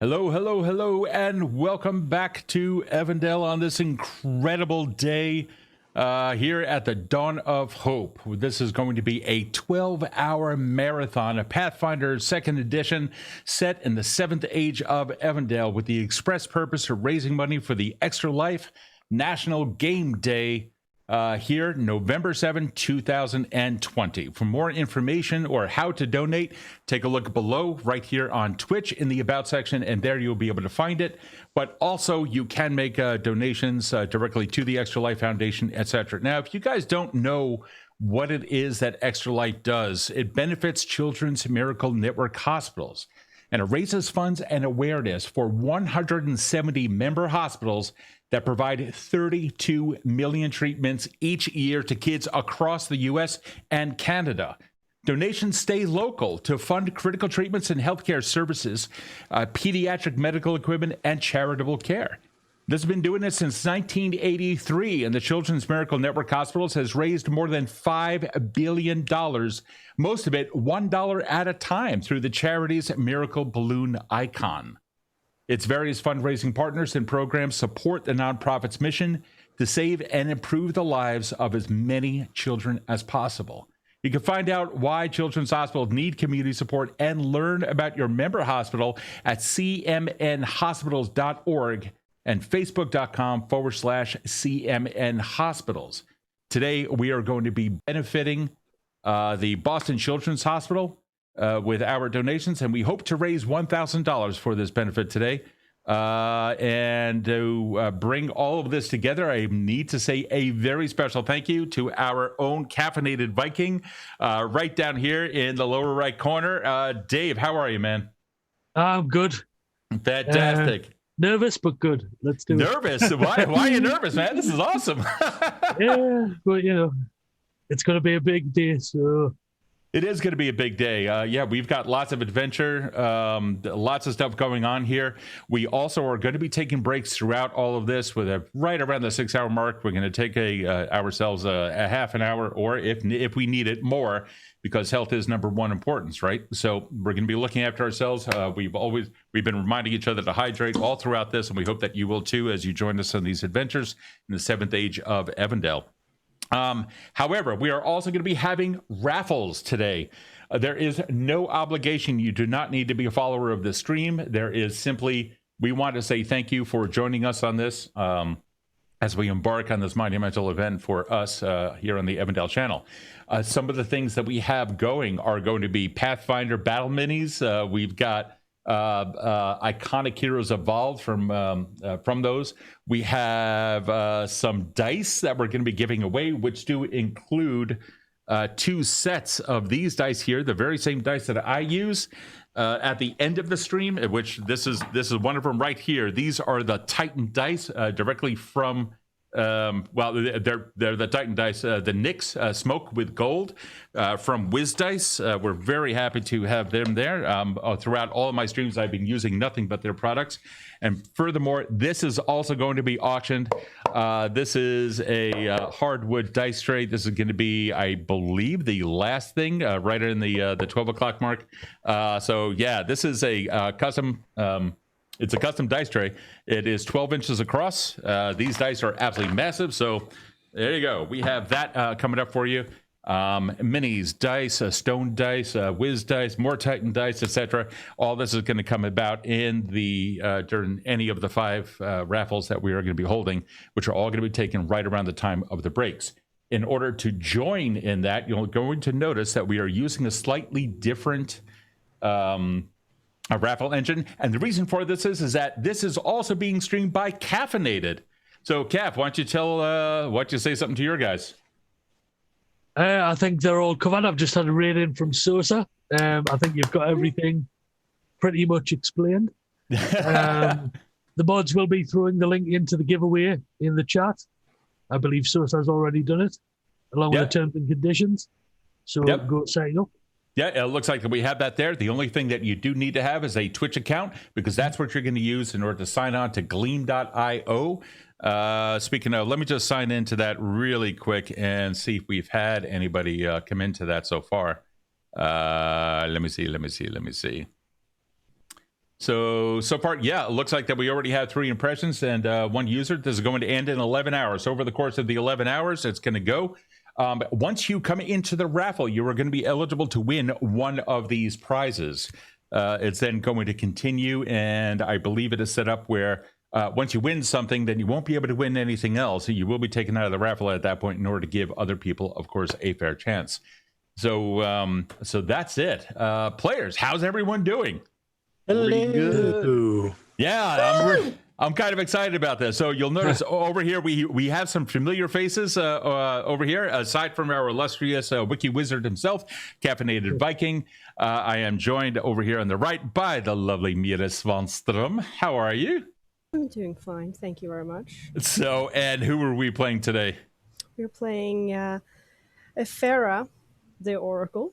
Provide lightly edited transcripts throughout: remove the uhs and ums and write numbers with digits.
Hello, hello, hello, and welcome back to Evindale on this incredible day here at the Dawn of Hope. This is going to be a 12-hour marathon, a Pathfinder 2nd edition set in the 7th Age of Evindale with the express purpose of raising money for the Extra Life National Game Day here November 7, 2020. For more information or how to donate, take a look below right here on Twitch in the About section, and there you'll be able to find it. But also you can make donations directly to the Extra Life Foundation, etc. Now, if you guys don't know what it is that Extra Life does, it benefits Children's Miracle Network hospitals, and it raises funds and awareness for 170 member hospitals that provide 32 million treatments each year to kids across the U.S. and Canada. Donations stay local to fund critical treatments and healthcare services, pediatric medical equipment, and charitable care. This has been doing it since 1983, and the Children's Miracle Network Hospitals has raised more than $5 billion, most of it $1 at a time, through the charity's Miracle Balloon Icon. Its various fundraising partners and programs support the nonprofit's mission to save and improve the lives of as many children as possible. You can find out why children's hospitals need community support and learn about your member hospital at cmnhospitals.org and facebook.com/CMN Hospitals. Today, we are going to be benefiting the Boston Children's Hospital with our donations, and we hope to raise $1,000 for this benefit today. And to bring all of this together, I need to say a very special thank you to our own caffeinated Viking right down here in the lower right corner. Dave, how are you, man? I'm good. Fantastic. Nervous, but good. Let's do nervous? it. Why are you nervous, man? This is awesome. Yeah, but it's going to be a big day, so... It is going to be a big day. Yeah, we've got lots of adventure, lots of stuff going on here. We also are going to be taking breaks throughout all of this. With right around the 6-hour mark, we're going to take ourselves a half an hour, or if we need it, more, because health is number one importance, right? So we're going to be looking after ourselves. We've been reminding each other to hydrate all throughout this, and we hope that you will too as you join us on these adventures in the 7th Age of Evindale. However, we are also going to be having raffles today. There is no obligation. You do not need to be a follower of the stream. There is simply, we want to say thank you for joining us on this as we embark on this monumental event for us here on the Evindale channel. Some of the things that we have going are going to be Pathfinder battle minis. We've got iconic heroes evolved from those. We have some dice that we're going to be giving away, which do include 2 sets of these dice here, the very same dice that I use at the end of the stream, which this is one of them right here. These are the Titan dice directly from well, they're the Titan dice, the Nyx Smoke with Gold from Wiz Dice. We're very happy to have them there. Throughout all of my streams, I've been using nothing but their products. And furthermore, this is also going to be auctioned. This is a hardwood dice tray. This is going to be, I believe, the last thing right in the 12 o'clock mark. So yeah, this is a custom. It's a custom dice tray. It is 12 inches across. These dice are absolutely massive. So there you go. We have that coming up for you. Minis, dice, stone dice, whiz dice, more Titan dice, etc. All this is going to come about in the during any of the 5 raffles that we are going to be holding, which are all going to be taken right around the time of the breaks. In order to join in that, you're going to notice that we are using a slightly different a raffle engine, and the reason for this is that this is also being streamed by Caffeinated. So, Caff, why don't you say something to your guys? I think they're all covered. I've just had a raid in from Sosa. I think you've got everything pretty much explained. The mods will be throwing the link into the giveaway in the chat. I believe Sosa's already done it, along with the terms and conditions. So go sign up. Yeah, it looks like we have that there. The only thing that you do need to have is a Twitch account, because that's what you're going to use in order to sign on to Gleam.io. Speaking of, let me just sign into that really quick and see if we've had anybody come into that so far. Let me see. So far, yeah, it looks like that we already have 3 impressions and 1 user. This is going to end in 11 hours. Over the course of the 11 hours, it's going to go. Once you come into the raffle, you are going to be eligible to win one of these prizes. It's then going to continue, and I believe it is set up where once you win something, then you won't be able to win anything else. You will be taken out of the raffle at that point in order to give other people, of course, a fair chance. So that's it. Players, how's everyone doing? Hello. Yeah, I'm kind of excited about this. So you'll notice over here we have some familiar faces over here. Aside from our illustrious wiki wizard himself, Caffeinated Viking, I am joined over here on the right by the lovely Mira Svanström. How are you? I'm doing fine, thank you very much. So, and who are we playing today? We're playing Ephera, the Oracle.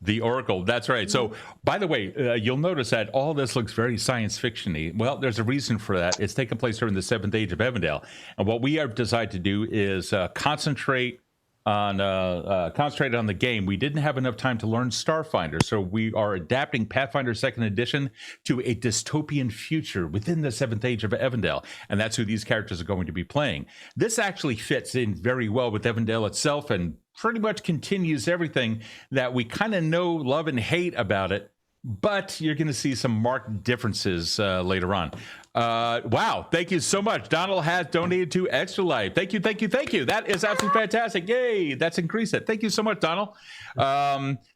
The Oracle, that's right. So, by the way, you'll notice that all this looks very science fiction-y. Well, there's a reason for that. It's taken place during the 7th Age of Evindale. And what we have decided to do is concentrate on the game. We didn't have enough time to learn Starfinder, so we are adapting Pathfinder 2nd Edition to a dystopian future within the 7th Age of Evindale, and that's who these characters are going to be playing. This actually fits in very well with Evindale itself and pretty much continues everything that we kind of know, love, and hate about it, but you're going to see some marked differences later on. Wow, thank you so much. Donald has donated to Extra Life. Thank you. That is absolutely fantastic. Yay, that's increased it. Thank you so much, Donald.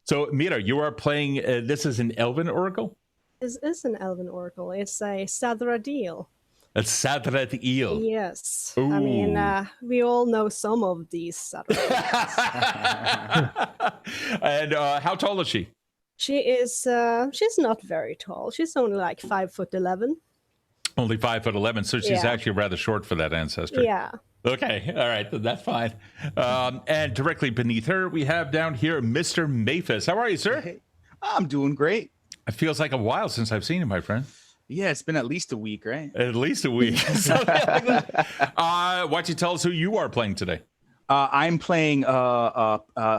So, Mira, you are playing, this is an Elven Oracle? This is an Elven Oracle. It's a Sadradil. A Sadrat Eel. Yes. Ooh. I mean, we all know some of these Sadradils. And how tall is she? She is, she's not very tall. She's only like 5'11". Only 5'11", so she's actually rather short for that ancestry. Yeah. Okay, all right, that's fine. And directly beneath her, we have down here Mr. Maphis. How are you, sir? Hey, I'm doing great. It feels like a while since I've seen you, my friend. Yeah, it's been at least a week, right? At least a week. Something like that. Why don't you tell us who you are playing today? I'm playing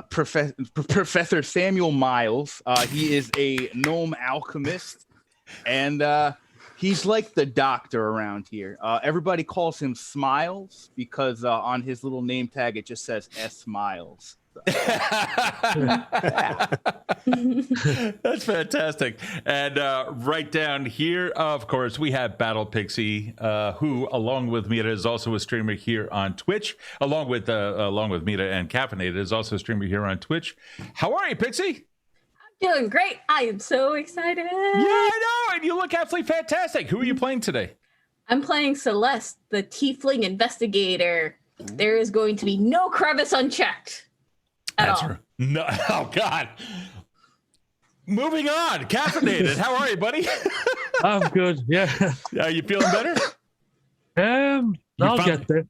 Professor Samuel Miles. He is a gnome alchemist, and he's like the doctor around here. Everybody calls him Smiles because on his little name tag it just says S Miles. That's fantastic. And right down here, of course, we have Battle Pixie, who, along with Mira, is also a streamer here on Twitch. Along with Mira and Caffeinated, is also a streamer here on Twitch. How are you, Pixie? Doing great. I am so excited. Yeah, I know. And you look absolutely fantastic. Who are you playing today? I'm playing Celeste, the tiefling investigator. There is going to be no crevice unchecked. That's her. No, oh God. Moving on. Caffeinated. How are you, buddy? I'm good. Yeah. Are you feeling better? I'll get there.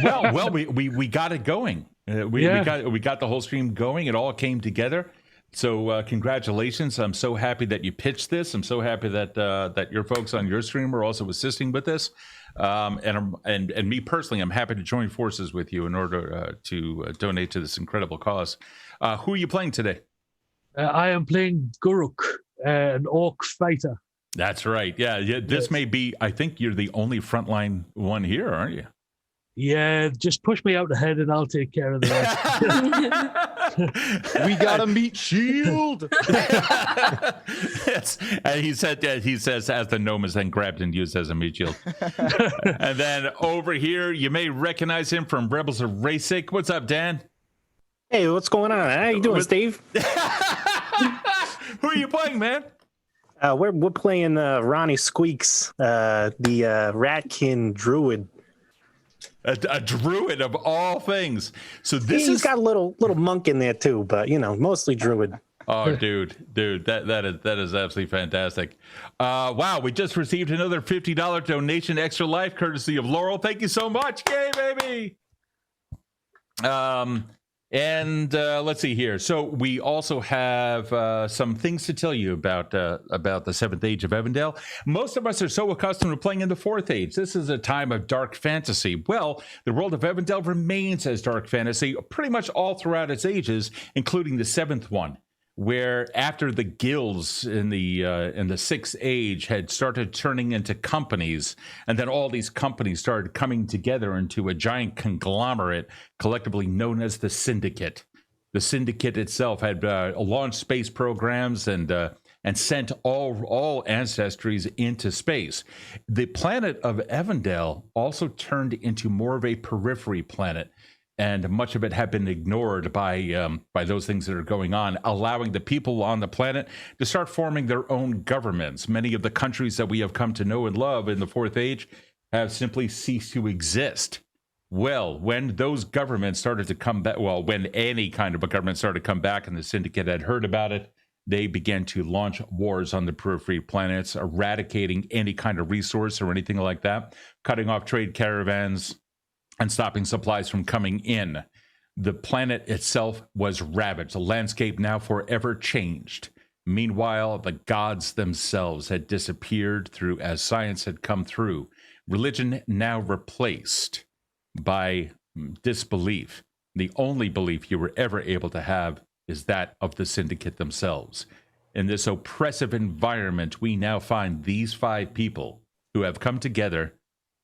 Yeah, well, we got it going. We got the whole stream going. It all came together. So congratulations! I'm so happy that you pitched this. I'm so happy that that your folks on your stream are also assisting with this. And me personally, I'm happy to join forces with you in order to donate to this incredible cause. Who are you playing today? I am playing Guruk, an orc fighter. That's right. Yeah. This may be. I think you're the only frontline one here, aren't you? Yeah, just push me out ahead and I'll take care of the rest. We gotta meet Shield. Yes. And he says as the gnome is then grabbed and used as a meat shield. And then over here, you may recognize him from Rebels of Rasic. What's up, Dan? Hey, what's going on? How you doing, Steve? Who are you playing, man? We're playing Ronnie Squeaks, the Ratkin Druid. A druid of all things. So He's got a little monk in there too, but mostly druid. Oh, dude, that is absolutely fantastic. Wow, we just received another $50 donation, Extra Life, courtesy of Laurel. Thank you so much. Yay, baby. And let's see here. So we also have some things to tell you about the 7th Age of Evindale. Most of us are so accustomed to playing in the 4th Age. This is a time of dark fantasy. Well, the world of Evindale remains as dark fantasy pretty much all throughout its ages, including the 7th one. where after the guilds in the Sixth Age had started turning into companies, and then all these companies started coming together into a giant conglomerate collectively known as the Syndicate. The Syndicate itself had launched space programs and sent all ancestries into space. The planet of Evindale also turned into more of a periphery planet, and much of it had been ignored by those things that are going on, allowing the people on the planet to start forming their own governments. Many of the countries that we have come to know and love in the Fourth Age have simply ceased to exist. Well, when those governments started to come back, well, when any kind of a government started to come back and the Syndicate had heard about it, they began to launch wars on the periphery planets, eradicating any kind of resource or anything like that, cutting off trade caravans, and stopping supplies from coming in. The planet itself was ravaged. The landscape now forever changed. Meanwhile, the gods themselves had disappeared through as science had come through. Religion now replaced by disbelief. The only belief you were ever able to have is that of the Syndicate themselves. In this oppressive environment, we now find these 5 people who have come together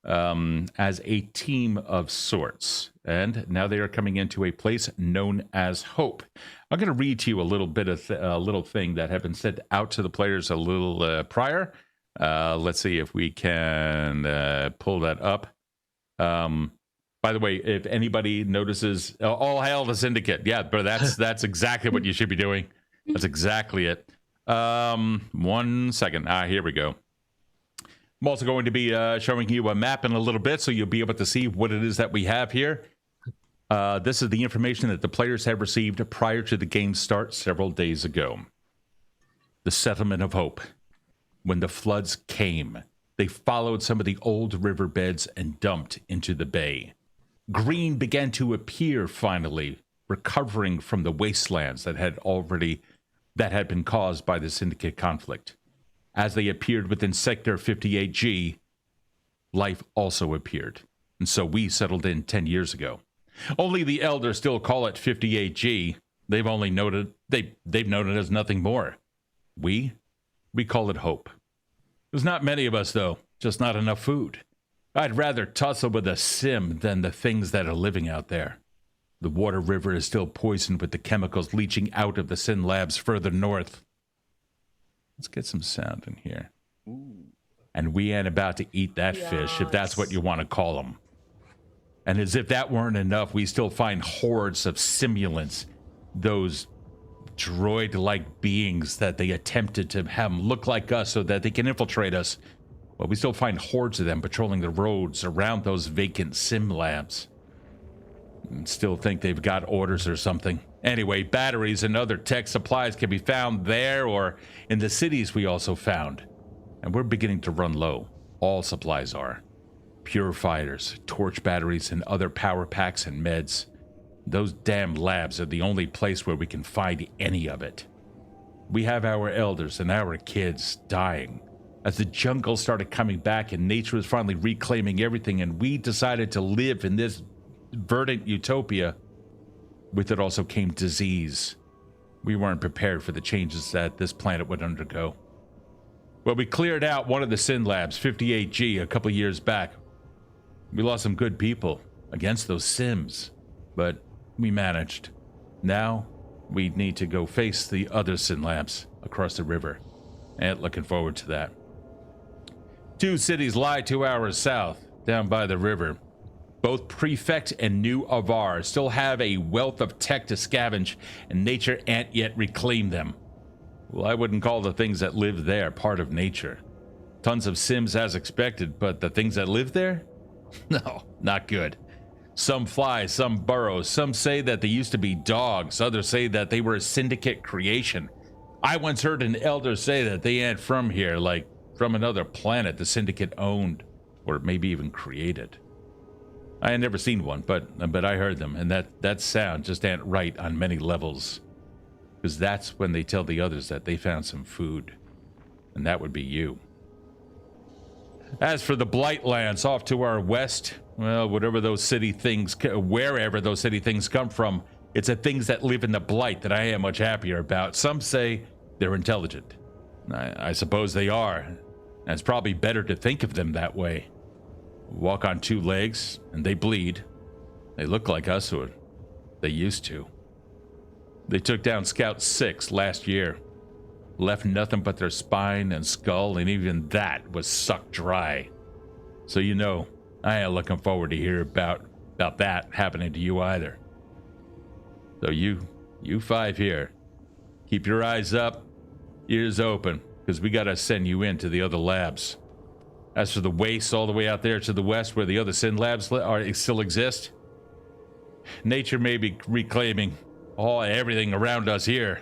as a team of sorts. And now they are coming into a place known as Hope. I'm going to read to you a little bit of a little thing that had been sent out to the players a little prior. Let's see if we can pull that up. By the way, if anybody notices, all hail the Syndicate. Yeah, but that's exactly what you should be doing. That's exactly it. 1 second. Here we go. I'm also going to be showing you a map in a little bit, so you'll be able to see what it is that we have here. This is the information that the players have received prior to the game's start several days ago. The settlement of Hope. When the floods came, they followed some of the old riverbeds and dumped into the bay. Green began to appear finally, recovering from the wastelands that had been caused by the Syndicate conflict. As they appeared within Sector 58G, life also appeared, and so we settled in 10 years ago. Only the elders still call it 58G. They've known it as nothing more. We call it Hope. There's not many of us, though, just not enough food. I'd rather tussle with a sim than the things that are living out there. The water river is still poisoned with the chemicals leaching out of the Sin labs further north. Let's get some sound in here. Ooh. And we ain't about to eat that fish, if that's what you want to call them. And as if that weren't enough, we still find hordes of simulants, those droid-like beings that they attempted to have look like us so that they can infiltrate us. Well, we still find hordes of them patrolling the roads around those vacant sim labs. And still think they've got orders or something. Anyway, batteries and other tech supplies can be found there or in the cities we also found. And we're beginning to run low. All supplies are. Purifiers, torch batteries, and other power packs and meds. Those damn labs are the only place where we can find any of it. We have our elders and our kids dying. As the jungle started coming back and nature was finally reclaiming everything, and we decided to live in this verdant utopia, with it also came disease. We weren't prepared for the changes that this planet would undergo. Well, we cleared out one of the Sin labs, 58G, a couple years back. We lost some good people against those Sims, but we managed. Now, we need to go face the other Sin labs across the river, and looking forward to that. 2 cities lie 2 hours south, down by the river. Both Prefect and New Avar still have a wealth of tech to scavenge, and nature ain't yet reclaimed them. Well, I wouldn't call the things that live there part of nature. Tons of Sims as expected, but the things that live there? No, not good. Some fly, some burrow, some say that they used to be dogs, others say that they were a Syndicate creation. I once heard an elder say that they ain't from here, like from another planet the Syndicate owned, or maybe even created. I had never seen one, but I heard them, and that sound just ain't right on many levels. Because that's when they tell the others that they found some food. And that would be you. As for the Blightlands off to our west, well, wherever those city things come from, It's the things that live in the blight that I am much happier about. Some say they're intelligent. I suppose they are. And it's probably better to think of them that way. Walk on two legs, and they bleed. They look like us, or they used to. They took down Scout 6 last year. Left nothing but their spine and skull, and even that was sucked dry. So you know, I ain't looking forward to hear about that happening to you either. So you 5 here, keep your eyes up, ears open, because we gotta send you into the other labs. As for the wastes all the way out there to the west where the other Sin labs still exist, nature may be reclaiming everything around us here.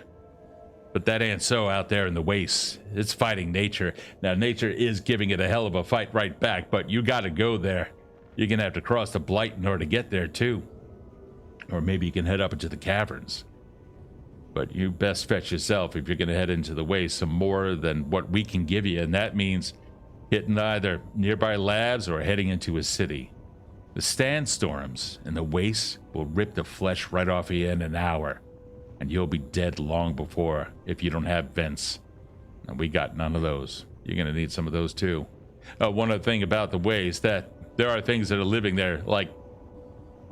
But that ain't so out there in the wastes. It's fighting nature. Now, nature is giving it a hell of a fight right back, but you gotta go there. You're gonna have to cross the blight in order to get there, too. Or maybe you can head up into the caverns. But you best fetch yourself if you're gonna head into the waste some more than what we can give you, and that means hitting either nearby labs or heading into a city. The sandstorms and the wastes will rip the flesh right off you in an hour. And you'll be dead long before if you don't have vents. And we got none of those. You're going to need some of those too. One other thing about the way is that there are things that are living there, like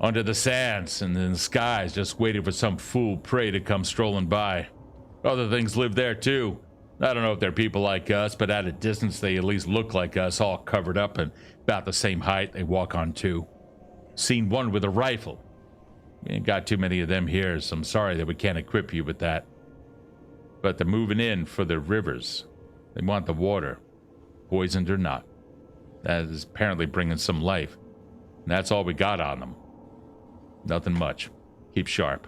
under the sands and in the skies, just waiting for some fool prey to come strolling by. Other things live there too. I don't know if they're people like us, but at a distance they at least look like us, all covered up and about the same height. They walk on two. Seen one with a rifle. We ain't got too many of them here, so I'm sorry that we can't equip you with that. But they're moving in for the rivers. They want the water, poisoned or not. That is apparently bringing some life. And that's all we got on them. Nothing much. Keep sharp.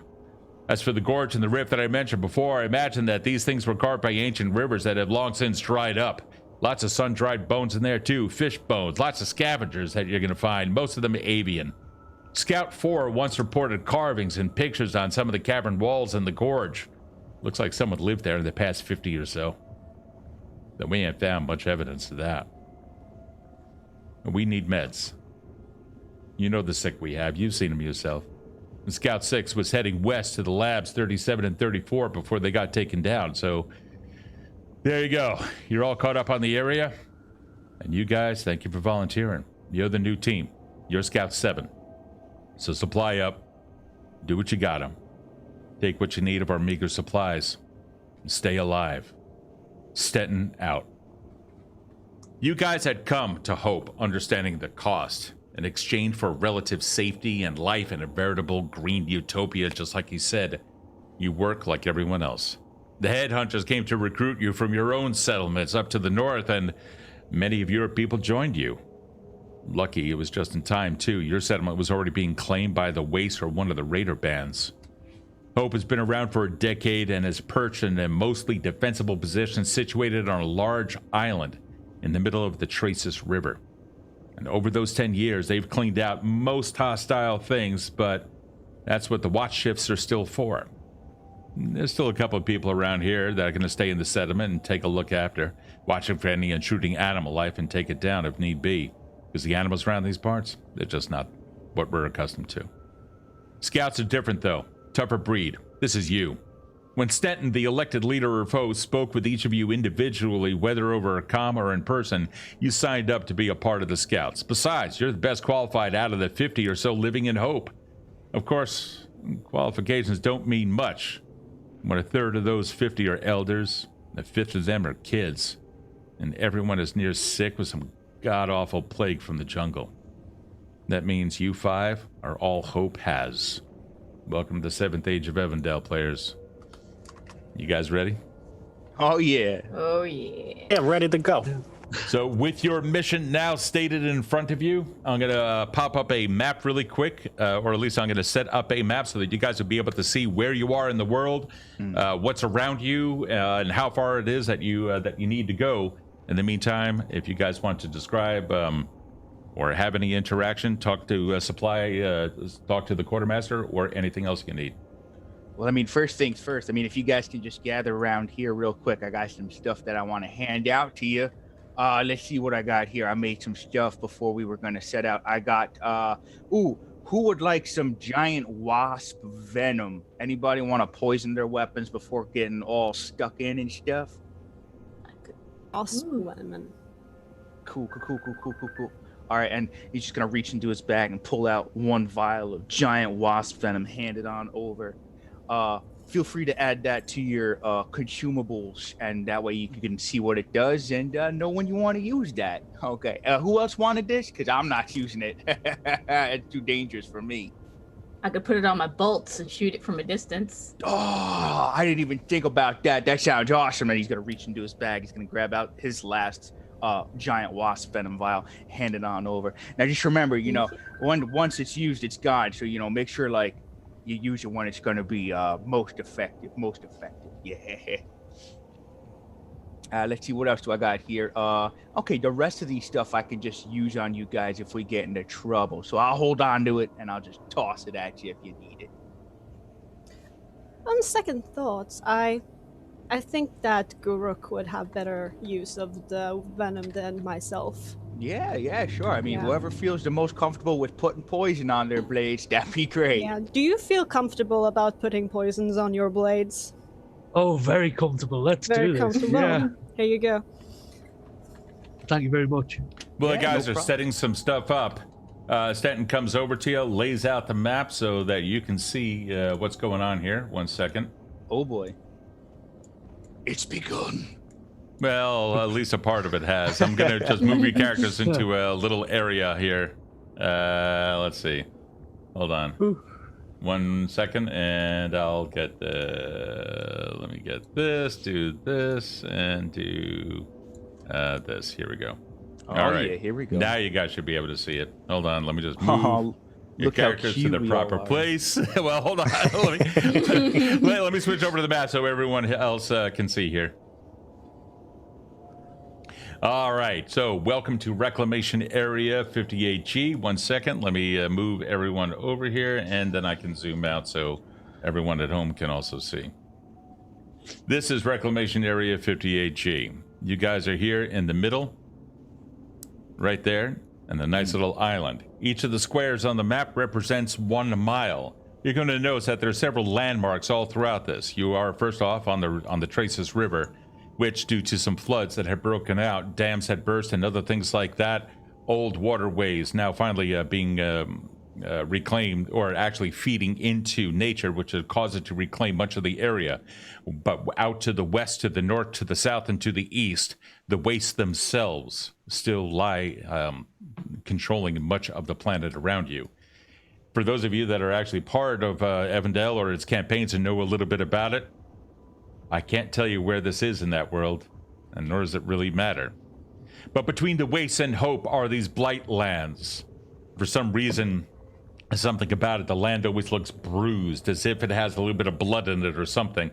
As for the gorge and the rift that I mentioned before, I imagine that these things were carved by ancient rivers that have long since dried up. Lots of sun-dried bones in there too, fish bones, lots of scavengers that you're going to find, most of them avian. Scout 4 once reported carvings and pictures on some of the cavern walls in the gorge. Looks like someone lived there in the past 50 or so. But we ain't found much evidence of that. We need meds. You know the sick we have. You've seen them yourself. And Scout 6 was heading west to the labs 37 and 34 before they got taken down. So there you go. You're all caught up on the area. And you guys, thank you for volunteering. You're the new team. You're Scout 7. So supply up, do what you got 'em. Take what you need of our meager supplies, and stay alive. Stenton out. You guys had come to Hope understanding the cost in exchange for relative safety and life in a veritable green utopia, just like you said. You work like everyone else. The headhunters came to recruit you from your own settlements up to the north, and many of your people joined you. Lucky it was just in time, too. Your settlement was already being claimed by the Waste or one of the raider bands. Hope has been around for a decade and is perched in a mostly defensible position situated on a large island in the middle of the Traces River. And over those 10 years, they've cleaned out most hostile things, but that's what the watch shifts are still for. There's still a couple of people around here that are going to stay in the settlement and take a look after, watching for any intruding animal life and take it down if need be. Because the animals around these parts, they're just not what we're accustomed to. Scouts are different, though. Tougher breed. This is you. When Stenton, the elected leader of foes, spoke with each of you individually, whether over a comm or in person, you signed up to be a part of the Scouts. Besides, you're the best qualified out of the 50 or so living in Hope. Of course, qualifications don't mean much. When a third of those 50 are elders, a fifth of them are kids, and everyone is near sick with some god-awful plague from the jungle. That means you 5 are all Hope has. Welcome to the 7th Age of Evindale, players. You guys ready? Oh, yeah. Oh, yeah. Yeah, ready to go. So with your mission now stated in front of you, I'm going to pop up a map really quick, or at least I'm going to set up a map so that you guys will be able to see where you are in the world, what's around you, and how far it is that you need to go. In the meantime, if you guys want to describe or have any interaction, talk to talk to the quartermaster, or anything else you need. Well, I mean, first things first. I mean, if you guys can just gather around here real quick, I got some stuff that I want to hand out to you. Let's see what I got here. I made some stuff before we were going to set out. I got, who would like some giant wasp venom? Anybody want to poison their weapons before getting all stuck in and stuff? Awesome women. Cool. All right, and he's just gonna reach into his bag and pull out one vial of giant wasp venom, hand it on over. Feel free to add that to your consumables, and that way you can see what it does and know when you want to use that. Okay. Who else wanted this? Because I'm not using it. It's too dangerous for me. I could put it on my bolts and shoot it from a distance. Oh, I didn't even think about that. That sounds awesome. And he's gonna reach into his bag. He's gonna grab out his last giant wasp venom vial, hand it on over. Now just remember, once it's used, it's gone. So make sure like you use it when it's gonna be most effective. Yeah. Let's see, what else do I got here? Okay, the rest of these stuff I can just use on you guys if we get into trouble. So I'll hold on to it and I'll just toss it at you if you need it. On second thoughts, I think that Guruk would have better use of the venom than myself. Yeah, sure. I mean, Yeah. whoever feels the most comfortable with putting poison on their blades, that'd be great. Yeah. Do you feel comfortable about putting poisons on your blades? Oh, very comfortable. Let's Very do this. comfortable. Yeah. Here you go. Thank you very much. Well, the Yeah, guys no are problem. setting some stuff up. Stanton comes over to you, lays out the map so that you can see what's going on here. 1 second. Oh boy. It's begun. Well, at least a part of it has. I'm going to just move your characters into a little area here. Let's see. Hold on. Ooh. 1 second, and I'll get let me get this, do this, and do this. Here we go. Oh, All right. yeah, here we go. Now you guys should be able to see it. Hold on, let me just move Oh, your look how characters to cute the we proper all are. place. Well, hold on. let me switch over to the map so everyone else can see here. All right, so welcome to Reclamation Area 58G. 1 second, let me move everyone over here, and then I can zoom out so everyone at home can also see. This is Reclamation Area 58G. You guys are here in the middle, right there, and the nice little island. Each of the squares on the map represents 1 mile. You're going to notice that there are several landmarks all throughout this. You are first off on the Traces River, which, due to some floods that had broken out, dams had burst, and other things like that, old waterways now finally being reclaimed, or actually feeding into nature, which had caused it to reclaim much of the area. But out to the west, to the north, to the south, and to the east, the wastes themselves still lie controlling much of the planet around you. For those of you that are actually part of Evindale or its campaigns and know a little bit about it, I can't tell you where this is in that world, and nor does it really matter. But between the wastes and hope are these blight lands. For some reason, something about it, the land always looks bruised, as if it has a little bit of blood in it or something.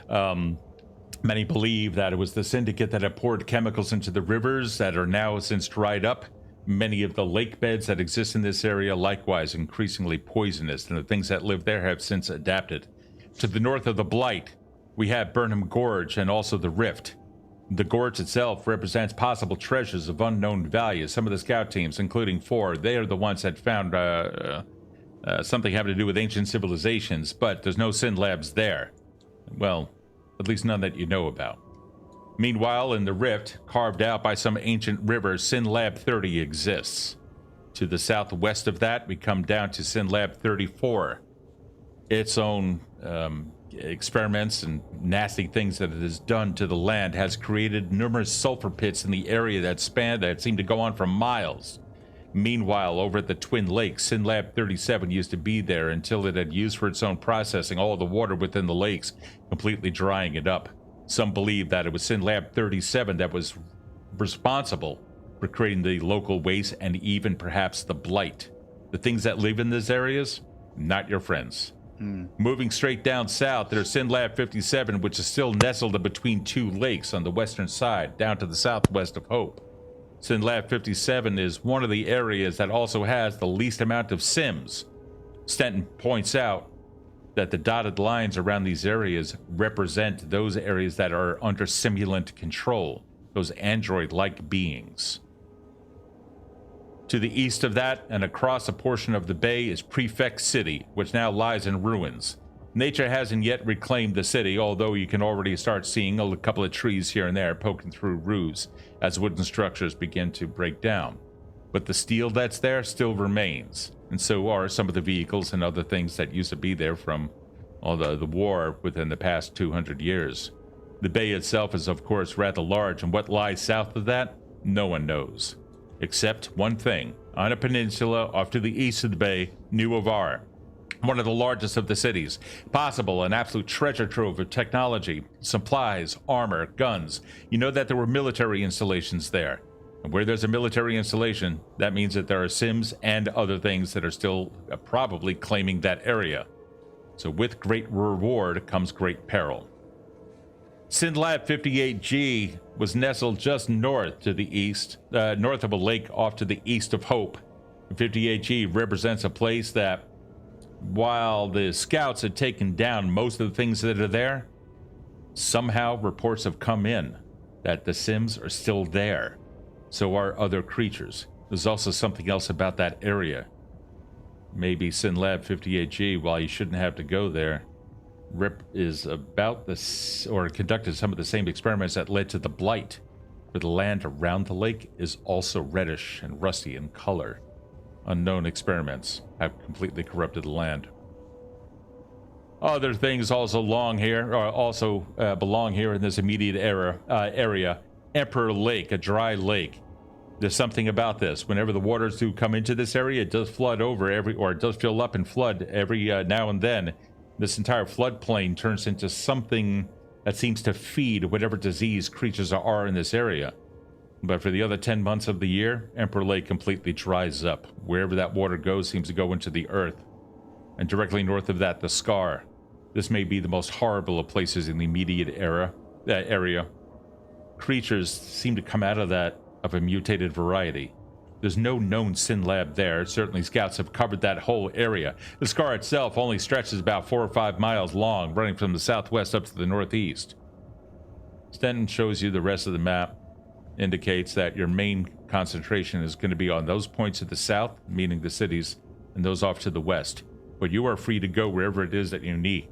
Many believe that it was the syndicate that had poured chemicals into the rivers that are now since dried up. Many of the lake beds that exist in this area likewise increasingly poisonous, and the things that live there have since adapted. To the north of the blight, we have Burnham Gorge and also the Rift. The gorge itself represents possible treasures of unknown value. Some of the scout teams, including 4, they are the ones that found something having to do with ancient civilizations, but there's no Sin Labs there. Well, at least none that you know about. Meanwhile, in the Rift, carved out by some ancient river, Sin Lab 30 exists. To the southwest of that, we come down to Sin Lab 34. Its own experiments and nasty things that it has done to the land has created numerous sulfur pits in the area that seem to go on for miles. Meanwhile, over at the Twin Lakes, Sin Lab 37 used to be there until it had used for its own processing all the water within the lakes, completely drying it up. Some believe that it was Sin Lab 37 that was responsible for creating the local waste and even perhaps the blight. The things that live in these areas, not your friends. Moving straight down south, there's Sin Lab 57, which is still nestled in between 2 lakes on the western side, down to the southwest of Hope. Sin Lab 57 is one of the areas that also has the least amount of Sims. Stanton points out that the dotted lines around these areas represent those areas that are under simulant control, those android-like beings. To the east of that and across a portion of the bay is Prefect City, which now lies in ruins. Nature hasn't yet reclaimed the city, although you can already start seeing a couple of trees here and there poking through roofs as wooden structures begin to break down. But the steel that's there still remains, and so are some of the vehicles and other things that used to be there from all the war within the past 200 years. The bay itself is, of course, rather large, and what lies south of that, no one knows. Except one thing. On a peninsula off to the east of the bay, New Avar, one of the largest of the cities. Possible, an absolute treasure trove of technology, supplies, armor, guns. You know that there were military installations there. And where there's a military installation, that means that there are Sims and other things that are still probably claiming that area. So with great reward comes great peril. Synlab 58G was nestled just north to the east, north of a lake off to the east of Hope. 58G represents a place that, while the scouts had taken down most of the things that are there, somehow reports have come in that the Sims are still there. So are other creatures. There's also something else about that area. Maybe Synlab 58G, while you shouldn't have to go there, is about this, or conducted some of the same experiments that led to the Blight, where the land around the lake is also reddish and rusty in color. Unknown experiments have completely corrupted the land. Other things also belong here in this immediate area. Emperor Lake, a dry lake. There's something about this. Whenever the waters do come into this area, it does flood over it does fill up and flood every now and then. This entire floodplain turns into something that seems to feed whatever disease creatures are in this area. But for the other 10 months of the year, Emperor Lake completely dries up. Wherever that water goes seems to go into the earth. And directly north of that, the Scar. This may be the most horrible of places in the immediate area. Creatures seem to come out of a mutated variety. There's no known Synlab there. Certainly scouts have covered that whole area. The Scar itself only stretches about 4 or 5 miles long, running from the southwest up to the northeast. Stenton shows you the rest of the map. Indicates that your main concentration is going to be on those points to the south, meaning the cities, and those off to the west. But you are free to go wherever it is that you need.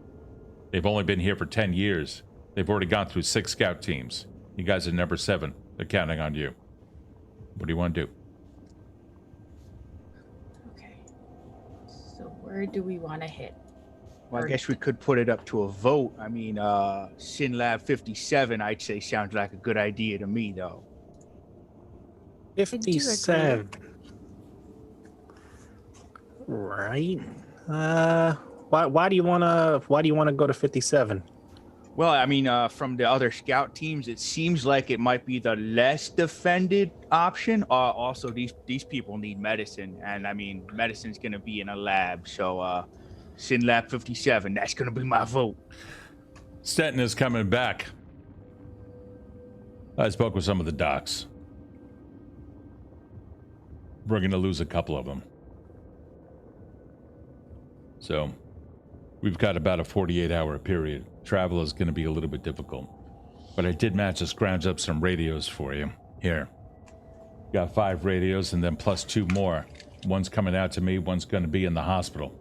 They've only been here for 10 years. They've already gone through 6 scout teams. You guys are number 7. They're counting on you. What do you want to do? Okay. So where do we want to hit? Well, I guess we could put it up to a vote. I mean, Synlab 57, I'd say sounds like a good idea to me, though. 57. Right. Why do you wanna go to 57? Well, I mean, from the other scout teams, it seems like it might be the less defended option. Also, these people need medicine, and I mean, medicine's gonna be in a lab. So, Synlab 57, that's gonna be my vote. Stenton is coming back. I spoke with some of the docs. We're going to lose a couple of them. So, we've got about a 48-hour period. Travel is going to be a little bit difficult. But I did manage to scrounge up some radios for you. Here. Got 5 radios and then plus 2 more. One's coming out to me, one's going to be in the hospital.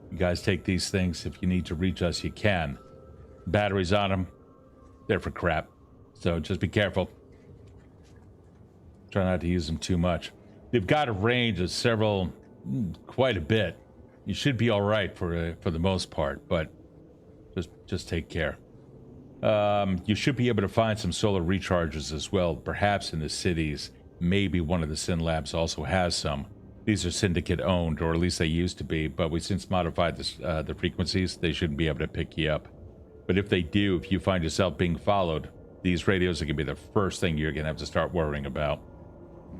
You guys take these things. If you need to reach us, you can. Batteries on them, they're for crap. So just be careful. Try not to use them too much. They've got a range of quite a bit. You should be all right for the most part, but just take care. You should be able to find some solar recharges as well, perhaps in the cities. Maybe one of the Synlabs also has some. These are syndicate owned, or at least they used to be, but we since modified the frequencies. They shouldn't be able to pick you up. But if they do, if you find yourself being followed, these radios are going to be the first thing you're going to have to start worrying about.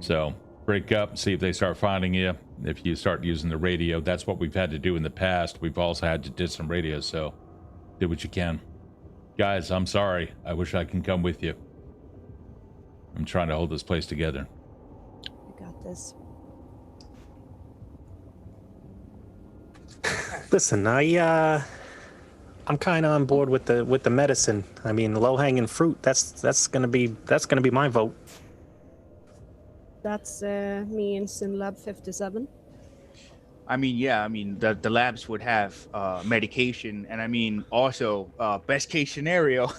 So break up, see if they start finding you. If you start using the radio, that's what we've had to do in the past. We've also had to ditch some radios, so do what you can. Guys, I'm sorry. I wish I can come with you. I'm trying to hold this place together. You got this. Listen, I'm kind of on board with the medicine. I mean, low hanging fruit. That's gonna be my vote. That's me in Sim Lab 57. I mean, yeah, I mean, the labs would have medication. And I mean, also, best case scenario,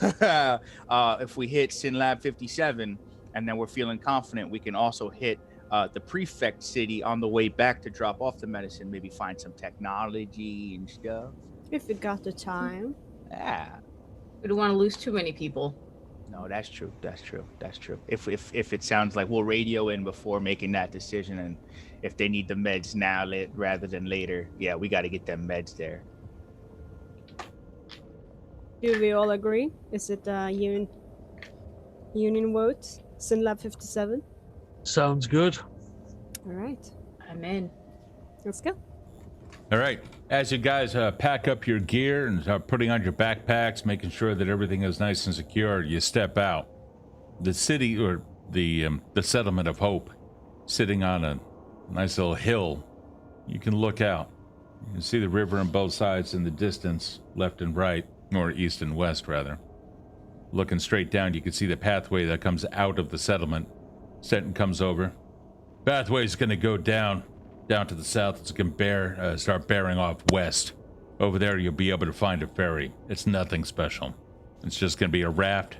if we hit Sin Lab 57 and then we're feeling confident, we can also hit the prefect city on the way back to drop off the medicine, maybe find some technology and stuff. If you got the time. Yeah. We don't want to lose too many people. No, that's true. That's true. That's true. If it sounds like we'll radio in before making that decision, and if they need the meds now rather than later, yeah, we got to get them meds there. Do we all agree? Is it union vote? Sin Lab 57? Sounds good. All right. I'm in. Let's go. All right. As you guys pack up your gear and start putting on your backpacks, making sure that everything is nice and secure, you step out. The city, or the settlement of Hope, sitting on a nice little hill. You can look out. You can see the river on both sides in the distance, left and right, or east and west, rather. Looking straight down, you can see the pathway that comes out of the settlement. Stenton comes over. Pathway's going to go down to the south. It's going to start bearing off west. Over there, you'll be able to find a ferry. It's nothing special. It's just going to be a raft.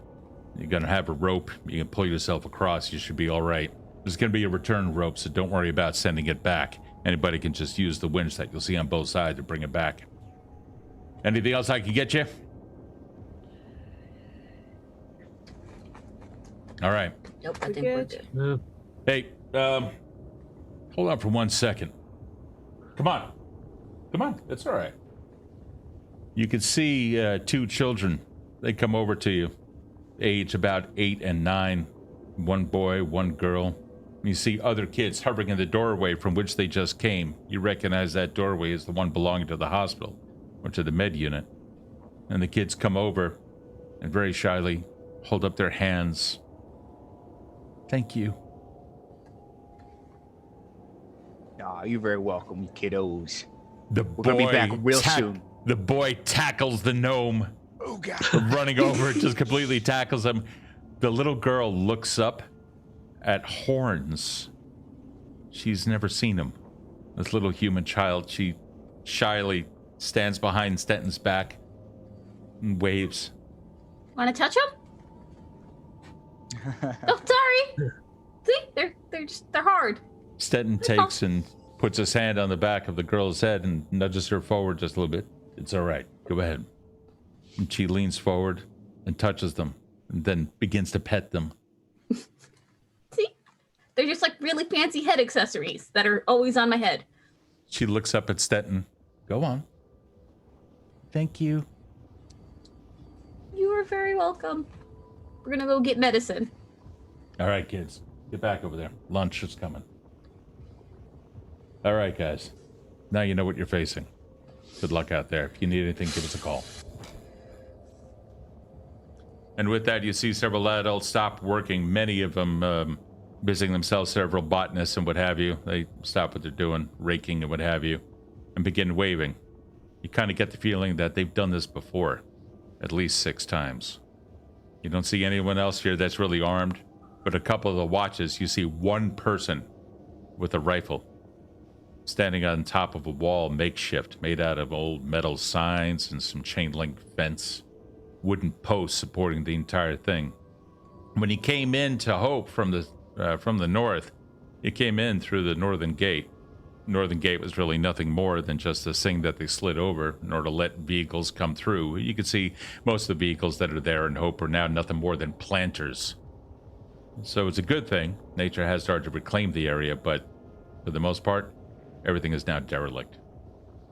You're going to have a rope. You can pull yourself across. You should be all right. There's going to be a return rope, so don't worry about sending it back. Anybody can just use the winch that you'll see on both sides to bring it back. Anything else I can get you? All right. Nope, I We think we're good? good. Hey, hold on for 1 second. Come on. It's all right. You can see two children. They come over to you, age about 8 and 9. One boy, one girl. You see other kids hovering in the doorway from which they just came. You recognize that doorway as the one belonging to the hospital, or to the med unit. And the kids come over and very shyly hold up their hands. Thank you. Aw, you're very welcome, kiddos. We're gonna be back real soon. The boy tackles the gnome. Oh, God. Running over, just completely tackles him. The little girl looks up at Horns. She's never seen him. This little human child, she shyly stands behind Stenton's back and waves. Want to touch them? Oh, sorry. See, they're hard. Stenton takes and puts his hand on the back of the girl's head and nudges her forward just a little bit. It's all right. Go ahead. And she leans forward and touches them and then begins to pet them. See, they're just like really fancy head accessories that are always on my head. She looks up at Stenton. Go on. Thank you. You are very welcome. We're gonna go get medicine. All right, kids. Get back over there. Lunch is coming. All right, guys. Now you know what you're facing. Good luck out there. If you need anything, give us a call. And with that, you see several adults stop working, many of them busying themselves, several botanists and what have you. They stop what they're doing, raking and what have you, and begin waving. You kind of get the feeling that they've done this before, at least 6 times. You don't see anyone else here that's really armed, but a couple of the watches, you see one person with a rifle standing on top of a wall, makeshift, made out of old metal signs and some chain link fence, wooden posts supporting the entire thing. When he came into Hope from the north, he came in through the northern gate. Northern gate was really nothing more than just this thing that they slid over in order to let vehicles come through. You can see most of the vehicles that are there in Hope are now nothing more than planters. So it's a good thing. Nature has started to reclaim the area, but for the most part, everything is now derelict.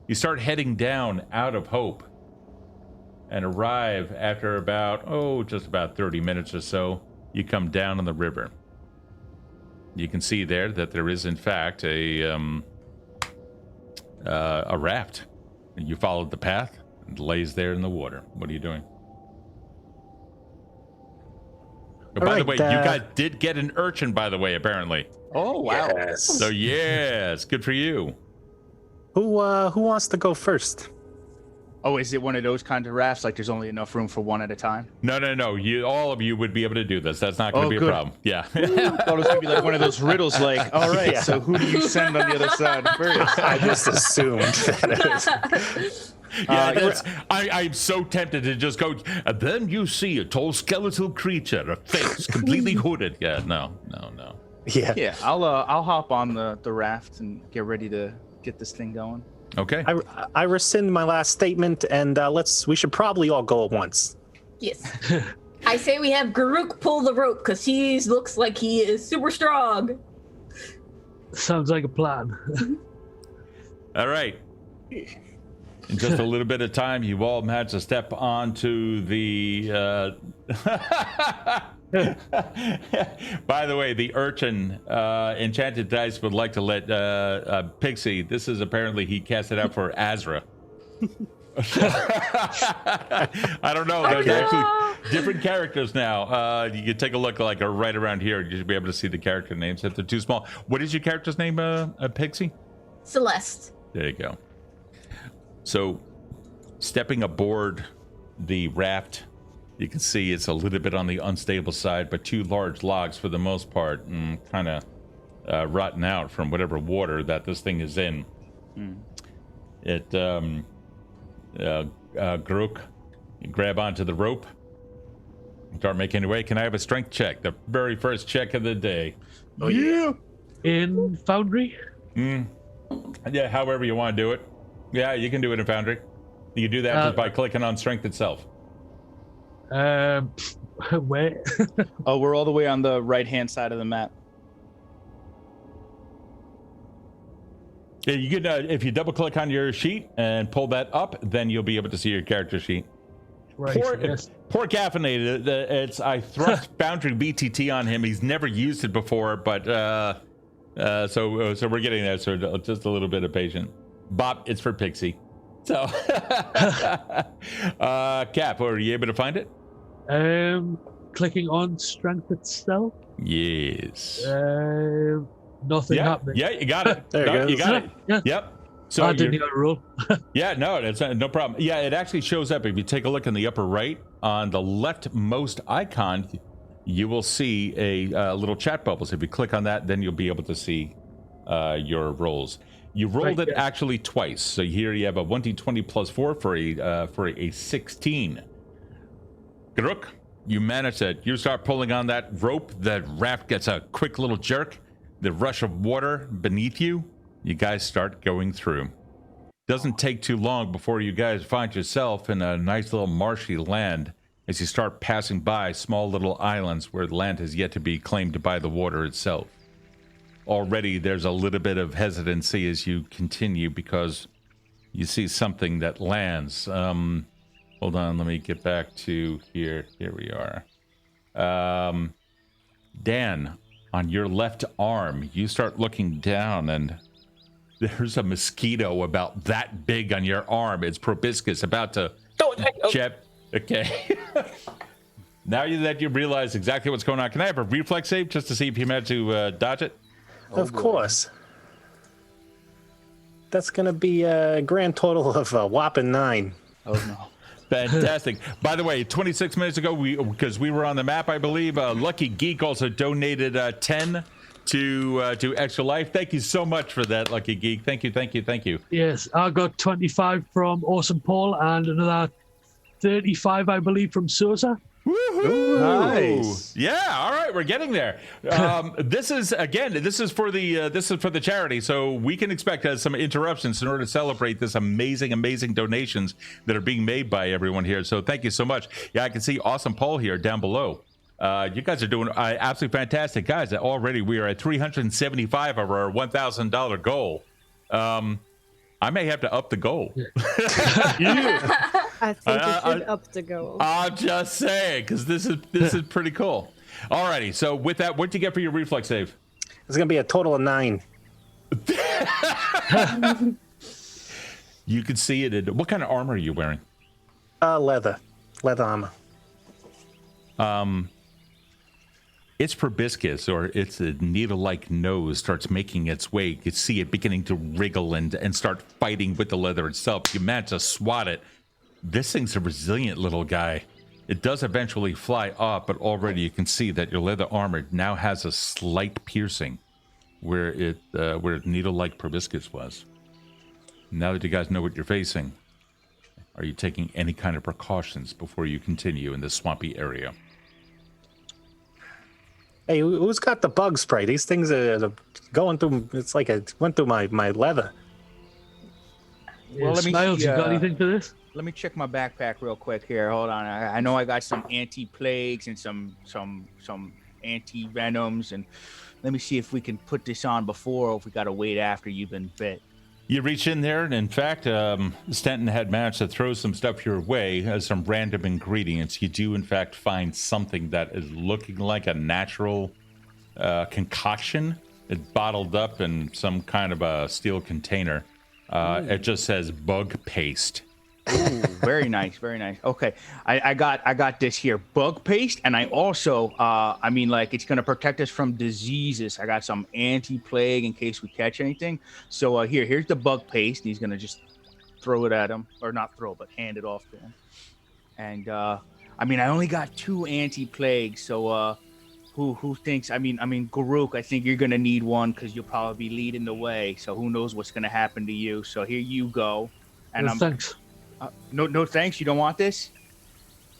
You start heading down out of Hope and arrive after just about 30 minutes or so. You come down on the river. You can see there that there is, in fact, a raft. You followed the path. It lays there in the water. What are you doing? Oh, by the way, you guys did get an urchin, by the way, apparently. Oh, wow. Yes. So, yes, good for you. Who wants to go first? Oh, is it one of those kinds of rafts? Like there's only enough room for one at a time? No. All of you would be able to do this. That's not going to be good. a problem. Yeah. I thought it was gonna be like one of those riddles. Like, all right, Yeah. so who do you send on the other side first? I just assumed that it was. I'm so tempted to just go. And then you see a tall skeletal creature, a face completely hooded. Yeah, no. Yeah. Yeah, I'll hop on the raft and get ready to get this thing going. Okay. I rescind my last statement, and we should probably all go at once. Yes. I say we have Garuk pull the rope because he looks like he is super strong. Sounds like a plan. All right. In just a little bit of time, you all managed to step onto the. By the way, the urchin enchanted dice would like to let Pixie. This is apparently he cast it out for Azra. I don't know. There's actually different characters now. You can take a look like right around here. You should be able to see the character names if they're too small. What is your character's name, Pixie? Celeste. There you go. So, stepping aboard the raft, you can see it's a little bit on the unstable side, but two large logs for the most part, kind of rotten out from whatever water that this thing is in. It, Grook, you grab onto the rope, start making your way. Can I have a strength check? The very first check of the day. Oh yeah. In Foundry? Yeah, however you want to do it. Yeah, you can do it in Foundry. You can do that just by clicking on strength itself. Where? Oh, we're all the way on the right-hand side of the map. Yeah, you can, if you double click on your sheet and pull that up, then you'll be able to see your character sheet. Right, yes. Poor Caffeinated. I thrust Foundry BTT on him. He's never used it before, but so we're getting there. So just a little bit of patience. Bob, it's for Pixie. So, Cap, are you able to find it? Clicking on strength itself. Yes. Nothing happening. Yeah, you got it. There it You goes. got it. Yeah. Yep. So I didn't even roll. yeah, no, that's no problem. Yeah, it actually shows up. If you take a look in the upper right, on the leftmost icon, you will see a little chat bubbles. If you click on that, then you'll be able to see your rolls. You rolled it actually twice. So here you have a 1d20 plus 4 for a 16. Garuk, you manage it. You start pulling on that rope. The raft gets a quick little jerk. The rush of water beneath you. You guys start going through. Doesn't take too long before you guys find yourself in a nice little marshy land as you start passing by small little islands where the land has yet to be claimed by the water itself. Already there's a little bit of hesitancy as you continue because you see something that lands. Hold on, let me get back to here. Here we are. Dan, on your left arm, you start looking down and there's a mosquito about that big on your arm. It's proboscis about to jab. Okay. Now that you realize exactly what's going on, can I have a reflex save just to see if you manage to dodge it? Of course. That's going to be a grand total of a whopping 9. Oh no. Fantastic. By the way, 26 minutes ago, because we were on the map, I believe, Lucky Geek also donated 10 to Extra Life. Thank you so much for that, Lucky Geek. Thank you. Yes, I got 25 from Awesome Paul and another 35, I believe, from Sosa. Woohoo! Nice. Yeah. All right, we're getting there. This is for the charity, so we can expect some interruptions in order to celebrate this amazing donations that are being made by everyone here. So thank you so much. Yeah, I can see Awesome Paul here down below. You guys are doing absolutely fantastic, guys. Already we are at 375 of our $1,000 goal. I may have to up the goal. I think you should up the goal. I'm just saying, because this is pretty cool. Alrighty, so with that, what'd you get for your reflex save? It's going to be a total of 9. You can see it. What kind of armor are you wearing? Leather armor. Its proboscis, or its needle-like nose, starts making its way. You can see it beginning to wriggle and start fighting with the leather itself. You manage to swat it, This thing's a resilient little guy. It does eventually fly up, but already you can see that your leather armor now has a slight piercing where needle-like proboscis was. Now that you guys know what you're facing, are you taking any kind of precautions before you continue in this swampy area? Hey, who's got the bug spray? These things are going through. It's like it went through my leather. Well, let me Smiles, see, you got anything for this? Let me check my backpack real quick here. Hold on. I know I got some anti-plagues and some anti-venoms, and let me see if we can put this on before or if we got to wait after you've been bit. You reach in there, and in fact, Stanton had managed to throw some stuff your way as some random ingredients. You do, in fact, find something that is looking like a natural concoction. It's bottled up in some kind of a steel container. It just says bug paste. Ooh, very nice, very nice. Okay, I got this here, bug paste, and I also, it's gonna protect us from diseases. I got some anti-plague in case we catch anything. So here's the bug paste. He's gonna just throw it at him, or not throw, but hand it off to him. And I only got 2 anti-plague. So who thinks? Garuk, I think you're gonna need one because you'll probably be leading the way. So who knows what's gonna happen to you? So here you go. And Thanks. No, thanks. You don't want this?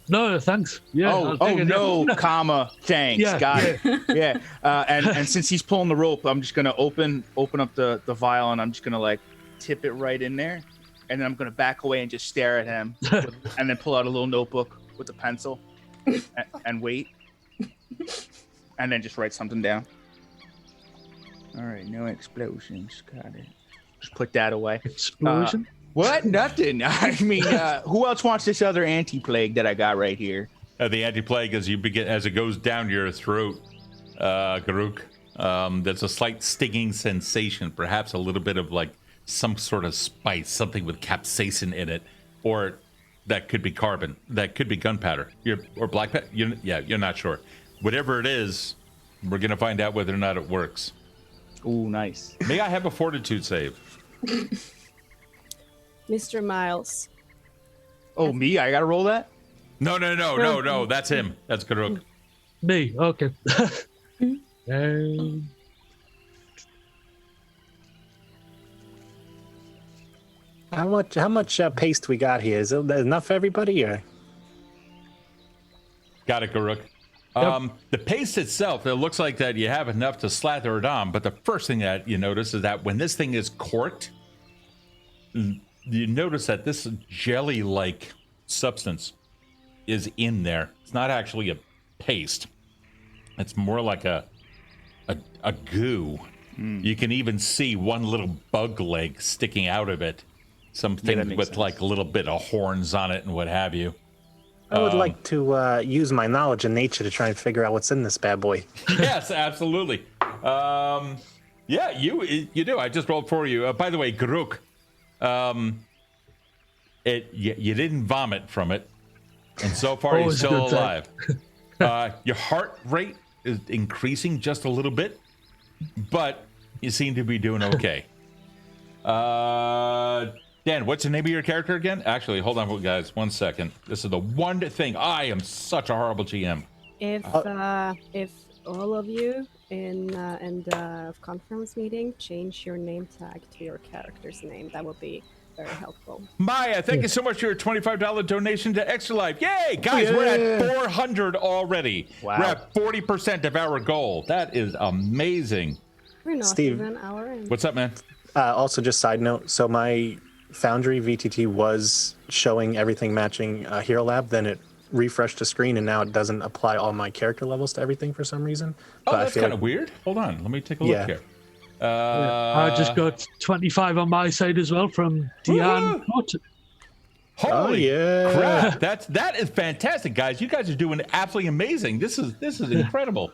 No, thanks. Yeah. I'll take it. No, comma, thanks. Yeah, Got it. Yeah. And since he's pulling the rope, I'm just gonna open up the vial, and I'm just gonna tip it right in there, and then I'm gonna back away and just stare at him, and then pull out a little notebook with a pencil, and wait, and then just write something down. All right, no explosions. Got it. Just put that away. Explosion? What? Nothing. Who else wants this other anti-plague that I got right here? The anti-plague, as it goes down your throat, Garuk, there's a slight stinging sensation, perhaps a little bit of some sort of spice, something with capsaicin in it, or that could be carbon, that could be gunpowder, or black pepper. You're not sure. Whatever it is, we're gonna find out whether or not it works. Ooh, nice. May I have a fortitude save? Mr. Miles. Oh, me? I gotta roll that? No. That's him. That's Garuk. Me. Okay. How much paste we got here? Is it enough for everybody, or? Got it, Garuk. The paste itself, it looks like that you have enough to slather it on, but the first thing that you notice is that when this thing is corked, you notice that this jelly-like substance is in there. It's not actually a paste. It's more like a goo. You can even see one little bug leg sticking out of it. Something with sense. A little bit of horns on it and what have you. I would like to use my knowledge of nature to try and figure out what's in this bad boy. Yes, absolutely. Yeah, you do. I just rolled for you. By the way, Garuk, you didn't vomit from it, and so far you're still alive. Your heart rate is increasing just a little bit, but you seem to be doing okay. Dan, what's the name of your character again? Actually, hold on, guys, 1 second. This is the one thing. I am such a horrible GM. If all of you in the conference meeting change your name tag to your character's name, that would be very helpful. Maya, thank you so much for your $25 donation to Extra Life. Yay, guys, we're at 400 already. Wow. We're at 40% of our goal. That is amazing. We're not Steve, even an hour in. What's up, man? Also, just side note, so my Foundry VTT was showing everything matching Hero Lab, then it refreshed the screen, and now it doesn't apply all my character levels to everything for some reason. Oh, But that's kind of weird. Hold on, let me take a look here. I just got 25 on my side as well from Diane. Holy yeah. crap! That is fantastic, guys. You guys are doing absolutely amazing. This is incredible.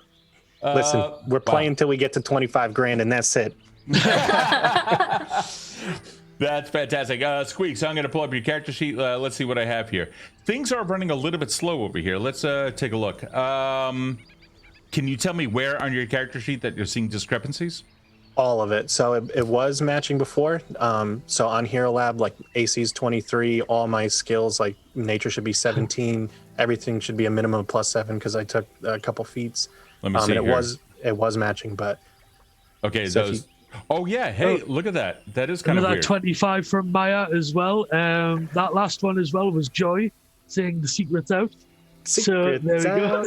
Listen, we're playing till we get to 25 grand, and that's it. That's fantastic. Squeaks, I'm going to pull up your character sheet. Let's see what I have here. Things are running a little bit slow over here. Let's take a look. Can you tell me where on your character sheet that you're seeing discrepancies? All of it. So it was matching before. So on Hero Lab, like AC's 23, all my skills, like nature should be 17. Everything should be a minimum of +7 because I took a couple feats. Let me see and here. it was matching, but Okay, so if those. Oh yeah, hey, look at that. That is kind of Another weird. 25 from Maya as well. That last one as well was Joy saying the secret's out. So there we go.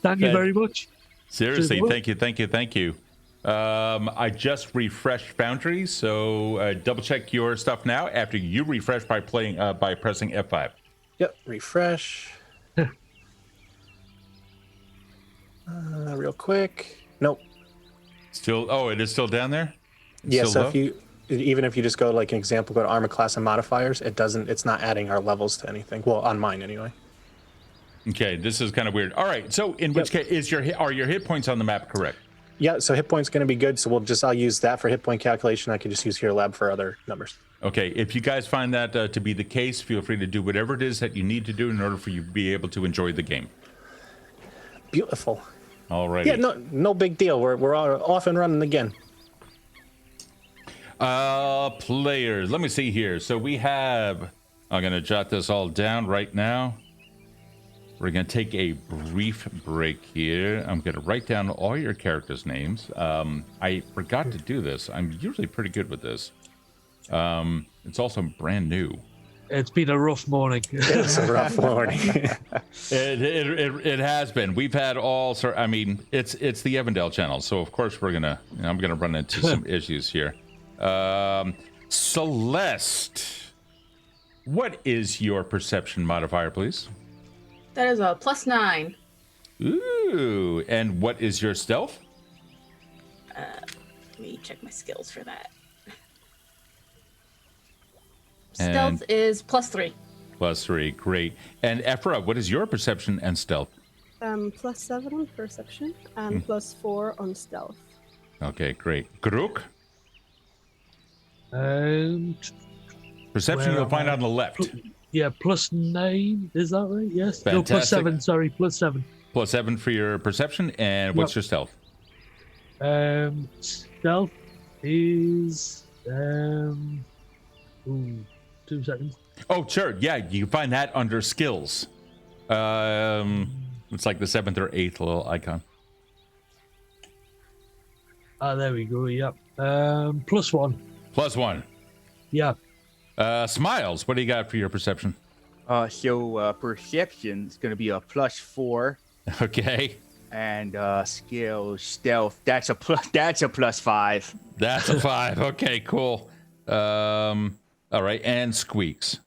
Thank you very much. Seriously, Super. thank you. I just refreshed Foundry, so double check your stuff now after you refresh by pressing F5. Yep, refresh. Real quick. Nope. Still, oh, it is still down there? It's Yeah, still so low? even if you just go like an example, go to armor class and modifiers, it's not adding our levels to anything. Well, on mine anyway. Okay, this is kind of weird. All right, so in which case are your hit points on the map correct? Yeah, so hit point's going to be good. So I'll use that for hit point calculation. I can just use Hero Lab for other numbers. Okay, if you guys find that to be the case, feel free to do whatever it is that you need to do in order for you to be able to enjoy the game. Beautiful. All right. Yeah, no big deal. We're all off and running again. Players. Let me see here. So we have. I'm gonna jot this all down right now. We're gonna take a brief break here. I'm gonna write down all your characters' names. I forgot to do this. I'm usually pretty good with this. It's also brand new. It's been a rough morning. It's a rough morning. It has been. We've had all sort. I mean, it's the Evindale channel, so of course I'm gonna run into some issues here. Celeste, what is your perception modifier, please? That is a +9. Ooh, and what is your stealth? Let me check my skills for that. And- Stealth is +3. +3, great. And Ephra, what is your perception and stealth? +7 on perception and +4 on stealth. Okay, great. Gruk, perception Where you'll am find I? on the left. Yeah, +9. Is that right? Yes. Fantastic. No, +7. Sorry, +7. +7 for your perception, and what's Yep. your stealth? Stealth is 2 seconds. Oh, sure. Yeah, you find that under skills. It's like the 7th or 8th little icon. There we go. Yep. +1. +1. Yeah. Smiles, what do you got for your perception? So perception is going to be a +4, Okay, and skill stealth that's a +5. that's a 5. Okay, cool. All right, and Squeaks.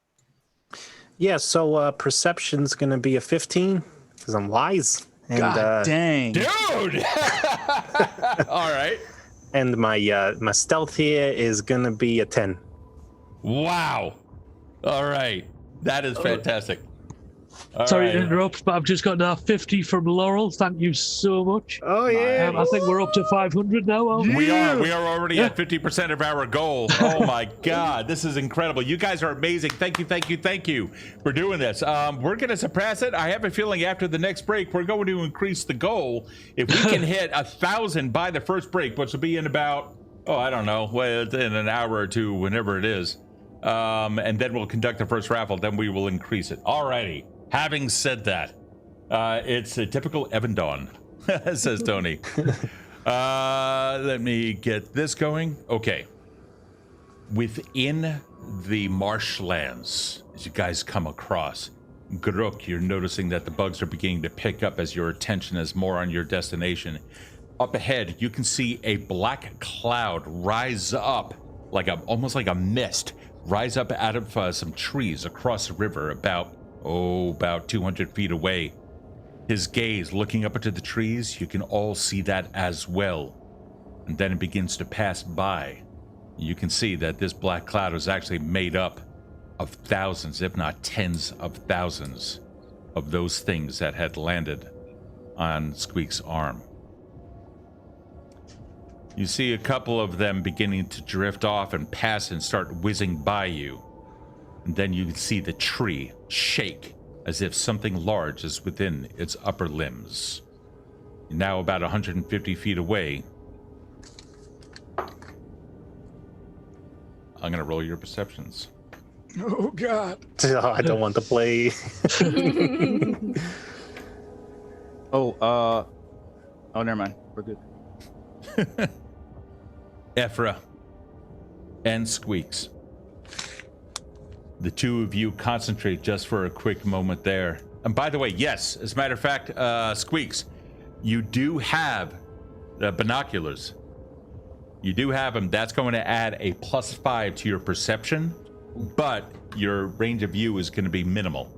Yeah, so perception's going to be a 15 because I'm wise. And, God dang. Dude! All right. And my stealth here is going to be a 10. Wow. All right. That is fantastic. All Sorry right. to interrupt, but I've just got now 50 from Laurel. Thank you so much. Oh, yeah. I think we're up to 500 now. aren't we? We are already at 50% of our goal. Oh my God, this is incredible. You guys are amazing. Thank you for doing this. We're going to surpass it. I have a feeling after the next break, we're going to increase the goal. If we can hit 1,000 by the first break, which will be in about, I don't know, in an hour or two, whenever it is. And then we'll conduct the first raffle. Then we will increase it. Alrighty. Having said that, it's a typical Evindale, says Tony. Let me get this going. Okay. Within the marshlands, as you guys come across, Gruk, you're noticing that the bugs are beginning to pick up as your attention is more on your destination. Up ahead, you can see a black cloud rise up, almost like a mist, rise up out of some trees across the river about 200 feet away. His gaze looking up into the trees, you can all see that as well. And then it begins to pass by. You can see that this black cloud is actually made up of thousands, if not tens of thousands, of those things that had landed on Squeak's arm. You see a couple of them beginning to drift off and pass and start whizzing by you. And then you can see the tree shake as if something large is within its upper limbs. Now about 150 feet away, I'm going to roll your perceptions. Oh God. Oh, I don't want to play. Oh, never mind. We're good. Ephra and Squeaks. The two of you concentrate just for a quick moment there. And by the way, yes, as a matter of fact, Squeaks, you do have binoculars. You do have them. That's going to add a +5 to your perception, but your range of view is going to be minimal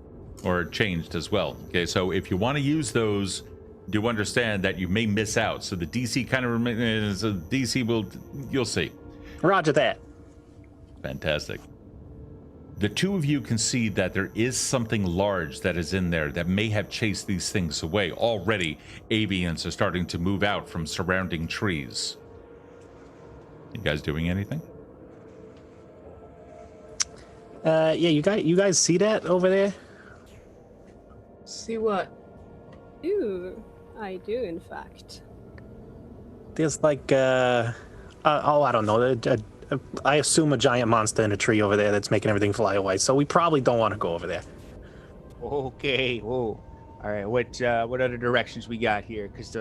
or changed as well. Okay, so if you want to use those, do understand that you may miss out. So the DC kind of remains. DC will, you'll see. Roger that. Fantastic. The two of you can see that there is something large that is in there that may have chased these things away. Already, avians are starting to move out from surrounding trees. You guys doing anything? Yeah, you guys see that over there? See what? Ooh, I do, in fact. There's like I don't know. I assume a giant monster in a tree over there that's making everything fly away. So we probably don't want to go over there. Okay. Whoa. All right. What other directions we got here? Because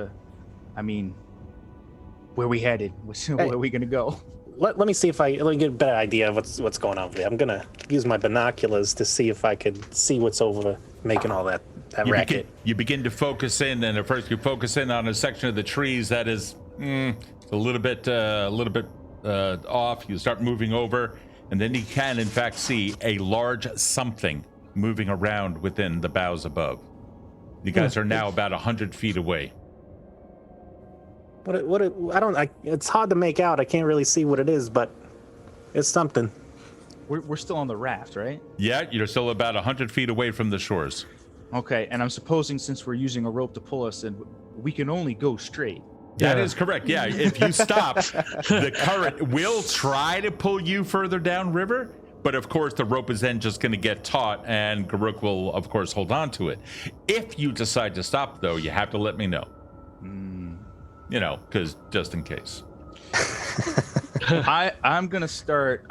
where we headed? Where are we gonna go? Let me see if let me get a better idea of what's going on over there. I'm gonna use my binoculars to see if I could see what's over making all that racket. You begin to focus in, and at first you focus in on a section of the trees that is a little bit off. You start moving over, and then you can in fact see a large something moving around within the boughs above. You guys are now about 100 feet away. It's hard to make out. I can't really see what it is, but it's something. We're still on the raft, right? Yeah, you're still about 100 feet away from the shores. Okay, and I'm supposing since we're using a rope to pull us in, we can only go straight. That is correct. Yeah, if you stop, the current will try to pull you further down river, but of course the rope is then just going to get taut, and Garuk will, of course, hold on to it. If you decide to stop, though, you have to let me know. You know, because just in case. I'm gonna start.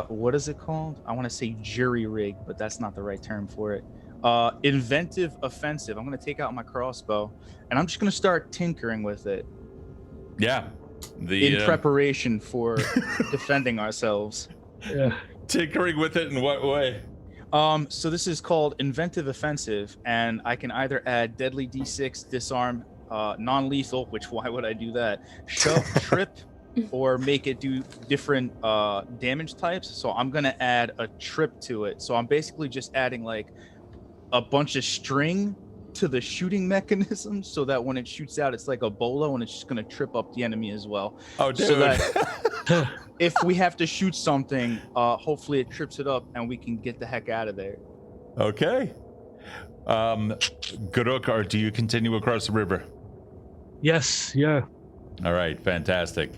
What is it called? I want to say jury rig, but that's not the right term for it. Inventive offensive. I'm gonna take out my crossbow, and I'm just gonna start tinkering with it. Yeah. In preparation for defending ourselves. Yeah. Tinkering with it in what way? So this is called inventive offensive, and I can either add deadly D6, disarm, non-lethal, which why would I do that? Shove, trip, or make it do different damage types. So I'm gonna add a trip to it. So I'm basically just adding like a bunch of string to the shooting mechanism, so that when it shoots out, it's like a bolo, and it's just gonna trip up the enemy as well. Oh, dude. So that if we have to shoot something, hopefully it trips it up, and we can get the heck out of there. Okay. Garuk, or do you continue across the river? Yes, yeah. All right, fantastic.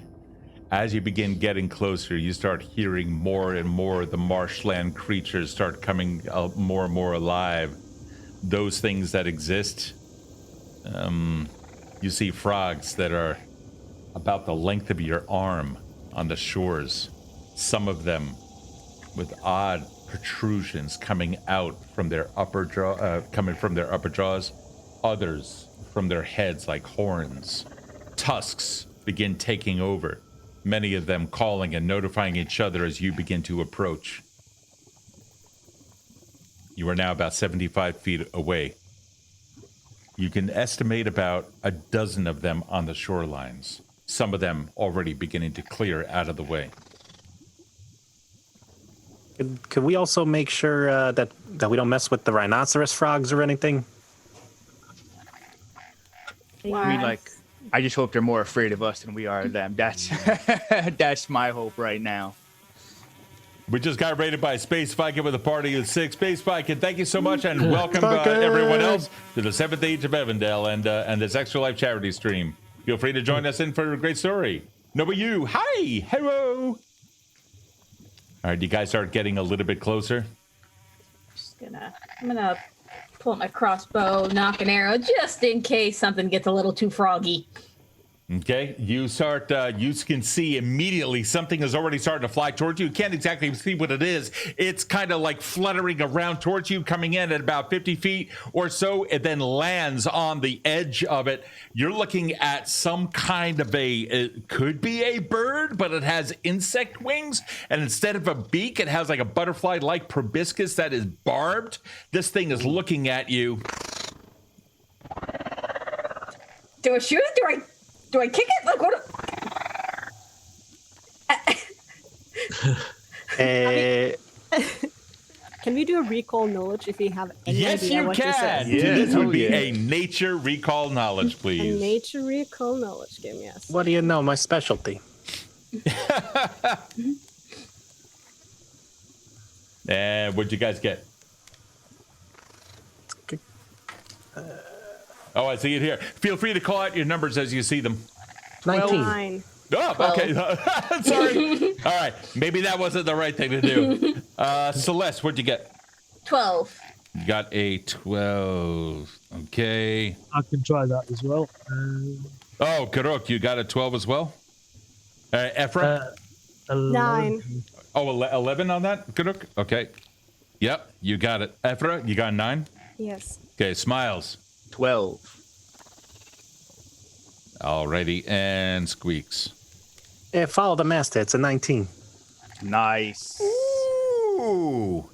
As you begin getting closer, you start hearing more and more the marshland creatures start coming more and more alive. Those things that exist, you see frogs that are about the length of your arm on the shores. Some of them with odd protrusions coming out from their upper jaws. Others from their heads like horns. Tusks begin taking over, many of them calling and notifying each other as you begin to approach. You are now about 75 feet away. You can estimate about a dozen of them on the shorelines, some of them already beginning to clear out of the way. Could we also make sure that we don't mess with the rhinoceros frogs or anything? I mean, like, I just hope they're more afraid of us than we are of them. That's my hope right now. We just got raided by Space Viking with a party of 6. Space Viking, thank you so much, and welcome everyone else to the 7th Age of Evindale and this Extra Life charity stream. Feel free to join us in for a great story. No, but you, hi, hello. All right, you guys start getting a little bit closer. I'm gonna pull up my crossbow, knock an arrow, just in case something gets a little too froggy. Okay, you start, you can see immediately something is already starting to fly towards you. You can't exactly see what it is. It's kind of like fluttering around towards you, coming in at about 50 feet or so, and then lands on the edge of it. You're looking at some kind of it could be a bird, but it has insect wings. And instead of a beak, it has like a butterfly-like proboscis that is barbed. This thing is looking at you. Do I shoot it? Do I kick it? Like what? Can we do a recall knowledge if you have any Yes, idea you what this can. is? Yeah, This would be yeah. a nature recall knowledge, A please. nature recall knowledge game, yes. What do you know? My specialty. And what'd you guys get? Okay. Oh, I see it here. Feel free to call out your numbers as you see them. 19. 9. Oh, okay. Sorry. All right. Maybe that wasn't the right thing to do. Celeste, what'd you get? 12. You got a 12. Okay. I can try that as well. Oh, Karok, you got a 12 as well? Ephra? 9. Oh, 11 on that, Karok? Okay. Yep, you got it. Ephra, you got 9? Yes. Okay, Smiles. 12. Alrighty, and Squeaks. Yeah, follow the master. It's a 19. Nice. Ooh.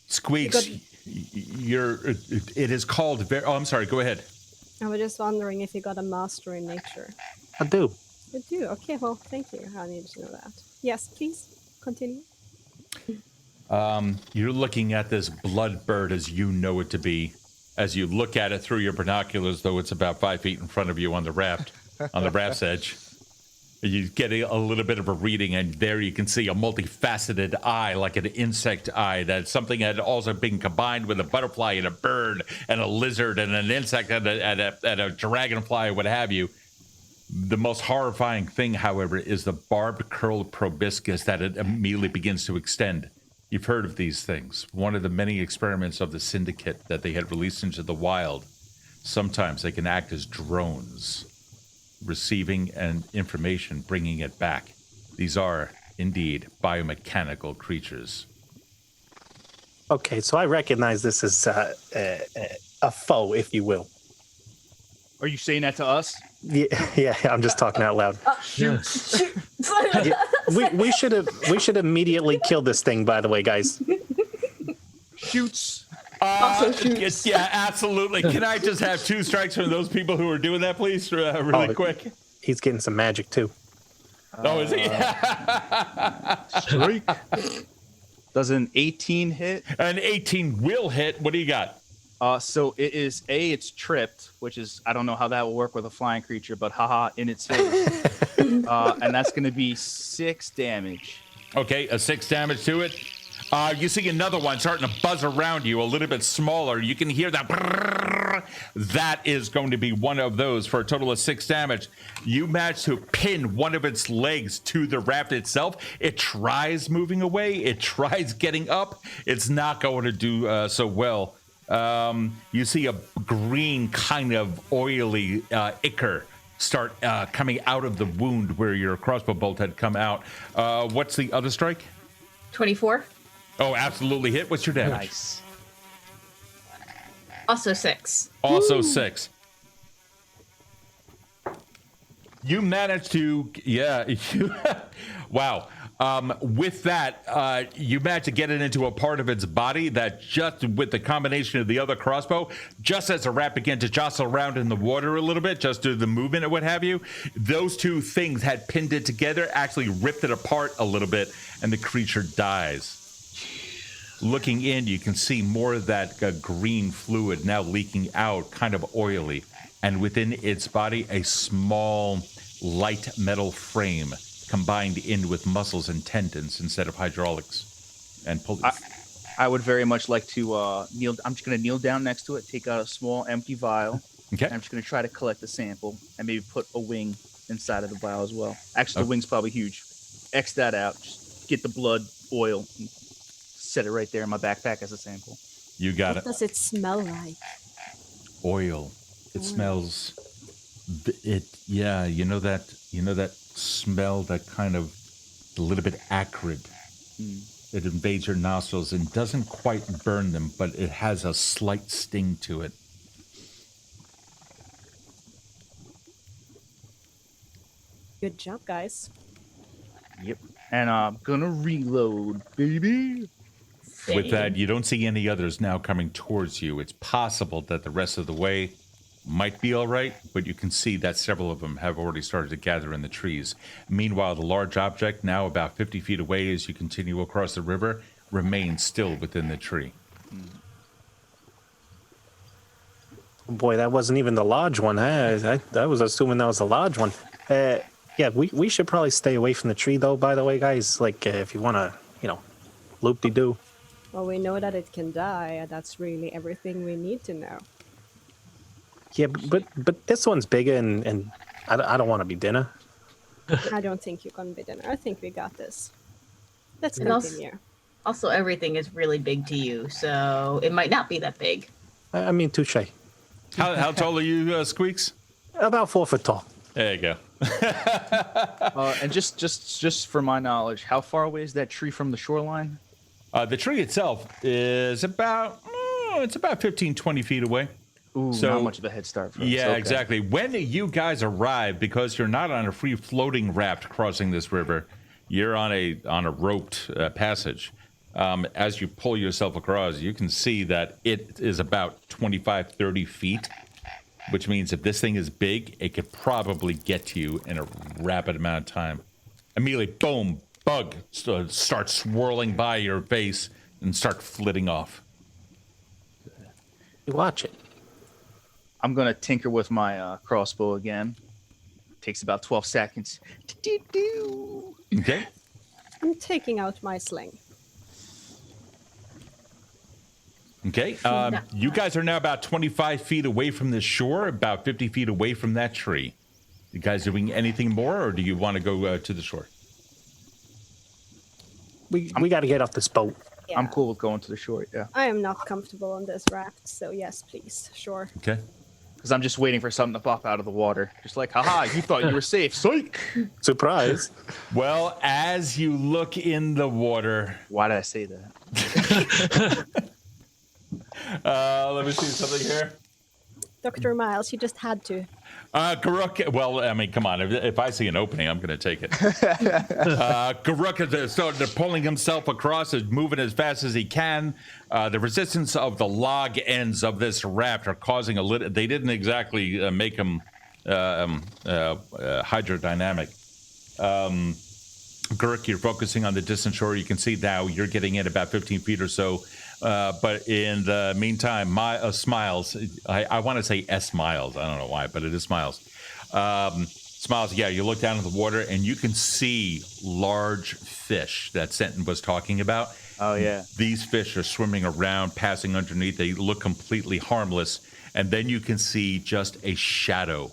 Squeaks, it is called, oh, I'm sorry, go ahead. I was just wondering if you got a master in nature. I do. You do? Okay, well, thank you. I needed to know that. Yes, please, continue. You're looking at this blood bird as you know it to be. As you look at it through your binoculars, though it's about 5 feet in front of you on the raft's edge. You get a little bit of a reading, and there you can see a multifaceted eye, like an insect eye. That's something that had also been combined with a butterfly and a bird and a lizard and an insect and a dragonfly, what have you. The most horrifying thing, however, is the barbed curled proboscis that it immediately begins to extend. You've heard of these things. One of the many experiments of the Syndicate that they had released into the wild. Sometimes they can act as drones, receiving and information, bringing it back. These are, indeed, biomechanical creatures. Okay, so I recognize this as a foe, if you will. Are you saying that to us? Yeah, I'm just talking out loud. Shoot. Yeah, we should immediately kill this thing. By the way, guys. Shoots. Also shoots. Yeah, absolutely. Can I just have 2 strikes from those people who are doing that, please, really quick? He's getting some magic too. Oh, is he? Strike. Does an 18 hit? An 18 will hit. What do you got? So it is it's tripped, which is I don't know how that will work with a flying creature, but haha, in its face. And that's going to be 6 damage. Okay, a 6 damage to it. You see another one starting to buzz around you, a little bit smaller. You can hear that. Brrr. That is going to be one of those for a total of 6 damage. You manage to pin one of its legs to the raft itself. It tries moving away. It tries getting up. It's not going to do so well. You see a green kind of oily ichor start coming out of the wound where your crossbow bolt had come out. What's the other strike? 24. Oh, absolutely hit. What's your damage? Nice. Also 6. Also Woo. 6. You managed to, wow. With that, you managed to get it into a part of its body that just with the combination of the other crossbow, just as the rat began to jostle around in the water a little bit, just due to the movement and what have you, those 2 things had pinned it together, actually ripped it apart a little bit, and the creature dies. Looking in, you can see more of that green fluid now leaking out, kind of oily, and within its body, a small light metal frame combined in with muscles and tendons instead of hydraulics and pulleys. I would very much like to kneel. I'm just going to kneel down next to it, take out a small empty vial. Okay. And I'm just going to try to collect the sample and maybe put a wing inside of the vial as well. Actually, the wing's probably huge. X that out. Just get the blood, oil, and set it right there in my backpack as a sample. You got What it. does it smell like? Oil. It smells Yeah, you know that smell, that kind of a little bit acrid. It invades your nostrils and doesn't quite burn them, but it has a slight sting to it. Good job, guys. Yep. And I'm gonna reload, baby. With that, you don't see any others now coming towards you. It's possible that the rest of the way might be all right, but you can see that several of them have already started to gather in the trees. Meanwhile, the large object, now about 50 feet away as you continue across the river, remains still within the tree. Boy, that wasn't even the large one. I was assuming that was the large one. Yeah, we should probably stay away from the tree, though, by the way, guys. Like, if you want to, loop-de-doo. Well, we know that it can die, and that's really everything we need to know. Yeah, but this one's bigger, and I don't want to be dinner. I don't think you're gonna be dinner. I think we got this. Let's And also- continue. Also, everything is really big to you, so it might not be that big. I mean, touche. How tall are you, Squeaks? About 4 foot tall. There you go. And just for my knowledge, how far away is that tree from the shoreline? The tree itself is about 15, 20 feet away. Ooh, So- not much of a head start for us. Yeah, Okay. exactly. When you guys arrive, because you're not on a free floating raft crossing this river, you're on a roped passage. As you pull yourself across, you can see that it is about 25, 30 feet, which means if this thing is big, it could probably get to you in a rapid amount of time. Immediately, boom, bug starts swirling by your face and start flitting off. You watch it. I'm gonna tinker with my crossbow again. Takes about 12 seconds. Do-do-do. Okay? I'm taking out my sling. Okay. You guys are now about 25 feet away from the shore, about 50 feet away from that tree. You guys doing anything more, or do you want to go to the shore? We got to get off this boat. Yeah. I'm cool with going to the shore, yeah. I am not comfortable on this raft, so yes, please. Sure. Okay. Because I'm just waiting for something to pop out of the water. Just like, haha, you thought you were safe. Psych! Surprise. Well, as you look in the water, Why did I say that? let me see something here. Dr. Miles, you just had to. Garuk, well, I mean, come on. If I see an opening, I'm going to take it. Garuk is started pulling himself across, is moving as fast as he can. The resistance of the log ends of this raft are causing a little. They didn't exactly make him hydrodynamic. Garuk, you're focusing on the distant shore. You can see now you're getting in about 15 feet or so. But in the meantime, Smiles, I want to say S-Miles. I don't know why, but it is Smiles. Smiles, yeah, you look down at the water and you can see large fish that Senton was talking about. Oh, yeah. These fish are swimming around, passing underneath. They look completely harmless. And then you can see just a shadow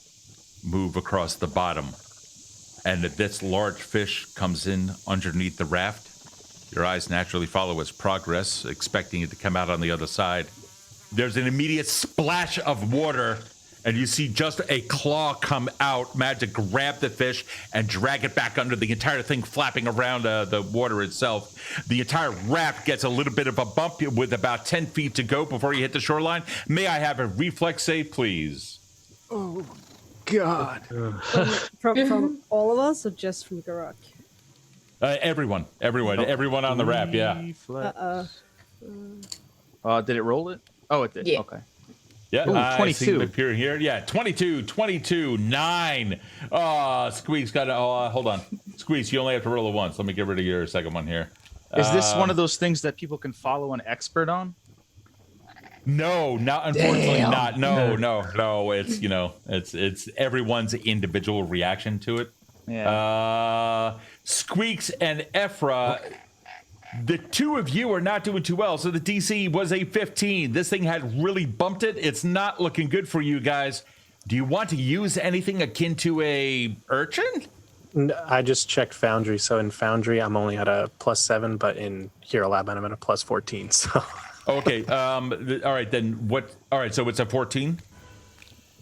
move across the bottom. And this large fish comes in underneath the raft. Your eyes naturally follow its progress, expecting it to come out on the other side. There's an immediate splash of water, and you see just a claw come out, Magic grab the fish and drag it back under, the entire thing flapping around the water itself. The entire raft gets a little bit of a bump with about 10 feet to go before you hit the shoreline. May I have a reflex save, please? Oh, God. From all of us, or just from Garuk? Everyone on the raft, yeah. Did it roll it? Oh, it did. Yeah. Okay. Yeah, Ooh, I see 22. it appear here. Yeah, 22, 9. Squeaks got hold on. Squeaks, you only have to roll it once. Let me get rid of your second one here. Is this one of those things that people can follow an expert on? No, unfortunately Damn. not. No. It's it's everyone's individual reaction to it. Yeah. Squeaks and Ephra, the two of you are not doing too well. So the DC was a 15. This thing had really bumped it. It's not looking good for you guys. Do you want to use anything akin to a urchin? I just checked Foundry. So in Foundry, I'm only at a +7, but in Hero Lab, I'm at a +14. So Okay. All right, then what? All right, so it's a 14?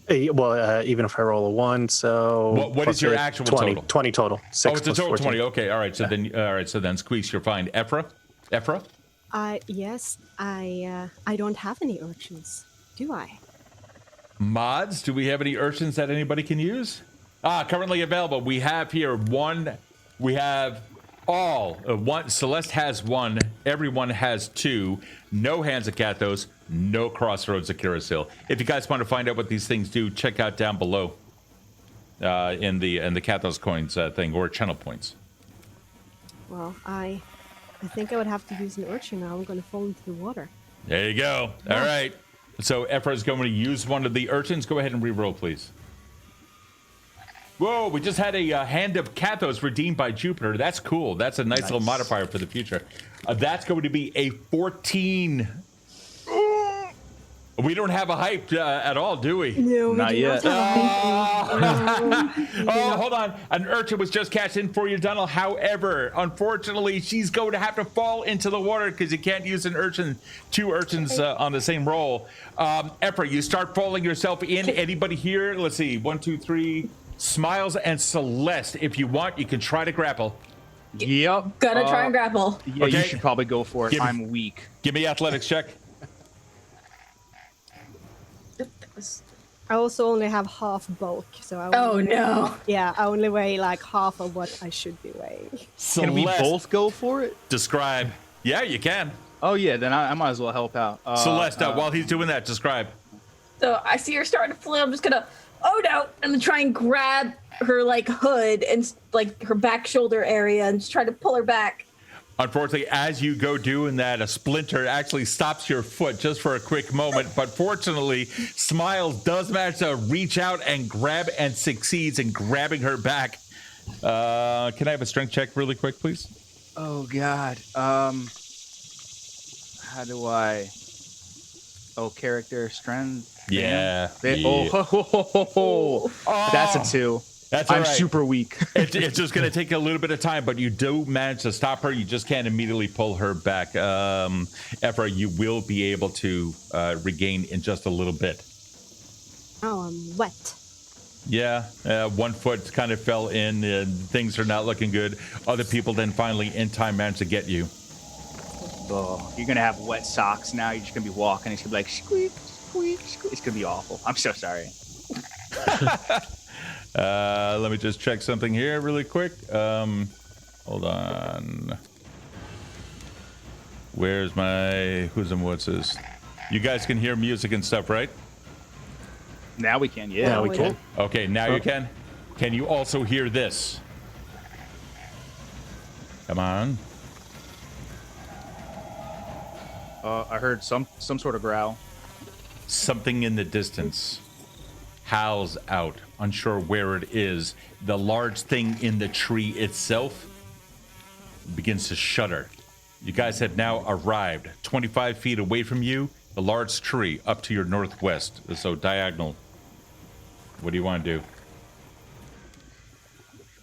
Even if I roll a 1, so What plus is your eight, actual 20, total? 20 total. 6 Oh, it's a plus total 14. 20. Okay, all right. So then Squeaks, you're fine. Ephra? Yes, I don't have any urchins, do I? Mods, do we have any urchins that anybody can use? Currently available. We have here one. We have all. One. Celeste has 1. Everyone has 2. No Hands of Kathos. No Crossroads of Curasil. If you guys want to find out what these things do, check out down below in the Kathos coins thing, or channel points. Well, I think I would have to use an urchin now. I'm going to fall into the water. There you go. All right. So Ephra is going to use one of the urchins. Go ahead and re-roll, please. Whoa, we just had a Hand of Kathos redeemed by Jupiter. That's cool. That's a nice little modifier for the future. That's going to be a 14. We don't have a hype at all, do we? No, we Not do yet. Not have Oh, hold on. An urchin was just cast in for you, Donald. However, unfortunately, she's going to have to fall into the water because you can't use an urchin, 2 urchins on the same roll. Ephra, you start falling yourself in. Anybody here? Let's see. 1, 2, 3. Smiles and Celeste. If you want, you can try to grapple. Yep. Gonna try and grapple. Yeah, Okay. you should probably go for it. Give me- I'm weak. Give me athletics check. I also only have half bulk, so I Oh no. Yeah, I only weigh like half of what I should be weighing. Can we Celeste, both go for it? describe. Yeah, you can. Oh yeah, then I might as well help out. Celeste, while he's doing that, describe. So I see her starting to flee. I'm just gonna, oh no, I'm gonna try and grab her like hood and like her back shoulder area and just try to pull her back. Unfortunately, as you go doing that, a splinter actually stops your foot just for a quick moment. But fortunately, Smiles does manage to reach out and grab and succeeds in grabbing her back. Can I have a strength check really quick, please? Oh god. How do I? Oh, character strength. Yeah. Oh, ho, ho, ho, ho, ho. That's a 2. That's all I'm right. super weak. It's just going to take a little bit of time, but you do manage to stop her. You just can't immediately pull her back. Ephra, you will be able to regain in just a little bit. Oh, I'm wet. Yeah, 1 foot kind of fell in. Things are not looking good. Other people then finally in time managed to get you. Oh, you're gonna have wet socks now. You're just gonna be walking. It's gonna be like squeak, squeak, squeak. It's gonna be awful. I'm so sorry. Let me just check something here really quick. Hold on. Where's my who's and what's this? You guys can hear music and stuff, right? Now we can. Yeah, Now we can. Okay, now you can. Can you also hear this? Come on. I heard some sort of growl. Something in the distance howls out, unsure where it is. The large thing in the tree itself begins to shudder. You guys have now arrived 25 feet away from you, the large tree up to your northwest, so diagonal. What do you want to do?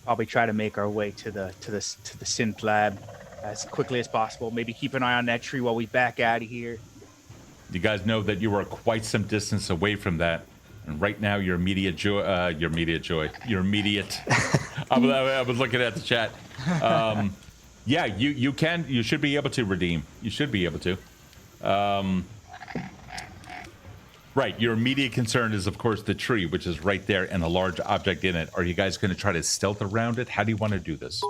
Probably try to make our way to the synth lab as quickly as possible. Maybe keep an eye on that tree while we back out of here. You guys know that you are quite some distance away from that. And right now, your immediate joy. I was looking at the chat. Yeah, you should be able to redeem. You should be able to. Right, your immediate concern is, of course, the tree, which is right there, and a large object in it. Are you guys going to try to stealth around it? How do you want to do this?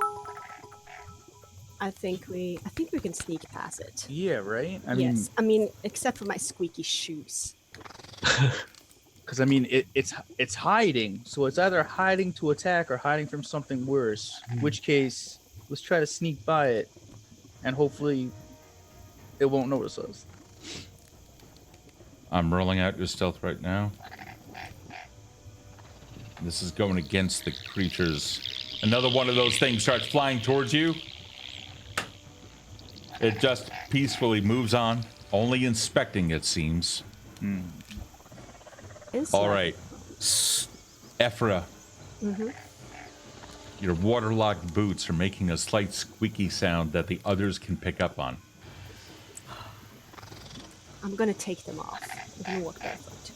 I think we can sneak past it. Yeah, right. Yes, I mean, except for my squeaky shoes. Because I mean, it's hiding, so it's either hiding to attack or hiding from something worse. In which case, let's try to sneak by it, and hopefully, it won't notice us. I'm rolling out your stealth right now. This is going against the creatures. Another one of those things starts flying towards you. It just peacefully moves on, only inspecting, it seems. All right. Ephra. Your waterlogged boots are making a slight squeaky sound that the others can pick up on. I'm gonna take them off. I'm gonna walk barefoot.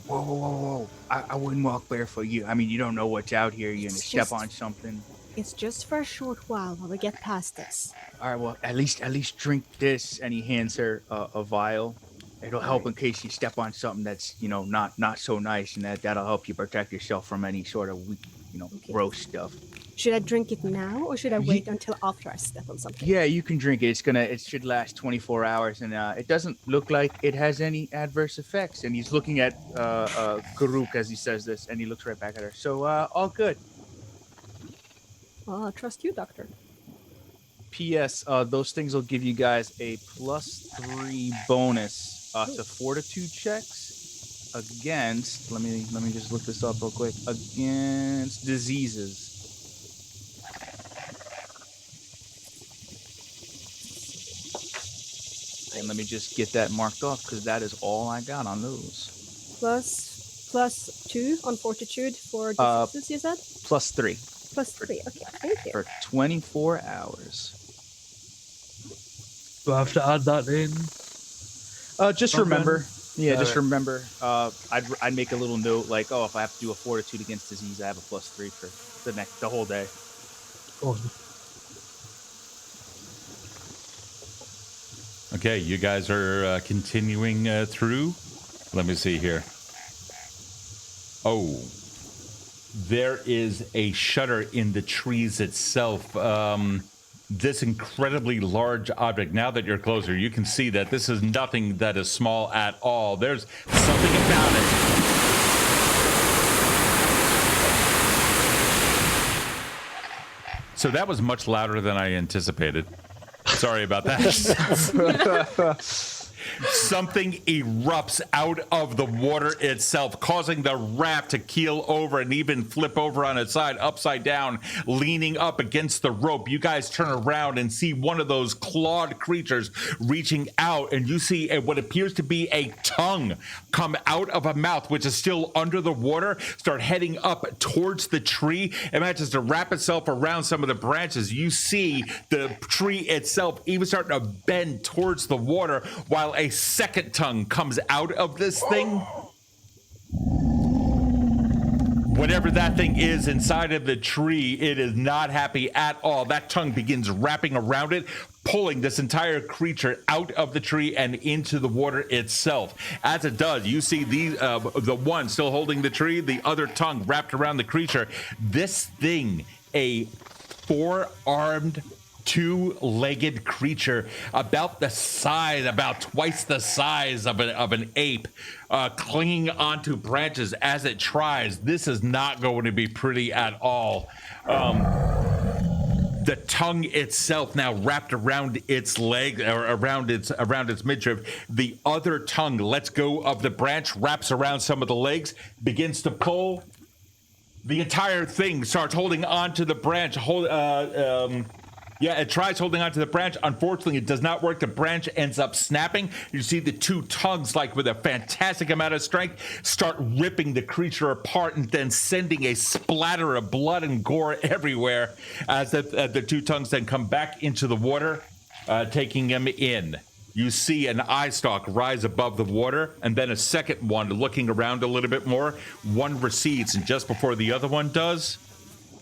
Whoa. I wouldn't walk barefoot. I mean, you don't know what's out here. You're going to It's step just- on something. It's just for a short while we get past this. All right, well, at least drink this. And he hands her a vial. It'll help in case you step on something that's, not so nice, and that'll help you protect yourself from any sort of, Okay. gross stuff. Should I drink it now, or should I wait until after I step on something? Yeah, you can drink it. It should last 24 hours, and it doesn't look like it has any adverse effects. And he's looking at Garuk as he says this, and he looks right back at her. So, all good. Well, I trust you, Doctor. P.S. Those things will give you guys a +3 bonus to fortitude checks against. Let me just look this up real quick. Against diseases. And let me just get that marked off because that is all I got on those. +2 on fortitude for diseases, you said? +3 +3. Okay, thank you. for 24 hours. Do I have to add that in? Just Okay. remember. Yeah, just Alright. remember. I'd make a little note like, if I have to do a fortitude against disease, I have a +3 for the whole day. Awesome. Okay, you guys are continuing through. Let me see here. Oh, there is a shutter in the trees itself. This incredibly large object, now that you're closer, you can see that this is nothing that is small at all. There's something about it. So that was much louder than I anticipated. Sorry about that. Something erupts out of the water itself, causing the raft to keel over and even flip over on its side, upside down, leaning up against the rope. You guys turn around and see one of those clawed creatures reaching out, and you see what appears to be a tongue come out of a mouth, which is still under the water, start heading up towards the tree. It manages to wrap itself around some of the branches. You see the tree itself even starting to bend towards the water, while a second tongue comes out of this thing. Whatever that thing is inside of the tree, it is not happy at all. That tongue begins wrapping around it, pulling this entire creature out of the tree and into the water itself. As it does, you see the one still holding the tree, the other tongue wrapped around the creature. This thing, a four-armed, two-legged creature about twice the size of an ape, clinging onto branches as it tries. This is not going to be pretty at all. The tongue itself now wrapped around its leg, or around its midriff. The other tongue lets go of the branch, wraps around some of the legs, begins to pull. The entire thing starts holding onto the branch. It tries holding onto the branch. Unfortunately, it does not work. The branch ends up snapping. You see the two tongues, like with a fantastic amount of strength, start ripping the creature apart and then sending a splatter of blood and gore everywhere as the two tongues then come back into the water, taking him in. You see an eye stalk rise above the water, and then a second one looking around a little bit more. One recedes, and just before the other one does,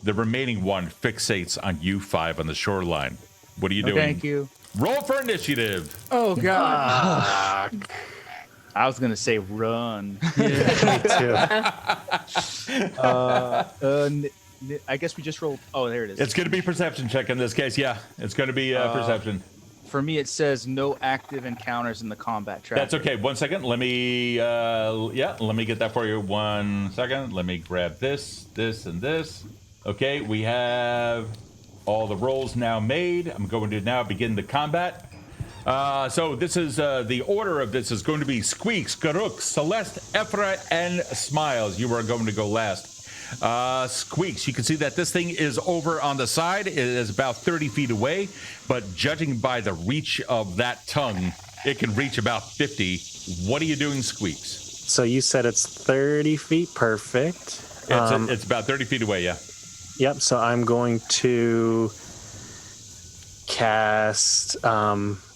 the remaining one fixates on you five on the shoreline. What are you doing? Thank you. Roll for initiative. Oh, God. I was going to say run. Yeah, me too. I guess we just rolled. Oh, there it is. It's going to be perception check in this case. Yeah, it's going to be perception. For me, it says no active encounters in the combat track. That's okay. 1 second. Let me let me get that for you. 1 second. Let me grab this, and this. Okay, we have all the rolls now made. I'm going to now begin the combat. So this is the order of this is going to be Squeaks, Garuk, Celeste, Ephra, and Smiles. You are going to go last. Squeaks, you can see that this thing is over on the side. It is about 30 feet away, but judging by the reach of that tongue, it can reach about 50. What are you doing, Squeaks? So you said it's 30 feet. Perfect. It's about 30 feet away, yeah. Yep. So I'm going to cast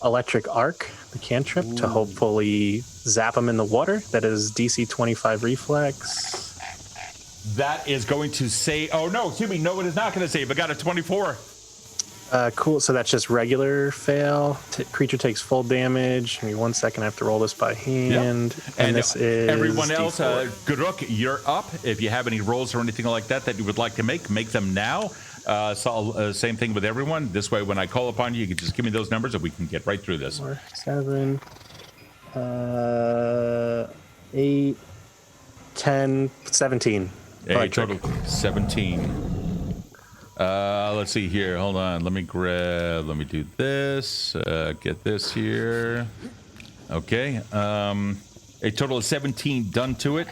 Electric Arc, the cantrip, to hopefully zap him in the water. That is DC 25 reflex. That is going to say, oh no, excuse me, no, it is not going to save. I got a 24. Cool, so that's just regular fail. Creature takes full damage. Give me 1 second, I have to roll this by hand. Yep. And this is everyone else, D4. Garuk, you're up. If you have any rolls or anything like that you would like to make them now. Same thing with everyone. This way, when I call upon you, you can just give me those numbers and we can get right through this. 4, 7, 8, 10, 17. A total 17. Let's see here. Hold on. Let me do this. Get this here. Okay. A total of 17 done to it.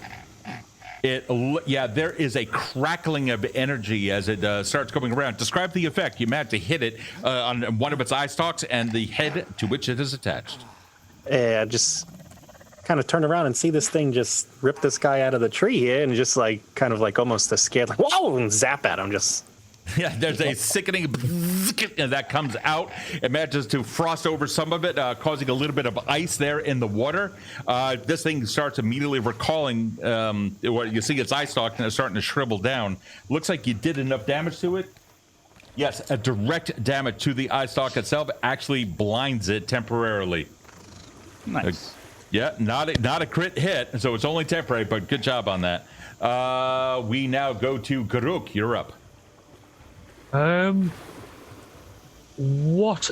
There is a crackling of energy as it starts going around. Describe the effect. You managed to hit it on one of its eye stalks and the head to which it is attached. Yeah, just kind of turn around and see this thing just rip this guy out of the tree here and just like kind of like almost a scared like whoa and zap at him. Just yeah, there's a sickening that comes out. It manages to frost over some of it, causing a little bit of ice there in the water. This thing starts immediately recalling what you see its eye stalk and it's starting to shrivel down. Looks like you did enough damage to it. Yes, a direct damage to the eye stalk itself actually blinds it temporarily. Nice. Yeah, not a crit hit, so it's only temporary, but good job on that. We now go to Garuk. You're up. What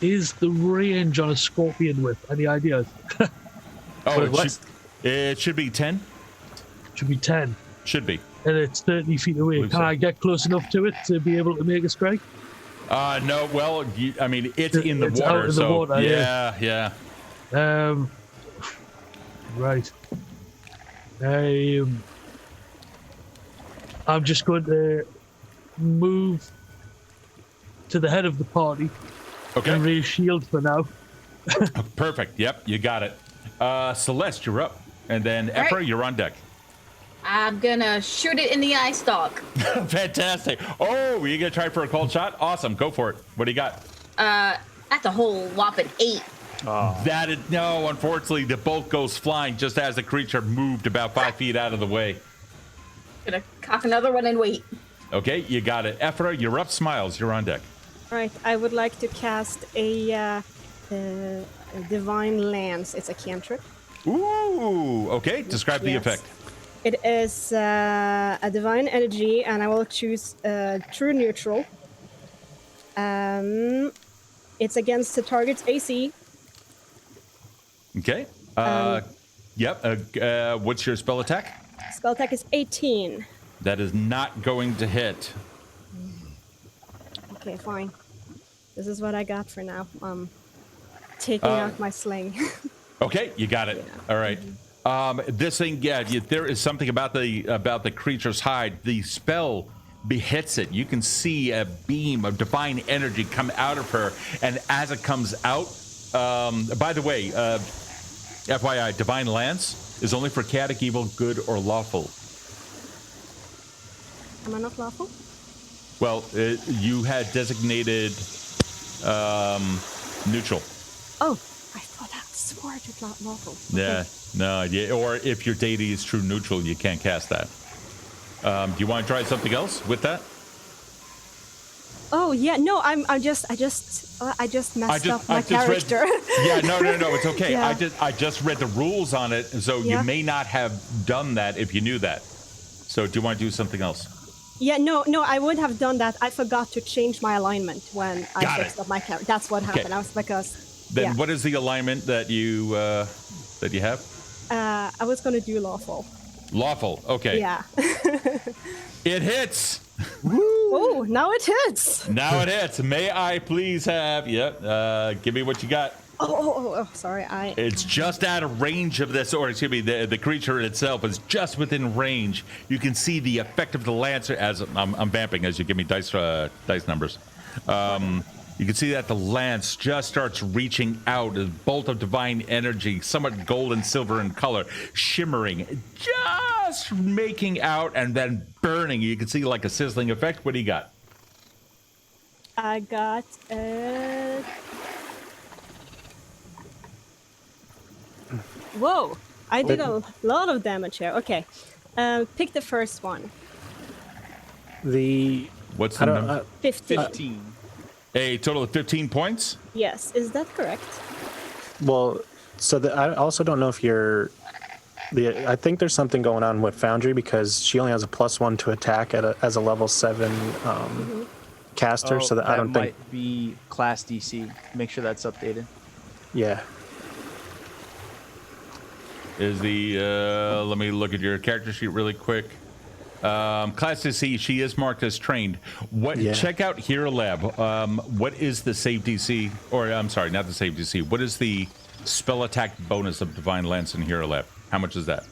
is the range on a scorpion whip? Any ideas? It should be 10. Should be 10. Should be. And it's 30 feet away. Can I get close enough to it to be able to make a strike? No. Well, it's in the it's water. Out in so the water, yeah. Right. I'm just going to move to the head of the party. Okay. And raise shield for now. Perfect. Yep, you got it. Celeste, you're up, and then Ephra, right. You're on deck. I'm gonna shoot it in the eye stalk. Fantastic. Oh, you gonna try for a cold shot? Awesome. Go for it. What do you got? That's a whole whopping 8. No, unfortunately, the bolt goes flying just as the creature moved about 5 feet out of the way. Gonna cock another one and wait. Okay, you got it. Ephra, you're up. Smiles, you're on deck. All right, I would like to cast a divine lance. It's a cantrip. Ooh, okay. Describe the Yes. effect. It is a divine energy, and I will choose true neutral. It's against the target's AC. Okay. Yep. What's your spell attack? Spell attack is 18. That is not going to hit. Okay, fine. This is what I got for now. Taking out my sling. Okay, you got it. Yeah. All right. This thing, there is something about the creature's hide. The spell hits it. You can see a beam of divine energy come out of her, and as it comes out, by the way, FYI, divine lance is only for chaotic, evil, good, or lawful. Am I not lawful? Well, you had designated neutral. Oh, I thought I swore it was not lawful. Yeah, no, yeah. Or if your deity is true neutral, you can't cast that. Do you want to try something else with that? Oh yeah, no, I just messed up my character. Yeah, no, it's okay. Yeah. I just read the rules on it, so Yeah. you may not have done that if you knew that. So do you want to do something else? Yeah, no, I would have done that. I forgot to change my alignment when I Got fixed it. up my character. That's what happened. Okay. I was because Then yeah. what is the alignment that you have? I was gonna do lawful. Lawful. Okay. Yeah. It hits. Oh, now it hits. Now it hits. May I please have? Yep. Give me what you got. Oh, sorry. It's just out of range of this, or excuse me, the creature itself is just within range. You can see the effect of the lancer as I'm vamping as you give me dice numbers. You can see that the lance just starts reaching out, a bolt of divine energy, somewhat gold and silver in color, shimmering, just making out and then burning. You can see like a sizzling effect. What do you got? I got whoa! I did a lot of damage here. Okay, pick the first one. What's I the don't. number? 15. 15. A total of 15 points. Yes, is that correct? Well, I also don't know if you're. I think there's something going on with Foundry because she only has a +1 to attack as a level 7 caster. So that I don't think. Might be class DC. Make sure that's updated. Yeah. Is the let me look at your character sheet really quick. Class DC, she is marked as trained. What? Yeah. Check out Hero Lab. What is the save DC? Or I'm sorry, not the save DC. What is the spell attack bonus of Divine Lance in Hero Lab? How much is that?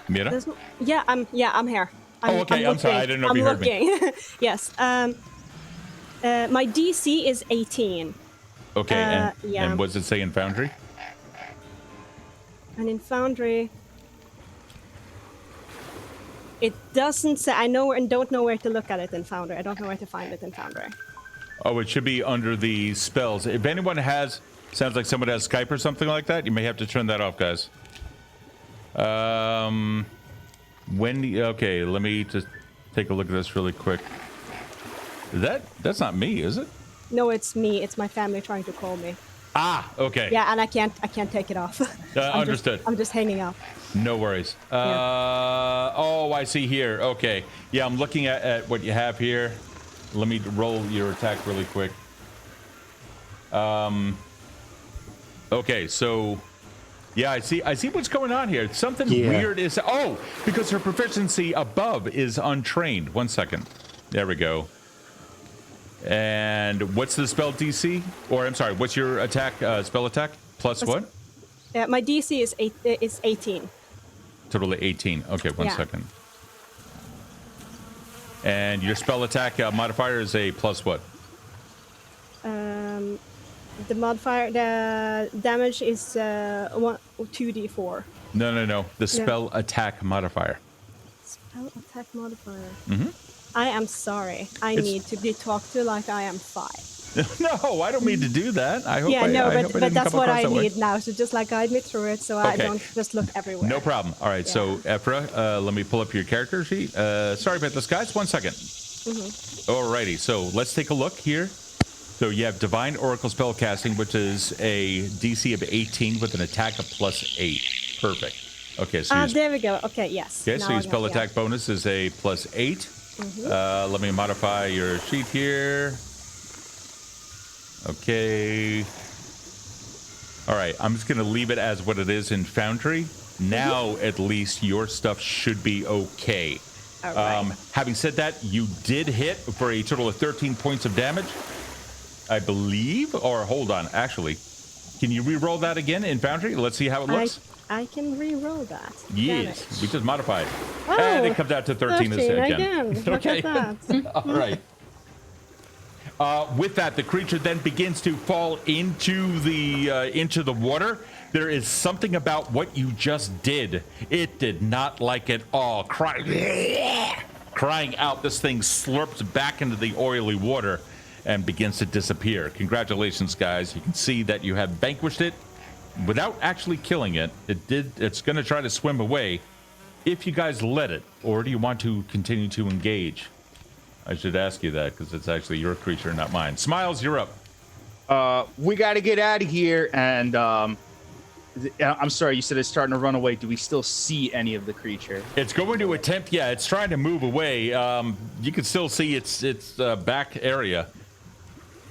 Mira? Yeah, I'm here. Okay, I'm sorry, I didn't know if you heard me. Yes. My DC is 18. Okay, yeah. and what does it say in Foundry? And in Foundry, it doesn't say. I know and don't know where to look at it in Foundry. I don't know where to find it in Foundry. Oh, it should be under the spells. If anyone has, sounds like someone has Skype or something like that, you may have to turn that off, guys. Okay, let me just take a look at this really quick. That's not me, is it? No, it's me. It's my family trying to call me. Ah, okay. Yeah, and I can't take it off. Understood. I'm just hanging up. No worries. Oh, I see here. Okay. Yeah, I'm looking at what you have here. Let me roll your attack really quick. Okay, so yeah, I see what's going on here. Something weird is because her proficiency above is untrained. 1 second. There we go. And what's the spell DC? Or I'm sorry, what's your attack spell attack? Plus what? My DC is 18. Totally 18. Okay, one second. And your spell attack modifier is a plus what? The modifier, the damage is 2d4. No. The spell attack modifier. Spell attack modifier. Mm-hmm. I am sorry. I need to be talked to like I am 5. No, I don't mean to do that. I hope. But that's what I need now. So just like guide me through it, so I don't just look everywhere. No problem. All right. So Ephra, let me pull up your character sheet. Sorry about this, guys. 1 second. Mm-hmm. Alrighty. So let's take a look here. So you have Divine Oracle Spellcasting, which is a DC of 18 with an attack of +8. Perfect. Okay. So there we go. Okay. Yes. Okay. So your spell attack bonus is a +8. Mm-hmm. Let me modify your sheet here. Okay. All right. I'm just going to leave it as what it is in Foundry. Now, at least, your stuff should be okay. All right. Having said that, you did hit for a total of 13 points of damage, I believe. Or hold on. Actually, can you re-roll that again in Foundry? Let's see how it looks. I can re-roll that. Yes. Damage. We just modified. Oh, and it comes out to 13 again. Look Okay. at that. All right. With that, the creature then begins to fall into the water. There is something about what you just did. It did not like it all. Crying out, this thing slurps back into the oily water and begins to disappear. Congratulations, guys. You can see that you have vanquished it without actually killing it. It's going to try to swim away if you guys let it. Or do you want to continue to engage? I should ask you that because it's actually your creature, not mine. Smiles, you're up. We got to get out of here. And I'm sorry, you said it's starting to run away. Do we still see any of the creature? It's going to attempt. Yeah, it's trying to move away. You can still see its back area.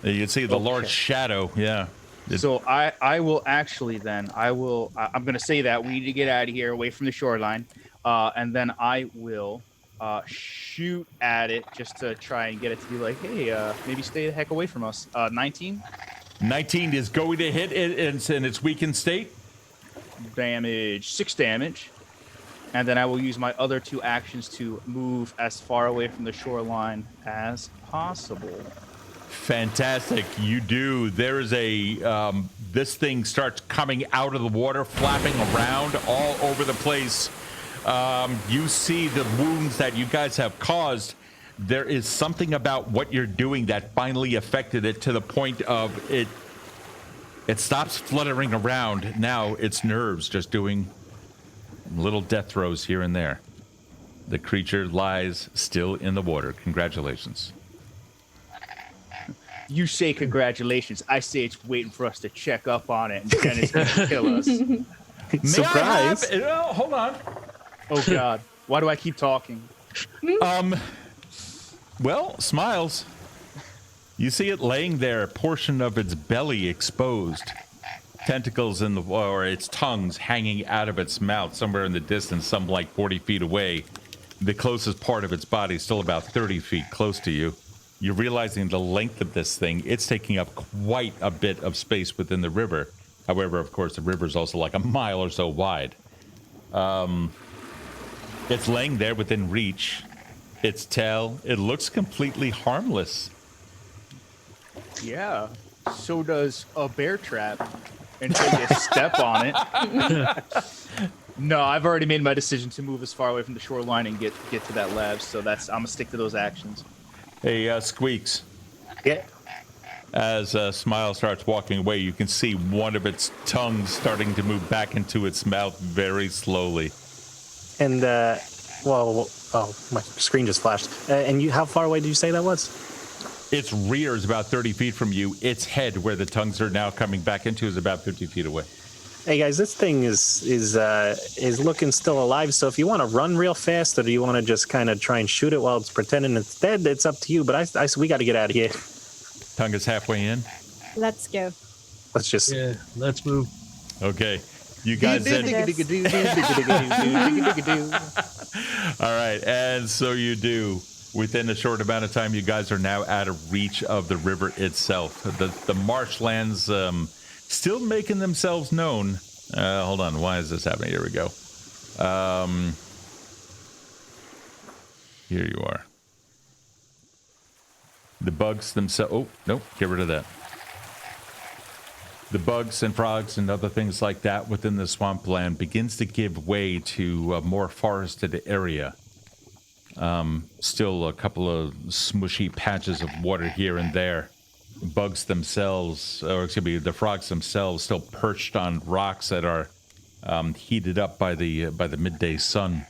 You can see the large shadow. Yeah. So I will actually then I'm going to say that we need to get out of here, away from the shoreline, and then I will shoot at it just to try and get it to be like, hey, maybe stay the heck away from us. 19 is going to hit it in its weakened state. Damage, 6 damage, and then I will use my other 2 actions to move as far away from the shoreline as possible. Fantastic. You do. There is this thing starts coming out of the water, flapping around all over the place. You see the wounds that you guys have caused. There is something about what you're doing that finally affected it to the point of it stops fluttering around. Now its nerves just doing little death throes here and there. The creature lies still in the water. Congratulations. You say congratulations. I say it's waiting for us to check up on it, and then it's going to kill us. Surprise! Hold on. Oh, God. Why do I keep talking? Well, Smiles. You see it laying there, a portion of its belly exposed. Tentacles in the, or its tongues hanging out of its mouth somewhere in the distance, some like 40 feet away. The closest part of its body is still about 30 feet close to you. You're realizing the length of this thing. It's taking up quite a bit of space within the river. However, of course, the river is also like a mile or so wide. It's laying there within reach. Its tail, it looks completely harmless. Yeah. So does a bear trap until you step on it. No, I've already made my decision to move as far away from the shoreline and get to that lab. So I'm gonna stick to those actions. Hey, Squeaks. Yeah. As Smile starts walking away, you can see one of its tongues starting to move back into its mouth very slowly. And well, oh, my screen just flashed. And how far away did you say that was? Its rear is about 30 feet from you. Its head, where the tongues are now coming back into, is about 50 feet away. Hey guys, this thing is looking still alive. So if you want to run real fast, or do you want to just kind of try and shoot it while it's pretending it's dead? It's up to you. But we got to get out of here. Tongue is halfway in. Let's go. Let's just. Yeah, let's move. Okay, you guys then. All right, and so you do. Within a short amount of time, you guys are now out of reach of the river itself. The marshlands still making themselves known. Hold on, why is this happening? Here we go. Here you are. The bugs themselves. Oh, nope, get rid of that. The bugs and frogs and other things like that within the swampland begins to give way to a more forested area. Still a couple of smushy patches of water here and there. Bugs themselves, or excuse me, the frogs themselves, still perched on rocks that are heated up by the midday sun.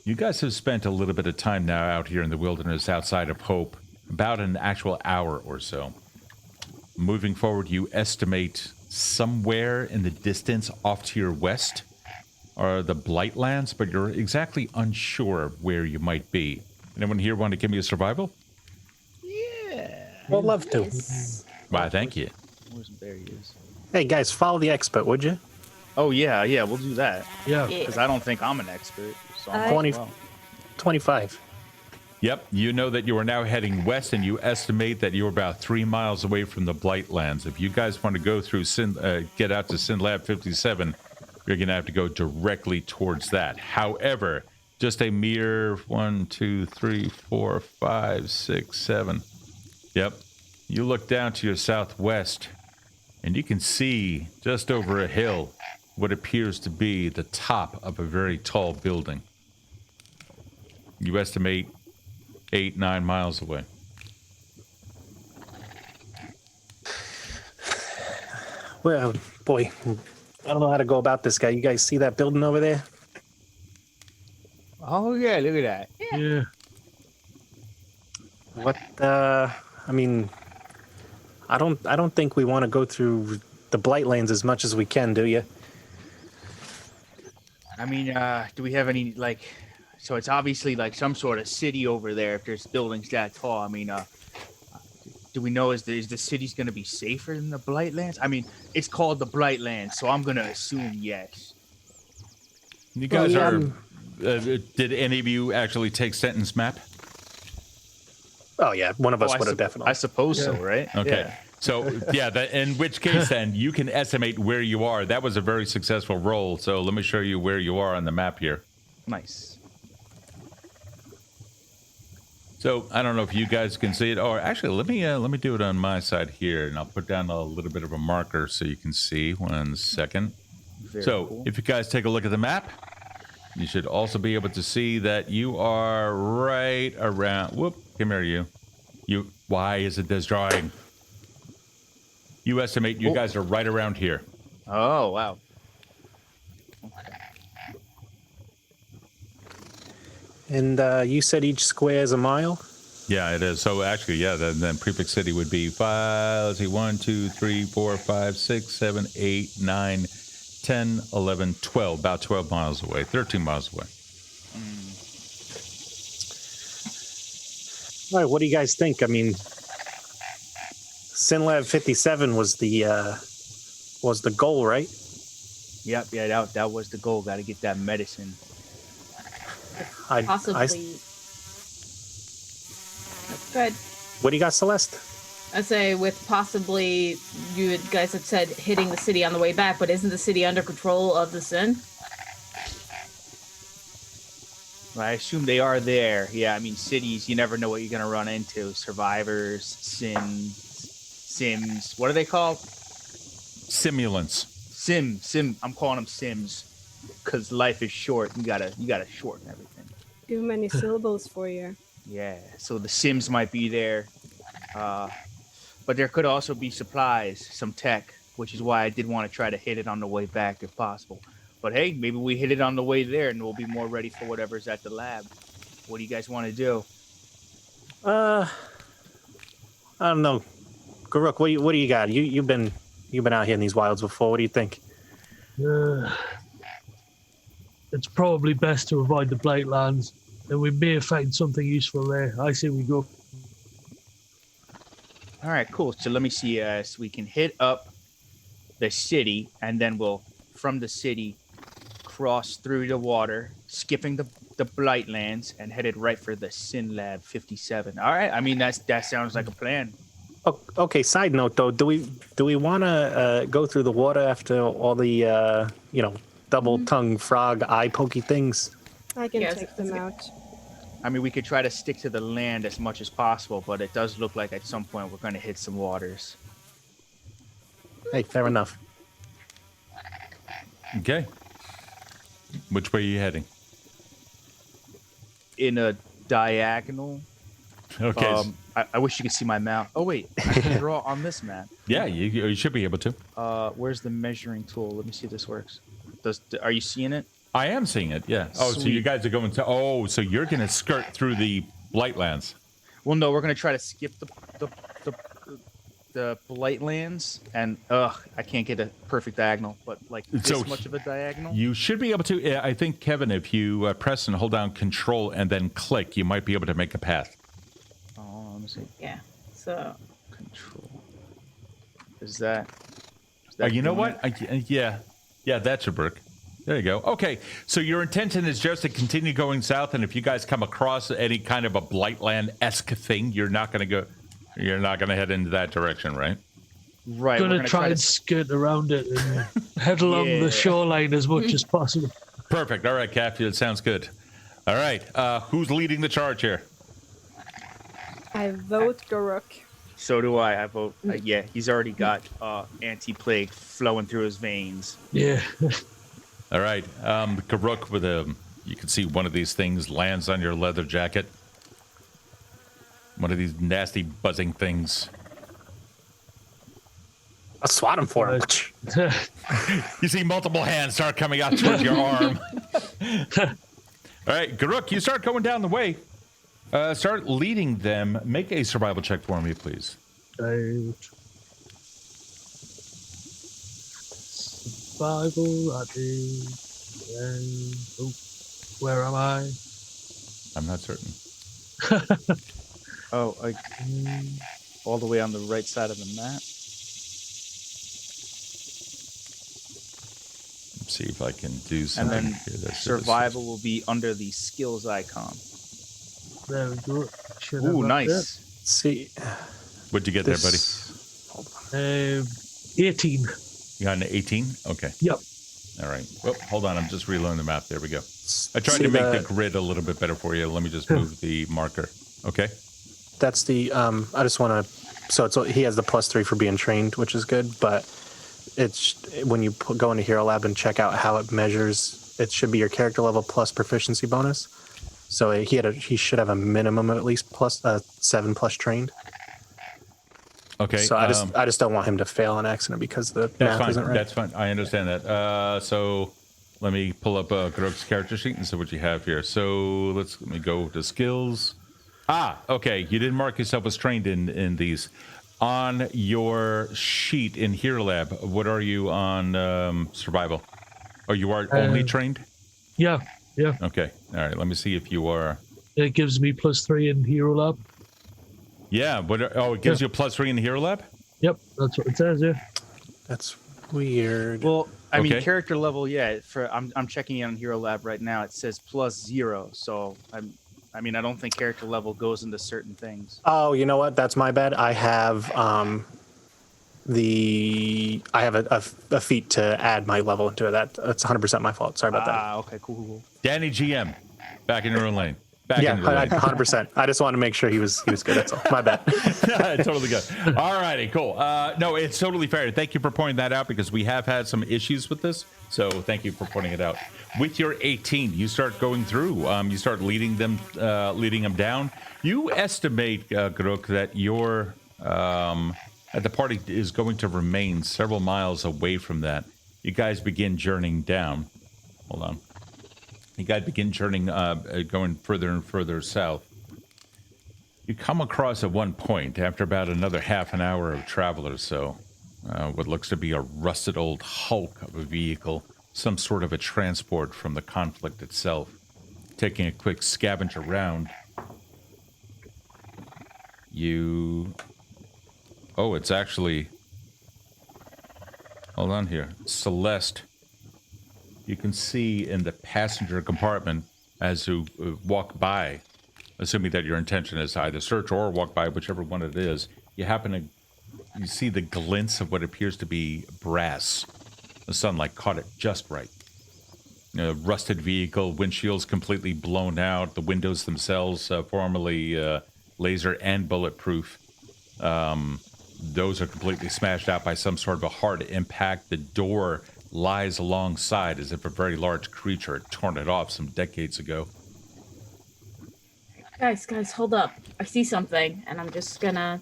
You guys have spent a little bit of time now out here in the wilderness outside of Hope, about an actual hour or so. Moving forward, you estimate somewhere in the distance off to your west are the Blightlands, but you're exactly unsure where you might be. Anyone here want to give me a survival? Yeah. I'd love to. Why, thank you. There he is. Hey guys, follow the expert, would you? Oh yeah, we'll do that. Yeah. Because I don't think I'm an expert. So I'm 20, 25. Yep, you know that you are now heading west, and you estimate that you're about 3 miles away from the Blightlands. If you guys want to go through get out to Sin Lab 57, you're going to have to go directly towards that. However, just a mere 1, 2, 3, 4, 5, 6, 7. Yep, you look down to your southwest, and you can see just over a hill what appears to be the top of a very tall building. You estimate 8, 9 miles away. Well, boy, I don't know how to go about this guy. You guys see that building over there? Oh yeah, look at that. Yeah. What? I mean, I don't think we want to go through the Blightlands as much as we can, do you? I mean, do we have any like? So it's obviously like some sort of city over there. If there's buildings that tall, I mean, do we know is the city's going to be safer than the Blightlands? I mean, it's called the Blightlands, so I'm going to assume yes. You guys are. Did any of you actually take sentence map? Oh yeah, one of us would have definitely. I suppose so, right? Okay. Yeah. So, yeah, in which case, then, you can estimate where you are. That was a very successful roll. So let me show you where you are on the map here. Nice. So I don't know if you guys can see it. Or actually, let me do it on my side here, and I'll put down a little bit of a marker so you can see. 1 second. Very So cool. if you guys take a look at the map, You should also be able to see that you are right around. Whoop! Come here, you. Why is it destroying? You estimate you guys are right around here. Oh, wow. And you said each square is a mile? Yeah, it is. So actually, yeah, then Prefix City would be 5, let's see, 1, 2, 3, 4, 5, 6, 7, 8, 9, 10, 11, 12, about 12 miles away, 13 miles away. All right, what do you guys think? I mean, SynLab 57 was the goal, right? Yep, yeah, that was the goal. Got to get that medicine. Possibly. Good. What do you got, Celeste? I'd say with possibly, you guys had said hitting the city on the way back, but isn't the city under control of the Sin? I assume they are there. Yeah, I mean, cities, you never know what you're going to run into. Survivors, Sims. What are they called? Simulants. Sim. I'm calling them Sims because life is short. You gotta shorten everything. Too many syllables for you. Yeah, so the Sims might be there. But there could also be supplies, some tech, which is why I did want to try to hit it on the way back if possible. But hey, maybe we hit it on the way there and we'll be more ready for whatever's at the lab. What do you guys want to do? I don't know. Garuk, what do you got? You've been out here in these wilds before. What do you think? It's probably best to avoid the Blight Lands, and we may find something useful there. I say we go. All right, cool. So let me see. So we can hit up the city, and then we'll, from the city, cross through the water, skipping the Blightlands, and headed right for the SynLab 57. All right. I mean, that sounds like a plan. Okay. Side note, though, do we want to go through the water after all the double tongue frog eye pokey things? I can Yes, take them out. I mean, we could try to stick to the land as much as possible, but it does look like at some point we're going to hit some waters. Hey, fair enough. Okay. Which way are you heading? In a diagonal. Okay. I wish you could see my map. Oh wait, I can draw on this map. Yeah, you should be able to. Where's the measuring tool? Let me see if this works. Are you seeing it? I am seeing it, yeah. Oh, so you Sweet. guys are going to... Oh, so you're going to skirt through the Blightlands. Well, no, we're gonna try to skip the Blightlands, and I can't get a perfect diagonal, but like this So much of a diagonal. You should be able to... Yeah, I think, Kevin, if you press and hold down Control and then click, you might be able to make a path. Oh, let me see. Yeah. So Control. Is that You know doing what? it? Yeah, that should work. There you go. Okay, so your intention is just to continue going south, and if you guys come across any kind of a Blightland-esque thing, you're not going to head into that direction, right? Right. We're gonna try and skirt around it and head along Yeah. the shoreline as much as possible. Perfect. All right, Kathy, it sounds good. All right, who's leading the charge here? I vote Garuk. So do I. I vote. Yeah, he's already got anti-plague flowing through his veins. Yeah. All right, Garuk with you can see one of these things lands on your leather jacket. One of these nasty buzzing things. I'll swat him for him. You see multiple hands start coming out towards your arm. All right, Garuk, you start going down the way. Start leading them. Make a survival check for me, please. Right. Survival, that is. Where am I? I'm not certain. Oh, all the way on the right side of the map. Let's see if I can do And something. then here. survival will be under the skills icon. There we go. Should have Ooh, that nice. See, What'd you get there, buddy? there. 18. You got an 18? Okay. Yep. All right. Well, hold on. I'm just reloading the map. There we go. I tried see to make the grid a little bit better for you. Let me just move the marker. Okay. That's the I just want to. So he has the +3 for being trained, which is good. But it's when you go into Hero Lab and check out how it measures it should be your character level plus proficiency bonus. So he should have a minimum of at least plus 7 plus trained. Okay. So I just don't want him to fail on accident because the math isn't right. That's fine. I understand that. So let me pull up Grog's character sheet and see what you have here. So let me go to skills. Okay. You didn't mark yourself as trained in these. On your sheet in Hero Lab, what are you on survival? Oh, you are only trained? Yeah. Okay. All right. Let me see if you are. It gives me +3 in Hero Lab. Yeah. It gives you a +3 in the Hero Lab? Yep, that's what it says, yeah. That's weird. Well, I mean, Okay. character level, yeah. I'm checking in on Hero Lab right now. It says +0. So I don't think character level goes into certain things. Oh, you know what? That's my bad. I have a feat to add my level into it. That's 100% my fault. Sorry about that. Okay, cool. Danny GM, back in your own lane. Back Yeah, in your lane. 100%. I just wanted to make sure he was good. That's all. My bad. Totally good. All righty, cool. No, it's totally fair. Thank you for pointing that out because we have had some issues with this. So thank you for pointing it out. With your 18, you start going through. You start leading them down. You estimate, Grok, that your the party is going to remain several miles away from that. You guys begin journeying down. Hold on. You guys begin journeying, going further and further south. You come across at one point, after about another half an hour of travel or so, what looks to be a rusted old hulk of a vehicle, some sort of a transport from the conflict itself. Taking a quick scavenge around, it's actually... Hold on here. Celeste. You can see in the passenger compartment as you walk by, assuming that your intention is to either search or walk by, whichever one it is, you see the glints of what appears to be brass. The sunlight caught it just right. Rusted vehicle, windshields completely blown out, the windows themselves formerly laser and bulletproof. Those are completely smashed out by some sort of a hard impact. The door lies alongside as if a very large creature had torn it off some decades ago. Guys, hold up. I see something, and I'm just gonna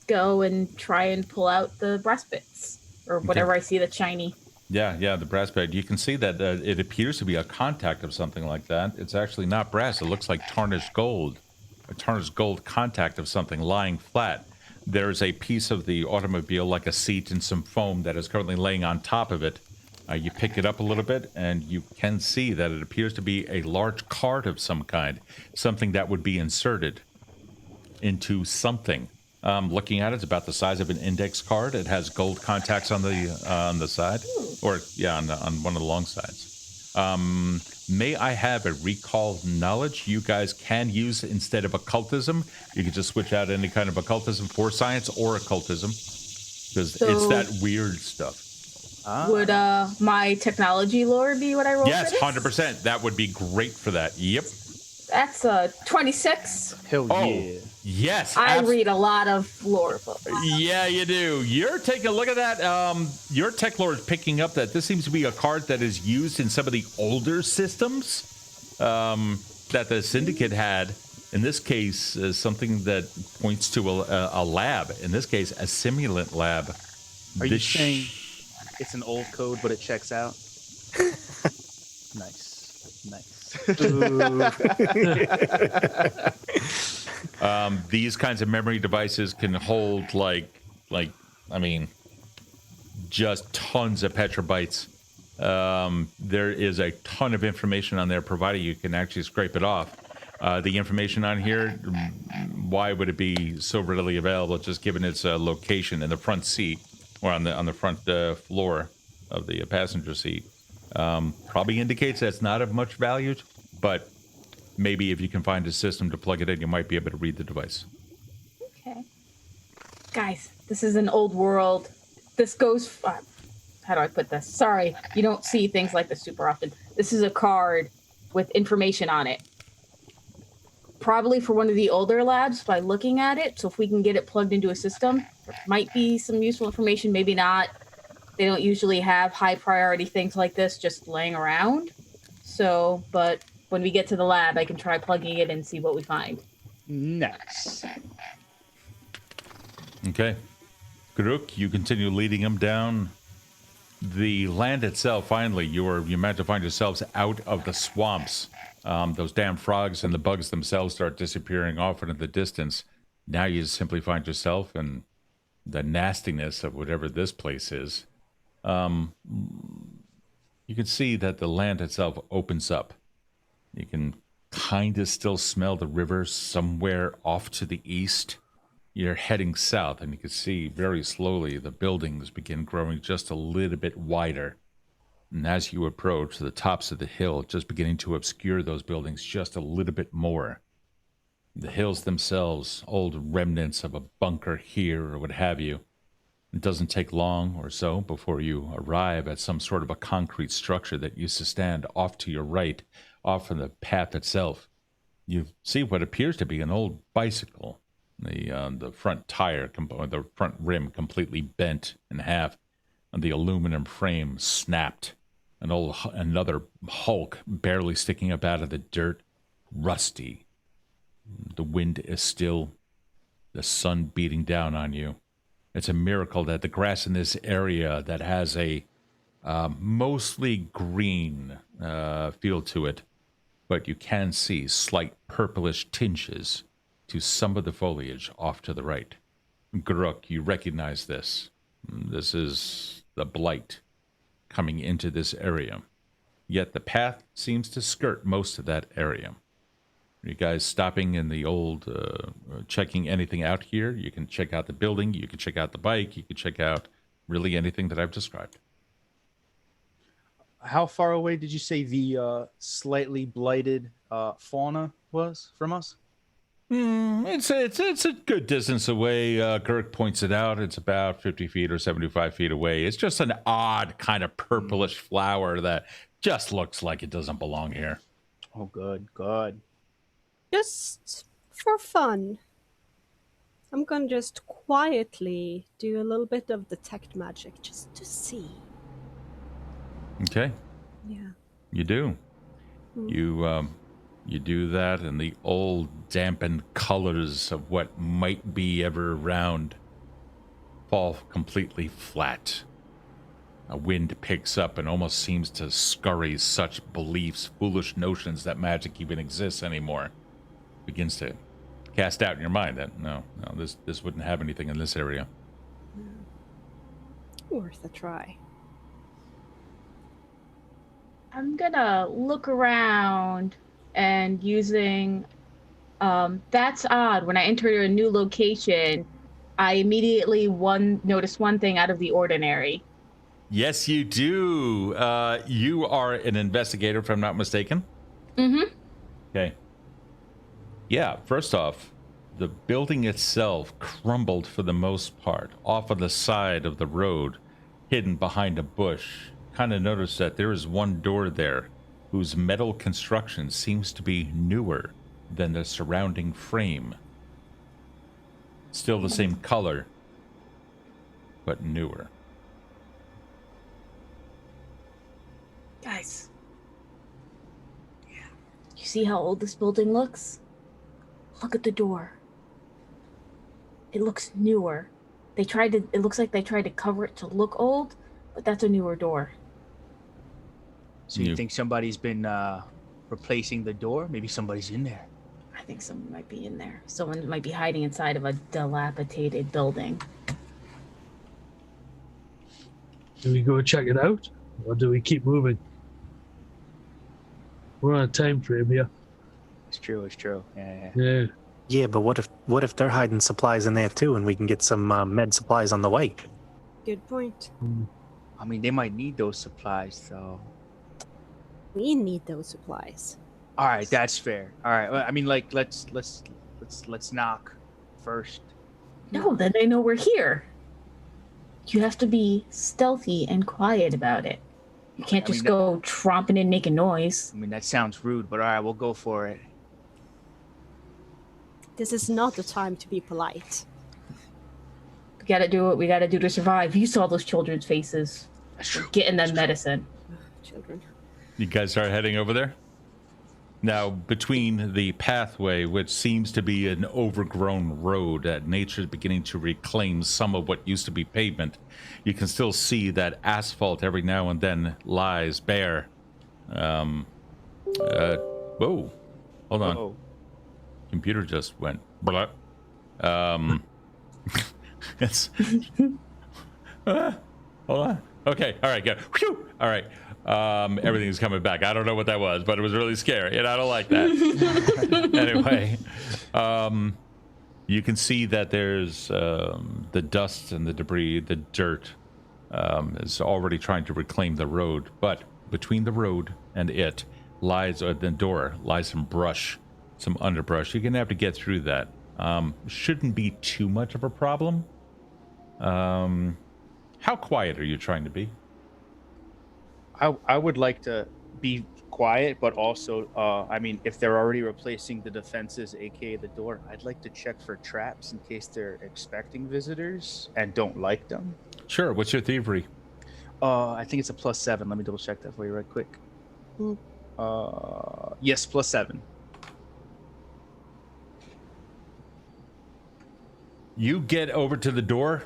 go and try and pull out the brass bits, or whatever I see that's shiny. Yeah, the brass bit. You can see that it appears to be a contact of something like that. It's actually not brass. It looks like tarnished gold. A tarnished gold contact of something lying flat. There's a piece of the automobile, like a seat and some foam, that is currently laying on top of it. You pick it up a little bit, and you can see that it appears to be a large card of some kind, something that would be inserted into something. Looking at it, it's about the size of an index card. It has gold contacts on the side, on one of the long sides. May I have a recall knowledge you guys can use instead of occultism? You can just switch out any kind of occultism for science or occultism, because it's that weird stuff. Would my technology lore be what I rolled? Yes, for this? 100%. That would be great for that. Yep. That's 26. Hell yeah. Yes. I read a lot of lore books. Yeah, you do. You're taking a look at that. Your tech lore is picking up that this seems to be a card that is used in some of the older systems that the Syndicate had. In this case, something that points to a lab. In this case, a simulant lab. Are you saying it's an old code, but it checks out? Nice. These kinds of memory devices can hold just tons of petabytes. There is a ton of information on there, provided you can actually scrape it off. The information on here, why would it be so readily available? Just given its location in the front seat or on the front floor of the passenger seat, probably indicates that it's not of much value. But maybe if you can find a system to plug it in, you might be able to read the device. Okay. Guys, this is an old world. This goes... how do I put this? Sorry, you don't see things like this super often. This is a card with information on it. Probably for one of the older labs by looking at it. So if we can get it plugged into a system, there might be some useful information, maybe not. They don't usually have high priority things like this just laying around. So, but when we get to the lab, I can try plugging it and see what we find. Nice. Okay. Grook, you continue leading him down the land itself. Finally, you managed to find yourselves out of the swamps. Those damn frogs and the bugs themselves start disappearing off into the distance. Now you simply find yourself in the nastiness of whatever this place is. You can see that the land itself opens up. You can kind of still smell the river somewhere off to the east. You're heading south, and you can see very slowly the buildings begin growing just a little bit wider. And as you approach the tops of the hill, just beginning to obscure those buildings just a little bit more. The hills themselves, old remnants of a bunker here or what have you. It doesn't take long or so before you arrive at some sort of a concrete structure that used to stand off to your right, off from the path itself. You see what appears to be an old bicycle. The front tire, the front rim completely bent in half, and the aluminum frame snapped. Another hulk barely sticking up out of the dirt, rusty. The wind is still, the sun beating down on you. It's a miracle that the grass in this area that has a mostly green feel to it, but you can see slight purplish tinges to some of the foliage off to the right. Grook, you recognize this. This is the blight coming into this area. Yet the path seems to skirt most of that area. Are you guys stopping in the old, checking anything out here? You can check out the building, you can check out the bike, you can check out really anything that I've described. How far away did you say the slightly blighted fauna was from us? It's a good distance away. Girk points it out. It's about 50 feet or 75 feet away. It's just an odd kind of purplish flower that just looks like it doesn't belong here. Oh, good. Just for fun, I'm gonna just quietly do a little bit of detect magic just to see. Okay, Yeah. you do. You do that, and the old dampened colors of what might be ever around fall completely flat. A wind picks up and almost seems to scurry such beliefs, foolish notions that magic even exists anymore. Begins to cast out in your mind that no, this wouldn't have anything in this area. Worth a try. I'm gonna look around and using that's odd. When I enter a new location, I immediately notice one thing out of the ordinary. Yes, you do. You are an investigator, if I'm not mistaken. Mm-hmm. Okay. Yeah, first off, the building itself crumbled for the most part off on the side of the road, hidden behind a bush. Kind of notice that there is one door there whose metal construction seems to be newer than the surrounding frame. Still the same color, but newer. Guys, you see how old this building looks? Look at the door. It looks newer. It looks like they tried to cover it to look old, but that's a newer door. So you think somebody's been replacing the door? Maybe somebody's in there. I think someone might be in there. Someone might be hiding inside of a dilapidated building. Do we go check it out, or do we keep moving? We're on a time frame here. It's true. Yeah. Yeah. Yeah, but what if they're hiding supplies in there too, and we can get some med supplies on the way? Good point. I mean, they might need those supplies, though. We need those supplies. All right, that's fair. All right, well, I mean, like, let's knock first. No, then they know we're here. You have to be stealthy and quiet about it. You can't just go tromping and making noise. I mean, that sounds rude, but all right, we'll go for it. This is not the time to be polite. We gotta do what we gotta do to survive. You saw those children's faces. That's true. Getting them medicine. Children. You guys start heading over there? Now, between the pathway, which seems to be an overgrown road that nature is beginning to reclaim some of what used to be pavement, you can still see that asphalt every now and then lies bare. Whoa. Hold on. Uh-oh. Computer just went blah. It's hold on. Okay. All right. Good. Whew. All right. Everything's coming back. I don't know what that was, but it was really scary, and I don't like that. Anyway, you can see that there's the dust and the debris, the dirt is already trying to reclaim the road. But between the road and it lies, the door lies some brush, some underbrush. You're gonna have to get through that. Shouldn't be too much of a problem. How quiet are you trying to be? I would like to be quiet, but also, I mean, if they're already replacing the defenses, aka the door, I'd like to check for traps in case they're expecting visitors and don't like them. Sure. What's your thievery? I think it's a +7. Let me double check that for you right quick. Yes, +7. You get over to the door,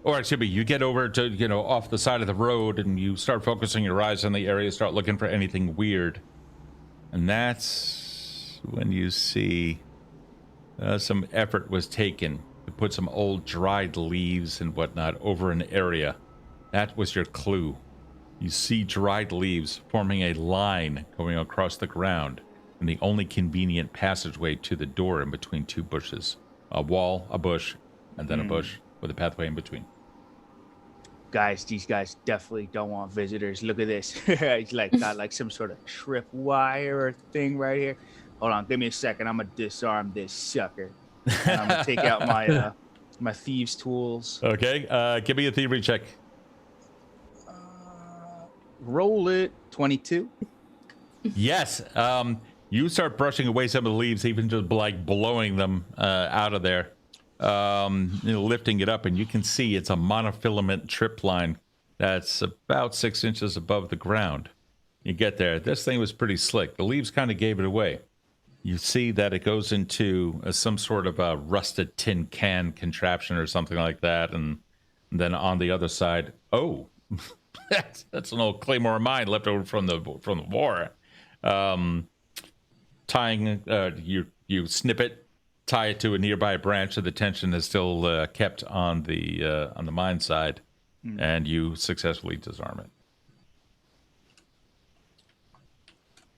or excuse me, you get over to, off the side of the road, and you start focusing your eyes on the area, start looking for anything weird. And that's when you see some effort was taken to put some old dried leaves and whatnot over an area. That was your clue. You see dried leaves forming a line going across the ground, and the only convenient passageway to the door in between two bushes. A wall, a bush, and then a bush with a pathway in between. Guys, these guys definitely don't want visitors. Look at this. It's like got like some sort of trip wire thing right here. Hold on, give me a second. I'm gonna disarm this sucker. And I'm gonna take out my my thieves' tools. Okay, give me a thievery check. Roll it. 22. Yes. You start brushing away some of the leaves, even just like blowing them out of there. Lifting it up, and you can see it's a monofilament trip line that's about 6 inches above the ground. You get there. This thing was pretty slick. The leaves kind of gave it away. You see that it goes into some sort of a rusted tin can contraption or something like that, and then on the other side, that's an old claymore of mine left over from the war. Tying, you snip it, tie it to a nearby branch, so the tension is still kept on the mine side, and you successfully disarm it.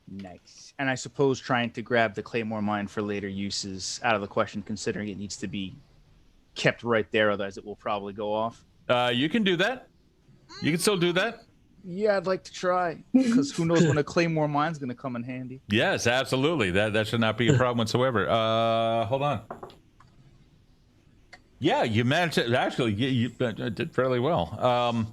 Nice. And I suppose trying to grab the claymore mine for later use is out of the question, considering it needs to be kept right there, otherwise it will probably go off. You can do that. You can still do that. Yeah, I'd like to try, because who knows when a claymore mine's going to come in handy. Yes, absolutely. That should not be a problem whatsoever. Hold on. Yeah, you managed to, actually, you did fairly well.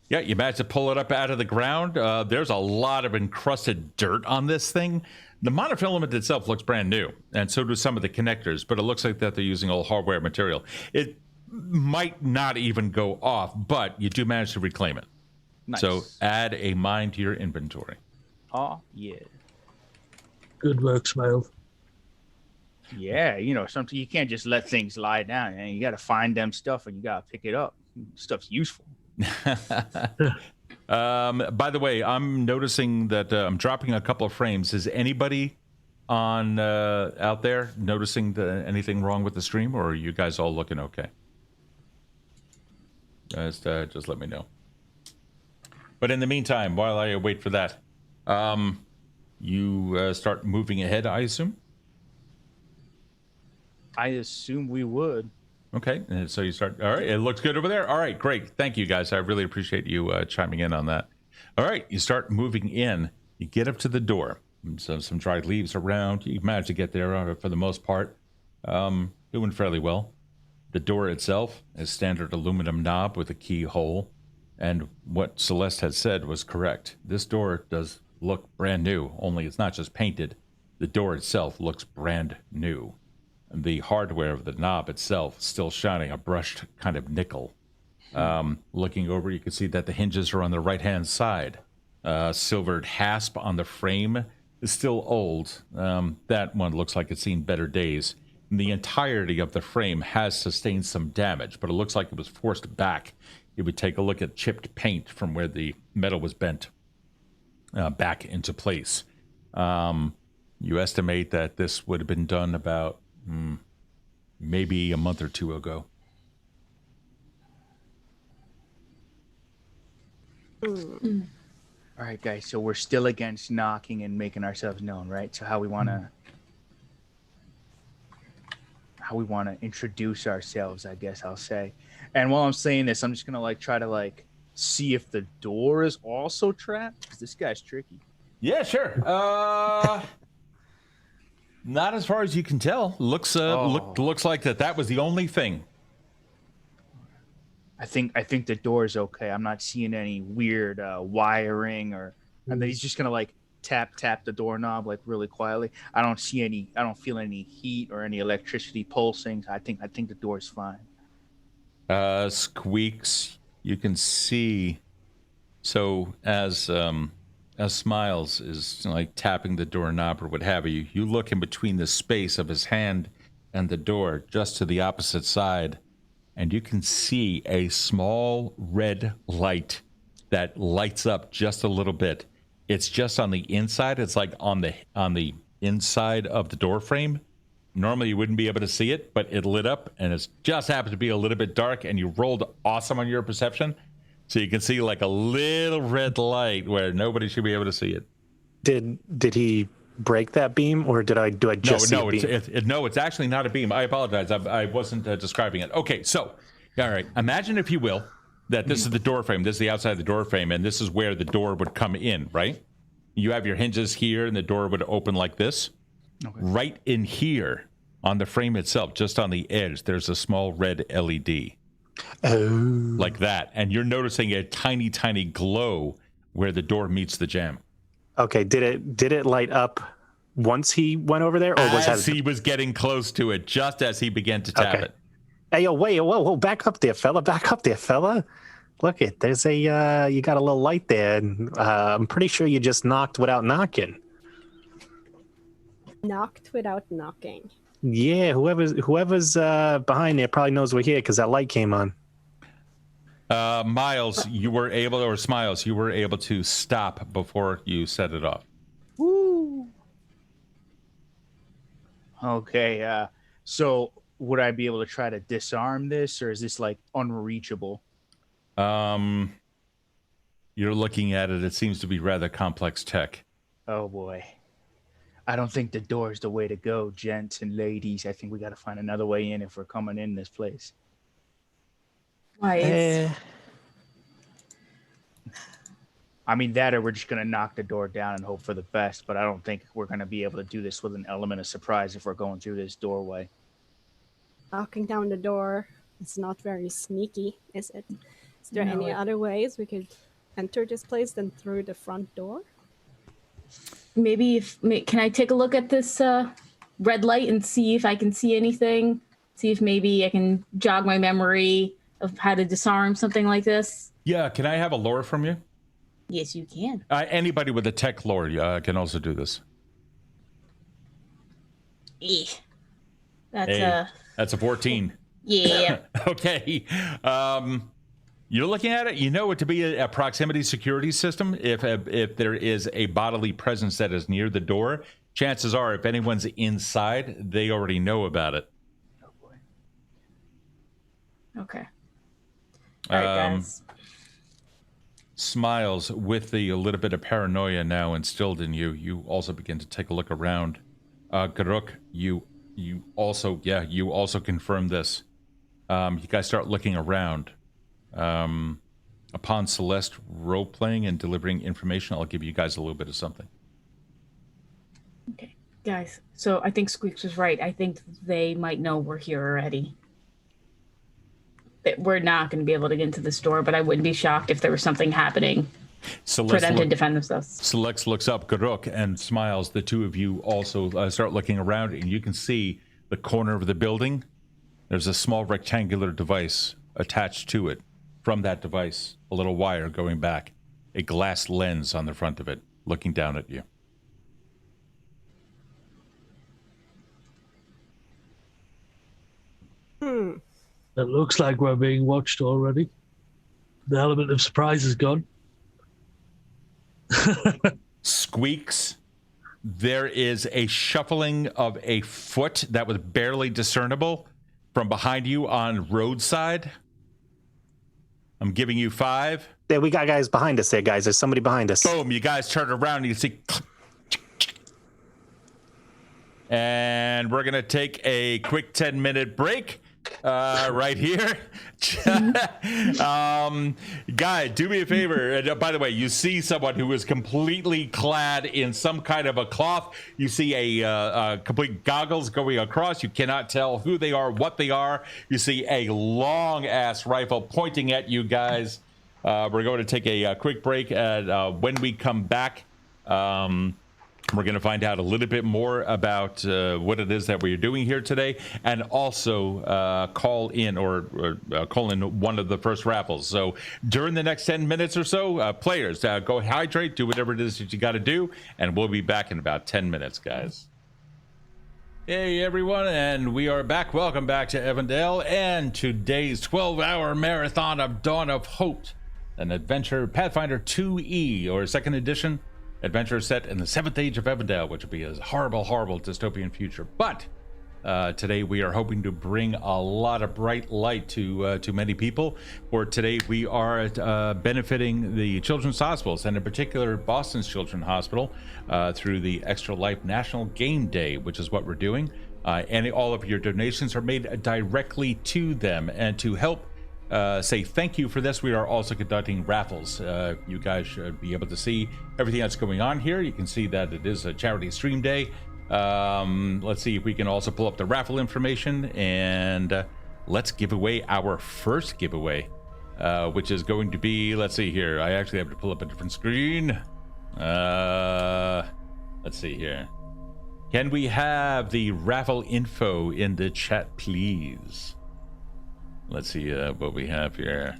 Yeah, you managed to pull it up out of the ground. There's a lot of encrusted dirt on this thing. The monofilament itself looks brand new, and so do some of the connectors, but it looks like that they're using old hardware material. It might not even go off, but you do manage to reclaim it. Nice. So add a mine to your inventory. Oh, yeah. Good work, Smile. Yeah, sometimes you can't just let things lie down, and you got to find them stuff, and you got to pick it up. Stuff's useful. By the way, I'm noticing that I'm dropping a couple of frames. Is anybody on out there noticing anything wrong with the stream, or are you guys all looking okay? Just let me know. But in the meantime, while I wait for that, you start moving ahead, I assume? I assume we would. Okay, and so you start. All right, it looks good over there. All right, great. Thank you, guys. I really appreciate you chiming in on that. All right, you start moving in. You get up to the door. So some dried leaves around. You manage to get there for the most part. Doing fairly well. The door itself is standard aluminum knob with a keyhole. And what Celeste had said was correct. This door does look brand new, only it's not just painted. The door itself looks brand new. And the hardware of the knob itself still shining a brushed kind of nickel. Looking over, you can see that the hinges are on the right-hand side. silvered hasp on the frame is still old. That one looks like it's seen better days. And the entirety of the frame has sustained some damage, but it looks like it was forced back. You would take a look at chipped paint from where the metal was bent back into place. You estimate that this would have been done about maybe a month or two ago. All right, guys. So we're still against knocking and making ourselves known, right? So how we want to introduce ourselves, I guess I'll say. And while I'm saying this, I'm just gonna try to see if the door is also trapped, because this guy's tricky. Yeah, sure. Not as far as you can tell. Looks like that was the only thing. I think the door is okay. I'm not seeing any weird wiring and then he's just gonna tap the doorknob really quietly. I don't feel any heat or any electricity pulsing. I think the door's fine. Squeaks. You can see. So as Smiles is tapping the doorknob or what have you, you look in between the space of his hand and the door, just to the opposite side, and you can see a small red light that lights up just a little bit. It's just on the inside. It's on the inside of the door frame. Normally you wouldn't be able to see it, but it lit up, and it just happened to be a little bit dark, and you rolled awesome on your perception. So you can see a little red light where nobody should be able to see it. Did he break that beam, or do I just see a beam? No, it's actually not a beam. I apologize. I wasn't describing it. Okay, so, all right. Imagine, if you will, that this is the door frame. This is the outside of the door frame, and this is where the door would come in, right? You have your hinges here, and the door would open like this. Okay. Right in here on the frame itself, just on the edge, there's a small red LED. Oh. Like that. And you're noticing a tiny, tiny glow where the door meets the jamb. Okay, did it light up once he went over there, or he was getting close to it, just as he began to tap it? Hey, yo, wait, whoa, back up there, fella. Look it, there's you got a little light there, and I'm pretty sure you just knocked without knocking. Knocked without knocking. Yeah, whoever's behind there probably knows we're here because that light came on. Miles, Smiles, you were able to stop before you set it off. Woo. Okay, so would I be able to try to disarm this, or is this unreachable? You're looking at it. It seems to be rather complex tech. Oh boy. I don't think the door is the way to go, gents and ladies. I think we got to find another way in if we're coming in this place. Why? I mean, that or we're just going to knock the door down and hope for the best, but I don't think we're going to be able to do this with an element of surprise if we're going through this doorway. Knocking down the door is not very sneaky, is it? Is there any other ways we could enter this place than through the front door? Maybe can I take a look at this red light and see if I can see anything? See if maybe I can jog my memory of how to disarm something like this? Yeah, can I have a lore from you? Yes, you can. Anybody with a tech lore can also do this. That's a 14. Yeah. Okay. You're looking at it, you know it to be a proximity security system. If there is a bodily presence that is near the door, chances are if anyone's inside, they already know about it. Oh boy. Okay. All right, guys. Smiles, with a little bit of paranoia now instilled in you, you also begin to take a look around. Garuk, you also confirm this. You guys start looking around. Upon Celeste role-playing and delivering information, I'll give you guys a little bit of something. Okay, guys. So I think Squeaks was right. I think they might know we're here already. That we're not going to be able to get into the store, but I wouldn't be shocked if there was something happening for them to defend themselves. Celeste looks up, Garuk, and Smiles. The two of you also start looking around, and you can see the corner of the building. There's a small rectangular device attached to it. From that device, a little wire going back. a glass lens on the front of it, looking down at you. It looks like we're being watched already. The element of surprise is gone. Squeaks. There is a shuffling of a foot that was barely discernible from behind you on roadside. I'm giving you 5. Yeah, we got guys behind us there, guys. There's somebody behind us. Boom, you guys turn around and you see. And we're going to take a quick 10-minute break right here. Guy, do me a favor. And by the way, you see someone who is completely clad in some kind of a cloth. You see a complete goggles going across. You cannot tell who they are, what they are. You see a long-ass rifle pointing at you guys. We're going to take a quick break. When we come back, we're going to find out a little bit more about what it is that we're doing here today, and also call in one of the first raffles. So during the next 10 minutes or so, players, go hydrate, do whatever it is that you got to do, and we'll be back in about 10 minutes, guys. Hey, everyone, and we are back. Welcome back to Evindale and today's 12-hour marathon of Dawn of Hope, an adventure Pathfinder 2E, or 2nd edition. Adventure set in the 7th Age of Evindale, which will be a horrible, horrible dystopian future. But today we are hoping to bring a lot of bright light to many people. For today, we are benefiting the children's hospitals, and in particular Boston's Children's Hospital, through the Extra Life National Game Day, which is what we're doing. And all of your donations are made directly to them. And to help say thank you for this, we are also conducting raffles. You guys should be able to see everything that's going on here. You can see that it is a charity stream day. Let's see if we can also pull up the raffle information, and let's give away our first giveaway, which is going to be, let's see here, I actually have to pull up a different screen. Let's see here. Can we have the raffle info in the chat, please? Let's see what we have here.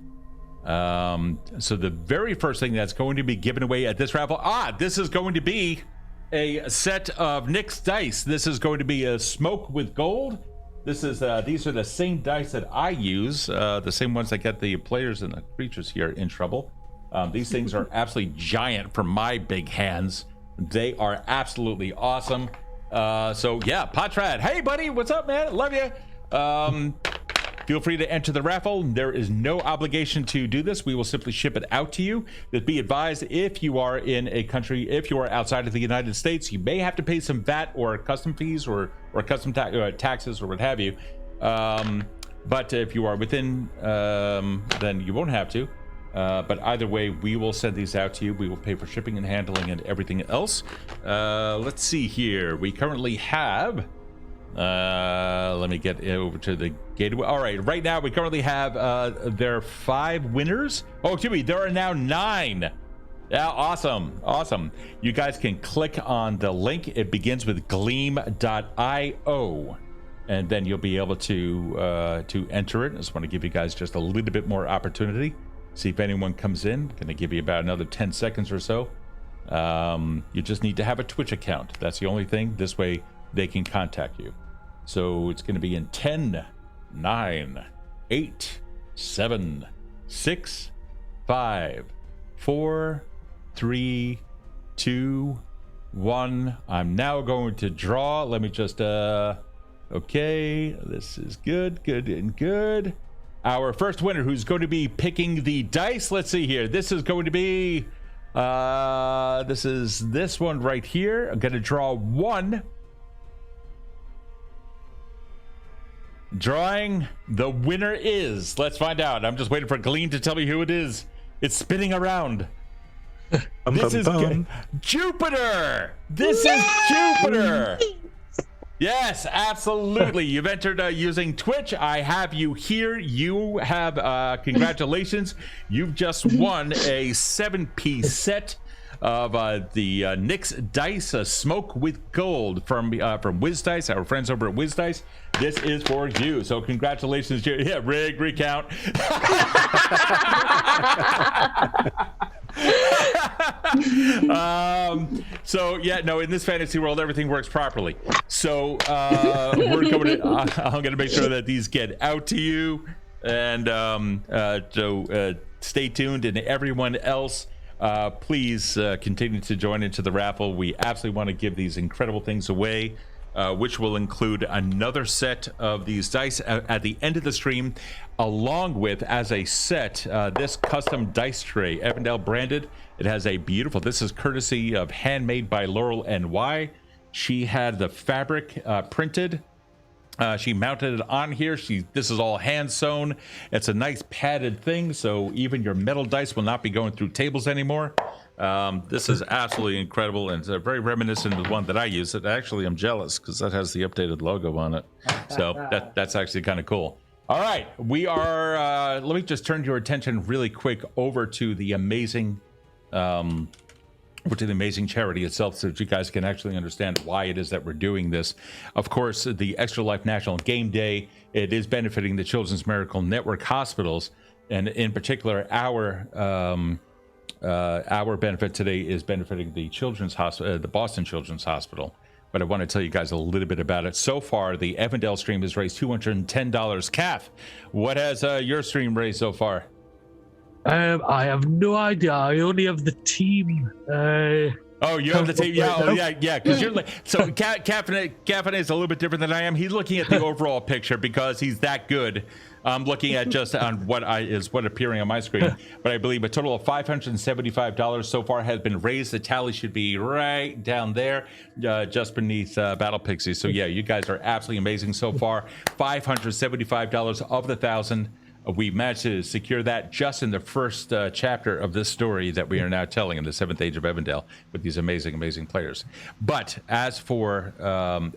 So the very first thing that's going to be given away at this raffle, this is going to be a set of Nick's dice. This is going to be a smoke with gold. This is these are the same dice that I use, the same ones that get the players and the creatures here in trouble. These things are absolutely giant for my big hands. They are absolutely awesome. So yeah, Potrad, hey buddy, what's up, man? Love you. Feel free to enter the raffle. There is no obligation to do this. We will simply ship it out to you. But be advised, if you are in a country, if you are outside of the United States, you may have to pay some VAT or custom fees or custom taxes or what have you. But if you are within, then you won't have to. But either way, we will send these out to you. We will pay for shipping and handling and everything else. Let's see here. We currently have... let me get over to the gateway. All right now we currently have there are 5 winners. Oh, excuse me, there are now 9. Yeah, awesome. You guys can click on the link. It begins with gleam.io, and then you'll be able to enter it. I just want to give you guys just a little bit more opportunity. See if anyone comes in. Gonna give you about another 10 seconds or so. You just need to have a Twitch account. That's the only thing. This way they can contact you. So it's going to be in 10, 9, 8, 7, 6, 5, 4, 3, 2, 1. I'm now going to draw. Let me just, okay, this is good. Our first winner, who's going to be picking the dice. Let's see here. This is going to be, this is this one right here. I'm going to draw 1. Drawing, the winner is, let's find out. I'm just waiting for Gleam to tell me who it is. It's spinning around. This is Jupiter. This is Jupiter. Yes, absolutely. You've entered using Twitch. I have you here. You have congratulations. You've just won a 7-piece set of the Nick's Dice, Smoke with Gold from Wiz Dice, our friends over at Wiz Dice. This is for you. So congratulations. Yeah, recount. So yeah, no, in this fantasy world, everything works properly. So I'm going to make sure that these get out to you, and so stay tuned. And everyone else, please continue to join into the raffle. We absolutely want to give these incredible things away, which will include another set of these dice at the end of the stream, along with, as a set, this custom dice tray, Evindale branded. It has a beautiful, this is courtesy of Handmade by Laurel NY. She had the fabric printed. She mounted it on here. This is all hand sewn. It's a nice padded thing, so even your metal dice will not be going through tables anymore. This is absolutely incredible, and it's very reminiscent of the one that I use. That actually, I'm jealous because that has the updated logo on it. So that's actually kind of cool. All right, we are. Let me just turn your attention really quick over to the amazing, charity itself, so that you guys can actually understand why it is that we're doing this. Of course, the Extra Life National Game Day, it is benefiting the Children's Miracle Network hospitals, and in particular, our benefit today is benefiting the Children's Hospital, the Boston Children's Hospital. But I want to tell you guys a little bit about it. So far, the Evindale stream has raised $210. Kath, what has your stream raised so far? I have no idea. I only have the team. Oh, you have the team? Yeah. Because you're like, so Captain is a little bit different than I am. He's looking at the overall picture because he's that good. I'm looking at just on what appearing on my screen. But I believe a total of $575 so far has been raised. The tally should be right down there, just beneath Battle Pixie. So yeah, you guys are absolutely amazing so far. $575 of the 1,000. We managed to secure that just in the first chapter of this story that we are now telling in the 7th Age of Evindale with these amazing players. But as for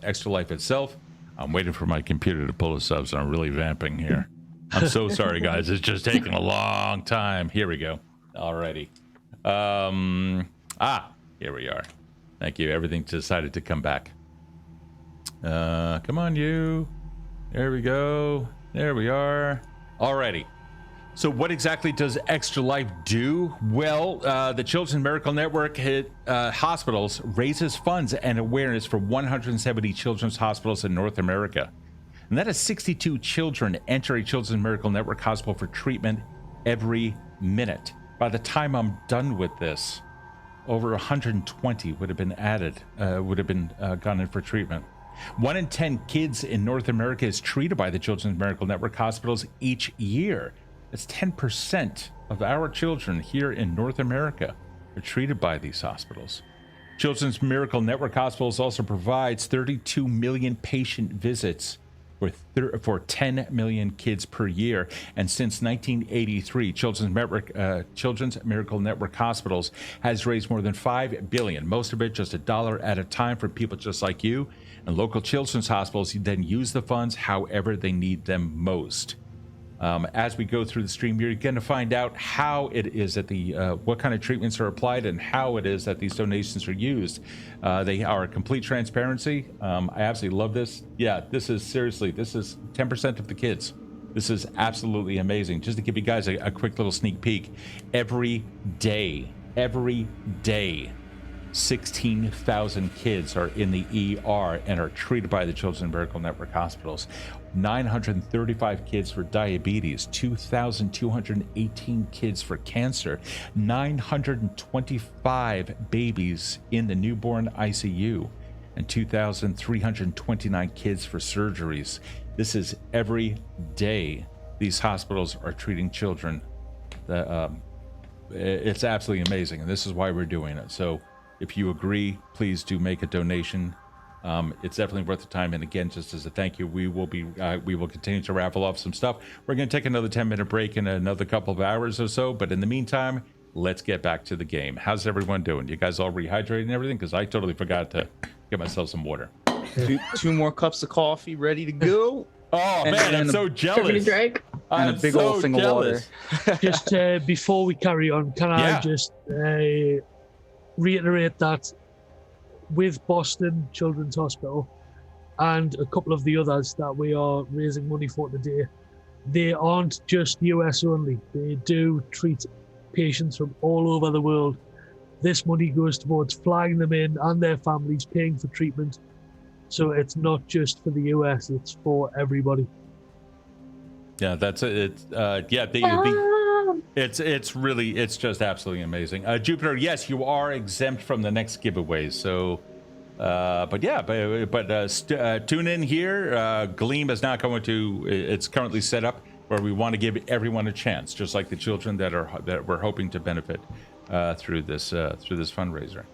Extra Life itself, I'm waiting for my computer to pull this up, so I'm really vamping here. I'm so sorry, guys. It's just taking a long time. Here we go. Alrighty. Here we are. Thank you. Everything decided to come back. Come on, you. There we go. There we are. Alrighty. So what exactly does Extra Life do? Well, the Children's Miracle Network hospitals raises funds and awareness for 170 children's hospitals in North America. And that is 62 children enter a Children's Miracle Network hospital for treatment every minute. By the time I'm done with this, over 120 would have been added, gone in for treatment. 1 in 10 kids in North America is treated by the Children's Miracle Network hospitals each year. That's 10% of our children here in North America are treated by these hospitals. Children's Miracle Network hospitals also provides 32 million patient visits for 10 million kids per year. And since 1983, Children's Miracle Network hospitals has raised more than $5 billion, most of it just $1 at a time for people just like you. And local children's hospitals then use the funds however they need them most. As we go through the stream, you're going to find out how it is that what kind of treatments are applied and how it is that these donations are used. They are complete transparency. I absolutely love this. Yeah, this is 10% of the kids. This is absolutely amazing. Just to give you guys a quick little sneak peek, every day, 16,000 kids are in the ER and are treated by the Children's Miracle Network hospitals. 935 kids for diabetes, 2,218 kids for cancer, 925 babies in the newborn ICU, and 2,329 kids for surgeries. This is every day these hospitals are treating children. It's absolutely amazing, and this is why we're doing it. So if you agree, please do make a donation. It's definitely worth the time. And again, just as a thank you, we will continue to raffle off some stuff. We're going to take another 10-minute break in another couple of hours or so. But in the meantime, let's get back to the game. How's everyone doing? You guys all rehydrated and everything? Because I totally forgot to get myself some water. Two more cups of coffee ready to go. Oh, man, I'm so jealous. And a big old thing of water. Just before we carry on, can I just reiterate that with Boston Children's Hospital and a couple of the others that we are raising money for today, they aren't just US only. They do treat patients from all over the world. This money goes towards flying them in and their families, paying for treatment. So it's not just for the US, it's for everybody. Yeah, that's it. It's just absolutely amazing. Jupiter, yes, you are exempt from the next giveaways. So, tune in here. Gleam is not going to. It's currently set up where we want to give everyone a chance, just like the children that we're hoping to benefit through this fundraiser.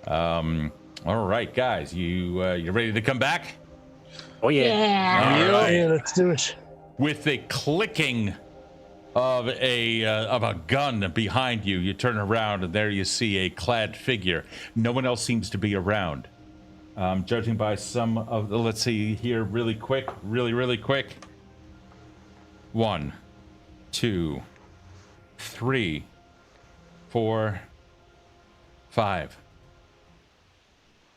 All right, guys, you ready to come back? Oh yeah. All right. Yeah, let's do it. With the clicking of a gun behind you, you turn around and there you see a clad figure. No one else seems to be around. Judging by some of the, let's see here, really quick. 1, 2, 3, 4, 5.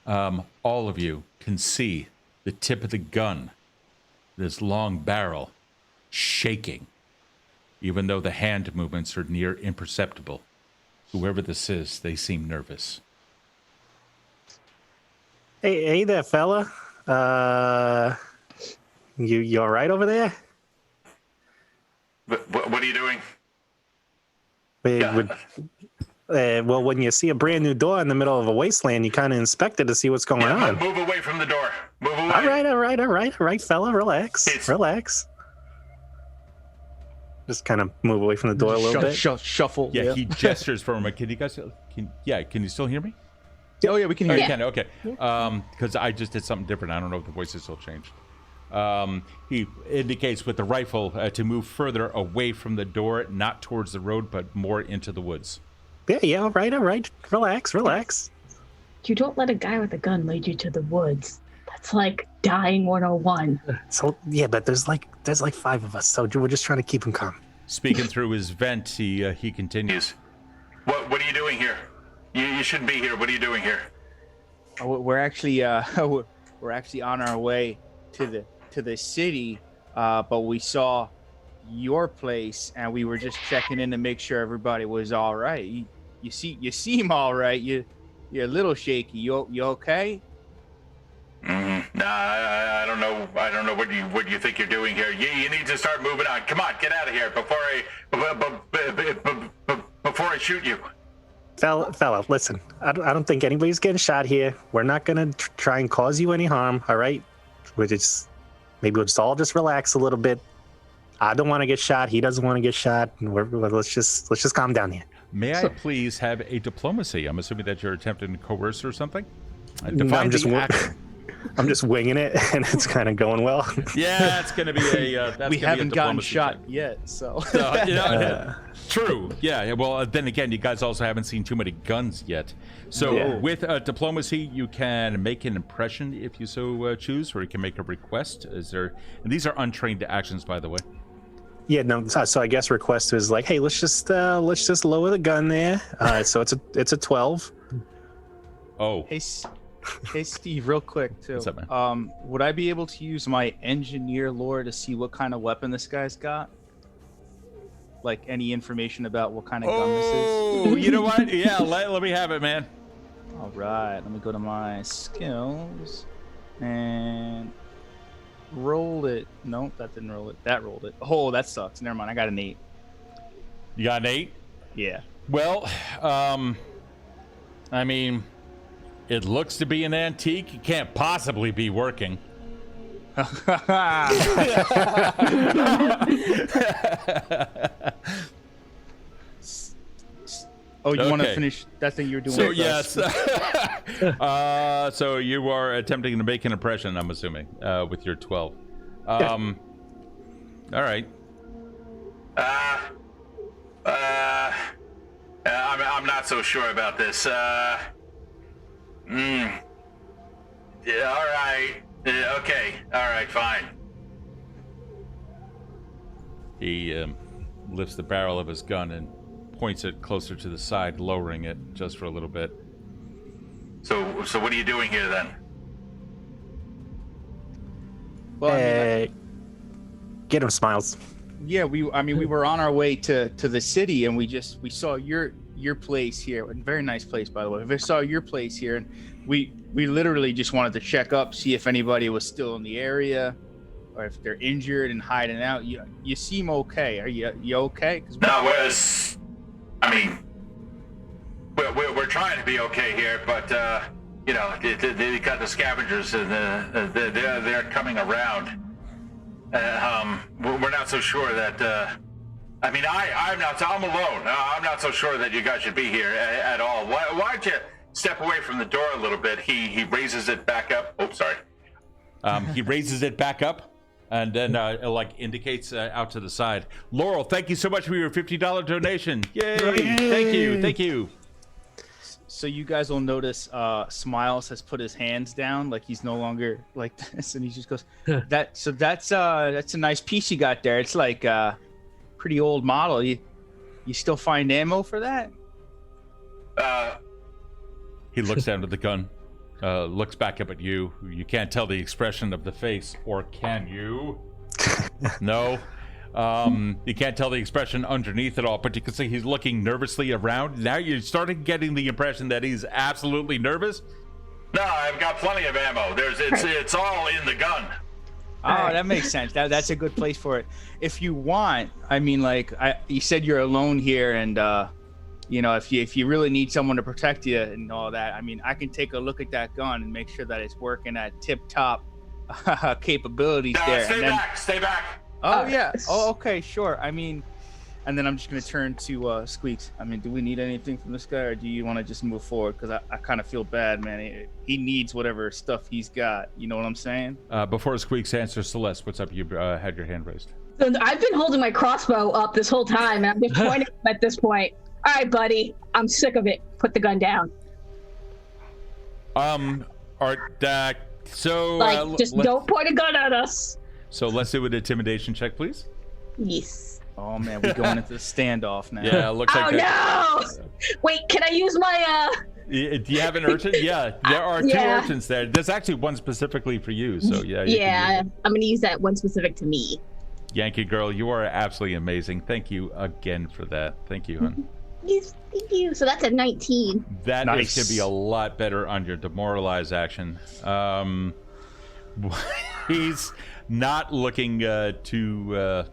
All of you can see the tip of the gun, this long barrel, shaking, even though the hand movements are near imperceptible. Whoever this is, they seem nervous. Hey there, fella. You all right over there? What are you doing? Well, when you see a brand new door in the middle of a wasteland, you kind of inspect it to see what's going on. Move away from the door. Move away. All right, fella. Relax. Just kind of move away from the door a little bit. Shuffle. Yeah, he gestures for him. Can you guys? Can you still hear me? Oh yeah, we can hear you. Can, okay. Because I just did something different. I don't know if the voices still changed. He indicates with the rifle to move further away from the door, not towards the road, but more into the woods. Yeah, all right. Relax. You don't let a guy with a gun lead you to the woods. That's like dying 101. So yeah, but there's like 5 of us, so we're just trying to keep him calm. Speaking through his vent, he continues. What are you doing here? You shouldn't be here. What are you doing here? We're actually we're actually on our way to the city, but we saw your place and we were just checking in to make sure everybody was all right. You seem all right. You're a little shaky. You okay? Nah, I don't know. I don't know what you think you're doing here. You need to start moving on. Come on, get out of here before I shoot you. Fella, listen. I don't think anybody's getting shot here. We're not gonna try and cause you any harm. All right? We'll just all just relax a little bit. I don't want to get shot. He doesn't want to get shot. Let's just calm down here. May I please have a diplomacy? I'm assuming that you're attempting to coerce or something. I'm just winging it, and it's kind of going well. Yeah, it's going to be a. We haven't gotten shot check. yet, so. True. Yeah. Well, then again, you guys also haven't seen too many guns yet. So with diplomacy, you can make an impression if you so choose, or you can make a request. And these are untrained actions, by the way. Yeah, no. So I guess request is like, hey, let's just lower the gun there. So it's a 12. Oh. Hey Steve, real quick too. What's up, man? Would I be able to use my engineer lore to see what kind of weapon this guy's got? Like any information about what kind of gun this is? Oh, you know what? Yeah, let me have it, man. All right, let me go to my skills and roll it. Nope, that didn't roll it. That rolled it. Oh, that sucks. Never mind. I got an 8. You got an 8? Yeah. Well, I mean, it looks to be an antique. It can't possibly be working. Oh, you want to finish that thing you were doing? So yes. So you are attempting to make an impression, I'm assuming, with your 12. All right. I'm not so sure about this. Yeah, all right. Okay. All right. Fine. He lifts the barrel of his gun and points it closer to the side, lowering it just for a little bit. So what are you doing here then? Well, Get him, Smiles. Yeah, we were on our way to the city, and we saw your place here. A very nice place, by the way. We saw your place here, and we literally just wanted to check up, see if anybody was still in the area, or if they're injured and hiding out. You seem okay. Are you okay? No, we're trying to be okay here, but they got the scavengers, and they're coming around. We're not so sure that. I'm alone. I'm not so sure that you guys should be here at all. Why don't you step away from the door a little bit? He raises it back up. Oh, sorry. He raises it back up, and then indicates out to the side. Laurel, thank you so much for your $50 donation. Yay! Thank you. So you guys will notice Smiles has put his hands down, like he's no longer like this, and he just goes, that's a nice piece you got there. It's like pretty old model. You still find ammo for that? He looks down at the gun, looks back up at you. You can't tell the expression of the face, or can you? No. You can't tell the expression underneath it all, but you can see he's looking nervously around. Now you're starting getting the impression that he's absolutely nervous. No, I've got plenty of ammo. It's all in the gun. Oh, that makes sense. That's a good place for it. If you want, you said you're alone here, and if you really need someone to protect you and all that, I can take a look at that gun and make sure that it's working at tip-top capabilities there. Stay back. Oh, yeah. Oh, okay, sure. And then I'm just going to turn to Squeaks. Do we need anything from this guy, or do you want to just move forward? Because I kind of feel bad, man. He needs whatever stuff he's got. You know what I'm saying? Before Squeaks answers, Celeste, what's up? You had your hand raised. So I've been holding my crossbow up this whole time, and I'm just pointing at this point. All right, buddy. I'm sick of it. Put the gun down. Don't point a gun at us. So let's do an intimidation check, please. Yes. Oh man, we're going into the standoff now. Yeah, it looks like that. No! Wait, can I use my Do you have an urchin? Yeah, there are two urchins there. There's actually one specifically for you, so yeah. Yeah, I'm gonna use that one specific to me. Yankee girl, you are absolutely amazing. Thank you again for that. Thank you, hon. Yes, thank you. So that's a 19. That Nice. is going to be a lot better on your demoralize action. He's not looking to.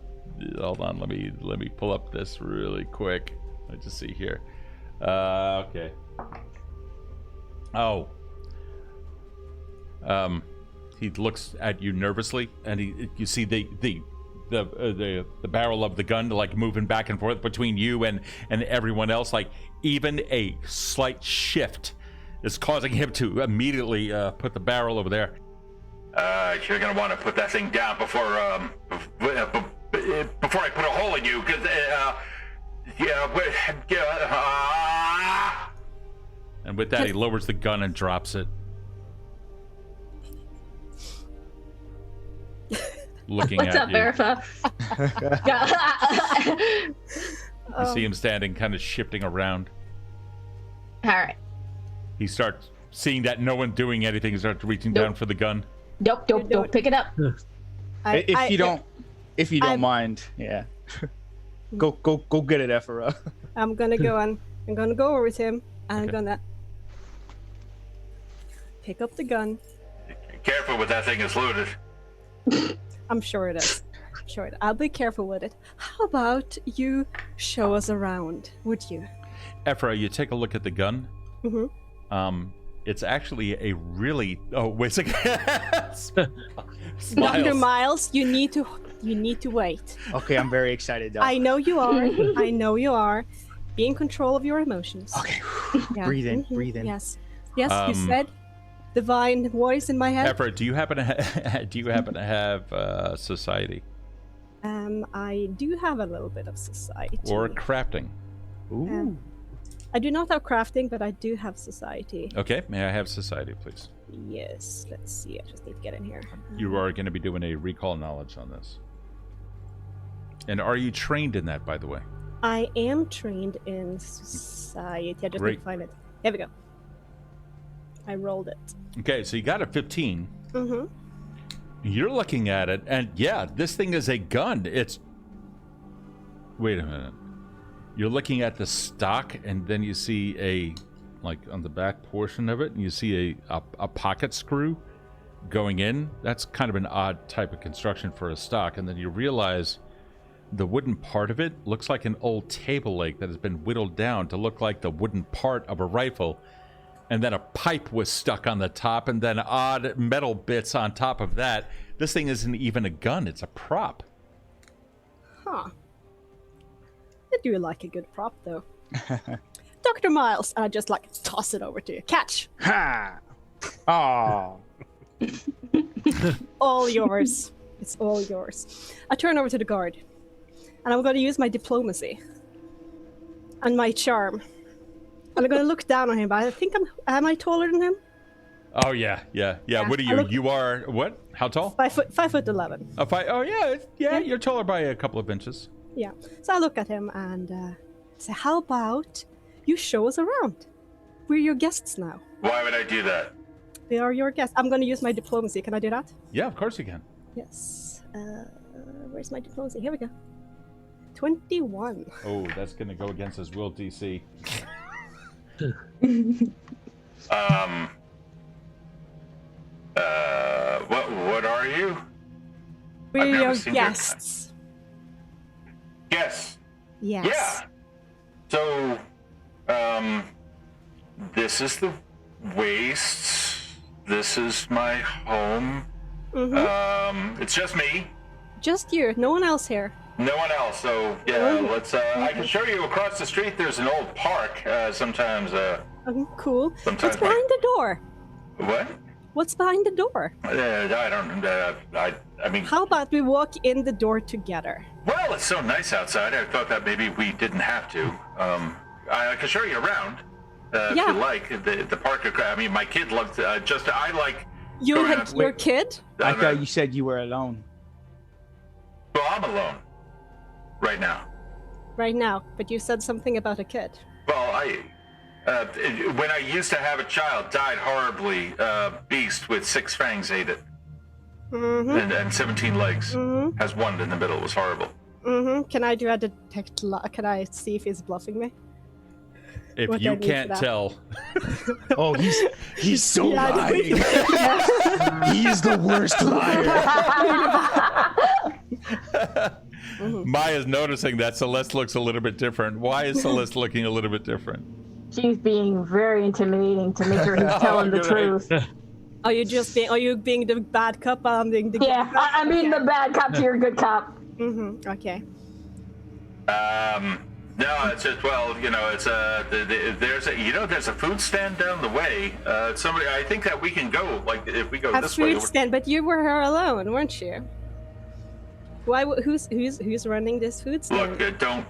Hold on, let me pull up this really quick. Let's just see here. Okay. Oh. He looks at you nervously, and you see the barrel of the gun like moving back and forth between you and everyone else. Like even a slight shift is causing him to immediately put the barrel over there. You're gonna want to put that thing down before I put a hole in you, because And with that, he lowers the gun and drops it. Looking What's at up, you. Verifa? You see him standing, kind of shifting around. All right. He starts seeing that no one doing anything. He starts reaching down for the gun. Don't pick it up. If you don't mind, yeah. Go get it, Ephra. I'm gonna go on. I'm gonna go over with him. And I'm gonna pick up the gun. careful with that thing. It's loaded. I'm sure it is. I'll be careful with it. How about you show us around, would you? Ephra, you take a look at the gun. Mm-hmm. It's actually a really... Oh, wait a second. Dr. Miles, you need to wait. Okay, I'm very excited though. I know you are. Be in control of your emotions. Okay. Yeah. Breathe in. Breathe in. Yes, you said divine voice in my head. Ephra, do you happen to have society? I do have a little bit of society. Or crafting? Ooh. I do not have crafting, but I do have society. Okay, may I have society, please? Yes, let's see. I just need to get in here. You are going to be doing a recall knowledge on this. And are you trained in that, by the way? I am trained in society. I just need to find it. There we go. I rolled it. Okay, so you got a 15. Mm-hmm. You're looking at it, and yeah, this thing is a gun. Wait a minute. You're looking at the stock, and then you see on the back portion of it, and you see a pocket screw going in. That's kind of an odd type of construction for a stock. And then you realize the wooden part of it looks like an old table leg that has been whittled down to look like the wooden part of a rifle. And then a pipe was stuck on the top, and then odd metal bits on top of that. This thing isn't even a gun, it's a prop. Huh. I do like a good prop, though. Dr. Miles, and I just toss it over to you. Catch! Ha! Oh. All yours. It's all yours. I turn over to the guard, and I'm going to use my diplomacy and my charm. And I'm going to look down on him, but I think am I taller than him? Oh, yeah. What are you? You are, what? How tall? 5'11". Oh, yeah, you're taller by a couple of inches. Yeah. So I look at him and say, how about you show us around? We're your guests now. Why would I do that? We are your guests. I'm going to use my diplomacy. Can I do that? Yeah, of course you can. Yes. Where's my diplomacy? Here we go. 21. Oh, that's going to go against his will DC. What are you? We're I've never your seen your guests. Yes. Yes. Yeah. So, this is the waste. This is my home. Mm-hmm. It's just me. Just you. No one else here. No one else. So yeah, let's. I can show you across the street. There's an old park. Sometimes. Cool. Sometimes What's behind the door? What? What's behind the door? I don't. I mean. How about we walk in the door together? Well, it's so nice outside. I thought that maybe we didn't have to. I can show you around if Yeah. you like. The park. I mean, my kid loves. I like. You going had out- your kid? I thought you said you were alone. Well, I'm alone. Right now. Right now, but you said something about a kid. Well, when I used to have a child, died horribly. Beast with 6 fangs ate it, and 17 legs. Has one in the middle. It was horrible. Can I do a detect? Can I see if he's bluffing me? If What you I need can't for that. tell, Oh, he's so Yeah, I lying. think- He's the worst liar. Maya's noticing that Celeste looks a little bit different. Why is Celeste looking a little bit different? She's being very intimidating to make sure he's telling the Good. truth. Are you being the bad cop? I'm being the Yeah, good cop? I'm being the bad cop to your good cop. Okay. No, it's just it's there's a food stand down the way. Somebody, I think that we can go if we go A this way. food stand, but you were here alone, weren't you? Why? Who's running this food stand? Look, don't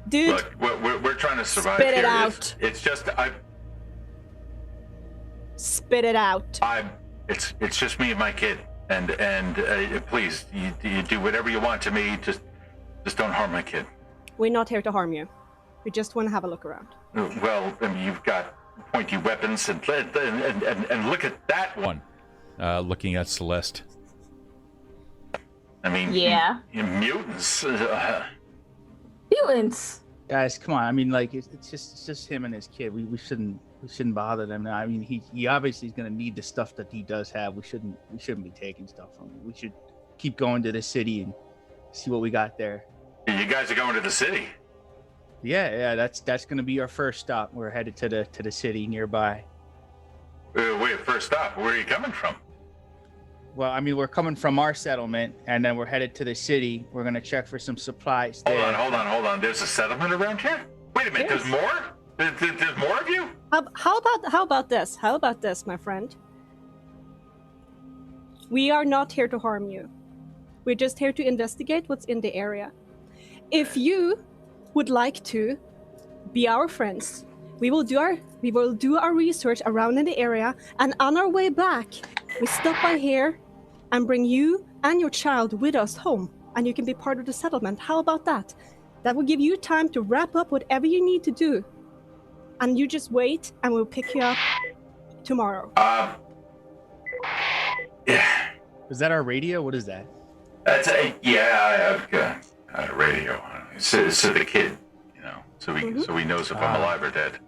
Dude, look. We're trying to survive Spit it here. out. It's just spit it out. It's just me and my kid, and please, you do whatever you want to me. Just don't harm my kid. We're not here to harm you. We just want to have a look around. Well, I mean, you've got pointy weapons, and look at that one. Looking at Celeste. I mean, Yeah. Mutants. Mutants. Guys, come on. I mean, it's just him and his kid. We shouldn't bother them. I mean, he obviously is gonna need the stuff that he does have. We shouldn't be taking stuff from him. We should keep going to the city and see what we got there. You guys are going to the city. Yeah, that's gonna be our first stop. We're headed to the city nearby. Wait, first stop. Where are you coming from? Well, I mean, we're coming from our settlement, and then we're headed to the city. We're gonna check for some supplies there. Hold on. There's a settlement around here? Wait a minute, Yes. there's more? There's more of you? How about this? How about this, my friend? We are not here to harm you. We're just here to investigate what's in the area. If you would like to be our friends, we will do our research around in the area, and on our way back, we stop by here and bring you and your child with us home, and you can be part of the settlement. How about that? That will give you time to wrap up whatever you need to do. And you just wait, and we'll pick you up tomorrow. Yeah. Is that our radio? What is that? I've got a radio. So the kid, so he knows if I'm alive or dead.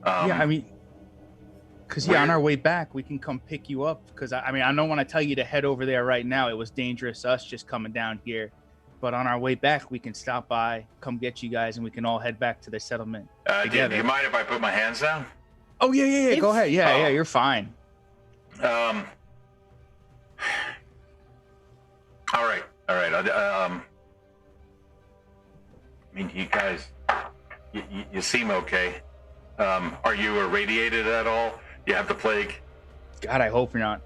Yeah, I mean, because on our way back we can come pick you up. Because I don't want to tell you to head over there right now. It was dangerous us just coming down here. But on our way back, we can stop by, come get you guys, and we can all head back to the settlement together. Do you mind if I put my hands down? Oh yeah. Go ahead. Yeah, you're fine. All right. I mean, you guys, you seem okay. Are you irradiated at all? You have the plague? God, I hope you're not.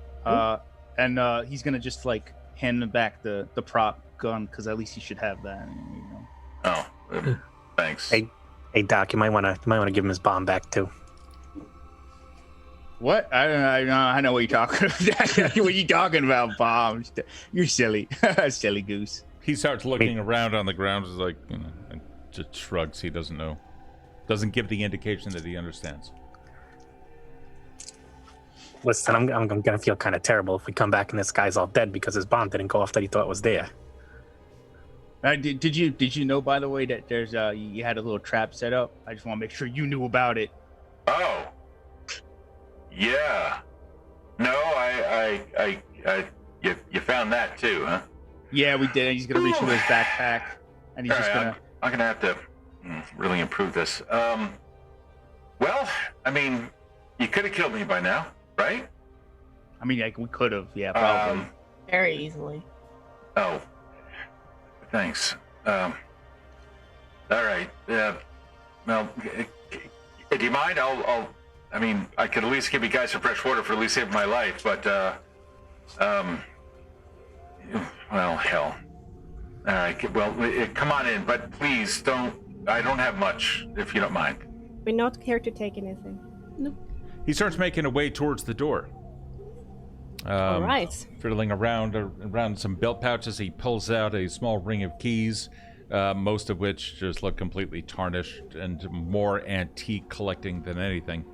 And he's gonna just like hand him back the prop gun, because at least he should have that. Oh, thanks. Hey, Doc, you might want to give him his bomb back too. What? I know what you're talking about. What are you talking about, bombs? You're silly, silly goose. He starts looking around on the ground, is like, and just shrugs. He doesn't know, doesn't give the indication that he understands. Listen, I'm gonna feel kind of terrible if we come back and this guy's all dead because his bomb didn't go off that he thought was there. Did you know, by the way, that there's you had a little trap set up? I just want to make sure you knew about it. Oh, yeah. No, you found that too, huh? Yeah, we did. He's gonna reach into his backpack, and he's gonna. I'm gonna have to really improve this. Well, I mean, you could have killed me by now, right? I mean, like we could have, yeah, probably. Very easily. Oh, thanks. All right. Well, do you mind? I mean, I could at least give you guys some fresh water for at least saving my life, but well, hell. All right. Well, come on in, but please don't. I don't have much, if you don't mind. We're not here to take anything. Nope. He starts making a way towards the door. All right. Fiddling around some belt pouches, he pulls out a small ring of keys, most of which just look completely tarnished and more antique collecting than anything,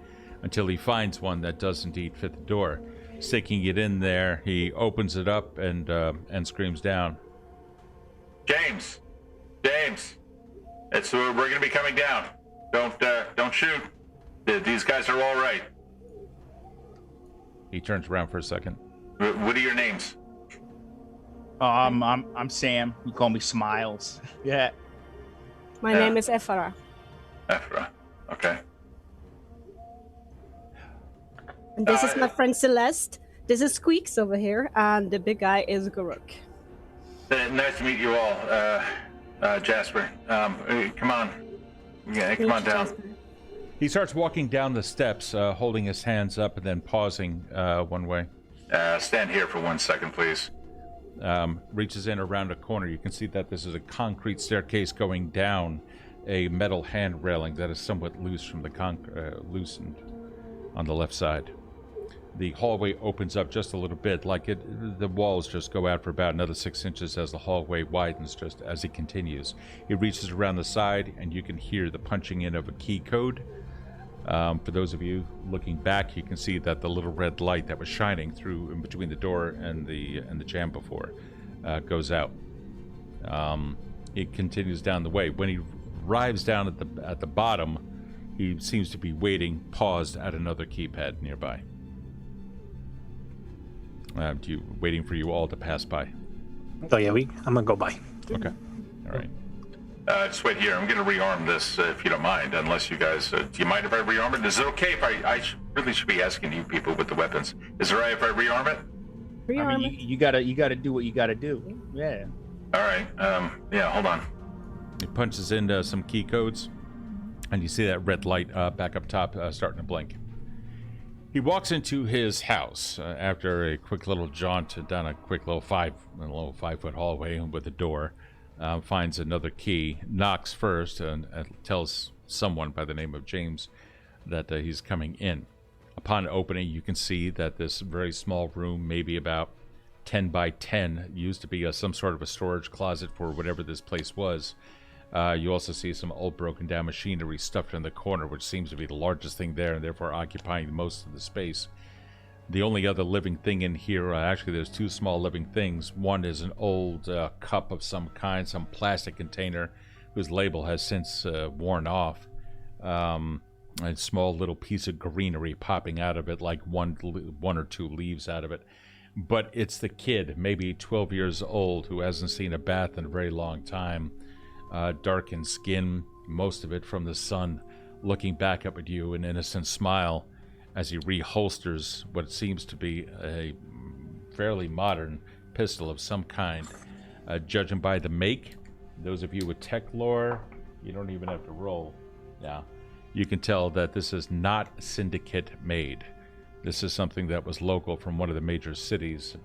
until he finds one that does indeed fit the door. Sticking it in there, he opens it up and screams down, James, we're going to be coming down. Don't shoot. These guys are all right. He turns around for a second. What are your names? I'm Sam. You call me Smiles. Yeah. My name is Ephra. Ephra. Okay. And this is my friend Celeste. This is Squeaks over here, and the big guy is Guruk. Nice to meet you all, Jasper. Come on. Yeah, come on down. Jasper. He starts walking down the steps, holding his hands up and then pausing one way. Stand here for 1 second, please. Reaches in around a corner. You can see that this is a concrete staircase going down a metal hand railing that is somewhat loose from the loosened on the left side. The hallway opens up just a little bit, the walls just go out for about another 6 inches as the hallway widens just as he continues. He reaches around the side, and you can hear the punching in of a key code. For those of you looking back, you can see that the little red light that was shining through in between the door and the jam before goes out. It continues down the way. When he arrives down at the bottom, he seems to be waiting, paused at another keypad nearby. Waiting for you all to pass by. So yeah, I'm gonna go by. Okay. All right. Just wait here. I'm going to rearm this, if you don't mind, unless you guys... do you mind if I rearm it? Is it okay if I really should be asking you people with the weapons? Is it all right if I rearm it? I mean, you gotta do what you gotta do. Yeah. All right. Yeah, hold on. He punches into some key codes, and you see that red light back up top starting to blink. He walks into his house after a quick little jaunt down a quick little 5-foot hallway with a door. Finds another key, knocks first, and tells someone by the name of James that he's coming in. Upon opening, you can see that this very small room, maybe about 10 by 10, used to be some sort of a storage closet for whatever this place was. You also see some old broken down machinery stuffed in the corner, which seems to be the largest thing there and therefore occupying most of the space. The only other living thing in here, actually there's two small living things. One is an old cup of some kind, some plastic container whose label has since worn off. A small little piece of greenery popping out of it, like one or two leaves out of it. But it's the kid, maybe 12 years old, who hasn't seen a bath in a very long time. Darkened skin, most of it from the sun, looking back up at you, an innocent smile as he reholsters what seems to be a fairly modern pistol of some kind. Judging by the make, those of you with tech lore, you don't even have to roll. Yeah, you can tell that this is not Syndicate made. This is something that was local from one of the major cities,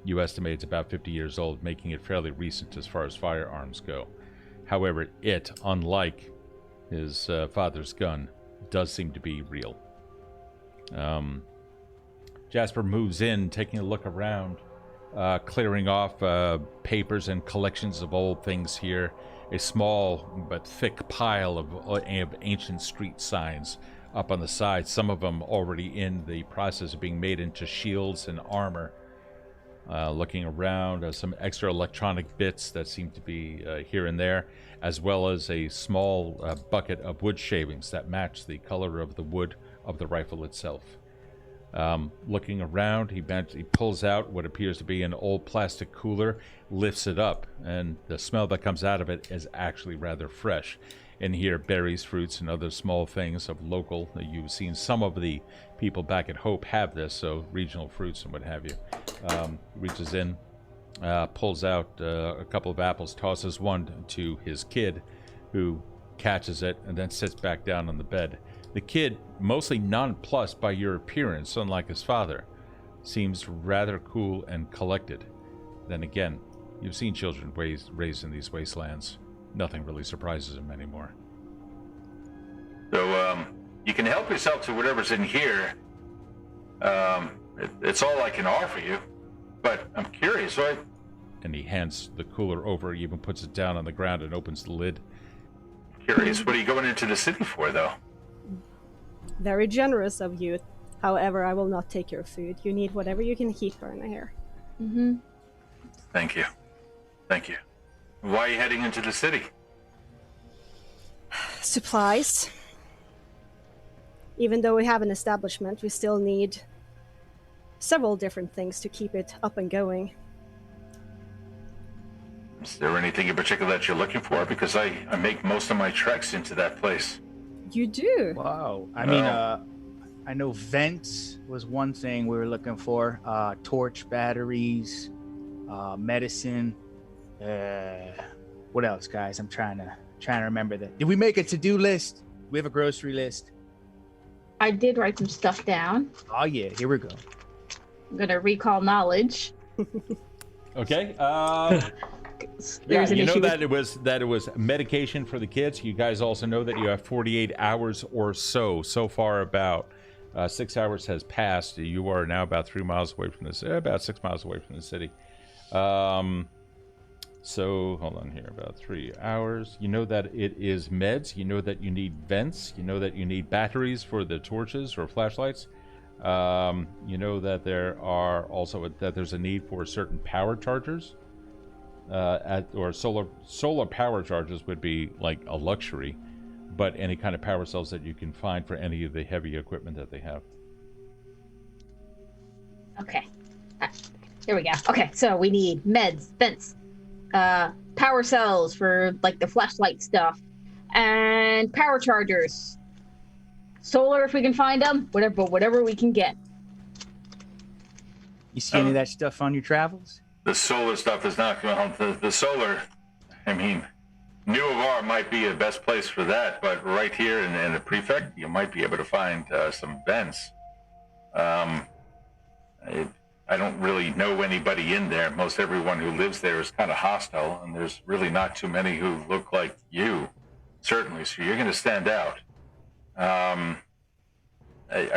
you estimate it's about 50 years old, making it fairly recent as far as firearms go. However, it, unlike his father's gun, does seem to be real. Jasper moves in, taking a look around, clearing off papers and collections of old things here. A small but thick pile of ancient street signs up on the side, some of them already in the process of being made into shields and armor. Looking around, some extra electronic bits that seem to be here and there, as well as a small bucket of wood shavings that match the color of the wood of the rifle itself. Looking around, he pulls out what appears to be an old plastic cooler, lifts it up, and the smell that comes out of it is actually rather fresh. In here, berries, fruits, and other small things of local. You've seen some of the people back at Hope have this, so regional fruits and what have you. Reaches in, pulls out a couple of apples, tosses one to his kid, who catches it and then sits back down on the bed. The kid, mostly nonplussed by your appearance, unlike his father, seems rather cool and collected. Then again, you've seen children raised in these wastelands. Nothing really surprises him anymore. So, you can help yourself to whatever's in here. It's all I can offer you. But I'm curious, right? And he hands the cooler over, he even puts it down on the ground and opens the lid. Curious, what are you going into the city for, though? Very generous of you. However, I will not take your food. You need whatever you can heat her in here. Mm-hmm. Thank you. Thank you. Why are you heading into the city? Supplies. Even though we have an establishment, we still need several different things to keep it up and going. Is there anything in particular that you're looking for? Because I make most of my treks into that place. You do? Wow. I mean, I know vents was one thing we were looking for. Torch batteries, medicine. What else, guys? I'm trying to remember that. Did we make a to-do list? We have a grocery list. I did write some stuff down. Oh yeah, here we go. I'm gonna recall knowledge. Okay. There's an you know issue that it was medication for the kids. You guys also know that you have 48 hours or so. So far, about 6 hours has passed. You are now about 3 miles away from this. About 6 miles away from the city. So hold on here. About 3 hours. You know that it is meds. You know that you need vents. You know that you need batteries for the torches or flashlights. You know that there's a need for certain power chargers. Or solar power chargers would be like a luxury, but any kind of power cells that you can find for any of the heavy equipment that they have. Okay. Here we go. Okay, so we need meds, vents, power cells for like the flashlight stuff, and power chargers. Solar if we can find them, whatever we can get. You see any of that stuff on your travels? The solar stuff is not going to... The solar, I mean, New Avar might be the best place for that, but right here in the prefect, you might be able to find some vents. I don't really know anybody in there. Most everyone who lives there is kind of hostile, and there's really not too many who look like you, certainly, so you're going to stand out. I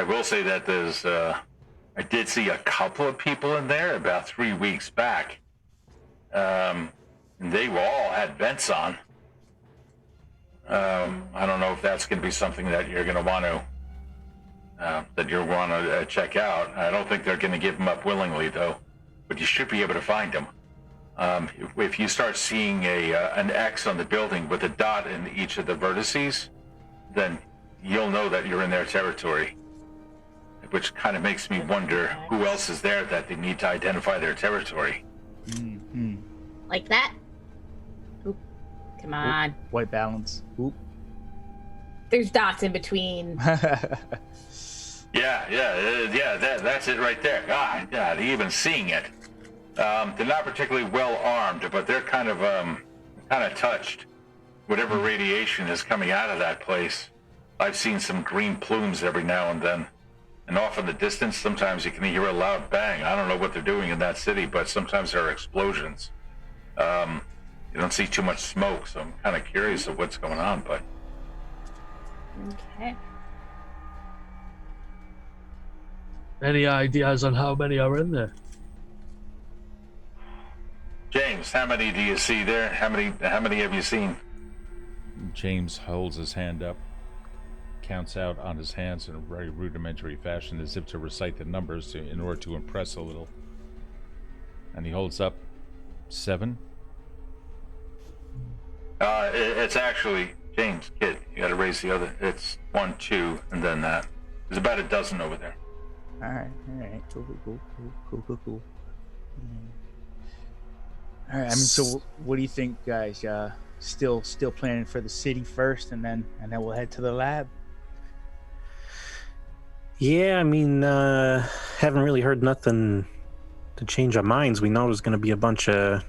will say that there's... I did see a couple of people in there about 3 weeks back. And they all had vents on. I don't know if that's going to be something that you're going to want to that you'll want to check out. I don't think they're going to give them up willingly, though, but you should be able to find them. If you start seeing an X on the building with a dot in each of the vertices, then you'll know that you're in their territory, which kind of makes me wonder who else is there that they need to identify their territory. Mm-hmm. Like that. Oop. Come on. White balance. Oop. There's dots in between. Yeah, that's it right there. God, even seeing it. They're not particularly well armed, but they're kind of touched. Whatever radiation is coming out of that place. I've seen some green plumes every now and then. And off in the distance, sometimes you can hear a loud bang. I don't know what they're doing in that city, but sometimes there are explosions. You don't see too much smoke, so I'm kind of curious of what's going on, but... Okay. Any ideas on how many are in there? James, how many do you see there? How many have you seen? James holds his hand up, counts out on his hands in a very rudimentary fashion, as if to recite the numbers in order to impress a little. And he holds up 7. It's actually, James, kid, you gotta raise the other. It's 1, 2, and then that. There's about a dozen over there. All right. Cool. All right. I mean, so what do you think, guys? Still planning for the city first, and then we'll head to the lab. Yeah, I mean, haven't really heard nothing to change our minds. We know there's going to be a bunch of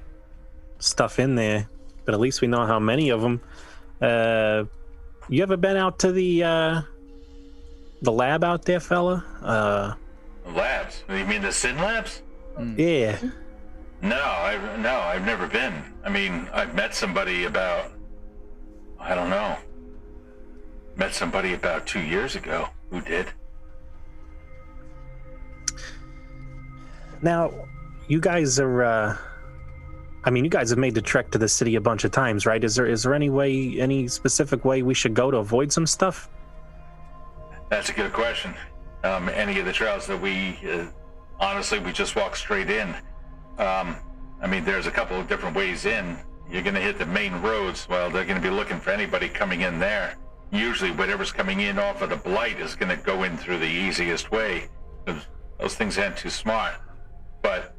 stuff in there, but at least we know how many of them. You ever been out to the lab out there, fella? Labs? You mean the Sin Labs? Yeah. No, I've never been. I mean, I've met somebody about, I don't know. Met somebody about 2 years ago who did. Now, you guys are, you guys have made the trek to the city a bunch of times, right? Is there any specific way we should go to avoid some stuff? That's a good question. Any of the trails that we just walk straight in. There's a couple of different ways in. You're going to hit the main roads. Well, they're going to be looking for anybody coming in there. Usually whatever's coming in off of the Blight is going to go in through the easiest way. Those things aren't too smart. But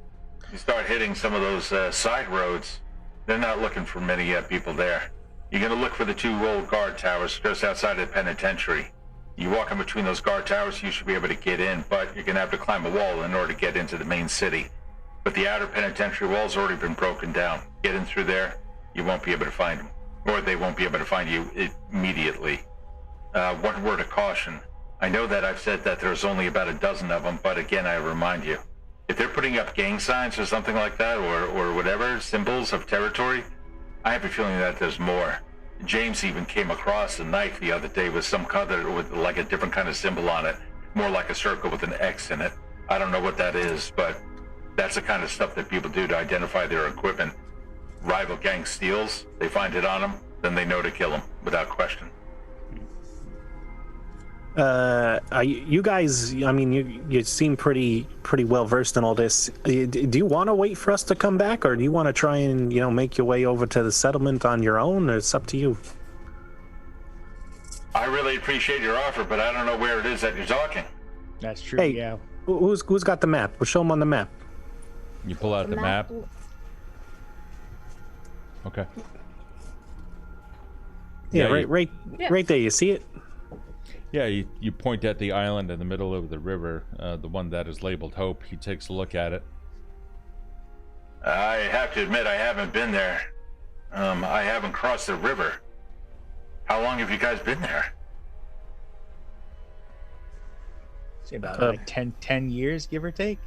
you start hitting some of those side roads, they're not looking for many people there. You're going to look for the 2 old guard towers just outside of the penitentiary. You walk in between those guard towers, you should be able to get in, but you're going to have to climb a wall in order to get into the main city. But the outer penitentiary wall's already been broken down. Get in through there, you won't be able to find them. Or they won't be able to find you immediately. One word of caution. I know that I've said that there's only about a dozen of them, but again, I remind you. If they're putting up gang signs or something like that, or whatever, symbols of territory, I have a feeling that there's more. James even came across a knife the other day with some color, with like a different kind of symbol on it. More like a circle with an X in it. I don't know what that is, but that's the kind of stuff that people do to identify their equipment. Rival gang steals, they find it on them, then they know to kill them, without question. You guys, you seem pretty well versed in all this. Do you want to wait for us to come back, or do you want to try and, make your way over to the settlement on your own? It's up to you. I really appreciate your offer, but I don't know where it is that you're talking. That's true. Hey, yeah. Who's got the map? We'll show them on the map. You pull out the map. Okay. Yeah, Yeah, right there. You see it? Yeah, you point at the island in the middle of the river, the one that is labeled Hope. He takes a look at it. I have to admit, I haven't been there. I haven't crossed the river. How long have you guys been there? Say about like 10 years, give or take.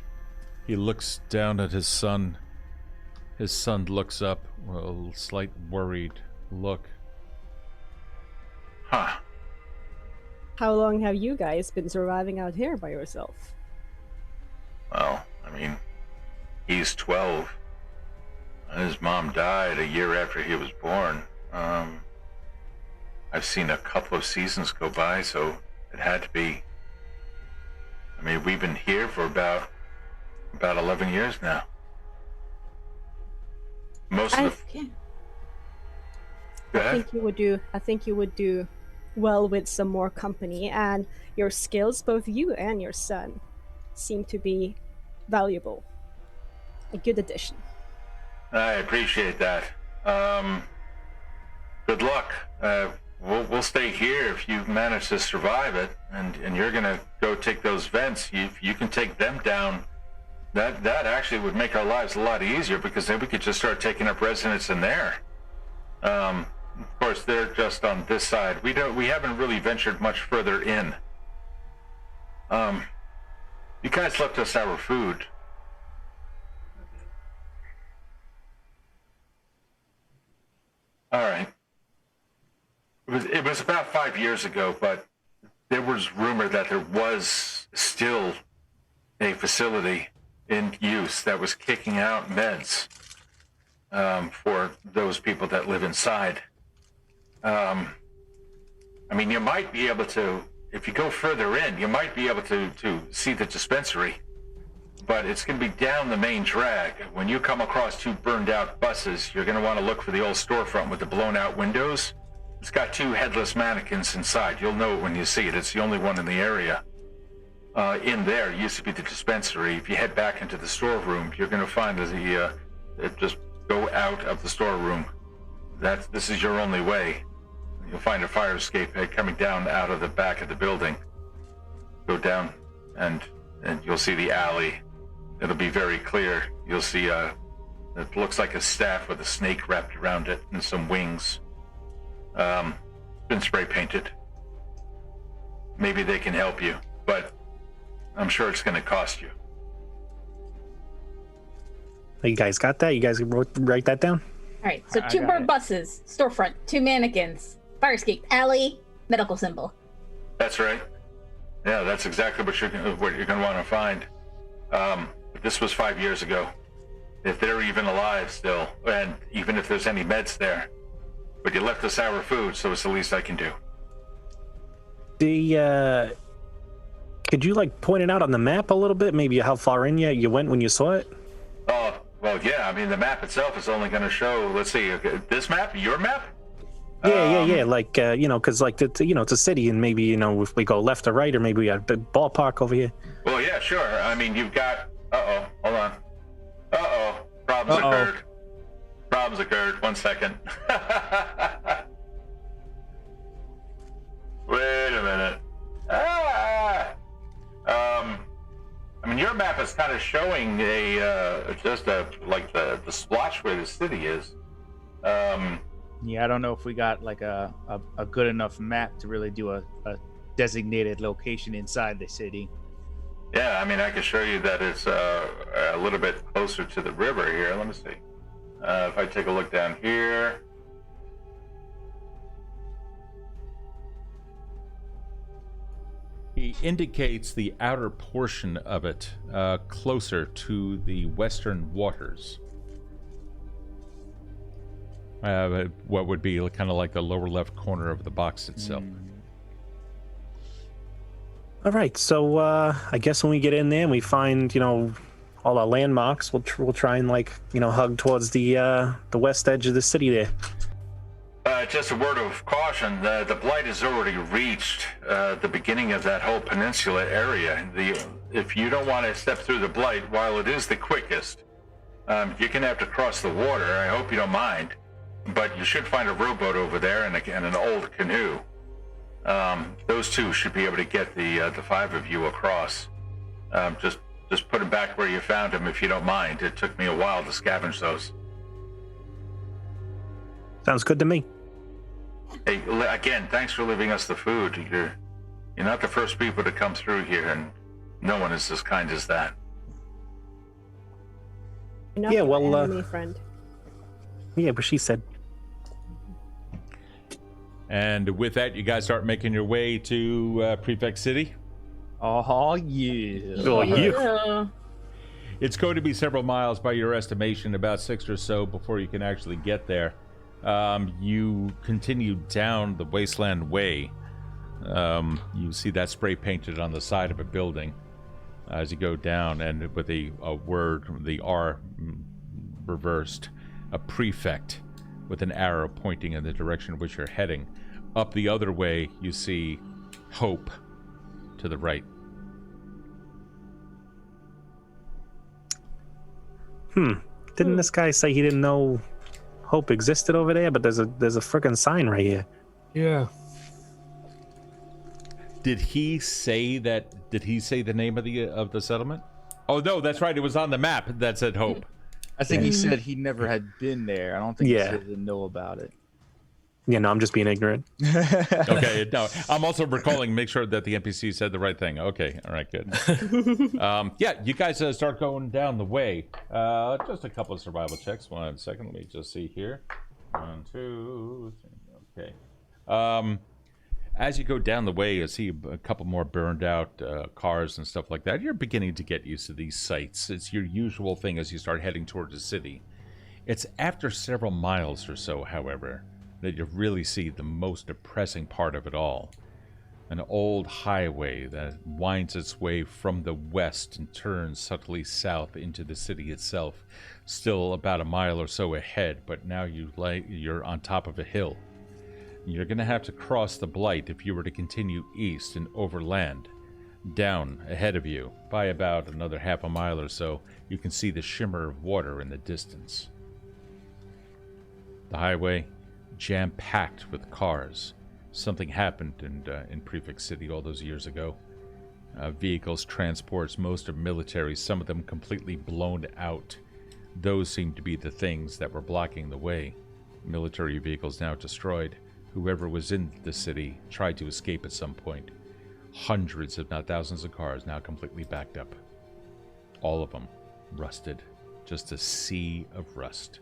He looks down at his son. His son looks up with a slight worried look. Huh. How long have you guys been surviving out here by yourself? Well, he's 12. His mom died a year after he was born. I've seen a couple of seasons go by, so it had to be I mean, we've been here for about 11 years now. Most of the... Yeah. Go I ahead. think you would do well with some more company, and your skills, both you and your son, seem to be valuable. A good addition. I appreciate that. Good luck. We'll stay here if you manage to survive it, and you're gonna go take those vents. You can take them down. That actually would make our lives a lot easier, because then we could just start taking up residence in there. Of course, they're just on this side. We haven't really ventured much further in. You guys left us our food. All right. It was about 5 years ago, but there was rumor that there was still a facility in use that was kicking out meds for those people that live inside. I mean, you might be able to, if you go further in, you might be able to see the dispensary, but it's going to be down the main drag. When you come across two burned out buses, you're going to want to look for the old storefront with the blown out windows. It's got two headless mannequins inside. You'll know it when you see it. It's the only one in the area. In there used to be the dispensary. If you head back into the storeroom, you're going to find just go out of the storeroom. This is your only way. You'll find a fire escape coming down out of the back of the building. Go down, and you'll see the alley. It'll be very clear. You'll see it looks like a staff with a snake wrapped around it and some wings. Been spray painted. Maybe they can help you, but I'm sure it's going to cost you. You guys got that? You guys write that down? All right, so I two got bird it. buses, storefront, two mannequins, fire escape, alley, medical symbol. That's right. Yeah, that's exactly what you're going to want to find. This was 5 years ago. If they're even alive still, and even if there's any meds there. But you left us our food, so it's the least I can do. Could you like point it out on the map a little bit? Maybe how far in you went when you saw it? Oh, well, yeah. I mean, the map itself is only going to show. Let's see. This map, your map. Yeah. Like because like it's a city, and maybe if we go left or right, or maybe we got a big ballpark over here. Well, yeah, sure. I mean, you've got. Hold on. Problems occurred. Problems occurred. 1 second. Wait a minute. I mean, your map is kind of showing like the splotch where the city is. Yeah, I don't know if we got like a good enough map to really do a designated location inside the city. Yeah, I mean, I can show you that it's a little bit closer to the river here. Let me see. If I take a look down here. He indicates the outer portion of it, closer to the western waters. What would be kind of like the lower left corner of the box itself. All right, so I guess when we get in there and we find all our landmarks, we'll try and hug towards the west edge of the city there. Just a word of caution, the blight has already reached the beginning of that whole peninsula area. If you don't want to step through the blight, while it is the quickest, you're going to have to cross the water. I hope you don't mind. But you should find a rowboat over there and an old canoe. Those two should be able to get the five of you across. Just put them back where you found them if you don't mind. It took me a while to scavenge those. Sounds good to me. Hey, again, thanks for leaving us the food. You're not the first people to come through here, and no one is as kind as that. You're not Yeah, your well, enemy, friend. Yeah, but she said. And with that, you guys start making your way to Prefect City. Oh yeah. Oh, you. Yeah. It's going to be several miles by your estimation, about 6 or so before you can actually get there. You continue down the Wasteland Way. You see that spray painted on the side of a building. as you go down, and with the word, the R reversed, a prefect with an arrow pointing in the direction in which you're heading. Up the other way, you see Hope to the right. Didn't this guy say he didn't know Hope existed over there? But there's a freaking sign right here. Yeah. Did he say that? Did he say the name of the settlement? Oh no, that's right. It was on the map that said Hope. I think he said he never had been there. I don't think Yeah. he said he didn't know about it. Yeah, no, I'm just being ignorant. Okay, no, I'm also recalling. Make sure that the NPC said the right thing. Okay, all right, good. Yeah, you guys start going down the way. Just a couple of survival checks. 1 second. Let me just see here. 1, 2, 3. Okay. As you go down the way, you see a couple more burned out cars and stuff like that. You're beginning to get used to these sights. It's your usual thing as you start heading toward the city. It's after several miles or so, however, that you really see the most depressing part of it all. An old highway that winds its way from the west and turns subtly south into the city itself. Still about a mile or so ahead, but now you're on top of a hill. You're going to have to cross the Blight if you were to continue east and overland. Down ahead of you, by about another half a mile or so, you can see the shimmer of water in the distance. The highway, jam-packed with cars. Something happened in Prefix City all those years ago. Vehicles, transports, most are military, some of them completely blown out. Those seem to be the things that were blocking the way. Military vehicles now destroyed. Whoever was in the city tried to escape at some point. Hundreds, if not thousands of cars now completely backed up. All of them rusted. Just a sea of rust.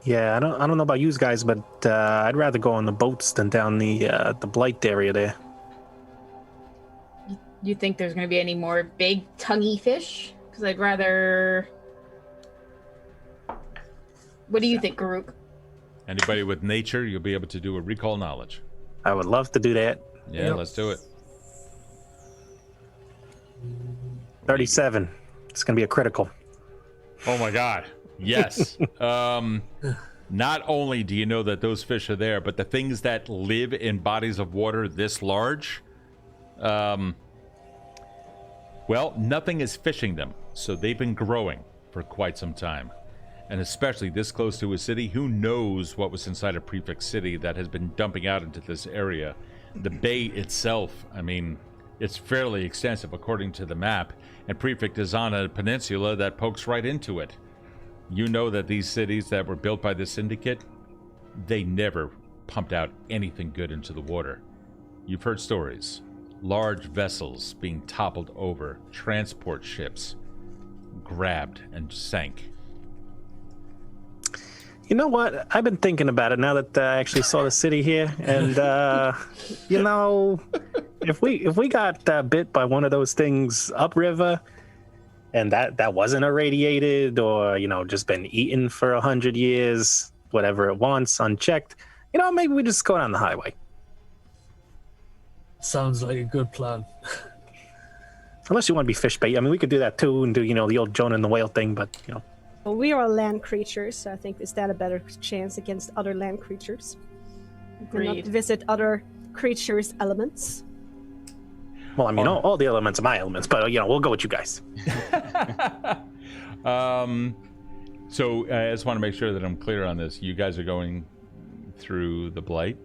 Yeah, I don't know about you guys, but I'd rather go on the boats than down the Blight area there. You think there's going to be any more big tonguey fish? Because I'd rather. What do you think, Garuk? Anybody with nature, you'll be able to do a recall knowledge. I would love to do that. Yeah, Yep. let's do it. 37. It's gonna be a critical. Oh my god. Yes. Not only do you know that those fish are there, but the things that live in bodies of water this large, well, nothing is fishing them. So they've been growing for quite some time. And especially this close to a city, who knows what was inside a prefix city that has been dumping out into this area. The bay itself, I mean, it's fairly extensive according to the map, and Prefect is on a peninsula that pokes right into it. You know that these cities that were built by the Syndicate, they never pumped out anything good into the water. You've heard stories. Large vessels being toppled over, transport ships grabbed and sank. You know what? I've been thinking about it now that I actually saw the city here, and you know, if we got bit by one of those things upriver, and that wasn't irradiated or just been eaten for 100 years, whatever it wants, unchecked, maybe we just go down the highway. Sounds like a good plan. Unless you want to be fish bait. I mean, we could do that too, and do the old Jonah and the whale thing, but Well, we are land creatures, so I think we stand a better chance against other land creatures. And not Agreed. visit other creatures' elements. well, I mean, all the elements are my elements, but we'll go with you guys. So I just want to make sure that I'm clear on this. You guys are going through the Blight?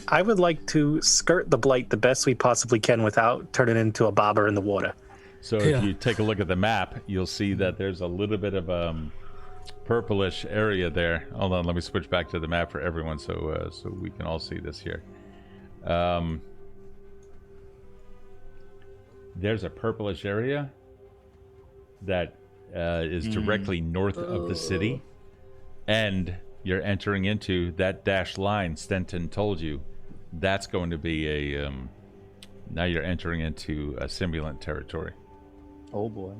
I would like to skirt the Blight the best we possibly can without turning into a bobber in the water. So Yeah. if you take a look at the map, you'll see that there's a little bit of purplish area there. Hold on, let me switch back to the map for everyone so we can all see this here. There's a purplish area that is directly north of the city, and you're entering into that dashed line Stenton told you. That's going to be a now you're entering into a simulant territory. Oh boy.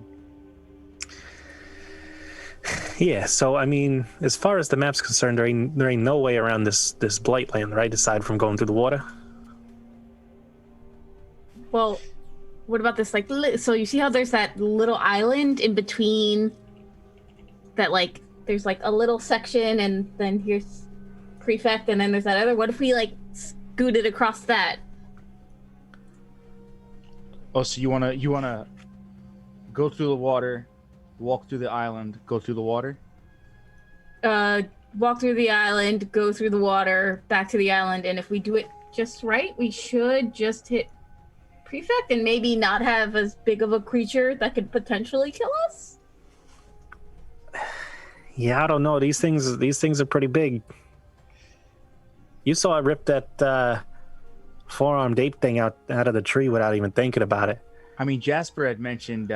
Yeah, so I mean, as far as the map's concerned, there ain't no way around this Blight land, right? Aside from going through the water. Well, what about this? Like, so you see how there's that little island in between that, like, there's like a little section, and then here's Prefect, and then there's that other. What if we like scooted across that? Oh, so you wanna go through the water, walk through the island, go through the water? Walk through the island, go through the water, back to the island, and if we do it just right, we should just hit Prefect and maybe not have as big of a creature that could potentially kill us. Yeah, I don't know. These things are pretty big. You saw I ripped that four-armed ape thing out of the tree without even thinking about it. I mean, Jasper had mentioned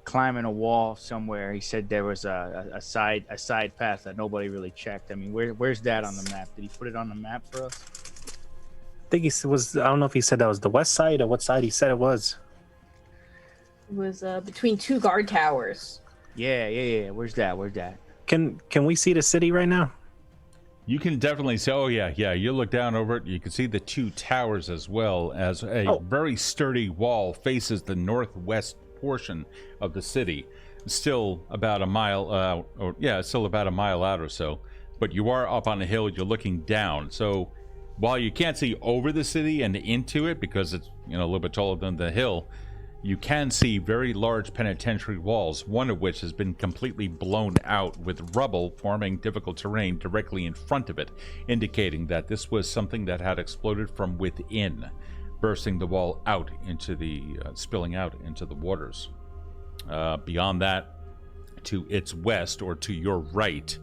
climbing a wall somewhere. He said there was a side path that nobody really checked. I mean, where's that on the map? Did he put it on the map for us? I think I don't know if he said that was the west side or what side he said it was. It was between two guard towers. Yeah. Where's that? Can we see the city right now? You can definitely see. Oh yeah. You look down over it. You can see the two towers as well as a very sturdy wall faces the northwest portion of the city. Still about a mile out, still about a mile out or so. But you are up on a hill. You're looking down. So while you can't see over the city and into it because it's a little bit taller than the hill, you can see very large penitentiary walls, one of which has been completely blown out with rubble forming difficult terrain directly in front of it, indicating that this was something that had exploded from within, bursting the wall out into spilling out into the waters. Beyond that, to its west or to your right,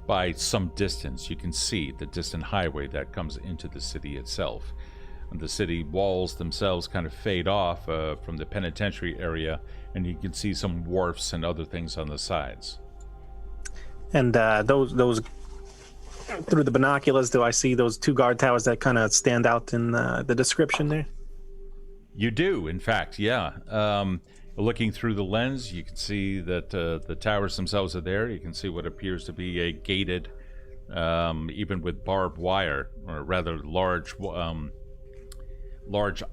by some distance, you can see the distant highway that comes into the city itself. The city walls themselves kind of fade off from the penitentiary area, and you can see some wharfs and other things on the sides. And those through the binoculars, do I see those two guard towers that kind of stand out in the description there? You do, in fact, yeah. Looking through the lens, you can see that the towers themselves are there. You can see what appears to be a gated, even with barbed wire, or rather large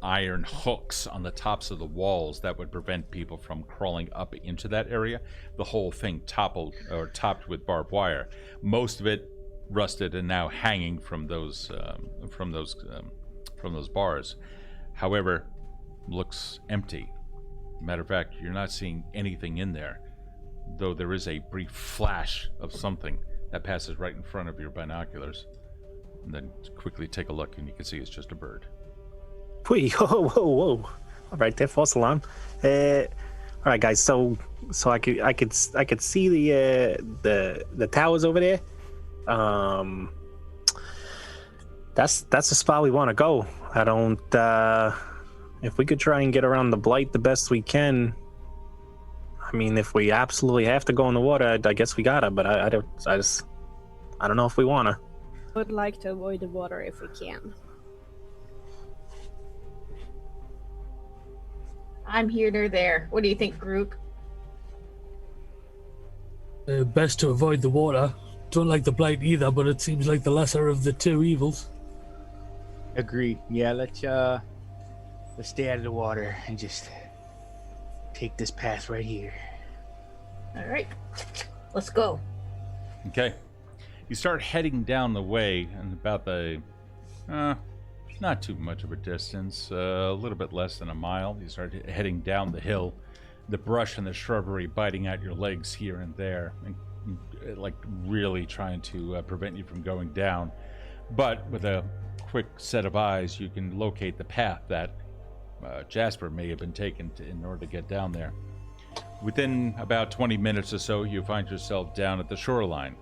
iron hooks on the tops of the walls that would prevent people from crawling up into that area. The whole thing topped with barbed wire. Most of it rusted and now hanging from those bars. However, looks empty. Matter of fact, you're not seeing anything in there, though there is a brief flash of something that passes right in front of your binoculars. And then quickly take a look, and you can see it's just a bird. Wait, whoa. All right, there, false alarm. All right, guys. So I could see the towers over there. That's the spot we want to go. I don't. If we could try and get around the blight the best we can. I mean, if we absolutely have to go in the water, I guess we gotta. But I don't know if we wanna. Would like to avoid the water if we can. I'm here nor there. What do you think, Groot? Best to avoid the water. Don't like the blight either, but it seems like the lesser of the two evils. Agreed. Yeah, let's stay out of the water and just take this path right here. All right, let's go. Okay. You start heading down the way, and about not too much of a distance, a little bit less than a mile. You start heading down the hill, the brush and the shrubbery biting at your legs here and there, and like really trying to prevent you from going down. But with a quick set of eyes, you can locate the path that Jasper may have been taken in order to get down there. Within about 20 minutes or so, you find yourself down at the shoreline,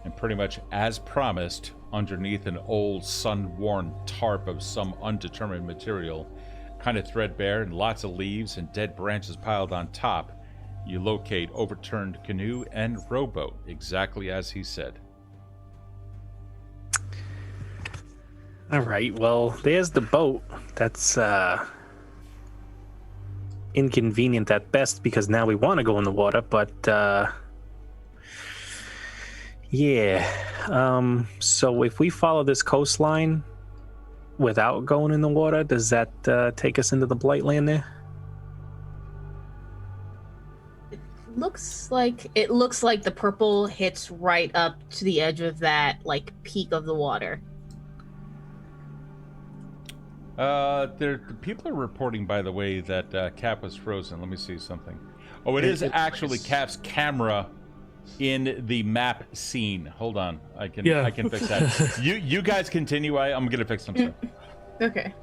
and pretty much as promised, underneath an old sun-worn tarp of some undetermined material, kind of threadbare and lots of leaves and dead branches piled on top, you locate overturned canoe and rowboat, exactly as he said. All right, well, there's the boat. That's inconvenient at best because now we want to go in the water, but yeah. So if we follow this coastline, without going in the water? Does that take us into the Blight Land there? It looks like the purple hits right up to the edge of that like peak of the water. People are reporting, by the way, that Cap was frozen. Let me see something. Oh, it is actually Cap's camera in the map scene. Hold on, I can fix that. You guys continue. I'm gonna fix some stuff. Okay.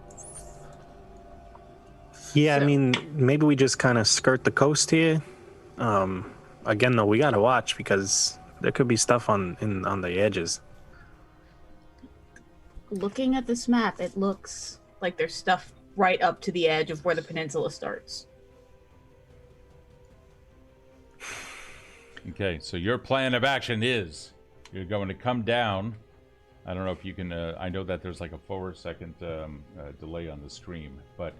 Yeah, So- I mean, maybe we just kind of skirt the coast here. Again, though, we gotta watch because there could be stuff on the edges. Looking at this map, it looks like there's stuff right up to the edge of where the peninsula starts. Okay, so your plan of action is you're going to come down. I don't know if you can. I know that there's like a 4-second delay on the stream, but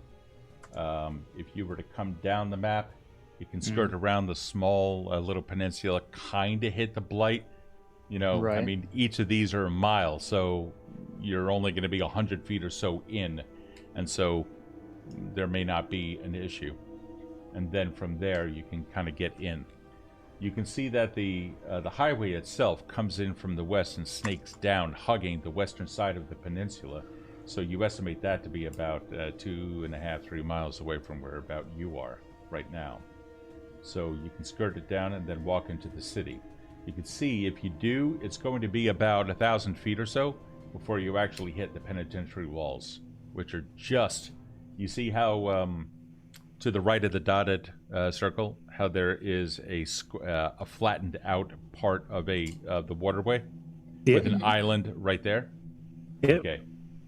if you were to come down the map, you can skirt around the small little peninsula, kind of hit the Blight. You know, I Right. mean, each of these are a mile, so you're only going to be 100 feet or so in, and so there may not be an issue. And then from there, you can kind of get in. You can see that the highway itself comes in from the west and snakes down, hugging the western side of the peninsula. So you estimate that to be about 2.5-3 miles away from where about you are right now. So you can skirt it down and then walk into the city. You can see if you do, it's going to be about 1,000 feet or so before you actually hit the penitentiary walls, which are just, you see how to the right of the dotted circle, how there is a flattened out part of the waterway with an island right there? Yep. Okay.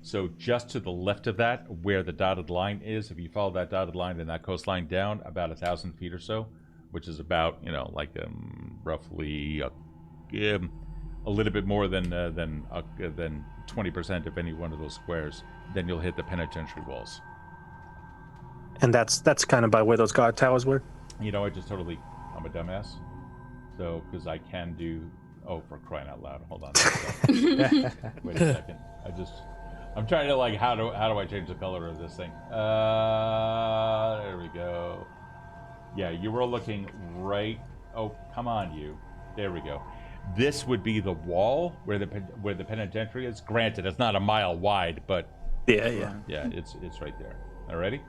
So just to the left of that, where the dotted line is, if you follow that dotted line and that coastline down about 1,000 feet or so, which is about, like roughly a little bit more than 20% of any one of those squares, then you'll hit the penitentiary walls. And that's kind of by where those guard towers were. I'm a dumbass. So, because I can do, for crying out loud, hold on. Wait a second. I'm trying to how do I change the color of this thing? There we go. Yeah, you were looking right. Oh, come on, you. There we go. This would be the wall where the penitentiary is. Granted, it's not a mile wide, but Yeah. it's right there. Alrighty.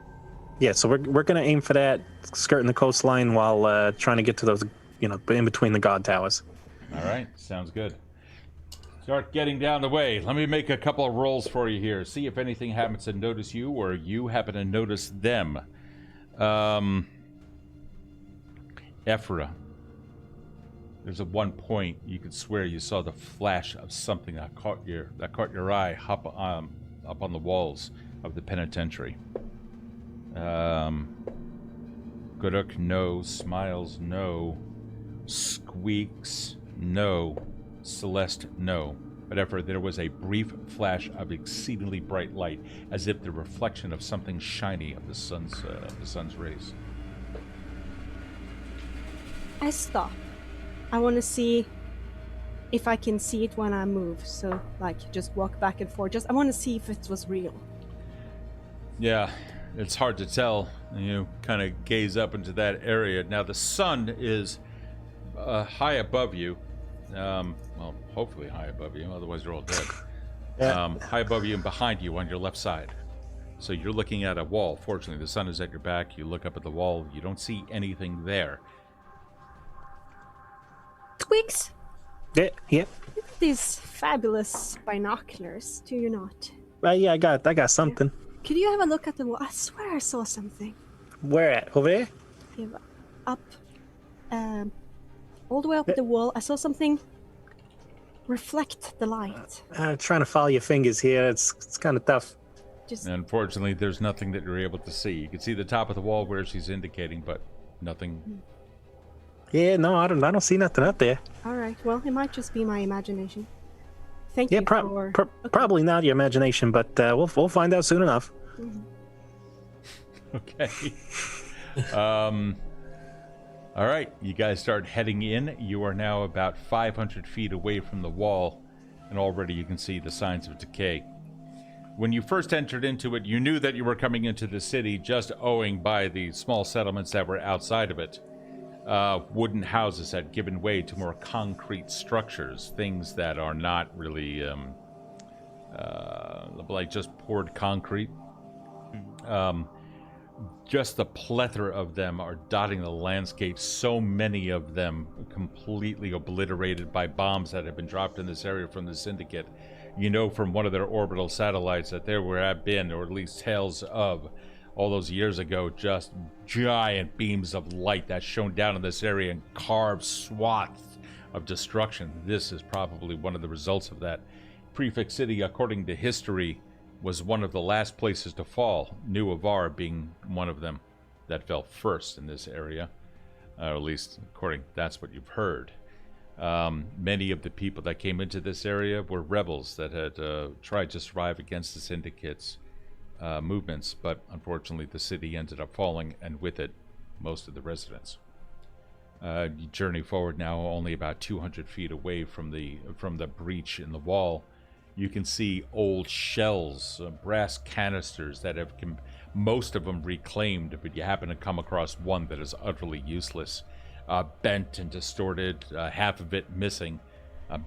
Yeah, so we're gonna aim for that, skirting the coastline while trying to get to those, in between the guard towers. All right, sounds good. Start getting down the way. Let me make a couple of rolls for you here. See if anything happens to notice you or you happen to notice them. Ephra, there's at one point you could swear you saw the flash of something that caught your eye up on the walls of the penitentiary. Guruk, no. Smiles, no. Squeaks, no. Celeste, no. Whatever, there was a brief flash of exceedingly bright light, as if the reflection of something shiny of the sun's rays. I stop. I want to see if I can see it when I move. So, just walk back and forth. I want to see if it was real. Yeah, it's hard to tell. You kind of gaze up into that area. Now, the sun is high above you. Well, hopefully high above you, otherwise you're all dead. High above you and behind you on your left side. So you're looking at a wall. Fortunately, the sun is at your back. You look up at the wall. You don't see anything there. Twigs, Yeah. these fabulous binoculars, do you not? Yeah, I got something. Could you have a look at the wall? I swear I saw something. Where at? Over there? Yeah, up, all the way up the wall. I saw something reflect the light. Trying to follow your fingers here. It's kind of tough. Just Unfortunately, there's nothing that you're able to see. You can see the top of the wall where she's indicating, but nothing. Yeah, no, I don't see nothing up there. all right. Well, it might just be my imagination. Thank Yeah, you for. probably not your imagination, but we'll find out soon enough. Okay. All right, you guys start heading in. You are now about 500 feet away from the wall, and already you can see the signs of decay. when you first entered into it, you knew that you were coming into the city just owing by the small settlements that were outside of it. Wooden houses had given way to more concrete structures, things that are not really like just poured concrete. Just the plethora of them are dotting the landscape, so many of them completely obliterated by bombs that have been dropped in this area from the Syndicate. You know from one of their orbital satellites that there have been, or at least tales of, all those years ago, just giant beams of light that shone down in this area and carved swaths of destruction. This is probably one of the results of that. Prefix City, according to history, was one of the last places to fall, New Avar being one of them that fell first in this area. Or at least, according, that's what you've heard. Many of the people that came into this area were rebels that had tried to survive against the Syndicate's movements, but unfortunately the city ended up falling, and with it, most of the residents. You journey forward now only about 200 feet away from the breach in the wall. You can see old shells, brass canisters that have most of them reclaimed, but you happen to come across one that is utterly useless. Bent and distorted, half of it missing,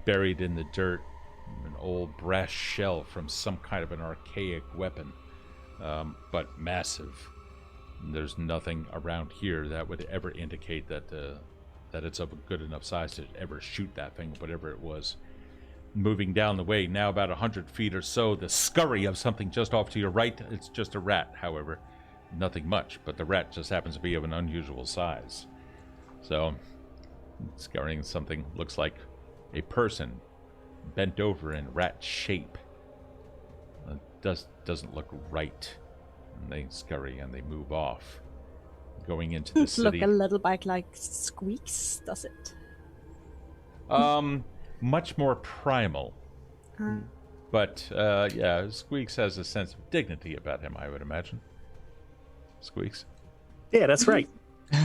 buried in the dirt. An old brass shell from some kind of an archaic weapon, but massive. There's nothing around here that would ever indicate that it's of a good enough size to ever shoot that thing, whatever it was. Moving down the way, now about 100 feet or so, the scurry of something just off to your right. It's just a rat, however. Nothing much, but the rat just happens to be of an unusual size. So, scurrying something looks like a person bent over in rat shape. Doesn't look right. And they scurry and they move off, going into the city. Look a little bit like Squeaks, does it? Much more primal. But, yeah, Squeaks has a sense of dignity about him, I would imagine. Squeaks? Yeah, that's right.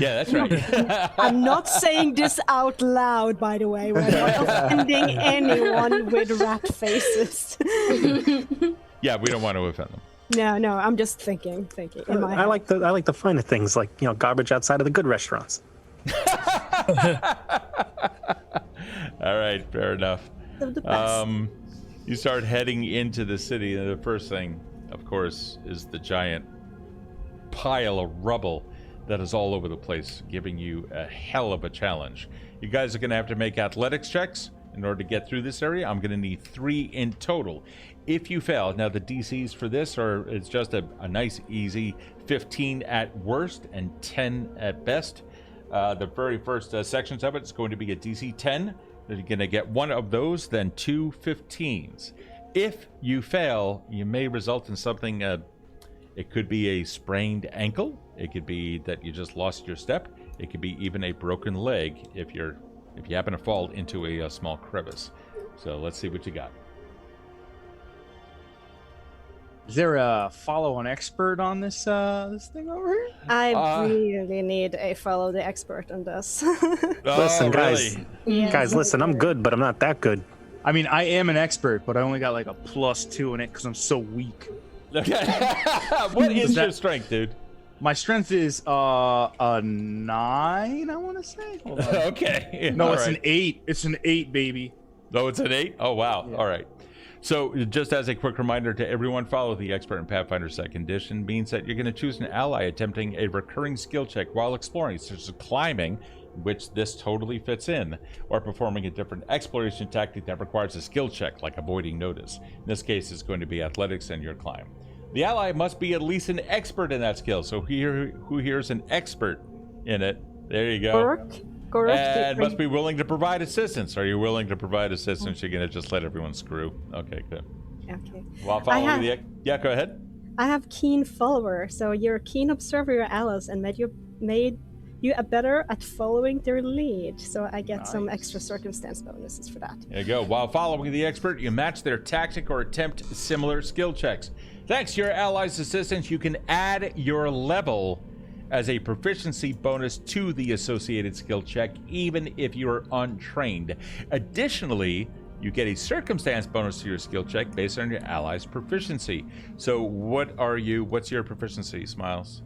Yeah, that's right. I'm not saying this out loud, by the way. We're not offending anyone with rat faces. Yeah, we don't want to offend them. No, I'm just thinking in my head. I like the finer things, like, you know, garbage outside of the good restaurants. All right, fair enough. The best. You start heading into the city, and the first thing, of course, is the giant pile of rubble that is all over the place, giving you a hell of a challenge. You guys are going to have to make athletics checks in order to get through this area. I'm going to need 3 in total. If you fail, now the DCs for this it's just a nice, easy 15 at worst and 10 at best. The very first sections of it is going to be a DC 10. You're going to get 1 of those, then 2 15s. If you fail, you may result in something. It could be a sprained ankle. It could be that you just lost your step. It could be even a broken leg if you happen to fall into a small crevice. So let's see what you got. Is there a follow-on expert on this thing over here? I really need a follow the expert on this. Listen, guys, really? guys, listen, I'm good, but I'm not that good. I mean, I am an expert, but I only got like a +2 in it because I'm so weak. Okay. What is your strength, dude? My strength is a 9, I want to say. Hold on. Okay. No, All it's right. an 8. It's an 8, baby. Oh, it's an 8? Oh, wow. Yeah. All right. So just as a quick reminder to everyone, follow the expert in Pathfinder 2nd Edition means that you're going to choose an ally attempting a recurring skill check while exploring, such as climbing, which this totally fits in, or performing a different exploration tactic that requires a skill check, like avoiding notice. In this case, it's going to be athletics and your climb. The ally must be at least an expert in that skill. So who here's an expert in it? There you go. Correct. And must be willing to provide assistance. Are you willing to provide assistance? You're going to just let everyone screw. Okay, good. Okay. While following yeah, go ahead. I have keen follower, so you're a keen observer of your allies and made you a better at following their lead. So I get some extra circumstance bonuses for that. There you go. While following the expert, you match their tactic or attempt similar skill checks. Thanks to your allies' assistance, you can add your level as a proficiency bonus to the associated skill check, even if you're untrained. Additionally, you get a circumstance bonus to your skill check based on your ally's proficiency. So what's your proficiency, Smiles?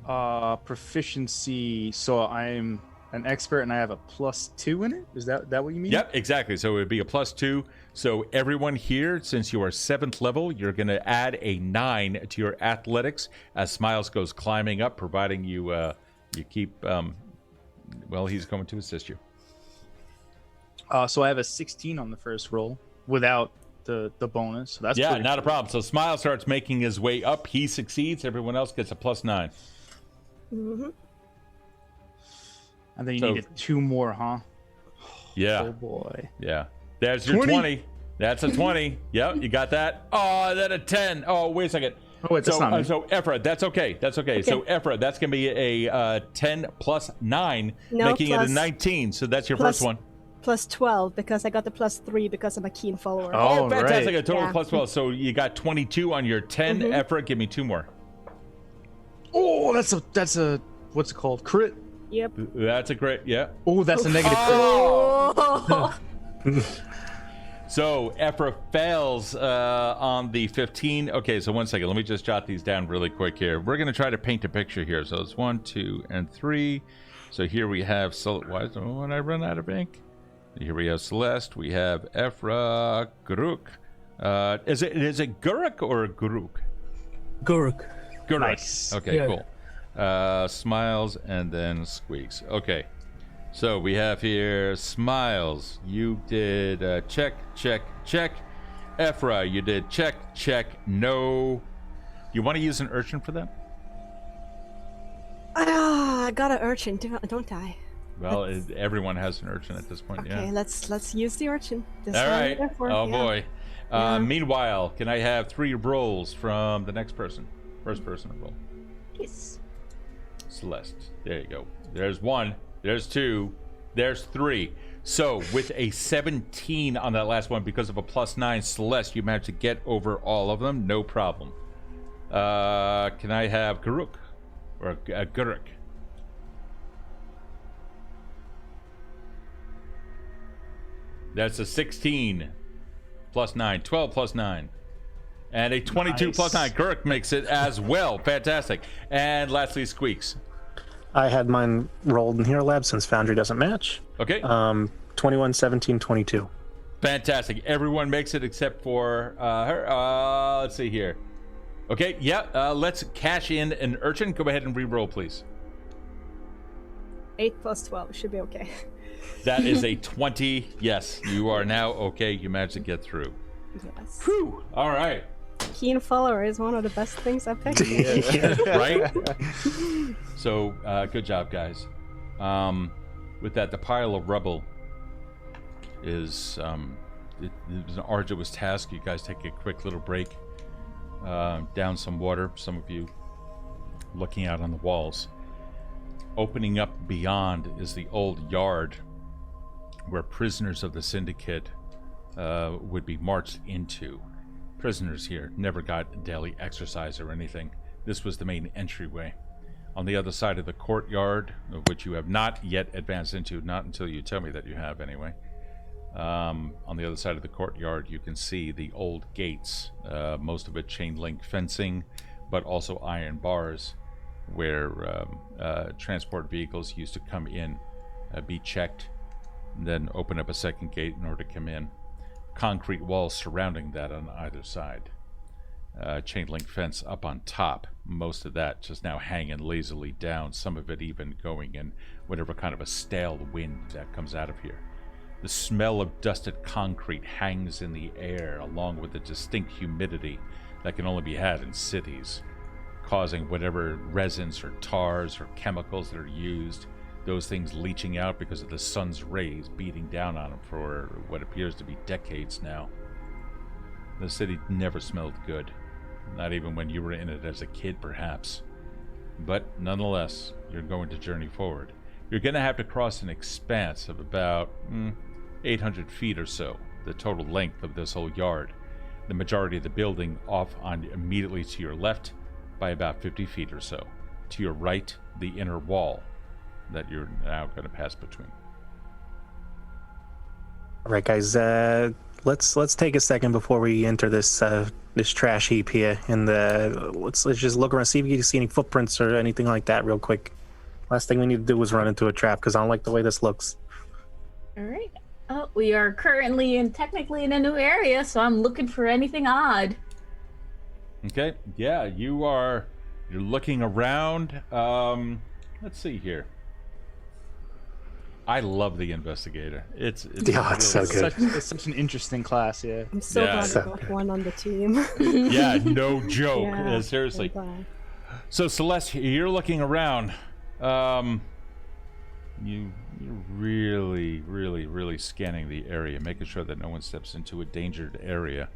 Proficiency. So I'm an expert and I have a +2 in it. Is that what you mean? Yep, exactly. So it would be a +2. So everyone here, since you are 7th level, you're going to add a 9 to your athletics as Smiles goes climbing up, providing you you keep. Well, he's going to assist you. So I have a 16 on the first roll without the bonus. So that's pretty not a cool. problem. So Smiles starts making his way up. He succeeds. Everyone else gets a +9. Mm-hmm. And then you needed 2 more, huh? Yeah. Oh boy. Yeah. There's your 20. That's a 20. Yep, you got that. Oh, then a 10. Oh, wait a second. Oh wait, that's not me. So Ephra, that's okay. That's okay. So Ephra, that's gonna be a 10 plus 9, No, making it plus- a 19. So that's your plus- first one. +12 because I got the +3 because I'm a keen follower. Oh, fantastic! right. A total Yeah. plus 12. So you got 22 on your 10. Mhm. Ephra, give me 2 more. Oh, that's a what's it called? Crit. Yep. That's a great. Yeah. Oh, that's a negative crit. Oh. So Ephra fails on the 15. Okay, so 1 second. Let me just jot these down really quick here. We're going to try to paint a picture here. So it's 1, 2, and 3. So here we have... Why is when I run out of ink? Here we have Celeste. We have Ephra, Guruk. Is it Guruk or Guruk? Guruk. Guruk. Nice. Okay, Yeah. cool. Smiles and then Squeaks. Okay. So we have here Smiles. You did check, check, check. Ephra, you did check, check, no. You want to use an urchin for that? I got an urchin, don't I? Well, everyone has an urchin at this point, Okay, yeah. let's use the urchin. This All one right. therefore, Oh, yeah. boy. Yeah. Meanwhile, can I have 3 rolls from the next person? First person to roll. Yes. Celeste. There you go. There's 1. There's 2. There's 3. So with a 17 on that last one, because of a +9, Celeste, you managed to get over all of them. No problem. Can I have Guruk? Or Guruk? That's a 16 plus 9. 12 plus 9. And a 22 Nice. plus 9. Guruk makes it as well. Fantastic. And lastly, Squeaks. I had mine rolled in Hero Lab since Foundry doesn't match. Okay. 21, 17, 22. Fantastic. Everyone makes it except for her. Let's see here. Okay, yeah, let's cash in an urchin. Go ahead and re-roll, please. 8 plus 12 should be okay. That is a 20. Yes, you are now okay. You managed to get through. Yes. Whew. All right. Keen follower is one of the best things I've picked. Right? So, good job, guys. With that, the pile of rubble is it was an arduous task. You guys take a quick little break, down some water. Some of you looking out on the walls. Opening up beyond is the old yard where prisoners of the syndicate would be marched into. Prisoners here never got daily exercise or anything. This was the main entryway. On the other side of the courtyard, which you have not yet advanced into, not until you tell me that you have anyway. On the other side of the courtyard, you can see the old gates, most of it chain link fencing, but also iron bars where transport vehicles used to come in, be checked, and then open up a second gate in order to come in. Concrete walls surrounding that on either side. Chain link fence up on top. Most of that just now hanging lazily down, some of it even going in whatever kind of a stale wind that comes out of here. The smell of dusted concrete hangs in the air, along with the distinct humidity that can only be had in cities, causing whatever resins or tars or chemicals that are used, those things leaching out because of the sun's rays beating down on them for what appears to be decades now. The city never smelled good, not even when you were in it as a kid, perhaps. But nonetheless, you're going to journey forward. You're going to have to cross an expanse of about 800 feet or so, the total length of this whole yard. The majority of the building off on immediately to your left by about 50 feet or so. To your right, the inner wall that you're now going to pass between. All right, guys. Let's take a second before we enter this this trash heap here, and let's just look around, see if you can see any footprints or anything like that, real quick. Last thing we need to do is run into a trap because I don't like the way this looks. All right. Oh, we are currently and technically in a new area, so I'm looking for anything odd. Okay. Yeah, you're looking around. Let's see here. I love the investigator. It's Yeah, it's so good. It's such an interesting class, yeah. I'm so Yeah. glad I got one on the team. Yeah, no joke. Yeah, Seriously. so glad. So Celeste, you're looking around. You're really scanning the area, making sure that no one steps into a dangerous area.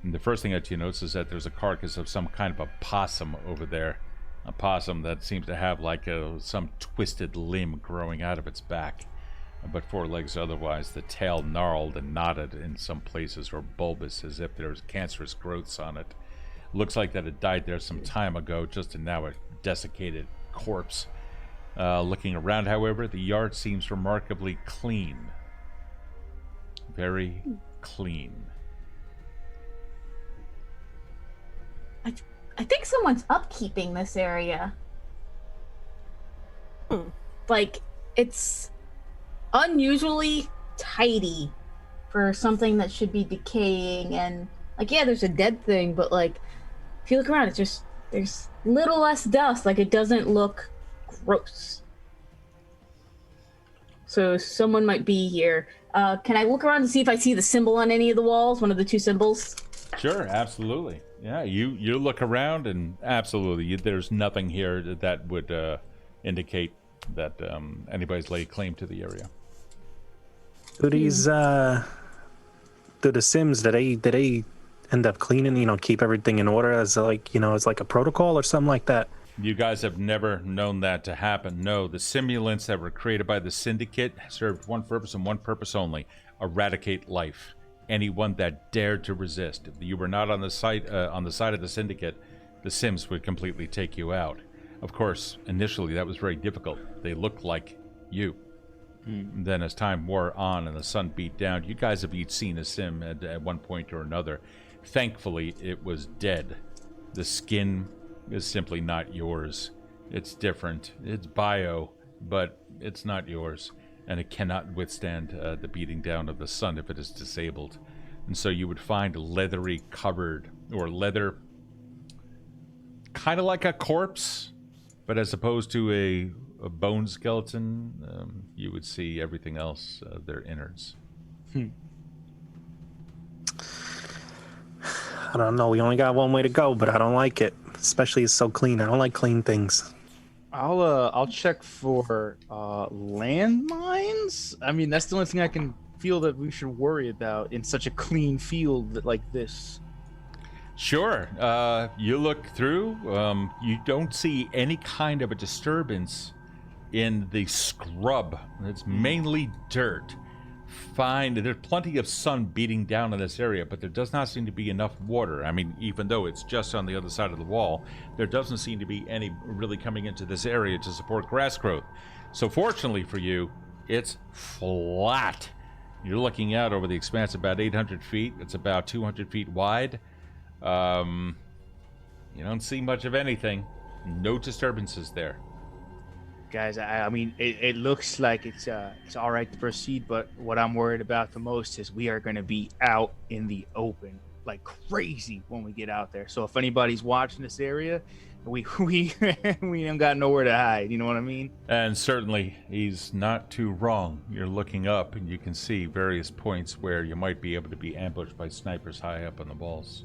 And the first thing that you notice is that there's a carcass of some kind of a possum over there. A possum that seems to have like some twisted limb growing out of its back, but 4 legs otherwise. The tail gnarled and knotted in some places, or bulbous, as if there's cancerous growths on it. Looks like that it died there some time ago, just now a desiccated corpse. Looking around, however, the yard seems remarkably clean. Very clean. I think someone's upkeeping this area. Like, it's unusually tidy for something that should be decaying, and like, yeah, there's a dead thing, but like, if you look around, it's just, there's little less dust. Like, it doesn't look gross. So someone might be here. Can I look around to see if I see the symbol on any of the walls? One of the 2 symbols? Sure, absolutely. Yeah, you look around, and absolutely, there's nothing here that would indicate that anybody's laid claim to the area. Do these do the Sims, did they end up cleaning, keep everything in order as like, as like a protocol or something like that? You guys have never known that to happen. No, the simulants that were created by the Syndicate served one purpose and one purpose only: eradicate life. Anyone that dared to resist. If you were not on the side of the Syndicate, the Sims would completely take you out. Of course, initially that was very difficult. They looked like you. Then as time wore on and the sun beat down, you guys have each seen a Sim at one point or another. Thankfully, it was dead. The skin is simply not yours. It's different. It's bio, but it's not yours. And it cannot withstand the beating down of the sun if it is disabled. And so you would find leathery covered, or leather, kind of like a corpse, but as opposed to a bone skeleton, you would see everything else, their innards. I don't know. We only got one way to go, but I don't like it. Especially it's so clean. I don't like clean things. I'll check for landmines. I mean, that's the only thing I can feel that we should worry about in such a clean field like this. Sure. You look through. You don't see any kind of a disturbance in the scrub. It's mainly dirt. Fine. There's plenty of sun beating down in this area, but there does not seem to be enough water. I mean, even though it's just on the other side of the wall, there doesn't seem to be any really coming into this area to support grass growth. So fortunately for you, it's flat. You're looking out over the expanse about 800 feet. It's about 200 feet wide. You don't see much of anything. No disturbances there. Guys, I mean, it looks like it's all right to proceed, but what I'm worried about the most is we are going to be out in the open like crazy when we get out there. So if anybody's watching this area, we ain't got nowhere to hide. You know what I mean? And certainly, he's not too wrong. You're looking up, and you can see various points where you might be able to be ambushed by snipers high up on the walls.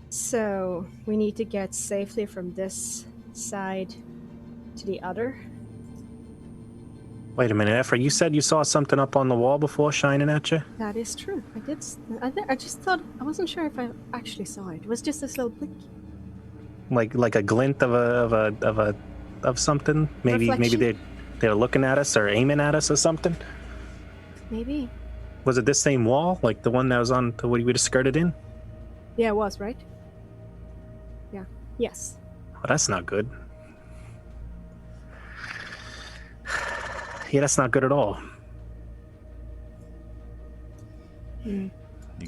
So we need to get safely from this side to the other. Wait a minute, Ephra, you said you saw something up on the wall before shining at you? That is true. I did. I just thought, I wasn't sure if I actually saw it. It was just a slow blink. Like a glint of something? Maybe Reflection? they're looking at us or aiming at us or something? Maybe. Was it this same wall, like the one that was on the what we just skirted in? Yeah, it was, right? Yeah. Yes. Oh, that's not good. Yeah, that's not good at all. You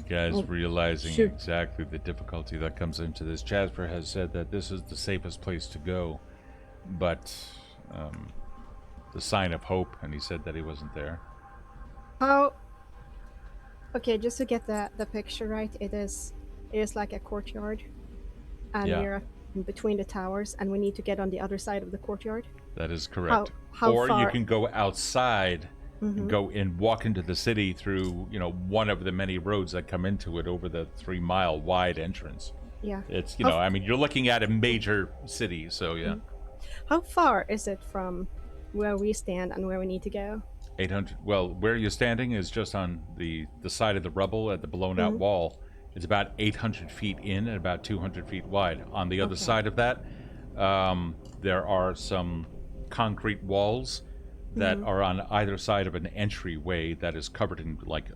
guys Well, realizing shoot. exactly the difficulty that comes into this. Jasper has said that this is the safest place to go, but the sign of hope, and he said that he wasn't there. How? Okay, just to get the picture right, it is like a courtyard, and Yeah. we're in between the towers, and we need to get on the other side of the courtyard. That is correct. How or you far? can go outside and go and walk into the city through, one of the many roads that come into it over the 3-mile wide entrance. Yeah. It's, How- I mean, you're looking at a major city, so yeah. How far is it from where we stand and where we need to go? 800. Well, where you're standing is just on the side of the rubble at the blown out wall. It's about 800 feet in and about 200 feet wide. On the other side of that, there are some concrete walls that are on either side of an entryway that is covered in like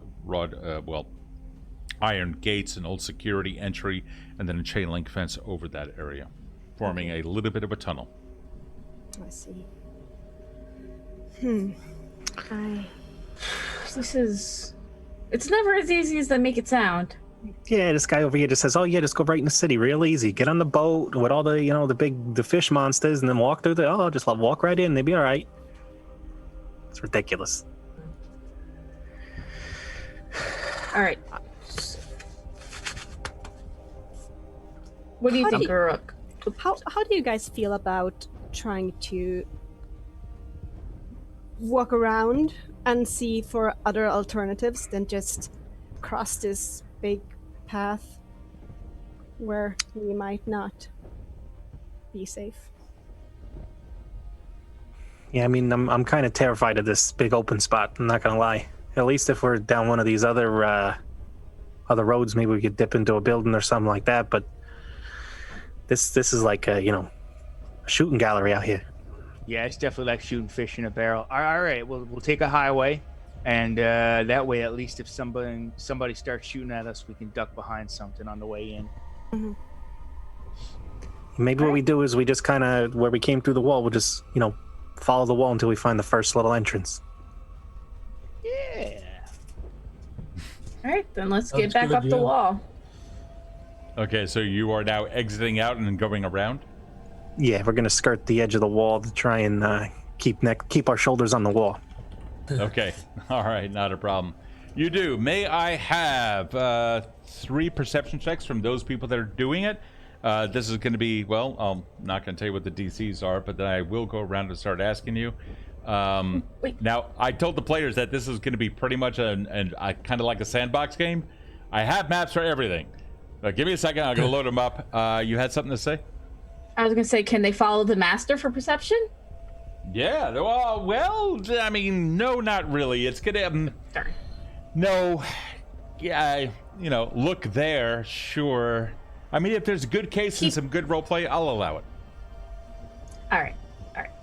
iron gates, an old security entry, and then a chain link fence over that area, forming a little bit of a tunnel. I see. It's never as easy as they make it sound. Yeah, this guy over here just says, "Oh yeah, just go right in the city, real easy. Get on the boat with all the, the fish monsters, and then walk through just walk right in. They'll be all right." It's ridiculous. All right. What do you How do think, you- Uruk? How do you guys feel about trying to walk around and see for other alternatives than just cross this big path where we might not be safe? Yeah, I mean, I'm kind of terrified of this big open spot. I'm not gonna lie. At least if we're down one of these other roads, maybe we could dip into a building or something like that. But this is like a shooting gallery out here. Yeah, it's definitely like shooting fish in a barrel. All right, we'll take a highway, and that way, at least if somebody starts shooting at us, we can duck behind something on the way in. Maybe what we do is we just kind of, where we came through the wall, we'll just follow the wall until we find the first little entrance. Yeah. All right, then let's Sounds get back good, up the yeah. wall. Okay, so you are now exiting out and then going around? Yeah, we're gonna skirt the edge of the wall to try and keep our shoulders on the wall. Okay. All right, not a problem. You do. May I have 3 perception checks from those people that are doing it? This is going to be, well, I'm not going to tell you what the DCs are, but then I will go around and start asking you. Wait. Now, I told the players that this is going to be pretty much kind of like a sandbox game. I have maps for everything. Give me a second. I'm going to load them up. You had something to say? I was gonna say, can they follow the master for perception? Yeah. Well, I mean, no, not really. It's going to... Darn. No, yeah, look there, sure. I mean, if there's a good case and some good roleplay, I'll allow it. All right.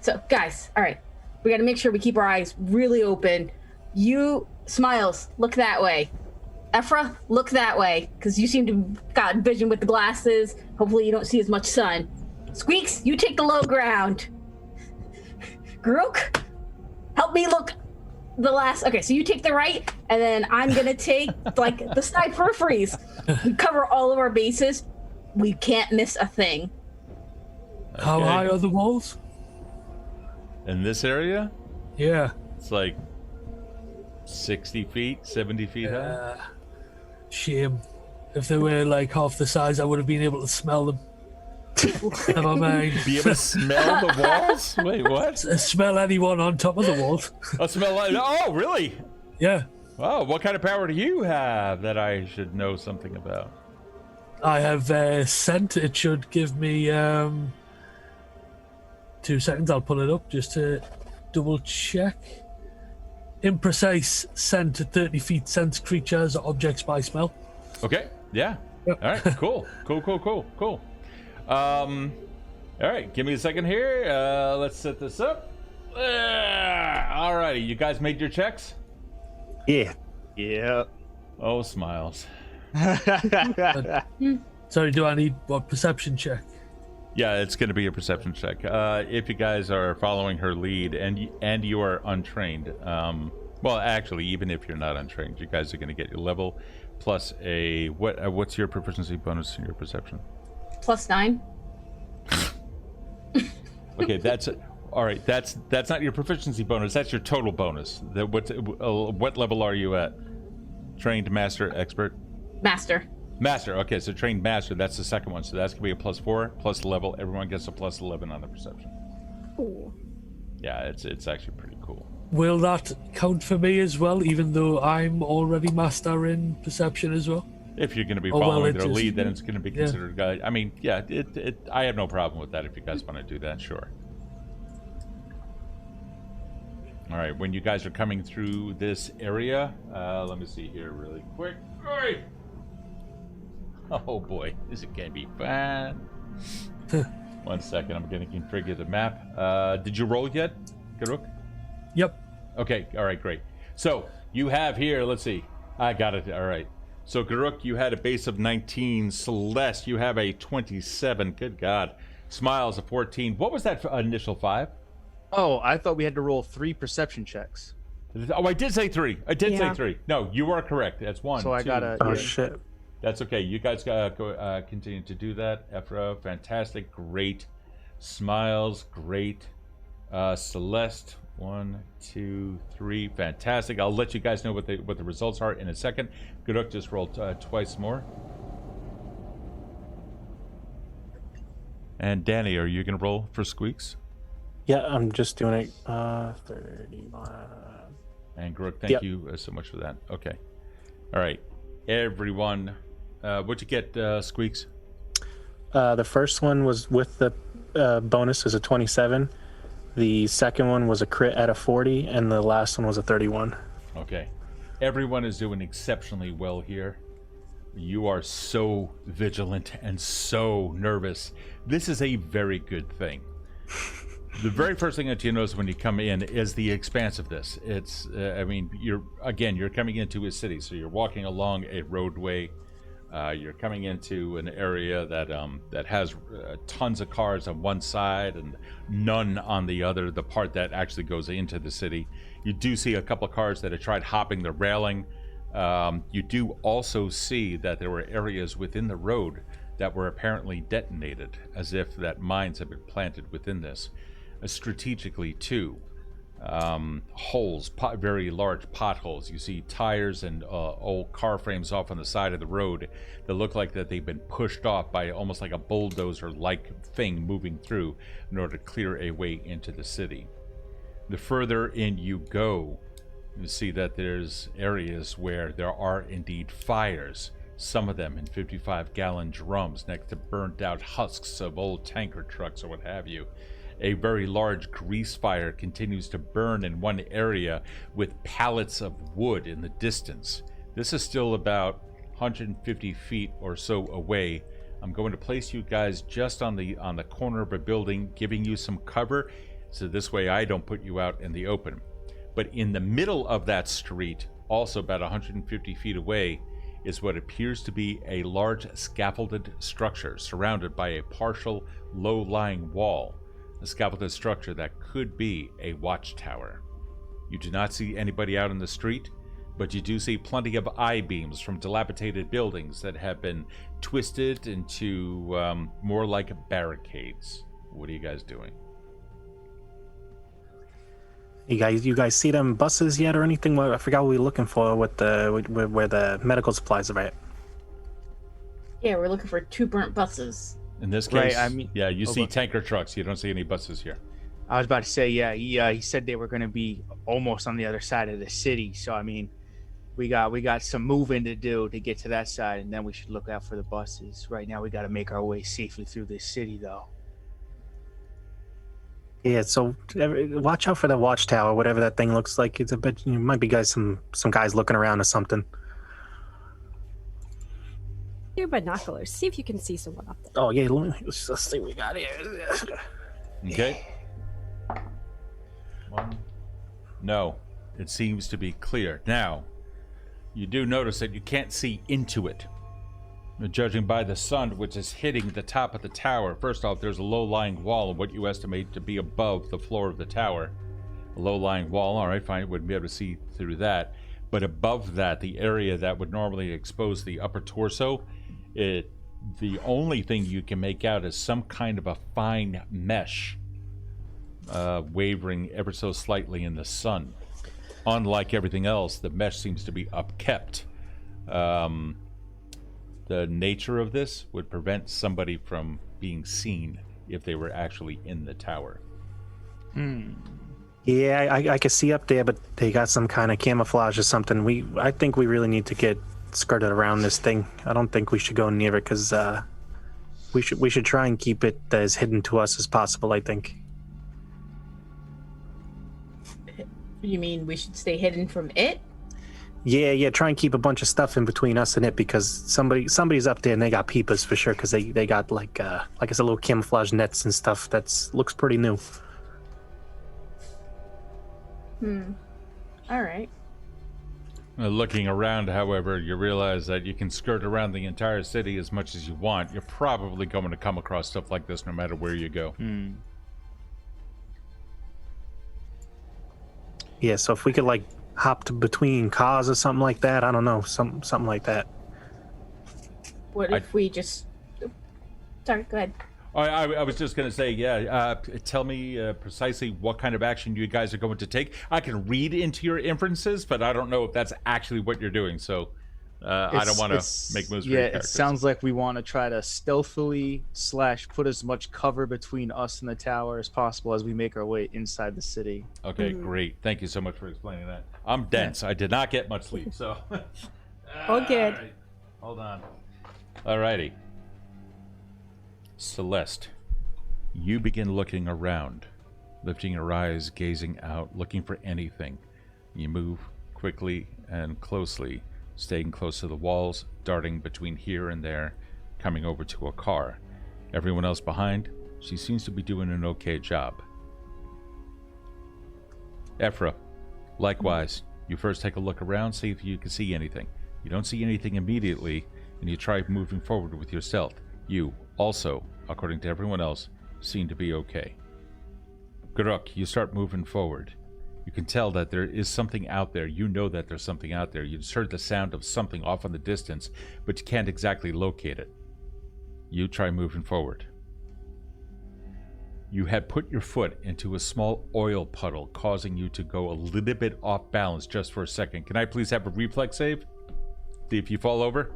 So, guys, all right, we got to make sure we keep our eyes really open. You, Smiles, look that way. Ephra, look that way, because you seem to have got vision with the glasses. Hopefully, you don't see as much sun. Squeaks, you take the low ground. Grook, help me look the last. Okay, so you take the right, and then I'm gonna take like the side peripheries. We cover all of our bases. We can't miss a thing. How Okay. high are the walls? In this area, Yeah. it's like 60 feet, 70 feet high. Shame. If they were like half the size, I would have been able to smell them. Never mind. Be able to smell the walls? Wait, what? Smell anyone on top of the walls. I smell like... Oh, really? Yeah. Wow, what kind of power do you have that I should know something about? I have scent. It should give me 2 seconds. I'll pull it up just to double check. Imprecise scent at 30 feet. Sense creatures or objects by smell. Okay, yeah. Yep. All right, cool. All right, give me a second here. Let's set this up. All righty, you guys made your checks? Yeah. Yeah. Oh, Smiles. Sorry, do I need what perception check? Yeah, it's going to be a perception check. If you guys are following her lead and you are untrained, Well, actually, even if you're not untrained, you guys are going to get your level plus a what's your proficiency bonus in your perception? +9. Okay, that's all right. That's not your proficiency bonus. That's your total bonus. What level are you at? Trained, master, expert? Master. Master. Okay, so trained master. That's the second one. So that's gonna be a +4 plus level. Everyone gets a +11 on the perception. Ooh. Yeah, it's actually pretty cool. Will that count for me as well, even though I'm already master in perception as well? If you're going to be Oh, well, following it their is- lead, then it's going to be yeah. considered. I mean, yeah, I have no problem with that if you guys want to do that. Sure. All right, when you guys are coming through this area, let me see here really quick. All right. Oh boy, this is gonna be fun. 1 second, I'm gonna configure the map. Did you roll yet, Garuk? Yep. Okay, all right, great. So you have here, let's see, I got it. All right. So Garuk, you had a base of 19. Celeste, you have a 27. Good God. Smiles a 14. What was that initial 5? Oh, I thought we had to roll 3 perception checks. Oh, I did say 3. I did say Yeah. 3. No, you are correct. That's 1. So I 2, gotta- Oh Yeah. shit. That's okay. You guys go continue to do that. Ephra, fantastic, great. Smiles, great. Celeste, 1, 2, 3, fantastic. I'll let you guys know what the results are in a second. Guruk just rolled twice more. And Danny, are you gonna roll for Squeaks? Yeah, I'm just doing it. 31. And Guruk, thank Yep. you so much for that. Okay. All right, everyone. What'd you get, Squeaks? The first one was with the bonus is a 27. The second one was a crit at a 40, and the last one was a 31. Okay. Everyone is doing exceptionally well here. You are so vigilant and so nervous. This is a very good thing. The very first thing that you notice when you come in is the expansiveness. It's, I mean, you're coming into a city, so you're walking along a roadway. You're coming into an area that has tons of cars on one side and none on the other, the part that actually goes into the city. You do see a couple of cars that have tried hopping the railing. You do also see that there were areas within the road that were apparently detonated, as if that mines have been planted within this. Strategically, too. Holes, very large potholes. You see tires and old car frames off on the side of the road that look like that they've been pushed off by almost like a bulldozer-like thing moving through in order to clear a way into the city. The further in you go, you see that there's areas where there are indeed fires, some of them in 55-gallon drums next to burnt-out husks of old tanker trucks or what have you. A very large grease fire continues to burn in one area with pallets of wood in the distance. This is still about 150 feet or so away. I'm going to place you guys just on the corner of a building, giving you some cover, so this way I don't put you out in the open. But in the middle of that street, also about 150 feet away, is what appears to be a large scaffolded structure surrounded by a partial low-lying wall. A scaffolded structure that could be a watchtower. You do not see anybody out in the street, but you do see plenty of I-beams from dilapidated buildings that have been twisted into more like barricades. What are you guys doing? You guys see them buses yet or anything? Well, I forgot what we were looking for with where the medical supplies are at. Yeah, we're looking for 2 burnt buses. In this Right, case, I mean- yeah, you see okay. tanker trucks. You don't see any buses here. I was about to say, yeah, he said they were going to be almost on the other side of the city. So I mean, we got some moving to do to get to that side, and then we should look out for the buses. Right now, we got to make our way safely through this city, though. Yeah, so watch out for the watchtower, whatever that thing looks like. It's a bit. You might be some guys looking around or something. Your binoculars. See if you can see someone up there. Oh yeah, let's see what we got here. Okay. One. No, it seems to be clear. Now, you do notice that you can't see into it. Judging by the sun, which is hitting the top of the tower. First off, there's a low-lying wall of what you estimate to be above the floor of the tower. A low-lying wall, all right, fine, wouldn't be able to see through that. But above that, the area that would normally expose the upper torso, the only thing you can make out is some kind of a fine mesh, wavering ever so slightly in the sun. Unlike everything else, the mesh seems to be upkept. The nature of this would prevent somebody from being seen if they were actually in the tower. Yeah, I can see up there, but they got some kind of camouflage or something. I think we really need to get skirted around this thing. I don't think we should go near it because we should try and keep it as hidden to us as possible. I think. You mean we should stay hidden from it? Yeah. Try and keep a bunch of stuff in between us and it because somebody's up there and they got peepers for sure because they got like I said, little camouflage nets and stuff looks pretty new. All right. Looking around, however, you realize that you can skirt around the entire city as much as you want. You're probably going to come across stuff like this no matter where you go. Yeah, so if we could like hop between cars or something like that, I don't know, something like that. What if we just... Sorry, go ahead. I was just going to say, tell me precisely what kind of action you guys are going to take. I can read into your inferences, but I don't know if that's actually what you're doing, so I don't want to make moves for your Yeah, it characters. sounds like we want to try to stealthily / put as much cover between us and the tower as possible as we make our way inside the city. Okay, great. Thank you so much for explaining that. I'm dense. I did not get much sleep, so... All good. Right. Hold on. Alrighty. Celeste, you begin looking around, lifting your eyes, gazing out, looking for anything. You move quickly and closely, staying close to the walls, darting between here and there, coming over to a car. Everyone else behind, she seems to be doing an okay job. Ephra, likewise, you first take a look around, see if you can see anything. You don't see anything immediately, and you try moving forward with your stealth. You also, according to everyone else, seem to be okay. Garuk, you start moving forward. You can tell that there is something out there. You know that there's something out there. You just heard the sound of something off in the distance, but you can't exactly locate it. You try moving forward. You had put your foot into a small oil puddle, causing you to go a little bit off balance just for a second. Can I please have a reflex save? See if you fall over.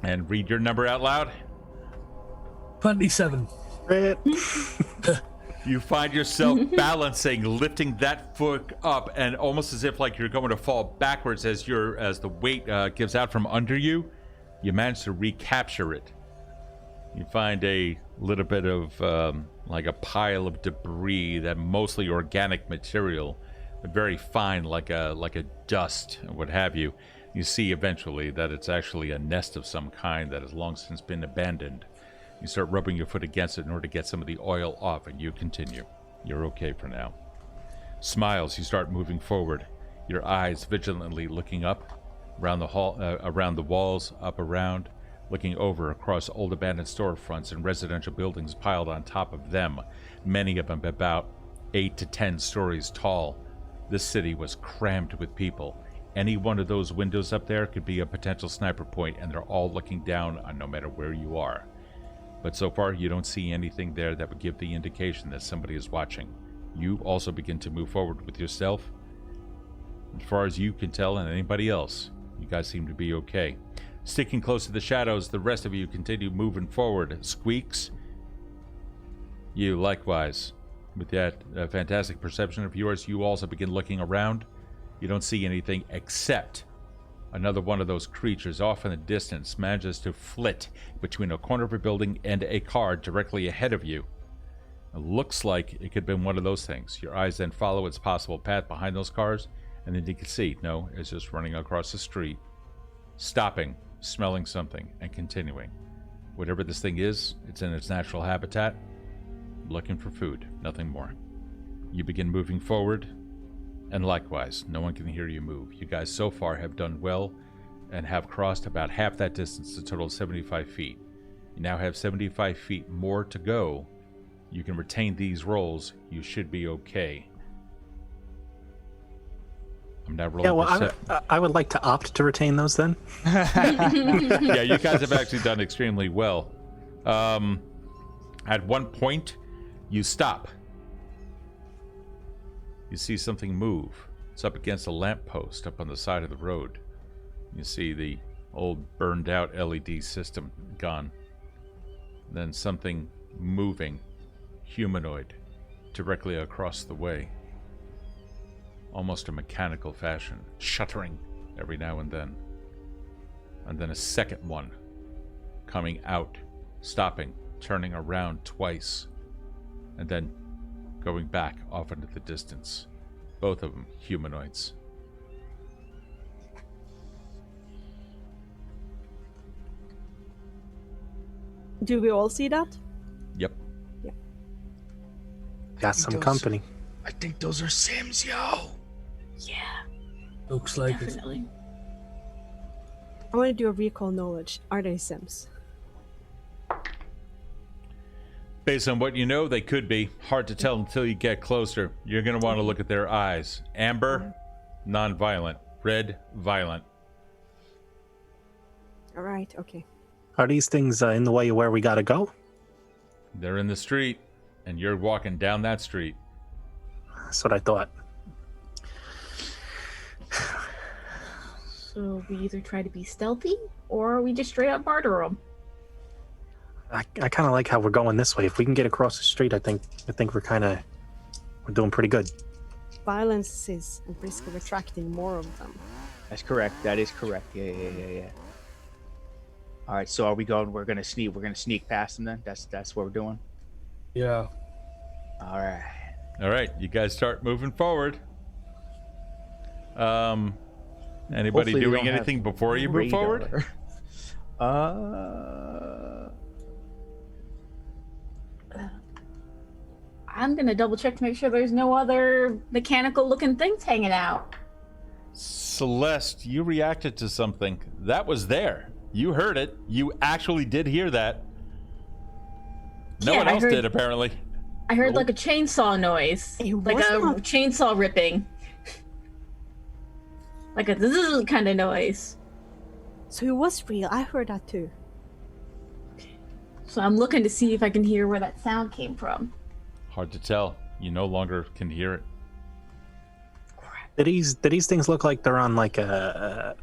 And read your number out loud. 27. You find yourself balancing, lifting that foot up, and almost as if like you're going to fall backwards as the weight gives out from under you. You manage to recapture it. You find a little bit of like a pile of debris, that mostly organic material, but very fine, like a dust and what have you. You see eventually that it's actually a nest of some kind that has long since been abandoned. You start rubbing your foot against it in order to get some of the oil off, and you continue. You're okay for now. Smiles, you start moving forward, your eyes vigilantly looking up, around the hall, around the walls, up around, looking over across old abandoned storefronts and residential buildings piled on top of them, many of them about 8 to 10 stories tall. This city was crammed with people. Any one of those windows up there could be a potential sniper point, and they're all looking down on no matter where you are. But so far, you don't see anything there that would give the indication that somebody is watching. You also begin to move forward with yourself. As far as you can tell, and anybody else, you guys seem to be okay. Sticking close to the shadows, the rest of you continue moving forward. Squeaks, you likewise. With that fantastic perception of yours, you also begin looking around. You don't see anything except another one of those creatures off in the distance manages to flit between a corner of a building and a car directly ahead of you. It looks like it could have been one of those things. Your eyes then follow its possible path behind those cars, and then you can see, no, it's just running across the street, stopping, smelling something, and continuing. Whatever this thing is, it's in its natural habitat, looking for food, nothing more. You begin moving forward, and likewise, no one can hear you move. You guys so far have done well and have crossed about half that distance, a total of 75 feet. You now have 75 feet more to go you can retain these rolls, you should be okay. I'm not rolling. Yeah, well, I would like to opt to retain those then. Yeah, you guys have actually done extremely well. At one point, you stop. You see something move. It's up against a lamppost up on the side of the road. You see the old burned out LED system gone. Then something moving, humanoid, directly across the way. Almost a mechanical fashion, shuttering every now and then. And then a second one coming out, stopping, turning around twice, and then going back off into the distance. Both of them humanoids. Do we all see that? Yep. Got some company. I think those are Sims, yo. Yeah, Looks like it. definitely. I want to do a recall knowledge. Are they Sims? Based on what you know, they could be. Hard to tell until you get closer. You're going to want to look at their eyes. Amber, non-violent. Red, violent. All right, okay. Are these things in the way of where we gotta go? They're in the street, and you're walking down that street. That's what I thought. So we either try to be stealthy, or we just straight up murder them. I kind of like how we're going this way. If we can get across the street, I think we're doing pretty good. Violence is a risk of attracting more of them. That's correct. That is correct. Yeah. All right. So are we going? We're gonna sneak past them then. That's what we're doing. Yeah. All right. All right, you guys start moving forward. Anybody Hopefully we doing don't have anything before you move forward? I'm gonna double check to make sure there's no other mechanical looking things hanging out. Celeste, you reacted to something. That was there. You heard it. You actually did hear that. No Yeah, one I else heard- did, apparently. I heard like a chainsaw noise, It like was a not- chainsaw ripping, like a zzz kind of noise. So it was real. I heard that too. So I'm looking to see if I can hear where that sound came from. Hard to tell. You no longer can hear it. Do these things look like they're on like a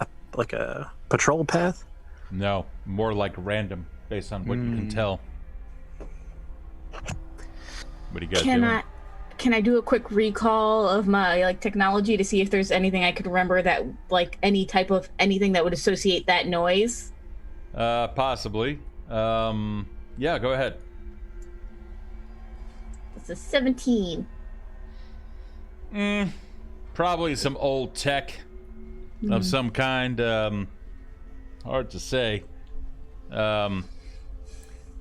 patrol path? No, more like random, based on what you can tell. What do you guys doing? Can I do a quick recall of my like technology to see if there's anything I could remember that like any type of anything that would associate that noise? Possibly. Yeah, go ahead. It's a 17. Probably some old tech of some kind. Hard to say.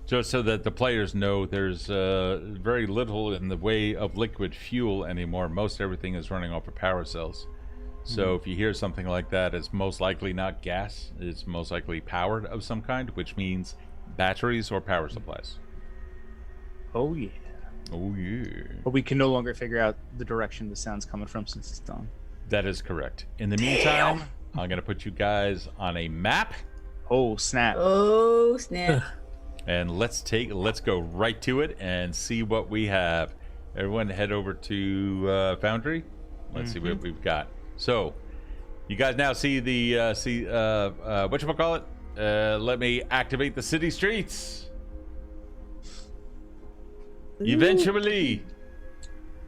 Just so that the players know, there's very little in the way of liquid fuel anymore. Most everything is running off of power cells. So if you hear something like that, it's most likely not gas. It's most likely powered of some kind, which means batteries or power supplies. Oh yeah. Oh yeah. But we can no longer figure out the direction the sound's coming from since it's done. That is correct. In the meantime, I'm going to put you guys on a map. Oh snap. Oh snap! And let's go right to it and see what we have. Everyone head over to Foundry. Let's see what we've got. So, you guys now see the whatchamacallit? Let me activate the city streets. Eventually.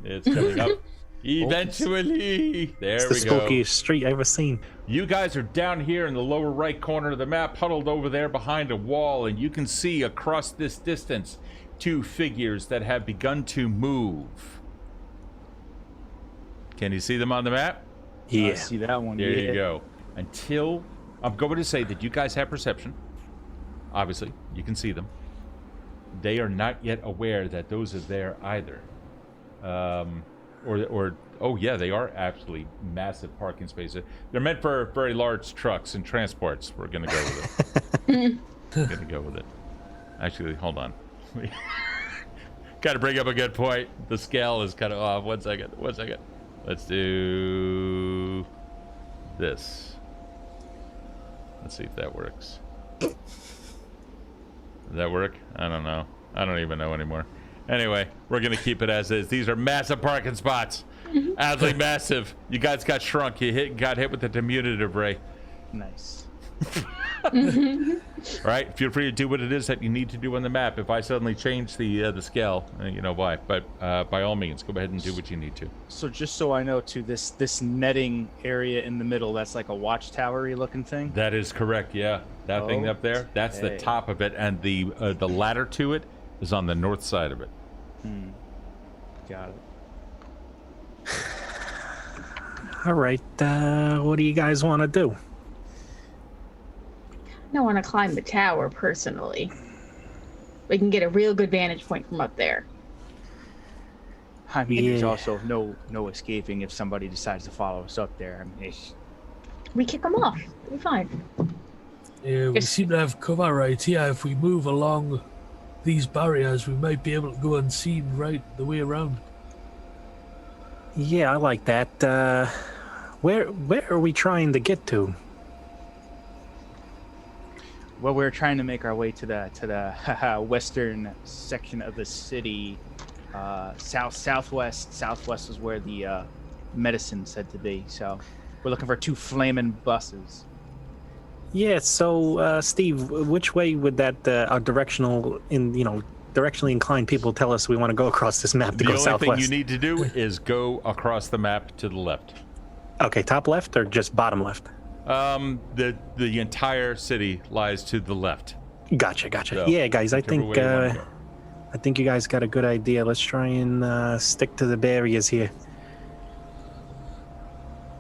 It's coming up. Eventually. There It's the we go. spookiest street I've ever seen. You guys are down here in the lower right corner of the map, huddled over there behind a wall, and you can see across this distance 2 figures that have begun to move. Can you see them on the map? Yeah. I see that one. There yeah. you go. Until I'm going to say that you guys have perception. Obviously, you can see them. They are not yet aware that those are there either. Oh yeah, they are actually massive parking spaces. They're meant for very large trucks and transports. We're gonna go with it. We're gonna go with it. Actually, hold on. Got to bring up a good point. The scale is kind of off. 1 second. 1 second. Let's do this. Let's see if that works. Does that work? I don't know. I don't even know anymore. Anyway, we're going to keep it as is. These are massive parking spots. Absolutely massive. You guys got shrunk. You got hit with the diminutive ray. Nice. All right, feel free to do what it is that you need to do on the map. If I suddenly change the scale, you know why. But by all means, go ahead and do what you need to. So just so I know, too, this netting area in the middle, that's like a watchtower-y looking thing? That is correct, yeah. That thing up there, that's the top of it, and the ladder to it is on the north side of it. Got it. All right. What do you guys want to do? I don't want to climb the tower personally. We can get a real good vantage point from up there. I mean, there's Yeah. also no escaping if somebody decides to follow us up there. I mean, We kick them off. We'll be fine. Yeah, we Yes. seem to have cover right here. If we move along these barriers, we might be able to go unseen right the way around. Yeah, I like that. Where are we trying to get to? well, we're trying to make our way to the western section of the city. Southwest is where the medicine said to be. So we're looking for 2 flaming buses. Yeah. So, Steve, which way would that our directionally inclined people tell us we want to go across this map to The go only southwest? thing you need to do is go across the map to the left. Okay, top left or just bottom left? The entire city lies to the left. Gotcha. So, Yeah, guys, I whichever think way you wanna go. I think you guys got a good idea. Let's try and stick to the barriers here.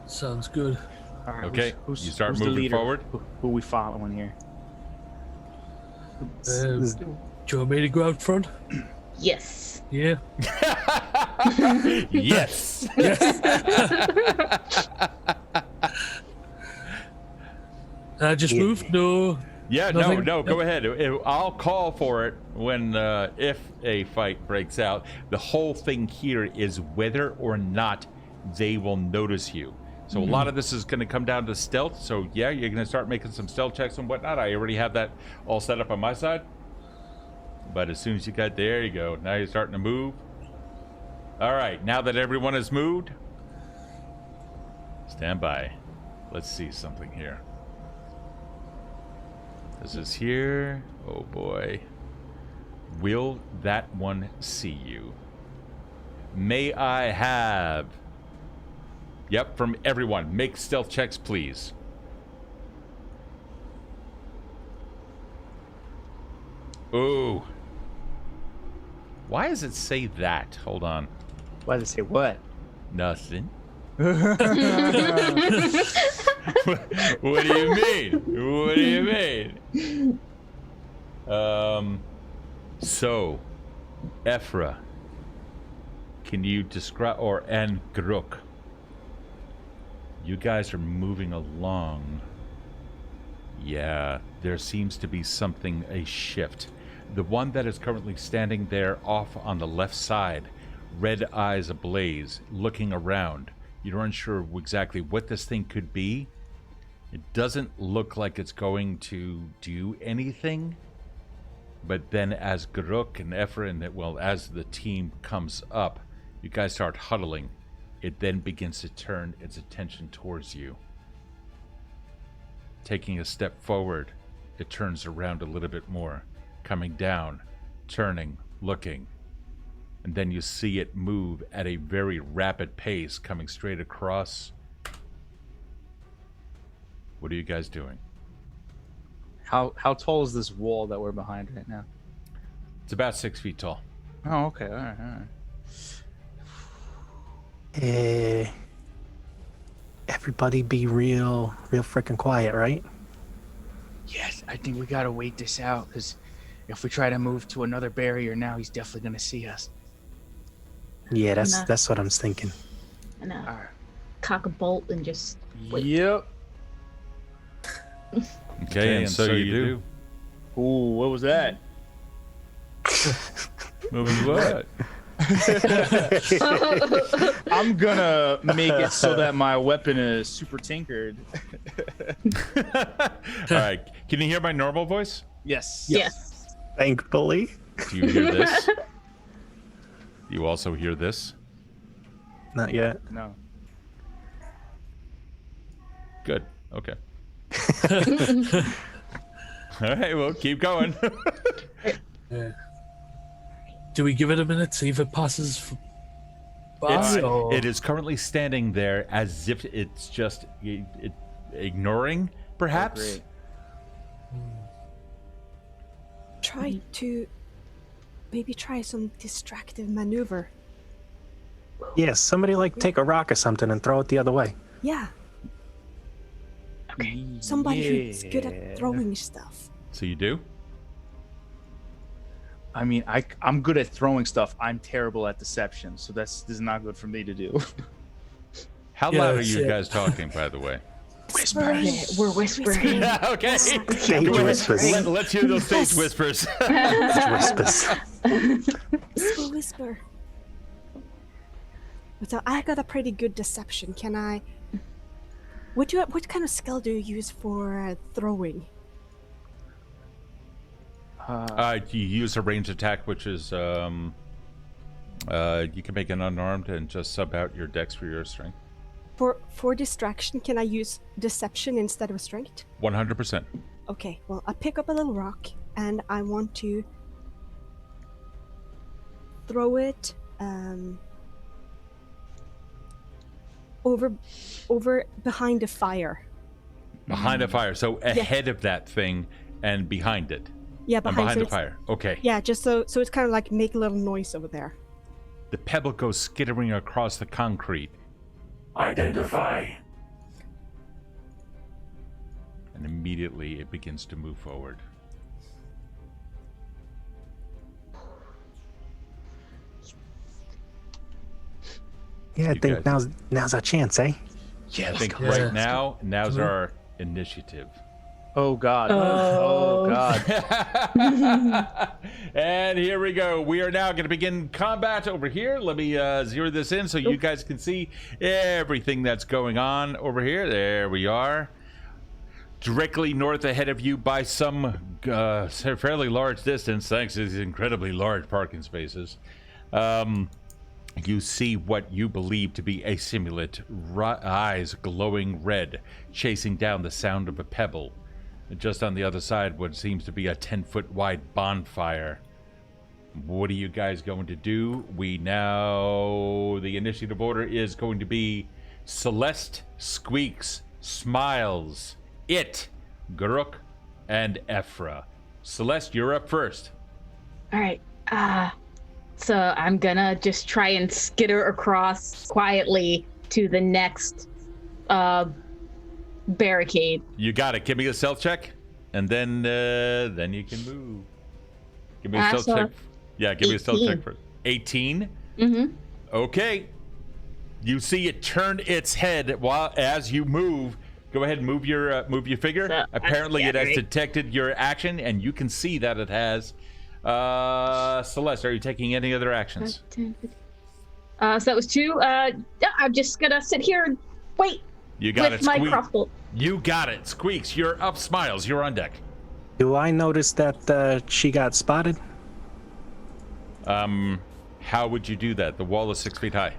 Sounds good. All right, Okay, you start who's the moving leader? forward. Who we following here? Do you want me to go out front? Yes. Yeah. Yes. I just Yeah. moved? No. Yeah, Nothing? no, go ahead. I'll call for it when, if a fight breaks out. The whole thing here is whether or not they will notice you. So a lot of this is going to come down to stealth. So yeah, you're going to start making some stealth checks and whatnot. I already have that all set up on my side. But as soon as you got there, you go. Now you're starting to move. All right, now that everyone has moved, stand by. Let's see something here. This is here. Oh boy. Will that one see you? May I have? Yep, from everyone. Make stealth checks, please. Ooh. Why does it say that? Hold on. Why does it say what? Nothing. What do you mean? What do you mean? So, Ephra, can you describe, and Gruk, you guys are moving along. Yeah, there seems to be something, a shift. The one that is currently standing there off on the left side, red eyes ablaze, looking around. You're unsure exactly what this thing could be. It doesn't look like it's going to do anything. But then as Garuk and Ephra, and as the team comes up, you guys start huddling. It then begins to turn its attention towards you. Taking a step forward, it turns around a little bit more, coming down, turning, looking. And then you see it move at a very rapid pace, coming straight across. What are you guys doing? How tall is this wall that we're behind right now? It's about 6 feet tall. Oh, okay. All right. Everybody be real freaking quiet, right? Yes, I think we gotta wait this out, because if we try to move to another barrier now, he's definitely gonna see us. Yeah, Nah. that's what I'm thinking. And All right. cock a bolt and just wait. Yep. Okay, and so you do. Ooh, what was that? Moving what? I'm gonna make it so that my weapon is super tinkered. All right. Can you hear my normal voice? Yes. Yes. Thankfully. Do you hear this? You also hear this? Not yet. No. Good. Okay. All right. Well, keep going. Do we give it a minute, see if it passes by? Or... It is currently standing there as if it's just ignoring, perhaps. Great. Try to maybe try some distractive maneuver. Yeah, somebody like take a rock or something and throw it the other way. Yeah, somebody who's good at throwing stuff. So you do? I mean, I'm good at throwing stuff. I'm terrible at deception, so this is not good for me to do. How Yeah, loud are that's you it. guys talking, by the way? Whispering. We're whispering. Okay. Stage whispers. Let's hear those stage whispers. Whispers. Whisper. So I got a pretty good deception. Can I? What kind of skill do you use for throwing? You use a ranged attack, which is you can make an unarmed and just sub out your dex for your strength. For distraction, can I use deception instead of strength? 100%. Okay, well, I pick up a little rock and I want to throw it over behind the fire. Behind a fire, so ahead of that thing and behind it. Yeah, And behind, behind so the it's- fire. Okay. Yeah, just so it's kind of like make a little noise over there. The pebble goes skittering across the concrete. Identify. And immediately it begins to move forward. Yeah, I You think guys- now's our chance, eh? Yeah, I think Yeah. right now's our initiative. Oh God. Oh. Oh God. And here we go. We are now going to begin combat over here. Let me zero this in so you guys can see everything that's going on over here. There we are. Directly north ahead of you by some fairly large distance, thanks to these incredibly large parking spaces. You see what you believe to be a simulant, eyes glowing red, chasing down the sound of a pebble. Just on the other side, what seems to be a 10-foot wide bonfire. What are you guys going to do? The initiative order is going to be Celeste, Squeaks, Smiles, It, Guruk, and Ephra. Celeste, you're up first. All right. So I'm gonna just try and skitter across quietly to the next barricade. You got it. Give me a stealth check, and then you can move. Give me a stealth so check. Yeah, give me a stealth 18. check first. 18. Mm-hmm. Okay. You see it turn its head as you move. Go ahead and move your figure. So, Apparently, it has right? detected your action, and you can see that it has. Celeste, are you taking any other actions? 10, 15. So that was 2. Yeah, I'm just gonna sit here and wait You got with it, my Squeak. crossbow. You got it, Squeaks. You're up. Smiles, you're on deck. Do I notice that she got spotted? How would you do that? The wall is 6 feet high.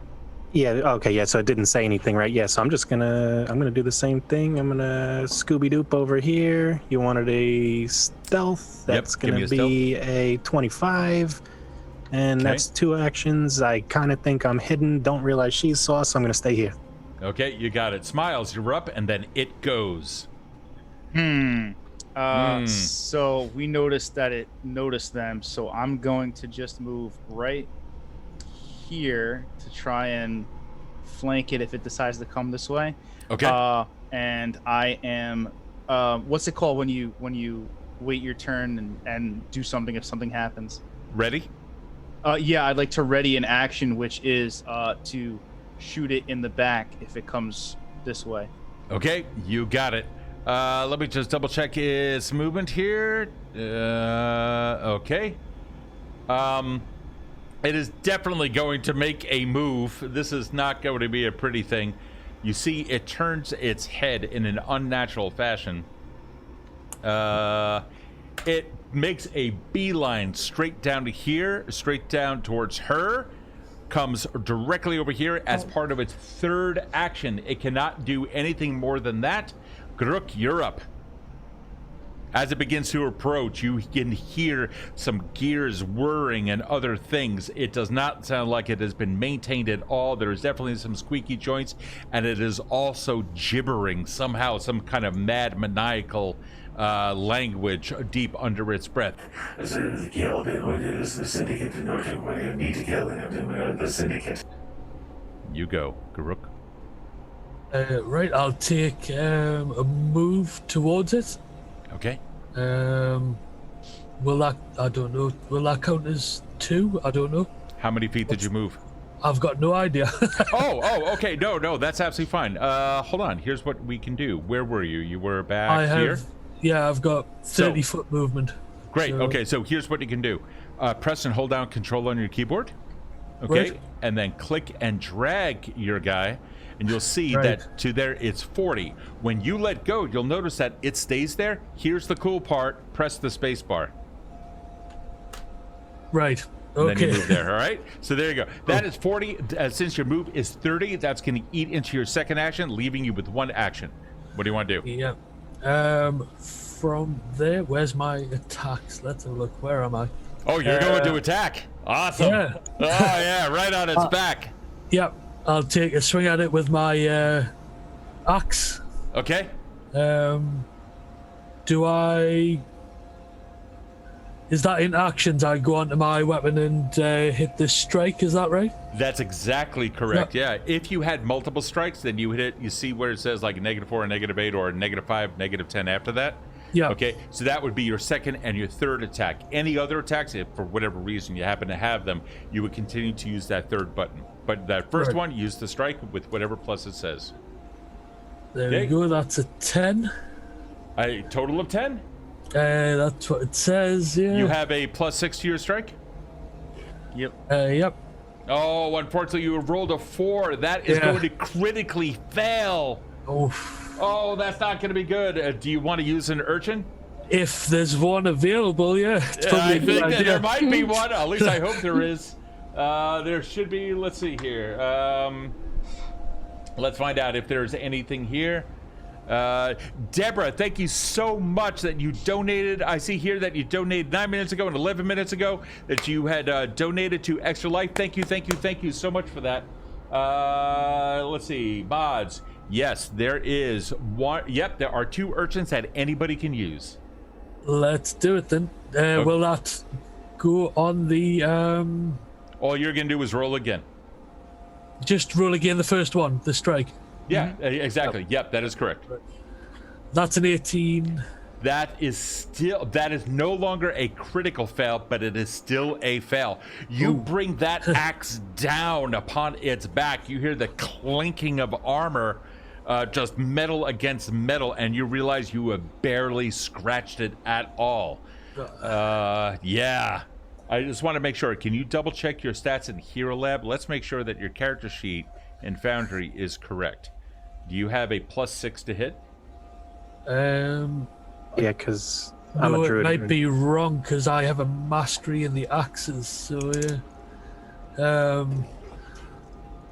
Yeah. Okay. Yeah. So it didn't say anything, right? Yeah. So I'm gonna do the same thing. I'm gonna Scooby Doop over here. You wanted a stealth. That's give me gonna a be a 25, and Okay. that's 2 actions. I kind of think I'm hidden. Don't realize she saw, so I'm gonna stay here. Okay, you got it. Smiles, you're up, and then it goes. So we noticed that it noticed them, so I'm going to just move right here to try and flank it if it decides to come this way. Okay. And I am what's it called when you wait your turn and do something if something happens? Ready? Yeah, I'd like to ready an action, which is to shoot it in the back if it comes this way. Okay, you got it. Let me just double check its movement here. Okay. It is definitely going to make a move. This is not going to be a pretty thing. You see, it turns its head in an unnatural fashion. It makes a beeline straight down to here, straight down towards her, comes directly over here as part of its third action. It cannot do anything more than that. Grook, you're up. As it begins to approach, you can hear some gears whirring and other things. It does not sound like it has been maintained at all. There is definitely some squeaky joints, and it is also gibbering somehow, some kind of mad, maniacal language deep under its breath. The syndicate we need to kill the syndicate. You go, Garuk. Right, I'll take a move towards it. Okay. Will that? I don't know. Will that count as 2? I don't know. How many feet did you move? I've got no idea. oh, okay. No, that's absolutely fine. Hold on. Here's what we can do. Where were you? You were back here? Yeah, I've got 30-foot movement. Great. So. Okay, so here's what you can do. Press and hold down Control on your keyboard. Okay. Right. And then click and drag your guy. And you'll see that to there it's 40. When you let go, you'll notice that it stays there. Here's the cool part. Press the space bar. Right. And then you move there, all right? So there you go. That is 40. Since your move is 30, that's going to eat into your second action, leaving you with 1 action. What do you want to do? Yeah. From there, where's my attacks? Let's have a look. Where am I? Oh, you're going to attack. Awesome. Yeah. Oh, yeah, right on its back. Yep. I'll take a swing at it with my axe. Okay. Do I... Is that in actions? I go onto my weapon and hit the strike, is that right? That's exactly correct, yeah. If you had multiple strikes, then you hit it. You see where it says like -4, -8, or -5, -10 after that? Yeah. Okay, so that would be your second and your third attack. Any other attacks, if for whatever reason you happen to have them, you would continue to use that third button. But that first one, use the strike with whatever plus it says. There we go, that's a 10. A total of 10? That's what it says, yeah. You have a +6 to your strike? Yep. Yep. Oh, unfortunately, you have rolled a 4. That is going to critically fail. Oh, that's not going to be good. Do you want to use an urchin? If there's one available, yeah. It's I think that there might be one. At least I hope there is. There should be. Let's see here. Let's find out if there's anything here. Deborah, thank you so much that you donated. I see here that you donated 9 minutes ago and 11 minutes ago that you had donated to Extra Life. Thank you so much for that. Let's see, mods. Yes, there is one. Yep, there are 2 urchins that anybody can use. Let's do it then. Okay. Will that go on the... All you're going to do is roll again. Just roll again the first one, the strike. Yeah, exactly. Yep, that is correct. That's an 18. That is no longer a critical fail, but it is still a fail. You bring that axe down upon its back. You hear the clinking of armor, just metal against metal, and you realize you have barely scratched it at all. Yeah. I just want to make sure. Can you double check your stats in Hero Lab? Let's make sure that your character sheet in Foundry is correct. Do you have a +6 to hit? Yeah, because I'm a druid. It might be wrong because I have a mastery in the axes. So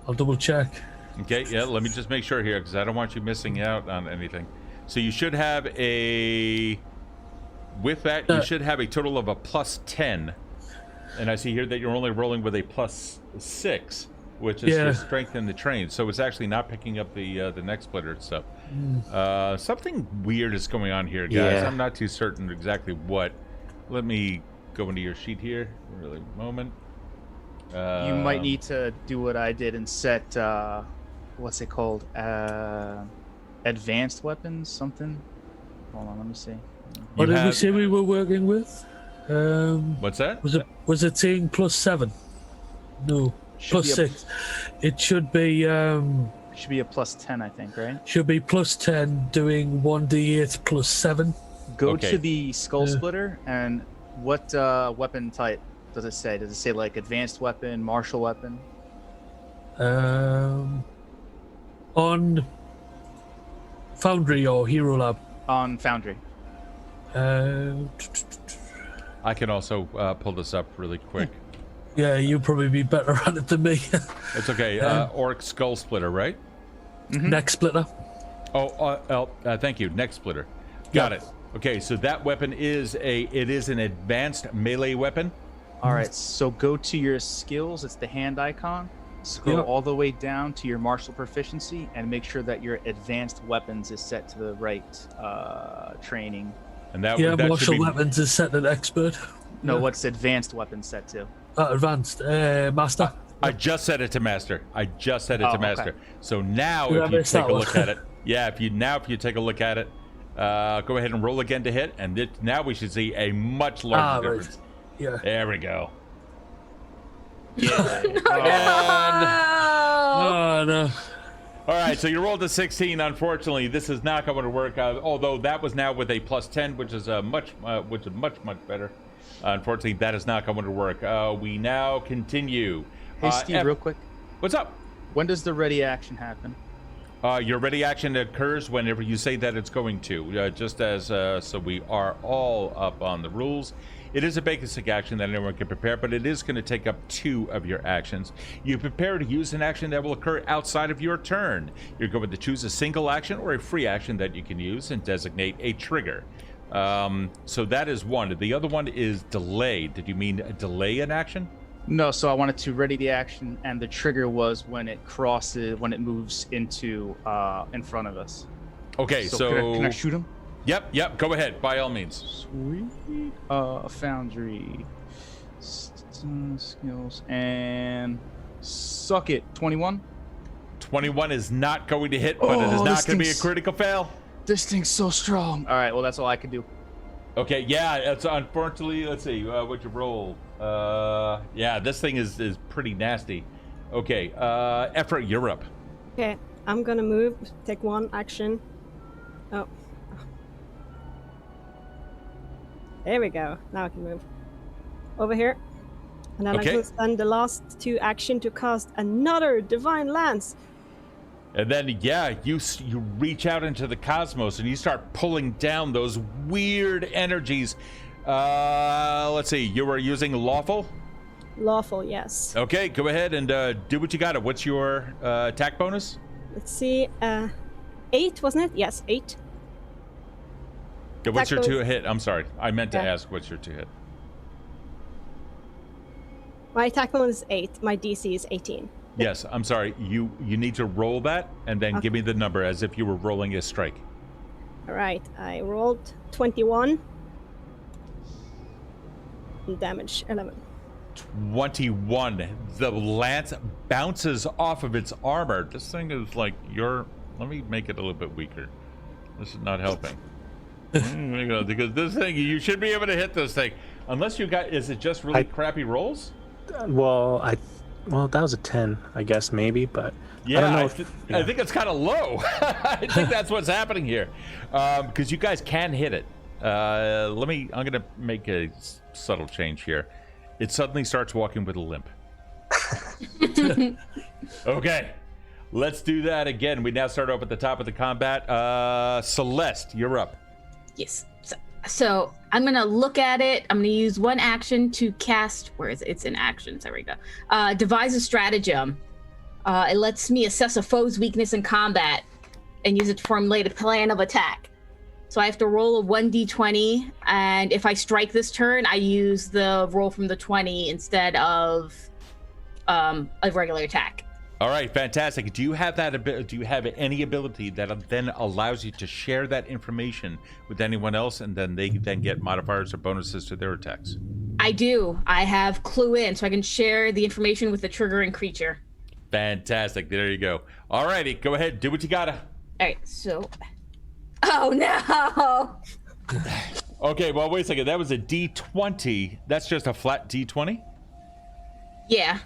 I'll double check. Okay, yeah. Let me just make sure here because I don't want you missing out on anything. So you should have a. With that, you should have a total of a +10. And I see here that you're only rolling with a +6, which is to strengthen the train. So it's actually not picking up the neck splitter and stuff. Something weird is going on here, guys. Yeah. I'm not too certain exactly what. Let me go into your sheet here for a moment. You might need to do what I did and set, what's it called? Advanced weapons, something? Hold on, let me see. What did we say we were working with? What's that? Was it saying +7? No, +6. It should be should be a +10, I think, right? Should be +10, doing 1d8 +7. Go to the skull splitter, and what weapon type does it say? Does it say like advanced weapon, martial weapon? On Foundry or Hero Lab. On Foundry. I can also pull this up really quick. Yeah, you'll probably be better at it than me. It's okay. Orc Skull Splitter, right? Neck splitter. Thank you. Neck Splitter. Got it. Okay, so that weapon is an advanced melee weapon. All right, so go to your skills. It's the hand icon. Scroll all the way down to your martial proficiency and make sure that your advanced weapons is set to the right training. And that martial weapons is set at expert. No, what's advanced weapons set to? Advanced master. I just set it to master. Master. So now, Yeah, if you it's take that a one. look at it, if you take a look at it, go ahead and roll again to hit, and now we should see a much larger Right. difference. Yeah. There we go. Oh no. All right, so you rolled a 16. Unfortunately, this is not going to work. Although that was now with a +10, which is much better. Unfortunately, that is not going to work. We now continue. Hey, Steve, real quick. What's up? When does the ready action happen? Your ready action occurs whenever you say that it's going to. Just as so, we are all up on the rules. It is a basic action that anyone can prepare, but it is going to take up 2 of your actions. You prepare to use an action that will occur outside of your turn. You're going to choose a single action or a free action that you can use and designate a trigger. So that is one. The other one is delay. Did you mean delay an action? No, so I wanted to ready the action, and the trigger was when it moves into in front of us. Okay, so can I shoot him? Yep. Go ahead, by all means. Sweet. Foundry skills and suck it. 21. 21 is not going to hit, but it is not going to be a critical fail. This thing's so strong. All right, well that's all I can do. Okay, yeah, it's unfortunately, let's see, what'd you roll? Yeah, this thing is pretty nasty. Okay, Ephra, you're up. Okay, I'm gonna move, take 1 action. Oh. There we go. Now I can move. Over here. And then Okay. I can spend the last 2 action to cast another Divine Lance. And then, you reach out into the cosmos and you start pulling down those weird energies. Let's see, you were using lawful? Lawful, yes. Okay, go ahead and do what you got. What's your attack bonus? Let's see. 8, wasn't it? Yes, 8. Yeah, what's your Attack 2 hit? I'm sorry, I meant to Yeah. ask what's your 2 hit. My attack bonus is 8. My DC is 18. Yes, I'm sorry. You need to roll that and then give me the number as if you were rolling a strike. All right, I rolled 21. And damage 11. 21. The lance bounces off of its armor. This thing is like let me make it a little bit weaker. This is not helping. Because this thing, you should be able to hit this thing. Unless you got, is it just really crappy rolls? Well, that was a 10, I guess, maybe, but Yeah, I don't know I think it's kind of low. I think that's what's happening here. Because you guys can hit it. I'm going to make a subtle change here. It suddenly starts walking with a limp. Okay, let's do that again. We now start off at the top of the combat. Celeste, you're up. Yes. So I'm gonna look at it. I'm gonna use 1 action to cast. Where is it? It's in actions. There we go. Devise a stratagem. It lets me assess a foe's weakness in combat and use it to formulate a plan of attack. So I have to roll a 1d20, and if I strike this turn, I use the roll from the 20 instead of a regular attack. All right, fantastic. Do you have that? Do you have any ability that then allows you to share that information with anyone else, and then they then get modifiers or bonuses to their attacks? I do. I have Clue In, so I can share the information with the triggering creature. Fantastic. There you go. All righty, go ahead. Do what you gotta. All right. So. Oh no! Okay. Well, wait a second. That was a D20. That's just a flat D20. Yeah.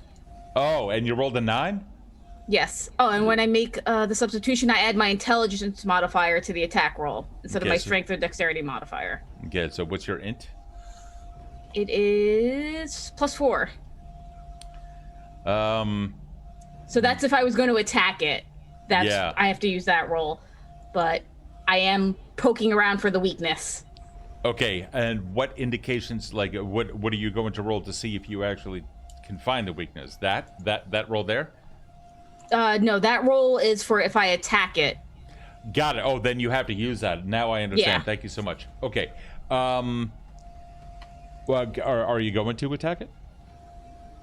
Oh, and you rolled a 9. Yes. Oh, and when I make the substitution, I add my intelligence modifier to the attack roll instead of my Okay, so- strength or dexterity modifier. Okay. So what's your int? It is +4. So that's if I was going to attack it. That's Yeah. I have to use that roll. But I am poking around for the weakness. Okay, and what indications, like, what are you going to roll to see if you actually can find the weakness? That roll there? No, that roll is for if I attack it. Got it. Oh, then you have to use that. Now I understand. Yeah. Thank you so much. Okay. Well, are you going to attack it?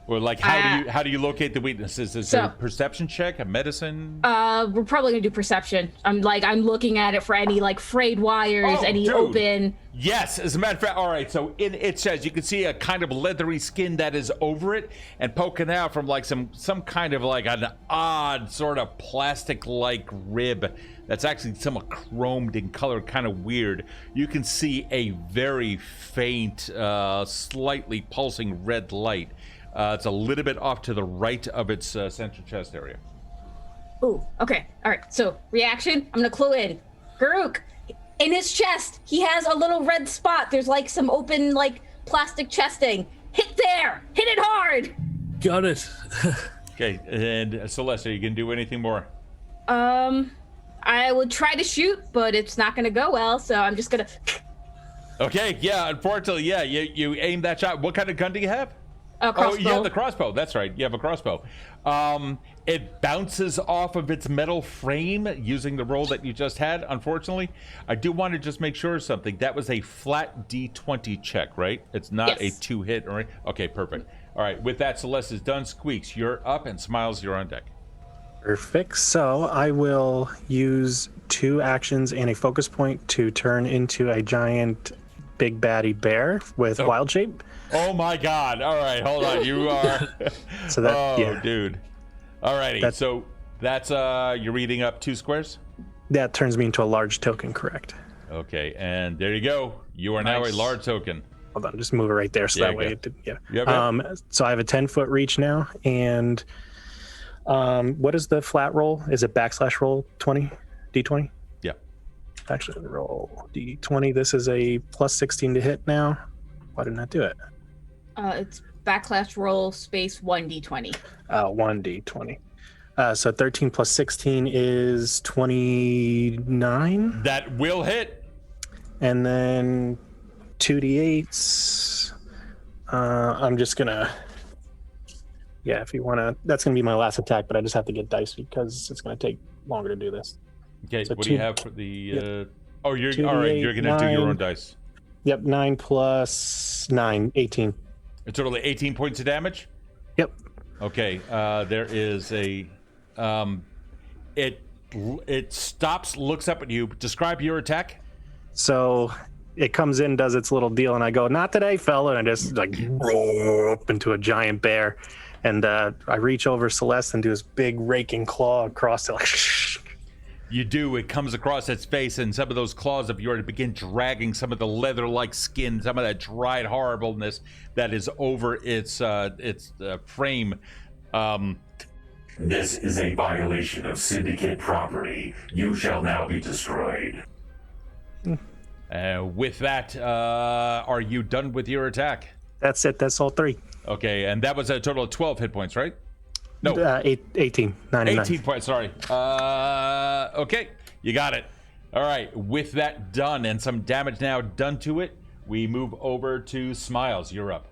Or like, how do you locate the weaknesses? Is there a perception check, a medicine? We're probably gonna do perception. I'm looking at it for any like frayed wires, any open. Yes, as a matter of fact. All right, so it says you can see a kind of leathery skin that is over it and poking out from like some kind of like an odd sort of plastic-like rib that's actually somewhat chromed in color, kind of weird. You can see a very faint, slightly pulsing red light. It's a little bit off to the right of its central chest area. Ooh, okay. All right, so reaction, I'm gonna clue in. Garuk, in his chest, he has a little red spot. There's like some open like plastic chesting. Hit there! Hit it hard! Got it. Okay, and Celeste, are you gonna do anything more? I would try to shoot, but it's not gonna go well, so I'm just gonna... Okay, yeah, unfortunately, yeah, you aim that shot. What kind of gun do you have? A crossbow. Oh, you have the crossbow. That's right. You have a crossbow. It bounces off of its metal frame using the roll that you just had, unfortunately. I do want to just make sure of something. That was a flat D20 check, right? It's not Yes. a 2-hit or okay, perfect. All right, with that, Celeste is done. Squeaks, you're up, and Smiles, you're on deck. Perfect. So I will use 2 actions and a focus point to turn into a giant big baddie bear with wild shape. Oh my God! All right, hold on. You are. So that, oh, yeah. dude. All righty. So that's you're reading up 2 squares. That turns me into a large token, correct? Okay, and there you go. You are now a large token. Hold on, just move it right there so that way. Yeah. So I have a 10-foot reach now, and what is the flat roll? Is it / roll 20? D20? Yeah. Actually, roll D20. This is a +16 to hit now. Why didn't I do it? It's /roll space 1d20. 1d20. So 13 plus 16 is 29. That will hit. And then 2d8s. I'm just gonna. Yeah, if you wanna, that's gonna be my last attack, but I just have to get dice because it's gonna take longer to do this. Okay, So what do you have for the? You're 2d8, all right. You're gonna do your 9. own dice. Yep, 9 plus 9, 18. A total of 18 points of damage. Yep. Okay, there is a. It stops, looks up at you. Describe your attack. So it comes in, does its little deal, and I go, "Not today, fella!" And I just like roll up into a giant bear, and I reach over Celeste and do this big raking claw across it. Like, You do. It comes across its face, and some of those claws of yours begin dragging some of the leather-like skin, some of that dried horribleness that is over its frame. This is a violation of Syndicate property. You shall now be destroyed. With that, are you done with your attack? that's it. That's all 3. Okay, and that was a total of 12 hit points, right? No, 18. 9 and 18 9. points. Sorry. Okay, you got it. All right, with that done and some damage now done to it, we move over to Smiles. You're up.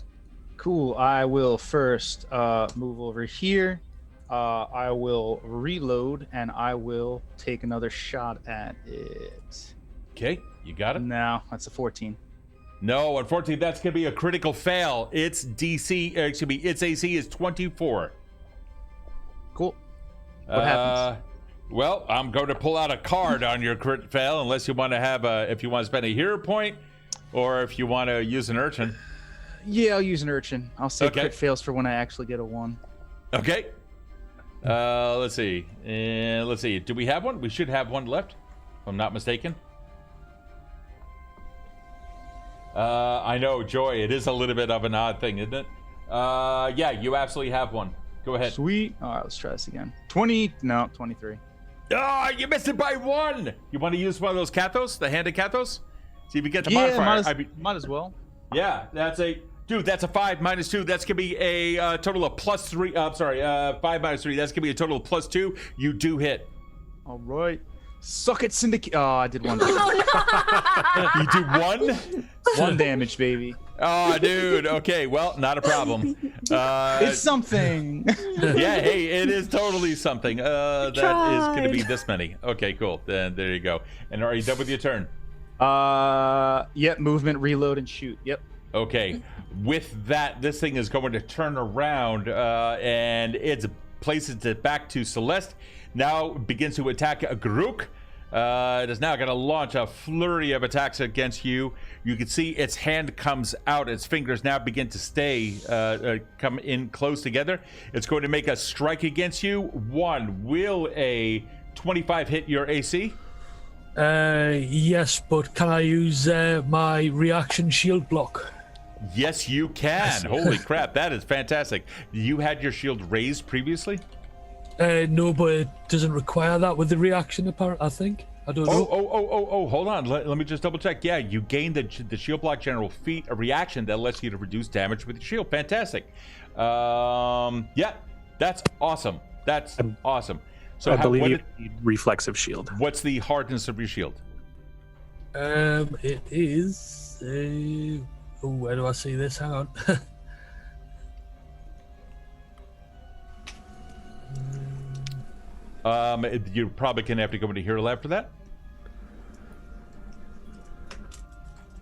Cool. I will first move over here. I will reload and I will take another shot at it. Okay, you got it. Now that's a 14. No, unfortunately, that's going to be a critical fail. Its its AC is 24. Cool. What happens? Well, I'm going to pull out a card on your crit fail, unless you want to have if you want to spend a hero point, or if you want to use an urchin. Yeah, I'll use an urchin. I'll save Okay. crit fails for when I actually get a 1. Okay. Let's see. Do we have one? We should have one left, if I'm not mistaken. I know, Joy, it is a little bit of an odd thing, isn't it? Yeah, you absolutely have one. Go ahead. Sweet. All right, let's try this again. 20. No, 23. Ah, you missed it by 1. You want to use one of those cathos, the handed cathos? See if you get the modifier. Yeah, might as well. Yeah, that's a Dude, that's a 5 minus 2. That's going to be a total of plus 3. 5 minus 3. That's going to be a total of plus 2. You do hit. All right. Suck it, Syndicate. Oh, I did one. You do 1? 1 damage, baby. Oh, dude. Okay, well, not a problem. It's something. Yeah, hey, it is totally something. That is going to be tried. this many. Okay, cool. Then there you go. And are you done with your turn? Yep. Movement, reload, and shoot. Yep. Okay. With that, this thing is going to turn around and it places it back to Celeste. Now begins to attack Garuk. It is now going to launch a flurry of attacks against you. You can see its hand comes out. Its fingers now begin to come in close together. It's going to make a strike against you. 1. Will a 25 hit your AC? Yes, but can I use my reaction shield block? Yes, you can. Holy crap, that is fantastic. You had your shield raised previously? No, but it doesn't require that with the reaction, apparently, I think. I don't know. Oh, hold on. Let me just double check. Yeah, you gained the shield block general feat, a reaction that lets you to reduce damage with your shield. Fantastic. Yeah, that's awesome. That's awesome. So I believe you need reflexive shield. What's the hardness of your shield? It is... where do I see this? Hang on. You're probably going to have to go into Hero Lab for that.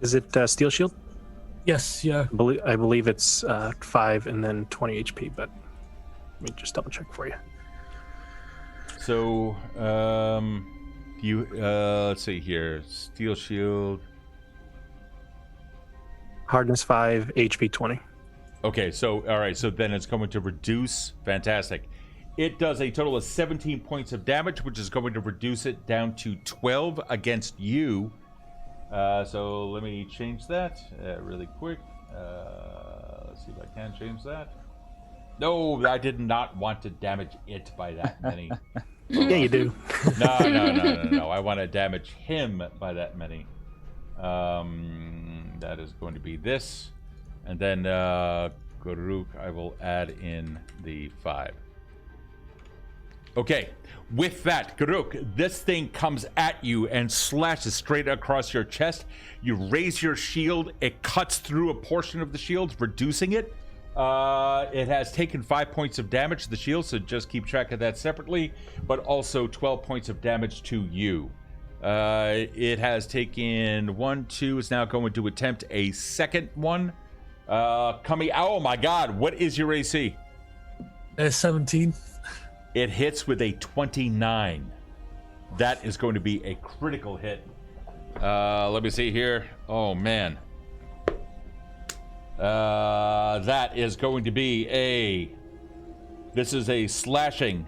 Is it steel shield? Yes, yeah. I believe it's 5 and then 20 HP, but let me just double check for you. So, let's see here. Steel shield. Hardness 5, HP 20. Okay, so all right, so then it's going to reduce. Fantastic. It does a total of 17 points of damage, which is going to reduce it down to 12 against you. So let me change that really quick. Let's see if I can change that. No, I did not want to damage it by that many. Yeah, you do. No. I want to damage him by that many. That is going to be this. And then Garuk, I will add in the 5. Okay, with that, Garuk, this thing comes at you and slashes straight across your chest. You raise your shield. It cuts through a portion of the shield, reducing it. It has taken 5 points of damage to the shield, so just keep track of that separately, but also 12 points of damage to you. It has taken 1, 2. It's now going to attempt a second one. Oh my god, what is your AC? 17. It hits with a 29. That is going to be a critical hit. Let me see here. Oh man. That is going to be this is a slashing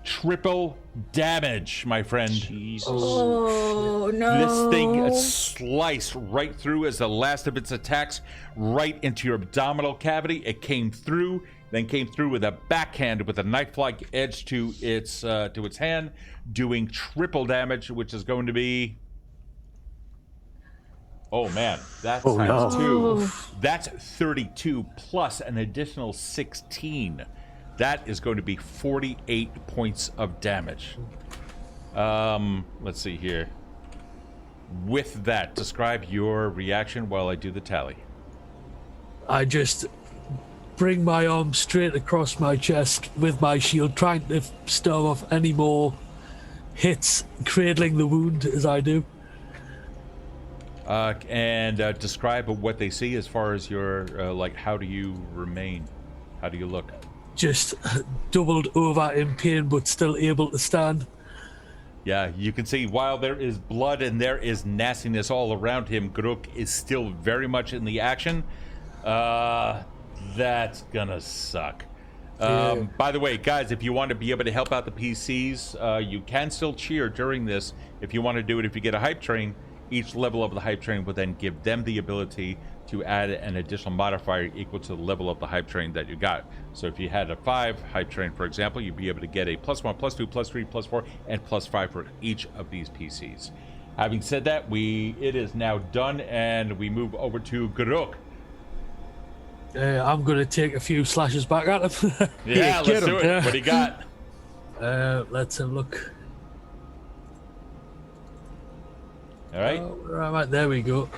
triple damage, my friend. Jesus. Oh no! This thing sliced right through as the last of its attacks, right into your abdominal cavity. It came through, then came through with a backhand with a knife-like edge to its hand, doing triple damage, which is going to be. Oh man, that's times 2. That's 32 plus an additional 16. That is going to be 48 points of damage. Let's see here. With that, describe your reaction while I do the tally. I just bring my arm straight across my chest with my shield, trying to stave off any more hits, cradling the wound as I do. And describe what they see as far as your, how do you remain? How do you look? Just doubled over in pain, but still able to stand. Yeah, you can see while there is blood and there is nastiness all around him, Garuk is still very much in the action. That's gonna suck. By the way, guys, if you want to be able to help out the PCs, you can still cheer during this. If you want to do it, if you get a hype train, each level of the hype train will then give them the ability to add an additional modifier equal to the level of the hype train that you got. So if you had a 5 hype train, for example, you'd be able to get a +1, +2, +3, +4, and +5 for each of these PCs. Having said that, it is now done, and we move over to Garuk. I'm going to take a few slashes back at him. Yeah, let's do it. Yeah. What do you got? Let's have a look. All right. Where am I? There we go.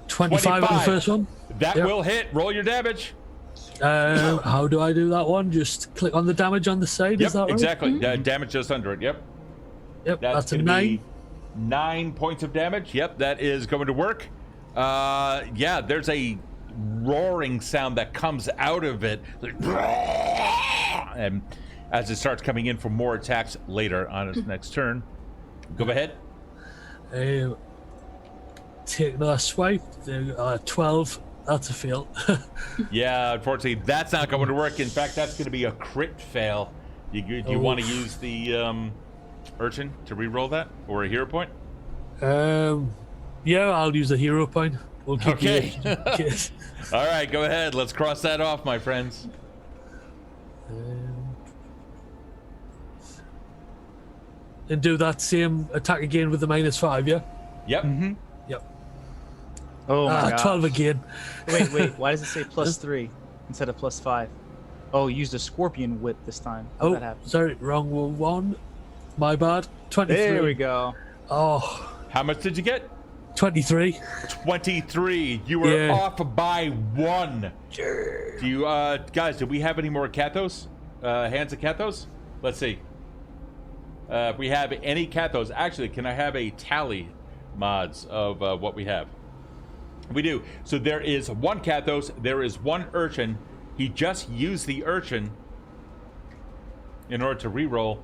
25 on the first one. That Yep. will hit. Roll your damage. How do I do that one? Just click on the damage on the side. Yep, Is that right? exactly. Damage just under it. Yep. Yep, that's a gonna 9. be 9 points of damage. Yep, that is going to work. Yeah, there's a roaring sound that comes out of it, and as it starts coming in for more attacks later on its next turn. Go ahead. Take another swipe. 12. That's a fail. Yeah, unfortunately, that's not going to work. In fact, that's going to be a crit fail. You want to use the urchin to re-roll that, or a hero point? Yeah, I'll use the hero point. We'll keep Okay. Yes. All right, go ahead. Let's cross that off, my friends. And do that same attack again with the -5, yeah? Yep. Yep. Oh my god. 12 again. Wait. Why does it say +3 instead of +5? Oh, use the scorpion whip this time. How'd that happen? Sorry, wrong one. My bad. 23. There we go. Oh, How much did you get? 23. 23. You were Yeah. off by 1. Do you, guys, do we have any more Kathos? Hands of Kathos? Let's see. If we have any Kathos. Actually, can I have a tally, mods, of what we have? We do. So there is 1 Kathos. There is 1 urchin. He just used the urchin in order to reroll.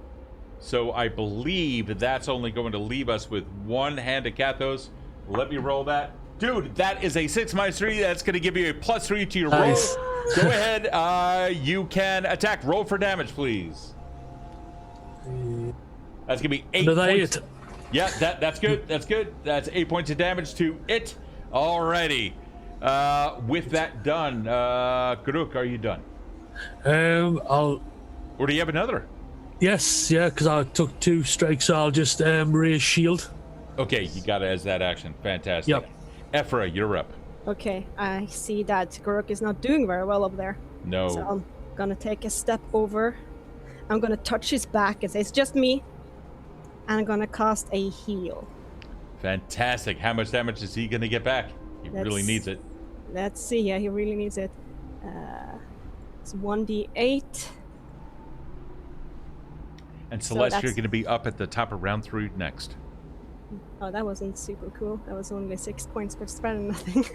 So I believe that's only going to leave us with 1 hand of Kathos. Let me roll that. Dude, that is a 6 minus 3. That's going to give you a +3 to your Nice. roll. Go ahead. You can attack. Roll for damage, please. That's going to be 8 Another points. 8. Yeah, that's good. That's good. That's 8 points of damage to it. Alrighty. With that done, Karuk, are you done? I'll. Or do you have another? Yes, yeah, because I took 2 strikes, so I'll just raise shield. Okay, you got it as that action. Fantastic. Yep. Ephra, you're up. Okay, I see that Gorok is not doing very well up there. No. So I'm gonna take a step over. I'm gonna touch his back and say, it's just me. And I'm gonna cast a heal. Fantastic. How much damage is he going to get back? He really That's- needs it. Let's see, yeah, he really needs it. It's 1d8. And So Celeste, you're that's- going to be up at the top of round 3 next. Oh, that wasn't super cool. That was only 6 points per spread and nothing.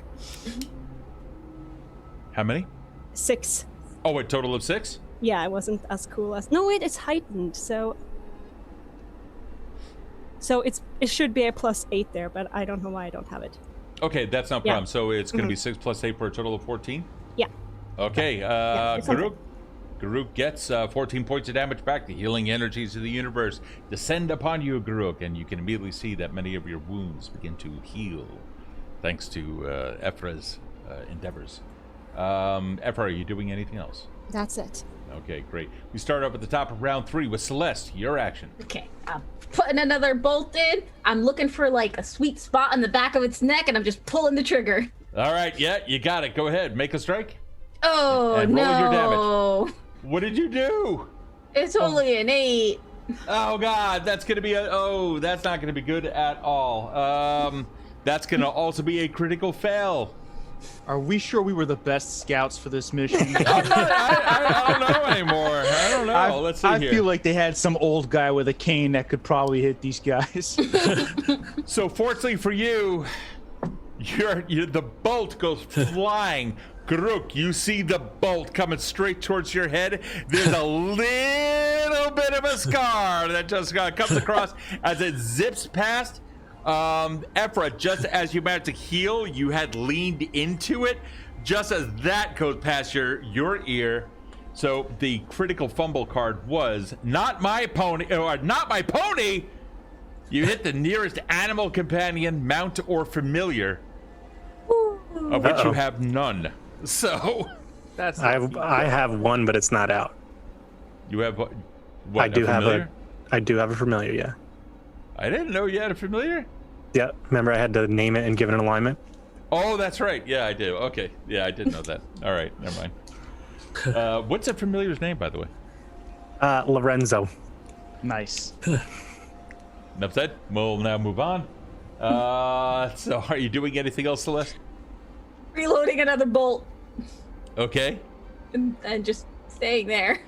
How many? 6. Oh, a total of 6? Yeah, it wasn't as cool as. No, wait, it's heightened, so. So it should be a +8 there, but I don't know why I don't have it. Okay, that's no Yeah. problem. So it's going to be 6 plus 8 for a total of 14? Yeah. Okay, it's something. Garuk gets 14 points of damage back. The healing energies of the universe descend upon you, Garuk, and you can immediately see that many of your wounds begin to heal thanks to Ephra's endeavors. Ephra, are you doing anything else? That's it. Okay, great. We start up at the top of round 3 with Celeste. Your action. Okay, I'm putting another bolt in. I'm looking for like a sweet spot on the back of its neck, and I'm just pulling the trigger. All right, yeah, you got it. Go ahead, make a strike. Oh And roll your no! What did you do? It's only an 8. Oh God, that's gonna be that's not gonna be good at all. That's gonna also be a critical fail. Are we sure we were the best scouts for this mission? I don't know anymore. I don't know. Let's see I here. feel like they had some old guy with a cane that could probably hit these guys. So fortunately for you, the bolt goes flying. Garuk, you see the bolt coming straight towards your head. There's a little bit of a scar that just comes across as it zips past. Ephra, just as you managed to heal, you had leaned into it. Just as that goes past your ear. So the critical fumble card was not my pony, or not my pony. You hit the nearest animal companion, mount, or familiar, of which you have none. So That's I have one, but it's not out. you have what? I do a have familiar? I do have a familiar, yeah. I didn't know you had a familiar. Yeah, remember I had to name it and give it an alignment? Oh, that's right. Yeah, I do. Okay. Yeah, I did know that. All right. Never mind. What's a familiar's name, by the way? Lorenzo. Nice. Enough said. We'll now move on. So are you doing anything else, Celeste? Reloading another bolt Okay. and just staying there.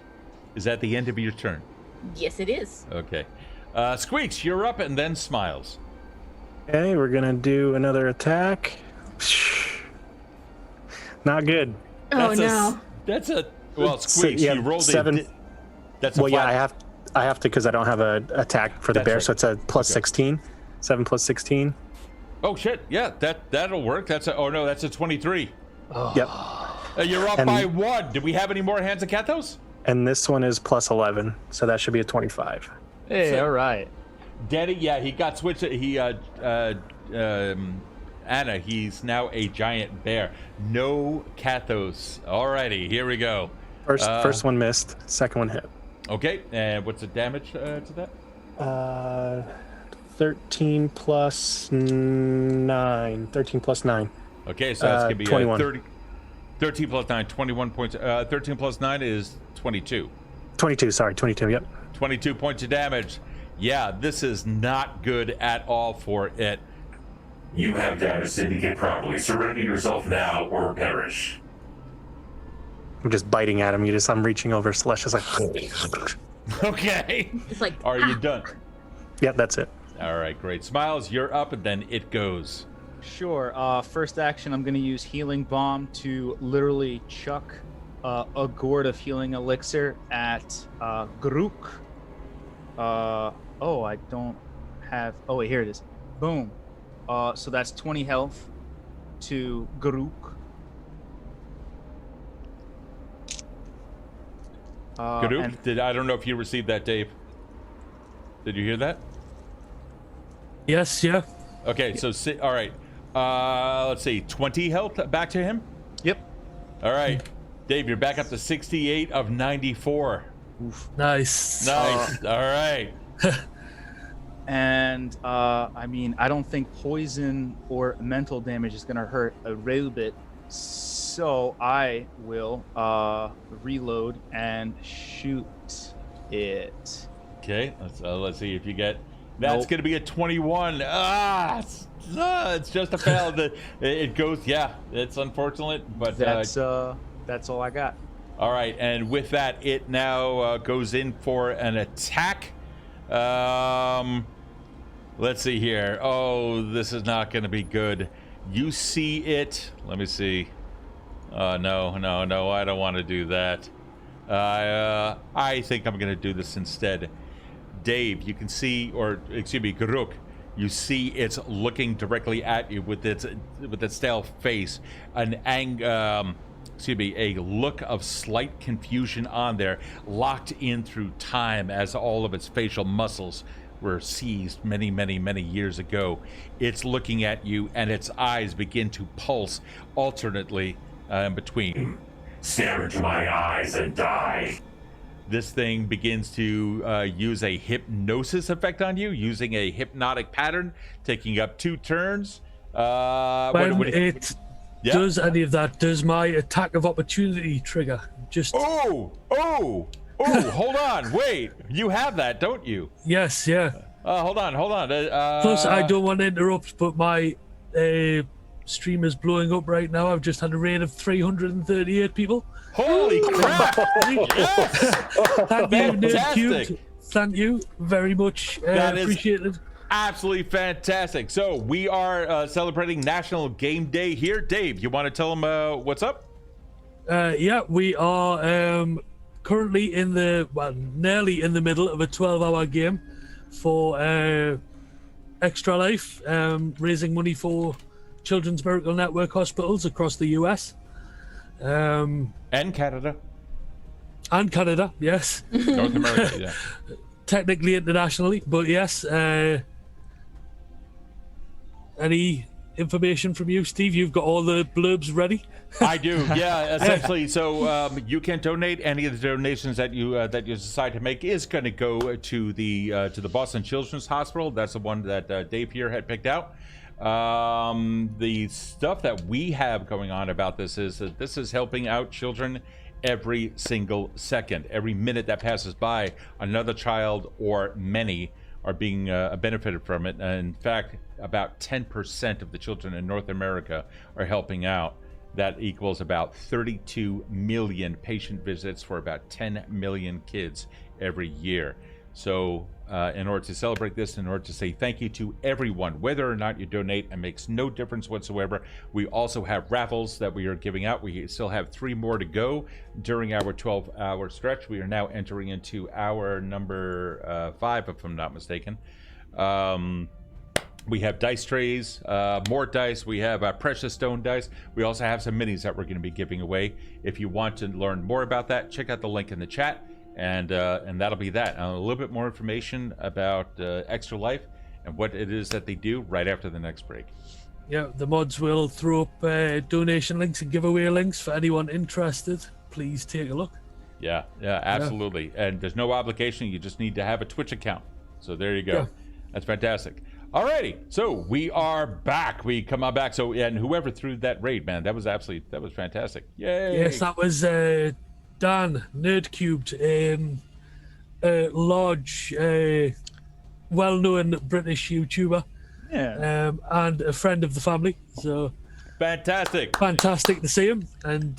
Is that the end of your turn? Yes, it is. Okay. Squeaks, you're up, and then Smiles. Okay, we're gonna do another attack. Not good. Oh no. That's a well, Squeaks. yeah, you rolled 7. That's a Well, yeah, flat. I have to because I don't have a attack for the That's bear, right. so it's a plus 16. 7 plus 16. Oh shit! Yeah, that'll work. That's a 23. Yep. You're up And- by 1. Do we have any more hands of Kathos? And this one is plus 11, so that should be a 25. Hey, all right. Daddy, yeah, he got switched. Anna, he's now a giant bear. No Kathos. Alrighty, here we go. First one missed. Second one hit. Okay, and what's the damage to that? 13 plus 9. 13 plus 9. Okay, so that's gonna be 21. 13 plus 9, 21 points. 13 plus 9 is 22. 22, sorry, 22, yep. 22 points of damage. Yeah, this is not good at all for it. You have damaged Syndicate properly. Surrender yourself now or perish. I'm just biting at him. I'm reaching over. Celeste is like, Okay. It's like, Are you done? yep, that's it. All right, great. Smiles, you're up, and then it goes. Sure. First action, I'm going to use Healing Bomb to literally chuck a gourd of healing elixir at Garuk. Oh, I don't have... Oh, wait, here it is. Boom. So that's 20 health to Garuk. Gaduk, And I don't know if you received that, Dave. Did you hear that? Yes, yeah. Okay, so all right. Let's see, 20 health back to him. Yep. All right, Dave, you're back up to 68 of 94. Nice. Nice. All right. And I mean, I don't think poison or mental damage is gonna hurt a little bit, so I will reload and shoot it. Okay, let's see if you get. That's Nope. going to be a 21. It's just a fail. It goes. Yeah, it's unfortunate, but That's all I got. all right. And with that, it now goes in for an attack. Let's see here. Oh, this is not going to be good. You see it. Let me see. No, I don't want to do that. I think I'm going to do this instead. Dave, you can see, or excuse me, Garuk, you see it's looking directly at you with its stale face, a look of slight confusion on there, locked in through time as all of its facial muscles were seized many, many, many years ago. It's looking at you, and its eyes begin to pulse alternately in between. Stare into my eyes and die. This thing begins to use a hypnosis effect on you, using a hypnotic pattern, taking up 2 turns. When it Yeah. does any of that, does my attack of opportunity trigger? Just Oh, hold on, wait. You have that, don't you? yes, yeah. Hold on. Plus, I don't want to interrupt, but my stream is blowing up right now. I've just had a rate of 338 people. Holy crap! Yes! Thank you, Nerd Fantastic. Cubed. Thank you very much. That is- Appreciated. Absolutely fantastic. So we are celebrating National Game Day here. Dave, you want to tell them what's up? Yeah, we are currently nearly in the middle of a 12-hour game for Extra Life, raising money for Children's Miracle Network hospitals across the US. And Canada. And Canada, yes. North America, yeah. Technically internationally, but yes. Any information from you, Steve? You've got all the blurbs ready? I do, yeah, essentially. So you can donate. Any of the donations that you decide to make is going to go to the Boston Children's Hospital. That's the one that Dave here had picked out. The stuff that we have going on about this is that this is helping out children every single second. Every minute that passes by, another child or many are being benefited from it. And in fact, about 10% of the children in North America are helping out. That equals about 32 million patient visits for about 10 million kids every year. So in order to celebrate this, in order to say thank you to everyone, whether or not you donate, it makes no difference whatsoever. We also have raffles that we are giving out. We still have 3 more to go during our 12-hour stretch. We are now entering into hour number 5, if I'm not mistaken. We have dice trays, more dice. We have precious stone dice. We also have some minis that we're going to be giving away. If you want to learn more about that, check out the link in the chat. And that'll be that. A little bit more information about Extra Life and what it is that they do right after the next break. Yeah, the mods will throw up donation links and giveaway links for anyone interested. Please take a look. Yeah, absolutely. And there's no obligation. You just need to have a Twitch account. So there you go. Yeah. That's fantastic. Alrighty, so we are back. We come on back. So, and whoever threw that raid, man, that was fantastic. Yay! Yes, that was Dan Nerdcubed, a large, well-known British YouTuber, and a friend of the family. So fantastic to see him, and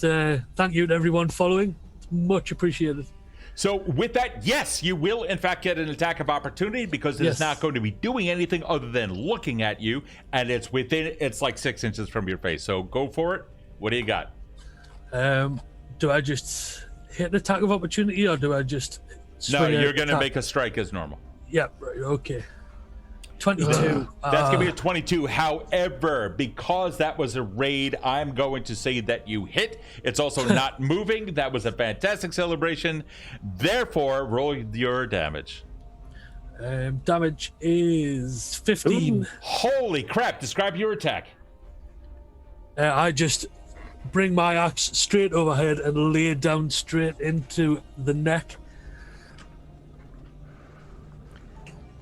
thank you to everyone following. Much appreciated. So with that, yes, you will in fact get an attack of opportunity because it is not going to be doing anything other than looking at you, and it's like 6 inches from your face. So go for it. What do you got? Do I just hit an attack of opportunity, or do I just No, you're going to make a strike as normal. Yeah, right, okay. 22. That's going to be a 22. However, because that was a raid, I'm going to say that you hit. It's also not moving. That was a fantastic celebration. Therefore, roll your damage. Damage is 15. Ooh. Holy crap. Describe your attack. I just bring my axe straight overhead and lay it down straight into the neck.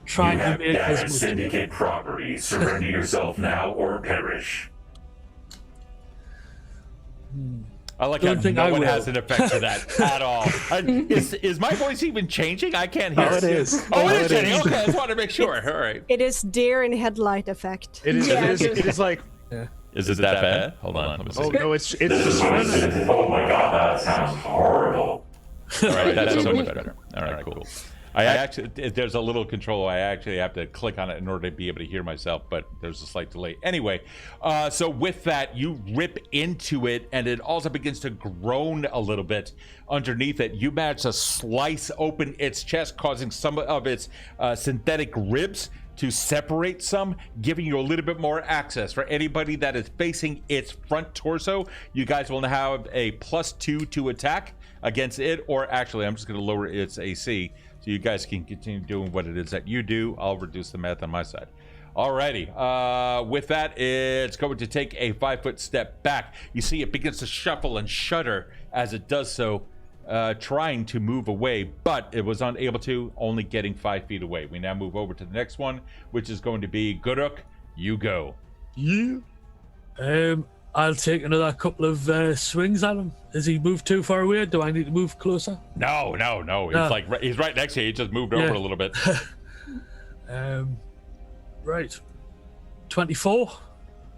Trying to make damaged Syndicate property. Surrender yourself now or perish. I like how no one has an effect to that at all. Is my voice even changing? I can't hear. Oh, it is. Oh, it is changing. Okay, I just want to make sure. All right. It is deer in headlight effect. It is. Yeah, It is like. Yeah. Is it that bad? Hold on. Let me see. Oh no, it's This is oh my god, that sounds horrible. All right, that's so much better. All right, cool. I actually, there's a little control. I actually have to click on it in order to be able to hear myself, but there's a slight delay. Anyway, so with that, you rip into it, and it also begins to groan a little bit underneath it. You manage to slice open its chest, causing some of its synthetic ribs to separate some, giving you a little bit more access. For anybody that is facing its front torso, you guys will now have a +2 to attack against it, or actually, I'm just going to lower its AC. So you guys can continue doing what it is that you do. I'll reduce the math on my side. Alrighty. With that, it's going to take a 5-foot step back. You see it begins to shuffle and shudder as it does so, trying to move away, but it was unable to, only getting 5 feet away. We now move over to the next one, which is going to be Guruk. You go. Yeah. I'll take another couple of swings at him. Has he moved too far away? Do I need to move closer? No. He's right next to you. He just moved over a little bit. Right. 24.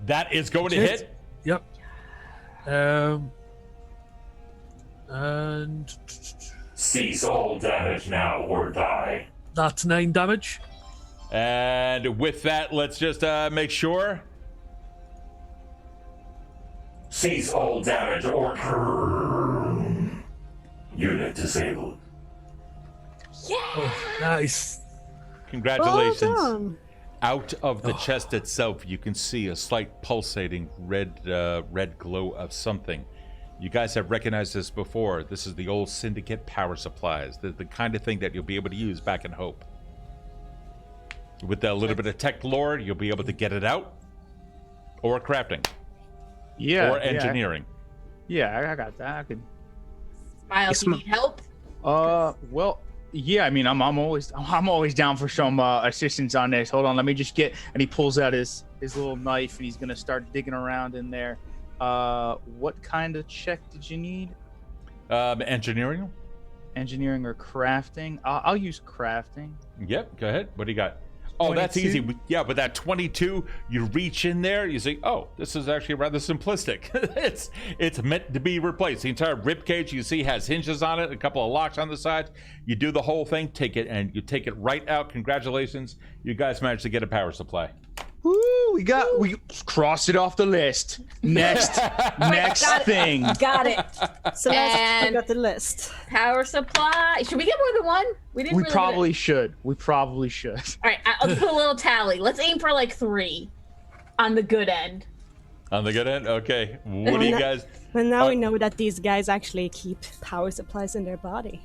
That is going to hit. Yep. And Cease all damage now or die. That's 9 damage. And with that, let's just make sure. Cease all damage or unit disabled. Yeah. Oh, nice. Congratulations. Well done. Out of the chest itself, you can see a slight pulsating red glow of something. You guys have recognized this before. This is the old Syndicate power supplies, the kind of thing that you'll be able to use back in Hope. With a little bit of tech lore, you'll be able to get it out, or crafting, or engineering. Yeah, I got that. I could. Miles, you need help? Well, Yeah, I mean, I'm always down for some assistance on this. Hold on, let me just get. And he pulls out his little knife and he's gonna start digging around in there. What kind of check did you need? Engineering. Engineering or crafting? I'll use crafting. Yep. Go ahead. What do you got? Oh, that's 22. easy. Yeah, but that 22, you reach in there, you say, "Oh, this is actually rather simplistic." it's meant to be replaced. The entire rib cage you see has hinges on it, a couple of locks on the sides. You do the whole thing, take it, and you take it right out. Congratulations, you guys managed to get a power supply. Woo! We crossed it off the list. Next thing. Got it. So let's And- look at the list. Power supply. Should we get more than one? We didn't. We really probably should. We probably should. All right, I'll put a little tally. Let's aim for like 3 on the good end. On the good end, okay. What do you guys? Well, now we know that these guys actually keep power supplies in their body.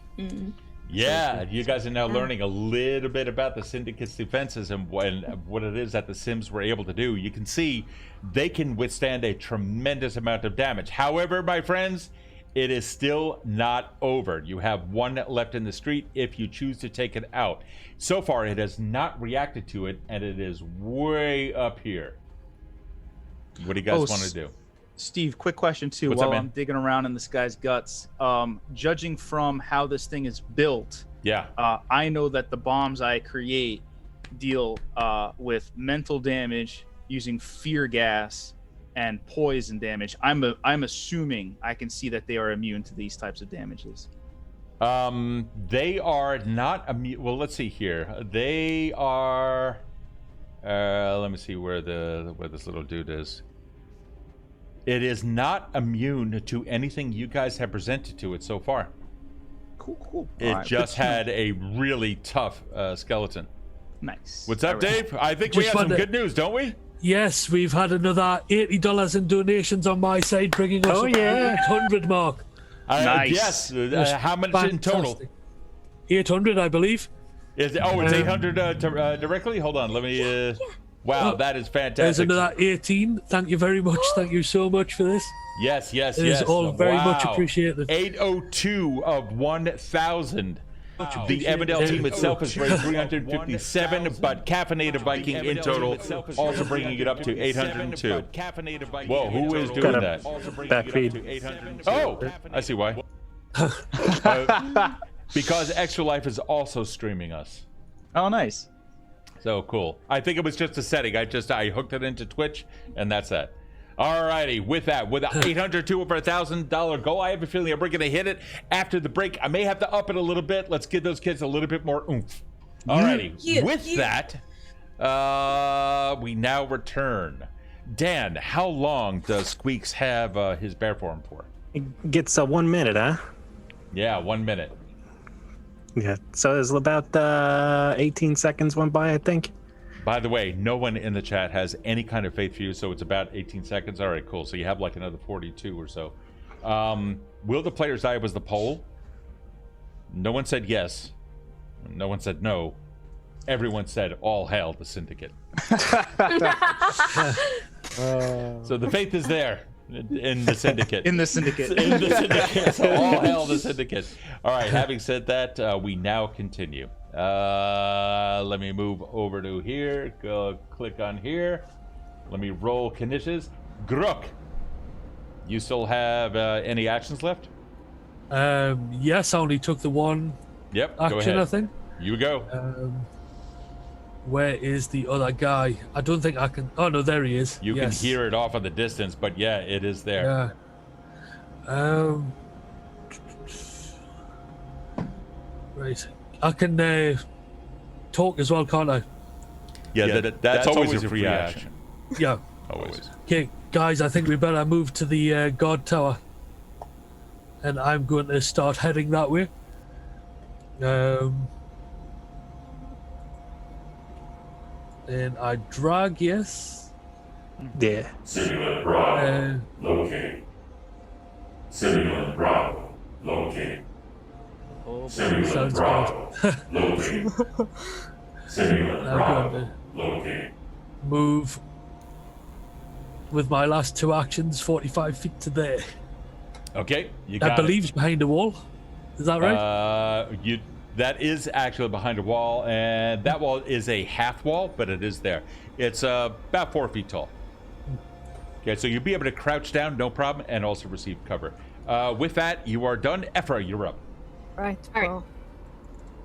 Yeah, you guys are now learning a little bit about the Syndicate's defenses and what it is that the Sims were able to do. You can see they can withstand a tremendous amount of damage. However, my friends, it is still not over. You have one left in the street if you choose to take it out. So far, it has not reacted to it, and it is way up here. What do you guys want to do? Steve, quick question too. What's up, while man? I'm digging around in this guy's guts, judging from how this thing is built, Yeah. I know that the bombs I create deal with mental damage using fear gas and poison damage. I'm assuming I can see that they are immune to these types of damages. They are not immune. Well, let's see here. They are. Let me see where this little dude is. It is not immune to anything you guys have presented to it so far. Cool. It Alright, just good to know. had a really tough skeleton. Nice. What's up, All right. Dave? I think we Just have some wonder- good news, don't we? Yes, we've had another $80 in donations on my side, bringing us up to the 800 mark. Nice. Yes. Yes, How much in total? fantastic. 800, I believe. It's 800 directly. Hold on. Let me. Wow, Oh, that is There's fantastic. another 18. Thank you very much. Thank you so much for this. Yes. It is all very much Wow. appreciated. 802 of 1,000. The Evindale team itself has raised 357, but Caffeinated Viking in total, also bringing it up to 802. Whoa, who is doing Gotta that? backfeed. Oh, I see why. Because Extra Life is also streaming us. Oh, nice. So cool. I think it was just a setting. I hooked it into Twitch, and that's that. Alrighty, with that, with 802 over $1,000 goal, I have a feeling we're gonna hit it after the break. I may have to up it a little bit. Let's give those kids a little bit more oomph. Alrighty, with that, we now return. Dan, how long does Squeaks have his bear form for? It gets 1 minute, huh? Yeah, 1 minute. Yeah. So there's about 18 seconds went by, I think. By the way, no one in the chat has any kind of faith for you, so it's about 18 seconds. All right, cool. So you have like another 42 or so. Will the players die was the poll. No one said yes. No one said no. Everyone said all hail the Syndicate. So the faith is there in the Syndicate. In the syndicate. In the Syndicate. So all hail the Syndicate. All right, having said that, we now continue. Let me move over to here. Go click on here. Let me roll Knishes. Gruk, you still have any actions left? Yes, I only took the one Yep, go action, ahead. I think. You go. Where is the other guy? I don't think I can. Oh no, there he is. You Yes. can hear it off in the distance, but yeah, it is there. Yeah. Right. I can talk as well, can't I? Yeah, that's always a free action. Yeah. Always. Okay, guys, I think we better move to the guard tower. And I'm going to start heading that way. And I drag, yes. Yeah. Simulant Bravo, locate. Simulant Bravo, locate. Simulant Sounds Bravo, locate. Simulant I'm Bravo, going to locate. move with my last two actions 45 feet to there. Okay, you got I believe it's behind the wall. Is that right? You That is actually behind a wall, and that wall is a half wall, but it is there. It's about 4 feet tall. Okay, so you'll be able to crouch down, no problem, and also receive cover. With that, you are done. Ephra, you're up. Right. All right. Well,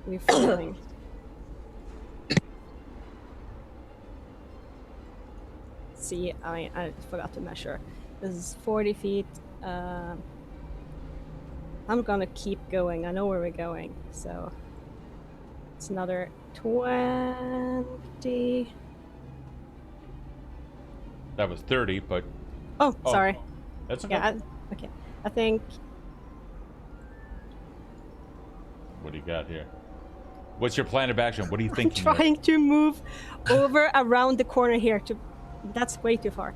we're falling. See, I forgot to measure. This is 40 feet. I'm gonna keep going. I know where we're going, so it's another 20. That was 30, but Oh, sorry. that's okay. Yeah. Okay. I think What do you got here? What's your plan of action? What are you I'm thinking? here? trying to move over around the corner here. That's way too far.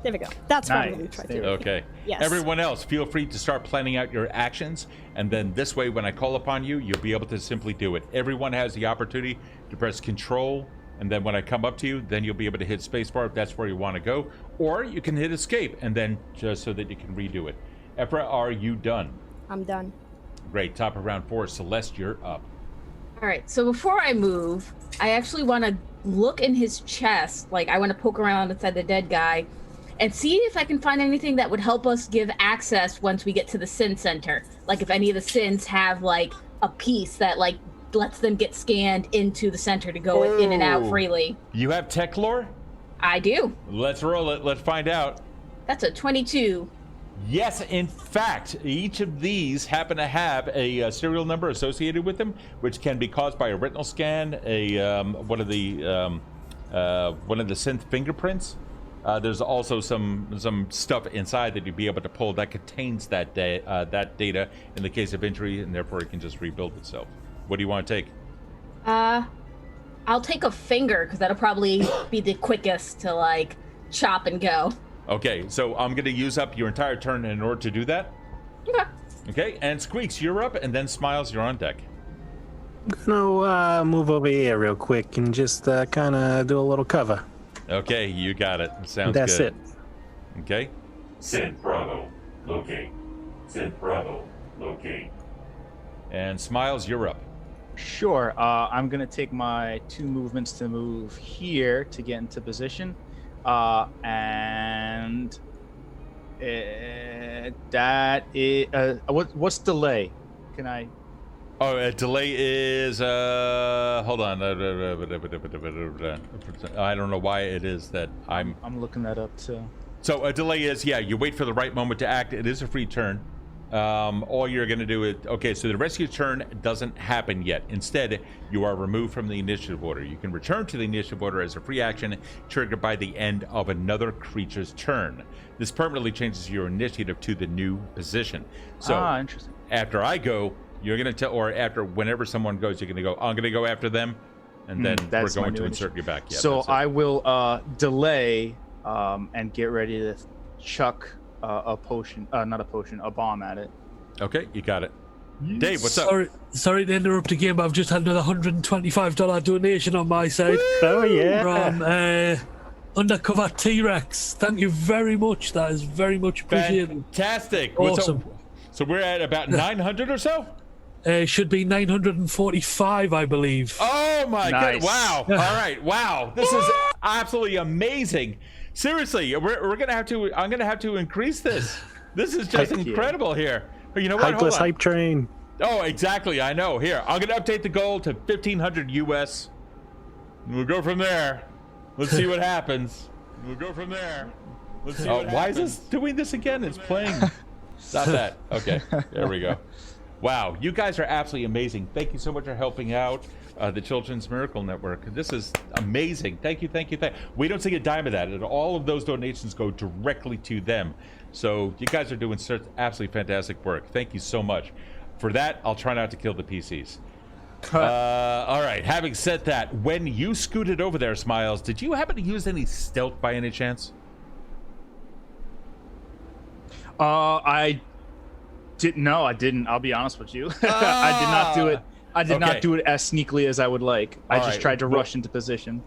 There we go. That's what I'm gonna Nice. try There to we do. Okay. Yes. Everyone else, feel free to start planning out your actions, and then this way, when I call upon you, you'll be able to simply do it. Everyone has the opportunity to press Control, and then when I come up to you, then you'll be able to hit Spacebar if that's where you want to go, or you can hit Escape, and then just so that you can redo it. Ephra, are you done? I'm done. Great. Top of round 4, Celeste, you're up. All right, so before I move, I actually want to look in his chest. Like, I want to poke around inside the dead guy and see if I can find anything that would help us give access once we get to the Sin Center. Like, if any of the Sins have, like, a piece that, like, lets them get scanned into the center to go in and out Oh. freely. You have tech lore? I do. Let's roll it. Let's find out. That's a 22. Yes, in fact, each of these happen to have a serial number associated with them, which can be caused by a retinal scan, one of the synth fingerprints. There's also some stuff inside that you'd be able to pull that contains that data in the case of injury, and therefore it can just rebuild itself. What do you want to take? I'll take a finger because that'll probably be the quickest to like chop and go. Okay, so I'm going to use up your entire turn in order to do that. Okay. Okay, and Squeaks, you're up, and then Smiles, you're on deck. Gonna move over here real quick and just kind of do a little cover. Okay, you got it. Sounds That's good. it. Okay. Synth Bravo, locate. Synth Bravo, locate. And Smiles, you're up. Sure. I'm gonna take my 2 movements to move here to get into position, and that is what's delay? Can I? Oh, delay is hold on. I don't know why it is that I'm looking that up too. So a delay is, yeah, you wait for the right moment to act. It is a free turn. All you're going to do is, okay, so the rescue turn doesn't happen yet. Instead, you are removed from the initiative order. You can return to the initiative order as a free action triggered by the end of another creature's turn. This permanently changes your initiative to the new position. So Interesting. after I go, you're going to tell, or after whenever someone goes, you're going to go, I'm going to go after them, and then we're That's my going new to initiative. insert you back. Yeah, So that's it. I will delay and get ready to chuck a potion, not a potion, a bomb at it. Okay, you got it. Dave, what's up? Sorry to interrupt again, but I've just had another $125 donation on my side Oh yeah. from Undercover T-Rex. Thank you very much. That is very much appreciated. Fantastic. What's Awesome. up? So we're at about 900 or so? Should be 945, I believe. Oh my Nice. god! Wow! All right! Wow! This is absolutely amazing. Seriously, we're gonna have to. I'm gonna have to increase this. This is just Heck yeah. incredible here. But you know what? Hold Hypeless on. hype train. Oh, exactly. I know. Here, I'm gonna update the goal to 1,500 US. We'll go from there. Let's see what happens. We'll go from there. Let's see. Why is this doing this again? It's playing. Stop that. Okay. There we go. Wow, you guys are absolutely amazing. Thank you so much for helping out the Children's Miracle Network. This is amazing. Thank you. We don't see a dime of that, and all of those donations go directly to them. So you guys are doing such absolutely fantastic work. Thank you so much. For that, I'll try not to kill the PCs. All right, having said that, when you scooted over there, Smiles, did you happen to use any stealth by any chance? I didn't. No, I didn't. I'll be honest with you. I did not do it. I did Okay. not do it as sneakily as I would like. I All just right. tried to Well- rush into position.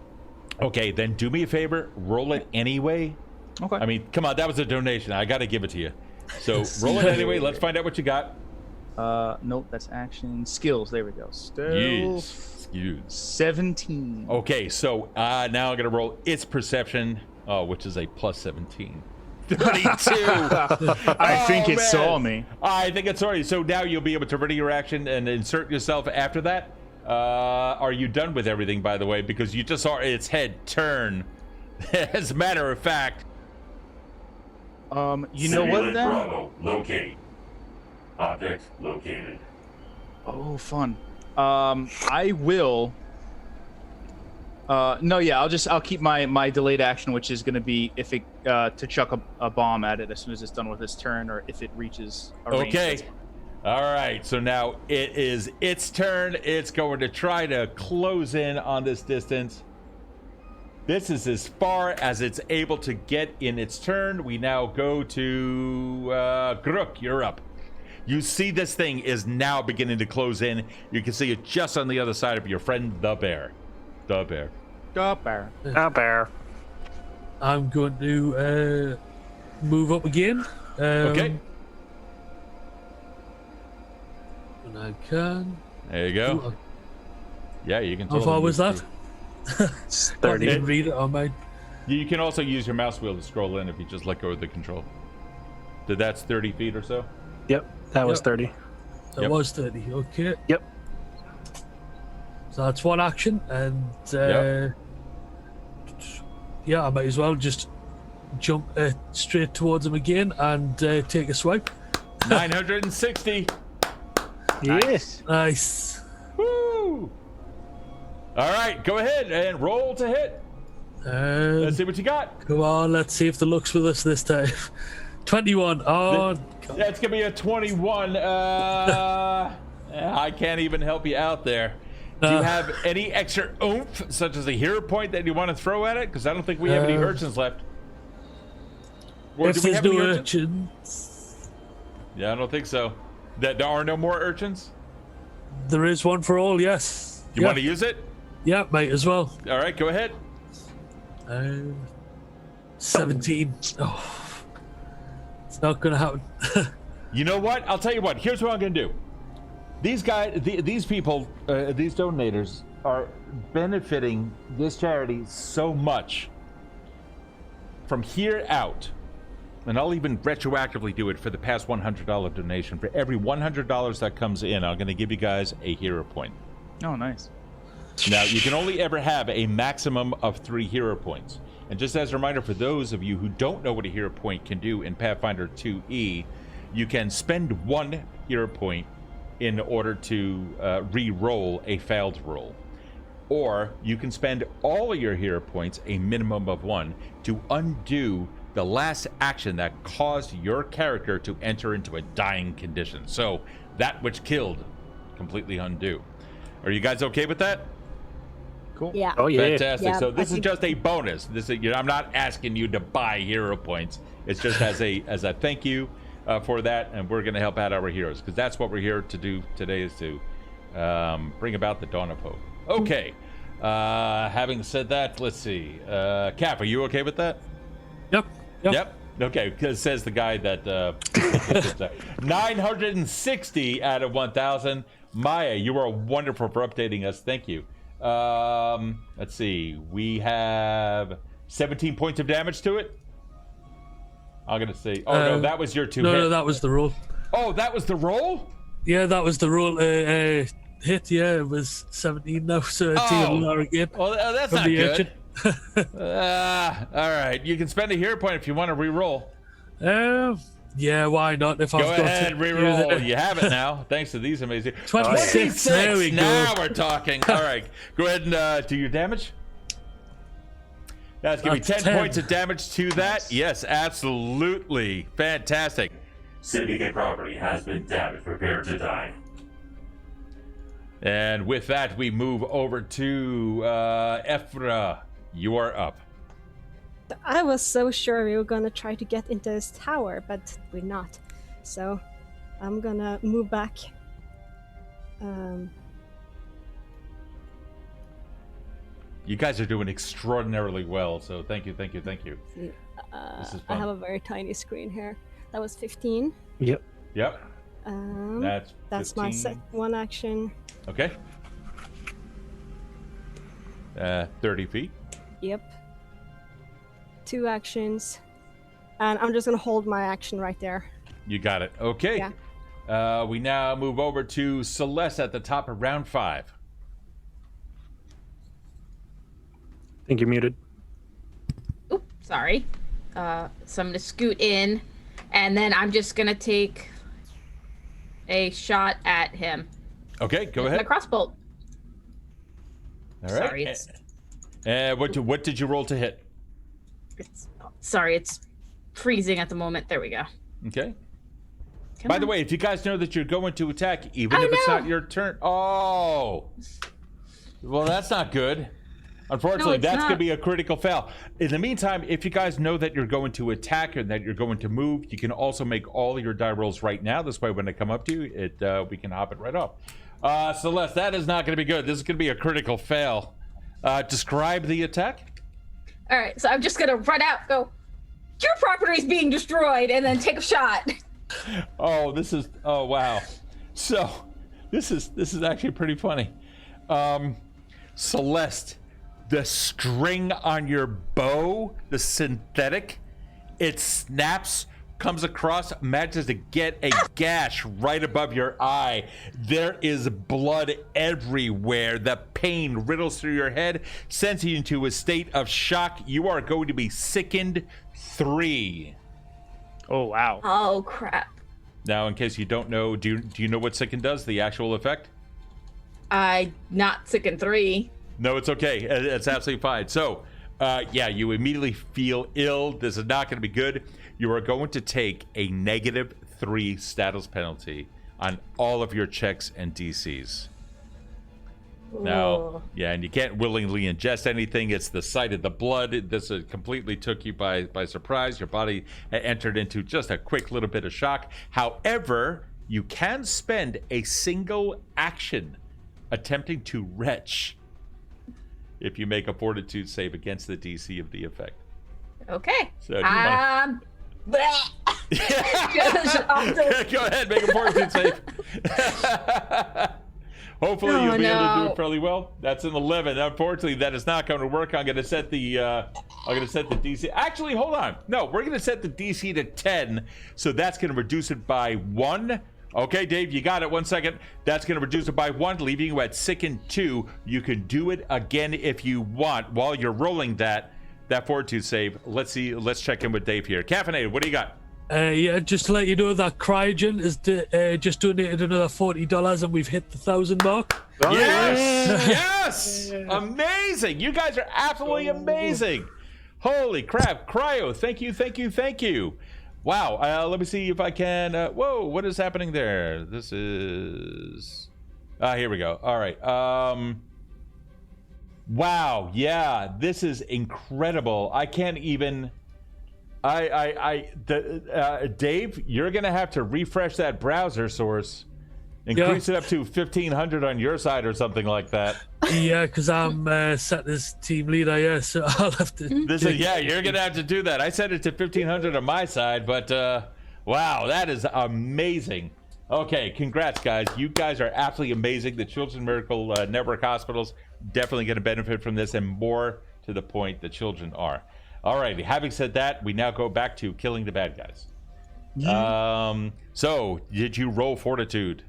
Okay, then do me a favor, roll it anyway. Okay. I mean, come on, that was a donation. I got to give it to you. So roll it anyway. Let's find out what you got. Nope, that's action. Skills. There we go. Yes. Excuse. 17. Okay, so now I'm going to roll its perception, which is a plus 17. 32. I think it saw me. I think it saw you. So now you'll be able to ready your action and insert yourself after that. Are you done with everything, by the way? Because you just saw its head turn. As a matter of fact. You know what then? Bravo, locate. Object located. Oh, fun. I will. No, yeah, I'll keep my delayed action, which is going to be if it to chuck a bomb at it as soon as it's done with its turn, or if it reaches a range. Okay. All right. So now it is its turn. It's going to try to close in on this distance. This is as far as it's able to get in its turn. We now go to Grook. You're up. You see this thing is now beginning to close in. You can see it just on the other side of your friend, the bear. The bear. The bear. A bear. I'm going to move up again. Okay. When I can. There you go. Ooh, Yeah, you can. how far was that? It's Can't 30. even read it on mine. You can also use your mouse wheel to scroll in if you just let go of the control. So that's 30 feet or so. Yep, that was Yep. 30. It Yep. was 30. Okay. Yep. So that's one action, and Yep. yeah, I might as well just jump straight towards him again and take a swipe. 960. Yes. Nice. Woo! All right, go ahead and roll to hit. Let's see what you got. Come on, let's see if the luck's with us this time. 21. Oh, God. That's gonna be a 21. I can't even help you out there. Do you have any extra oomph, such as a hero point, that you want to throw at it? Because I don't think we have any urchins left. Or if do we there's have no any urchins? urchins, Yeah, I don't think so. That there are no more urchins? there is one for all. Yes. You want to use it? Yeah, might as well. All right, go ahead. 17. Oh, it's not gonna happen. You know what? I'll tell you what. Here's what I'm gonna do. These guys, these people, these donators are benefiting this charity so much from here out, and I'll even retroactively do it for the past $100 donation. For every $100 that comes in, I'm going to give you guys a hero point. Oh, nice. Now, you can only ever have a maximum of 3 hero points. And just as a reminder for those of you who don't know what a hero point can do in Pathfinder 2E, you can spend 1 hero point in order to re-roll a failed roll. Or you can spend all of your hero points, a minimum of 1, to undo the last action that caused your character to enter into a dying condition. So that which killed, completely undo. Are you guys okay with that? Cool. Yeah. Oh, yeah. Fantastic. Yeah, So I this is think- just a bonus. This is, I'm not asking you to buy hero points. It's just as a thank you for that, and we're going to help out our heroes, because that's what we're here to do today, is to bring about the dawn of hope. Okay. Having said that, let's see. Cap, are you okay with that? Yep. Yep. Okay, because says the guy that 960 out of 1,000. Maya, you are wonderful for updating us. Thank you. Let's see. We have 17 points of damage to it. I'm gonna say. Oh no, that was your 2 hit. No, that was the roll. Oh, that was the roll. Yeah, that was the roll. Hit. Yeah, it was 17 now, so it's even lower again. Well, that's From not the good. All right, you can spend a hero point if you want to re-roll. Yeah, why not? If Go I've got ahead, it. re-roll. You have it now, thanks to these amazing. 26. There we go. Now we're talking. All right, go ahead and do your damage. That's gonna be 10 points of damage to that. Yes, absolutely, fantastic. Syndicate property has been damaged. Prepare to die. And with that, we move over to Ephra. You are up. I was so sure we were gonna try to get into this tower, but we're not. So I'm gonna move back. You guys are doing extraordinarily well, so thank you, thank you, thank you. This is I fun. have a very tiny screen here. That was 15. Yep. Yep. That's my 15. one action. Okay. 30 feet. Yep. 2 actions. And I'm just gonna hold my action right there. You got it. Okay. Yeah. We now move over to Celeste at the top of round 5. I think you're muted. Oop, sorry. So I'm gonna scoot in, and then I'm just gonna take a shot at him. Okay, go with ahead. my crossbow. All right. Sorry, it's What did you roll to hit? it's freezing at the moment. There we go. Okay. Come By on. the way, if you guys know that you're going to attack, even Oh, if it's no. not your turn. Oh. Well, that's not good. Unfortunately, it's that's going to not. be a critical fail. In the meantime, if you guys know that you're going to attack and that you're going to move, you can also make all your die rolls right now. This way, when they come up to you, we can hop it right off. Celeste, that is not going to be good. This is going to be a critical fail. Describe the attack. All right, so I'm just gonna run out, go. Your property is being destroyed, and then take a shot. Oh, wow. So, this is actually pretty funny. Celeste, the string on your bow, the synthetic, it snaps, comes across, manages to get a gash right above your eye. There is blood everywhere. The pain riddles through your head, sends you into a state of shock. You are going to be sickened 3. Oh wow. Oh crap! Now, in case you don't know, do you know what sicken does, the actual effect? I not sick in 3. No, it's okay. It's absolutely fine. So, you immediately feel ill. This is not going to be good. You are going to take a -3 status penalty on all of your checks and DCs. Now, and you can't willingly ingest anything. It's the sight of the blood. This completely took you by surprise. Your body entered into just a quick little bit of shock. However, you can spend a single action attempting to retch if you make a fortitude save against the DC of the effect. Okay. So, do you wanna- Go ahead, make a fortitude save. Hopefully you'll be able to do it fairly well. That's an 11. Unfortunately, that is not going to work. I'm going to set the DC. Actually, hold on. No, we're going to set the DC to 10. So that's going to reduce it by 1. Okay, Dave, you got it. 1 second. That's going to reduce it by 1, leaving you at sicken 2. You can do it again if you want while you're rolling that fortitude save. Let's see. Let's check in with Dave here. Caffeinated, what do you got? Just to let you know that Cryogen has just donated another $40 and we've hit the 1,000 mark. Oh, yes! Amazing! You guys are absolutely amazing. Holy crap. Cryo, thank you. Wow. Let me see if I can... whoa, what is happening there? This is... here we go. All right. Wow. Yeah, this is incredible. I can't even... Dave, you're gonna have to refresh that browser source, increase it up to 1,500 on your side or something like that. Yeah, because I'm set as team leader. So I'll have to. You're gonna have to do that. I set it to 1,500 on my side, but wow, that is amazing. Okay, congrats, guys. You guys are absolutely amazing. The Children's Miracle Network hospitals definitely going to benefit from this, and more to the point, the children are. Alrighty, having said that, we now go back to killing the bad guys. So, did you roll fortitude?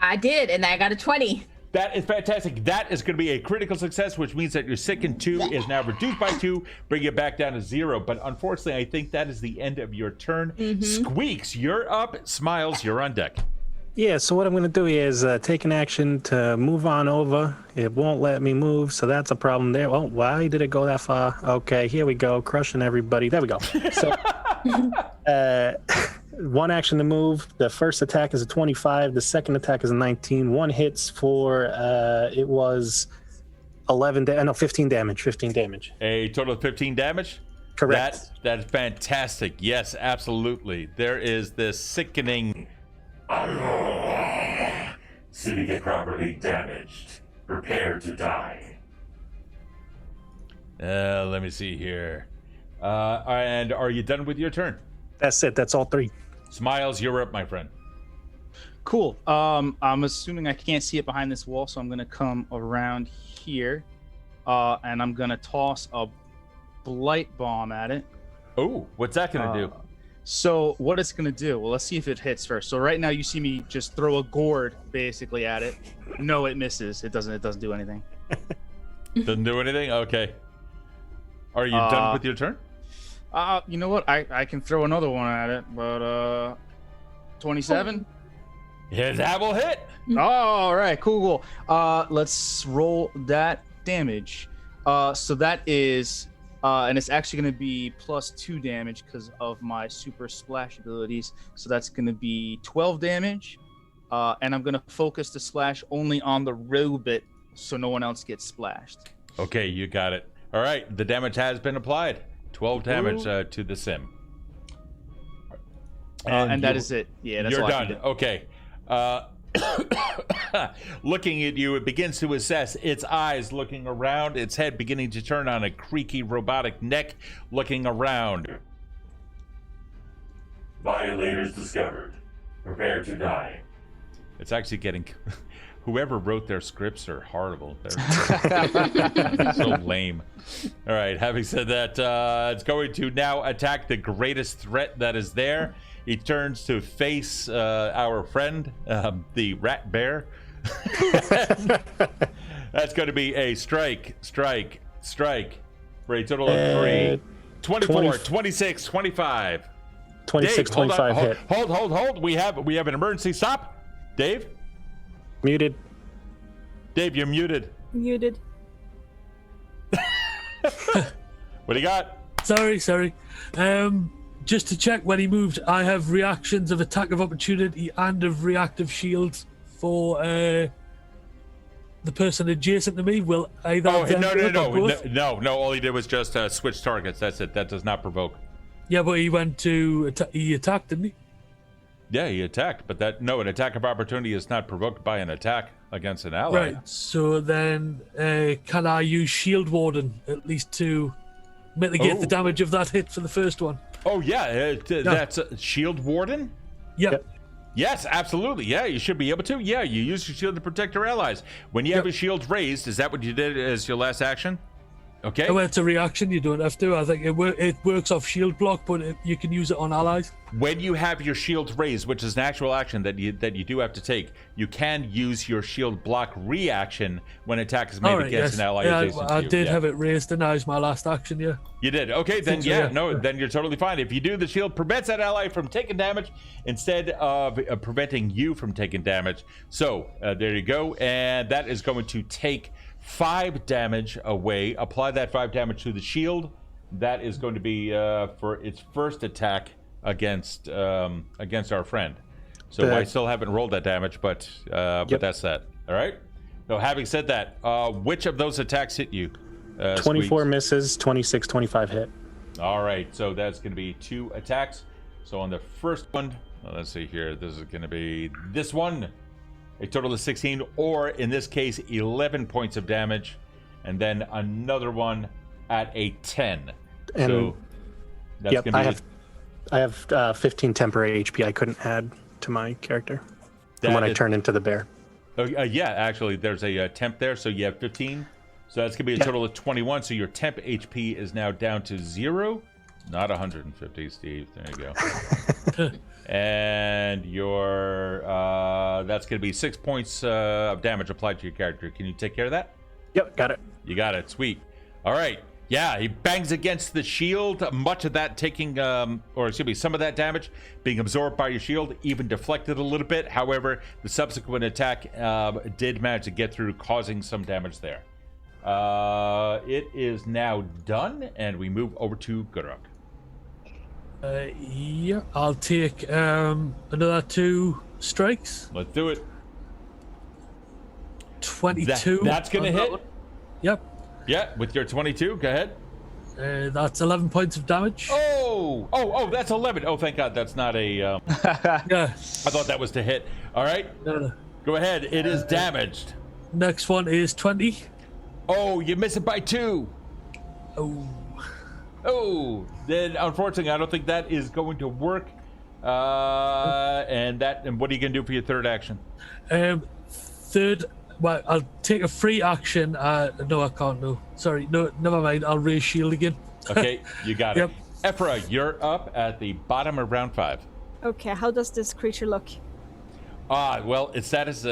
I did, and I got a 20. That is fantastic. That is going to be a critical success, which means that your sicken 2 is now reduced by 2, bring it back down to 0. But unfortunately, I think that is the end of your turn. Squeaks, you're up. Smiles, you're on deck. Yeah, so what I'm going to do is take an action to move on over. It won't let me move, so that's a problem there. Well, why did it go that far? Okay, here we go, crushing everybody. There we go. So, one action to move. The first attack is a 25. The second attack is a 19. One hits for, it was 15 damage. 15 damage. A total of 15 damage? Correct. That is fantastic. Yes, absolutely. There is this sickening... Syndicate property damaged. Prepare to die. Let me see here. And are you done with your turn? That's it. That's all 3. Smiles, you're up, my friend. Cool. I'm assuming I can't see it behind this wall, so I'm gonna come around here, and I'm gonna toss a blight bomb at it. Oh, what's that gonna do? So what it's gonna do? Well, let's see if it hits first. So right now you see me just throw a gourd basically at it. No, it misses. It doesn't do anything. Doesn't do anything. Okay. Are you done with your turn? You know what? I can throw another one at it, but 27. Yeah, that will hit. All right, cool. Let's roll that damage. So that is, and it's actually going to be +2 damage because of my super splash abilities. So that's going to be 12 damage. And I'm going to focus the splash only on the robot so no one else gets splashed. Okay, you got it. All right, the damage has been applied. 12 damage to the sim. And that is it. Yeah, that's you're all I can done. do. Okay. Looking at you, it begins to assess its eyes, looking around, its head beginning to turn on a creaky robotic neck, looking around. Violators discovered. Prepare to die. It's actually getting... Whoever wrote their scripts are horrible. They're so lame. All right, having said that, it's going to now attack the greatest threat that is there. He turns to face our friend, the rat bear. That's going to be a strike for a total of 3. 24, 26, 25. 26, Dave, hold 25 on, hit. Hold. We have an emergency stop. Dave? Muted. Dave, you're muted. Muted. What do you got? Sorry. Just to check, when he moved, I have reactions of attack of opportunity and of reactive shield for the person adjacent to me. Will either of them do it or both? No. All he did was just switch targets. That's it. That does not provoke. Yeah, but he went to he attacked, didn't he? Yeah, he attacked, but an attack of opportunity is not provoked by an attack against an ally. Right. So then, can I use Shield Warden at least to mitigate the damage of that hit for the first one? Oh yeah, that's Shield Warden. Yep. Yes, absolutely. Yeah, you should be able to. Yeah, you use your shield to protect your allies. When you have your shield raised, is that what you did as your last action? Okay. Well, it's a reaction. You don't have to. I think it works off shield block, but you can use it on allies. When you have your shield raised, which is an actual action that you do have to take, you can use your shield block reaction when attack is made against an ally adjacent to you. I did have it raised, and that was my last action. Yeah. You did. Okay, then then you're totally fine. If you do, the shield prevents that ally from taking damage instead of preventing you from taking damage. So there you go, and that is going to take 5 damage away. Apply that 5 damage to the shield. That is going to be for its first attack against our friend. So I still haven't rolled that damage, but that's that. All right. So having said that, which of those attacks hit you? 24 Squeaks? misses, 26, 25 hit. All right. So that's going to be 2 attacks. So on the first one, let's see here. This is going to be this one. A total of 16, or in this case, 11 points of damage, and then another one at a 10. And so that's gonna be I have 15 temporary HP I couldn't add to my character from when I turned into the bear. Yeah, actually, there's a temp there, so you have 15. So that's gonna be a total of 21. So your temp HP is now down to 0, not 150, Steve. There you go. And your that's going to be 6 points of damage applied to your character. Can you take care of that? Yep, got it. You got it. Sweet. All right. Yeah, he bangs against the shield. Much of that taking, some of that damage being absorbed by your shield, even deflected a little bit. However, the subsequent attack did manage to get through, causing some damage there. It is now done, and we move over to Gudruk. Yeah, I'll take another 2 strikes. Let's do it. 22. That's going to hit? Yep. Yeah, with your 22, go ahead. That's 11 points of damage. Oh, that's 11. Oh, thank God, that's not a... Yeah. I thought that was to hit. All right, go ahead. It is damaged. Next one is 20. Oh, you miss it by 2. Oh. Oh, then unfortunately, I don't think that is going to work. And what are you gonna do for your third action? Third, well, I'll take a free action. No, I can't. No, sorry. No, never mind. I'll raise shield again. Okay, you got Yep. it. Ephra, you're up at the bottom of round 5. Okay, how does this creature look? Well, its status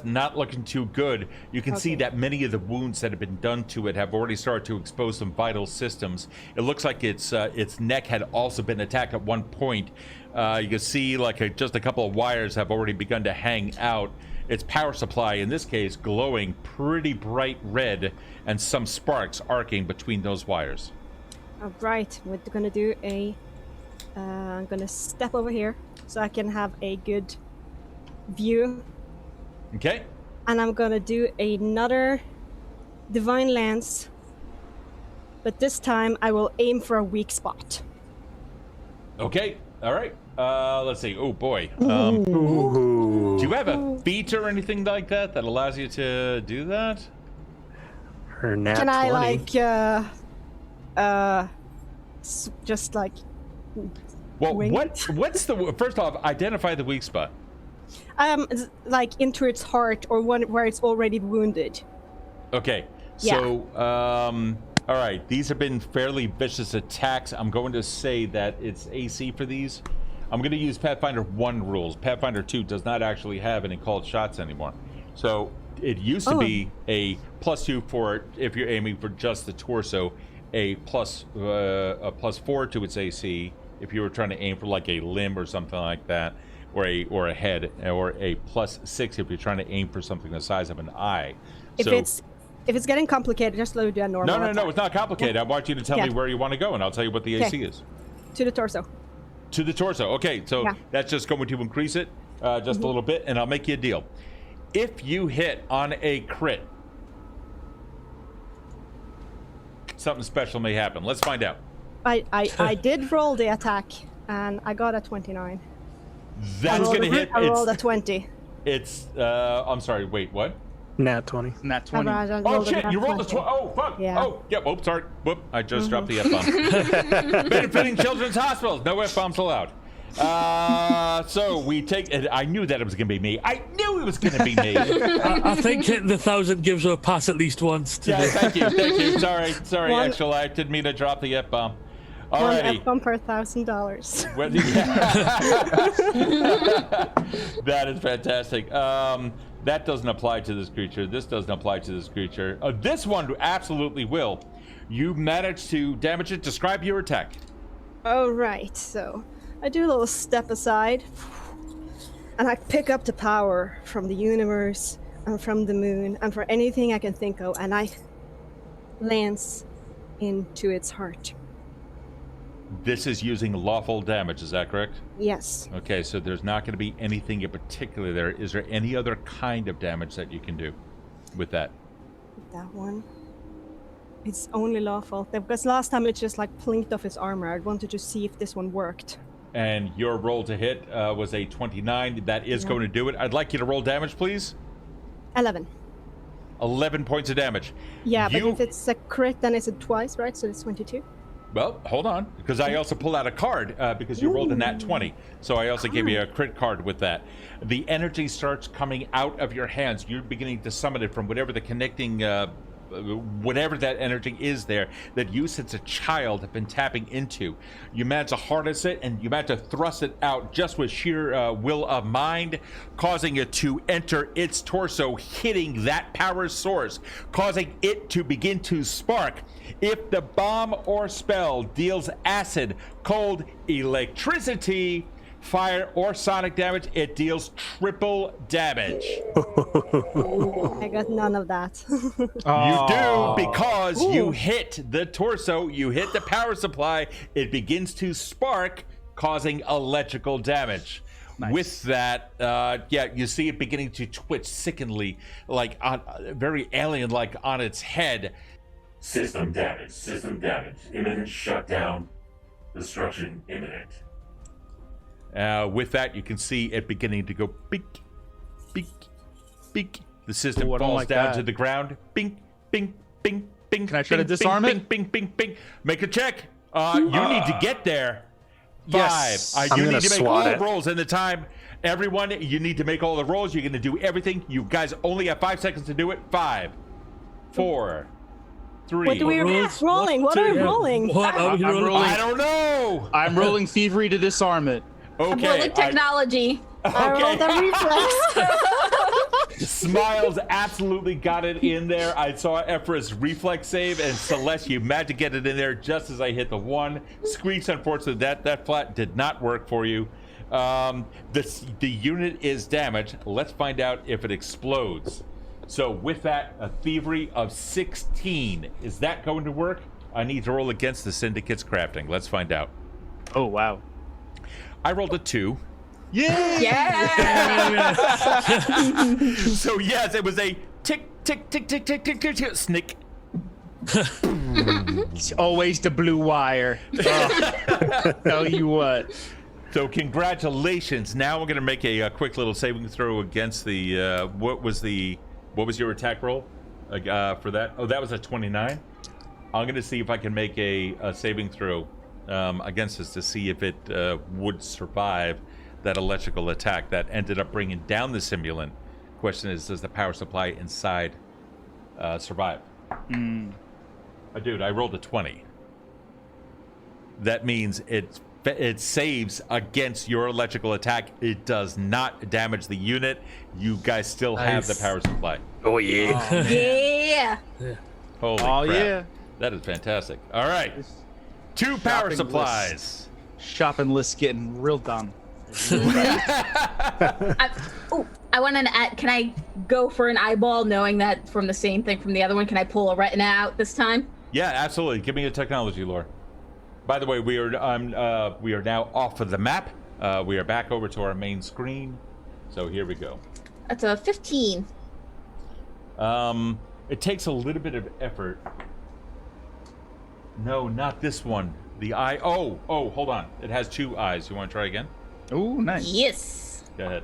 not looking too good. You can see Okay. that many of the wounds that have been done to it have already started to expose some vital systems. It looks like its neck had also been attacked at one point. You can see like just a couple of wires have already begun to hang out. Its power supply, in this case, glowing pretty bright red, and some sparks arcing between those wires. All right, we're gonna do a. I'm gonna step over here so I can have a good view, Okay. and I'm gonna do another divine lance, but this time I will aim for a weak spot. Okay. All right. Let's see. Oh boy. Ooh. Do you have a feat or anything like that that allows you to do that? Her nat Can 20. I just like Well, wing what's the first off? Identify the weak spot. like into its heart or one where it's already wounded? Okay. Yeah. So, all right. These have been fairly vicious attacks. I'm going to say that it's AC for these. I'm going to use Pathfinder 1 rules. Pathfinder 2 does not actually have any called shots anymore. So it used to be a +2 for if you're aiming for just the torso, a +4 to its AC if you were trying to aim for like a limb or something like that, or a head, or a +6 if you're trying to aim for something the size of an eye. If it's getting complicated, just let me do a normal. No, attack. it's not complicated. I want you to tell me where you want to go, and I'll tell you what the AC is. To the torso. To the torso. Okay, so Yeah. that's just going to increase it just a little bit, and I'll make you a deal. If you hit on a crit, something special may happen. Let's find out. I did roll the attack, and I got a 29. That's going to hit. I rolled a 20. I'm sorry, wait, what? Nat 20. Nat 20. Oh shit! You rolled a 20. Oh fuck! Yeah. Oh yeah. Whoop! Sorry. Whoop! I just dropped the F-bomb. Benefiting children's hospitals. No F-bombs allowed. So we take. I knew that it was gonna be me. I knew it was gonna be me. I think hitting the 1,000 gives her a pass at least once. Yeah. Thank you. Sorry. One- Actually, I didn't mean to drop the F-bomb. One Alrighty. F-bomb per $1,000. That is fantastic. That doesn't apply to this creature. This doesn't apply to this creature. This one absolutely will. You managed to damage it. Describe your attack. All right, so I do a little step aside, and I pick up the power from the universe and from the moon and for anything I can think of, and I lance into its heart. This is using lawful damage, is that correct? Yes. Okay, so there's not going to be anything in particular there. Is there any other kind of damage that you can do with that? That one. It's only lawful. Because last time it just like plinked off his armor. I wanted to see if this one worked. And your roll to hit was a 29. That is going to do it. I'd like you to roll damage, please. 11. 11 points of damage. Yeah, but You- if it's a crit, then it's a twice, right? So it's 22. Well, hold on, because I also pull out a card because you rolled a nat 20. So I also gave you a crit card with that. The energy starts coming out of your hands. You're beginning to summon it from whatever the connecting, whatever that energy is there that you since a child have been tapping into. You manage to harness it and you manage to thrust it out just with sheer will of mind, causing it to enter its torso, hitting that power source, causing it to begin to spark. If the bomb or spell deals acid, cold, electricity, fire, or sonic damage, it deals triple damage. I got none of that. You do, because you hit the torso, you hit the power supply, it begins to spark, causing electrical damage. Nice. With that, you see it beginning to twitch sickeningly, like very alien-like on its head. System damage. Imminent shutdown. Destruction imminent. With that, you can see it beginning to go bink, bink, bink. The system Ooh, I don't falls like down that. to the ground. Bink, bink, bink, bink. Can I try to bink, disarm bink, it? Bink, bink, bink, bink. Make a check. You need to get there. Yes. I I'm do gonna need to make swat all it. the rolls in the time. Everyone, you need to make all the rolls. You're going to do everything. You guys only have 5 seconds to do it. 5, 4, 3. What do we Rolls. rolling? What are we Yeah. rolling? What are we I'm rolling? rolling. I don't know. I'm rolling thievery to disarm it. I'm Okay. rolling technology. I rolled a reflex. Smiles absolutely got it in there. I saw Ephra's reflex save, and Celeste, you managed to get it in there just as I hit the 1. Screech, unfortunately, that flat did not work for you. The unit is damaged. Let's find out if it explodes. So with that, a thievery of 16. Is that going to work? I need to roll against the Syndicate's crafting. Let's find out. Oh, wow. I rolled a 2. Yeah. Yeah. So yes, it was a tick, tick, tick, tick, tick, tick, tick, tick, snick. It's always the blue wire. Tell you what. So congratulations. Now we're going to make a quick little saving throw against the what was your attack roll for that? Oh, that was a 29. I'm going to see if I can make a saving throw against this to see if it would survive that electrical attack that ended up bringing down the simulant. Question is, does the power supply inside survive? Dude, I rolled a 20. That means it saves against your electrical attack. It does not damage the unit. You guys still have the Nice. power supply. Oh yeah. Yeah. Holy Oh, crap. yeah. That is fantastic. All right. 2 power Shopping supplies. Shopping list getting real done. I want to add. Can I go for an eyeball, knowing that from the same thing from the other one? Can I pull a retina out this time? Yeah, absolutely. Give me a technology lore. By the way, we are now off of the map. We are back over to our main screen. So here we go. That's a 15. It takes a little bit of effort. No, not this one. The eye. Oh, hold on. It has 2 eyes. You want to try again? Ooh, nice. Yes. Go ahead.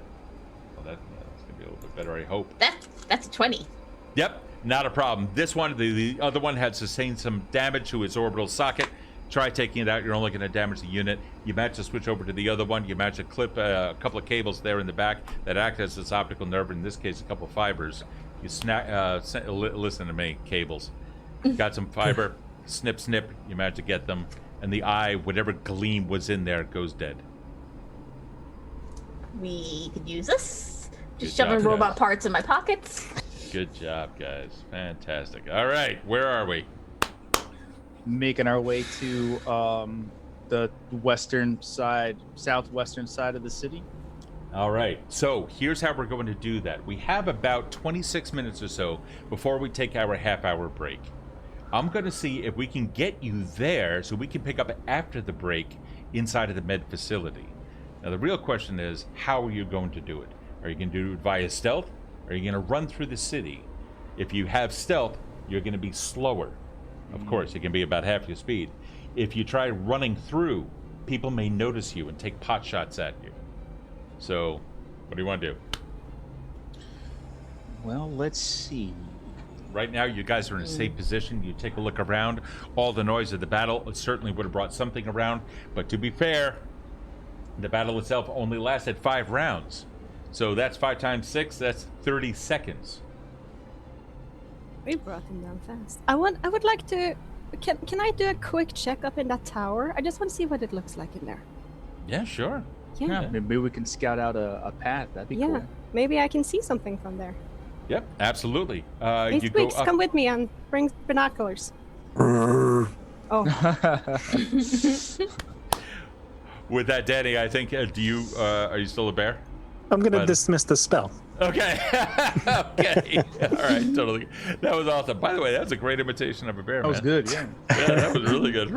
Well, that's gonna be a little bit better, I hope. That's a 20. Yep, not a problem. This one, the other one had sustained some damage to its orbital socket. Try taking it out. You're only going to damage the unit. You managed to switch over to the other one. You managed to clip a couple of cables there in the back that act as its optical nerve. In this case, a couple of fibers. You listen to me, cables. Got some fiber. Snip, snip. You managed to get them. And the eye, whatever gleam was in there, goes dead. We could use this. Just Good job, shoving robot guys. parts in my pockets. Good job, guys. Fantastic. All right, where are we? Making our way to the western side, southwestern side of the city. All right, so here's how we're going to do that. We have about 26 minutes or so before we take our half-hour break. I'm going to see if we can get you there so we can pick up after the break inside of the med facility. Now, the real question is, how are you going to do it? Are you going to do it via stealth? Or are you going to run through the city? If you have stealth, you're going to be slower. Of course, it can be about half your speed. If you try running through, people may notice you and take pot shots at you. So, what do you want to do? Well, let's see. Right now, you guys are in a safe position. You take a look around. All the noise of the battle certainly would have brought something around. But to be fair, the battle itself only lasted 5 rounds. So that's 5 times 6. That's 30 seconds. We brought him down fast. I would like to. Can I do a quick check up in that tower? I just want to see what it looks like in there. Yeah, sure. Yeah. Yeah, maybe we can scout out a path. That'd be Yeah. cool. Maybe I can see something from there. Yep, absolutely. Hey, You go Squeaks, up. come with me and bring binoculars. Oh, With that, Danny, I think. Are you still a bear? I'm gonna But- dismiss the spell. Okay. Okay. All right. Totally. That was awesome. By the way, that was a great imitation of a bear. That was man. good, yeah. Yeah, that was really good.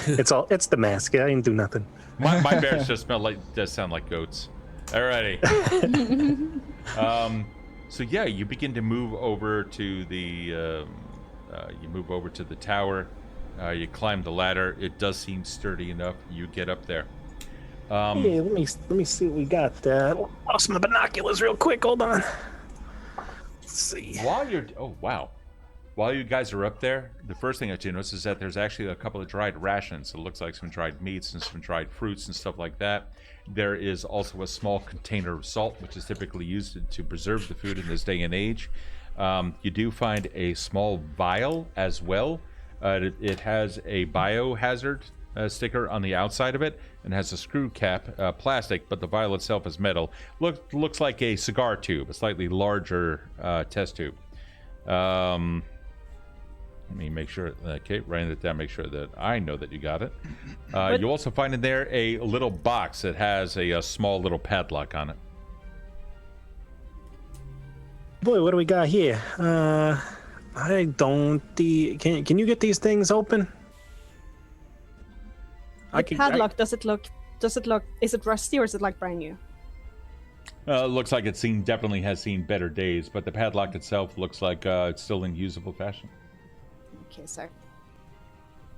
It's the mask. I didn't do nothing. My bears just sound like goats. Alrighty. So yeah, you begin to move over to the tower. You climb the ladder. It does seem sturdy enough. You get up there. Hey, let me see what we got. Lost my binoculars real quick. Hold on. Let's see. Oh wow. While you guys are up there, the first thing that you notice is that there's actually a couple of dried rations. It looks like some dried meats and some dried fruits and stuff like that. There is also a small container of salt, which is typically used to preserve the food in this day and age. You do find a small vial as well. It has a biohazard sticker on the outside of it and has a screw cap, plastic, but the vial itself is metal. Looks like a cigar tube, a slightly larger test tube. Let me make sure. Okay, writing it down. Make sure that I know that you got it. You also find in there a little box that has a small little padlock on it. Boy, what do we got here? I don't. Can you get these things open? The padlock. Does it look? Is it rusty or is it like brand new? Looks like it's definitely has seen better days, but the padlock itself looks like it's still in usable fashion. Okay, so.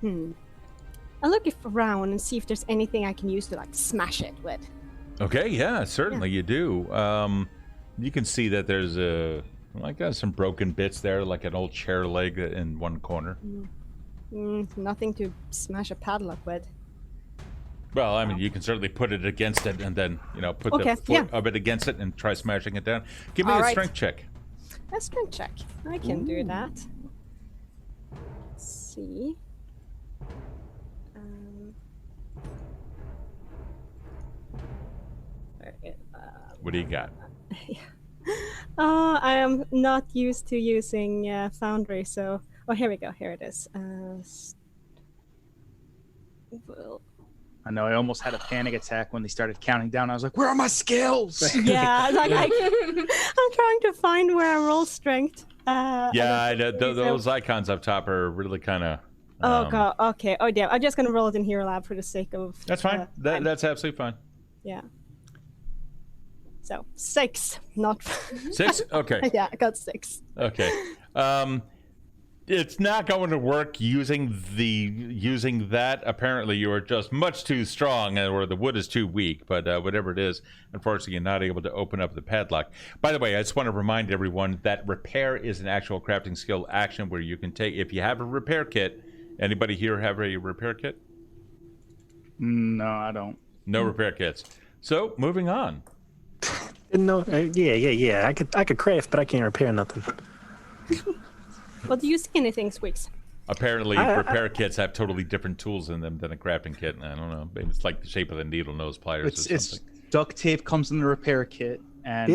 I'll look around and see if there's anything I can use to like smash it with. Okay, yeah, certainly you do. You can see that there's some broken bits there, like an old chair leg in one corner. Nothing to smash a padlock with. Well, I mean, you can certainly put it against it and then, put the foot of it against it and try smashing it down. Give me a strength check. A strength check. I can do that. Let's see. What do you got? I am not used to using Foundry, so... Oh, here we go. Here it is. Well... I know I almost had a panic attack when they started counting down. I was like, where are my skills? Yeah, like I'm trying to find where I roll strength. Those icons up top are really kind of... Oh, God. Okay. Oh, damn. I'm just going to roll it in Hero Lab for the sake of... That's fine. That's absolutely fine. Yeah. So, 6. Not... 6? Okay. Yeah, I got 6. Okay. It's not going to work using that. Apparently, you are just much too strong, or the wood is too weak. But whatever it is, unfortunately, you're not able to open up the padlock. By the way, I just want to remind everyone that repair is an actual crafting skill action where you can take, if you have a repair kit. Anybody here have a repair kit? No, I don't. No repair kits. So moving on. No, yeah. I could craft, but I can't repair nothing. Well, do you see anything, Squeaks? Apparently, repair kits have totally different tools in them than a crafting kit. I don't know. Maybe it's like the shape of the needle nose pliers or something. It's duct tape comes in the repair kit. And,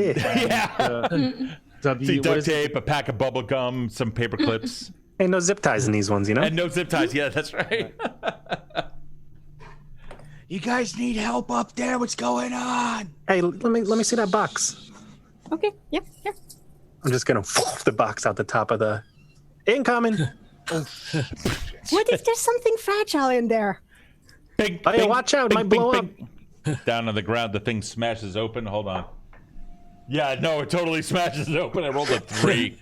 See, duct tape, a pack of bubble gum, some paper clips. Ain't no zip ties in these ones, you know? And no zip ties. Yeah, that's right. You guys need help up there? What's going on? Hey, let me see that box. Okay, yeah, here. I'm just gonna the box out the top of the... Incoming! What if there's something fragile in there? Bing, watch out, it might blow up. Down on the ground, the thing smashes open. Hold on. Yeah, no, it totally smashes open. I rolled a 3.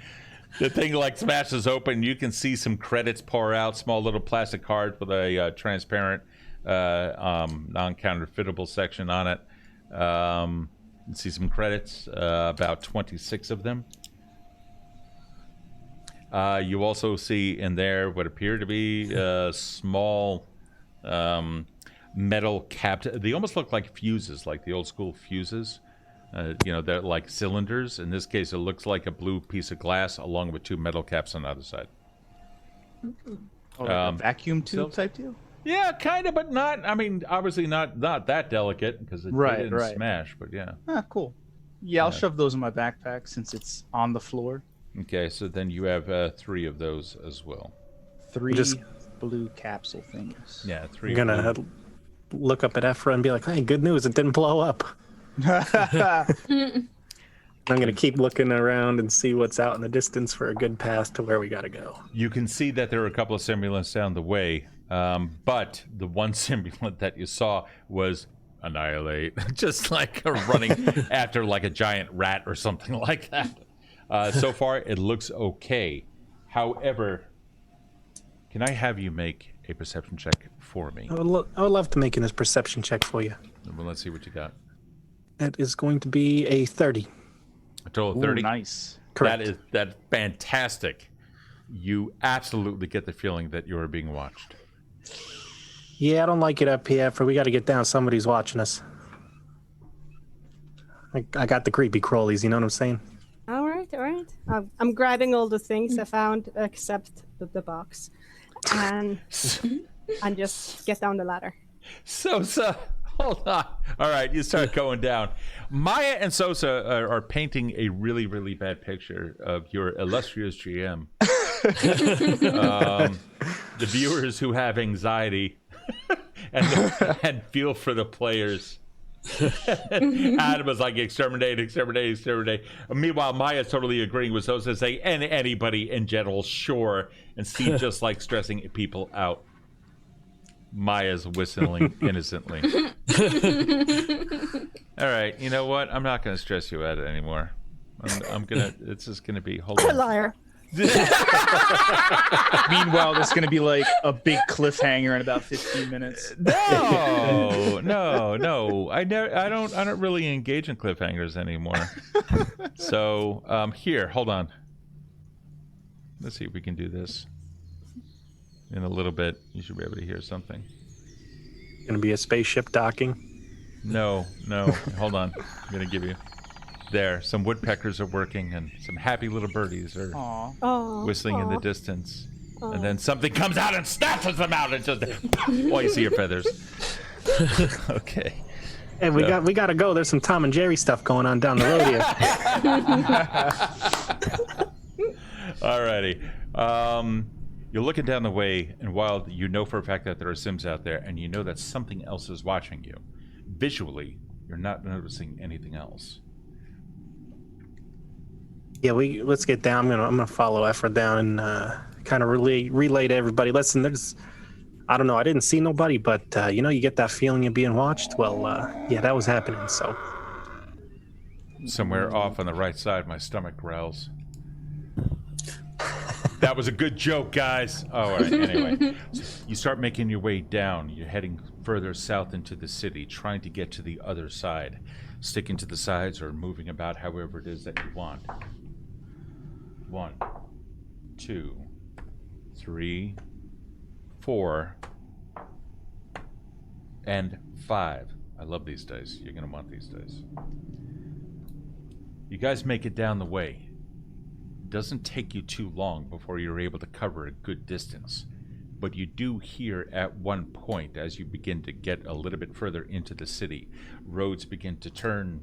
The thing smashes open. You can see some credits pour out, small little plastic card with a transparent, non-counterfeitable section on it. You can see some credits, about 26 of them. You also see in there what appear to be small metal capped. They almost look like fuses, like the old school fuses. They're like cylinders. In this case, it looks like a blue piece of glass along with 2 metal caps on the other side. Like a vacuum tube type deal? Yeah, kind of, but not. I mean, obviously not that delicate because it didn't smash. But yeah. Ah, cool. Yeah, I'll shove those in my backpack since it's on the floor. Okay, so then you have 3 of those as well. 3 blue capsule things. Yeah, 3. I'm gonna look up at Ephra and be like, hey, good news, it didn't blow up. I'm gonna keep looking around and see what's out in the distance for a good path to where we gotta go. You can see that there are a couple of simulants down the way, but the one simulant that you saw was annihilate, just like running after like a giant rat or something like that. So far, it looks okay. However, can I have you make a perception check for me? I would love to make this perception check for you. Well, let's see what you got. That is going to be a 30. A total of 30? Ooh, nice. Correct. That's fantastic. you absolutely get the feeling that you are being watched. Yeah, I don't like it up here. For we got to get down. Somebody's watching us. I got the creepy crawlies. You know what I'm saying? All right. I'm grabbing all the things I found except the box, and just get down the ladder. Sosa, hold on. All right, you start going down. Maya and Sosa are painting a really, really bad picture of your illustrious GM. The viewers who have anxiety and feel for the players. Adam is like, exterminate. Meanwhile, Maya's totally agreeing with Sosa, saying, and anybody in general, sure. And Steve just like stressing people out. Maya's whistling innocently. All right, you know what? I'm not going to stress you out anymore. It's just going to be, hold on. Liar. Meanwhile, there's going to be like a big cliffhanger in about 15 minutes. No. I don't really engage in cliffhangers anymore. So, here, hold on. Let's see if we can do this. In a little bit, you should be able to hear something. Gonna be a spaceship docking. No. Hold on. I'm gonna give you. There, some woodpeckers are working, and some happy little birdies are whistling in the distance. And then something comes out and snatches them out, and just you see your feathers. Okay. Hey, we got to go. There's some Tom and Jerry stuff going on down the road here. Alrighty. You're looking down the way, and while you know for a fact that there are Sims out there, and you know that something else is watching you, visually, you're not noticing anything else. Yeah, let's get down. I'm gonna follow Effort down and kind of relay to everybody. Listen, I don't know. I didn't see nobody, but you get that feeling of being watched. Well, yeah, that was happening. So somewhere off on the right side, my stomach growls. That was a good joke, guys. Oh, all right. Anyway, so you start making your way down. You're heading further south into the city, trying to get to the other side, sticking to the sides or moving about however it is that you want. 1, 2, 3, 4, and 5. I love these dice. You're going to want these dice. You guys make it down the way. It doesn't take you too long before you're able to cover a good distance. But you do hear at one point, as you begin to get a little bit further into the city, roads begin to turn.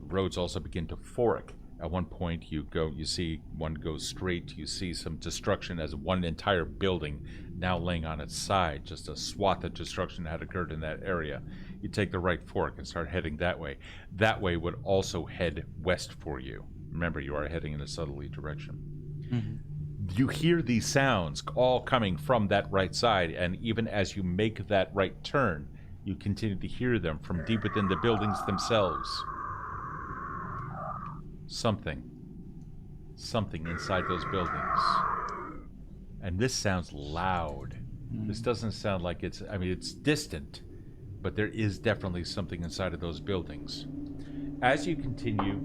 Roads also begin to fork. At one point, you see one goes straight. You see some destruction as one entire building now laying on its side. Just a swath of destruction had occurred in that area. You take the right fork and start heading that way. That way would also head west for you. Remember, you are heading in a southerly direction. Mm-hmm. You hear these sounds all coming from that right side, and even as you make that right turn, you continue to hear them from deep within the buildings themselves. Something inside those buildings. And this sounds loud. This doesn't sound like it's distant, but there is definitely something inside of those buildings. As you continue,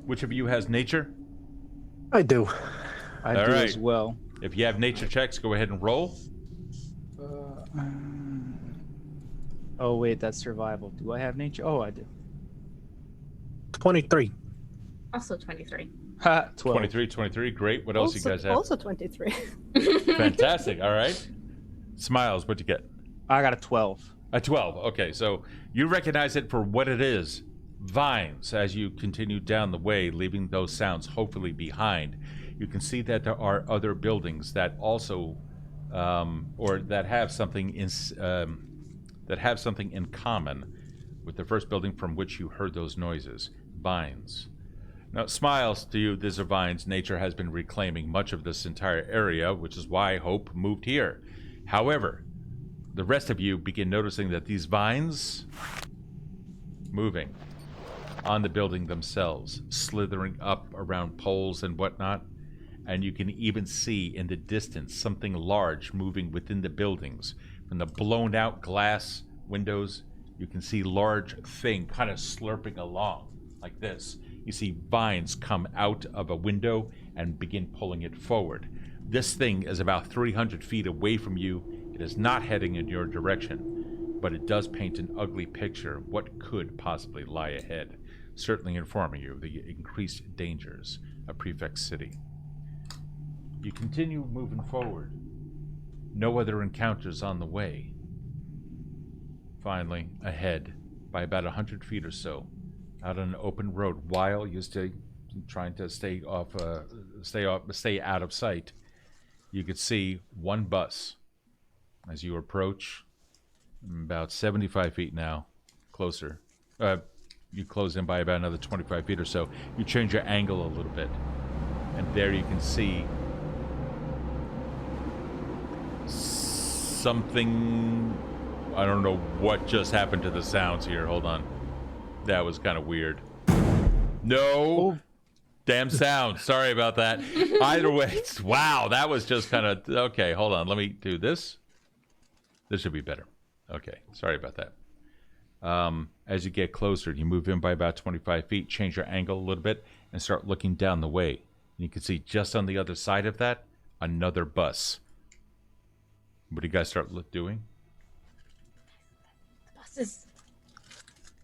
which of you has nature? I do. I do as well. If you have nature checks, go ahead and roll. Oh, wait, that's survival. Do I have nature? Oh, I do. 23. Also 23. 12. 23, great. What else you guys have? Also 23. Fantastic, all right. Smiles, what'd you get? I got a 12. A 12, okay. So you recognize it for what it is. Vines, as you continue down the way, leaving those sounds hopefully behind. You can see that there are other buildings that also, or that have something in common with the first building from which you heard those noises. Vines. Now, Smiles, to you, these are vines. Nature has been reclaiming much of this entire area, which is why Hope moved here. However, the rest of you begin noticing that these vines moving on the building themselves, slithering up around poles and whatnot, and you can even see in the distance something large moving within the buildings. From the blown out glass windows, you can see large thing kind of slurping along like this. You see vines come out of a window and begin pulling it forward. This thing is about 300 feet away from you. It is not heading in your direction, but it does paint an ugly picture of what could possibly lie ahead, certainly informing you of the increased dangers of Prefect City. You continue moving forward. No other encounters on the way. Finally, ahead, by about 100 feet or so, out on an open road, while you're still trying to stay out of sight, you could see one bus. As you approach, about 75 feet now, closer. You close in by about another 25 feet or so. You change your angle a little bit, and there you can see something. I don't know what just happened to the sounds here. Hold on. That was kind of weird. No. Damn sound. Sorry about that. Either way, wow, that was just kind of... Okay, hold on. Let me do this. This should be better. Okay, sorry about that. As you get closer, you move in by about 25 feet, change your angle a little bit, and start looking down the way. And you can see just on the other side of that, another bus. What do you guys start doing? The buses.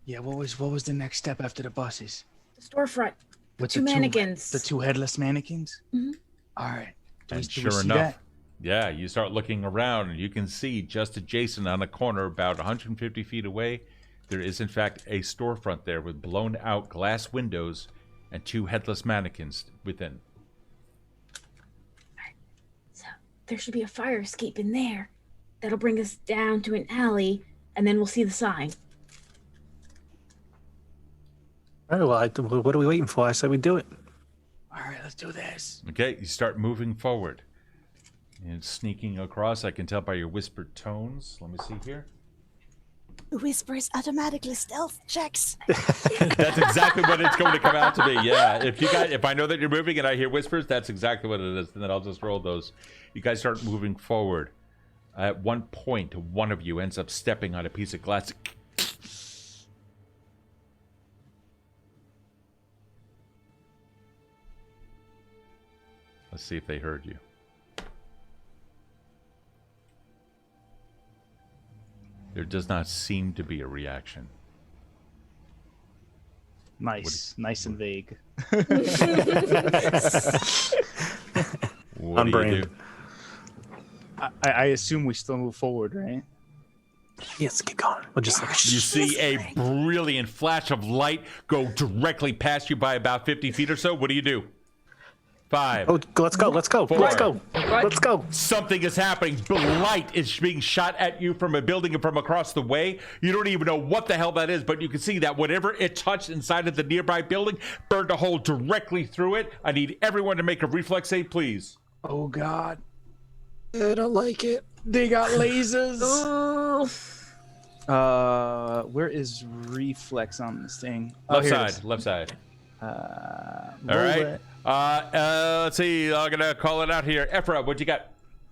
Yeah, what was the next step after the buses? The storefront. With Two mannequins. The two headless mannequins? Mm-hmm. All right. And do we sure see enough, that? yeah, you start looking around, and you can see just adjacent on a corner, about 150 feet away, there is in fact a storefront there with blown out glass windows and two headless mannequins within. Alright. So there should be a fire escape in there. That'll bring us down to an alley, and then we'll see the sign. All right, well, what are we waiting for? I said we do it. All right, let's do this. Okay, you start moving forward and sneaking across. I can tell by your whispered tones. Let me see here. Whispers automatically stealth checks. That's exactly what it's going to come out to be. Yeah, if I know that you're moving and I hear whispers, that's exactly what it is. And then I'll just roll those. You guys start moving forward. At one point, one of you ends up stepping on a piece of glass. Let's see if they heard you. There does not seem to be a reaction. Nice. Nice and vague. What do you do? I assume we still move forward, right? Yes, keep going. We'll just You see a brilliant flash of light go directly past you by about 50 feet or so. What do you do? 5. Oh, let's go. Let's go. 4. Let's go. Let's go. Something is happening. Light is being shot at you from a building and from across the way. You don't even know what the hell that is, but you can see that whatever it touched inside of the nearby building burned a hole directly through it. I need everyone to make a reflex save, please. Oh, God. I don't like it. They got lasers. Oh. Where is reflex on this thing? Left here it side. is. Left side. All All right. Let's see. I'm going to call it out here. Ephra, what you got?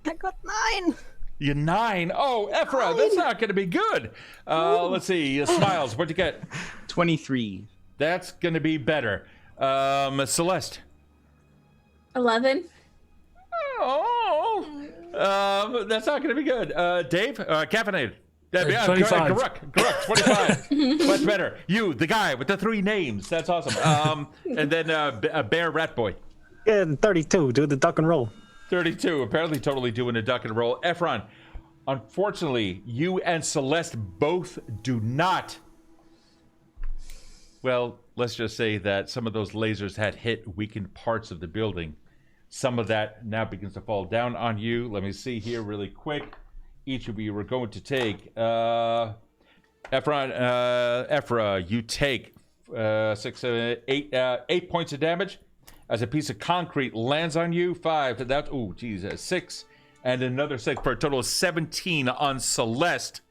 I got 9. You're 9. Oh, Ephra, that's not going to be good. Let's see. Smiles, what you get? 23. That's going to be better. Celeste. 11. Oh. That's not going to be good. Dave, caffeinated. 25. Correct. 25. Much better. You, the guy with the 3 names. That's awesome. And then Bear Rat Boy. Yeah, 32. Do the duck and roll. 32. Apparently totally doing a duck and roll. Ephron, unfortunately, you and Celeste both do not. Well, let's just say that some of those lasers had hit weakened parts of the building. Some of that now begins to fall down on you. Let me see here really quick. Each of you are going to take Ephra, you take 6, 7, 8 points of damage as a piece of concrete lands on you. 5. That's 6, and another 6 for a total of 17 on Celeste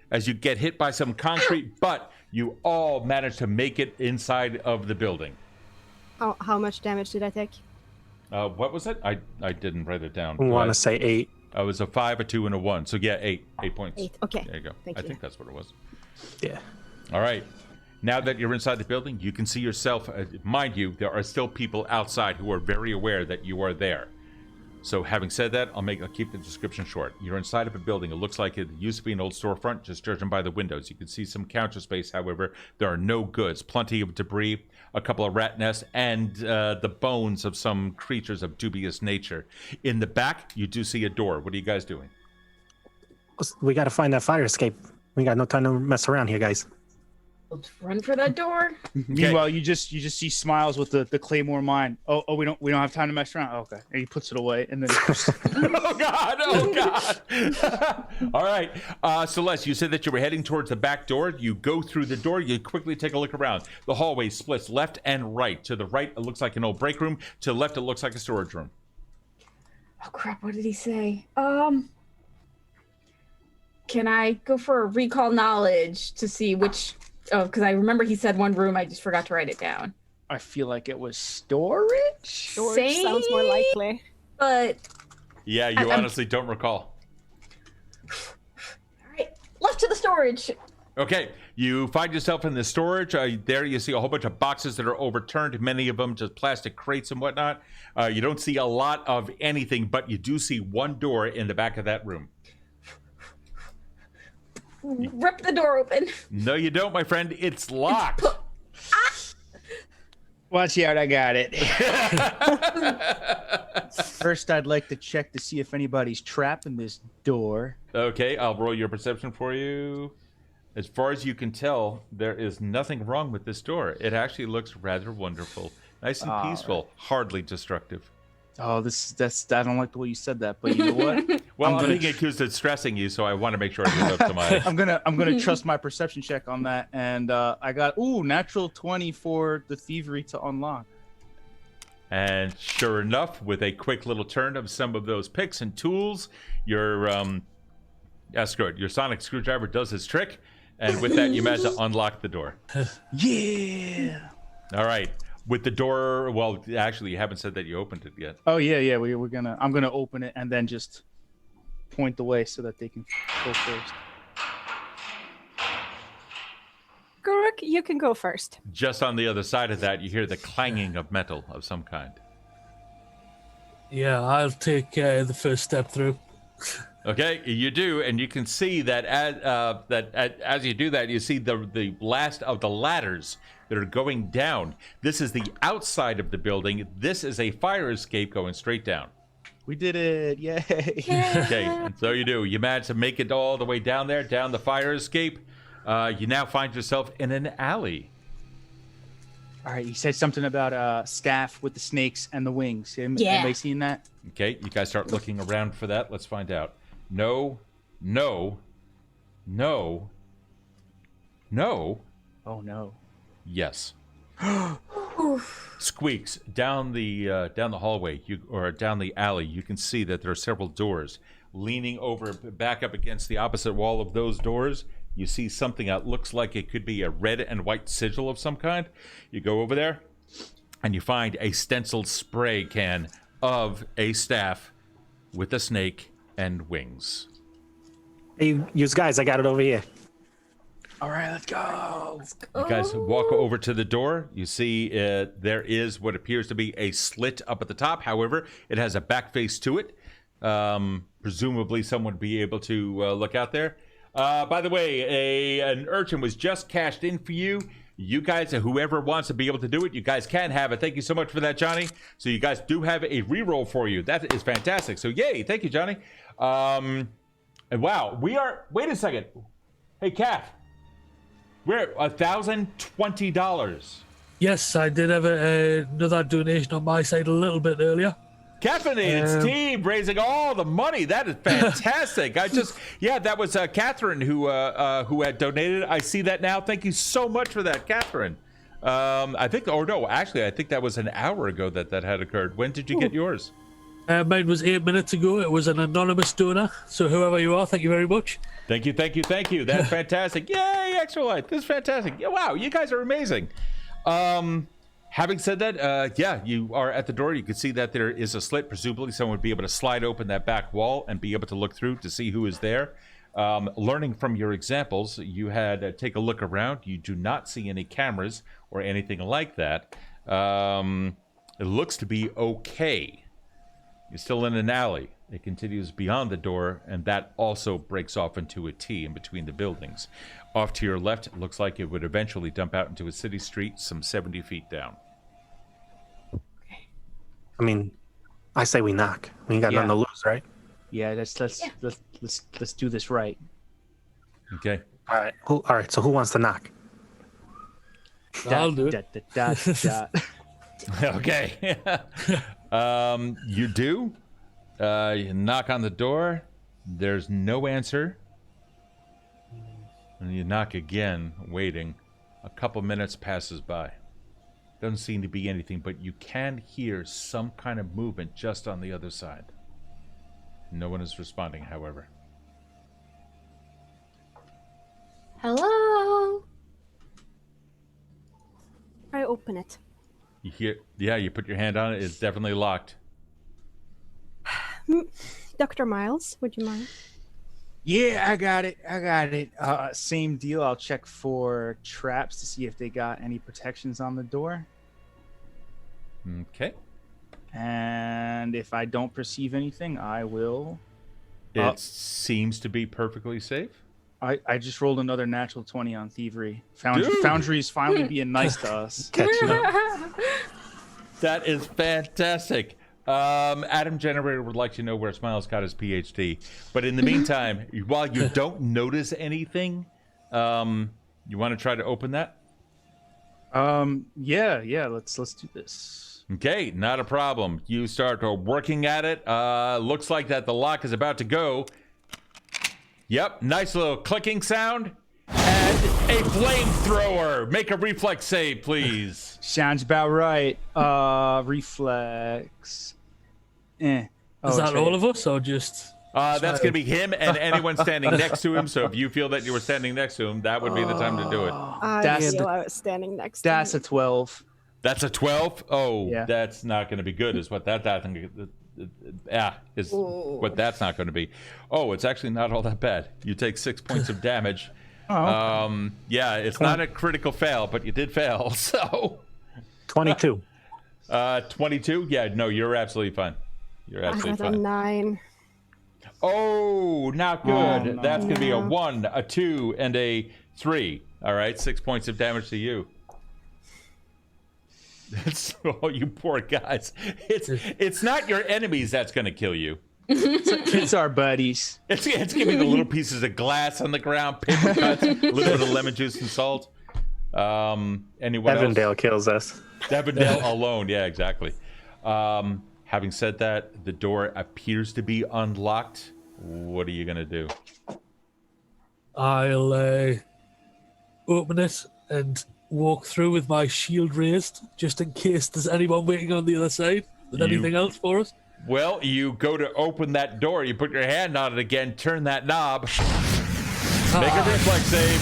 as you get hit by some concrete, but you all manage to make it inside of the building. How much damage did I take? What was it? I didn't write it down. I want to say 8. It was a 5, a 2, and a 1. So yeah, 8 points. 8. Okay. There you go. Thank I you. think that's what it was. Yeah. All right. Now that you're inside the building, you can see yourself. Mind you, there are still people outside who are very aware that you are there. So having said that, I'll keep the description short. You're inside of a building. It looks like it used to be an old storefront, just judging by the windows. You can see some counter space. However, there are no goods. Plenty of debris, a couple of rat nests, and the bones of some creatures of dubious nature. In the back, you do see a door. What are you guys doing? We got to find that fire escape. We got no time to mess around here, guys. Let's run for that door. Meanwhile, you just see Smiles with the Claymore mine. Oh, we don't have time to mess around. Oh, okay, and he puts it away, and then. Oh God! All right, Celeste, you said that you were heading towards the back door. You go through the door. You quickly take a look around. The hallway splits left and right. To the right, it looks like an old break room. To the left, it looks like a storage room. Oh crap! What did he say? Can I go for a recall knowledge to see which? Oh, because I remember he said one room. I just forgot to write it down. I feel like it was storage. Storage sounds more likely. But Yeah, you honestly don't recall. all right, left to the storage. Okay, you find yourself in the storage. There you see a whole bunch of boxes that are overturned, many of them just plastic crates and whatnot. You don't see a lot of anything, but you do see one door in the back of that room. Rip the door open. No, you don't, my friend. It's locked. Watch out, I got it. First, I'd like to check to see if anybody's trapping this door. Okay, I'll roll your perception for you. As far as you can tell, there is nothing wrong with this door. It actually looks rather wonderful. Nice and peaceful, hardly destructive. Oh, that's I don't like the way you said that, but you know what? Well, I'm being accused of stressing you, so I want to make sure I live up to my... I'm gonna trust my perception check on that, and I got natural 20 for the thievery to unlock. And sure enough, with a quick little turn of some of those picks and tools, your your sonic screwdriver does his trick, and with that, you manage to unlock the door. Yeah. All right. With the door, well, actually, you haven't said that you opened it yet. Oh yeah. I'm gonna open it and then just point the way so that they can go first. Guruk, you can go first. Just on the other side of that, you hear the clanging of metal of some kind. Yeah, I'll take the first step through. Okay, you do, and you can see that as you do that, you see the last of the ladders that are going down. This is the outside of the building. This is a fire escape going straight down. We did it! Yay! Okay, and so you do. You manage to make it all the way down there, down the fire escape. You now find yourself in an alley. All right, you said something about staff with the snakes and the wings. Yeah. Anybody seen that? Okay, you guys start looking around for that. Let's find out. No. Oh no. Yes. Squeaks down the hallway, or down the alley. You can see that there are several doors. Leaning over, back up against the opposite wall of those doors, you see something that looks like it could be a red and white sigil of some kind. You go over there, and you find a stenciled spray can of a staff with a snake and wings. Hey, you guys, I got it over here. All right, let's go. You guys walk over to the door. You see there is what appears to be a slit up at the top. However, it has a back face to it. Presumably, someone would be able to look out there. By the way, an urchin was just cashed in for you. You guys, whoever wants to be able to do it, you guys can have it. Thank you so much for that, Johnny. So you guys do have a reroll for you. That is fantastic. So yay, thank you, Johnny. And wow, we are. Wait a second. Hey, Kath. We're $1,020. Yes, I did have another donation on my side a little bit earlier. Caffeinated's team raising all the money. That is fantastic. That was Catherine who had donated. I see that now. Thank you so much for that, Catherine. I think that was an hour ago that had occurred. When did you get yours? Mine was 8 minutes ago. It was an anonymous donor. So whoever you are, thank you very much. Thank you. That's fantastic. Yay, Extra Life. This is fantastic. Yeah, wow, you guys are amazing. Having said that, you are at the door. You can see that there is a slit. Presumably someone would be able to slide open that back wall and be able to look through to see who is there. Learning from your examples, you had take a look around. You do not see any cameras or anything like that. It looks to be okay. You're still in an alley. It continues beyond the door, and that also breaks off into a T in between the buildings. Off to your left, it looks like it would eventually dump out into a city street some 70 feet down. I mean, I say we knock. We ain't got nothing to lose, right? Yeah, let's do this right. Okay. All right. So who wants to knock? I'll do it. Okay. You do. You knock on the door. There's no answer. And you knock again, waiting. A couple minutes passes by. Doesn't seem to be anything, but you can hear some kind of movement just on the other side. No one is responding, however. Hello? I open it. You hear, yeah, you put your hand on it. It's definitely locked. Dr. Miles, would you mind? Yeah, I got it. Same deal. I'll check for traps to see if they got any protections on the door. Okay. And if I don't perceive anything, I will. It seems to be perfectly safe. I just rolled another natural 20 on thievery. Foundry's finally being nice to us. Catching up. That is fantastic. Adam Generator would like to know where Smiles got his PhD. But in the meantime, while you don't notice anything, you want to try to open that? Yeah. Let's do this. Okay, not a problem. You start working at it. Looks like that the lock is about to go. Yep, nice little clicking sound. And a flamethrower. Make a reflex save, please. Sounds about right. Reflex. Is that all of us or just? That's going to be him and anyone standing next to him. So if you feel that you were standing next to him, that would be the time to do it. I feel I was standing next to That's him. a 12. That's a 12? Oh, Yeah. That's not going to be good, is what what that's not going to be. Oh, it's actually not all that bad. You take 6 points of damage. Oh. Yeah, it's not a critical fail, but you did fail, so. 22. 22? Yeah, no, you're absolutely fine. You're I absolutely had a fine. 9. Oh, not good. Oh, no. That's going to be a No. 1, a 2, and a 3. All right, 6 points of damage to you. That's, oh, you poor guys. It's not your enemies that's going to kill you. It's our buddies. It's giving the little pieces of glass on the ground, paper cuts, a little bit of lemon juice and salt. Anyone Evindale else? kills us. Evindale alone. Yeah, exactly. Having said that, the door appears to be unlocked. What are you going to do? I'll open it and walk through with my shield raised, just in case there's anyone waiting on the other side. Is there anything else for us? Well, you go to open that door, you put your hand on it again, turn that knob, make a reflex save.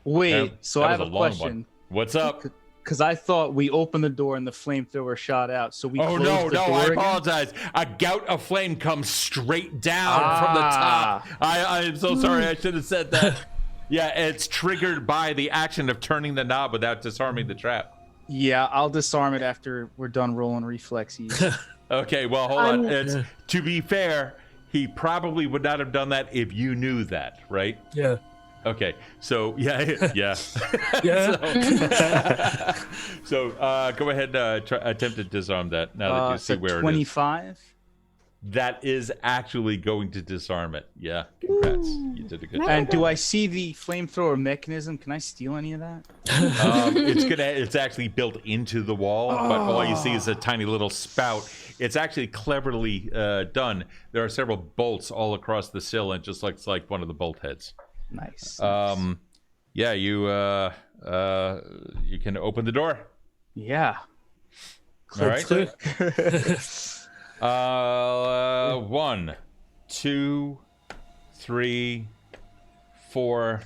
Wait, so that I have was a long question. one. What's up? Because I thought we opened the door and the flamethrower shot out. So we Oh, closed no, the no, door I again? apologize. A gout of flame comes straight down from the top. I'm so sorry, I should have said that. Yeah, it's triggered by the action of turning the knob without disarming the trap. Yeah, I'll disarm it after we're done rolling reflexes. Okay, well, hold on. To be fair, he probably would not have done that if you knew that, right? Yeah. Okay, so yeah. Yeah. So go ahead, attempt to disarm that now that you see where 25? it is. That is actually going to disarm it. Yeah, congrats. You did a good job. And do I see the flamethrower mechanism? Can I steal any of that? It's actually built into the wall, but all you see is a tiny little spout. It's actually cleverly done. There are several bolts all across the sill, and it just looks like one of the bolt heads. Nice. Yeah, you can open the door. Yeah. All right. Let's 1, 2, 3, 4,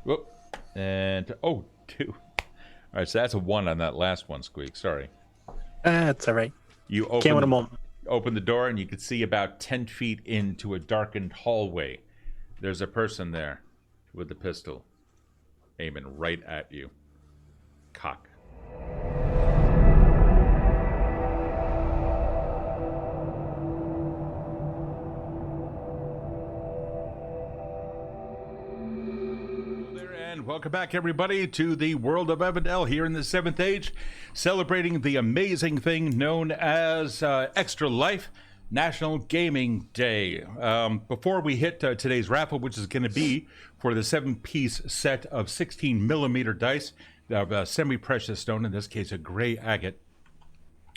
whoop, and 2. All right, so that's a 1 on that last one, Squeak. Sorry. That's all right. You Can't win a moment. open the door, and you can see about 10 feet into a darkened hallway. There's a person there with a pistol aiming right at you. Cock. welcome back, everybody, to the world of Evindale here in the 7th Age, celebrating the amazing thing known as Extra Life National Gaming Day. Before we hit today's raffle, which is going to be for the 7-piece set of 16mm dice of semi-precious stone, in this case a gray agate,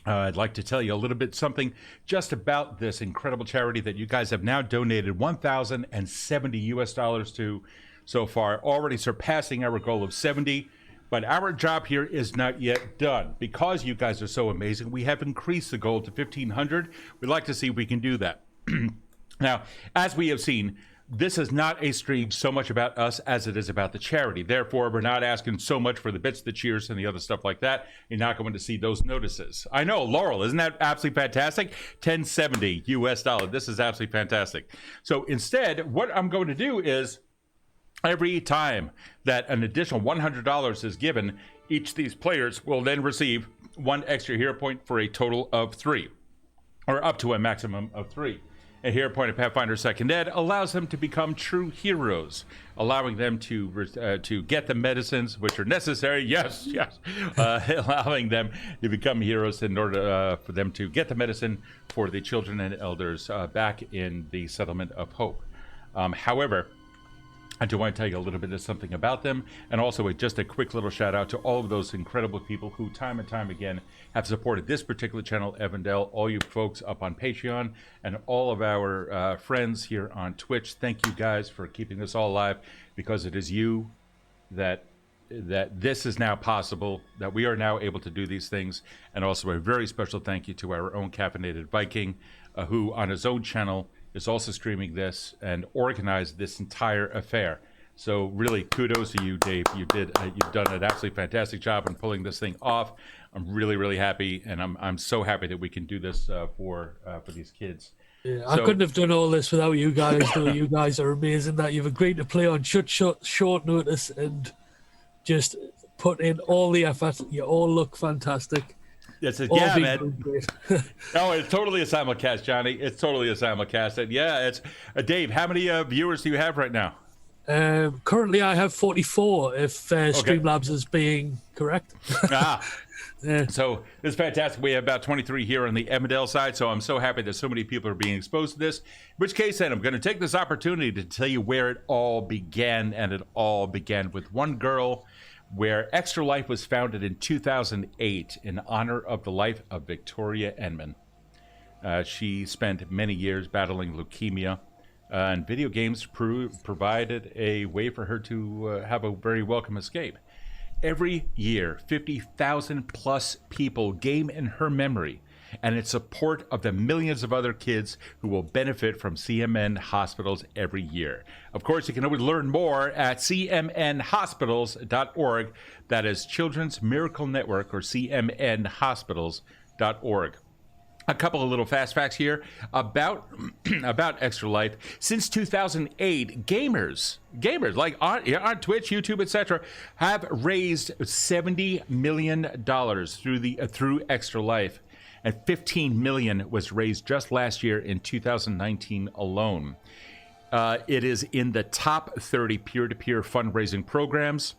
I'd like to tell you a little bit something just about this incredible charity that you guys have now donated $1,070 to so far, already surpassing our goal of 70. But our job here is not yet done. Because you guys are so amazing, we have increased the goal to 1,500. We'd like to see if we can do that. Now, as we have seen, this is not a stream so much about us as it is about the charity. Therefore, we're not asking so much for the bits, the cheers, and the other stuff like that. You're not going to see those notices. I know, Laurel, isn't that absolutely fantastic? $1070. This is absolutely fantastic. So instead, what I'm going to do is, every time that an additional $100 is given, each of these players will then receive 1 extra hero point for a total of 3, or up to a maximum of 3. A hero point of Pathfinder 2nd Ed allows them to become true heroes, allowing them to get the medicines which are necessary. Yes, allowing them to become heroes in order for them to get the medicine for the children and elders back in the Settlement of Hope. However, I do want to tell you a little bit of something about them, and also just a quick little shout out to all of those incredible people who time and time again have supported this particular channel, Evindale, all you folks up on Patreon, and all of our friends here on Twitch. Thank you guys for keeping this all alive, because it is you that this is now possible, that we are now able to do these things. And also a very special thank you to our own Caffeinated Viking, who on his own channel is also streaming this and organized this entire affair. So really, kudos to you, Dave. You've done an absolutely fantastic job in pulling this thing off. I'm really, really happy, and I'm so happy that we can do this for these kids. Yeah, I couldn't have done all this without you guys. Though you guys are amazing. That you've agreed to play on short notice and just put in all the effort. You all look fantastic. Yes, yeah, man. No, it's totally a simulcast, Johnny. It's totally a simulcast. And yeah, it's Dave. How many viewers do you have right now? Currently, I have 44. If Streamlabs is being correct. Yeah. So it's fantastic. We have about 23 here on the Evindale side. So I'm so happy that so many people are being exposed to this. In which case, then I'm going to take this opportunity to tell you where it all began, and it all began with one girl, where Extra Life was founded in 2008 in honor of the life of Victoria Enman. She spent many years battling leukemia, and video games provided a way for her to have a very welcome escape. Every year, 50,000 plus people game in her memory, and in support of the millions of other kids who will benefit from CMN hospitals every year. Of course, you can always learn more at cmnhospitals.org. That is Children's Miracle Network, or cmnhospitals.org. A couple of little fast facts here about Extra Life. Since 2008, gamers like on Twitch, YouTube, etc., have raised $70 million through Extra Life. And $15 million was raised just last year in 2019 alone. It is in the top 30 peer-to-peer fundraising programs,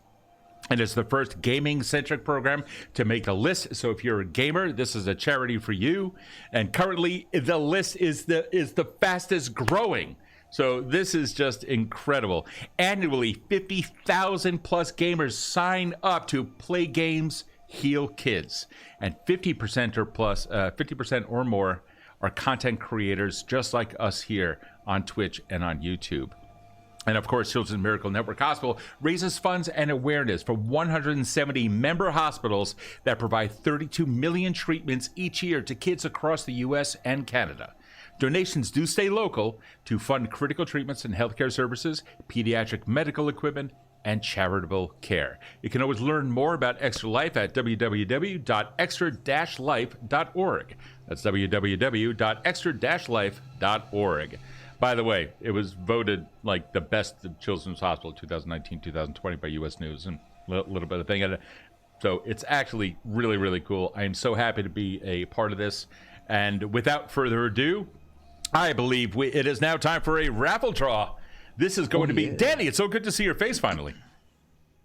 and it's the first gaming-centric program to make the list. So if you're a gamer, this is a charity for you. And currently, the list is the fastest growing. So this is just incredible. Annually, 50,000 plus gamers sign up to play games, heal kids, and 50% or more are content creators just like us here on Twitch and on YouTube. And of course, Children's Miracle Network Hospital raises funds and awareness for 170 member hospitals that provide 32 million treatments each year to kids across the U.S. and Canada. Donations do stay local to fund critical treatments and healthcare services, pediatric medical equipment, and charitable care. You can always learn more about Extra Life at www.extra-life.org. That's www.extra-life.org. By the way, it was voted like the best children's hospital 2019-2020 by U.S. News, and a little bit of thing. So it's actually really, really cool. I am so happy to be a part of this. And without further ado, I believe it is now time for a raffle draw. This is going to be Danny. It's so good to see your face finally.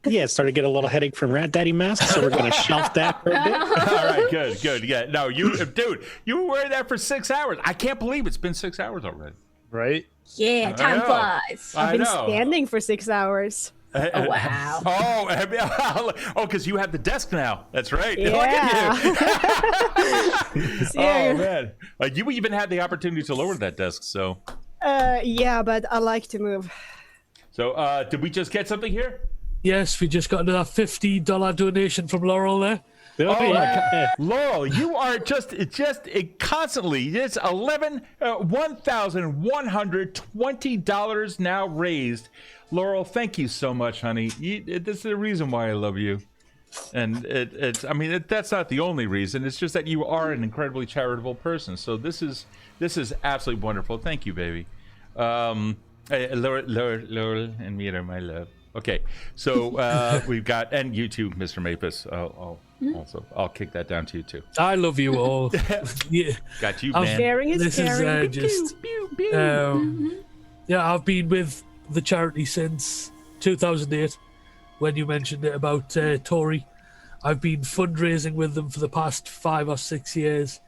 Yeah, started to get a little headache from Rat Daddy Mask, so we're going to shelf that for a bit. All right, good. Yeah, no, dude, you were wearing that for 6 hours. I can't believe it's been 6 hours already. Right? Yeah, time know. flies. I've been know. standing for 6 hours. Oh, wow. Oh, because you have the desk now. That's right. Yeah. Look at you. Yeah. Oh man, you even had the opportunity to lower that desk. So, Yeah, but I like to move. did we just get something here? Yes, we just got another $50 donation from Laurel there. Oh my God. Laurel, you are just constantly. It's $1,120 now raised. Laurel, thank you so much, honey. This is the reason why I love you. And that's not the only reason. It's just that you are an incredibly charitable person. So this is absolutely wonderful. Thank you, baby. Laurel and Mira, my love. Okay, so we've got, and you too, Mr. Mapus. I'll kick that down to you too. I love you all. Yeah. Got you, I'm man. Sharing is This is caring. just, yeah, I've been with the charity since 2008 when you mentioned it about Tory. I've been fundraising with them for the past 5 or 6 years,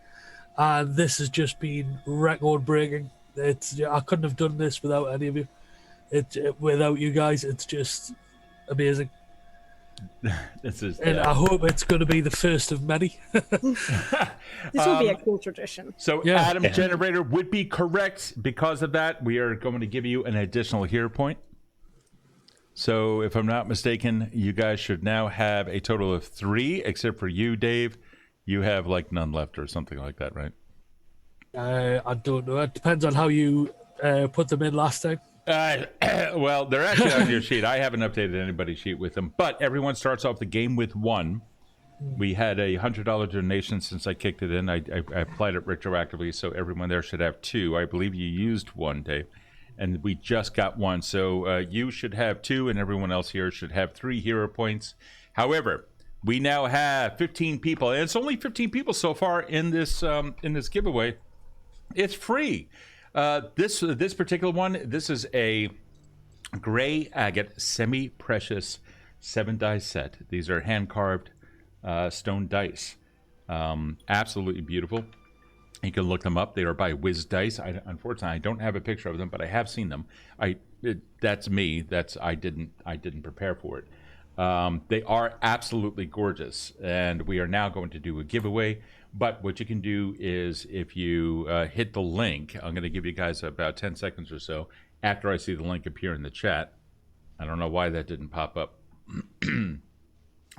and this has just been record breaking. I couldn't have done this without any of you. Without you guys, it's just amazing. And I hope it's going to be the first of many. This will be a cool tradition. So Yeah. Adam's generator would be correct. Because of that, we are going to give you an additional hero point. So if I'm not mistaken, you guys should now have a total of 3, except for you, Dave. You have like none left or something like that, right? I don't know. It depends on how you put them in last time. Well, they're actually on your sheet. I haven't updated anybody's sheet with them, but everyone starts off the game with 1. We had a $100 donation since I kicked it in. I applied it retroactively, so everyone there should have 2. I believe you used 1, Dave, and we just got 1. So you should have 2, and everyone else here should have 3 hero points. However, we now have 15 people, and it's only 15 people so far in this giveaway. It's free. This particular one, this is a gray agate semi-precious 7-dice set. These are hand-carved stone dice. Absolutely beautiful. You can look them up. They are by Wiz Dice. Unfortunately, I don't have a picture of them, but I have seen them. That's me. I didn't prepare for it. They are absolutely gorgeous, and we are now going to do a giveaway. But what you can do is if you hit the link, I'm going to give you guys about 10 seconds or so after I see the link appear in the chat. I don't know why that didn't pop up. Oh,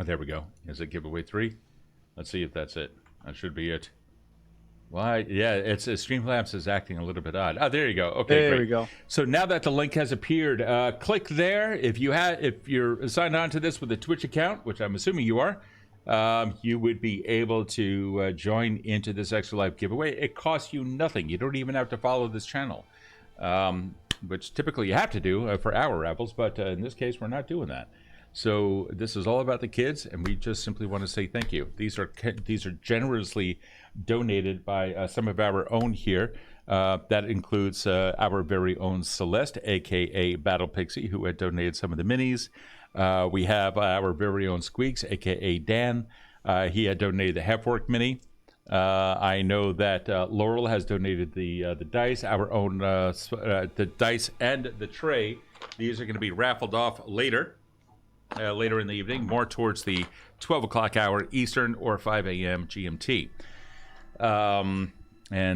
there we go. Is it giveaway 3? Let's see if that's it. That should be it. Why? Yeah, it's Streamlabs is acting a little bit odd. Oh, there you go. Okay, There great. we go. So now that the link has appeared, click there. If you're signed on to this with a Twitch account, which I'm assuming you are, you would be able to join into this Extra Life giveaway. It costs you nothing. You don't even have to follow this channel, which typically you have to do for our Rebels, but in this case, we're not doing that. So this is all about the kids, and we just simply want to say thank you. These are generously donated by some of our own here. That includes our very own Celeste, aka Battle Pixie, who had donated some of the minis. We have our very own Squeaks, aka Dan. He had donated the Half-Orc mini. I know that Laurel has donated the dice, our own the dice and the tray. These are going to be raffled off later in the evening, more towards the 12 o'clock hour Eastern or 5 a.m. GMT. And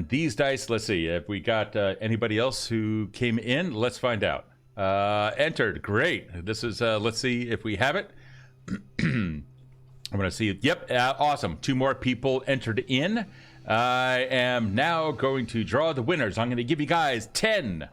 these dice, let's see if we got anybody else who came in. Let's find out. Entered. Great. This is, let's see if we have it. I'm going to see it. Yep. Awesome. 2 more people entered in. I am now going to draw the winners. I'm going to give you guys 10,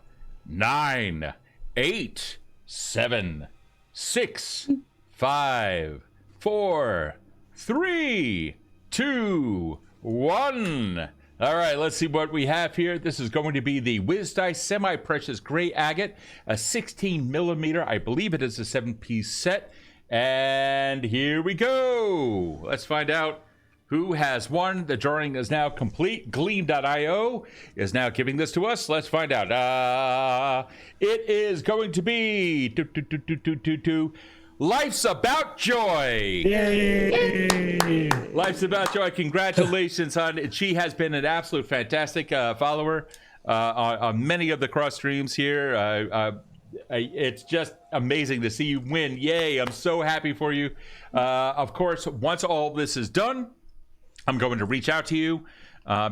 9, 8, 7, 6, 5, 4, 3, 2, 1. All right, let's see what we have here. This is going to be the Wiz Dice Semi-Precious Gray Agate, a 16 millimeter. I believe it is a 7-piece set. And here we go. Let's find out who has won. The drawing is now complete. Gleam.io is now giving this to us. Let's find out. It is going to be Life's About Joy. Yay! Life's About Joy. Congratulations, hon. She has been an absolute fantastic follower on many of the cross streams here. It's just amazing to see you win. Yay, I'm so happy for you. Of course, once all this is done, I'm going to reach out to you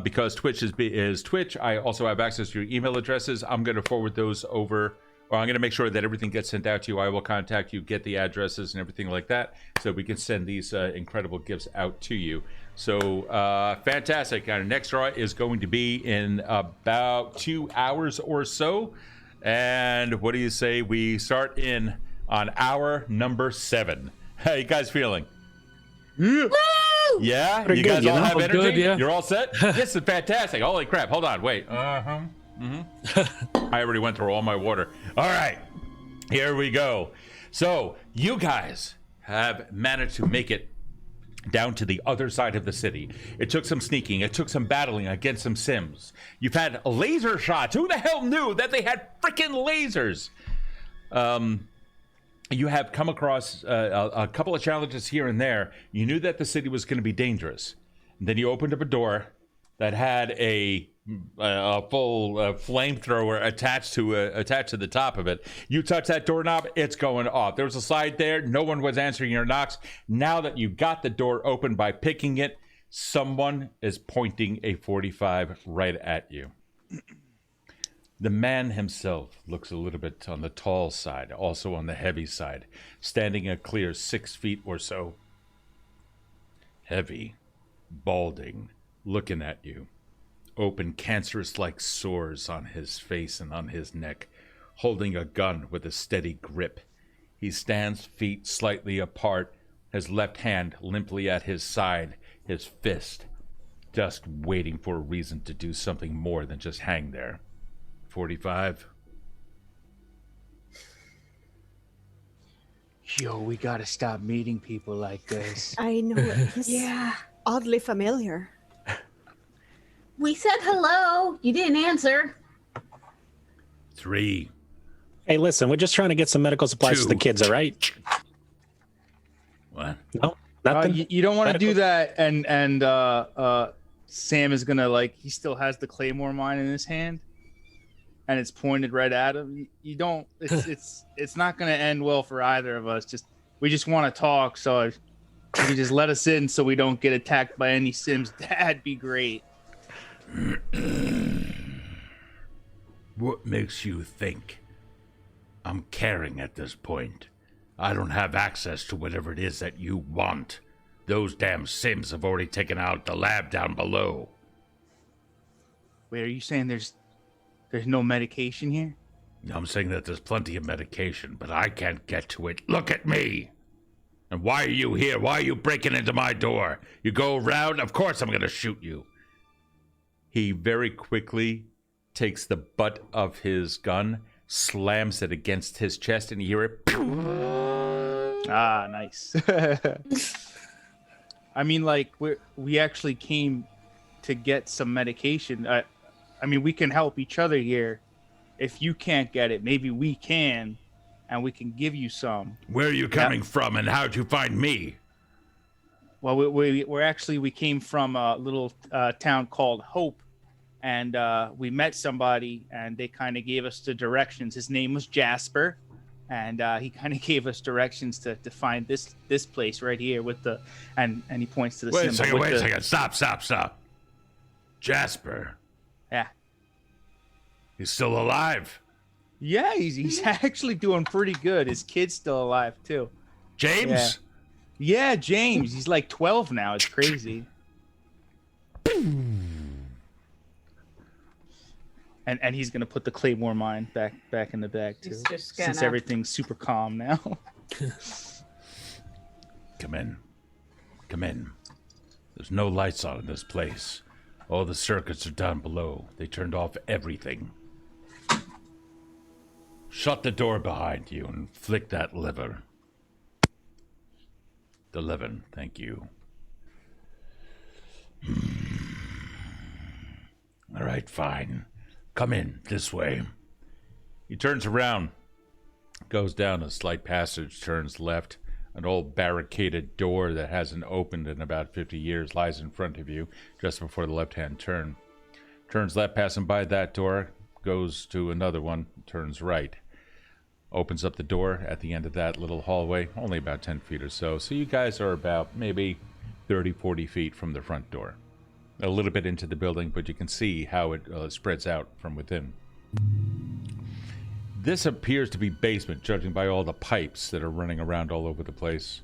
because Twitch is Twitch. I also have access to your email addresses. I'm going to forward those over. Or I'm going to make sure that everything gets sent out to you. I will contact you, get the addresses and everything like that, so we can send these incredible gifts out to you. So fantastic. Our next draw is going to be in about 2 hours or so. And what do you say we start in on hour number 7? How you guys feeling? Yeah? Pretty You guys good, all have energy? Good, yeah. You're all set? This is fantastic. Holy crap. Hold on. Wait. I already went through all my water. All right, here we go. So you guys have managed to make it down to the other side of the city. It took some sneaking. It took some battling against some Sims. You've had laser shots. Who the hell knew that they had freaking lasers? You have come across a couple of challenges here and there. You knew that the city was going to be dangerous. And then you opened up a door that had a full flamethrower attached to the top of it. You touch that doorknob, it's going off. There was a slide there. No one was answering your knocks. Now that you got the door open by picking it, someone is pointing a 45 right at you. The man himself looks a little bit on the tall side, also on the heavy side, standing a clear 6 feet or so. Heavy, balding, looking at you. Open, cancerous-like sores on his face and on his neck, holding a gun with a steady grip. He stands, feet slightly apart, his left hand limply at his side, his fist just waiting for a reason to do something more than just hang there. 45. Yo, we gotta stop meeting people like this. I know it. He's Yeah. oddly familiar. We said hello. You didn't answer. 3. Hey, listen, we're just trying to get some medical supplies for the 2. kids, all right? What? No, nothing. You don't want to Medical- do that, and Sam is gonna he still has the claymore mine in his hand, and it's pointed right at him. You don't. It's not gonna end well for either of us. We just want to talk, so if you can just let us in so we don't get attacked by any Sims. That'd be great. What makes you think I'm caring at this point? I don't have access to whatever it is that you want. Those damn Sims have already taken out the lab down below. Wait, are you saying there's no medication here? I'm saying that there's plenty of medication, but I can't get to it. Look at me! And why are you here? Why are you breaking into my door? You go around? Of course I'm gonna shoot you. He very quickly takes the butt of his gun, slams it against his chest, and you hear it. Ah, nice. I mean, like we actually came to get some medication. I mean, we can help each other here. If you can't get it, maybe we can, and we can give you some. Where are you coming from, and how'd you find me? Well, we came from a little town called Hope, and we met somebody, and they kind of gave us the directions. His name was Jasper, and he kind of gave us directions to find this place right here with the and he points to the Wait a symbol. second, Stop. Jasper. Yeah. He's still alive. Yeah, he's actually doing pretty good. His kid's still alive too. James? Yeah, James. He's like 12 now. It's crazy. And he's gonna put the claymore mine back in the bag too. He's just Since gonna- everything's super calm now. Come in. There's no lights on in this place. All the circuits are down below. They turned off everything. Shut the door behind you and flick that lever. The lever, thank you. All right, fine. Come in, this way. He turns around. Goes down a slight passage, turns left. An old barricaded door that hasn't opened in about 50 years lies in front of you, just before the left-hand turn. Turns left, passing by that door, goes to another one, turns right. Opens up the door at the end of that little hallway, only about 10 feet or so. So you guys are about maybe 30, 40 feet from the front door. A little bit into the building, but you can see how it spreads out from within. This appears to be basement, judging by all the pipes that are running around all over the place.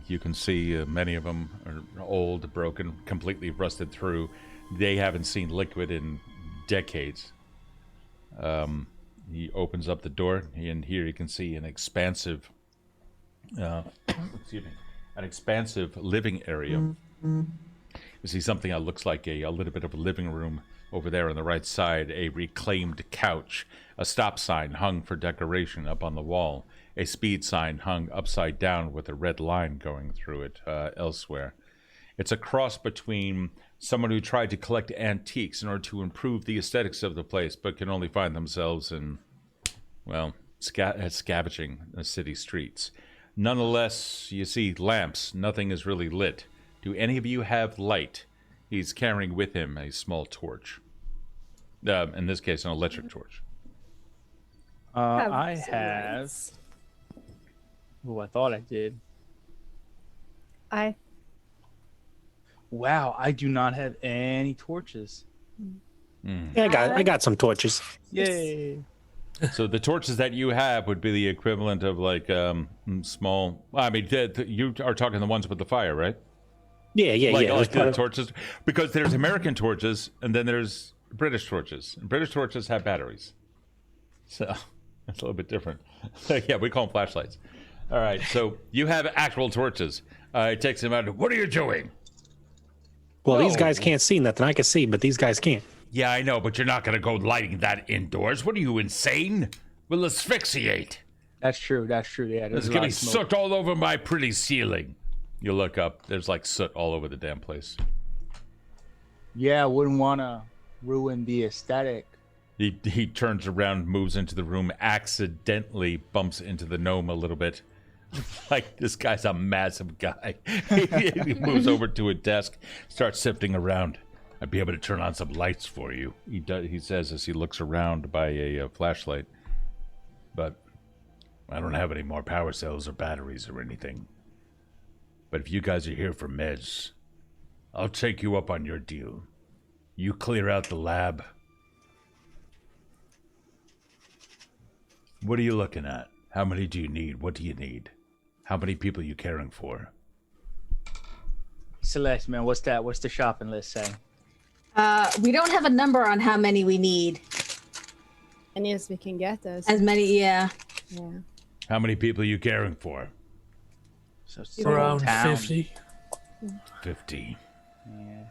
You can see many of them are old, broken, completely rusted through. They haven't seen liquid in decades. He opens up the door, and here you can see an expansive, excuse me, an expansive living area. You see something that looks like a little bit of a living room over there on the right side, a reclaimed couch, a stop sign hung for decoration up on the wall, a speed sign hung upside down with a red line going through it elsewhere. It's a cross between someone who tried to collect antiques in order to improve the aesthetics of the place, but can only find themselves in, well, scavenging the city streets. Nonetheless, you see lamps. Nothing is really lit. Do any of you have light? He's carrying with him a small torch. In this case, an electric torch. I have. Oh, I thought I did. Wow, I do not have any torches. Yeah, I got some torches. Yay! So the torches that you have would be the equivalent of like small. I mean, you are talking the ones with the fire, right? Yeah. Like the torches, because there's American torches and then there's British torches. And British torches have batteries, so that's a little bit different. Yeah, we call them flashlights. All right, so you have actual torches. It takes him out. What are you doing? Well, these guys can't see nothing. I can see, but these guys can't. Yeah, I know, but you're not going to go lighting that indoors. What are you, insane? We'll asphyxiate. That's true. That's true. Yeah, there's going to be soot all over my pretty ceiling. You look up. There's like soot all over the damn place. Yeah, I wouldn't want to ruin the aesthetic. He turns around, moves into the room, accidentally bumps into the gnome a little bit. Like, this guy's a massive guy. He moves over to a desk, starts sifting around. I'd be able to turn on some lights for you, he says as he looks around by a flashlight. But I don't have any more power cells or batteries or anything. But if you guys are here for meds, I'll take you up on your deal. You clear out the lab. What are you looking at? How many do you need? What do you need? How many people are you caring for? Celeste, man, what's that? What's the shopping list say? We don't have a number on how many we need. And yes, we can get us. As many, yeah. How many people are you caring for? So Around 50. 50. Yeah.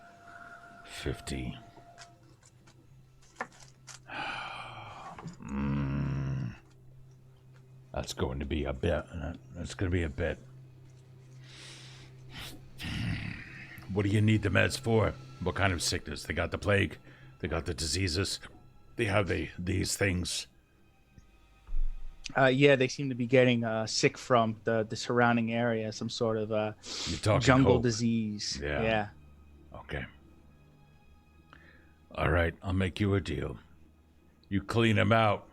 50. That's going to be a bit. That's going to be a bit. What do you need the meds for? What kind of sickness? They got the plague. They got the diseases. They have these things. Yeah, they seem to be getting sick from the surrounding area, some sort of jungle disease. Yeah. Okay. All right, I'll make you a deal. You clean them out.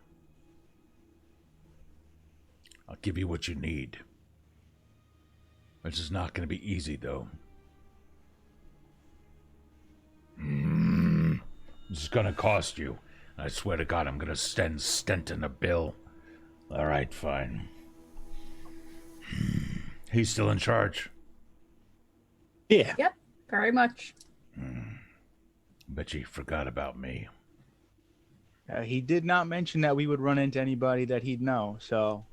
I'll give you what you need. This is not going to be easy, though. This is going to cost you. I swear to God, I'm going to send Stenton a bill. All right, fine. He's still in charge? Yeah. Yep, very much. Bet you forgot about me. He did not mention that we would run into anybody that he'd know, so...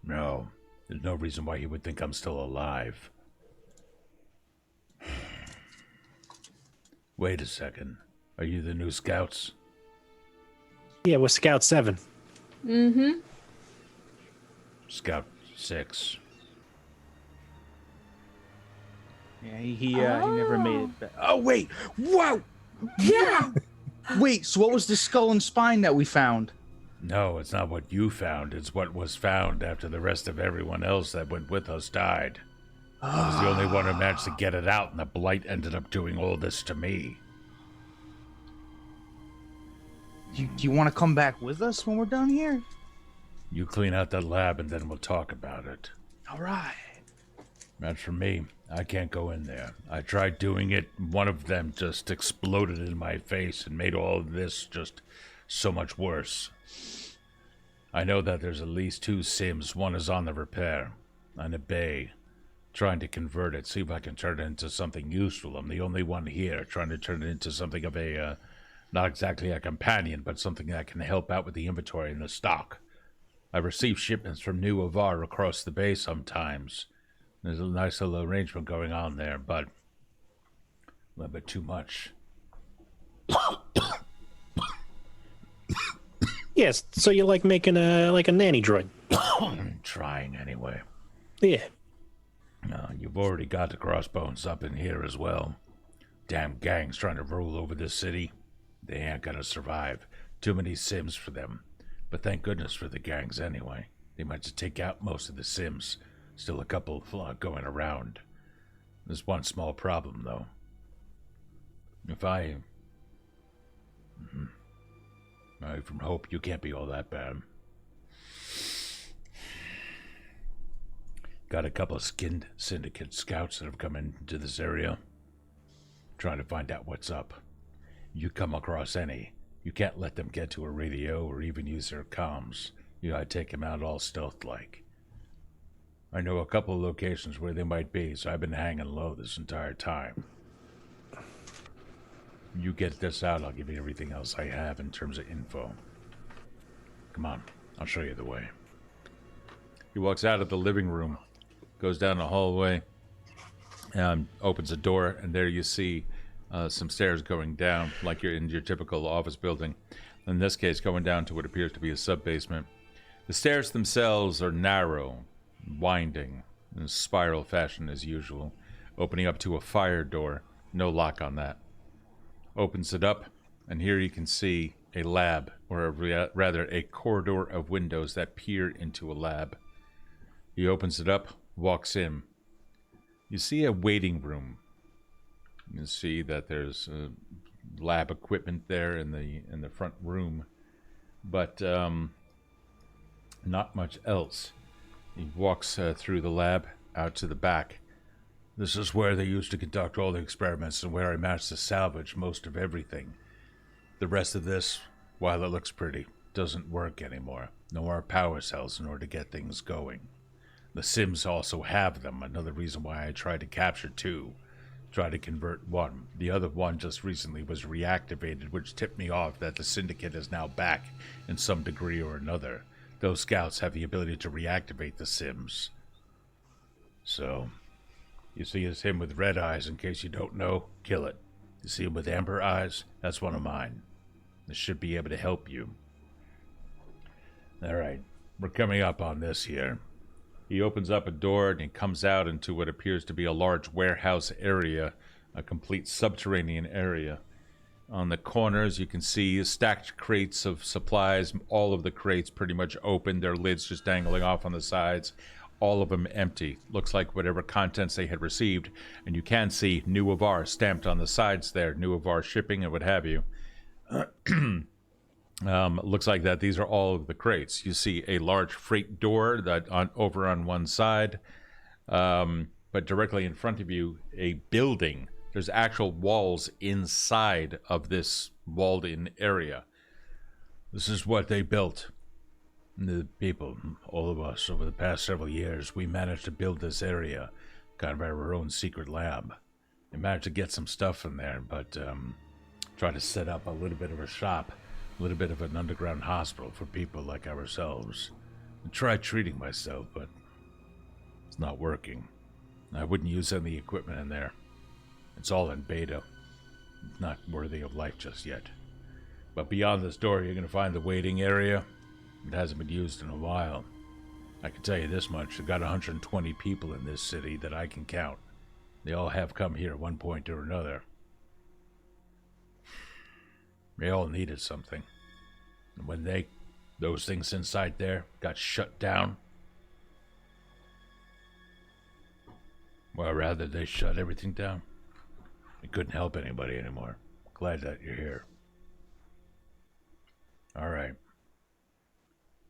No, there's no reason why he would think I'm still alive. Wait a second. Are you the new scouts? Yeah, we're Scout 7. Mm-hmm. Scout 6. Yeah, he never made it back. Oh, wait! Whoa! Yeah! Wait, so what was the skull and spine that we found? No, it's not what you found. It's what was found after the rest of everyone else that went with us died. I was the only one who managed to get it out, and the blight ended up doing all this to me. Do you want to come back with us when we're done here? You clean out that lab, and then we'll talk about it. All right. As for me, I can't go in there. I tried doing it. One of them just exploded in my face and made all of this just so much worse. I know that there's at least 2 Sims. One is on the repair, on a bay, trying to convert it, see if I can turn it into something useful. I'm the only one here trying to turn it into something of a, not exactly a companion, but something that can help out with the inventory and the stock. I receive shipments from New Avar across the bay sometimes. There's a nice little arrangement going on there, but a little bit too much. Yes, so you like making a nanny droid? Trying anyway. Yeah. You've already got the crossbones up in here as well. Damn gangs trying to rule over this city. They ain't gonna survive. Too many Sims for them. But thank goodness for the gangs anyway. They might just take out most of the Sims. Still a couple going around. There's one small problem, though. If I from Hope, you can't be all that bad. Got a couple of skinned syndicate scouts that have come into this area. Trying to find out what's up. You come across any, you can't let them get to a radio or even use their comms. You gotta take them out all stealth-like. I know a couple of locations where they might be, so I've been hanging low this entire time. You get this out, I'll give you everything else I have in terms of info. Come on, I'll show you the way. He walks out of the living room, goes down the hallway, opens a door, and there you see some stairs going down, like you're in your typical office building. In this case, going down to what appears to be a sub-basement. The stairs themselves are narrow, winding, in a spiral fashion as usual, opening up to a fire door. No lock on that. Opens it up, and here you can see a lab, or rather a corridor of windows that peer into a lab. He opens it up, walks in. You see a waiting room. You see that there's lab equipment there in the front room, but not much else. He walks through the lab out to the back. This is where they used to conduct all the experiments and where I managed to salvage most of everything. The rest of this, while it looks pretty, doesn't work anymore. No more power cells in order to get things going. The Sims also have them, another reason why I tried to capture 2. Tried to convert 1. The other one just recently was reactivated, which tipped me off that the Syndicate is now back in some degree or another. Those scouts have the ability to reactivate the Sims. So, you see him with red eyes, in case you don't know, kill it. You see him with amber eyes, that's one of mine. This should be able to help you. Alright, we're coming up on this here. He opens up a door and he comes out into what appears to be a large warehouse area, a complete subterranean area. On the corners you can see stacked crates of supplies, all of the crates pretty much open, their lids just dangling off on the sides, all of them empty. Looks like whatever contents they had received, and you can see New Avar stamped on the sides there, New Avar shipping and what have you. Looks like that these are all of the crates. You see a large freight door that over on one side, but directly in front of you, a building. There's actual walls inside of this walled-in area. This is what they built. The people, all of us, over the past several years, we managed to build this area, kind of our own secret lab. We managed to get some stuff in there, but try to set up a little bit of a shop, a little bit of an underground hospital for people like ourselves. I tried treating myself, but it's not working. I wouldn't use any equipment in there. It's all in beta. It's not worthy of life just yet. But beyond this door, you're going to find the waiting area. It hasn't been used in a while. I can tell you this much. I've got 120 people in this city that I can count. They all have come here at one point or another. They all needed something. And when they Those things inside there got shut down. Well, rather, they shut everything down. We couldn't help anybody anymore. Glad that you're here. All right.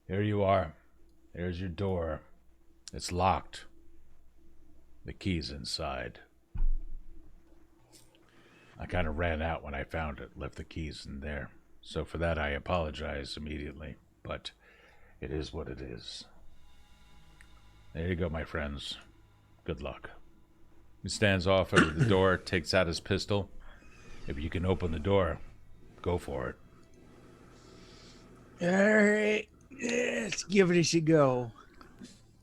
Here you are. There's your door. It's locked. The key's inside. I kind of ran out when I found it, left the keys in there. So for that, I apologize immediately. But it is what it is. There you go, my friends. Good luck. He stands off of the door, takes out his pistol. If you can open the door, go for it. All right, let's give it a go.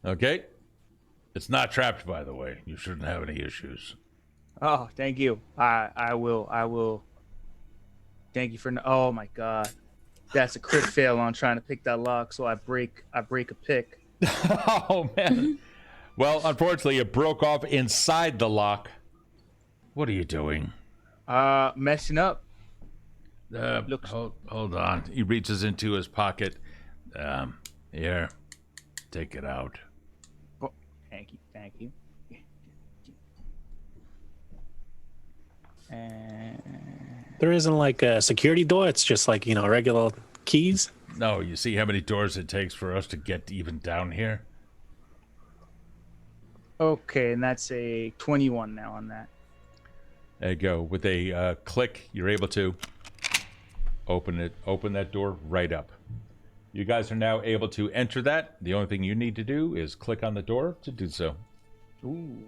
Okay? It's not trapped, by the way. You shouldn't have any issues. Oh, thank you. I will. Thank you for. Oh my God, that's a crit fail on trying to pick that lock. So I break a pick. Oh, man. Well, unfortunately, it broke off inside the lock. What are you doing? Messing up. Look, hold on. He reaches into his pocket. Here, take it out. Oh, thank you. There isn't like a security door. It's just like, regular keys. No, you see how many doors it takes for us to get even down here? Okay, and that's a 21 now on that. There you go. With a click, you're able to open that door right up. You guys are now able to enter that. The only thing you need to do is click on the door to do so. Ooh.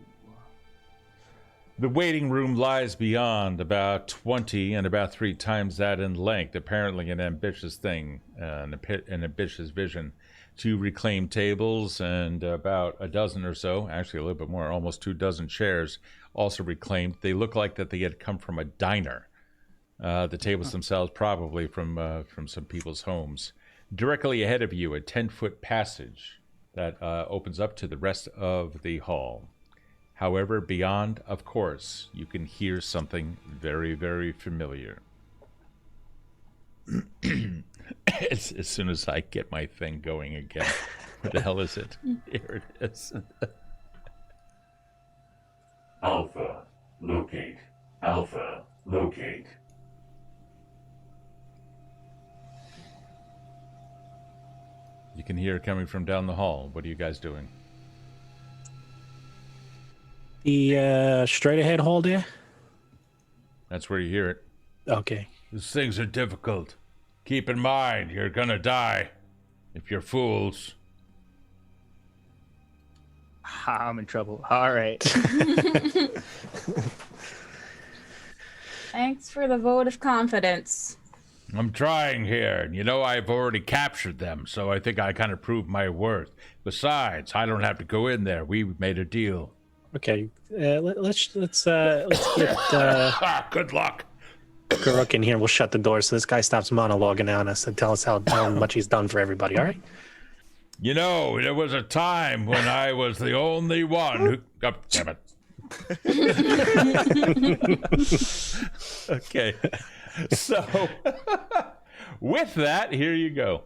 The waiting room lies beyond, about 20 and about 3 times that in length. Apparently an ambitious thing, an ambitious vision to reclaim tables, and about a dozen or so, actually a little bit more, almost 2 dozen chairs also reclaimed. They look like that they had come from a diner. The tables themselves probably from some people's homes. Directly ahead of you, a 10-foot passage that opens up to the rest of the hall. However, beyond, of course, you can hear something very, very familiar. as soon as I get my thing going again. What the hell is it? Here it is. Alpha, locate. Alpha, locate. You can hear it coming from down the hall. What are you guys doing? The straight ahead hall there? That's where you hear it. Okay. These things are difficult. Keep in mind, you're gonna die if you're fools. I'm in trouble. All right. Thanks for the vote of confidence. I'm trying here, and I've already captured them, so I think I kind of proved my worth. Besides, I don't have to go in there. We made a deal. Okay. Let's get Good luck. Garuk in here. We'll shut the door so this guy stops monologuing on us and tell us how much he's done for everybody. All right. There was a time when I was the only one who... Oh, damn it. Okay. So, with that, here you go.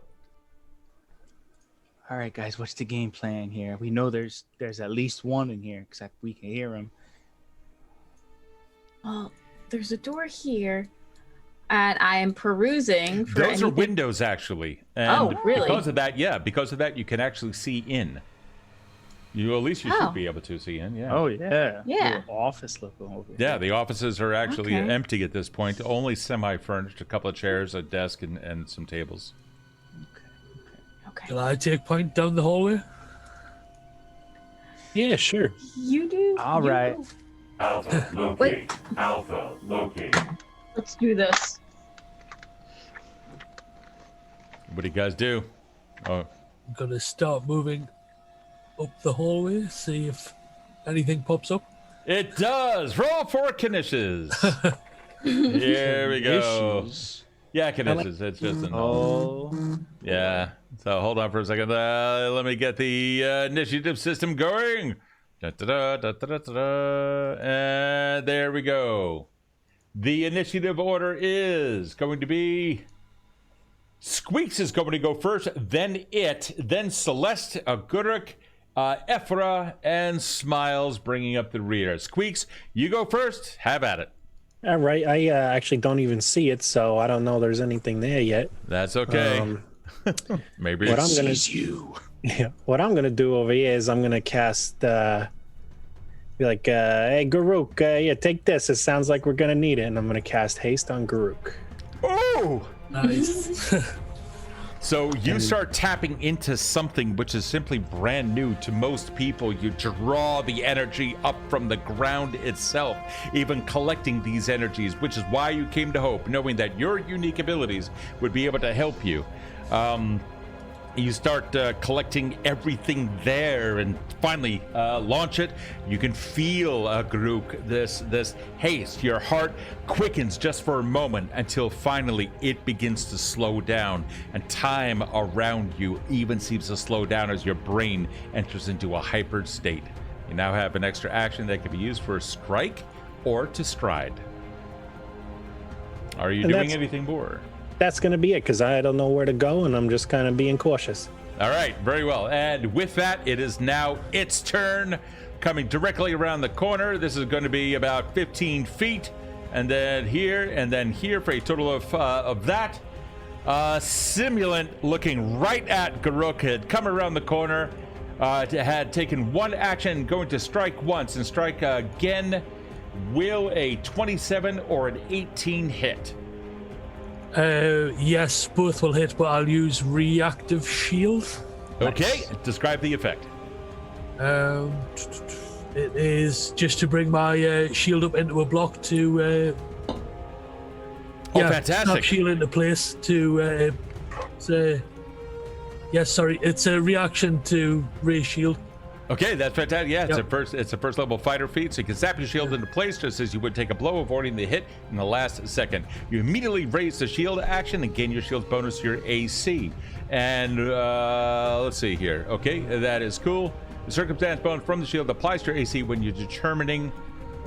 All right, guys, what's the game plan here? We know there's at least one in here, except we can hear him. Well, there's a door here, and I am perusing for Those are anything. windows, actually. And Oh, really? Because of that, you can actually see in. At least you should be able to see in, yeah. Oh, yeah. Yeah. Little office looking over Yeah, here. the offices are actually Okay. empty at this point. Only semi-furnished, a couple of chairs, a desk, and some tables. Okay. Can I take point down the hallway? Yeah, sure. You do. All you right. go. Alpha, locate. Alpha, locate. Let's do this. What do you guys do? Oh, I'm gonna start moving up the hallway, see if anything pops up. it does! Roll for Knishes! Here we go. Issues. Yeah, Knishes. It's just a Oh. Yeah. So hold on for a second. Let me get the initiative system going. And there we go. The initiative order is going to be Squeaks is going to go first, then Celeste, Guruk, Ephra, and Smiles bringing up the rear. Squeaks, you go first. Have at it. All right. I actually don't even see it, so I don't know there's anything there yet. That's okay. Maybe What it I'm gonna sees you. Yeah. What I'm gonna do over here is I'm gonna cast. Be like, hey, Garuk, yeah, take this. It sounds like we're gonna need it, and I'm gonna cast haste on Garuk. Oh, Nice. so you start tapping into something which is simply brand new to most people. You draw the energy up from the ground itself, even collecting these energies, which is why you came to Hope, knowing that your unique abilities would be able to help you. You start collecting everything there, and finally launch it. You can feel, Garuk, this haste. Your heart quickens just for a moment until finally it begins to slow down, and time around you even seems to slow down as your brain enters into a hyper state. You now have an extra action that can be used for a strike or to stride. Are you doing anything more? That's going to be it, because I don't know where to go, and I'm just kind of being cautious. All right, very well. And with that, it is now its turn. Coming directly around the corner. This is going to be about 15 feet. And then here for a total of that. Simulant, looking right at Garuk, had come around the corner, had taken one action, going to strike once and strike again. Will a 27 or an 18 hit? Yes, both will hit, but I'll use reactive shield. Okay, describe the effect. It is just to bring my shield up into a block to. Fantastic! Snap shield into place to. It's a reaction to raise shield. Okay, that's fantastic. Yeah, it's a first level fighter feat, so you can snap your shield into place just as you would take a blow, avoiding the hit in the last second. You immediately raise the shield action and gain your shield's bonus to your AC. And let's see here. Okay, that is cool. The circumstance bonus from the shield applies to your AC when you're determining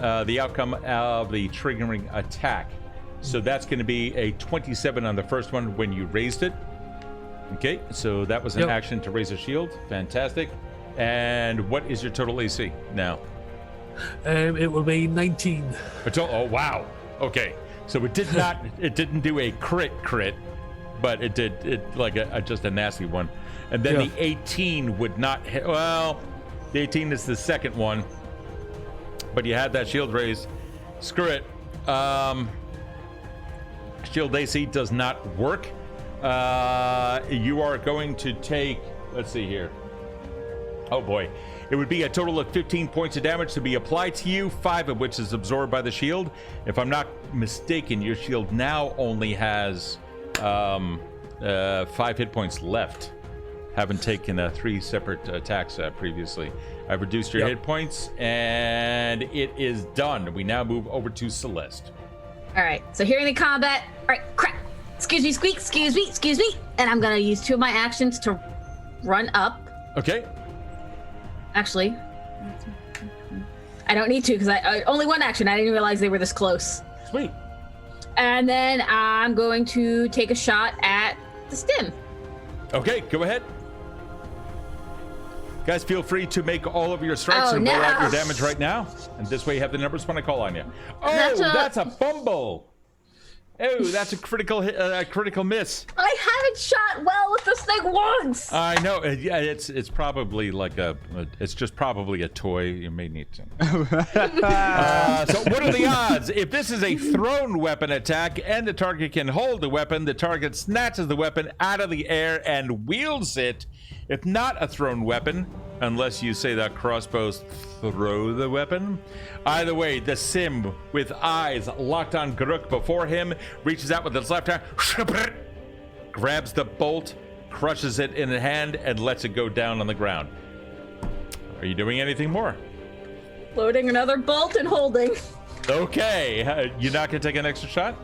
the outcome of the triggering attack. So that's going to be a 27 on the first one when you raised it. Okay, so that was an action to raise a shield. Fantastic. And what is your total AC now? It will be 19. Oh wow. Okay. So it didn't do a crit, but it did just a nasty one. And then the 18 would not hit. Well, the 18 is the second one, but you had that shield raised. Screw it. Shield AC does not work. You are going to take, let's see here. Oh boy. It would be a total of 15 points of damage to be applied to you, 5 of which is absorbed by the shield. If I'm not mistaken, your shield now only has 5 hit points left. Haven't taken 3 separate attacks previously. I've reduced your hit points, and it is done. We now move over to Celeste. All right, so hearing the combat. All right, crap. Excuse me, Squeak. Excuse me. And I'm going to use 2 of my actions to run up. Okay. Actually, I don't need to because I only one action. I didn't realize they were this close. Sweet. And then I'm going to take a shot at the stim. Okay, go ahead. Guys, feel free to make all of your strikes and roll out your damage right now. And this way you have the numbers when I call on you. Oh, that's a fumble. Oh, that's a critical hit, critical miss. I haven't shot well with this thing once. I know. Yeah, it's probably like it's just probably a toy. You may need to. So what are the odds? If this is a thrown weapon attack and the target can hold the weapon, the target snatches the weapon out of the air and wields it. If not a thrown weapon, unless you say that crossbows throw the weapon. Either way, the sim with eyes locked on Garuk before him reaches out with his left hand, grabs the bolt, crushes it in the hand, and lets it go down on the ground. Are you doing anything more? Loading another bolt and holding. Okay, you're not gonna take an extra shot?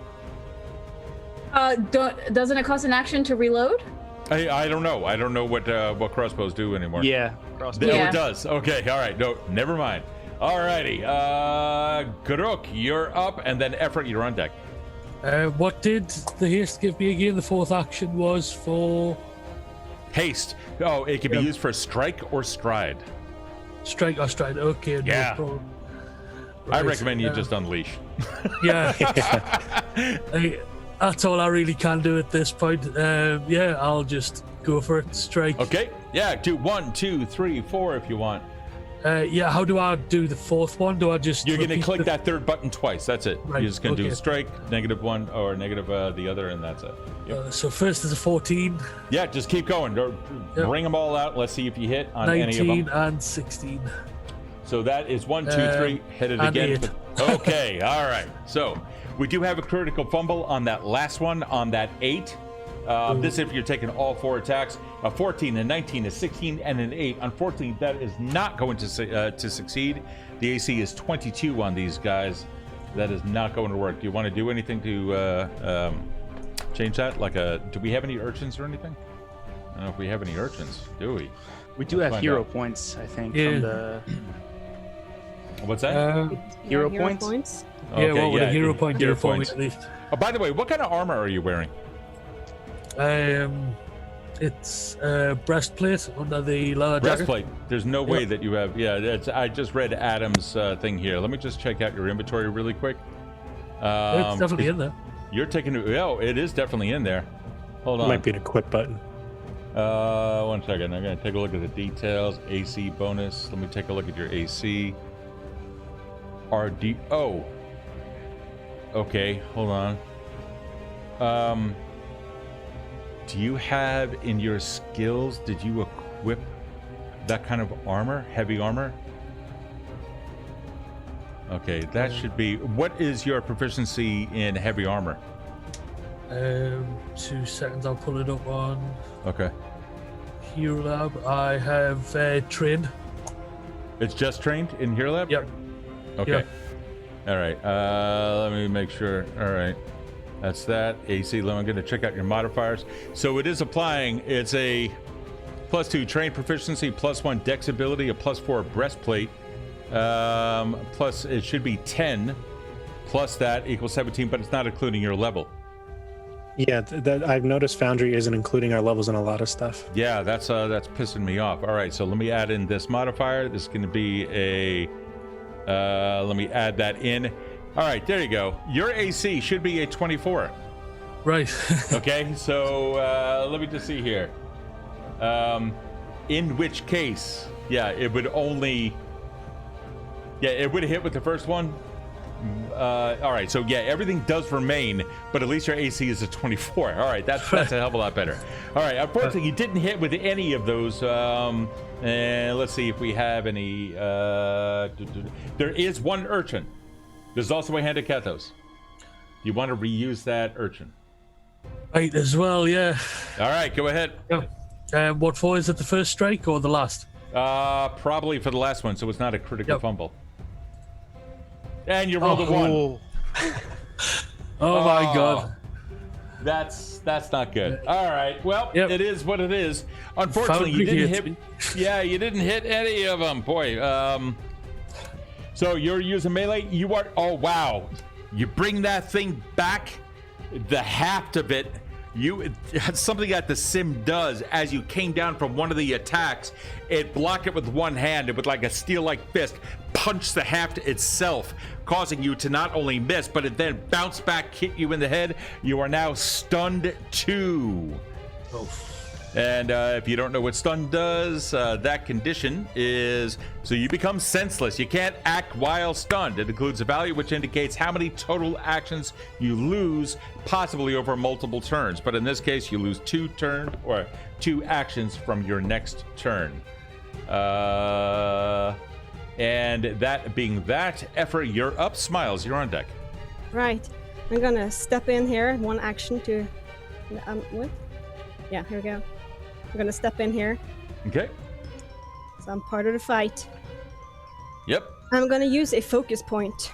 Doesn't it cost an action to reload? I don't know. I don't know what crossbows do anymore. Yeah, crossbows. Oh, it does. Okay, all right. No, never mind. All righty. Garuk, you're up, and then Ephra, you're on deck. What did the haste give me again? The fourth action was for Haste. Oh, it can be Yep. used for strike or stride. strike or stride. Okay, Yeah. no problem. I Right, recommend you just unleash. Yeah. That's all I really can do at this point. Yeah, I'll just go for it. Strike. Okay. Yeah, do 1, 2, 3, 4 if you want. Yeah, how do I do the fourth one? Do I just You're going to repeat click the- that third button twice. That's it. Right, You're just going to do okay. strike, -1, or negative the other, and that's it. Yep. So first is a 14, Yeah, just keep going. Bring them all out. Let's see if you hit on any of 19, them. and 16. So that is 1, 2, 3. Hit it and again. 8. Okay. All right. So we do have a critical fumble on that last one, on that 8. This if you're taking all 4 attacks. A 14, a 19, a 16, and an 8. Unfortunately, that is not going to succeed. The AC is 22 on these guys. That is not going to work. Do you want to do anything to change that? Like do we have any urchins or anything? I don't know if we have any urchins, do we? We do Let's have find hero out. points, I think, Yeah. from the. What's that? Hero points? Yeah, what would a hero point hero do for me points. at least? Oh, by the way, what kind of armor are you wearing? It's breastplate under the leather jacket. Breastplate. There's no way Yep. that you have. Yeah, I just read Adam's thing here. Let me just check out your inventory really quick. It's definitely in there. You're taking. Oh, it is definitely in there. Hold It on. might be an equip button. 1 second. I'm gonna take a look at the details. AC bonus. Let me take a look at your AC. RDO. Okay, hold on. Do you have in your skills? Did you equip that kind of armor? Heavy armor? Okay, that should be. What is your proficiency in heavy armor? 2 seconds, I'll pull it up on Okay. Hero Lab. I have trained. It's just trained in Hero Lab? Yep. Okay. Yep. All right. Let me make sure. All right. That's that. AC. I'm going to check out your modifiers. So it is applying. It's a +2 train proficiency, +1 dex ability, a +4 breastplate. Plus it should be 10. Plus that equals 17, but it's not including your level. Yeah, I've noticed Foundry isn't including our levels in a lot of stuff. Yeah, that's pissing me off. All right, so let me add in this modifier. This is going to be a. Let me add that in. All right, there you go. Your AC should be a 24. Right. Okay, so let me just see here. In which case, yeah, it would only. Yeah, it would have hit with the first one. All right, so yeah, everything does remain, but at least your AC is a 24. All right, that's a hell of a lot better. All right, unfortunately, you didn't hit with any of those. And let's see if we have any. There is one urchin. There's also a hand of Kathos. You want to reuse that urchin? Right, as well, yeah. All right, go ahead. What for? Is it the first strike or the last? Probably for the last one, so it's not a critical Yep. fumble. And you rolled a 1. Oh my god. That's not good. All right. Well, Yep. it is what it is. Unfortunately, you Foundry didn't hits hit. me. Yeah, you didn't hit any of them. Boy. So you're using melee. You are. Oh wow. You bring that thing back. The haft of it. Something that the sim does as you came down from one of the attacks, it blocked it with one hand and with like a steel-like fist punched the haft itself, causing you to not only miss, but it then bounced back, hit you in the head. You are now stunned 2. And if you don't know what stun does, that condition is so you become senseless. You can't act while stunned. It includes a value which indicates how many total actions you lose, possibly over multiple turns. But in this case, you lose 2 actions from your next turn. And that being that, Efra, you're up. Smiles, you're on deck. Right. I'm gonna step in here. One action to. What? Yeah, here we go. I'm gonna step in here. Okay. So I'm part of the fight. Yep. I'm gonna use a focus point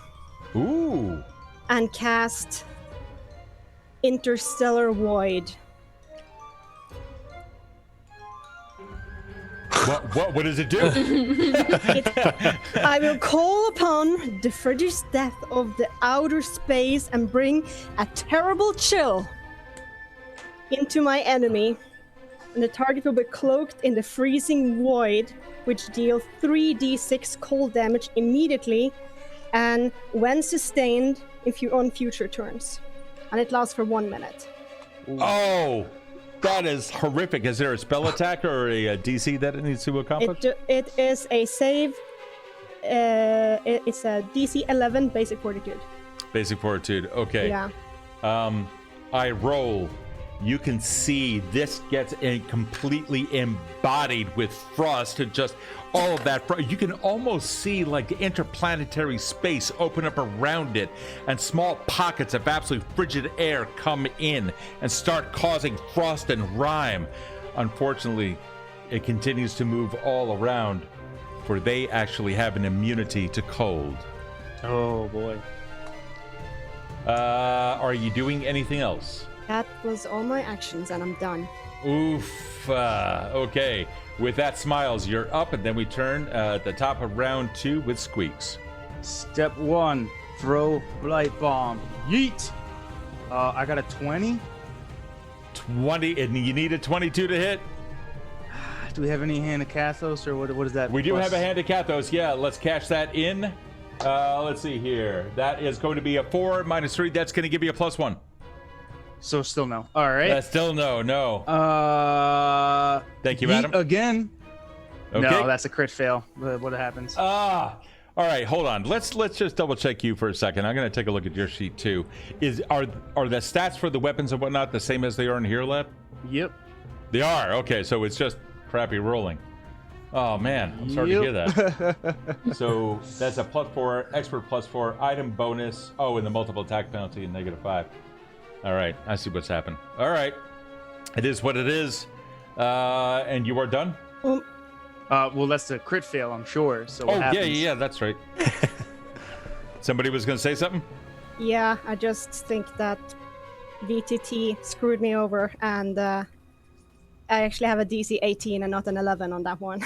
Ooh. and cast Interstellar Void. What does it do? I will call upon the frigid depth of the outer space and bring a terrible chill into my enemy. And the target will be cloaked in the freezing void, which deals 3d6 cold damage immediately and when sustained on future turns. And it lasts for 1 minute. Oh, that is horrific. Is there a spell attack or a DC that it needs to accomplish? It is a save. It's a DC 11 basic fortitude. Basic fortitude. Okay. Yeah. I roll. You can see this gets completely embodied with frost and just all of that. You can almost see like the interplanetary space open up around it and small pockets of absolutely frigid air come in and start causing frost and rime. Unfortunately, it continues to move all around, for they actually have an immunity to cold. Oh boy. Are you doing anything else? That was all my actions, and I'm done. Oof. Okay. With that, Smiles, you're up, and then we turn at the top of round 2 with Squeaks. Step 1, throw light bomb. Yeet. I got a 20. 20, and you need a 22 to hit. Do we have any hand of Kathos, or what is that? We do have a hand of Kathos. Yeah, let's cash that in. Let's see here. That is going to be a 4 minus 3. That's going to give you a +1. So still no. All right. Still no. Thank you, yeet Adam. Again. Okay. No, that's a crit fail. What happens? All right, hold on. Let's just double check you for a second. I'm going to take a look at your sheet too. Are the stats for the weapons and whatnot the same as they are in Hero Lab? Yep. They are. Okay, so it's just crappy rolling. Oh man, I'm sorry to hear that. So that's a +4, expert +4, item bonus. Oh, and the multiple attack penalty and -5. All right, I see what's happened. All right, it is what it is. And you are done? Well, that's a crit fail, I'm sure. So what happens? Yeah, that's right. Somebody was going to say something? Yeah, I just think that VTT screwed me over, and I actually have a DC 18 and not an 11 on that one.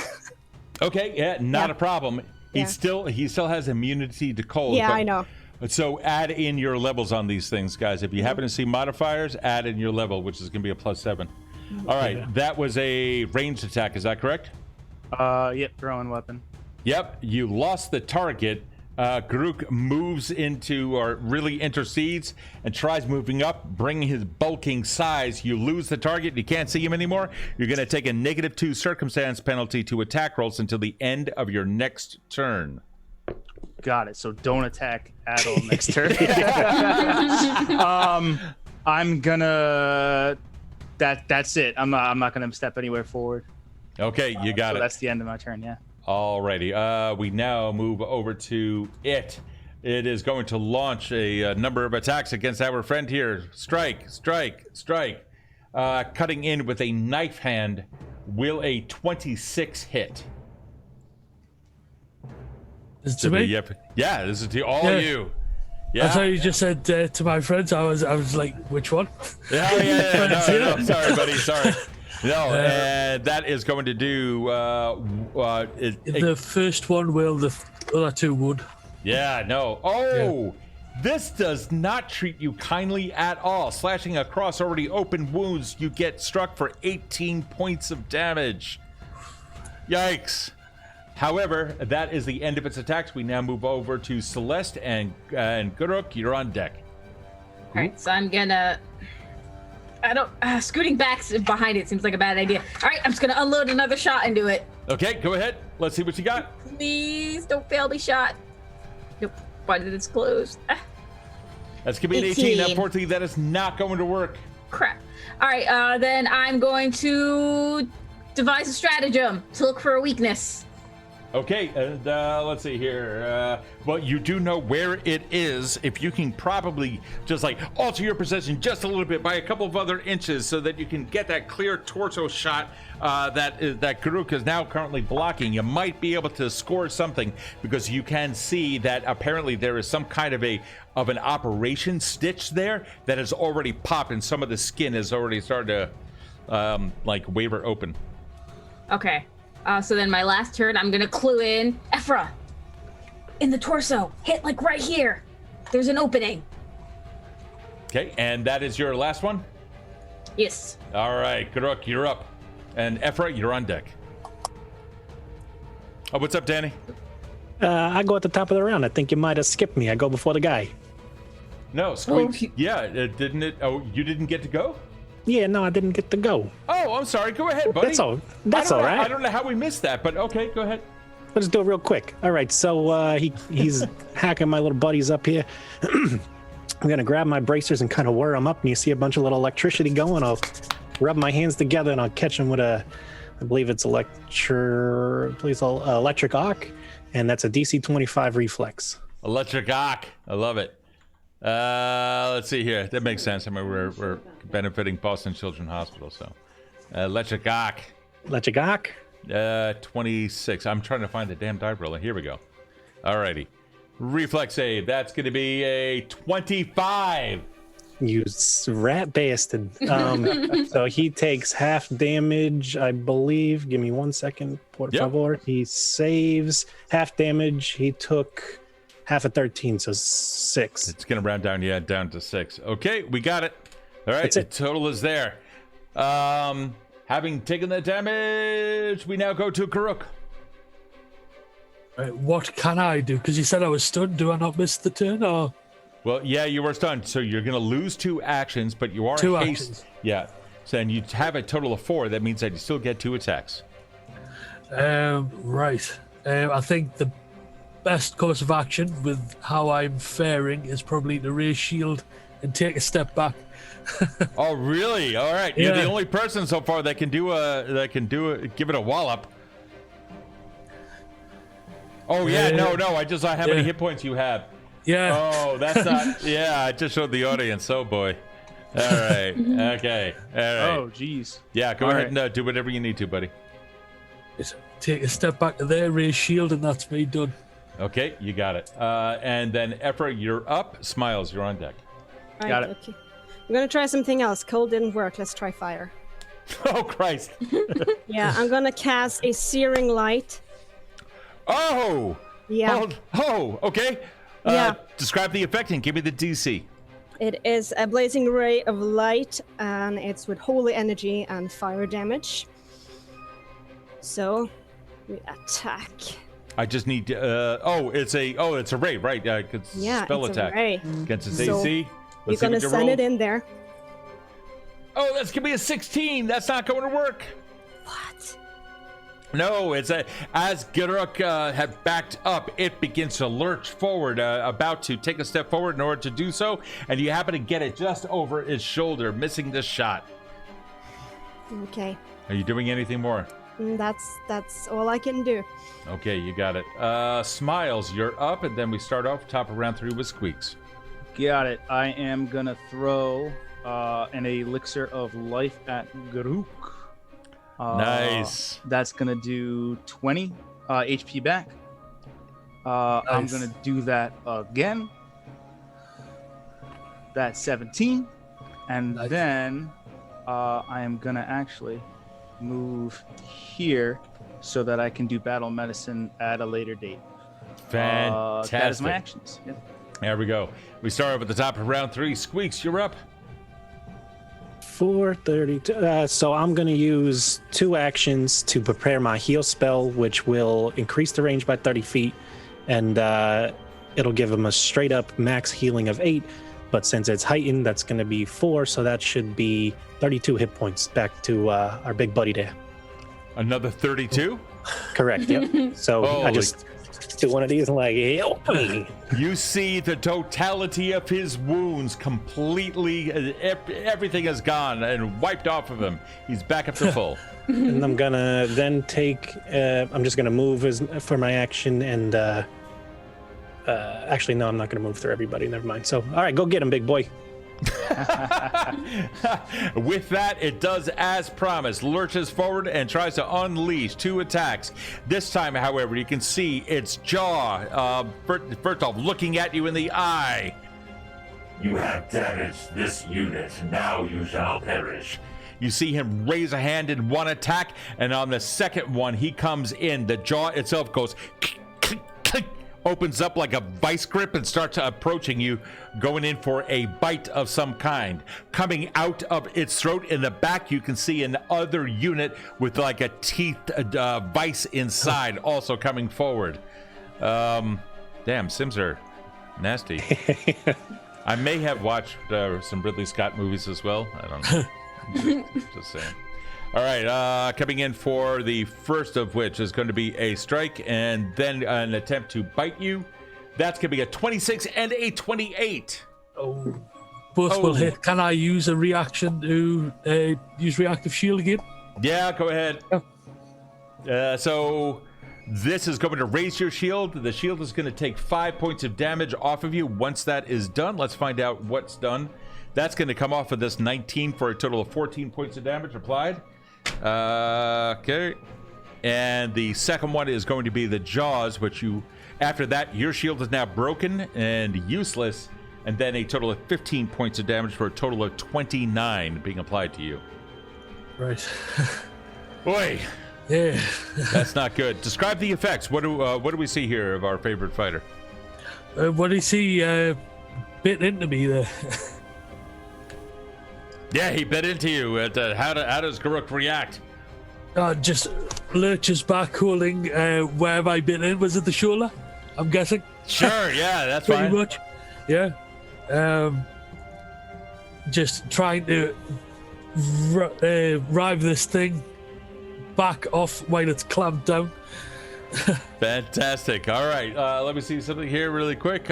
Okay, yeah, not a problem. He still has immunity to cold. Yeah, I know. So add in your levels on these things, guys. If you happen to see modifiers, add in your level, which is going to be a +7. All right, that was a ranged attack. Is that correct? Yep, throwing weapon. Yep, you lost the target. Garuk moves into, or really intercedes, and tries moving up, bringing his bulking size. You lose the target. You can't see him anymore. You're going to take a -2 circumstance penalty to attack rolls until the end of your next turn. Got it. So don't attack at all next turn. I'm gonna. That's it. I'm not gonna step anywhere forward. Okay, you got it. That's the end of my turn. Yeah. Alrighty. We now move over to it. It is going to launch a number of attacks against our friend here. Strike. Cutting in with a knife hand. Will a 26 hit? Is it to me? Yeah, this is to all you. Yeah. I thought you just said to my friends. I was like, which one? Yeah. No, sorry, buddy. Sorry. No, that is going to do. The first one will, the other two would. Yeah, no. Oh, this does not treat you kindly at all. Slashing across already open wounds, you get struck for 18 points of damage. Yikes. However, that is the end of its attacks. We now move over to Celeste and Guruk. You're on deck. All right, so I'm gonna. Scooting back behind it seems like a bad idea. All right, I'm just gonna unload another shot into it. Okay, go ahead. Let's see what you got. Please don't fail me, shot. Nope. Why did it close? That's gonna be an 18. Unfortunately, that is not going to work. Crap. All right, then I'm going to devise a stratagem to look for a weakness. Okay, let's see here. Well, you do know where it is. If you can probably just like alter your position just a little bit by a couple of other inches so that you can get that clear torso shot that Garuk is now currently blocking, you might be able to score something, because you can see that apparently there is some kind of an operation stitch there that has already popped, and some of the skin has already started to like waver open. Okay. So then my last turn, I'm gonna clue in Ephra. In the torso. Hit like right here. There's an opening. Okay, and that is your last one? Yes. All right, Garuk, you're up. And Ephra, you're on deck. Oh, what's up, Danny? I go at the top of the round. I think you might have skipped me. I go before the guy. No, Squeaks. Yeah, didn't it? Oh, you didn't get to go? Yeah, no, I didn't get to go. Oh, I'm sorry. Go ahead, buddy. That's all I right. don't know how we missed that, but okay, go ahead. Let's do it real quick. All right, so he's hacking my little buddies up here. I'm gonna grab my bracers and kind of whir them up, and you see a bunch of little electricity going. I'll rub my hands together and I'll catch them with I believe it's electric arc, and that's a DC 25 reflex. Electric arc. I love it. Let's see here. That makes sense. I mean, we're benefiting Boston Children's Hospital, so electric arc. Electric arc. 26. I'm trying to find the damn die roller. Here we go. Alrighty. Reflex save. That's going to be a 25. You rat bastard. So he takes half damage, I believe. Give me 1 second, por favor. He saves half damage. He took half of 13, so 6. It's going to round down, down to 6. Okay, we got it. All right, That's the it. total is there. Having taken the damage, we now go to Karuk. Right, what can I do? Because you said I was stunned. Do I not miss the turn? Or Well, yeah, you were stunned, so you're going to lose 2 actions, but you are Two haste. actions. Yeah, so then you have a total of 4. That means that you still get 2 attacks. right. I think the best course of action with how I'm faring is probably to raise shield and take a step back. Oh, really? All right. You're the Yeah. only person so far that can give it a wallop. Oh yeah, no. I just saw how many Yeah. hit points you have. Yeah. Oh, that's not. Yeah, I just showed the audience. Oh boy. All right. Okay. All right. Oh, geez. Yeah. Go All ahead right. and do whatever you need to, buddy. Just take a step back to there, raise shield, and that's me done. Okay, you got it. And then Ephra, you're up. Smiles, you're on deck. Right, Got it. Okay. I'm gonna try something else. Cold didn't work. Let's try fire. Oh Christ. Yeah, I'm gonna cast a searing light. Oh. Yeah. Oh. Okay. Yeah. Describe the effect and give me the DC. It is a blazing ray of light, and it's with holy energy and fire damage. So, we attack. I just need. It's a ray, right? It's Yeah, spell it's attack a ray. against its So, AC. You're Let's see gonna what you send roll. it in there. Oh, that's gonna be a 16. That's not going to work. What? No, it's as Geruk had backed up, it begins to lurch forward, about to take a step forward in order to do so, and you happen to get it just over its shoulder, missing the shot. Okay. Are you doing anything more? That's all I can do. Okay, you got it. Smiles, you're up, and then we start off top of round 3 with Squeaks. Got it. I am gonna throw an elixir of life at Garuk. Nice. That's gonna do 20 HP back. I'm Nice. gonna do that again. That's 17, and Nice. then I am gonna actually move here so that I can do battle medicine at a later date. Fantastic. That is my actions. Yep. There we go. We start off at the top of round 3. Squeaks, you're up. 432. So I'm going to use 2 actions to prepare my heal spell, which will increase the range by 30 feet, and it'll give him a straight up max healing of 8. But since it's heightened, that's going to be 4, so that should be 32 hit points back to our big buddy there. Another 32. Correct. Yep. So I Holy- just do one of these and like, help me. You see the totality of his wounds completely, everything is gone and wiped off of him. He's back up to full. And I'm gonna then take. I'm just gonna move for my action, and actually, no, I'm not gonna move through everybody. Never mind. So, all right, go get him, big boy. With that, it does as promised, lurches forward and tries to unleash 2 attacks. This time, however, you can see its jaw, first off, looking at you in the eye. You have damaged this unit. Now you shall perish. You see him raise a hand in one attack, and on the second one, he comes in. The jaw itself goes opens up like a vice grip and starts approaching you, going in for a bite of some kind. Coming out of its throat in the back, you can see an other unit with like a teeth vice inside, also coming forward. Damn, Sims are nasty. I may have watched some Ridley Scott movies as well. I don't know. Just saying. All right, coming in for the first of which is going to be a strike and then an attempt to bite you. That's going to be a 26 and a 28. Oh, both will hit. Can I use a reaction to use reactive shield again? Yeah, go ahead. So this is going to raise your shield. The shield is going to take 5 points of damage off of you. Once that is done, let's find out what's done. That's going to come off of this 19 for a total of 14 points of damage applied. Okay. And the second one is going to be the jaws, which you, after that, your shield is now broken and useless. And then a total of 15 points of damage for a total of 29 being applied to you. Right. Boy. Yeah. That's not good. Describe the effects. What do we see here of our favorite fighter? What do you see bit into me there? Yeah, he bit into you. How does Garuk react? Just lurches back, holding where have I been in? Was it the shoulder? I'm guessing. Sure, yeah, that's pretty fine. much. Yeah. Just trying to rive this thing back off while it's clamped down. Fantastic. All right, let me see something here really quick.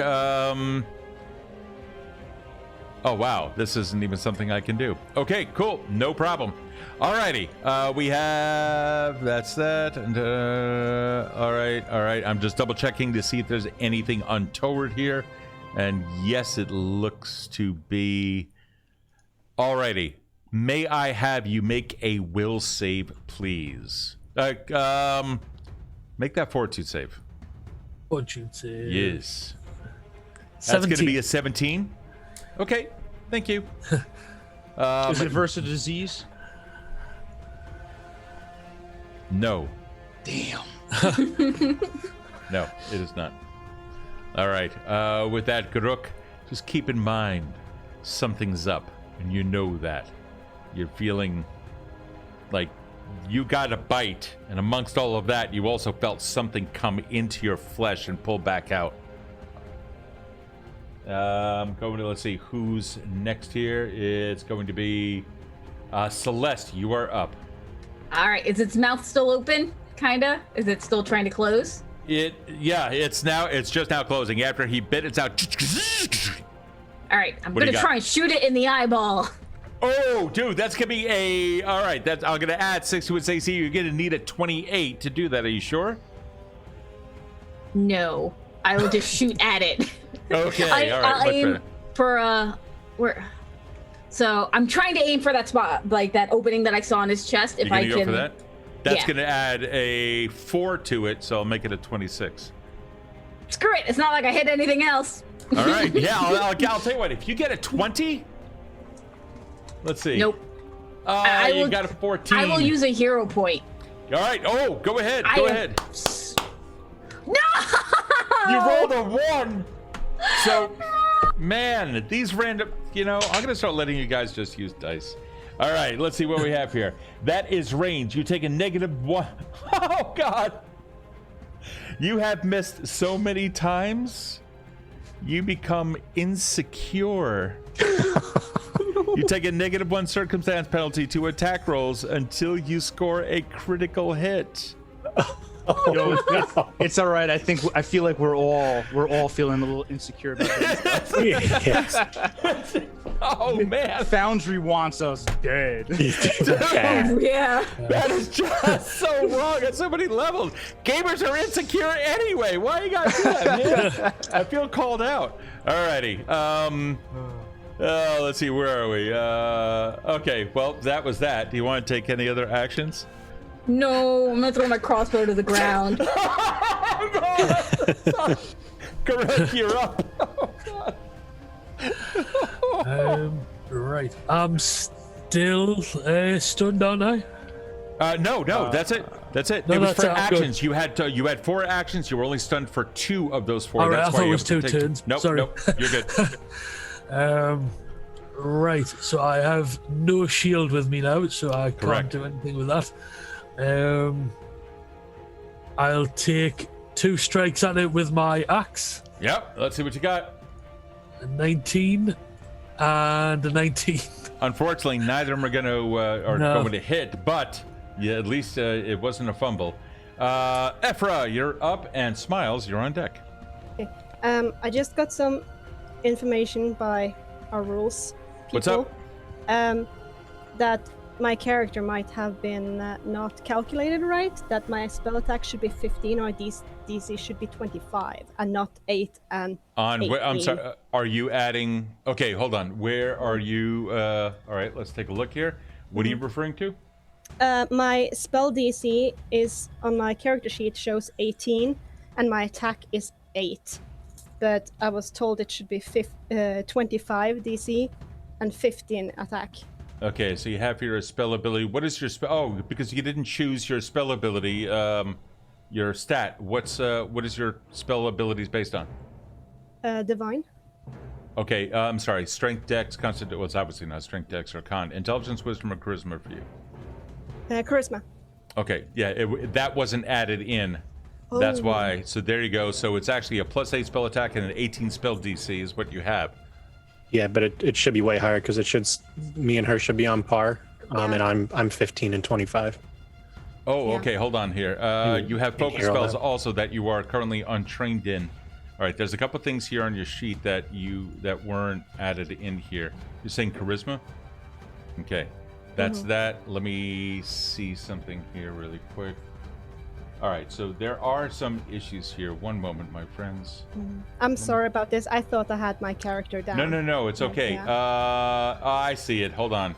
Oh, wow. This isn't even something I can do. Okay, cool. No problem. Alrighty. We have... That's that. And, all right. I'm just double checking to see if there's anything untoward here. And yes, it looks to be... Alrighty. May I have you make a will save, please? Make that fortitude save. Fortitude save. Yes. That's 17. going to be a 17. Okay, thank you. Is it versus a disease? No. Damn. No, it is not. All right. With that, Garuk, just keep in mind something's up, and you know that. You're feeling like you got a bite, and amongst all of that, you also felt something come into your flesh and pull back out. Going to, let's see, who's next here. It's going to be Celeste. You are up. All right. Is its mouth still open? Kinda? Is it still trying to close? Yeah, it's just now closing. After he bit, it's out. All right. I'm What do gonna you got? try and shoot it in the eyeball. Oh, dude, that's gonna be a. All right, I'm gonna add 6 to its AC. You're gonna need a 28 to do that. Are you sure? No, I will just shoot at it. Okay, all right. I'll much aim better. for where. So I'm trying to aim for that spot, like that opening that I saw in his chest. If You're I gonna can. go for that. That's Yeah. gonna add a 4 to it, so I'll make it a 26. Screw it! It's not like I hit anything else. All right. Yeah, I'll tell you what. If you get a 20, let's see. Nope. Oh, you will- got a 14. I will use a hero point. All right. Oh, go ahead. Go ahead. No! You rolled a 1. So, man, these random, I'm going to start letting you guys just use dice. All right, let's see what we have here. That is range. You take a -1. Oh, God. You have missed so many times, you become insecure. You take a -1 circumstance penalty to attack rolls until you score a critical hit. Yo, it's all right. I feel like we're all feeling a little insecure about this. Oh, man. Foundry wants us dead. Yeah. That is just so wrong on so many levels. Gamers are insecure anyway. Why you gotta do that, man? I feel called out. Alrighty. Let's see. Where are we? Okay. Well, that was that. Do you want to take any other actions? No, I'm gonna throw my crossbow to the ground. Correct. You're up. Oh, God. Right. I'm still stunned, aren't I? No, that's it. That's it. No, it was that's for it, I'm good. actions. You had 4 actions. You were only stunned for 2 of those 4. All right, That's I why thought it you was have to 2 take- turns. Nope, Sorry. nope, you're good. Right, so I have no shield with me now, so I can't Correct. do anything with that. I'll take 2 strikes at it with my axe. Yep. Let's see what you got. A 19 and a 19. Unfortunately, neither of them are No. going to hit, but yeah, at least it wasn't a fumble. Ephra, you're up, and Smiles, you're on deck. I just got some information by our rules people. What's up? That my character might have been not calculated right. That my spell attack should be 15 or DC should be 25 and not 8 and I'm 18. sorry. Are you adding? Okay, hold on. Where are you? All right, let's take a look here. What are you referring to? My spell DC is on my character sheet shows 18 and my attack is 8. But I was told it should be 25 DC and 15 attack. Okay, so you have your spell ability. What is your spell? Oh, because you didn't choose your spell ability, your stat. What is your spell abilities based on? Divine. Okay, I'm sorry. Strength, Dex, Constitution. Well, it's obviously not Strength, Dex, or Con. Intelligence, Wisdom, or Charisma for you. Charisma. Okay, yeah, that wasn't added in. That's Oh. why. So there you go. So it's actually a +8 spell attack and an 18 spell DC is what you have. Yeah, but it should be way higher because me and her should be on par. And I'm 15 and 25. Oh, Yeah. okay. Hold on here. You have focus hear all spells that. also that you are currently untrained in. All right. There's a couple things here on your sheet that weren't added in here. You're saying charisma? Okay, that's that. Let me see something here really quick. All right. So there are some issues here. One moment, my friends. I'm sorry about this. I thought I had my character down. No. It's okay. Yeah. I see it. Hold on.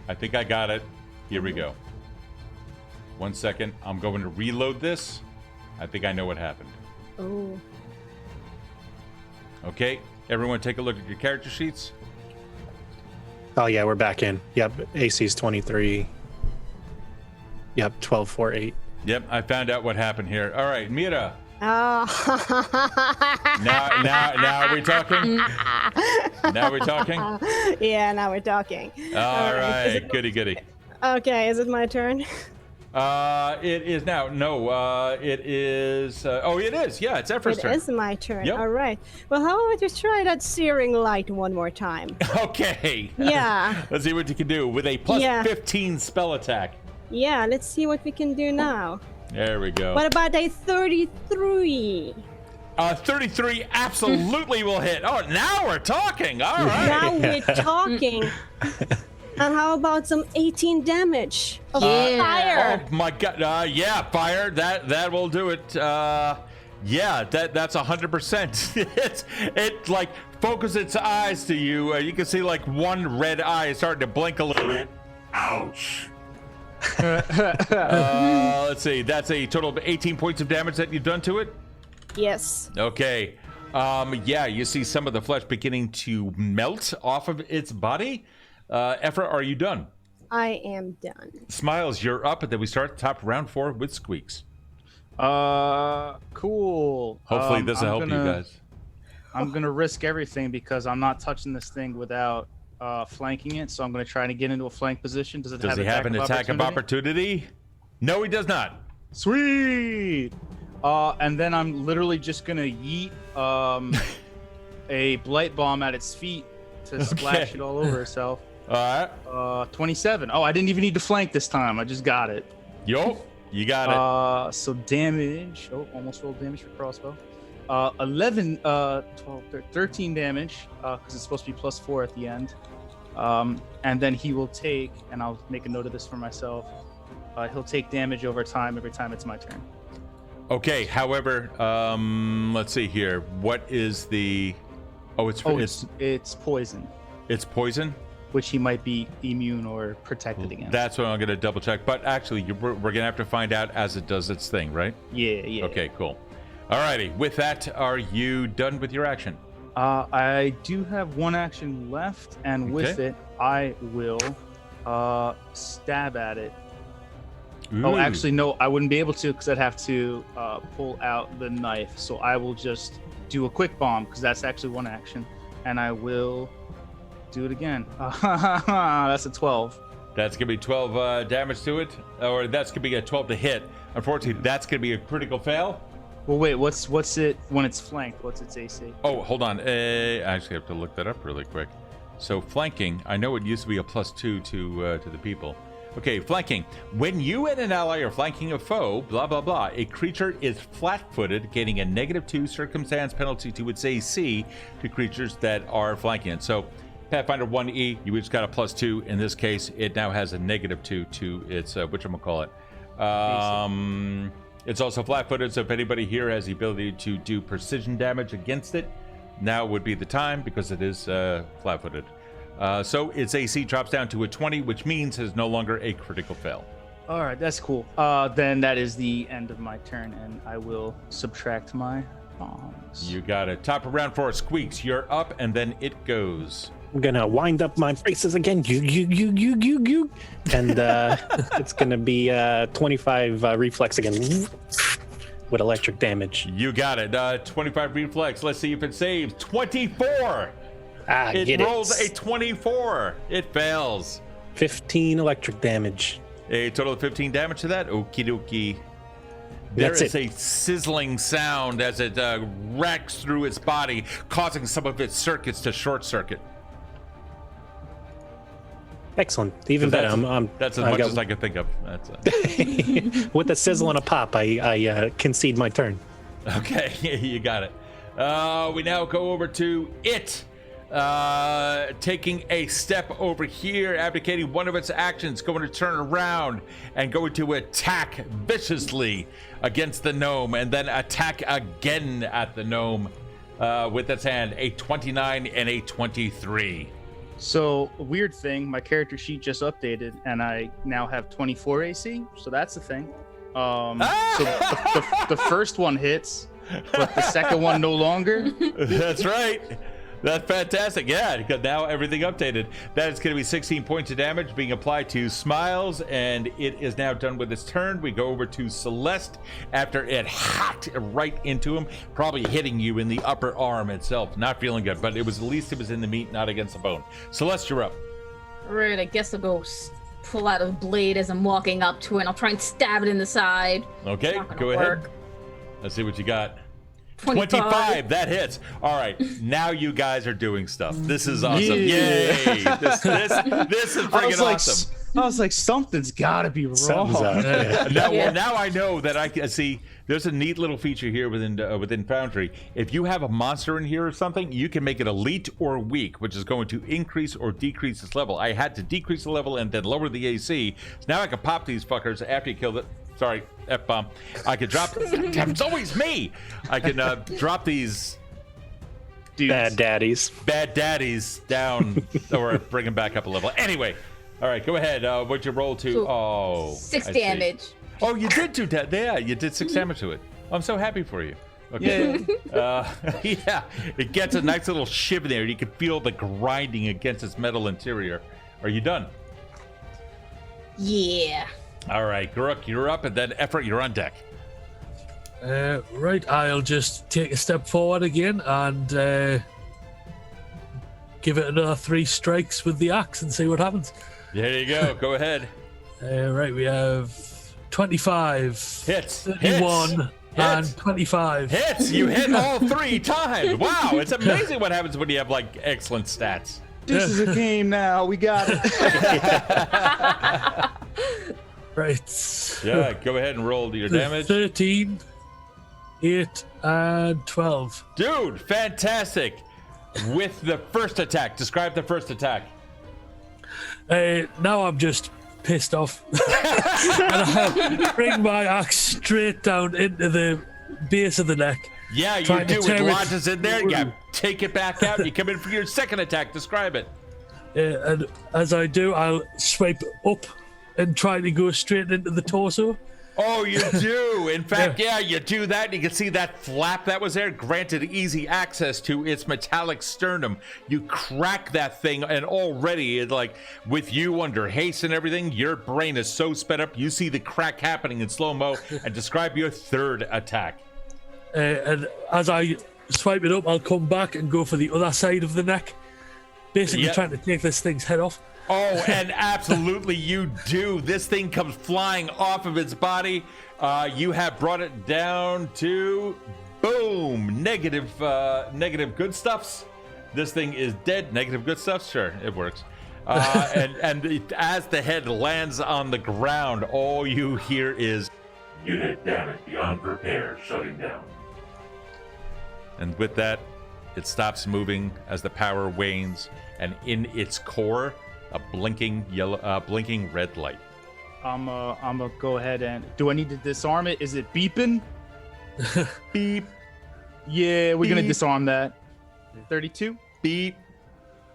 I think I got it. Here we go. 1 second. I'm going to reload this. I think I know what happened. Oh. Okay. Everyone take a look at your character sheets. Oh yeah, we're back in. Yep, AC's 23. Yep, 12, 4, 8. Yep. I found out what happened here. All right. Mira. Oh. Now we're talking? Now we're talking? Yeah, now we're talking. All Is right. it- Goody. Okay, is it my turn? It is now. No, it is. Oh, it is. Yeah, it's Ephra's It turn. is my turn. Yep. All right. Well, how about you try that searing light one more time? Okay. Yeah. Let's see what you can do with a plus Yeah. 15 spell attack. Yeah, let's see what we can do now. There we go. What about a 33? 33 absolutely will hit. Oh, now we're talking. All right. Now we're talking. And how about some 18 damage of Yeah. fire? Oh my God. Yeah, fire. That will do it. Yeah, that's 100%. it like focuses its eyes to you. You can see like one red eye starting to blink a little bit. Ouch. Let's see. That's a total of 18 points of damage that you've done to it. Yes. Okay. Yeah, you see some of the flesh beginning to melt off of its body. Ephra, are you done? I am done. Smiles, you're up, and then we start top round 4 with Squeaks. Cool. Hopefully this will help you guys. I'm gonna risk everything because I'm not touching this thing without flanking it. So I'm gonna try to get into a flank position. Does Does he have an attack of opportunity? No, he does not. Sweet. And then I'm literally just gonna yeet a blight bomb at its feet to splash it all over itself. All right. 27. Oh, I didn't even need to flank this time. I just got it. Yo, you got it. So damage. Oh, almost rolled damage for crossbow. 11, 12, 13 damage because it's supposed to be +4 at the end. And then he will take, and I'll make a note of this for myself. He'll take damage over time every time it's my turn. Okay. However, let's see here. What is the? Oh, it's poison, it's poison. which he might be immune or protected against. That's what I'm going to double check. But actually, we're going to have to find out as it does its thing, right? Yeah. Okay, cool. Alrighty. With that, are you done with your action? I do have one action left, and with Okay. it, I will stab at it. Ooh. Oh, actually, no, I wouldn't be able to because I'd have to pull out the knife. So I will just do a quick bomb because that's actually one action, and I will do it again. That's a 12. That's gonna be 12 damage to it, or that's gonna be a 12 to hit. Unfortunately, that's gonna be a critical fail. Well, wait, what's it when it's flanked? What's its AC? Oh, hold on. I actually have to look that up really quick. So flanking, I know it used to be a +2 to the people. Okay, flanking. When you and an ally are flanking a foe, blah, blah, blah, a creature is flat-footed, gaining a -2 circumstance penalty to its AC to creatures that are flanking it. So Pathfinder 1E, you just got a +2. In this case, it now has a -2 to its, whatchamacallit. It's also flat-footed, so if anybody here has the ability to do precision damage against it, now would be the time because it is flat-footed. So its AC drops down to a 20, which means it is no longer a critical fail. All right, that's cool. Then that is the end of my turn, and I will subtract my bombs. You got it. Top of round 4, Squeaks. You're up, and then it goes. I'm gonna wind up my braces again. You. And it's gonna be 25 reflex again with electric damage. You got it. 25 reflex. Let's see if it saves. 24. It rolls a 24. It fails. 15 electric damage. A total of 15 damage to that. Okie dokie. There That's is it. a sizzling sound as it racks through its body, causing some of its circuits to short circuit. Excellent. Even better. That's as much as I could think of. That's with a sizzle and a pop, I concede my turn. Okay, you got it. We now go over to it. Taking a step over here, abdicating one of its actions, going to turn around and going to attack viciously against the gnome, and then attack again at the gnome with its hand. A 29 and a 23. So, weird thing, my character sheet just updated, and I now have 24 AC, so that's the thing. So the first one hits, but the second one no longer. That's right. That's fantastic. Yeah, because now everything updated. That is going to be 16 points of damage being applied to Smiles, and it is now done with its turn. We go over to Celeste after it hacked right into him, probably hitting you in the upper arm itself. Not feeling good, but at least it was in the meat, not against the bone. Celeste, you're up. All right, I guess I'll go pull out a blade as I'm walking up to it, and I'll try and stab it in the side. Okay, Not gonna go ahead. work. Let's see what you got. 25. That hits. All right, now you guys are doing stuff. This is awesome. Yeah. Yay! This is freaking awesome. I was like, something's gotta be wrong. Something's up. Yeah. Now, Yeah. well, now I know that I can see. There's a neat little feature here within Foundry. If you have a monster in here or something, you can make it elite or weak, which is going to increase or decrease its level. I had to decrease the level and then lower the AC. So now I can pop these fuckers after you kill it. Sorry, F-bomb. I could drop. It's always me. I can drop these Dudes. Bad daddies. down or bring them back up a level. Anyway, all right, go ahead. What'd you roll to? So, 6 I see. damage. Oh, you did do that. Yeah, you did 6 damage to it. I'm so happy for you. Okay. Yeah, it gets a nice little shiv there. You can feel the grinding against its metal interior. Are you done? Yeah. All right, Guruk, you're up, and then Effort, you're on deck. Right, I'll just take a step forward again and give it another 3 strikes with the axe and see what happens. There you go. Go ahead. Right, we have 25, Hits. 31, Hits. and 25. Hits. You hit all 3 times. Wow, it's amazing what happens when you have like excellent stats. This is a game now. We got it. Right. Yeah, go ahead and roll your damage. 13, 8, and 12. Dude, fantastic. With the first attack, describe the first attack. Now I'm just pissed off. And I bring my axe straight down into the base of the neck. Yeah, you Trying to do. It tear it lodges in there. You take it back out. You come in for your second attack. Describe it. And as I do, I'll swipe up and try to go straight into the torso. Oh, you do. In fact, yeah, you do that. You can see that flap that was there, granted easy access to its metallic sternum. You crack that thing, and already, like, with you under haste and everything, your brain is so sped up, you see the crack happening in slow-mo, and describe your third attack. And as I swipe it up, I'll come back and go for the other side of the neck. Basically trying to take this thing's head off. Oh, and absolutely you do. This thing comes flying off of its body. You have brought it down to, boom, negative good stuffs. This thing is dead. Negative good stuff? Sure, it works. As the head lands on the ground, all you hear is, Unit damage beyond repair shutting down. and with that, it stops moving as the power wanes, and in its core, a blinking red light. I'm gonna go ahead and. Do I need to disarm it? Is it beeping? Beep, Yeah, we're gonna Beep. disarm that. 32. beep.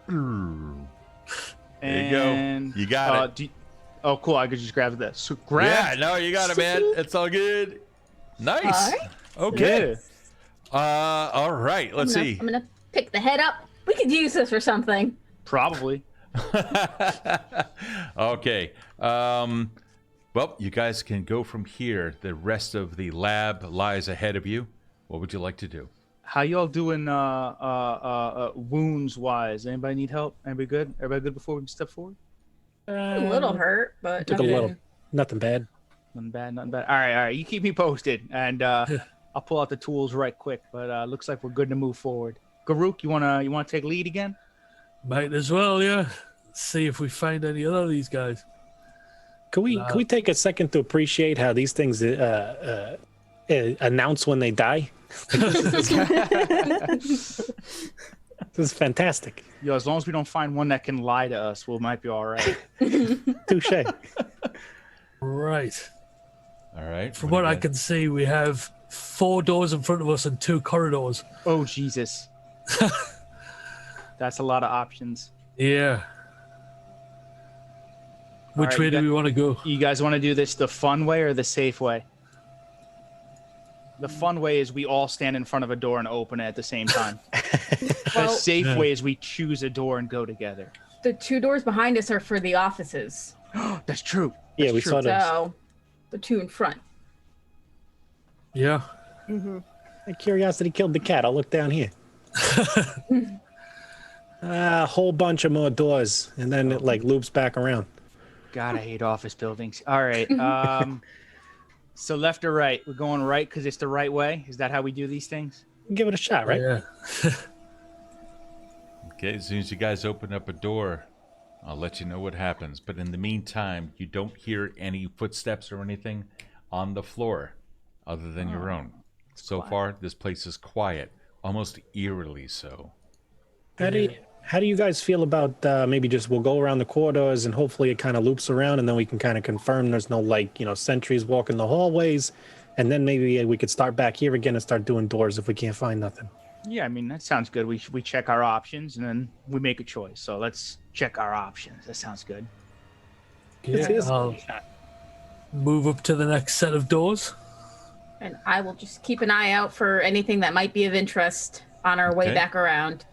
There you go. And, You got it. Oh, cool. I could just grab that. So grab. Yeah, no, you got it, man. It's all good. Nice. All right. Okay. All right. Let's see. I'm gonna pick the head up. We could use this for something. Probably. Okay. Well, you guys can go from here. The rest of the lab lies ahead of you. What would you like to do? How y'all doing wounds wise? Anybody need help? Anybody good? Everybody good before we step forward? A little hurt, but Took a nothing- little. Nothing bad. Nothing bad, nothing bad. All right. You keep me posted, and I'll pull out the tools right quick. But looks like we're good to move forward. Garuk, you wanna take lead again? Might as well, yeah. See if we find any other of these guys. Can we take a second to appreciate how these things announce when they die? This is fantastic. Yo, as long as we don't find one that can lie to us, we might be all right. Touche. Right. All right. From do what you I got? can see, we have 4 doors in front of us and 2 corridors. Oh Jesus. That's a lot of options. Yeah. Which right, way you do got- we want to go? You guys want to do this the fun way or the safe way? The fun way is we all stand in front of a door and open it at the same time. The Well, safe way is we choose a door and go together. the 2 doors behind us are for the offices. That's true. Yeah, That's we true. saw those. So the 2 in front. Yeah. Curiosity killed the cat. I'll look down here. A whole bunch of more doors, and then it like loops back around. God, I hate office buildings. All right. So left or right? We're going right because it's the right way. Is that how we do these things? Give it a shot, right? Yeah. Okay, as soon as you guys open up a door, I'll let you know what happens. But in the meantime, you don't hear any footsteps or anything on the floor other than your own. So far, this place is quiet, almost eerily so. How do you guys feel about maybe just we'll go around the corridors and hopefully it kind of loops around and then we can kind of confirm there's no sentries walking the hallways, and then maybe we could start back here again and start doing doors if we can't find nothing. Yeah, I mean that sounds good. We check our options and then we make a choice. So let's check our options. That sounds good. I'll move up to the next set of doors. And I will just keep an eye out for anything that might be of interest on our way Okay. back around.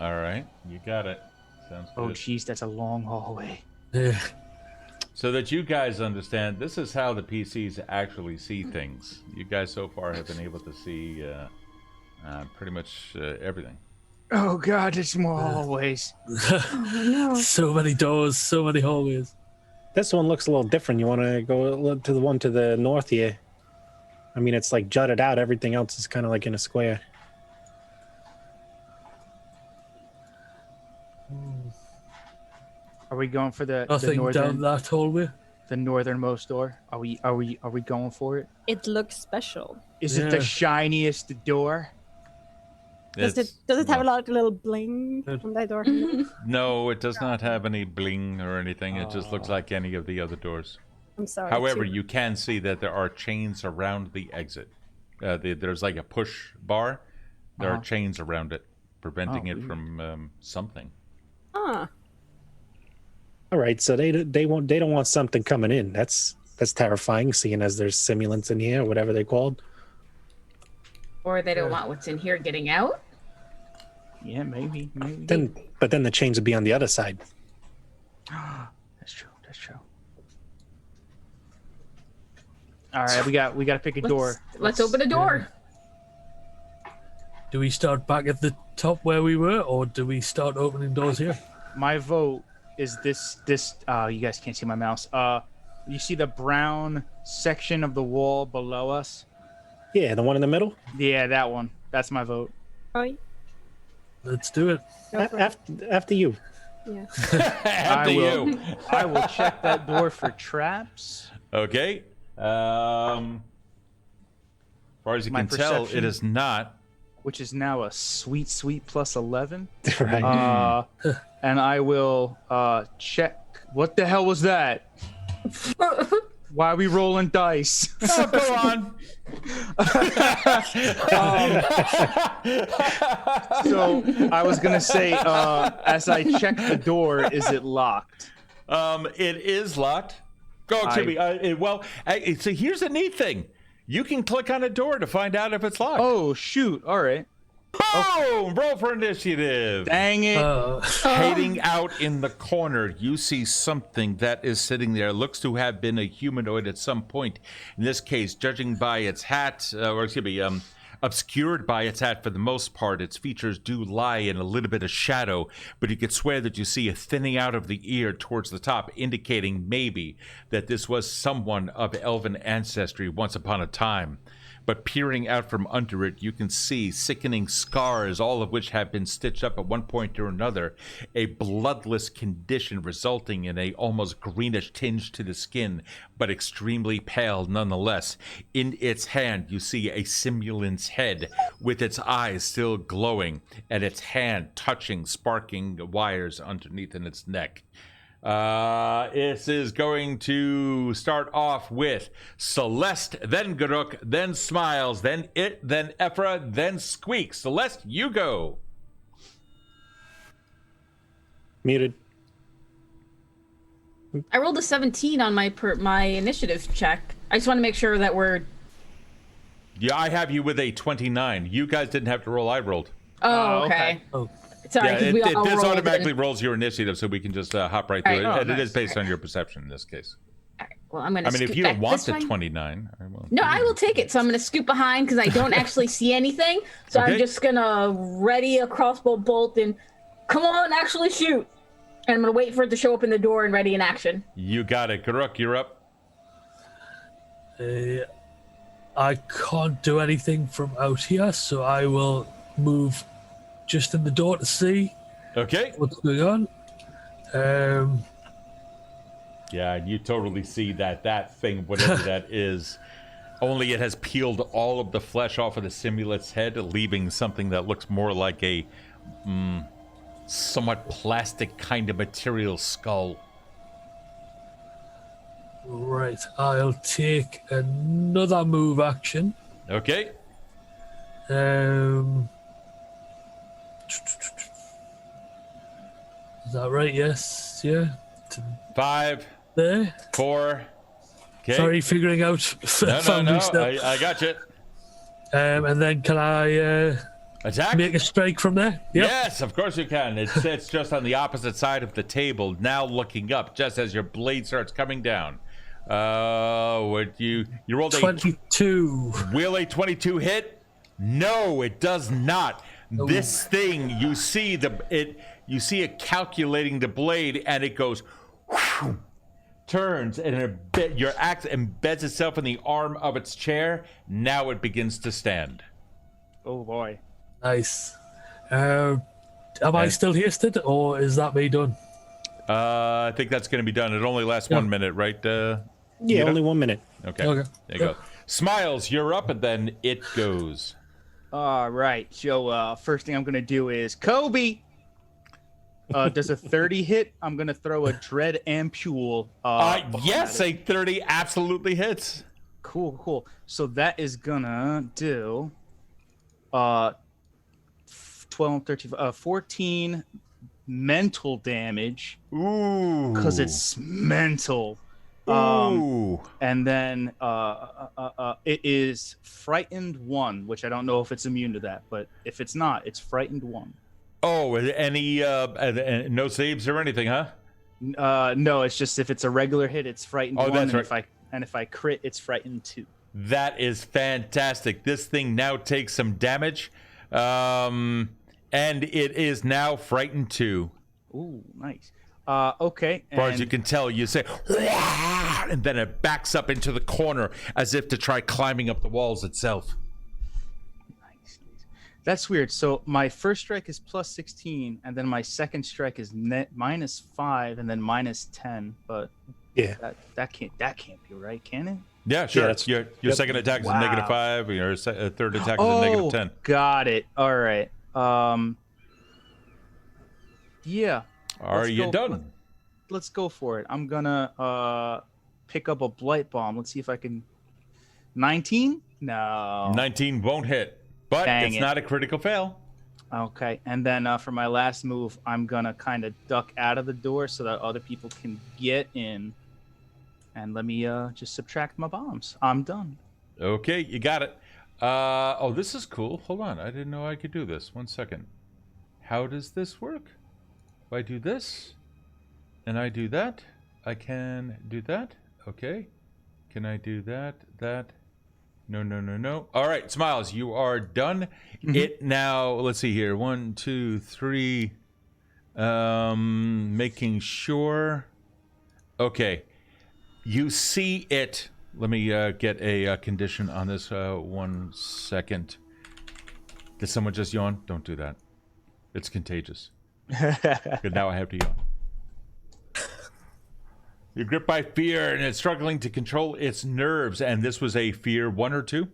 All right, you got it. Sounds good. Oh, jeez, that's a long hallway. Yeah. So that you guys understand, this is how the PCs actually see things. You guys so far have been able to see pretty much everything. Oh God, it's more hallways. So many doors, so many hallways. This one looks a little different. You want to go to the one to the north here? I mean, it's like jutted out. Everything else is kind of like in a square. Are we going for the Nothing down northern, that hallway. the northernmost door? Are we going for it? It looks special. Is it the Yeah. shiniest door? Does it have a lot of little bling on that door? No, it does not have any bling or anything. It just looks like any of the other doors. I'm sorry. However, too. you can see that there are chains around the exit. There's like a push bar. There are chains around it, preventing it from something. Ah, All right, so they don't want something coming in. That's That's terrifying, seeing as there's simulants in here, whatever they're called. Or they don't want what's in here getting out. Yeah, maybe. But then the chains would be on the other side. That's true. All right, we got to pick a door. Let's open a door. Do we start back at the top where we were, or do we start opening doors here? My vote is this. You guys can't see my mouse. You see the brown section of the wall below us? Yeah, the one in the middle. Yeah, that one. That's my vote. Right? Let's do it. Go for it. After you. Yeah. After you. I will check that door for traps. Okay. As far as you My can tell, perception. it is not. Which is now a sweet plus 11. Right. And I will check. What the hell was that? Why are we rolling dice? Oh, go on. So I was gonna say, as I check the door, is it locked? It is locked. Go, Timmy. So here's the neat thing. You can click on a door to find out if it's locked. Oh shoot! All right. Boom! Roll for initiative. Dang it! Hiding out in the corner, you see something that is sitting there. Looks to have been a humanoid at some point. In this case, judging by its hat, obscured by its hat for the most part, its features do lie in a little bit of shadow, but you could swear that you see a thinning out of the ear towards the top, indicating maybe that this was someone of elven ancestry once upon a time. But peering out from under it, you can see sickening scars, all of which have been stitched up at one point or another, a bloodless condition resulting in a almost greenish tinge to the skin, but extremely pale nonetheless. In its hand, you see a simulant's head with its eyes still glowing and its hand touching sparking wires underneath in its neck. This is going to start off with Celeste, then Garuk, then Smiles, then It, then Ephra, then Squeak. Celeste, you go. Muted. I rolled a 17 on my initiative check. I just want to make sure that we're. Yeah, I have you with a 29. You guys didn't have to roll. I rolled. Oh, okay. Oh. Sorry, Yeah, because we all this rolled automatically and... rolls your initiative, so we can just hop right through All right. it. And it is nice. based on your perception in this case. All right, well, I'm gonna. I mean, if scoot you back don't want this the way. 29, I will. No, I will take it. So I'm gonna scoot behind because I don't actually see anything. So Okay. I'm just gonna ready a crossbow bolt and come on, actually shoot. And I'm gonna wait for it to show up in the door and ready in action. You got it. Garuk, you're up. I can't do anything from out here, so I will move just in the door to see Okay. what's going on. Yeah, you totally see that thing, whatever that is. Only it has peeled all of the flesh off of the simulant's head, leaving something that looks more like a somewhat plastic kind of material skull. Right, I'll take another move action. Okay. Is that right? Yes. Yeah. 5, There. 4. Okay. Sorry, figuring out family stuff. I got you. And then can I Attack. make a strike from there? Yep. Yes, of course you can. It sits just on the opposite side of the table, now looking up, just as your blade starts coming down. What you rolled a 22. Will a 22 hit? No, it does not. This thing, you see it calculating the blade, and it goes, whew, turns, and your axe embeds itself in the arm of its chair. Now it begins to stand. Oh boy. Nice. Am I still hasted, or is that me done? I think that's going to be done. It only lasts 1 minute, right? Yeah, only 1 minute. Okay. Okay. There you go. Smiles, you're up, and then it goes. All right. So first thing I'm gonna do is Kobe. Does a 30 hit? I'm gonna throw a dread ampule. Yes, a 30 absolutely hits. Cool. So that is gonna do 12, 13, 14 mental damage. Ooh. Because it's mental. Ooh. And then it is frightened 1, which I don't know if it's immune to that, but if it's not, it's frightened 1. Oh, any no saves or anything, huh? No, it's just if it's a regular hit, it's frightened 1, that's and right. if I crit, it's frightened 2. That is fantastic. This thing now takes some damage, and it is now frightened 2. Ooh, nice. Okay. As far as you can tell, you say, "Wah!" and then it backs up into the corner as if to try climbing up the walls itself. Nice. That's weird. So my first strike is plus 16, and then my second strike is minus 5, and then minus 10. But Yeah. that can't be right, can it? Yeah, sure. that's- your yep. second attack is a Wow. -5, your third attack is a -10. Got it. All right. Yeah. Are Let's you go. done? Let's go for it. I'm gonna pick up a blight bomb. Let's see if I can. 19? No. 19 won't hit, but Dang it's it. not a critical fail. Okay. And then for my last move, I'm gonna kind of duck out of the door so that other people can get in. And let me just subtract my bombs. I'm done. Okay, you got it. Oh, this is cool. Hold on. I didn't know I could do this. 1 second. How does this work? If I do this, and I do that, I can do that. Okay. Can I do that? That? No. All right, Smiles, you are done. It now, let's see here. 1, 2, 3. Making sure. Okay. You see it. Let me get a condition on this. 1 second. Did someone just yawn? Don't do that. It's contagious. Good, now I have to yawn. You're gripped by fear and it's struggling to control its nerves. And this was a fear 1 or 2?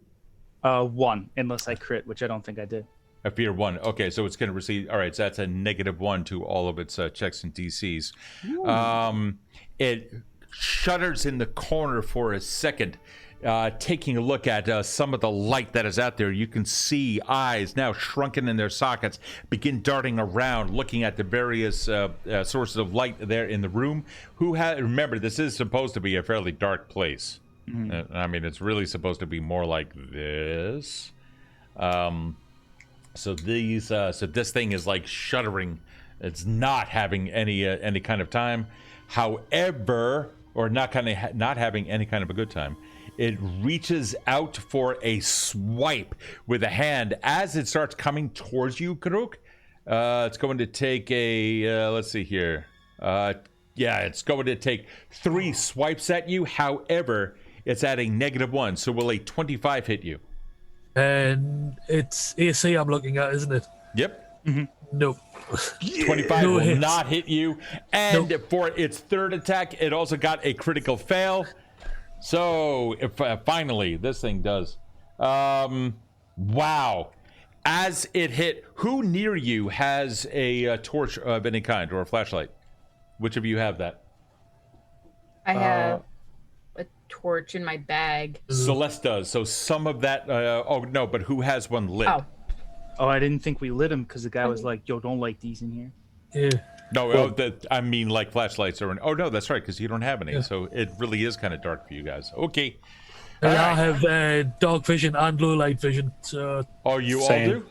1, unless I crit, which I don't think I did. A fear 1. Okay, so it's going to receive. All right, so that's a -1 to all of its checks and DCs. It shudders in the corner for a second, taking a look at some of the light that is out there. You can see eyes now shrunken in their sockets begin darting around, looking at the various sources of light there in the room. Remember, this is supposed to be a fairly dark place. I mean, it's really supposed to be more like this. So this thing is like shuddering. It's not having any kind of time. However, or not having any kind of a good time. It reaches out for a swipe with a hand as it starts coming towards you, Karuk. It's going to take a let's see here. It's going to take 3 swipes at you. However, it's at a -1. So will a 25 hit you? And it's AC I'm looking at, isn't it? Yep. Nope. 25 No will hits. not hit you. And for its third attack, it also got a critical fail. So finally, this thing does. Wow. As it hit, who near you has a torch of any kind or a flashlight? Which of you have that? I have a torch in my bag. Celeste does. So some of that. But who has one lit? Oh, I didn't think we lit him because the guy was like, "Yo, don't light these in here." Yeah. No, I mean like flashlights or. Oh no, that's right, because you don't have any. So it really is kind of dark for you guys. Okay. And All I right. have dark vision and blue light vision. So Oh, you Same. all do?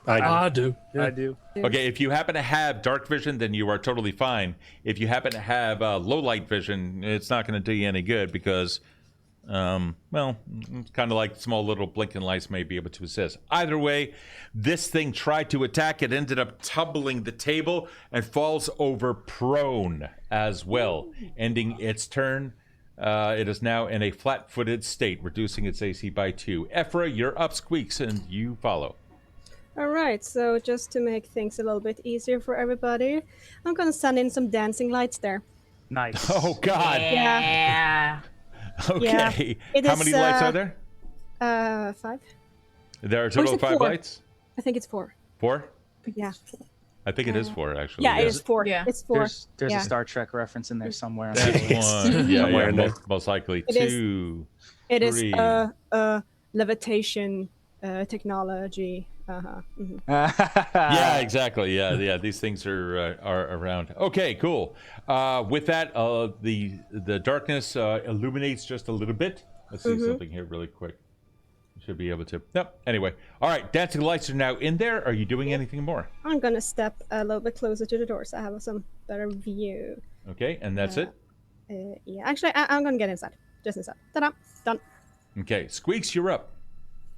I do. Yeah. I do. Okay, if you happen to have dark vision, then you are totally fine. If you happen to have low light vision, it's not going to do you any good because, it's kind of like small little blinking lights may be able to assist. Either way, this thing tried to attack. It ended up tumbling the table and falls over prone as well, ending its turn. It is now in a flat-footed state, reducing its AC by 2. Ephra, you're up, Squeaks, and you follow. All right, so just to make things a little bit easier for everybody, I'm gonna send in some dancing lights there. Nice. Oh, God. Yeah. Okay. It How is, many lights are there? 5. There are a is total it of 5 4? lights? I think it's 4. 4? Yeah. I think it is 4, actually. Yeah, it is 4. Yeah. It's 4. There's Yeah. a Star Trek reference in there somewhere. One. Somewhere in there. Most likely. It is. 2. It is 3. levitation technology. Yeah, exactly. Yeah. These things are around. Okay, cool. With that, the darkness illuminates just a little bit. Let's see something here really quick. Should be able to. Nope. Anyway, all right. Dancing lights are now in there. Are you doing anything more? I'm gonna step a little bit closer to the door so I have some better view. Okay, and that's it. Yeah, actually, I'm gonna get inside. Just inside. Ta-da! Done. Okay, Squeaks, you're up.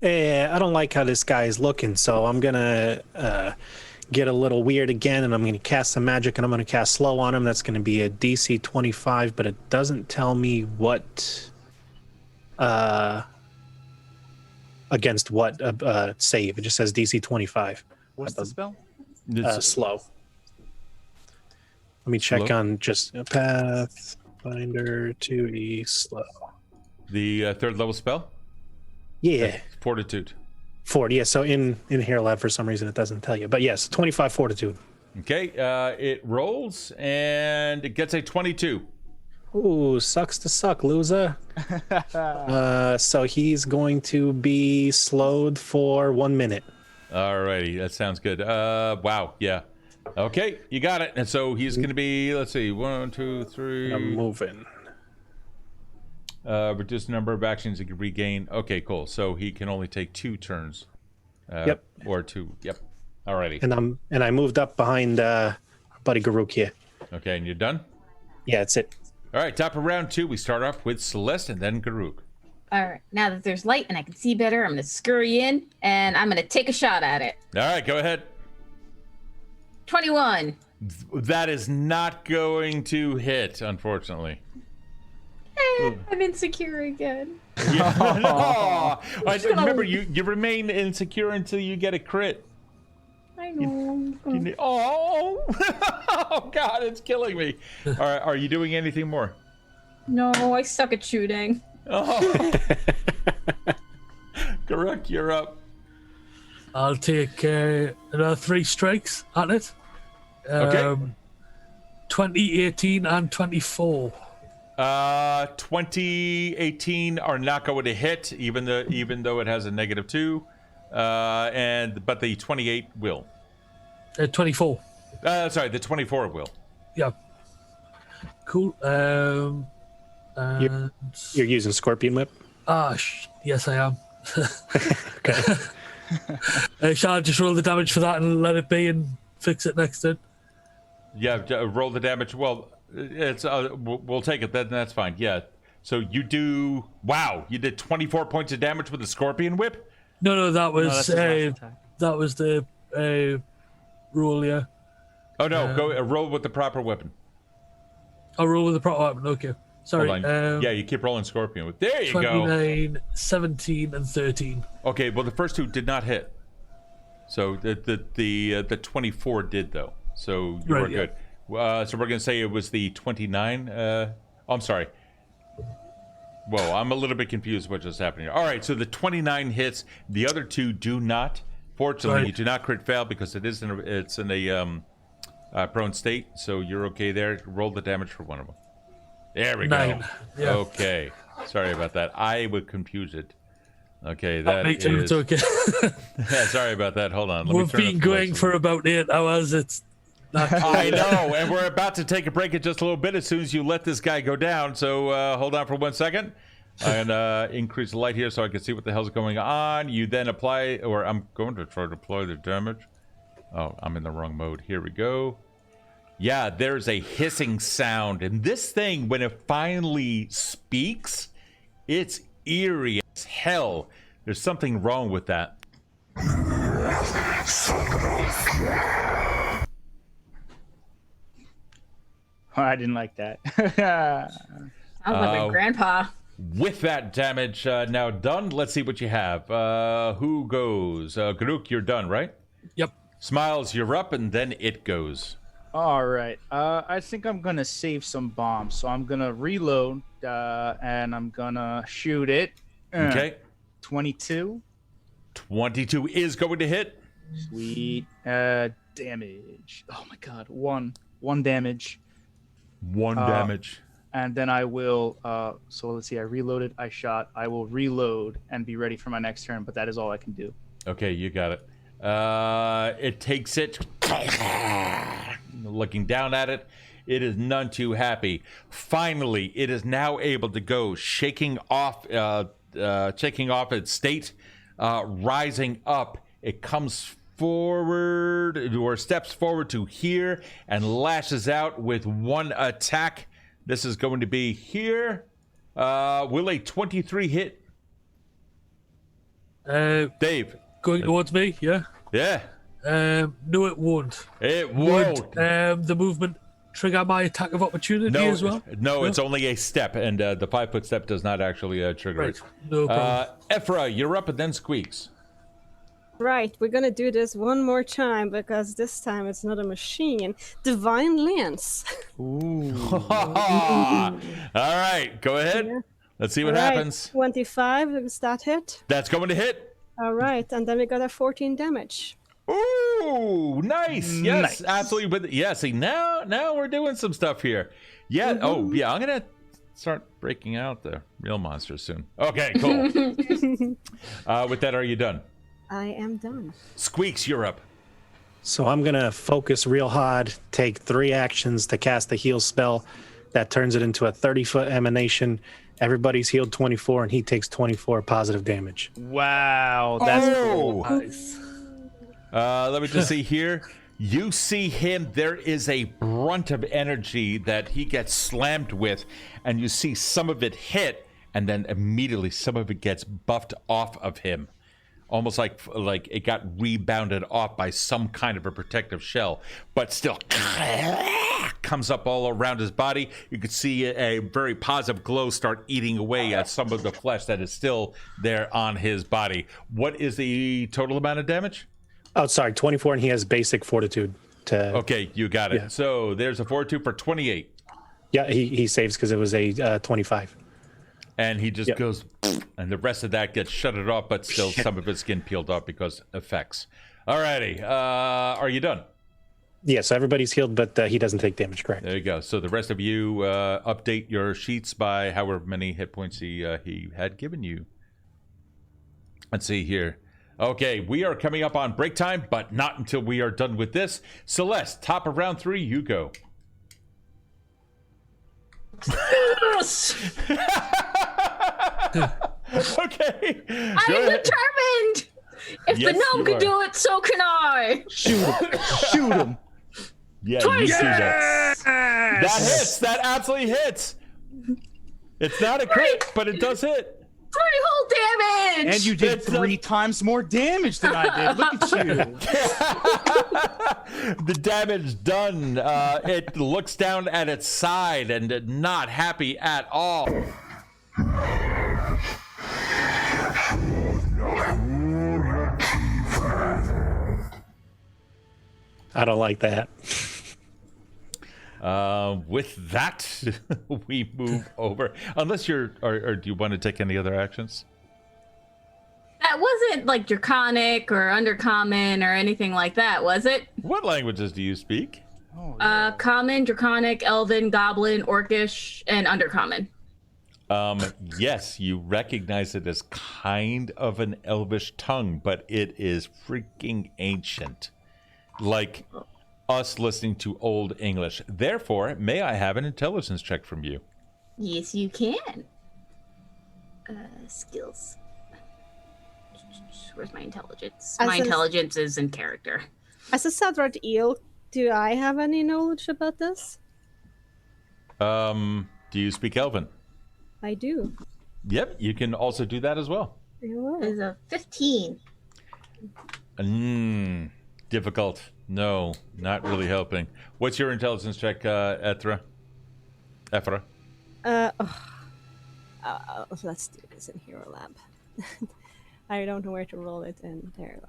I don't like how this guy is looking, so I'm gonna get a little weird again, and I'm gonna cast some magic, and I'm gonna cast slow on him. That's gonna be a DC 25, but it doesn't tell me what against what save. It just says DC 25. What's the spell? Slow. Let me check Slow? on just Pathfinder 2E slow. The third level spell? Yeah. Fortitude. 40. Yeah, so in here lab for some reason it doesn't tell you. But yes, 25 fortitude. Okay, it rolls and it gets a 22. Ooh, sucks to suck, loser. So he's going to be slowed for 1 minute. Alrighty, that sounds good. Wow, yeah. Okay, you got it. And so he's going to be, let's see, 1, 2, 3. I'm moving. Reduce the number of actions he can regain. Okay, cool. So he can only take 2 turns. Yep. Or 2. Yep. Alrighty. And I moved up behind buddy Garuk here. Okay, and you're done? Yeah, that's it. All right, top of round 2, we start off with Celeste and then Garuk. All right, now that there's light and I can see better, I'm gonna scurry in and I'm gonna take a shot at it. All right, go ahead. 21. That is not going to hit, unfortunately. I'm insecure again. Yeah. No. Remember, you remain insecure until you get a crit. I know. Oh, oh God, it's killing me. Are you doing anything more? No, I suck at shooting. Oh. Garuk, you're up. I'll take another 3 strikes at it. Okay. 20, 18, and 24. 2018 are not going to hit, even though it has a -2, but the 28 will. 24. Sorry, the 24 will. Yeah. Cool. And... You're using Scorpion Whip? Yes, I am. Okay. Shall I just roll the damage for that and let it be and fix it next turn? Yeah, roll the damage. Well, it's we'll take it. That's fine. Yeah. So you do. Wow, you did 24 points of damage with the Scorpion Whip. No, that was that was the roll. Yeah. Oh no, go roll with the proper weapon. I'll roll with the proper weapon. Okay. Sorry. Hold on. Yeah, you keep rolling Scorpion Whip. There you 29, go. 17, and 13. Okay, well the first 2 did not hit. So the 24 did though. So you were good. So we're gonna say it was the 29. I'm sorry. Whoa, I'm a little bit confused what just happened here. All right, so the 29 hits. The other 2 do not. Fortunately, you do not crit fail because it's in a prone state. So you're okay there. Roll the damage for one of them. There we 9. go. Yeah. Okay. Sorry about that. I would confuse it. Okay, that Me too, is. it's okay. Yeah, sorry about that. Hold on. We've been going for about 8 hours. It's not I know, and we're about to take a break in just a little bit as soon as you let this guy go down. So hold on for 1 second. I'm going to increase the light here so I can see what the hell's going on. You then apply, or I'm going to try to apply the damage. Oh, I'm in the wrong mode. Here we go. Yeah, there's a hissing sound. And this thing, when it finally speaks, it's eerie as hell. There's something wrong with that. Oh, I didn't like that. Sounds like my grandpa. With that damage now done, let's see what you have. Who goes? Garuk, you're done, right? Yep. Smiles, you're up, and then it goes. All right. I think I'm gonna save some bombs, so I'm gonna reload and I'm gonna shoot it. Okay. 22. 22 is going to hit. Sweet. Damage. Oh my God. One damage. One damage. and then I will. So let's see. I reloaded. I shot. I will reload and be ready for my next turn. But that is all I can do. Okay, you got it. It takes it. Looking down at it, it is none too happy. Finally, it is now able to go, shaking off its state, rising up. It comes forward or steps forward to here and lashes out with one attack. This is going to be here. Will a 23 hit? Dave. Going towards me, yeah? Yeah. No, it won't. It won't. Would the movement trigger my attack of opportunity as well? No, it's only a step, and the 5-foot step does not actually trigger it. No problem. Ephra, you're up, and then Squeaks. Right, we're gonna do this one more time because this time it's not a machine. Divine Lance. Ooh. All right, go ahead. Yeah. Let's see what happens. 25, does that hit? That's going to hit. All right, and then we got a 14 damage. Ooh, nice. Yes, Nice. absolutely. But yeah, see, now we're doing some stuff here. Yeah. Oh, yeah. I'm gonna start breaking out the real monsters soon. Okay, cool. With that, are you done? I am done. Squeaks, you're up. So I'm going to focus real hard, take 3 actions to cast the heal spell. That turns it into a 30-foot emanation. Everybody's healed 24, and he takes 24 positive damage. Wow, that's cool. Nice. Let me just see here. You see him. There is a brunt of energy that he gets slammed with, and you see some of it hit, and then immediately some of it gets buffed off of him. Almost like it got rebounded off by some kind of a protective shell, but still comes up all around his body. You can see a very positive glow start eating away at some of the flesh that is still there on his body. What is the total amount of damage? Oh, sorry, 24, and he has basic fortitude. Okay, you got it. Yeah. So there's a fortitude for 28. Yeah, he saves because it was a 25. And he just goes, and the rest of that gets shuttered off, but still some of his skin peeled off because effects. Alrighty, are you done? Yeah, so everybody's healed, but he doesn't take damage, correct? There you go. So the rest of you update your sheets by however many hit points he had given you. Let's see here. Okay, we are coming up on break time, but not until we are done with this. Celeste, top of round 3, you go. Yes! Okay. I'm determined! If Yes, the gnome you can are. do it, so can I! Shoot him! Shoot him! Yeah, you see that. That hits. That absolutely hits. It's not a crit, but it does hit. 3 whole damage! And you did 3 times more damage than I did. Look at you. The damage done. It looks down at its side and not happy at all. I don't like that. With that, we move over. Unless you're, or do you want to take any other actions? That wasn't like draconic or undercommon or anything like that, was it? What languages do you speak? Common, draconic, elven, goblin, orcish, and undercommon. Yes, you recognize it as kind of an elvish tongue, but it is freaking ancient. Like us listening to Old English. Therefore, may I have an intelligence check from you? Yes, you can. Skills. Where's my intelligence? As My in- intelligence is in character. As a Sadrat eel, do I have any knowledge about this? Do you speak Elven? I do. Yep, you can also do that as well. Is a 15. Difficult. No, not really helping. What's your intelligence check, Ephra? Let's do this in Hero Lab. I don't know where to roll it in there.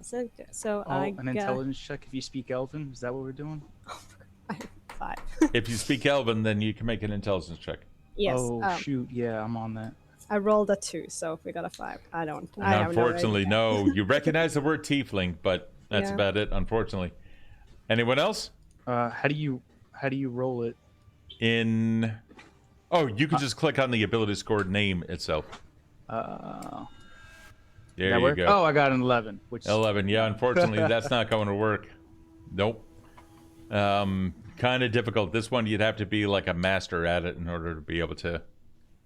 So I An got intelligence check if you speak Elven. Is that what we're doing? 5. If you speak Elven, then you can make an intelligence check. Yes. Oh, shoot. Yeah, I'm on that. I rolled a 2, so we got a 5. I have no Unfortunately, idea. no. You recognize the word tiefling, but that's Yeah. about it, unfortunately. Anyone else? How do you roll it? Oh, you can just click on the ability score name itself. That There you work? go. Oh, I got an 11. Which 11. Yeah, unfortunately, that's not going to work. Nope. Kind of difficult. This one, you'd have to be like a master at it in order to be able to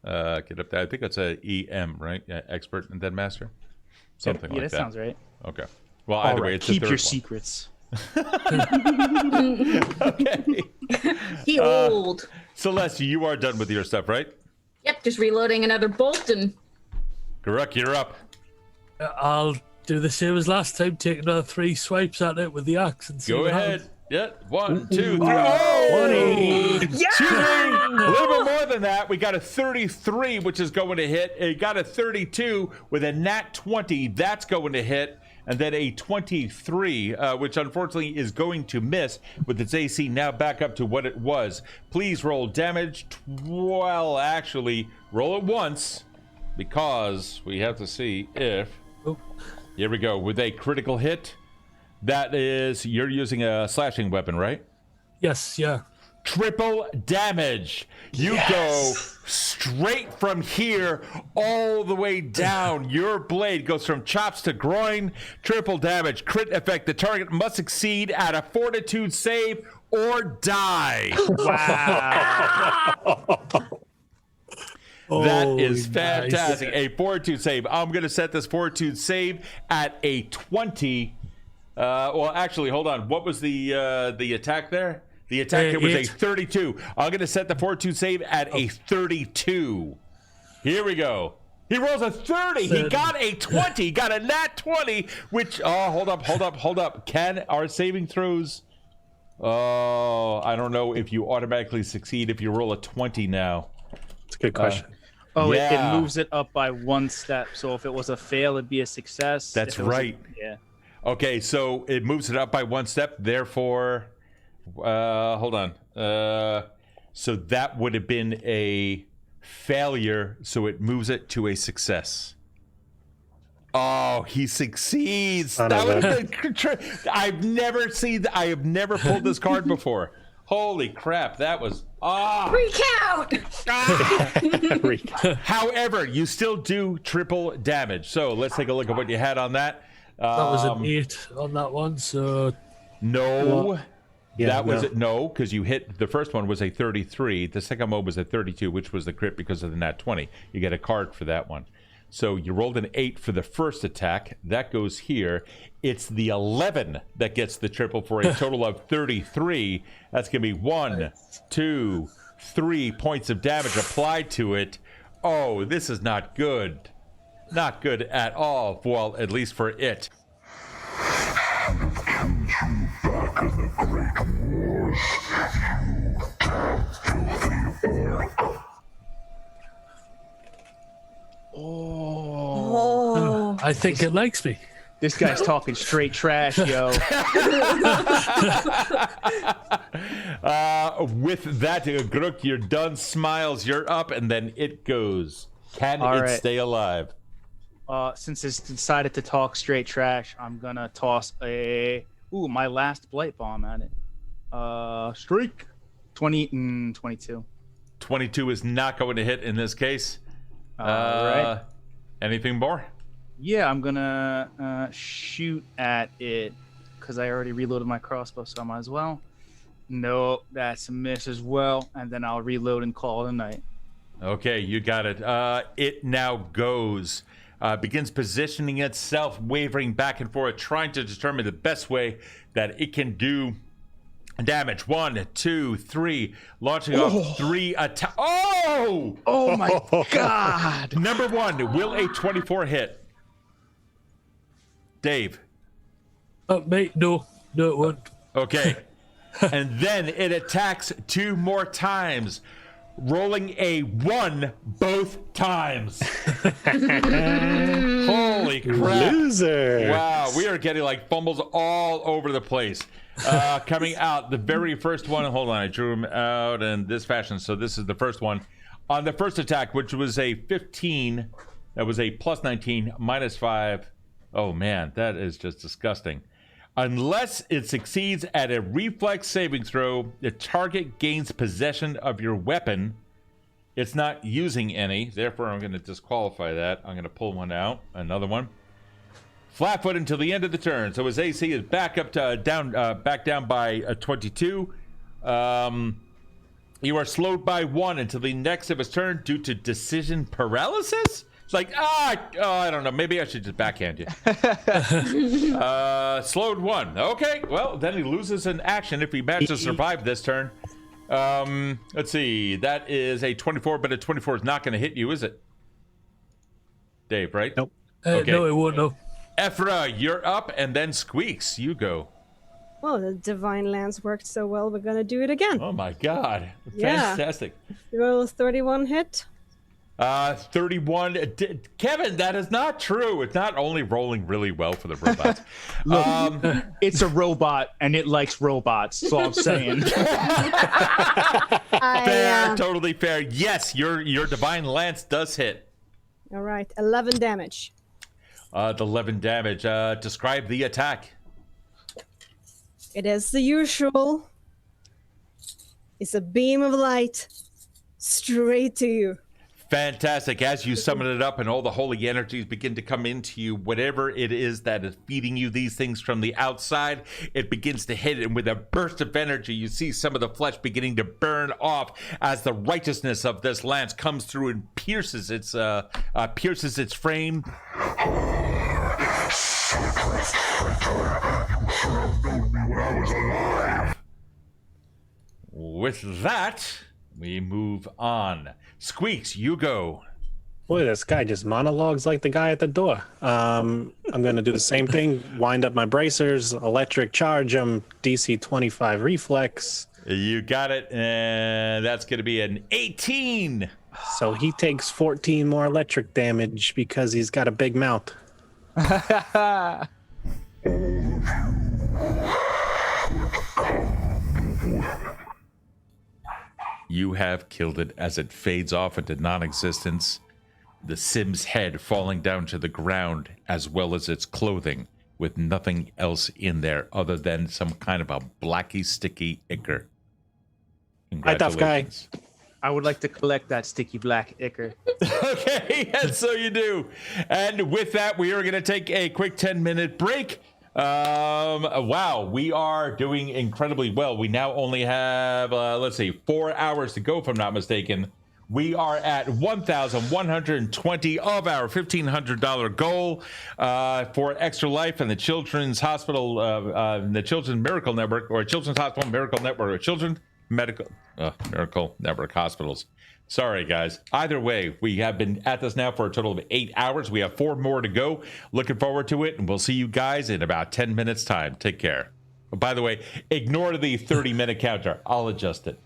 get up there. I think it's a EM, right? Yeah, expert and then master. Something like that that. sounds right. Okay. Well, either way, it's Keep the your third one. secrets. Okay. He old. Celeste, you are done with your stuff, right? Yep, just reloading another bolt and Garuk, you're up. I'll do the same as last time. Take another 3 swipes at it with the axe and see Go what ahead. happens. Yeah. 1, 2, 3. Oh! 20. Excuse me. A little bit more than that. We got a 33, which is going to hit. It got a 32 with a nat 20. That's going to hit. And then a 23, which unfortunately is going to miss with its AC now back up to what it was. Please roll damage. Well, actually, roll it once because we have to see if... Oh. Here we go. With a critical hit, that is... You're using a slashing weapon, right? Yes, yeah. Triple damage. You go straight from here all the way down. Your blade goes from chops to groin. Triple damage. Crit effect. The target must succeed at a fortitude save or die. That is fantastic. Nice. A fortitude save. I'm going to set this fortitude save at a 20. Well, actually, hold on. What was the attack there? The attack here was a 32. I'm going to set the fortitude save at a 32. Here we go. He rolls a 30. He got a 20. He got a nat 20, which... Oh, hold up. Can our saving throws... Oh, I don't know if you automatically succeed if you roll a 20 now. It's a good question. It moves it up by 1 step. So if it was a fail, it'd be a success. That's If it was right. Yeah. Okay, so it moves it up by 1 step. Therefore... hold on. So that would have been a failure, so it moves it to a success. Oh, he succeeds. That would have been, I have never pulled this card before. Holy crap, that was recount. However, you still do triple damage. So let's take a look at what you had on that. That was an 8 on that one, so... No. Yeah, that was no, because you hit the first one was a 33. The second one was a 32, which was the crit because of the nat 20. You get a card for that one. So you rolled an 8 for the first attack. That goes here. It's the 11 that gets the triple for a total of 33. That's going to be 1, 2, 3 points of damage applied to it. Oh, this is not good. Not good at all. Well, at least for it. Back in the Great Wars, you filthy orc. Oh. I think it likes me. This guy's talking straight trash, yo. With that, Grook, you're done. Smiles, you're up, and then it goes. Can All it right. stay alive? Since it's decided to talk straight trash, I'm gonna toss my last blight bomb at it. Streak. 20 and 22. 22 is not going to hit in this case. Right. Anything more? Yeah, I'm gonna shoot at it because I already reloaded my crossbow, so I might as well. No, that's a miss as well, and then I'll reload and call it a night. Okay, you got it. It now goes. Begins positioning itself, wavering back and forth, trying to determine the best way that it can do damage. 1, 2, 3. Launching off 3 attacks. Oh! Oh my god! Number 1, will a 24 hit? Dave. Mate, no, it won't. Okay. And then it attacks 2 more times, rolling a 1 both times. Holy crap. Loser. Wow, we are getting like fumbles all over the place. Coming out, the very first one. Hold on, I drew him out in this fashion. So this is the first one. On the first attack, which was a 15, that was a plus 19, minus 5. Oh man, that is just disgusting. Unless it succeeds at a reflex saving throw, the target gains possession of your weapon It's not using any, therefore I'm going to disqualify that. I'm going to pull one out, another one. Flatfoot until the end of the turn. So his AC is back up to back down by 22. You are slowed by 1 until the next of his turn due to decision paralysis. It's like, I don't know. Maybe I should just backhand you. Slowed 1. Okay, well, then he loses an action if he manages to survive this turn. Let's see. That is a 24, but a 24 is not going to hit you, is it? Dave, right? Nope. Okay. No, it won't. No. Ephra, you're up, and then Squeaks, you go. Well, the Divine Lance worked so well, we're gonna do it again. Oh my god. Yeah. Fantastic. Roll 31 hit. 31. Kevin, that is not true. It's not only rolling really well for the robots. Look, it's a robot and it likes robots. That's all I'm saying. Fair, totally fair. Yes, your Divine Lance does hit. All right, 11 damage. The 11 damage. Describe the attack. It is the usual. It's a beam of light straight to you. Fantastic. As you summon it up and all the holy energies begin to come into you, whatever it is that is feeding you these things from the outside, it begins to hit it. And with a burst of energy, you see some of the flesh beginning to burn off as the righteousness of this lance comes through and pierces its frame. With that, we move on. Squeaks, you go. Boy, this guy just monologues like the guy at the door. I'm going to do the same thing. Wind up my bracers, electric charge him, DC 25 reflex. You got it, and that's going to be an 18. So he takes 14 more electric damage because he's got a big mouth. You have killed it as it fades off into non-existence. The Sim's head falling down to the ground, as well as its clothing, with nothing else in there other than some kind of a blacky, sticky ichor. Hi, tough guy. I would like to collect that sticky black ichor. Okay, and so you do. And with that, we are going to take a quick 10-minute break. Wow, we are doing incredibly well. We now only have, 4 hours to go, if I'm not mistaken. We are at 1,120 of our $1,500 goal for Extra Life and the Children's Hospital, the Children's Miracle Network, or Children's Hospital Miracle Network, or Children's Miracle Network Hospitals. Sorry, guys. Either way, we have been at this now for a total of 8 hours. We have 4 more to go. Looking forward to it, and we'll see you guys in about 10 minutes' time. Take care. By the way, ignore the 30-minute counter. I'll adjust it.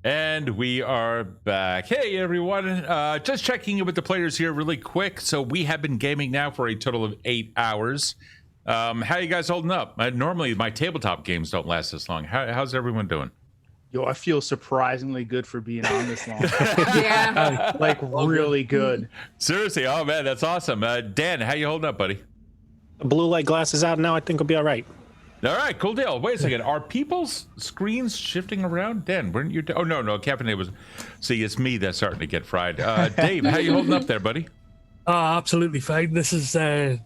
And we are back. Hey, everyone. Just checking in with the players here really quick. So we have been gaming now for a total of 8 hours. How you guys holding up? Normally, my tabletop games don't last this long. How's everyone doing? Yo, I feel surprisingly good for being on this long. Yeah. Like really good. Seriously? Oh, man, that's awesome. Dan, how you holding up, buddy? Blue light glasses out now. I think we'll be all right. All right, cool deal. Wait a second. Are people's screens shifting around? Dan, weren't you? Oh, no. Captain was. See, it's me that's starting to get fried. Dave, how you holding up there, buddy? Absolutely fine. This is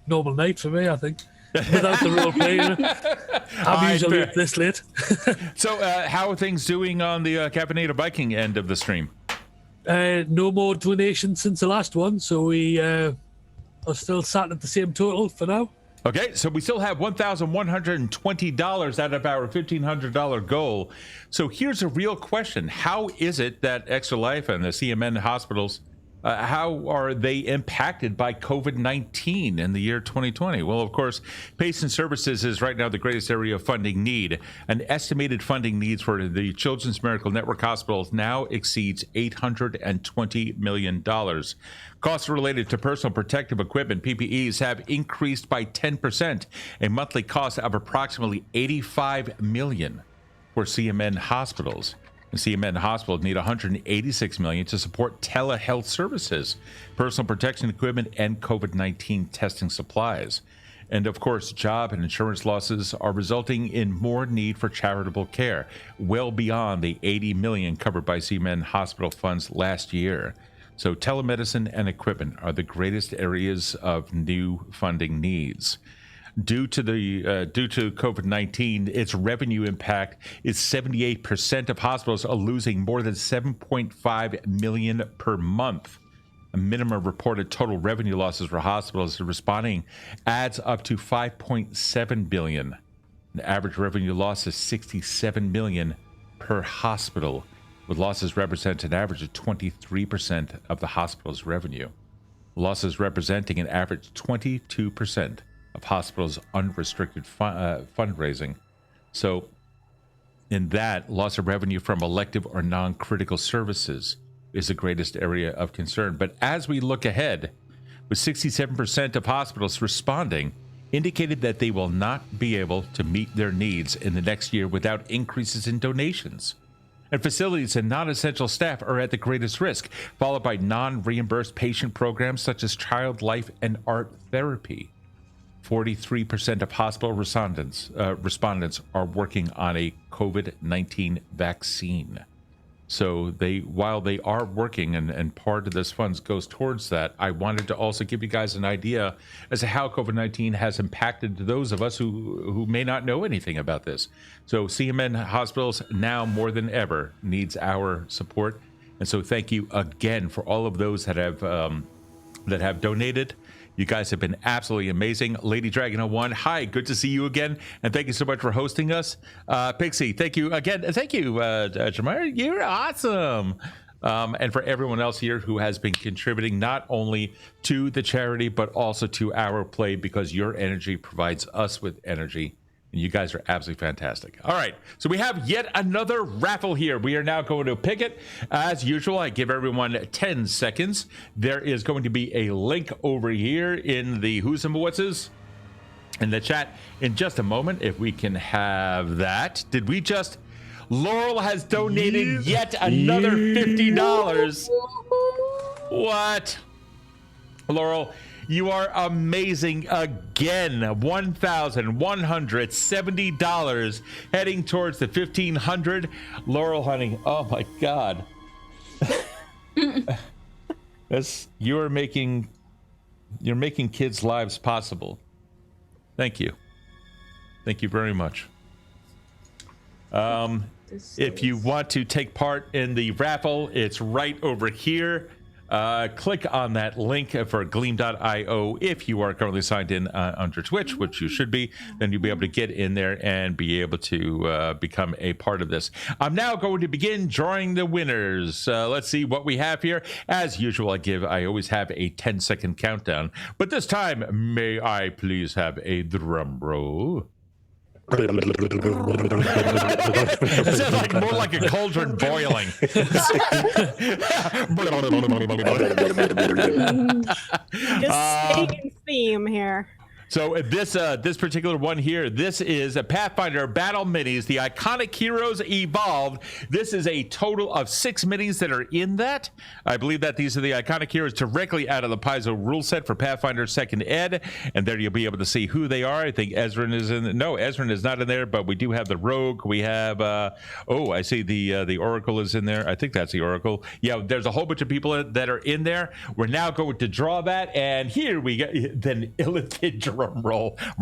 normal night for me, I think. Without the role play, I'm usually up this late. So, how are things doing on the Caffeinator Viking end of the stream? No more donations since the last one, so we are still sat at the same total for now. Okay, so we still have $1,120 out of our $1,500 goal. So here's a real question. How is it that Extra Life and the CMN hospitals, how are they impacted by COVID-19 in the year 2020? Well, of course, patient services is right now the greatest area of funding need. An estimated funding needs for the Children's Miracle Network hospitals now exceeds $820 million. Costs related to personal protective equipment, PPEs, have increased by 10%, a monthly cost of approximately $85 million for CMN hospitals. The CMN hospitals need $186 million to support telehealth services, personal protection equipment, and COVID-19 testing supplies. And of course, job and insurance losses are resulting in more need for charitable care, well beyond the $80 million covered by CMN hospital funds last year. So telemedicine and equipment are the greatest areas of new funding needs. Due to COVID-19, its revenue impact is 78% of hospitals are losing more than $7.5 million per month. A minimum reported total revenue losses for hospitals responding adds up to $5.7 billion. The average revenue loss is $67 million per hospital, with losses represent an average of 23% of the hospital's revenue. Losses representing an average 22% of hospitals' unrestricted fundraising. So in that, loss of revenue from elective or non-critical services is the greatest area of concern. But as we look ahead, with 67% of hospitals responding, indicated that they will not be able to meet their needs in the next year without increases in donations. And facilities and non-essential staff are at the greatest risk, followed by non-reimbursed patient programs such as child life and art therapy. 43% of hospital respondents are working on a COVID-19 vaccine. So while they are working, and part of this funds goes towards that, I wanted to also give you guys an idea as to how COVID-19 has impacted those of us who may not know anything about this. So CMN Hospitals now more than ever needs our support. And so thank you again for all of those that have donated. You guys have been absolutely amazing. Lady Dragon 01, hi, good to see you again. And thank you so much for hosting us. Pixie, thank you again. Thank you, Jamar. You're awesome. And for everyone else here who has been contributing not only to the charity, but also to our play, because your energy provides us with energy. And you guys are absolutely fantastic. All right, so we have yet another raffle here. We are now going to pick it. As usual, I give everyone 10 seconds. There is going to be a link over here in the Who's and What's in the chat in just a moment. If we can have that. Did we just... Laurel has donated yet another $50. What? Laurel, you are amazing again. $1,170 heading towards the $1,500. Laurel, honey, oh my God. You're making kids' lives possible. Thank you. Thank you very much. If you want to take part in the raffle, it's right over here. Click on that link for gleam.io. If you are currently signed in under Twitch, which you should be, then you'll be able to get in there and be able to become a part of this. I'm now going to begin drawing the winners. Let's see what we have here. As usual, I always have a 10-second countdown, but this time, may I please have a drum roll? It sounds like more like a cauldron boiling. Just staying in theme here. So this particular one here, this is a Pathfinder Battle Minis, the Iconic Heroes Evolved. This is a total of 6 minis that are in that. I believe that these are the Iconic Heroes directly out of the Paizo rule set for Pathfinder 2nd Ed. And there you'll be able to see who they are. I think Ezrin is in. No, Ezrin is not in there, but we do have the Rogue. We have, I see the Oracle is in there. I think that's the Oracle. Yeah, there's a whole bunch of people that are in there. We're now going to draw that. And here we go. Then Illithid drum roll. How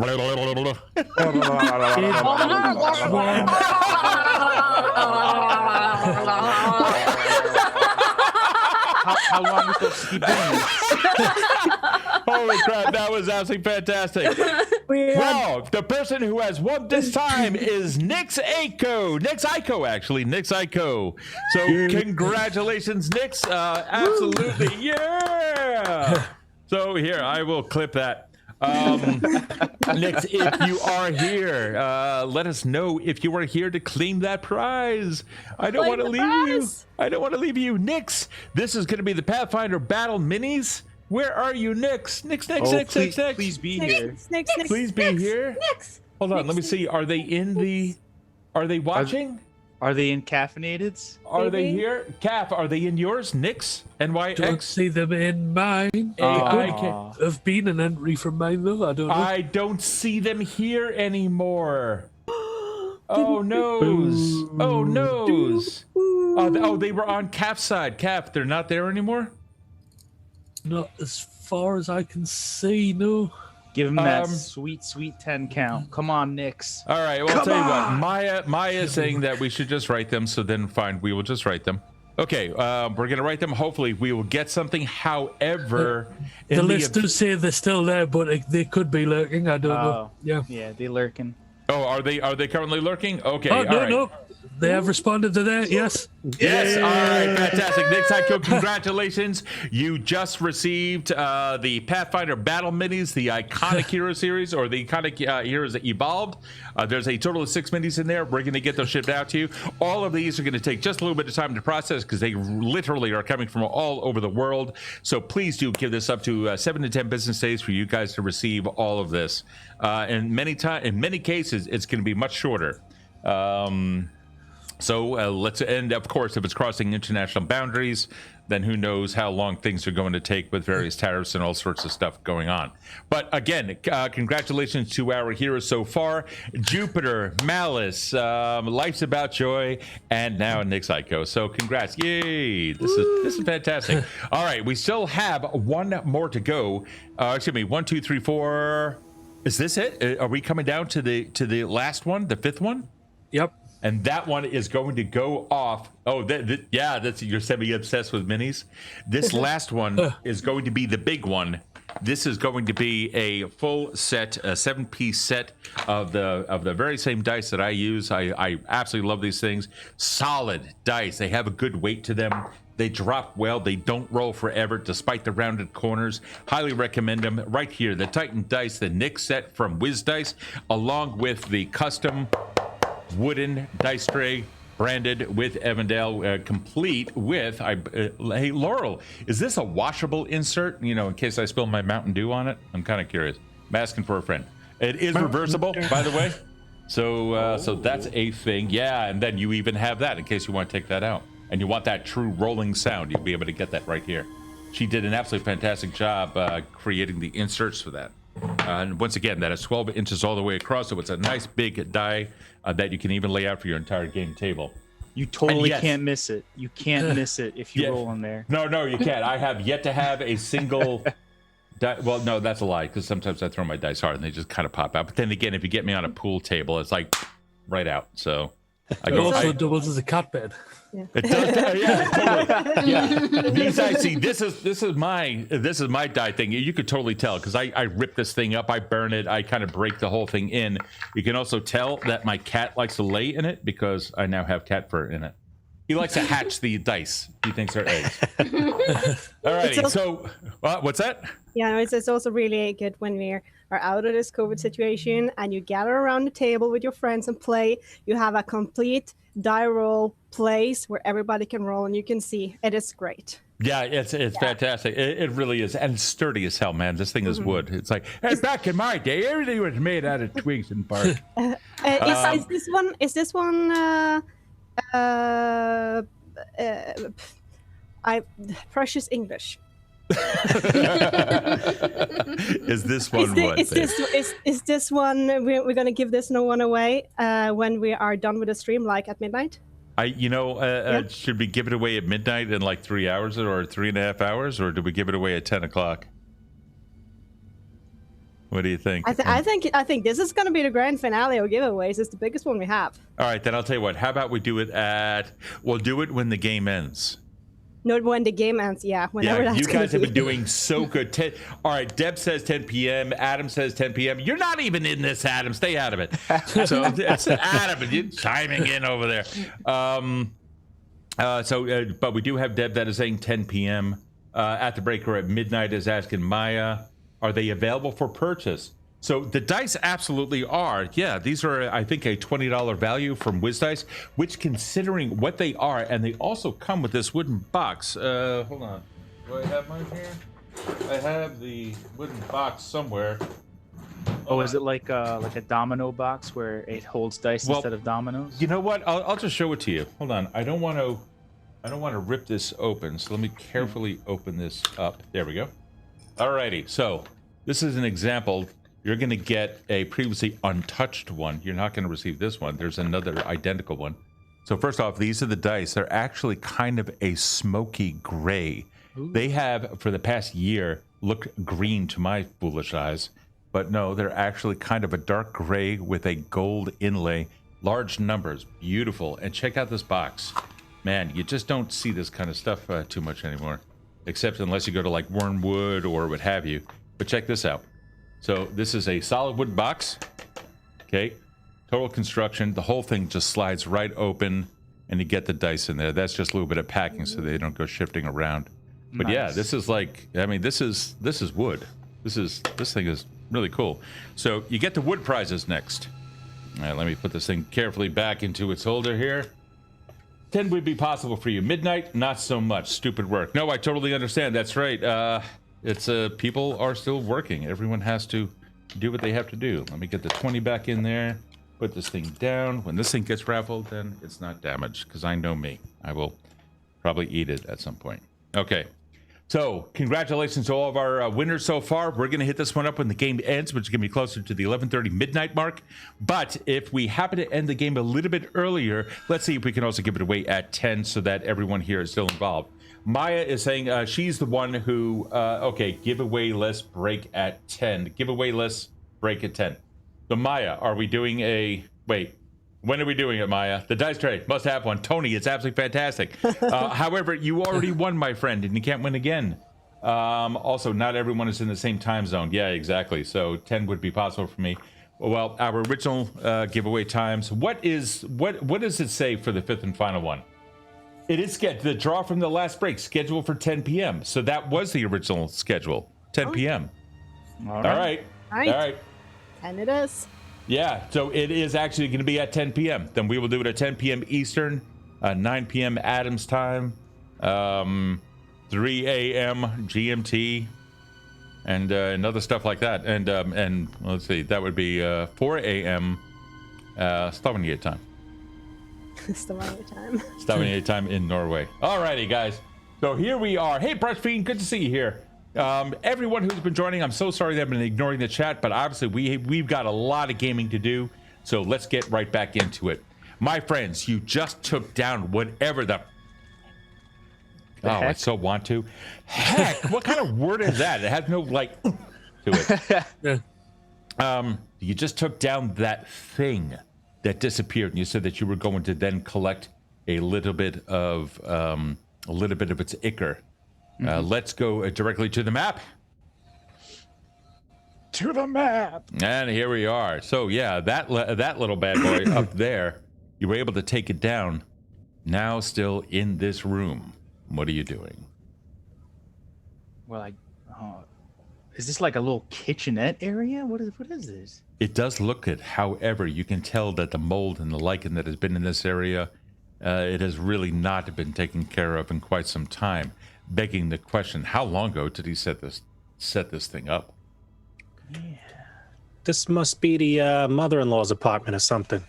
long we supposed to keep doing this? Holy crap, that was absolutely fantastic. Well, the person who has won this time is Nix Aiko, actually. Nix Aiko. So congratulations, Nix. Absolutely. Yeah. So here, I will clip that. Nix, if you are here, let us know if you are here to claim that prize. I don't want to leave you. I don't want to leave you. Nix, this is going to be the Pathfinder Battle Minis. Where are you, Nix? Nix. Please be here. Please be here. Hold on, let me see. Are they watching? Are they in caffeinated? Are they here? Calf, are they in yours? Nix? NYX? Don't see them in mine. It could have been an entry from mine, though. I don't know. I don't see them here anymore. Oh, noes. Oh, noes. Oh, they were on Calf's side. Calf, they're not there anymore? Not as far as I can see, no. Give him that sweet 10 count. Come on, Nix. All right, well, I'll tell you what. Maya is saying that we should just write them, so then fine, we will just write them. Okay, we're going to write them. Hopefully, we will get something. However, the list does say they're still there, but they could be lurking. I don't know. Yeah, they lurking. Oh, are they currently lurking? Okay, oh, all right. No. They have responded to that, yes? Yes. All right. Fantastic. Nick Psycho, congratulations. You just received the Pathfinder Battle Minis, the Iconic Hero Series, or the Iconic Heroes that Evolved. There's a total of 6 minis in there. We're going to get those shipped out to you. All of these are going to take just a little bit of time to process because they literally are coming from all over the world. So please do give this up to 7 to 10 business days for you guys to receive all of this. In many cases, it's going to be much shorter. So let's end, of course, if it's crossing international boundaries, then who knows how long things are going to take with various tariffs and all sorts of stuff going on. But again, congratulations to our heroes so far: Jupiter, Malice, Life's About Joy, and now Nick Psycho. So congrats. Yay. This is fantastic. All right, we still have one more to go. Excuse me, 1, 2, 3, 4. Is this it? Are we coming down to the last one, the 5th one? Yep. And that one is going to go off. Oh, that's you're semi-obsessed with minis. This last one is going to be the big one. This is going to be a full set, a 7-piece set of the very same dice that I use. I absolutely love these things. Solid dice. They have a good weight to them. They drop well. They don't roll forever, despite the rounded corners. Highly recommend them. Right here, the Titan dice, the Nick set from Wiz Dice, along with the custom wooden dice tray branded with Evindale, complete with hey Laurel, is this a washable insert, in case I spill my Mountain Dew on it? I'm kind of curious. I'm asking for a friend. It is reversible, by the way, so that's a thing. Yeah, and then you even have that in case you want to take that out and you want that true rolling sound. You'll be able to get that right here. She did an absolutely fantastic job creating the inserts for that. And once again, that is 12 inches all the way across, so it's a nice big die that you can even lay out for your entire game table. You totally can't miss it. You can't miss it if you roll on there. No, you can't. I have yet to have a single well, no, that's a lie, because sometimes I throw my dice hard and they just kind of pop out. But then again, if you get me on a pool table, it's like right out. So it also doubles as a cat bed. Yeah. It does. Yeah, totally. Yeah. These dice, see, this is my die thing. You could totally tell because I rip this thing up, I burn it, I kind of break the whole thing in. You can also tell that my cat likes to lay in it because I now have cat fur in it. He likes to hatch the dice. He thinks they're eggs. All righty. So, what's that? Yeah, no, it's also really good when we are out of this COVID situation and you gather around the table with your friends and play. You have a complete die roll place where everybody can roll and you can see it is great. Yeah, it's fantastic. It really is, and sturdy as hell, man. This thing is wood. It's like, hey, back in my day, everything was made out of twigs and bark. Is this one? Precious English. Is this one Is this one? We're gonna give this one away when we are done with the stream, like at midnight. Should we give it away at midnight in like 3 hours or 3.5 hours, or do we give it away at 10 o'clock? What do you think? I think this is going to be the grand finale of giveaways. It's the biggest one we have. All right, then I'll tell you what. How about we do it we'll do it when the game ends. Not when the game ends, yeah. Whenever that's you guys have been doing so good. All right, Deb says 10 p.m. Adam says 10 p.m. You're not even in this, Adam. Stay out of it. So it's Adam, you're chiming in over there. But we do have Deb that is saying 10 p.m. At the break or at midnight is asking Maya, are they available for purchase? So the dice absolutely are. Yeah, these are, I think, a $20 value from Wiz Dice, which, considering what they are, and they also come with this wooden box. Hold on. Do I have mine here? I have the wooden box somewhere. Oh, is it like a domino box where it holds dice instead of dominoes? You know what? I'll just show it to you. Hold on. I don't want to rip this open. So let me carefully open this up. There we go. Alrighty. So this is an example. You're going to get a previously untouched one. You're not going to receive this one. There's another identical one. So first off, these are the dice. They're actually kind of a smoky gray. Ooh. They have, for the past year, looked green to my foolish eyes. But no, they're actually kind of a dark gray with a gold inlay. Large numbers. Beautiful. And check out this box. Man, you just don't see this kind of stuff too much anymore. Except unless you go to like Wormwood or what have you. But check this out. So this is a solid wood box. Okay. Total construction. The whole thing just slides right open, and you get the dice in there. That's just a little bit of packing so they don't go shifting around. But yeah, Nice. this is like, I mean, this is wood. This thing is really cool. So you get the wood prizes next. All right, let me put this thing carefully back into its holder here. 10 would be possible for you. Midnight, not so much. Stupid work. No, I totally understand. That's right. It's people are still working. Everyone has to do what they have to do. Let me get the 20 back in there. Put this thing down. When this thing gets raffled, then it's not damaged, because I know me. I will probably eat it at some point. Okay. So, congratulations to all of our winners so far. We're going to hit this one up when the game ends, which is going to be closer to the 11:30 midnight mark. But if we happen to end the game a little bit earlier, let's see if we can also give it away at 10 so that everyone here is still involved. Maya is saying she's the one who, okay, giveaway list break at 10. Giveaway list break at 10. So, Maya, are we doing a... Wait. When are we doing it, Maya? The dice tray. Must have one. Tony, it's absolutely fantastic. However, you already won, my friend, and you can't win again. Also, not everyone is in the same time zone. Yeah, exactly. So 10 would be possible for me. Well, our original giveaway times. What does it say for the fifth and final one? It is the draw from the last break, scheduled for 10 p.m. So that was the original schedule, 10 p.m. All right. All right. And it is. Yeah, so it is actually going to be at 10 p.m. Then we will do it at 10 p.m. Eastern, 9 p.m. Adams time, 3 a.m. GMT, and other stuff like that. And let's see, that would be 4 a.m. Stavanger time. Stavanger time. Stavanger time in Norway. Alrighty, guys. So here we are. Hey, Brush Fiend, good to see you here. Everyone who's been joining, I'm so sorry that I've been ignoring the chat, but obviously we've got a lot of gaming to do, so let's get right back into it. My friends, you just took down whatever the I so want to. Heck, what kind of word is that? It has no like to it. Yeah. You just took down that thing that disappeared, and you said that you were going to then collect a little bit of its ichor. Let's go directly to the map. To the map. And here we are. So yeah, that little bad boy up there, you were able to take it down. Now still in this room. What are you doing? Well, is this like a little kitchenette area? What is this? It does look it. However, you can tell that the mold and the lichen that has been in this area, it has really not been taken care of in quite some time. Begging the question, how long ago did he set this thing up? Yeah. This must be the mother-in-law's apartment or something.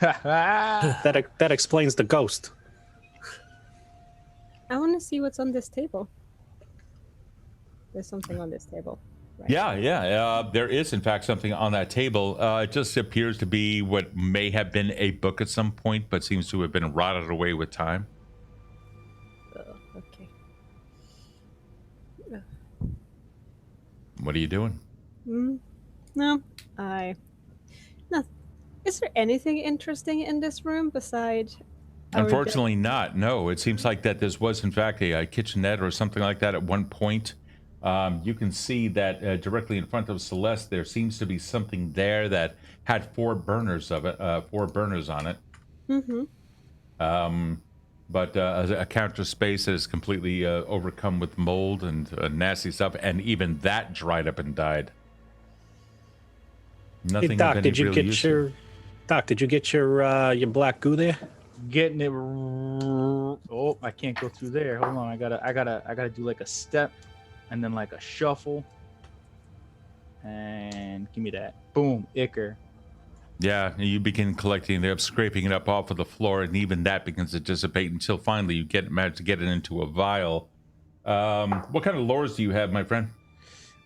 That explains the ghost. I want to see what's on this table. There's something on this table. Right? Yeah. There is, in fact, something on that table. It just appears to be what may have been a book at some point, but seems to have been rotted away with time. Okay. What are you doing? No. Is there anything interesting in this room besides? Unfortunately not. No, it seems like that this was in fact a kitchenette or something like that at one point. You can see that directly in front of Celeste there seems to be something there that had four burners on it. But a counter space that is completely overcome with mold and nasty stuff, and even that dried up and died. Nothing. Hey, Doc, did you get your black goo there? Getting it. Oh, I can't go through there. Hold on. I gotta do like a step, and then like a shuffle. And give me that. Boom, ichor. Yeah, you begin collecting it up, scraping it up off of the floor, and even that begins to dissipate until finally you manage to get it into a vial. What kind of lures do you have, my friend?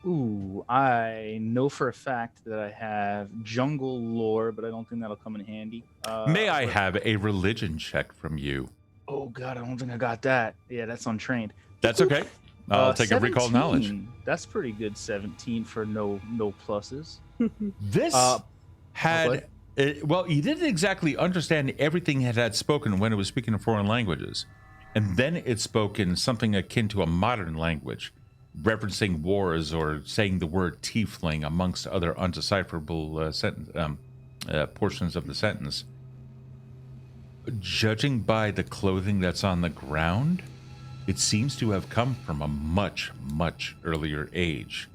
Ooh, I know for a fact that I have jungle lore, but I don't think that'll come in handy. May I have a religion check from you? Oh God, I don't think I got that. Yeah, that's untrained. That's okay. I'll take a recall knowledge. That's pretty good. 17 for no pluses. This had well, you didn't exactly understand everything it had spoken when it was speaking in foreign languages, and then it spoke in something akin to a modern language, referencing wars or saying the word tiefling amongst other undecipherable portions of the sentence. Judging by the clothing that's on the ground, it seems to have come from a much, much earlier age.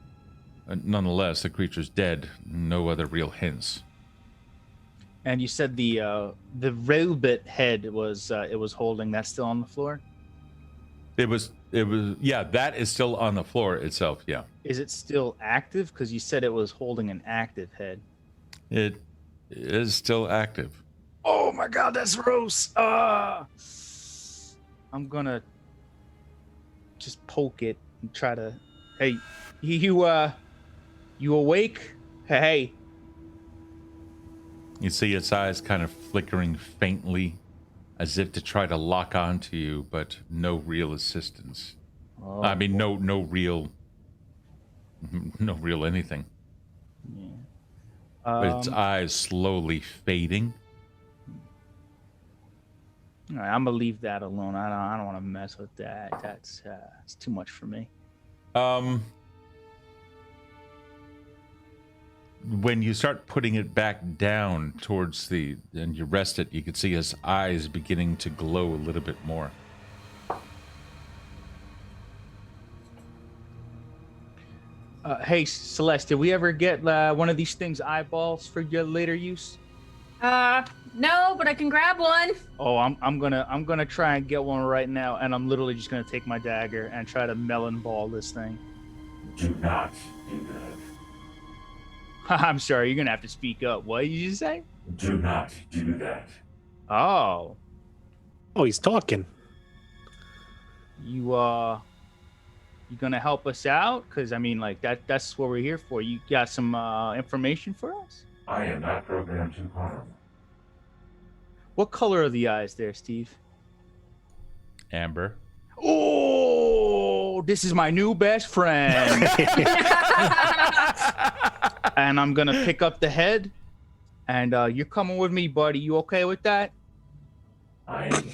Nonetheless, the creature's dead. No other real hints. And you said the robot head was it was holding. That's still on the floor. It was. Yeah, that is still on the floor itself. Yeah. Is it still active? Because you said it was holding an active head. It is still active. Oh my god, that's gross. I'm gonna just poke it and try to. Hey, you awake? Hey. You see its eyes kind of flickering faintly, as if to try to lock onto you, but no real assistance. Oh, I mean, no real anything. Yeah. But its eyes slowly fading. All right, I'm gonna leave that alone. I don't want to mess with that. That's it's too much for me. When you start putting it back down towards and you rest it, you can see his eyes beginning to glow a little bit more. Hey, Celeste, did we ever get one of these things eyeballs for your later use? No, but I can grab one. Oh, I'm gonna try and get one right now, and I'm literally just gonna take my dagger and try to melon ball this thing. Do not do that. I'm sorry, you're gonna have to speak up. What did you say? Do not do that. Oh, he's talking. you gonna help us out? Cause I mean, like that's what we're here for. You got some information for us? I am not programmed to harm. What color are the eyes there, Steve? Amber. Oh, this is my new best friend. And I'm gonna pick up the head, and you're coming with me, buddy. You okay with that? I am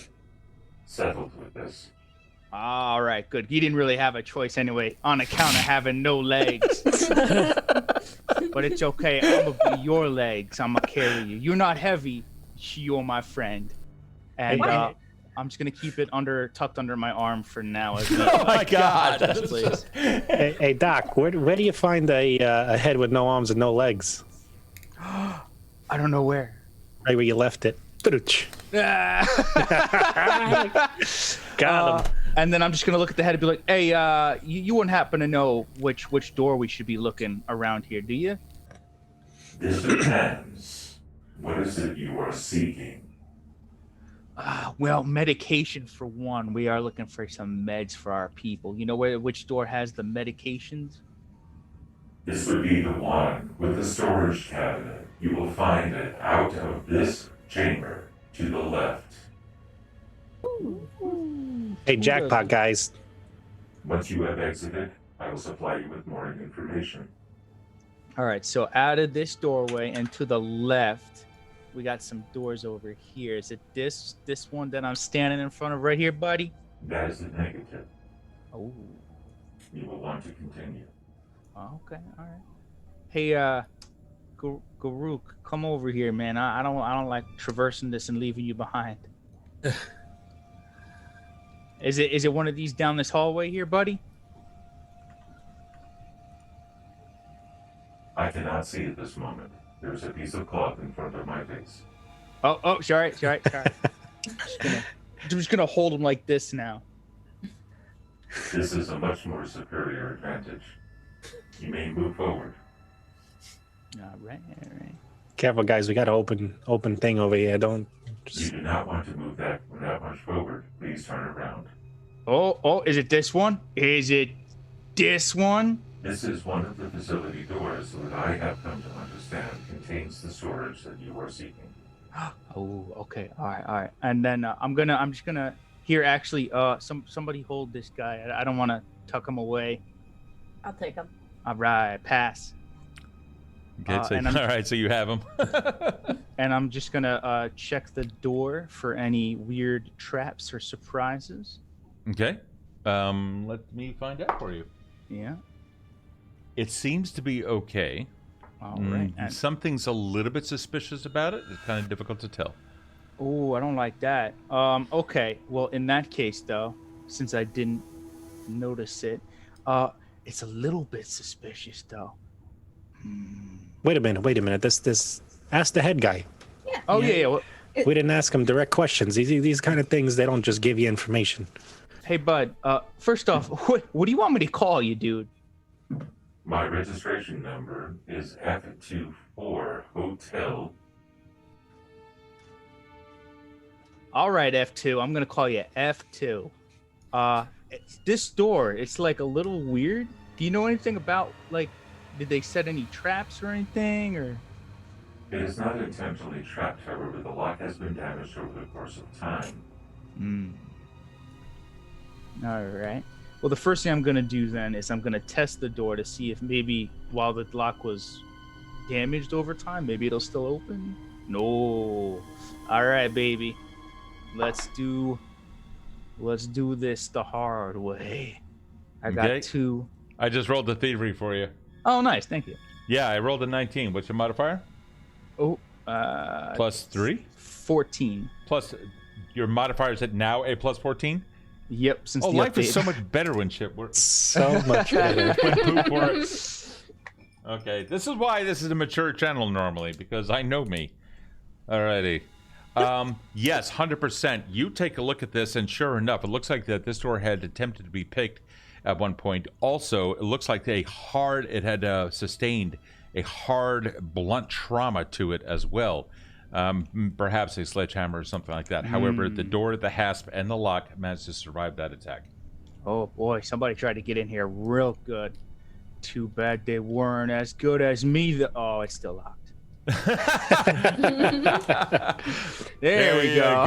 settled with this. All right, good. You didn't really have a choice anyway, on account of having no legs. But it's okay. I'm gonna be your legs. I'm gonna carry you. You're not heavy. You're my friend. And I'm just gonna keep it tucked under my arm for now. As Oh my God! Please. Hey, Doc, where do you find a head with no arms and no legs? I don't know where. Right where you left it. Got him. And then I'm just gonna look at the head and be like, "Hey, you wouldn't happen to know which door we should be looking around here, do you?" This depends. What is it you are seeking? Well, medication for one. We are looking for some meds for our people. You know which door has the medications? This would be the one with the storage cabinet. You will find it out of this chamber to the left. Hey, jackpot, guys. Once you have exited, I will supply you with more information. All right, so out of this doorway and to the left, we got some doors over here. Is it this one that I'm standing in front of right here, buddy? That is the negative. Oh. You will want to continue. Okay, all right. Hey, Garuk, come over here, man. I don't like traversing this and leaving you behind. Is it one of these down this hallway here, buddy? I cannot see at this moment. There's a piece of cloth in front of my face. Oh, sorry. I'm just gonna hold him like this now. This is a much more superior advantage. You may move forward. All right. Careful, guys. We got an open thing over here. Don't. You do not want to move that much forward. Please turn around. Oh, is it this one? Is it this one? This is one of the facility doors that I have come to understand contains the storage that you are seeking. Oh, okay. All right. And then I'm just gonna here actually somebody hold this guy. I don't want to tuck him away. I'll take him. All right, pass. Okay, all right, so you have him. And I'm just gonna check the door for any weird traps or surprises. Okay. Let me find out for you. Yeah. It seems to be okay. All right. And Something's a little bit suspicious about it. It's kind of difficult to tell. oh, I don't like that. Okay. Well, in that case, though, since I didn't notice it, it's a little bit suspicious, though. Wait a minute. This ask the head guy. Oh yeah. Well, We didn't ask him direct questions. These kind of things, they don't just give you information. hey, bud. First off, what do you want me to call you, dude? My registration number is F24 Hotel. All right, F2. I'm gonna call you F2. This door, it's like a little weird. Do you know anything about, like, did they set any traps or anything, or? It is not intentionally trapped, however, the lock has been damaged over the course of time. All right. Well, the first thing I'm gonna do then is I'm gonna test the door to see if maybe while the lock was damaged over time, maybe it'll still open. No. All right, baby. Let's do this the hard way. I got Okay. 2. I just rolled the thievery for you. Oh, nice. Thank you. Yeah, I rolled a 19. What's your modifier? Oh, +3? 14. Plus, your modifier is at now a +14? Yep. Since Oh, the life update. is so much better when shit works. So much better. Poop works. Okay, this is why this is a mature channel normally, because I know me. Alrighty. Yes, 100%. You take a look at this, and sure enough, it looks like that this door had attempted to be picked at one point. Also, it looks like it had sustained a hard, blunt trauma to it as well. Perhaps a sledgehammer or something like that. However, the door, the hasp, and the lock managed to survive that attack. Oh boy, somebody tried to get in here real good. Too bad they weren't as good as me. Oh, it's still locked. There we go.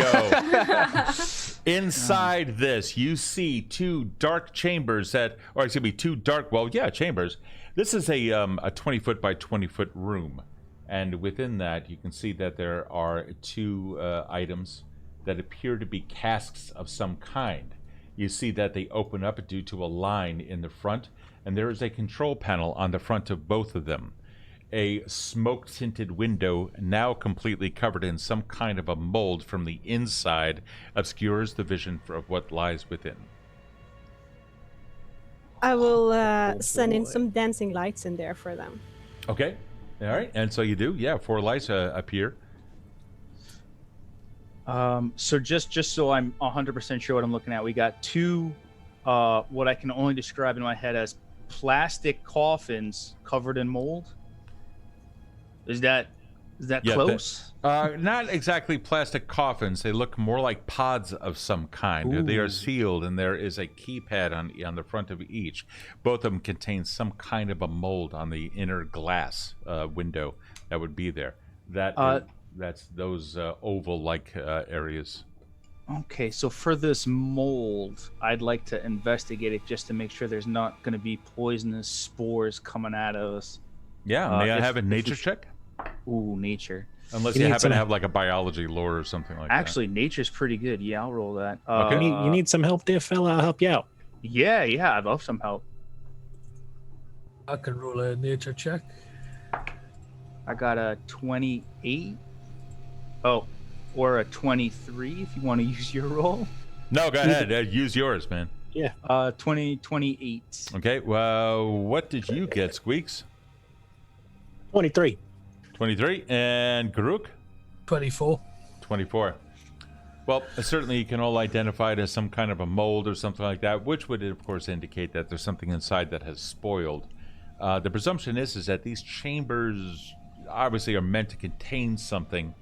Inside this, you see two dark chambers chambers. This is a 20 foot by 20 foot room. And within that, you can see that there are 2 items that appear to be casks of some kind. You see that they open up due to a line in the front, and there is a control panel on the front of both of them. A smoke-tinted window, now completely covered in some kind of a mold from the inside, obscures the vision of what lies within. I will send in some dancing lights in there for them. Okay. All right. And so you do. Yeah, 4 lights appear. So just so I'm 100% sure what I'm looking at, we got 2 what I can only describe in my head as plastic coffins covered in mold. Is that close? Not exactly plastic coffins. They look more like pods of some kind. Ooh. They are sealed, and there is a keypad on the front of each. Both of them contain some kind of a mold on the inner glass window that would be there. That's those oval-like areas. Okay, so for this mold, I'd like to investigate it just to make sure there's not going to be poisonous spores coming at us. Yeah, may I have a nature check? Ooh, nature. Unless You you need happen some- to have like a biology lore or something like Actually, nature's pretty good. Yeah, I'll roll that. Okay. You need some help there, fella? I'll help you out. Yeah, I'd love some help. I can roll a nature check. I got a 28. Oh, or a 23 if you want to use your roll. that? No, go ahead. Use yours, man. 28. Okay, well, what did you get, Squeaks? 23. 23. And Garuk? 24. 24. Well, certainly you can all identify it as some kind of a mold or something like that, which would, of course, indicate that there's something inside that has spoiled. The presumption is that these chambers obviously are meant to contain something.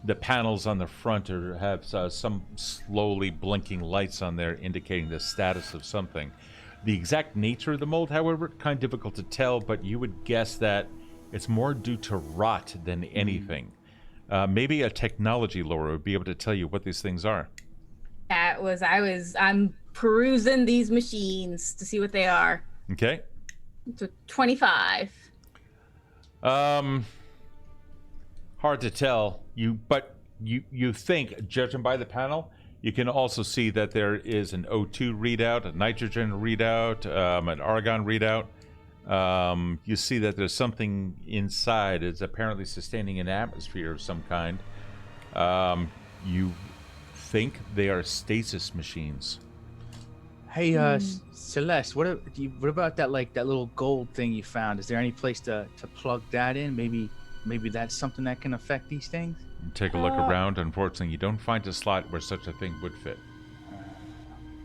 The panels on the front have some slowly blinking lights on there indicating the status of something. The exact nature of the mold, however, kind of difficult to tell, but you would guess that it's more due to rot than anything. Maybe a technology lore would be able to tell you what these things are. I'm perusing these machines to see what they are. Okay. So 25. Hard to tell. But you think, judging by the panel, you can also see that there is an O2 readout, a nitrogen readout, an argon readout. You see that there's something inside. It's apparently sustaining an atmosphere of some kind. You think they are stasis machines. Hey, Celeste, what about that that little gold thing you found? Is there any place to plug that in? Maybe that's something that can affect these things. Take a look around. Unfortunately, you don't find a slot where such a thing would fit.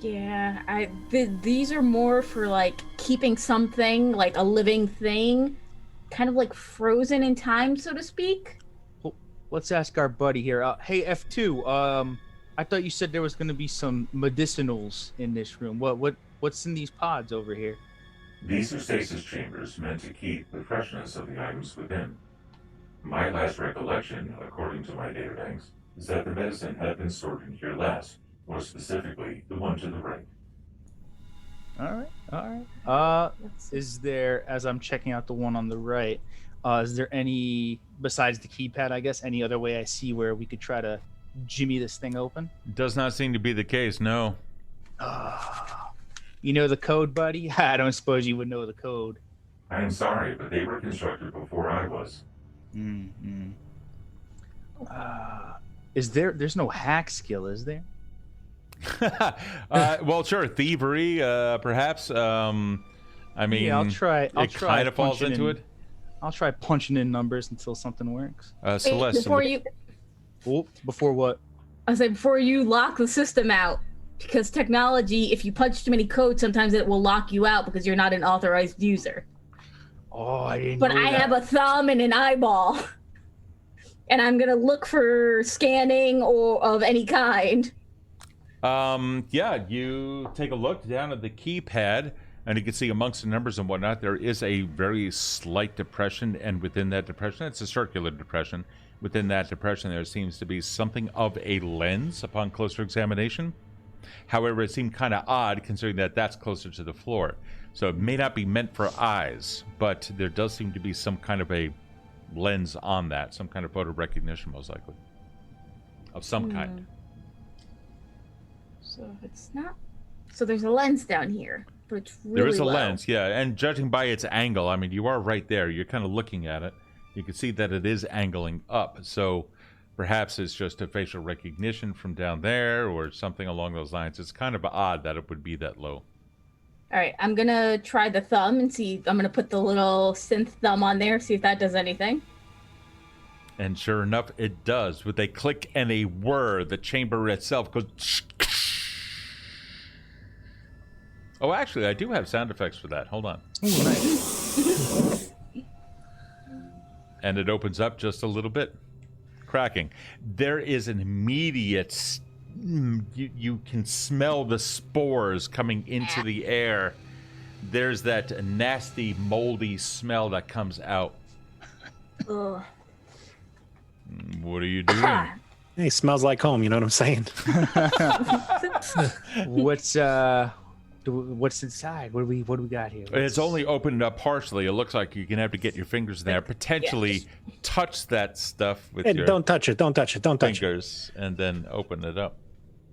Yeah, these are more for like keeping something like a living thing, kind of like frozen in time, so to speak. Well, let's ask our buddy here. Hey, F2. I thought you said there was going to be some medicinals in this room. What's in these pods over here? These are stasis chambers meant to keep the freshness of the items within. My last recollection, according to my databanks, is that the medicine had been stored in here last, more specifically, the one to the right. All right. Is there, as I'm checking out the one on the right, is there any, besides the keypad, I guess, any other way I see where we could try to jimmy this thing open? Does not seem to be the case, no. You know the code, buddy? I don't suppose you would know the code. I am sorry, but they were constructed before I was. There's no hack skill, is there? Well, sure, thievery, perhaps. I mean, yeah, I'll try. It kind of falls into it. I'll try punching in numbers until something works. Celeste, Before what? I say before you lock the system out, because technology, if you punch too many codes, sometimes it will lock you out because you're not an authorized user. Oh, I didn't. But I have a thumb and an eyeball, and I'm gonna look for scanning or of any kind. Yeah, you take a look down at the keypad, and you can see amongst the numbers and whatnot, there is a very slight depression, and within that depression, it's a circular depression. Within that depression, there seems to be something of a lens upon closer examination. However, it seemed kind of odd considering that that's closer to the floor. So it may not be meant for eyes, but there does seem to be some kind of a lens on that, some kind of photo recognition, most likely, of some kind. So if it's not, so there's a lens down here, but it's really There is a low. lens, yeah, and judging by its angle, I mean, you are right there. You're kind of looking at it. You can see that it is angling up. So perhaps it's just a facial recognition from down there or something along those lines. It's kind of odd that it would be that low. All right, I'm gonna try the thumb and see. I'm gonna put the little synth thumb on there, see if that does anything. And sure enough, it does. With a click and a whir, the chamber itself goes. Oh, actually, I do have sound effects for that. Hold on. Ooh, nice. And it opens up just a little bit. Cracking. There is an immediate... You can smell the spores coming into the air. There's that nasty, moldy smell that comes out. Ugh. What are you doing? Hey, smells like home. You know what I'm saying? What's inside? What do we got here? It's only opened up partially. It looks like you're gonna have to get your fingers in there, potentially touch that stuff with Hey, your don't touch it. Don't touch it. Don't touch it. fingers, and then open it up.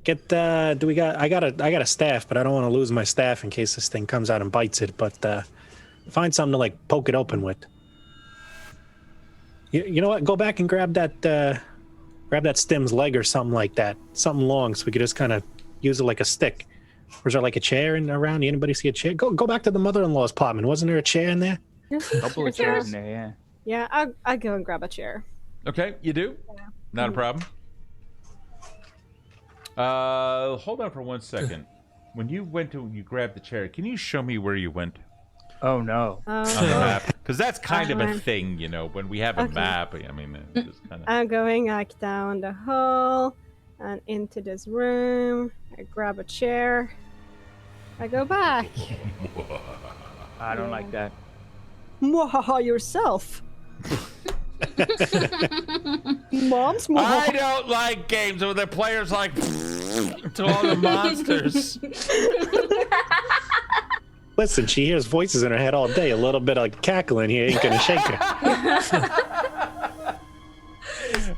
Get do we got? I got a staff, but I don't want to lose my staff in case this thing comes out and bites it. But find something to like poke it open with. You know what? Go back and grab that stem's leg or something like that. Something long, so we could just kind of use it like a stick. Or is there like a chair around? Anybody see a chair? Go back to the mother-in-law's apartment. Wasn't there a chair in there? A couple of chairs in there, yeah. Yeah, I'll go and grab a chair. Okay, you do? Yeah. Not a problem. Hold on for 1 second. When you grabbed the chair, can you show me where you went Oh no. on the map? Because that's kind of a thing, you know, when we have a Okay. map. I mean, it's just kind of... I'm going like down the hall and into this room. I grab a chair. I go back. I don't like that. Mwahaha yourself. Mom's I mwahaha. don't like games where the players like to all the monsters. Listen, she hears voices in her head all day. A little bit of cackling here ain't gonna shake her.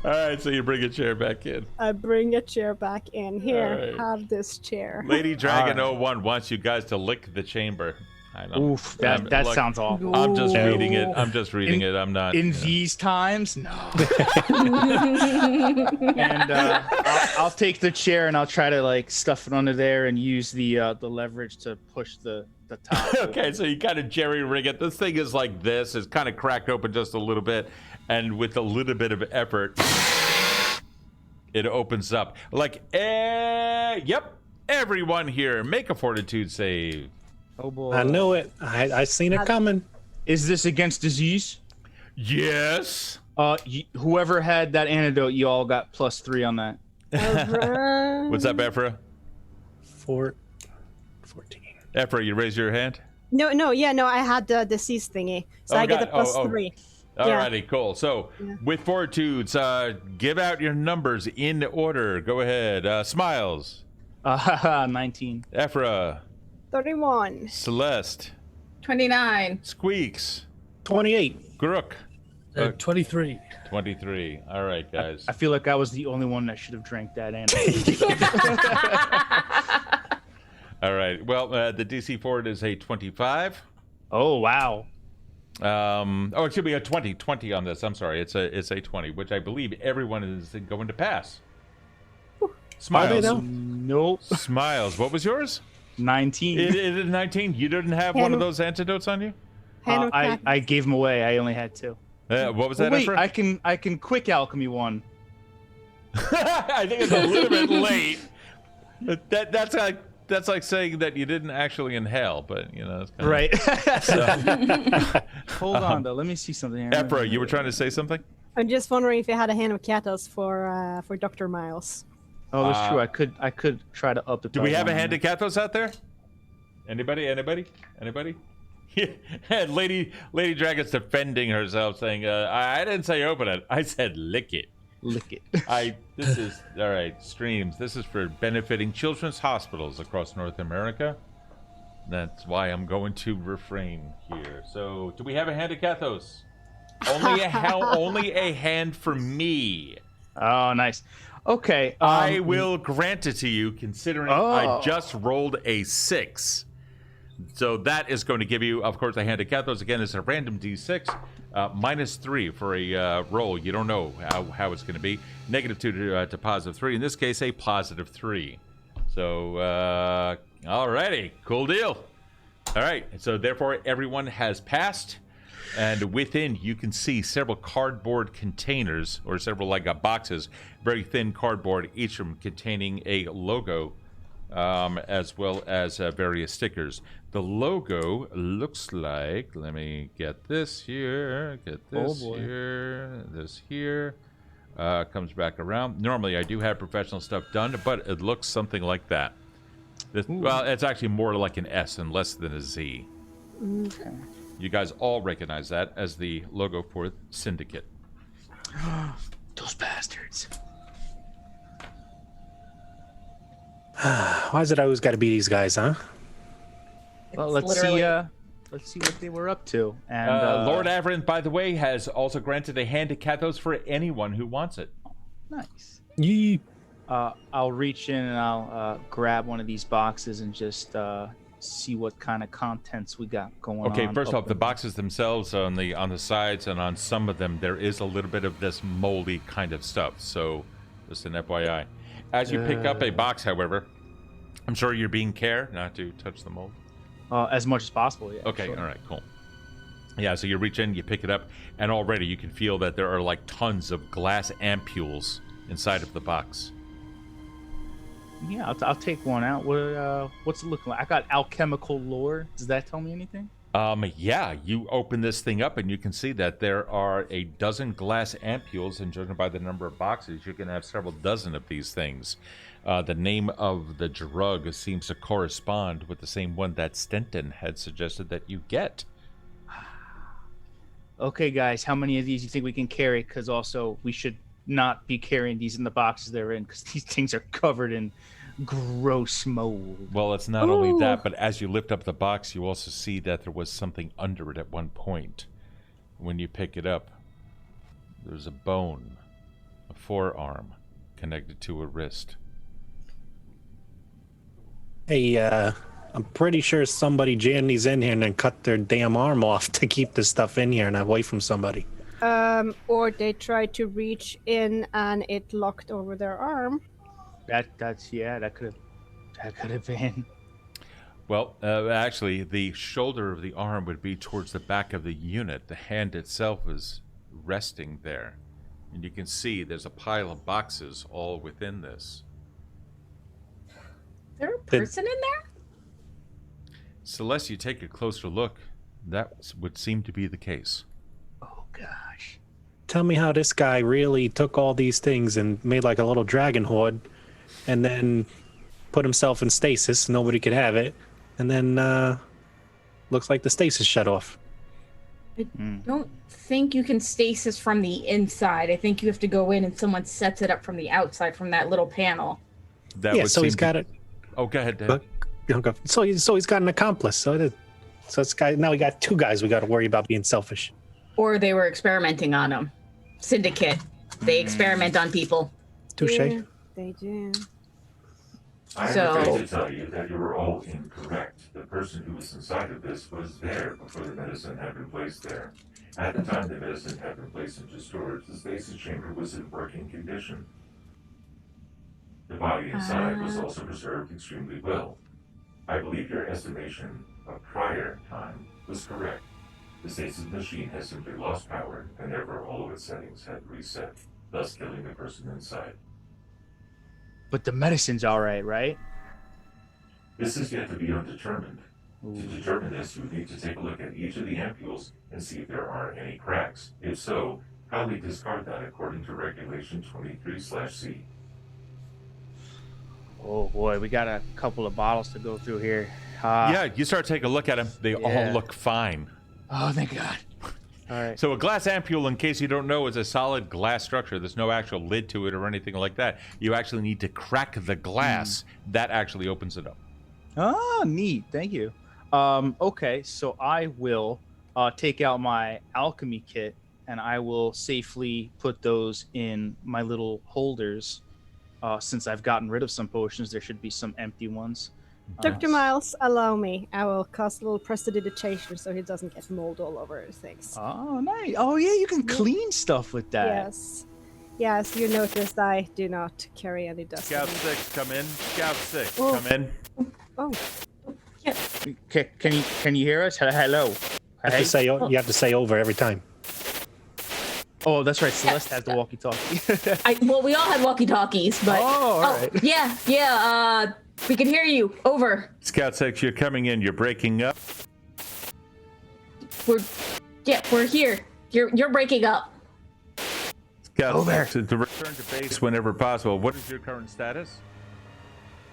All right, so you bring a chair back in. I bring a chair back in. Here, All right. have this chair. Lady Dragon 01 wants you guys to lick the chamber. I don't. Oof, that look, sounds awful. I'm just Ooh. reading it. I'm just reading it. I'm not. In these times, no. And I'll take the chair and I'll try to like stuff it under there and use the leverage to push the top. Okay, so you kind of jerry rig it. This thing is like this. It's kind of cracked open just a little bit, and with a little bit of effort, it opens up. Like, yep. Everyone here, make a fortitude save. Oh boy! I know it. I seen it coming. Is this against disease? Yes. Whoever had that antidote, you all got +3 on that. What's up, Ephra? 14. Ephra, you raise your hand. No, I had the disease thingy, so I get a +3. Alrighty, cool. So with fortitudes, give out your numbers in order. Go ahead. Smiles. 19. Ephra. 31. Celeste. 29. Squeaks. 28. Grook. 23. 23. All right, guys. I feel like I was the only one that should have drank that antidote. All right. Well, the DC for it is a 25. Oh wow. It should be a 20 on this. I'm sorry. It's a 20, which I believe everyone is going to pass. Smiles. Nope. Smiles. What was yours? 19. It is 19. You didn't have one of those antidotes on you? I gave them away. I only had 2. What was that? Wait, Ephra? I can quick alchemy one. I think it's a little bit late. That's like saying that you didn't actually inhale, but you know. It's kind Right. So. Hold on though. Let me see something here. Ephra, you were trying to say something? I'm just wondering if you had a hand of Katos for Dr. Miles. Oh, that's true. I could try to up the. Do we have a hand of Kathos out there? Anybody? Yeah, Lady Dragon's defending herself, saying, "I didn't say open it. I said lick it. Lick it." This is all right. Streams. This is for benefiting children's hospitals across North America. That's why I'm going to refrain here. So, do we have a hand of Kathos? Only a hand for me. Oh, nice. Okay. I will grant it to you, considering I just rolled a 6. So that is going to give you, of course, a hand of Kathos. Again, it's a random D6, -3 for a roll. You don't know how it's going to be. -2 to +3. In this case, a +3. So, alrighty, cool deal. All right, so therefore, everyone has passed. And within, you can see several cardboard containers, or several boxes, very thin cardboard, each of them containing a logo, as well as various stickers. The logo looks like, let me get this here, this here, comes back around. Normally, I do have professional stuff done, but it looks something like that. Well, it's actually more like an S and less than a Z. Okay. You guys all recognize that as the logo for Syndicate. Those bastards. Why is it I always got to be these guys, huh? Well, let's see what they were up to. And Lord Averin, by the way, has also granted a hand to Kathos for anyone who wants it. Nice. Yee. I'll reach in and I'll grab one of these boxes and just see what kind of contents we got going on. Okay, first off, the boxes themselves on the sides and on some of them, there is a little bit of this moldy kind of stuff. So, just an FYI. As you pick up a box, however, I'm sure you're being care not to touch the mold. As much as possible, yeah. Okay, sure. all right, cool. Yeah, so you reach in, you pick it up, and already you can feel that there are like tons of glass ampules inside of the box. Yeah, I'll take one out. What's it looking like? I got alchemical lore. Does that tell me anything? Yeah, you open this thing up and you can see that there are a dozen glass ampules, and judging by the number of boxes, you can have several dozen of these things. The name of the drug seems to correspond with the same one that Stenton had suggested that you get. Okay, guys, how many of these do you think we can carry? Because also, we should not be carrying these in the boxes they're in, because these things are covered in gross mold. Well, it's not only that, but as you lift up the box, you also see that there was something under it at one point. When you pick it up, there's a bone, a forearm, connected to a wrist. Hey, I'm pretty sure somebody jammed these in here and then cut their damn arm off to keep this stuff in here and away from somebody. Or they tried to reach in and it locked over their arm. That could have been. Well, actually, the shoulder of the arm would be towards the back of the unit. The hand itself is resting there. And you can see there's a pile of boxes all within this. Is there a person in there? Celeste, you take a closer look. That would seem to be the case. Oh gosh. Tell me how this guy really took all these things and made like a little dragon horde and then put himself in stasis. Nobody could have it. And then looks like the stasis shut off. I don't think you can stasis from the inside. I think you have to go in and someone sets it up from the outside from that little panel. That Yeah, would so he's seem got to... it. Oh, go ahead, Dave. So he's got an accomplice. So this guy, now we got two guys we got to worry about being selfish. Or they were experimenting on him. Syndicate. They experiment on people. Touche. Yeah, they do. I'm So- afraid to tell you that you were all incorrect. The person who was inside of this was there before the medicine had been placed there. At the time the medicine had been placed into storage, the stasis chamber was in working condition. The body inside was also preserved extremely well. I believe your estimation of prior time was correct. The stasis machine has simply lost power, and therefore all of its settings had reset, thus killing the person inside. But the medicine's all right? This is yet to be undetermined. To determine this, you would need to take a look at each of the ampules and see if there are any cracks. If so, kindly discard that according to Regulation 23/C. Oh boy, we got a couple of bottles to go through here. Yeah, you start taking a look at them. They all Yeah. look fine. Oh, thank God. All right. So a glass ampule, in case you don't know, is a solid glass structure. There's no actual lid to it or anything like that. You actually need to crack the glass. That actually opens it up. Oh, neat. Thank you. Okay, so I will take out my alchemy kit and I will safely put those in my little holders. Since I've gotten rid of some potions, there should be some empty ones. Dr. Miles, allow me. I will cast a little prestidigitation so he doesn't get mold all over things. Oh, nice. Oh, yeah, you can clean stuff with that. Yes. Yes, you noticed I do not carry any dust. Scout 6, come in. Scout 6, Oh. come in. Oh, Can you hear us? Hello. You have to say over every time. Oh, that's right. Celeste has the walkie-talkie. Well, we all had walkie-talkies, but all right. yeah. We can hear you. Over. Scout 6, you're coming in. You're breaking up. We're here. You're breaking up. Scout Over. 6, to return to base whenever possible. What is your current status?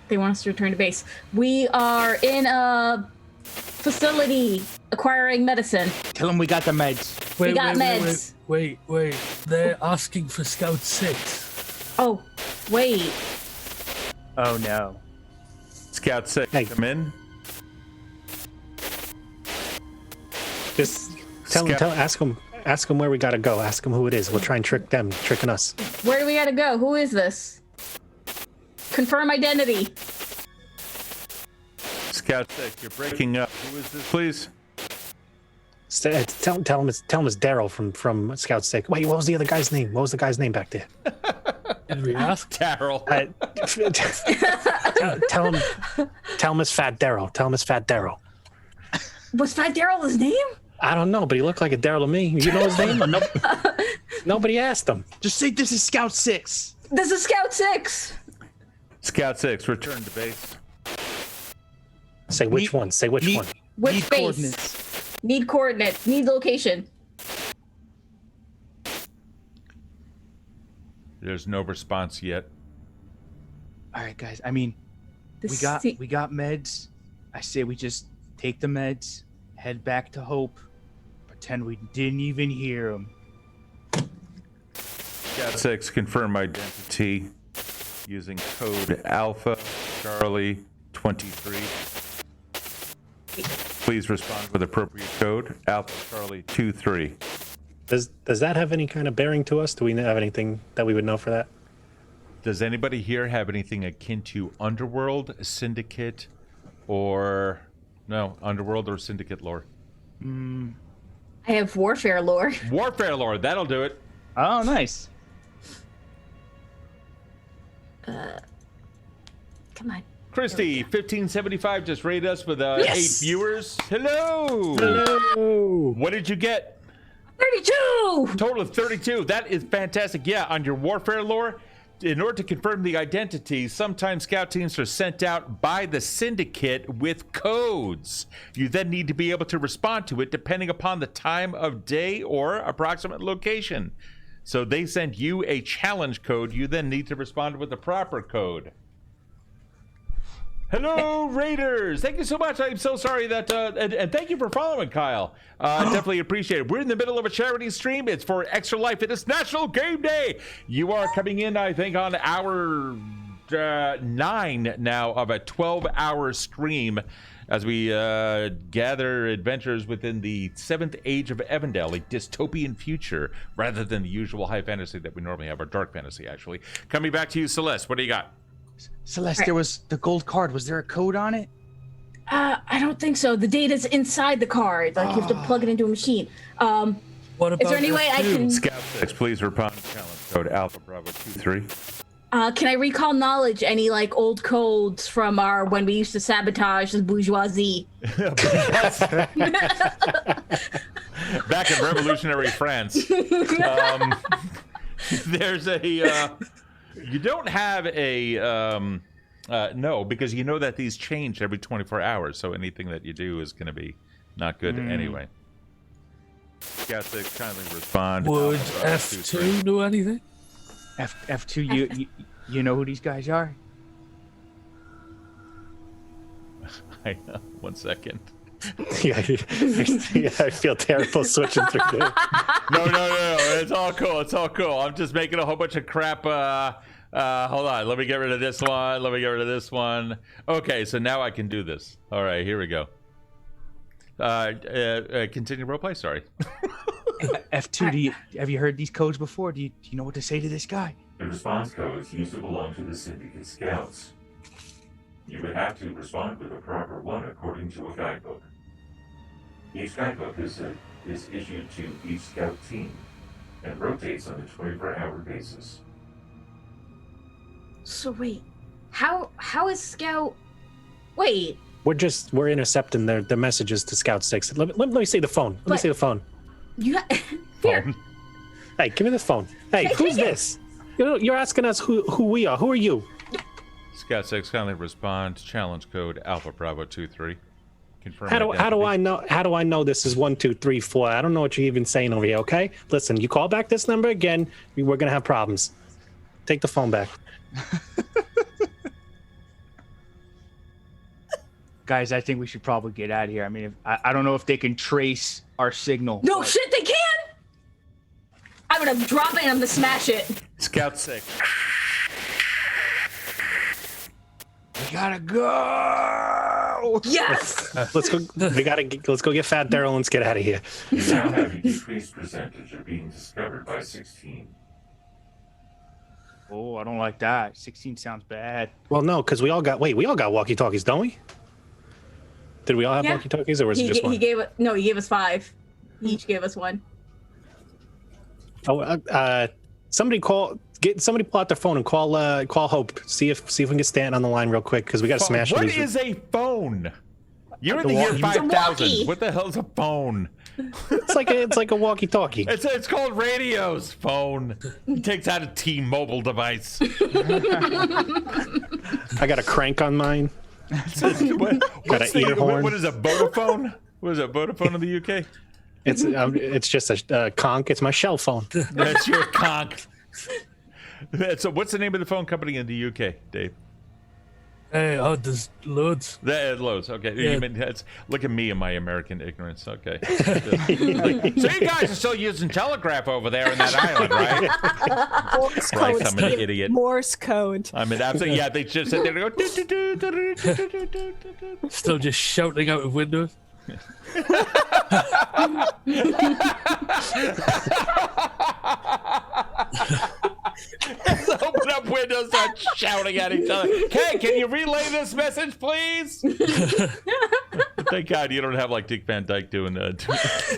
They want us to return to base. We are in a facility acquiring medicine. Tell them we got the meds. We got meds. Wait. They're asking for Scout 6. Oh, wait. Oh, no. Scout 6, Hey. come in. Just ask them where we gotta go. Ask them who it is. We'll try and trick them, tricking us. Where do we gotta go? Who is this? Confirm identity. Scout 6, you're breaking up. Who is this, please? Tell him it's Daryl from Scout 6. Wait, what was the other guy's name? What was the guy's name back there? Did we ask? Daryl. Tell him it's Fat Daryl. Tell him it's Fat Daryl. Was Fat Daryl his name? I don't know, but he looked like a Daryl to me. You know his name? Or nobody asked him. Just say this is Scout 6. This is Scout 6. Scout 6, return to base. Say which one. Say which one. Which Need base? coordinates. Need coordinates. Need location. There's no response yet. All right, guys. I mean, This we got meds. I say we just take the meds, head back to Hope, pretend we didn't even hear them. Scout 6, confirm identity using code Alpha Charlie 23. Please respond with appropriate code Alpha Charlie 23. Does that have any kind of bearing to us? Do we have anything that we would know for that? Does anybody here have anything akin to Underworld, Syndicate, or no, Underworld or Syndicate lore? I have warfare lore. Warfare lore, that'll do it. Oh, nice. Come on. Christy, 1575 just rated us with 8 viewers. Hello. Hello. What did you get? 32! Total of 32. That is fantastic. Yeah, on your warfare lore, in order to confirm the identity, sometimes scout teams are sent out by the Syndicate with codes. You then need to be able to respond to it depending upon the time of day or approximate location. So they send you a challenge code. You then need to respond with the proper code. Hello, Raiders! Thank you so much. I'm so sorry that, and thank you for following, Kyle. Definitely appreciate it. We're in the middle of a charity stream. It's for Extra Life. It is National Game Day. You are coming in, I think, on hour 9 now of a 12-hour stream as we gather adventures within the 7th Age of Evindale, a dystopian future, rather than the usual high fantasy that we normally have, or dark fantasy, actually. Coming back to you, Celeste. What do you got? Celeste, there was the gold card. Was there a code on it? I don't think so. The data's inside the card. Like, you have to plug it into a machine. What about Is there any way I can... Scout 6, please respond to challenge code Alpha Bravo 23. Can I recall knowledge any, like, old codes from our... when we used to sabotage the bourgeoisie? Back in revolutionary France. There's a... you don't have a... no, because you know that these change every 24 hours, so anything that you do is going to be not good anyway. Got to kindly respond. Would F2 do anything? F2, you know who these guys are? I know. 1 second. Yeah, I feel terrible switching through there. No. It's all cool. It's all cool. I'm just making a whole bunch of crap. Hold on. Let me get rid of this one. Let me get rid of this one. Okay, so now I can do this. All right, here we go. Continue roleplay. Sorry. F2, have you heard these codes before? Do you know what to say to this guy? The response codes used to belong to the Syndicate Scouts. You would have to respond with a proper one according to a guidebook. Each guidebook is issued to each scout team and rotates on a 24-hour basis. So wait, how is Scout... Wait. We're intercepting their messages to Scout 6. Let me see the phone. Let me see the phone. You here. Hey, give me the phone. Hey, who's this? You're asking us who we are. Who are you? Scout 6, kindly respond. Challenge code Alpha Bravo 23. Confirm How do I know? How do I know this is 1, 2, 3, 4? I don't know what you're even saying over here. Okay, listen. You call back this number again, we're gonna have problems. Take the phone back. Guys, I think we should probably get out of here. I mean, I don't know if they can trace our signal. No shit, they can! I'm gonna drop it and I'm gonna smash it. Scout 6. We gotta go. Yes! Let's go. Let's go get Fat Daryl and let's get out of here. You now have a decreased percentage of being discovered by 16. Oh, I don't like that. 16 sounds bad. Well, no, because we all got walkie-talkies, don't we? Did we all have walkie-talkies, or was it just one? He gave us 5. He each gave us 1. Oh, somebody pull out their phone and call Hope. See if we can get Stanton on the line real quick because we got to smash. What is a phone? You're in the year 5000. What the hell is a phone? It's like a walkie-talkie. It's called radios. Phone. It takes out a T-Mobile device. I got a crank on mine. Got an ear horn. What is a Vodafone? What is a Vodafone in the UK? It's just a conch. It's my shell phone. That's your conch. So what's the name of the phone company in the UK, Dave? There's loads. Loads. Okay. Yeah. You mean, look at me and my American ignorance. Okay. So you guys are still using telegraph over there in that island, right? Morse Right, code. I'm an idiot. Morse code. I mean, absolutely. Yeah, they just sit there and go. Still just shouting out of windows. Let's open up windows and shout. shouting at each other. Okay, can you relay this message, please? Thank God you don't have like Dick Van Dyke doing that.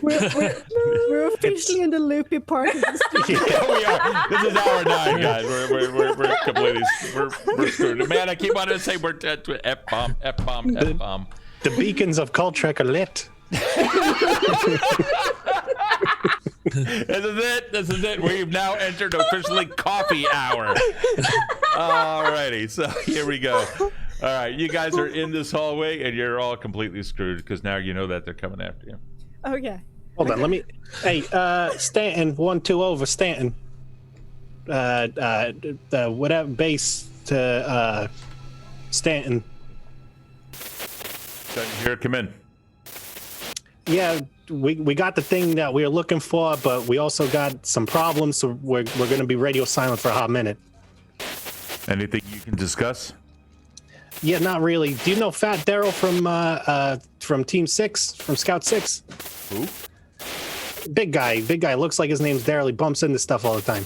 We're officially in the loopy part of this. Yeah, we are. This is hour 9, guys. We're completely we're screwed. Man, I keep wanting to say we're dead to F-bomb. The beacons of Coltrek are lit. This is it. We've now entered officially coffee hour. Alrighty, so here we go. All right, you guys are in this hallway, and you're all completely screwed because now you know that they're coming after you. Okay. Hold on, let me. Hey, Stanton, 1-2 over, Stanton. Whatever base to Stanton. Here, come in. Yeah, we got the thing that we were looking for, but we also got some problems, so we're going to be radio silent for a hot minute. Anything you can discuss? Yeah, not really. Do you know Fat Daryl from Team 6, from Scout 6? Who? Big guy. Looks like his name's Daryl. He bumps into stuff all the time.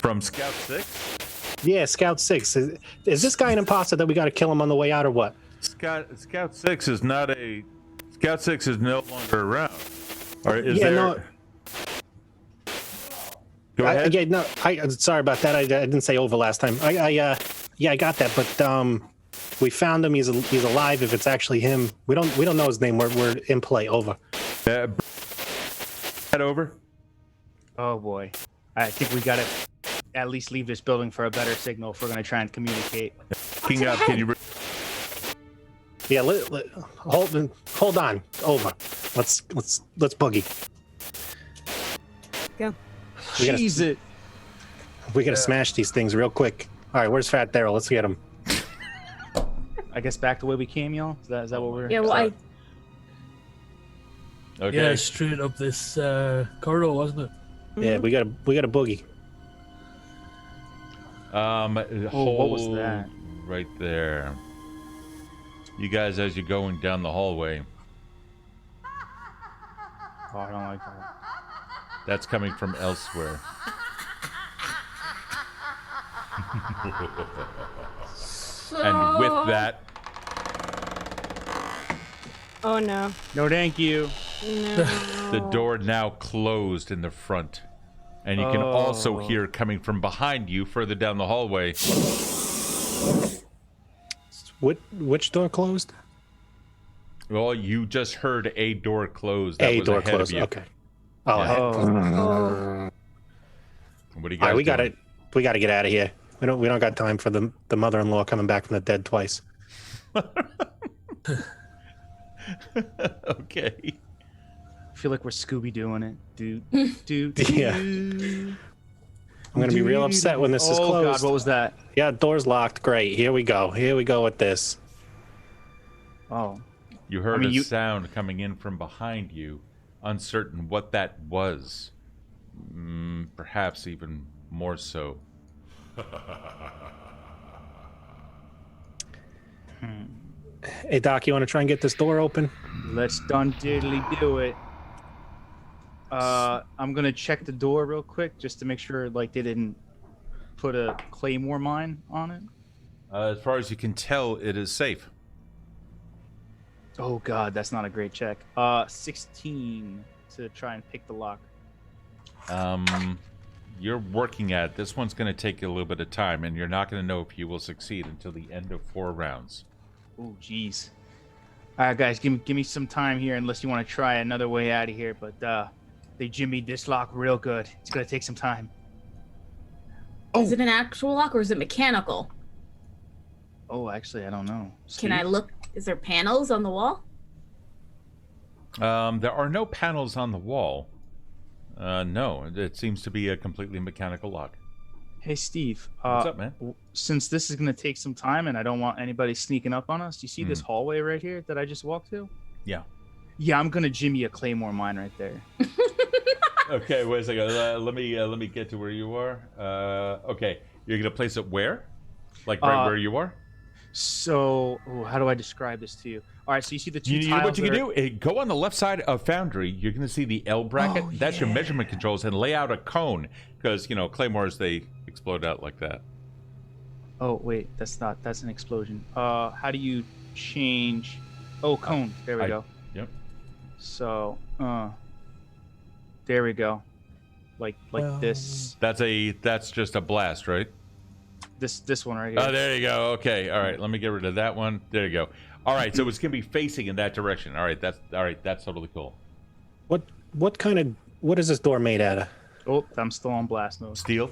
From Scout 6? Yeah, Scout 6. Is this guy an imposter that we got to kill him on the way out or what? Scout 6 is not a... Scout 6 is no longer around. Or is Yeah, there... no. Go ahead. Yeah, no. Sorry about that. I didn't say over last time. I got that, but we found him. He's alive. If it's actually him, we don't know his name. We're in play. Over. Head over. Oh boy, I think we gotta at least leave this building for a better signal if we're gonna try and communicate. King up. Can you... Yeah, hold on. Over. Let's boogie. Go. We gotta smash these things real quick. All right, where's Fat Daryl? Let's get him. I guess back the way we came, y'all. Is that what we're? Yeah, well, Okay. Yeah, straight up this corridor, wasn't it? Yeah, we got a boogie. what was that? Right there. You guys, as you're going down the hallway, Oh, I don't like that. that's coming from elsewhere. And with that, Oh no. No, thank you. No. the door now closed in the front. And you can also hear coming from behind you further down the hallway. Which door closed? Well, you just heard a door close. That A was door ahead closed. of you. Okay. Oh, Yeah. Oh. What do you all guys right, we gotta get out of here. We don't got time for the mother-in-law coming back from the dead twice. Okay. I feel like we're Scooby doing it, dude. Yeah. I'm gonna be real upset when this is Oh closed. God, what was that? Yeah, door's locked. Great. Here we go with this. Oh, You heard I mean, a sound coming in from behind you, uncertain what that was. Perhaps even more so. Hey Doc, you want to try and get this door open? let's done diddly do it. I'm gonna check the door real quick just to make sure like they didn't put a claymore mine on it. As far as you can tell, it is safe. Oh God, that's not a great check. 16 to try and pick the lock. You're working at it. This one's going to take you a little bit of time, and you're not going to know if you will succeed until the end of 4 rounds. Oh jeez. All right, guys, give me some time here, unless you want to try another way out of here. But they jimmied this lock real good. It's gonna take some time. is it an actual lock or is it mechanical? Oh, actually, I don't know. Can I look? Is there panels on the wall? There are no panels on the wall. No, it seems to be a completely mechanical lock. Hey, Steve. What's up, man? Since this is gonna take some time, and I don't want anybody sneaking up on us, do you see this hallway right here that I just walked to? Yeah. Yeah, I'm gonna jimmy a claymore mine right there. Okay, wait a second. Let me get to where you are. Okay, you're gonna place it where? Like right where you are? So, how do I describe this to you? All right, so you see the two You tiles. know what you that can are- do? Go on the left side of Foundry. You're going to see the L bracket. Oh, That's your yeah. measurement controls, and lay out a cone because claymores they explode out like that. Oh wait, that's an explosion. How do you change? Oh, cone. There we go. Yep. So, there we go. Like this That's just a blast, right? this one right here. Oh, there you go. Okay. All right. Let me get rid of that one. There you go. All right. So it's gonna be facing in that direction. All right. That's totally cool. What is this door made out of? Oh, I'm still on blast mode. Steel.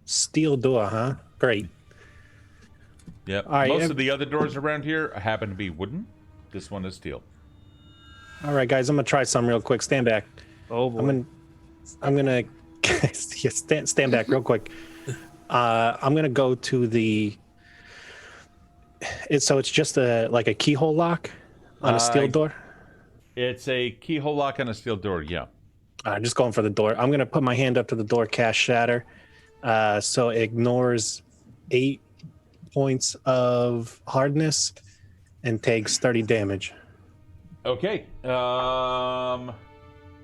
Steel door, huh? Great. Yep. All right, Most of the other doors around here happen to be wooden. This one is steel. All right, guys, I'm gonna try some real quick. Stand back. Oh boy. I'm gonna yeah, stand back real quick. I'm gonna go to the. It's just a keyhole lock on a steel door. It's a keyhole lock on a steel door. Yeah. Just going for the door. I'm gonna put my hand up to the door, cast Shatter, so it ignores 8 points of hardness and takes 30 damage. Okay.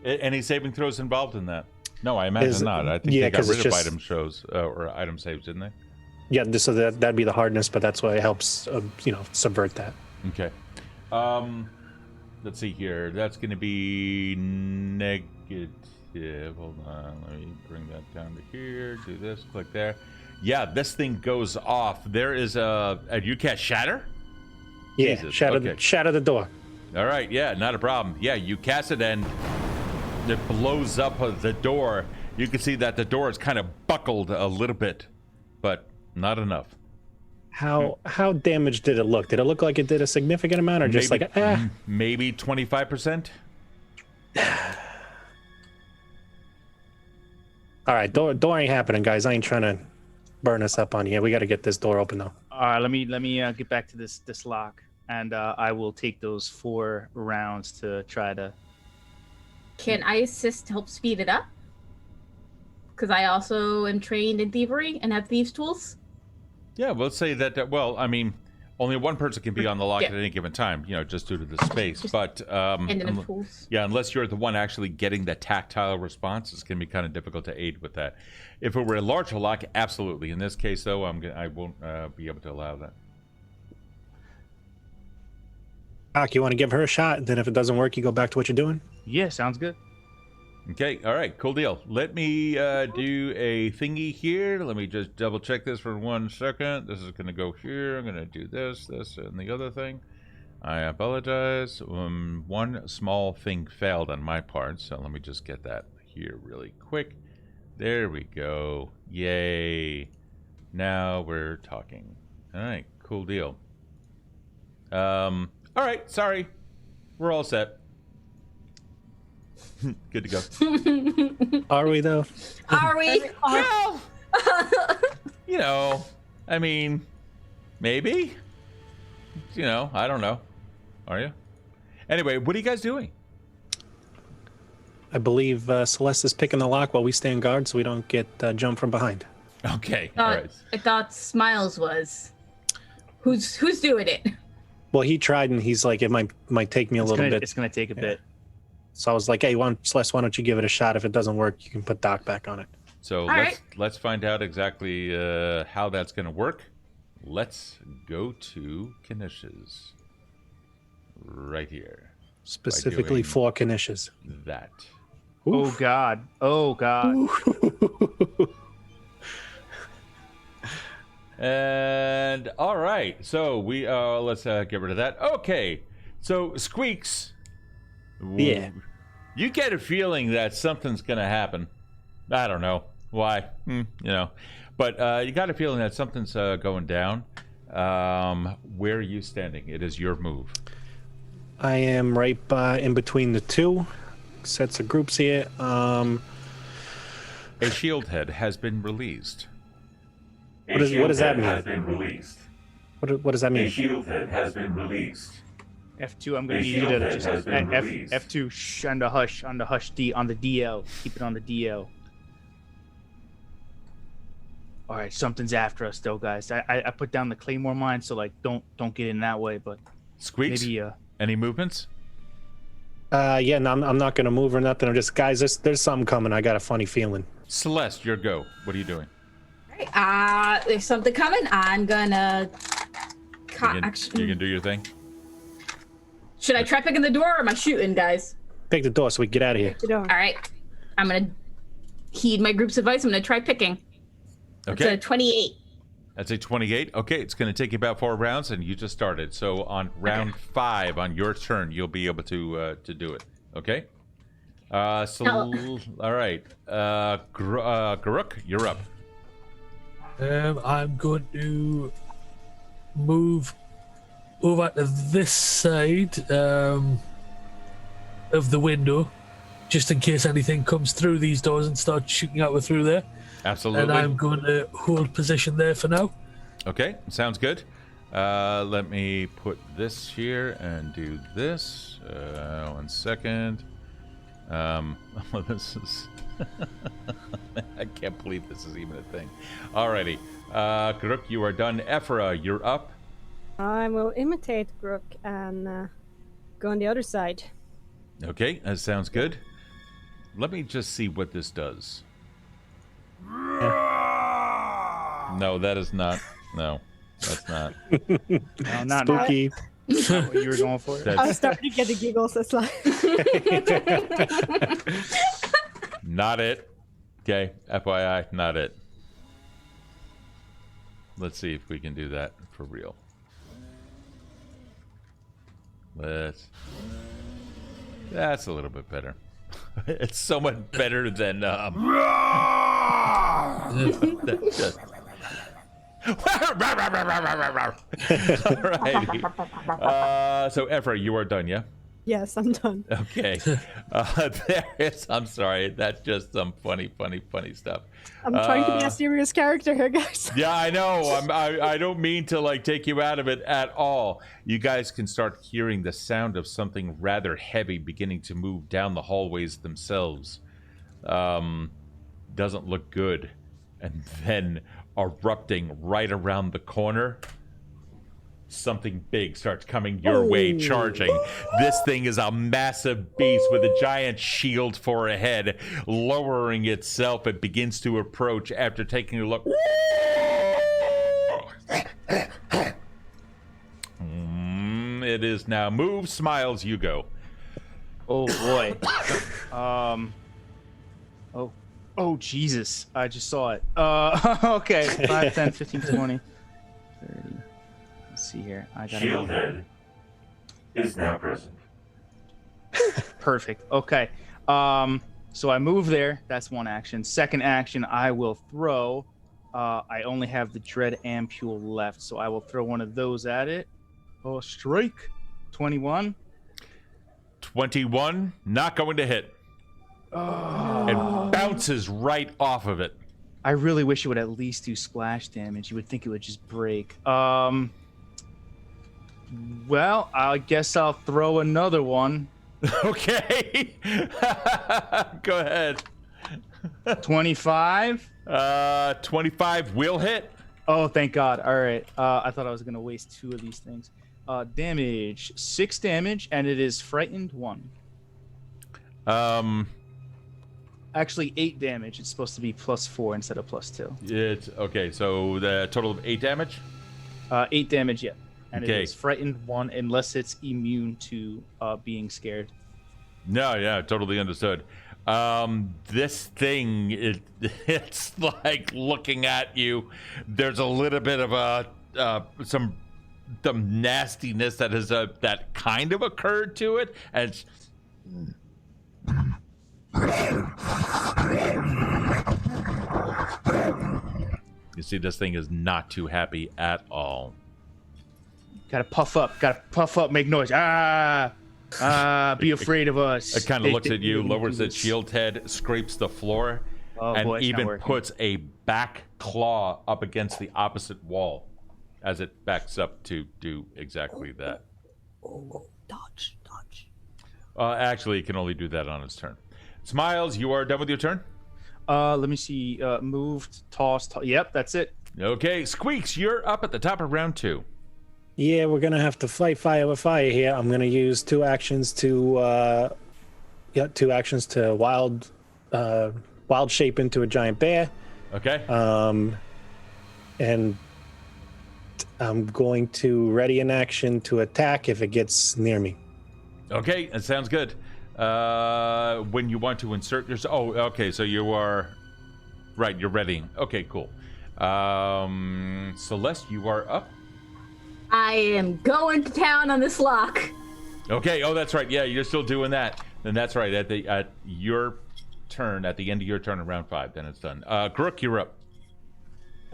Any saving throws involved in that? No, I imagine not. I think yeah, they got 'cause rid it's of just- item shows or item saves, didn't they? Yeah, so that'd be the hardness, but that's why it helps, subvert that. Okay. Let's see here. That's going to be negative. Hold on. Let me bring that down to here. Do this. Click there. Yeah, this thing goes off. There is a you cast Shatter? Yeah, Jesus, shatter okay. the door. All right. Yeah, not a problem. Yeah, you cast it and it blows up the door. You can see that the door is kind of buckled a little bit, but not enough. How damaged did it look? Did it look like it did a significant amount, or just Maybe- like Maybe 25%? All right, door ain't happening, guys. I ain't trying to burn us up on you. We got to get this door open though. All right, let me get back to this lock, and I will take those 4 rounds to try to. Can I assist to help speed it up? Because I also am trained in thievery and have thieves' tools. Yeah, we'll say that. Well, I mean, only one person can be on the lock Yeah. at any given time, just due to the space. But And enough tools. yeah, unless you're the one actually getting the tactile response, it's going to be kind of difficult to aid with that. If it were a larger lock, absolutely. In this case, though, I won't be able to allow that. Doc, you want to give her a shot? And then if it doesn't work, you go back to what you're doing. Yeah, sounds good. Okay, all right, cool deal. Let me do a thingy here. Let me just double check this for 1 second. This is going to go here. I'm going to do this, and the other thing. I apologize. One small thing failed on my part, so let me just get that here really quick. There we go. Yay. Now we're talking. All right, cool deal. All right, sorry. We're all set. Good to go. Are we though? Are we? Well, I mean, maybe. I don't know. Are you? Anyway, what are you guys doing? I believe Celeste is picking the lock while we stand guard, so we don't get jumped from behind. Okay, all right. I thought Smiles was. Who's doing it? Well, he tried, and he's like, it might take me a little bit. It's gonna take a bit. So I was like, hey, Celeste, why don't you give it a shot? If it doesn't work, you can put Doc back on it. So let's find out exactly how that's going to work. Let's go to Kanish's. Right here. Specifically doing- for Kanish's. That. Oh God. Oh God. And all right, so we let's get rid of that. Okay, so Squeaks. Yeah. You get a feeling that something's gonna happen. I don't know why, but you got a feeling that something's going down. Where are you standing? It is your move. I am right in between the two sets of groups here. A shield head has been released. What does that mean? Has been released. What does that A mean? shield head has been released. F2. I'm gonna A need you shield to head just has been F released. F2. Shh, on the hush D on the DL. Keep it on the DL. All right, something's after us, though, guys. I put down the claymore mine, so like don't get in that way. But Squeaks, maybe any movements? Yeah, no, I'm not gonna move or nothing. I'm just, guys, there's something coming. I got a funny feeling. Celeste, your go. What are you doing? There's something coming. I'm gonna. You can do your thing. Should I try picking the door or am I shooting, guys? Pick the door so we can get out of here. All right. I'm gonna heed my group's advice. I'm gonna try picking. Okay. It's a 28. That's a 28. Okay, it's going to take you about 4 rounds, and you just started. So on round 5, on your turn, you'll be able to do it. Okay. All right. Garuk, you're up. I'm going to move over to this side of the window, just in case anything comes through these doors and starts shooting out through there. Absolutely. And I'm going to hold position there for now. Okay, sounds good. Let me put this here and do this. 1 second. This is... I can't believe this is even a thing. Alrighty. Grook, you are done. Ephra, you're up. I will imitate Grook and go on the other side. Okay, that sounds good. Let me just see what this does. No, that is not. No, that's not. no, not Spooky. not what you were going for. I was starting to get the giggles. It's like Not it. Okay, FYI, not it. Let's see if we can do that for real. That's a little bit better. It's so much better than Alrighty. So Ephra, you are done, yeah? yes, I'm done. Okay. There is. I'm sorry. That's just some funny stuff. I'm trying to be a serious character here, guys. Yeah, I know. I don't mean to like take you out of it at all. You guys can start hearing the sound of something rather heavy beginning to move down the hallways themselves. Doesn't look good. And then erupting right around the corner, something big starts coming your way, charging. This thing is a massive beast with a giant shield for a head. Lowering itself, it begins to approach after taking a look. It is now move. Smiles, you go. Oh boy. Oh Jesus! I just saw it. Okay. 5, 10, 15, 20, 30. Let's see here. I got Shieldhead is now present. Perfect. Okay. So I move there. That's one action. Second action, I will throw. I only have the Dread Ampule left, so I will throw one of those at it. Oh, strike. 21. 21, not going to hit. Oh. It bounces right off of it. I really wish it would at least do splash damage. You would think it would just break. Well, I guess I'll throw another one. Okay. Go ahead. 25. 25 will hit. Oh, thank God. All right. I thought I was going to waste 2 of these things. Damage, 6 damage, and it is frightened 1. Actually, 8 damage. It's supposed to be +4 instead of +2. It's okay. So the total of 8 damage. 8 damage, yeah. And Okay. it is frightened 1 unless it's immune to being scared. No, yeah, totally understood. This thing, it's like looking at you. There's a little bit of some nastiness that has that kind of occurred to it, and it's, you see, this thing is not too happy at all. Gotta puff up, make noise. Be afraid of us. It kind of looks at you, lowers its shield head, scrapes the floor, Oh, and boy, it's not even working. puts a back claw up against the opposite wall as it backs up to do exactly that. Dodge. Actually, it can only do that on its turn. Smiles, you are done with your turn? Let me see. Moved, tossed. Yep, that's it. Okay, Squeaks, you're up at the top of round 2. Yeah, we're gonna have to fight fire with fire here. I'm gonna use 2 actions to wild shape into a giant bear. Okay. And I'm going to ready an action to attack if it gets near me. Okay, that sounds good. When you want to insert your... Oh, okay, so you are... Right, you're ready. Okay, cool. Celeste, you are up. I am going to town on this lock. Okay, oh, that's right. Yeah, you're still doing that. Then that's right. At your turn, at the end of your turn in round 5, then it's done. Crook, you're up.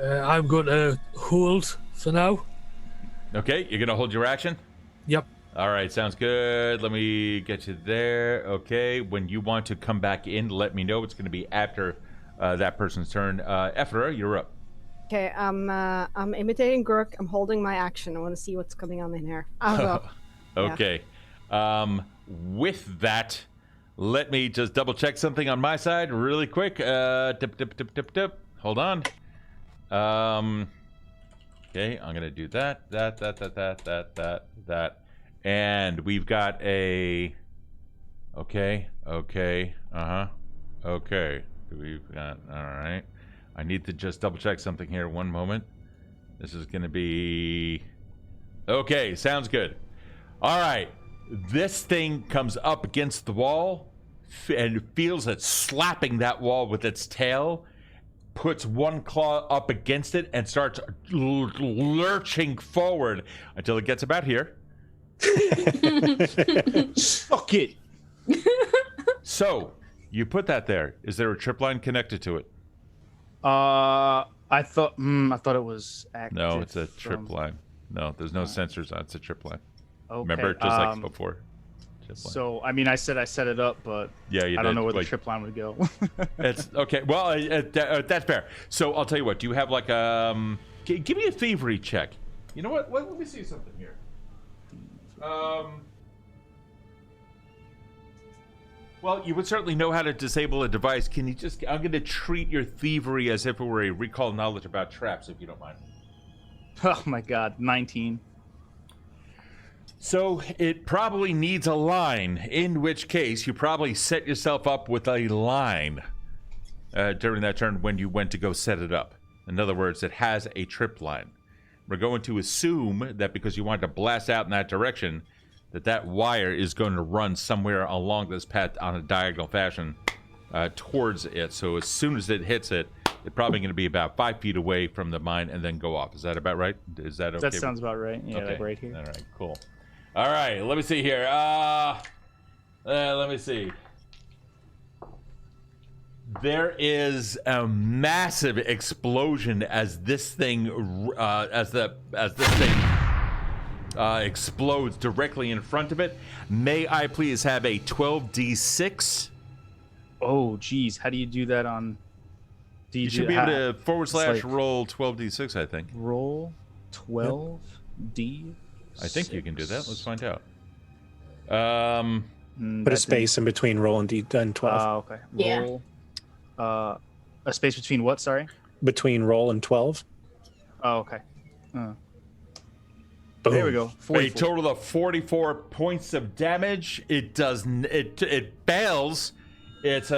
I'm going to hold for now. Okay, you're going to hold your action? Yep. All right, sounds good. Let me get you there. Okay, when you want to come back in, let me know. It's going to be after that person's turn. Ephra, you're up. Okay, I'm imitating Gurk. I'm holding my action. I want to see what's coming on in here. I'll go. Okay. With that, let me just double check something on my side really quick. Tip. Hold on. Okay, I'm gonna do that. And we've got a. Okay. Okay. We've got. All right. I need to just double check something here. One moment. This is gonna be. Okay, sounds good. All right. This thing comes up against the wall and feels it slapping that wall with its tail, puts one claw up against it, and starts lurching forward until it gets about here. Fuck it. So, you put that there. Is there a trip line connected to it? I thought it was active. No, it's a trip line. No, there's no sensors on it. It's a trip line. Okay. Remember, just like before. So, I mean, I said I set it up, but yeah, I don't know where the trip line would go. It's okay. Well, that's fair. So I'll tell you what. Do you have like give me a thievery check. You know what? Let me see something here. Well, you would certainly know how to disable a device. Can you just? I'm going to treat your thievery as if it were a recall knowledge about traps, if you don't mind. Oh my God, 19. So it probably needs a line, in which case you probably set yourself up with a line during that turn when you went to go set it up. In other words, it has a trip line. We're going to assume that because you wanted to blast out in that direction, that wire is going to run somewhere along this path on a diagonal fashion towards it. So as soon as it hits it, it's probably going to be about 5 feet away from the mine and then go off. Is that about right? Is that okay? That sounds about right. Yeah, okay. Like right here. All right, cool. All right, let me see here. Let me see. There is a massive explosion as this thing, explodes directly in front of it. May I please have a 12d6? Oh, geez, how do you do that on? You should be able to / roll 12d6, I think. Roll 12d. I think you can do that. Let's find out. Put a space in between roll and 12. Okay. Yeah. Roll. A space between what? Sorry. Between roll and 12. Oh, okay. Boom. There we go. 44. A total of 44 points of damage. It does. It fails. It's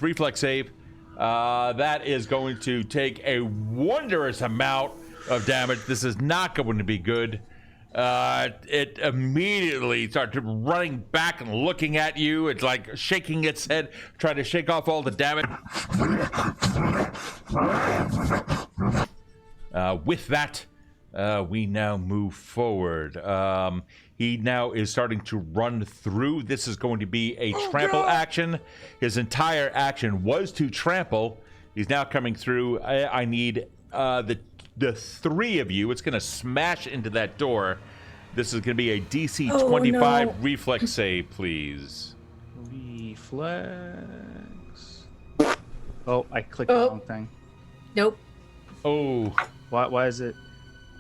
reflex save. That is going to take a wondrous amount of damage. This is not going to be good. It immediately starts running back and looking at you. It's like shaking its head, trying to shake off all the damage. With that, we now move forward. He now is starting to run through. This is going to be a trample action. His entire action was to trample. He's now coming through. I need the 3 of you. It's going to smash into that door. This is going to be a DC 25 reflex save, please. Reflex. Oh, I clicked the wrong thing. Nope. Oh. Why is it?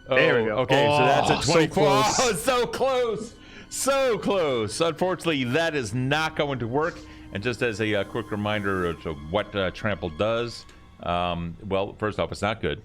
Oh, there we go. Okay, so that's a 24. So so close. So close. Unfortunately, that is not going to work. And just as a quick reminder of what trample does, well, first off, it's not good,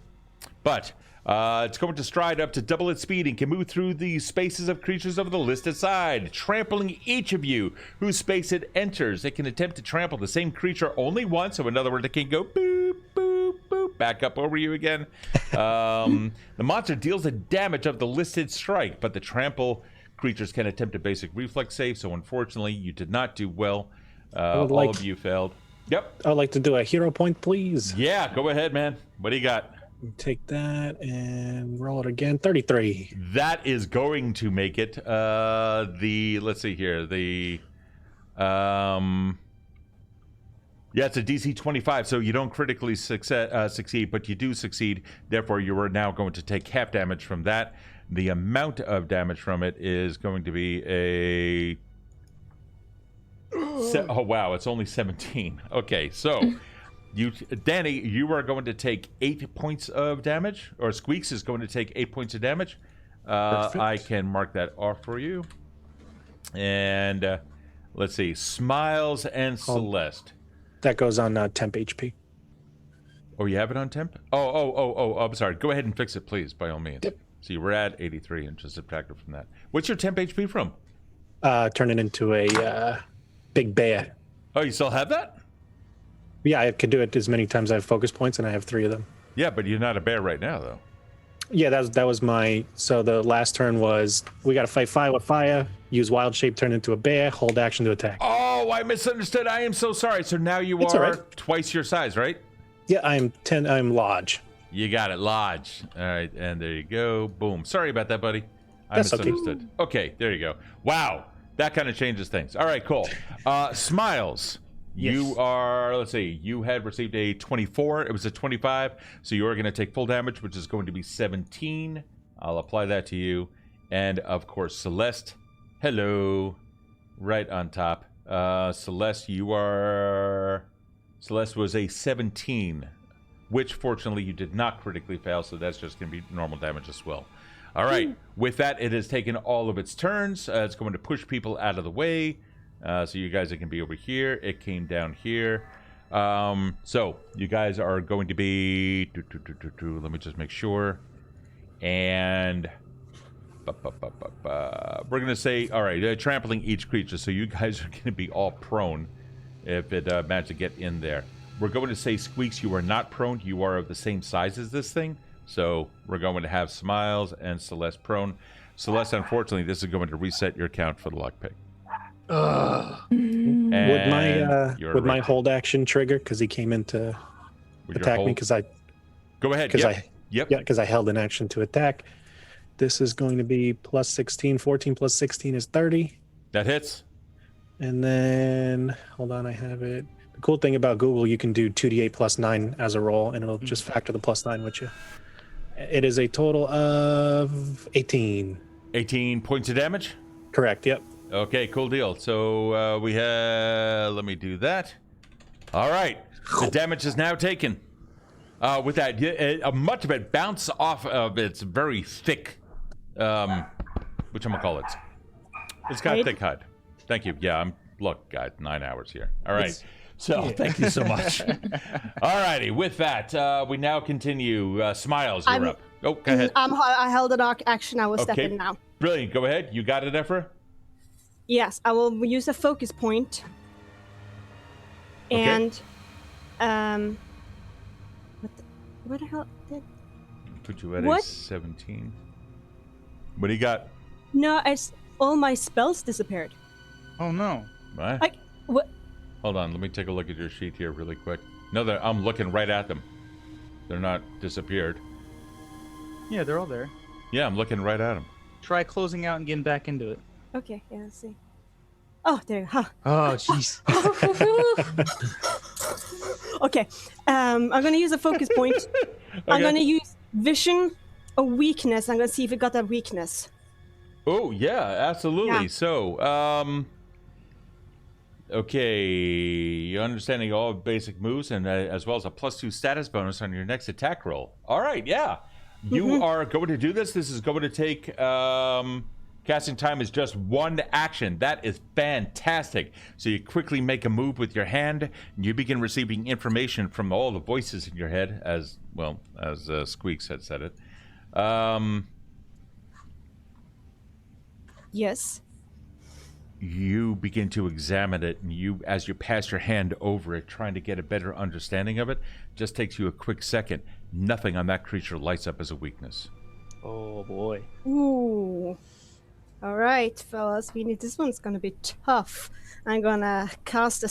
but it's going to stride up to double its speed and can move through the spaces of creatures of the listed side, trampling each of you whose space it enters. It can attempt to trample the same creature only once, so in other words, it can go boop, boop, boop, back up over you again. The monster deals the damage of the listed strike, but the trample creatures can attempt a basic reflex save, so unfortunately, you did not do well. All of you failed. Yep. I would like to do a hero point, please. Yeah, go ahead, man. What do you got? Take that and roll it again. 33. That is going to make it. Let's see here. It's a DC 25, so you don't critically succeed, but you do succeed. Therefore, you are now going to take half damage from that. The amount of damage from it is going to be a... oh, wow, it's only 17. Okay, so... Danny, you are going to take 8 points of damage, or Squeaks is going to take 8 points of damage. I can mark that off for you. And let's see, Smiles and Celeste. That goes on temp HP. Oh, you have it on temp? Oh, I'm sorry. Go ahead and fix it, please, by all means. Yep. So you were at 83 and just subtract it from that. What's your temp HP from? Turn it into a big bear. Oh, you still have that? Yeah, I could do it as many times as I have focus points, and I have 3 of them. Yeah, but you're not a bear right now, though. Yeah, that was my... So the last turn was, we got to fight fire with fire, use wild shape, turn into a bear, hold action to attack. Oh, I misunderstood. I am so sorry. So now you It's are all right. twice your size, right? Yeah, I'm large. You got it, Lodge. All right, and there you go. Boom. Sorry about that, buddy. I That's okay. misunderstood. Okay, there you go. Wow, that kind of changes things. All right, cool. Smiles. Yes. You are, let's see, you had received a 24. It was a 25. So you are going to take full damage, which is going to be 17. I'll apply that to you. And, of course, Celeste. Hello. Right on top. Celeste, Celeste was a 17, which, fortunately, you did not critically fail. So that's just going to be normal damage as well. All right. With that, it has taken all of its turns. It's going to push people out of the way. So you guys can be over here. It came down here. So you guys are going to be... Let me just make sure. And... We're going to say... All right, trampling each creature. So you guys are going to be all prone if it managed to get in there. We're going to say, Squeaks, you are not prone. You are of the same size as this thing. So we're going to have Smiles and Celeste prone. Celeste, unfortunately, this is going to reset your count for the lockpick. Would my hold action trigger because he came in to attack me? Because I go ahead. Because I held an action to attack. This is going to be plus 16. 14 plus 16 is 30. That hits. And then hold on, I have it. The cool thing about Google, you can do 2d8 plus 9 as a roll, and it'll just factor the plus 9 with you. It is a total of 18. 18 points of damage. Correct. Yep. Okay, cool deal. So we have... Let me do that. All right. The damage is now taken. With that, much of it bounced off of its very thick... whatchamacallit? It's got thick hide. Thank you. Yeah, look, guys, 9 hours here. All right. Thank you so much. All righty. With that, we now continue. Smiles, you're up. Oh, go ahead. I held an action. I will step in now. Brilliant. Go ahead. You got it, Ephra? Yes, I will use a focus point. And, what the hell? Put you at a 17. What do you got? No, all my spells disappeared. Oh no! What? What? Hold on, let me take a look at your sheet here really quick. No, I'm looking right at them. They're not disappeared. Yeah, they're all there. Yeah, I'm looking right at them. Try closing out and getting back into it. Okay, yeah, let's see. Oh, there. Huh. Oh, jeez. Okay, I'm gonna use a focus point. Okay. I'm gonna use vision, a weakness. I'm gonna see if it got that weakness. Oh yeah, absolutely. Yeah. So, okay, you're understanding all basic moves and as well as a +2 status bonus on your next attack roll. All right, yeah. You are going to do this. This is going to take Casting time is just 1 action. That is fantastic. So you quickly make a move with your hand, and you begin receiving information from all the voices in your head, as well as Squeaks had said it. Yes. You begin to examine it, and as you pass your hand over it, trying to get a better understanding of it, just takes you a quick second. Nothing on that creature lights up as a weakness. Oh boy. Ooh. All right, fellas. This one's gonna be tough. I'm gonna cast a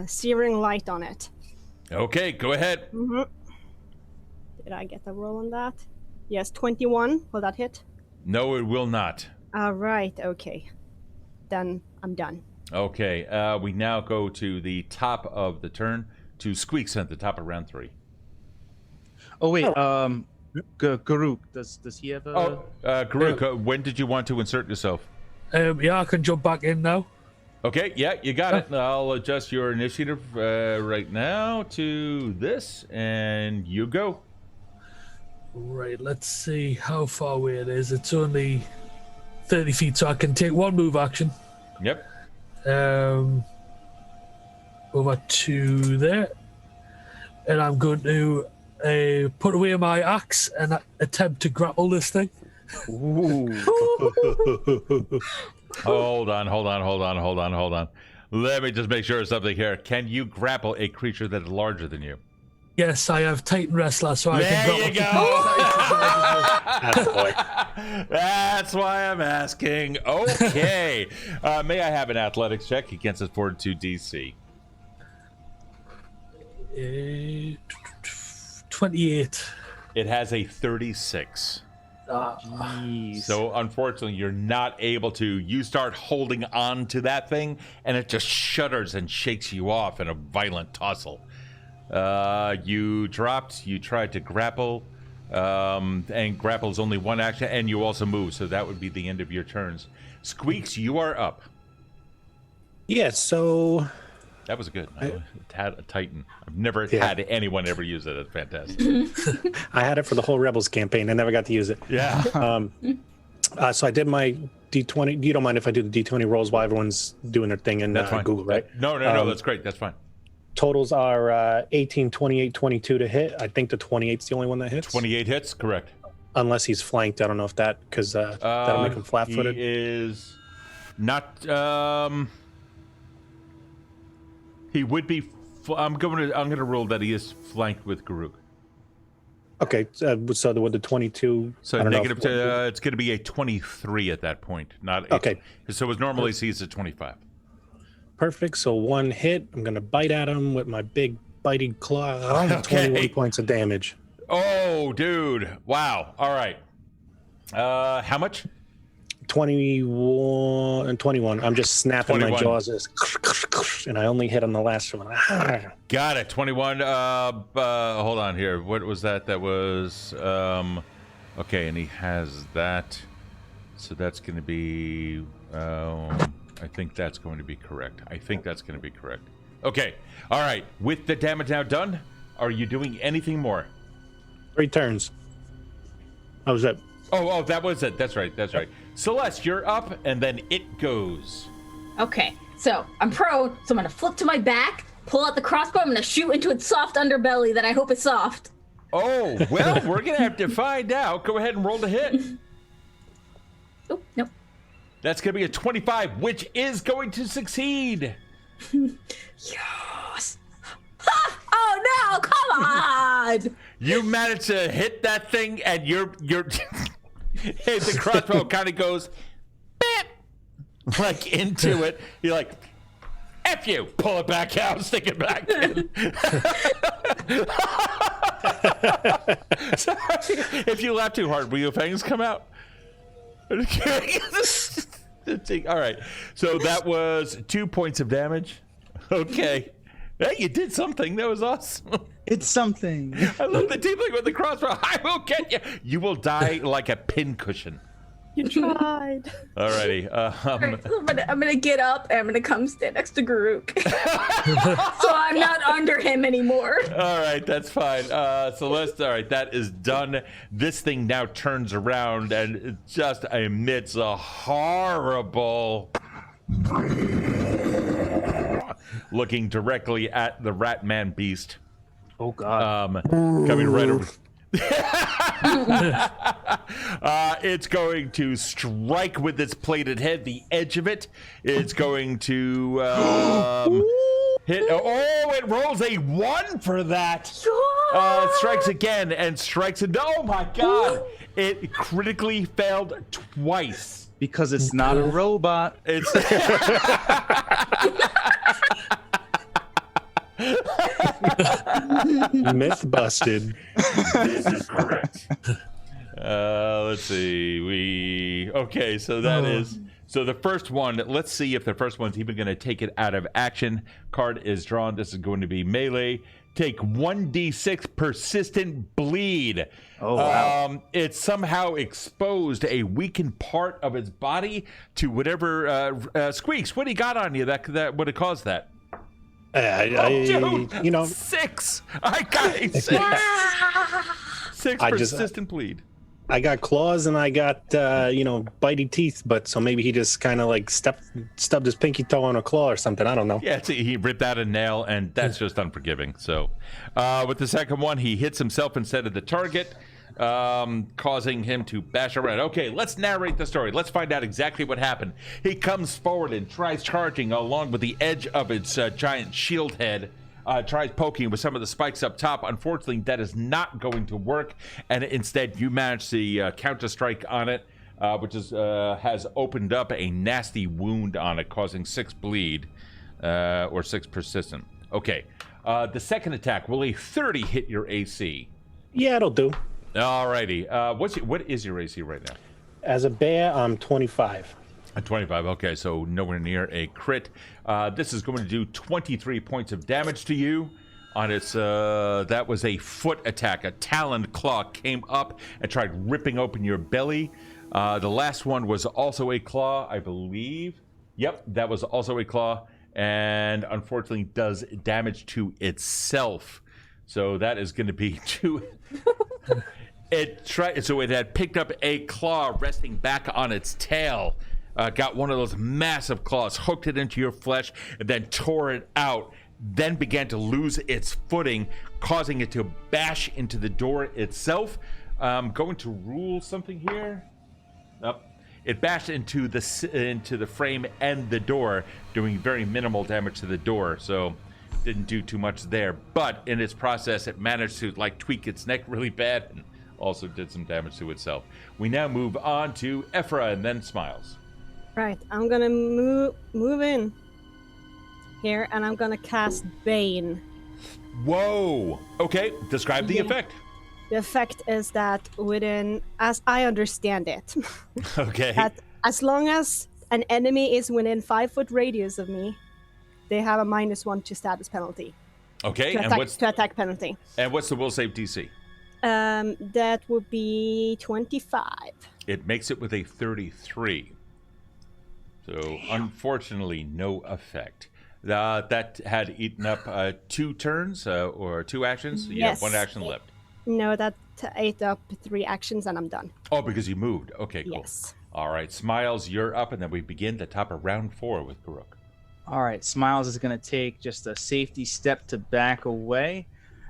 searing light on it. Okay, go ahead. Mm-hmm. Did I get a roll on that? Yes, 21. Will that hit? No, it will not. All right. Okay. Then I'm done. Okay, we now go to the top of the turn to Squeaks at the top of round 3. Oh wait, Garuk, does he have a? Garuk, when did you want to insert yourself? Yeah, I can jump back in now. Okay, yeah, you got it. I'll adjust your initiative right now to this, and you go. Right, let's see how far away it is. It's only 30 feet, so I can take 1 move action. Yep. Over to there. And I'm going to put away my axe and attempt to grapple this thing. Ooh. Hold on. Let me just make sure of something here. Can you grapple a creature that is larger than you? Yes, I have Titan Wrestler, so I can There grapple. you go. That's why I'm asking. Okay. May I have an athletics check against its fortitude DC? 28. It has a 36. Jeez. So unfortunately, you're not able to. You start holding on to that thing, and it just shudders and shakes you off in a violent tussle. You dropped. You tried to grapple, and grapple is only 1 action, and you also move. So that would be the end of your turns. Squeaks, you are up. Yeah, so That was good. I had a Titan. I've never had anyone ever use it. It's fantastic. I had it for the whole Rebels campaign. I never got to use it. Yeah. So I did my D20. You don't mind if I do the D20 rolls while everyone's doing their thing in That's fine. Google, right? No, that's great. That's fine. Totals are 18, 28, 22 to hit. I think the 28's the only one that hits. 28 hits, correct. Unless he's flanked. I don't know if that, because that'll make him flat-footed. He is not. He would be. I'm going to rule that he is flanked with Garuk. Okay, so with the 22. So negative. It's going to be a 23 at that point. Not okay. So his normal AC is a 25. Perfect. So 1 hit. I'm going to bite at him with my big biting claw. 21 points of damage. Oh, dude! Wow. All right. How much? 21 and 21. I'm just snapping 21. my jaws, and I only hit on the last one. Got it. 21. Hold on here. What was that? That was okay, and he has that. So that's going to be. I think that's going to be correct. Okay. All right. With the damage now done, are you doing anything more? 3 turns. How was that? Oh, that was it. That's right. Celeste, you're up, and then it goes. Okay, so I'm prone, so I'm gonna flip to my back, pull out the crossbow, I'm gonna shoot into its soft underbelly that I hope is soft. Oh, well, we're gonna have to find out. Go ahead and roll the hit. Oh, nope. That's gonna be a 25, which is going to succeed. Yes. Oh no, come on! You managed to hit that thing, and you're hey, the crossbow kind of goes beep, like into it. You're like, F you, pull it back out, stick it back in. Sorry, if you laugh too hard, will your fangs come out? All right, so that was 2 points of damage. Okay. Hey, you did something. That was awesome. It's something. I love the tiefling with the crossbow. I will get you. You will die like a pincushion. You tried. Alrighty. I'm gonna get up and I'm gonna come stand next to Garuk, so I'm not under him anymore. All right, that's fine. Celeste, all right, that is done. This thing now turns around and it just emits a horrible, looking directly at the Ratman beast. Oh God. Coming right over. It's going to strike with its plated head, the edge of it. It's going to hit. Oh, it rolls a 1 for that. Strikes again and strikes. Oh my God! It critically failed twice. Because it's not a robot. It's. Myth busted. This is correct. Let's see. Okay, so that is. So the first one, let's see if the first one's even going to take it out of action. Card is drawn. This is going to be melee. Take 1d6 persistent bleed. Oh, wow. It somehow exposed a weakened part of its body to whatever. Squeaks, what do you got on you that would have caused that? You know, 6. I got a 6. 6 persistent bleed. I got claws and I got bitey teeth, but so maybe he just kind of like stubbed his pinky toe on a claw or something. I don't know. Yeah, he ripped out a nail, and that's just unforgiving. So, with the second one, he hits himself instead of the target, causing him to bash around. Okay, let's narrate the story. Let's find out exactly what happened. He comes forward and tries charging along with the edge of its giant shield head. Tries poking with some of the spikes up top. Unfortunately, that is not going to work, and instead you manage the counter strike on it, which has opened up a nasty wound on it, causing 6 bleed or 6 persistent. Okay, the second attack, will a 30 hit your AC? Yeah, it'll do. Alrighty, what is your AC right now? As a bear, I'm 25. 25, okay, so nowhere near a crit. This is going to do 23 points of damage to you. On its, that was a foot attack. A taloned claw came up and tried ripping open your belly. The last one was also a claw, I believe. Yep, that was also a claw, and unfortunately does damage to itself. So that is going to be 2. So it had picked up a claw resting back on its tail. Got one of those massive claws, hooked it into your flesh, and then tore it out. Then began to lose its footing, causing it to bash into the door itself. Going to rule something here. It bashed into the frame and the door, doing very minimal damage to the door. So didn't do too much there. But in its process, it managed to tweak its neck really bad, and also did some damage to itself. We now move on to Ephra and then Smiles. Right, I'm gonna move in here, and I'm gonna cast Bane. Whoa! Okay, describe the effect. The effect is that as I understand it, okay, that as long as an enemy is within 5-foot radius of me, they have a -1 to status penalty. Okay, to attack penalty. And what's the will save DC? That would be 25. It makes it with a 33. So, unfortunately, no effect. That had eaten up 2 turns or 2 actions. You have 1 action left. No, that ate up 3 actions, and I'm done. Oh, because you moved. Okay, cool. Yes. All right, Smiles, you're up, and then we begin the top of round 4 with Garuk. All right, Smiles is going to take just a safety step to back away.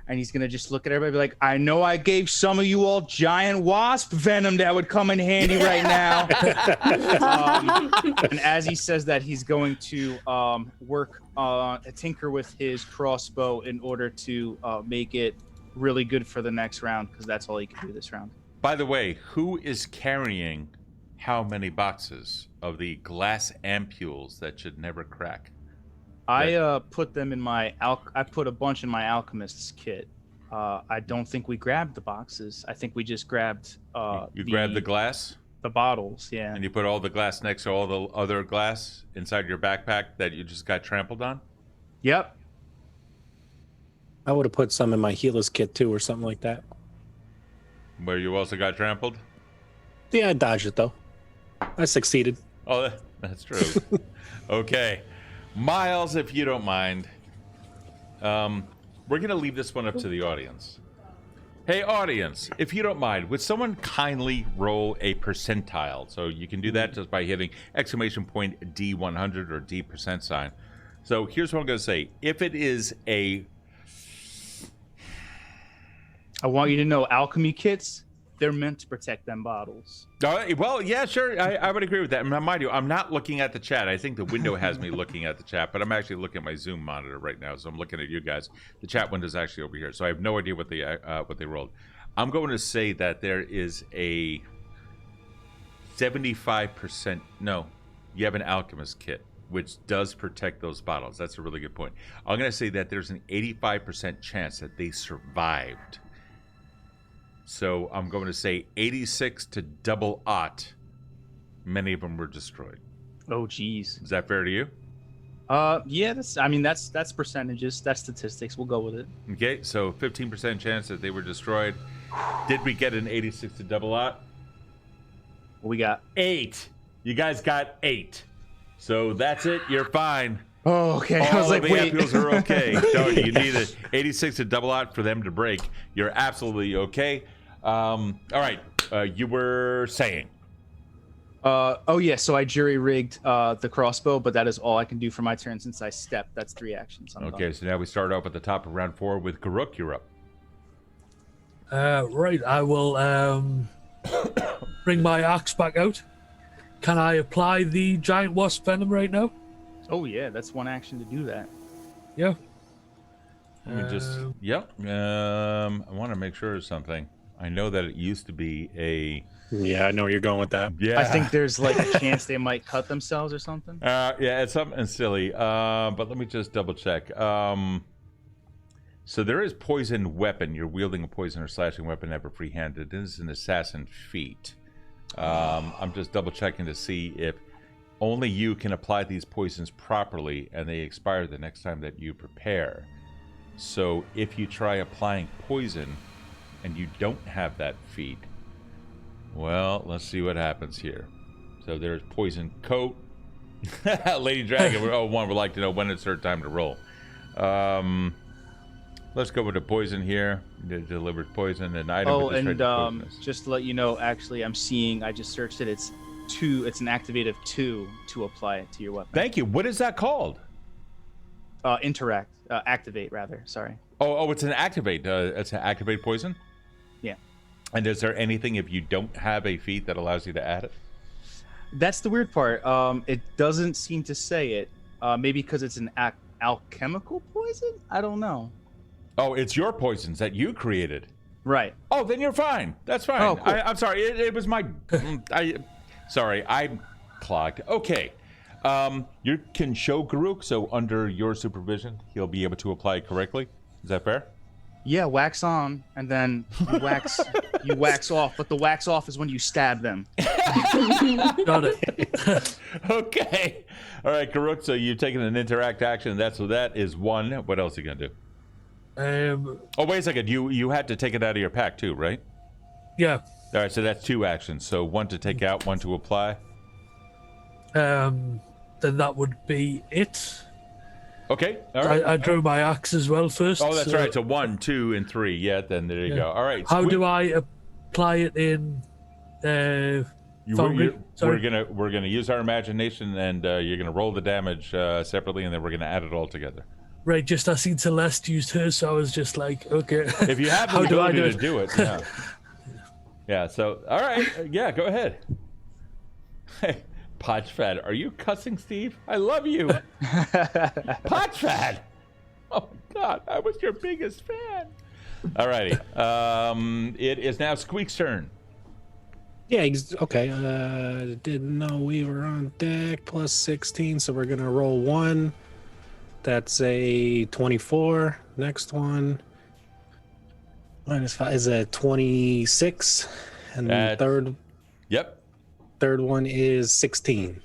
And he's going to just look at everybody and be like, I know I gave some of you all giant wasp venom that would come in handy right now. And as he says that, he's going to work tinker with his crossbow in order to make it really good for the next round, because that's all he can do this round. By the way, who is carrying how many boxes of the glass ampules that should never crack? I put them in I put a bunch in my alchemist's kit. I don't think we grabbed the boxes. I think we just grabbed grabbed the glass? The bottles, yeah. And you put all the glass next to all the other glass inside your backpack that you just got trampled on? Yep. I would have put some in my healer's kit too or something like that. Where you also got trampled? Yeah, I dodged it though. I succeeded. Oh, that's true. Okay. Miles, if you don't mind, we're going to leave this one up to the audience. Hey, audience, if you don't mind, would someone kindly roll a percentile? So you can do that just by hitting exclamation point D100 or D%. So here's what I'm going to say. If it is a... I want you to know, alchemy kits, they're meant to protect them bottles. Well, yeah, sure. I would agree with that. Mind you, I'm not looking at the chat. I think the window has me looking at the chat, but I'm actually looking at my Zoom monitor right now, so I'm looking at you guys. The chat window's actually over here, so I have no idea what they rolled. I'm going to say that there is a 75%. No, you have an alchemist kit, which does protect those bottles. That's a really good point. I'm going to say that there's an 85% chance that they survived. So I'm going to say 86 to 00. Many of them were destroyed. Oh, geez. Is that fair to you? Yeah. That's percentages. That's statistics. We'll go with it. Okay, so 15% chance that they were destroyed. Did we get an 86 to 00? What we got? 8. You guys got 8. So that's it. You're fine. Oh, okay. All I was like, of the wait. appeals are okay. No, you need an 86 to 00 for them to break. You're absolutely okay. All right. You were saying. Oh yeah. So I jury rigged the crossbow, but that is all I can do for my turn since I stepped. That's 3 actions. Okay, so now we start off at the top of round 4 with Garuk. You're up. Right, I will bring my axe back out. Can I apply the giant wasp venom right now? Oh yeah, that's 1 action to do that. Yeah. Let me just. Yep. I want to make sure of something. I know that it used to be a. Yeah, I know where you're going with that. Yeah. I think there's like a chance they might cut themselves or something. Yeah, it's something silly. But let me just double check. So there is poison weapon. You're wielding a poison or slashing weapon ever free-handed. This is an assassin feat. I'm just double checking to see if only you can apply these poisons properly, and they expire the next time that you prepare. So if you try applying poison and you don't have that feat, well, let's see what happens here. So there's poison coat. Lady Dragon, one would like to know when it's her time to roll. Let's go with the poison here. Delivered poison, an item. Oh, with and poisonous. just to let you know, actually, I'm seeing. I just searched it. It's 2. It's an activate of 2 to apply it to your weapon. Thank you. What is that called? Activate rather. Sorry. Oh, it's an activate. It's an activate poison. Yeah. And is there anything if you don't have a feat that allows you to add it? That's the weird part. It doesn't seem to say it. Maybe because it's an alchemical poison. I don't know. Oh, it's your poisons that you created. Right. Oh, then you're fine. That's fine. Oh, cool. I'm sorry. It was my. Sorry, I'm clogged. Okay. You can show Garuk, so under your supervision, he'll be able to apply it correctly. Is that fair? Yeah, wax on, and then you wax off. But the wax off is when you stab them. Got it. Okay. All right, Garuk, so you've taken an interact action. That is 1. What else are you going to do? Oh, wait a second. You had to take it out of your pack, too, right? Yeah. All right, so that's 2 actions. So 1 to take out, 1 to apply. Then that would be it. Okay. All right. I drew my axe as well first. Oh, that's right. So 1, 2, and 3. Yeah, then there you go. All right. How do I apply it in Foundry? We're gonna use our imagination, and you're gonna roll the damage separately, and then we're gonna add it all together. Right, just I seen Celeste used hers, so I was just like, okay. If you have the ability to do it, yeah. Yeah. So, all right. Yeah, go ahead. Hey, Potchfad, are you cussing Steve? I love you. Potchfad. Oh my God, I was your biggest fan. All righty. It is now Squeak's turn. Yeah, okay. Didn't know we were on deck. Plus 16, so we're gonna roll 1. That's a 24. Next one. -5 is a 26. And the third. Yep. Third one is 16.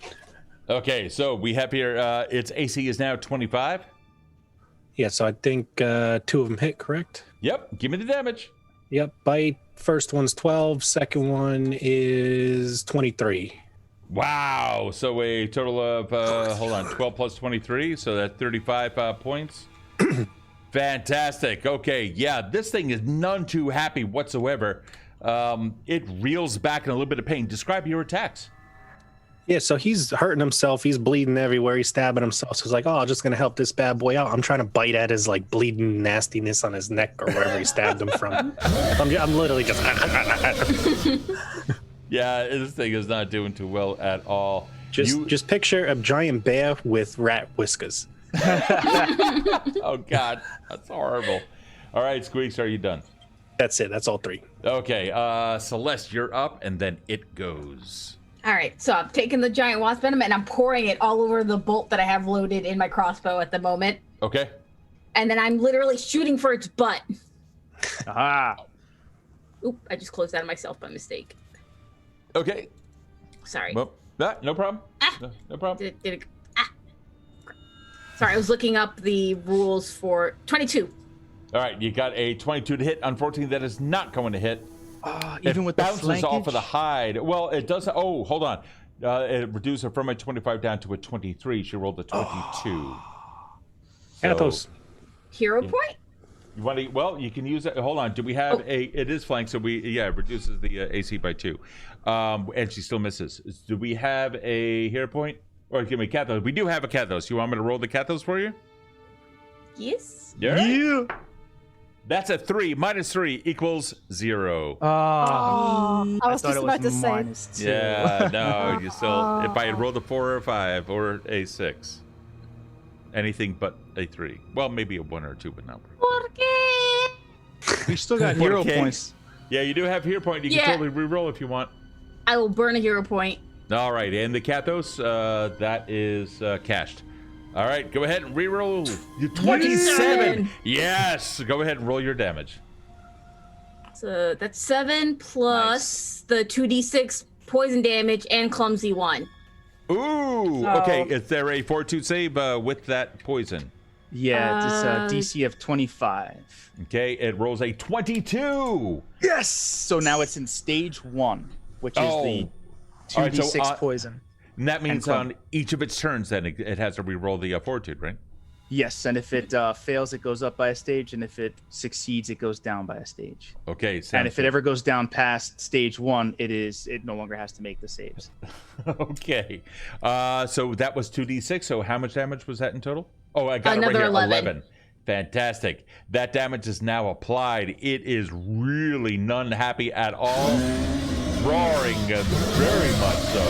Okay, so we have here, its AC is now 25. Yeah, so I think 2 of them hit, correct? Yep, give me the damage. Yep, bite. First one's 12. Second one is 23. Wow. So a total of, hold on, 12 plus 23. So that's 35 points. Fantastic. Okay. Yeah, this thing is none too happy whatsoever. It reels back in a little bit of pain. Describe your attacks. Yeah, so he's hurting himself. He's bleeding everywhere. He's stabbing himself. So he's like, oh, I'm just going to help this bad boy out. I'm trying to bite at his like bleeding nastiness on his neck or wherever he stabbed him from. I'm literally just... Yeah, this thing is not doing too well at all. Just picture a giant bear with rat whiskers. Oh, God. That's horrible. All right, Squeaks, are you done? That's it. That's all 3. Okay, Celeste, you're up, and then it goes. All right, so I'm taking the giant wasp venom and I'm pouring it all over the bolt that I have loaded in my crossbow at the moment. Okay. And then I'm literally shooting for its butt. Ah. Oop, I just closed that on myself by mistake. Okay. Sorry. Well, no problem. No problem. Did it, Sorry, I was looking up the rules for 22. All right, you got a 22 to hit. Unfortunately, that is not going to hit. Even with the bounces off of the flankage? hide. Well, it does. Oh, hold on. It reduced her from a 25 down to a 23. She rolled a 22. Athos. Hero point? You want to? Well, you can use it. Hold on. Do we have a? It is flanked, so it reduces the AC by 2, and she still misses. Do we have a hero point? Or give me Cathos. We do have a Cathos. You want me to roll the Cathos for you? Yes. Yeah. That's a 3. Minus 3 equals 0. I was thought just it about to say. -2. Yeah, no, you still. If I had rolled a 4 or a 5 or a 6, anything but a 3. Well, maybe a 1 or a 2, but not. We still got hero Okay. points. Yeah, you do have hero point. You Yeah. can totally re-roll if you want. I will burn a hero point. All right, and the Cathos, that is cached. All right, go ahead and re-roll. You 27. Yes, go ahead and roll your damage. So that's 7 plus the 2d6 poison damage and clumsy 1. Ooh, okay. Is there a fortitude save with that poison? Yeah, it's a DC of 25. Okay, it rolls a 22. Yes! So now it's in stage 1, which is the 2d6 All right, so, poison. And that means And on each of its turns, then it has to re-roll the fortitude, right? Yes, and if it fails, it goes up by a stage, and if it succeeds, it goes down by a stage. Okay. And if it ever goes down past stage 1, it no longer has to make the saves. Okay. So that was 2d6. So how much damage was that in total? Oh, I got Another it right here. 11. Fantastic. That damage is now applied. It is really none happy at all. Roaring very much so.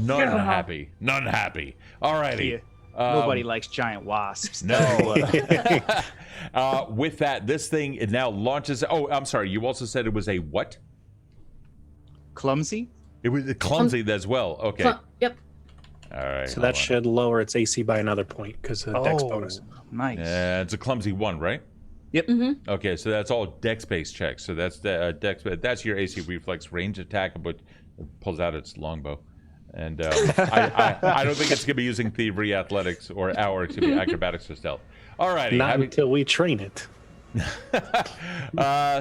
None happy. None happy. Alrighty. Nobody likes giant wasps. No. With that, this thing it now launches. Oh, I'm sorry. You also said it was a what? Clumsy? It was clumsy as well. Okay. Yep. All right. So that should lower its AC by another point because of the dex bonus. Nice. It's a clumsy 1, right? Yep. Mm-hmm. Okay, so that's all dex-based checks. So that's the dex. That's your AC reflex range attack, but it pulls out its longbow. And I don't think it's gonna be using thievery, athletics, or acrobatics or stealth. All righty. Not until we train it.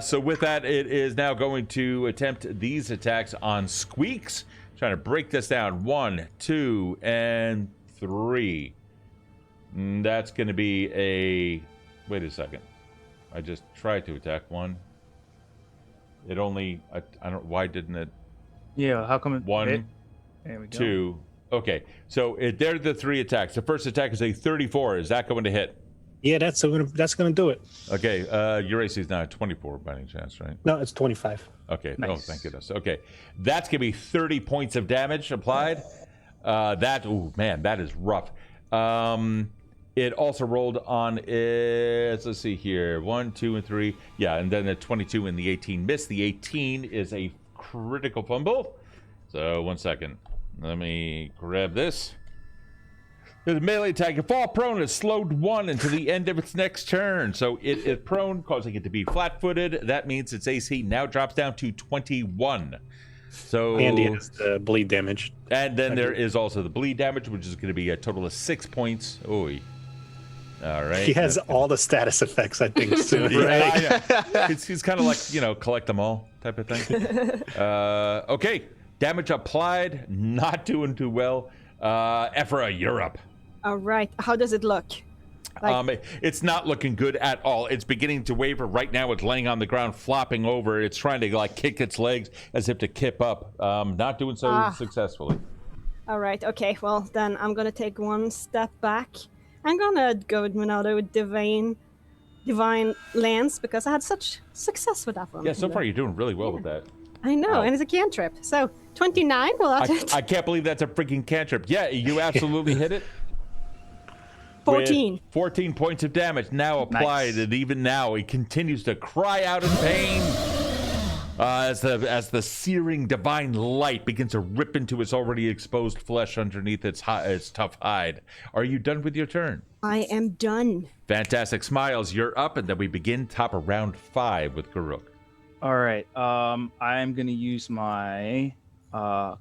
So with that, it is now going to attempt these attacks on Squeaks. Trying to break this down. 1, 2, and 3. That's going to be a... Wait a second. I just tried to attack 1. It only... I don't... Why didn't it... Yeah, how come it... 1, There we go. 2... Okay, so they're the 3 attacks. The first attack is a 34. Is that going to hit? Yeah, that's gonna do it. Okay, your AC is now at 24 by any chance, right? No, it's 25. Okay. Nice. Oh, thank goodness. Okay. That's going to be 30 points of damage applied. That is rough. It also rolled on its, let's see here, 1, 2, and 3. Yeah, and then the 22 and the 18 missed. The 18 is a critical fumble. So, 1 second. Let me grab this. The melee attack. If fall prone is slowed 1 until the end of its next turn. So it is prone, causing it to be flat-footed. That means its AC now drops down to 21. So And it has the bleed damage. And then there is also the bleed damage, which is going to be a total of 6 points. Oy. All right. He has all the status effects, I think, soon. Yeah, I know. He's kind of like, collect them all type of thing. Okay. Damage applied. Not doing too well. Ephra, you're up. All right. How does it look? It's not looking good at all. It's beginning to waver. Right now, it's laying on the ground, flopping over. It's trying to kick its legs as if to kip up. Not doing so successfully. All right. Okay. Well, then I'm gonna take one step back. I'm gonna go with another divine lance because I had such success with that one. Yeah, so far you're doing really well with that. I know, and it's a cantrip. So 29. Well, that's I can't believe that's a freaking cantrip. Yeah, you absolutely hit it. 14. With 14 points of damage now applied, Nice. and even now he continues to cry out in pain as the searing divine light begins to rip into its already exposed flesh underneath its tough hide. Are you done with your turn? I am done. Fantastic. Smiles, you're up, and then we begin top of round 5 with Garuk. All right. I'm gonna use my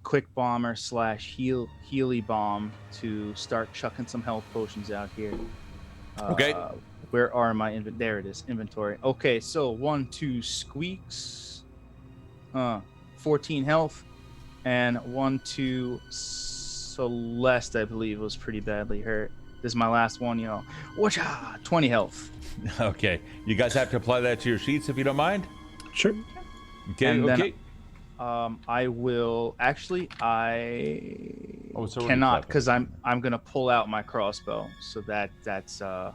quick bomber / Healy bomb to start chucking some health potions out here. Okay. Where are my there it is, inventory. Okay, so 1, 2 squeaks. 14 health, and 1, 2 Celeste, I believe, was pretty badly hurt. This is my last one, Whatcha! 20 health. Okay. You guys have to apply that to your sheets if you don't mind. Sure. Okay. And then, okay. I will actually. I Oh, it's already cannot flat-footed. because I'm gonna pull out my crossbow. So that's all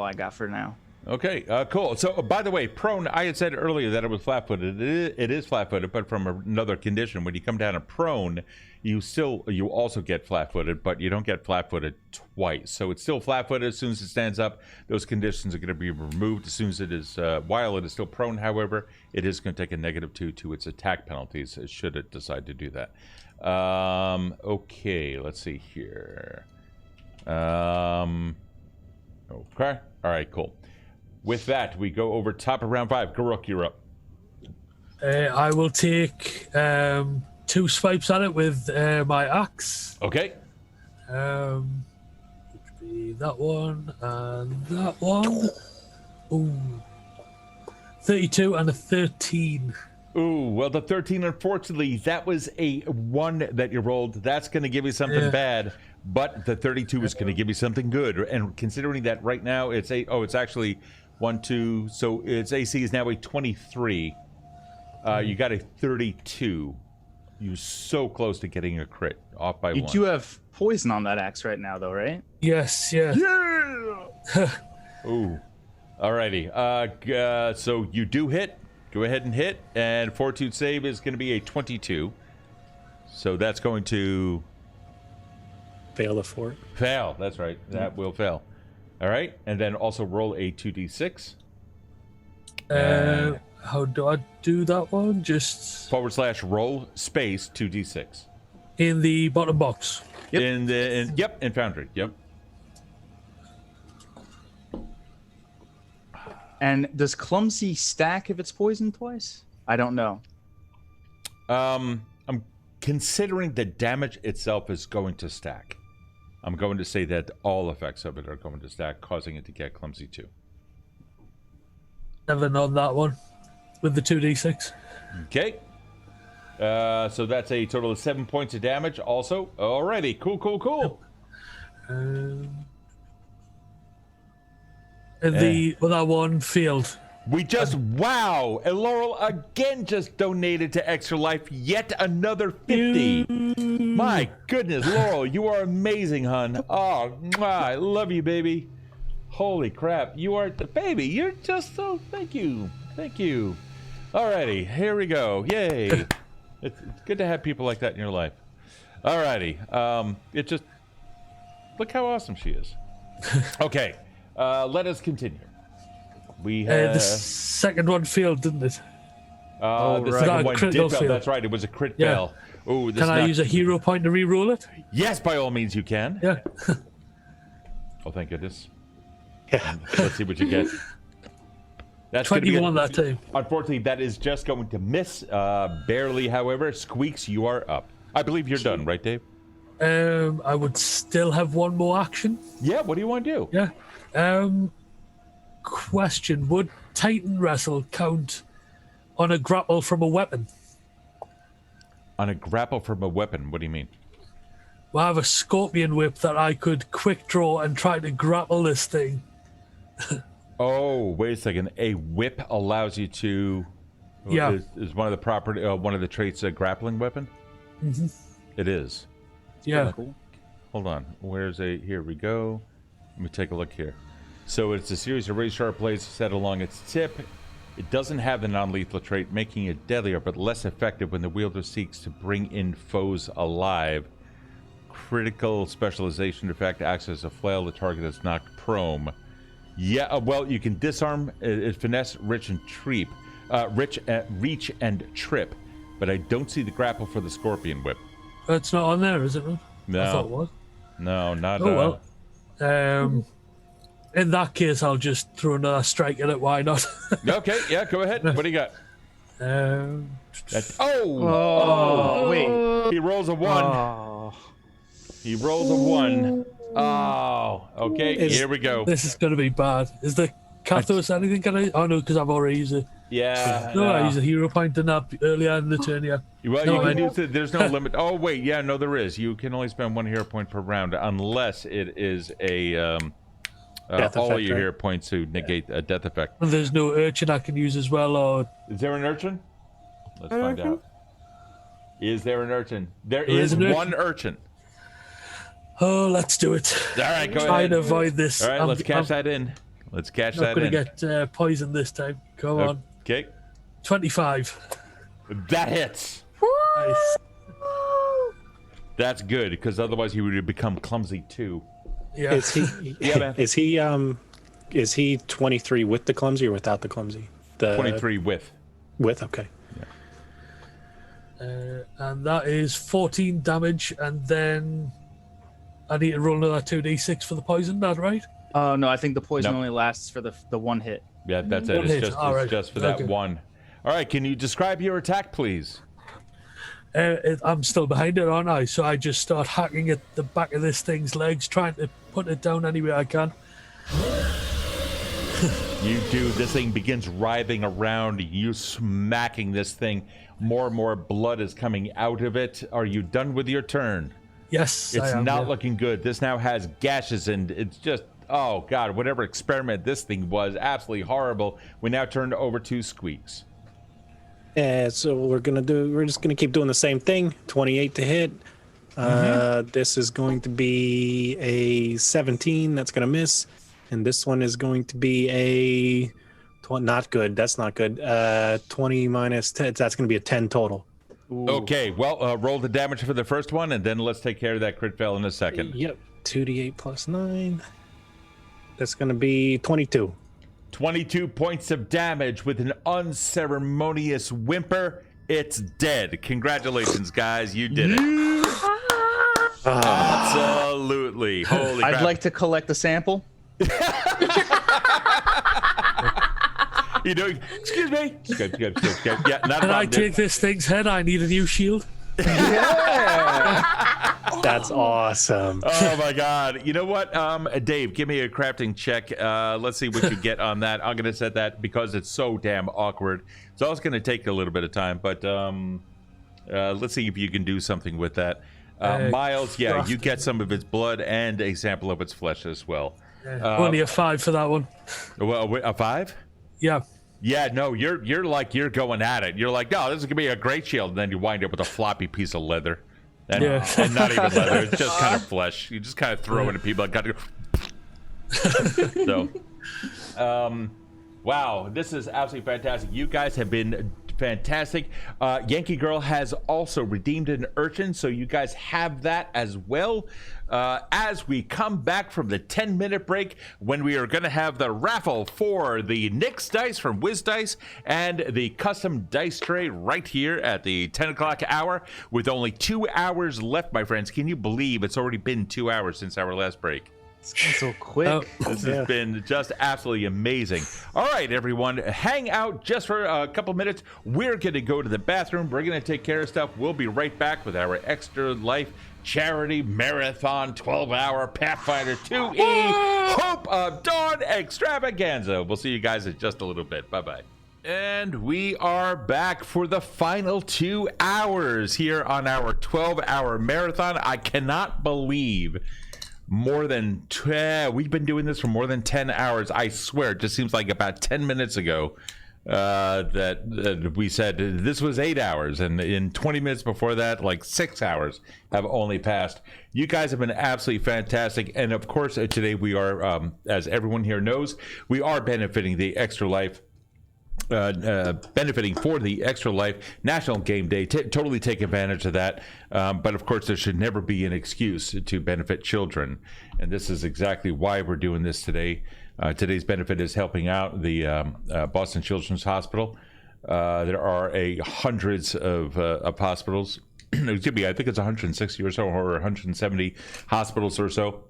I got for now. Okay, cool. So, by the way, prone, I had said earlier that it was flat-footed. It is flat-footed, but from another condition. When you come down to prone, you also get flat-footed, but you don't get flat-footed twice. So it's still flat-footed as soon as it stands up. Those conditions are going to be removed as soon as it is, while it is still prone, however, it is going to take a -2 to its attack penalties, should it decide to do that. Okay, let's see here. Okay, all right, cool. With that, we go over top of round 5. Garuk, you're up. I will take 2 swipes at it with my axe. Okay. Which would be that one and that one. Ooh. 32 and a 13. Ooh, well, the 13, unfortunately, that was a 1 that you rolled. That's going to give you something bad, but the 32 is going to give you something good. And considering that right now it's it's actually 1, 2, so its AC is now a 23. You got a 32. You're so close to getting a crit, off by 1. You do have poison on that axe right now, though, right? Yes, yeah. Ooh. Alrighty. So you do hit. Go ahead and hit. And Fortitude save is going to be a 22. So that's going to Fail the fort. fail. That's right. That will fail. All right. And then also roll a 2d6. How do I do that one? Just /roll space 2d6. in the bottom box. Yep. In Foundry. Yep. And does clumsy stack if it's poisoned twice? I don't know. I'm considering the damage itself is going to stack. I'm going to say that all effects of it are going to stack, causing it to get clumsy too. Never known that one with the 2d6. Okay. So that's a total of 7 points of damage also. Alrighty. Cool. In the other one field. We just, wow! And Laurel again just donated to Extra Life yet another 50. My goodness, Laurel, you are amazing, hun. Oh, mwah, I love you, baby. Holy crap, you are the baby. You're just so, thank you. Alrighty, here we go. Yay. It's good to have people like that in your life. Alrighty, it just, look how awesome she is. Okay, let us continue. We had The second one failed, didn't it? the right. second one Critical did fail. fail. That's right. It was a crit Yeah. fail. Ooh, this Can I not- use a hero point to re-roll it? Yes, by all means you can. Yeah. Oh, thank goodness. Yeah. Let's see what you get. That's gonna be 21 that time. Unfortunately, that is just going to miss barely. However, Squeaks, you are up. I believe you're done, right, Dave? I would still have one more action. Yeah, what do you want to do? Yeah. Question: would Titan Wrestle count on a grapple from a weapon? On a grapple from a weapon, what do you mean? Well, I have a scorpion whip that I could quick draw and try to grapple this thing. Oh, wait a second. A whip allows you to. Yeah. Is one of the property, one of the traits a grappling weapon? Mm-hmm. It is. Yeah. Cool. Hold on. Where's a? Here we go. Let me take a look here. So it's a series of razor sharp blades set along its tip. It doesn't have the non-lethal trait, making it deadlier but less effective when the wielder seeks to bring in foes alive. Critical specialization effect acts as a flail. The target is knocked prone. Yeah, well, you can disarm, finesse, reach, and reach and trip, but I don't see the grapple for the scorpion whip. It's not on there, is it? No. I thought it was. No, not. Oh well. In that case, I'll just throw another strike at it. Why not? Okay, yeah, go ahead. What do you got? Wait. He rolls a 1. Oh. He rolls a 1. Oh, okay. Here we go. This is going to be bad. Is the Kathos anything? Can I? Oh no, because I've already used it. Yeah. No, I used a hero point in that earlier in the turn. Yeah. Well, No, you I can use it. There's no limit. Oh wait, yeah, no, there is. You can only spend 1 hero point per round, unless it is a Death all effect, your right? hero points to negate a death effect. And there's no urchin I can use as well, or Is there an urchin? Let's find out. Is there an urchin? There is is an urchin. one urchin. oh, let's do it. All right, go Try ahead. to avoid this. All right, let's cash I'm that in. Let's cash not that going in. to get poisoned this time. Come on. Okay, 25. that hits. Nice. That's good, because otherwise he would have become clumsy too. Yeah. Is he? Yeah, man. Is he 23 with the clumsy or without the clumsy? The 23 with. with. Okay. And that is 14 damage, and then I need to roll another 2d6 for the poison. That right? Oh no, I think the poison Nope. only lasts for the one hit. Yeah, that's it. One It's hit. just, All it's right. just for that Okay. one. All right, can you describe your attack, please? I'm still behind it, aren't I? So I just start hacking at the back of this thing's legs, trying to put it down any way I can. You do. This thing begins writhing around. You smacking this thing. More and more blood is coming out of it. Are you done with your turn? Yes, It's I am, not yeah. looking good. This now has gashes, and it's just, oh god, whatever experiment this thing was, absolutely horrible. We now turn over to Squeaks. So we're just gonna keep doing the same thing. 28 to hit. This is going to be a 17. That's gonna miss, and this one is going to be a not good. That's not good. 20 minus 10. That's gonna be a 10 total. Okay, well, roll the damage for the first one, and then let's take care of that crit fail in a second. Yep. 2d8 plus 9. That's gonna be 22. 22 points of damage with an unceremonious whimper. It's dead. Congratulations, guys. You did it. Absolutely. Holy crap. I'd like to collect the sample. You know, excuse me. Good. Yeah, not a Can I problem, dude. take this thing's head? I need a new shield. That's awesome. Oh my god. You know what? Dave, give me a crafting check. Let's see what you get on that. I'm gonna set that because it's so damn awkward. It's also gonna take a little bit of time, but let's see if you can do something with that. Miles, yeah, you get some of its blood and a sample of its flesh as well. Only a 5 for that one. Well, a 5? Yeah. Yeah, no, you're going at it. You're like, no, this is gonna be a great shield, and then you wind up with a floppy piece of leather. And, Yeah. and not even leather, it's just kind of flesh. You just kind of throw it at people and gotta go. So wow, this is absolutely fantastic. You guys have been fantastic. Yankee Girl has also redeemed an urchin, so you guys have that as well. As we come back from the 10-minute break, when we are going to have the raffle for the Nyx dice from Wiz Dice and the custom dice tray right here at the 10 o'clock hour, with only 2 hours left, my friends. Can you believe it's already been 2 hours since our last break? It's been so quick. This has been just absolutely amazing. All right, everyone, hang out just for a couple minutes. We're going to go to the bathroom. We're going to take care of stuff. We'll be right back with our Extra Life charity marathon 12-hour Pathfinder 2E Hope of Dawn extravaganza. We'll see you guys in just a little bit. Bye-bye. And we are back for the final 2 hours here on our 12-hour marathon. I cannot believe we've been doing this for more than 10 hours. I swear, it just seems like about 10 minutes ago that we said this was 8 hours, and in 20 minutes before that, like 6 hours have only passed. You guys have been absolutely fantastic, and of course today we are, as everyone here knows, we are benefiting the Extra Life. Benefiting for the Extra Life National Game Day. Totally take advantage of that. But of course, there should never be an excuse to benefit children. And this is exactly why we're doing this today. Today's benefit is helping out the Boston Children's Hospital. There are hundreds of hospitals. Excuse me, I think it's 160 or so, or 170 hospitals or so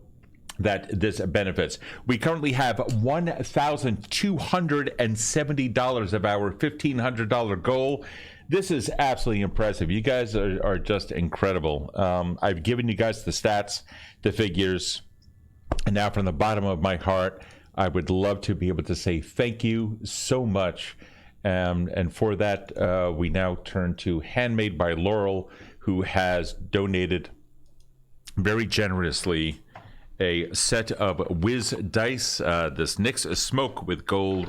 that this benefits. We currently have $1,270 of our $1,500 goal. This is absolutely impressive. You guys are just incredible. I've given you guys the stats, the figures, and now from the bottom of my heart, I would love to be able to say thank you so much. And for that, we now turn to Handmade by Laurel, who has donated very generously a set of Whiz dice, this Nyx Smoke with gold,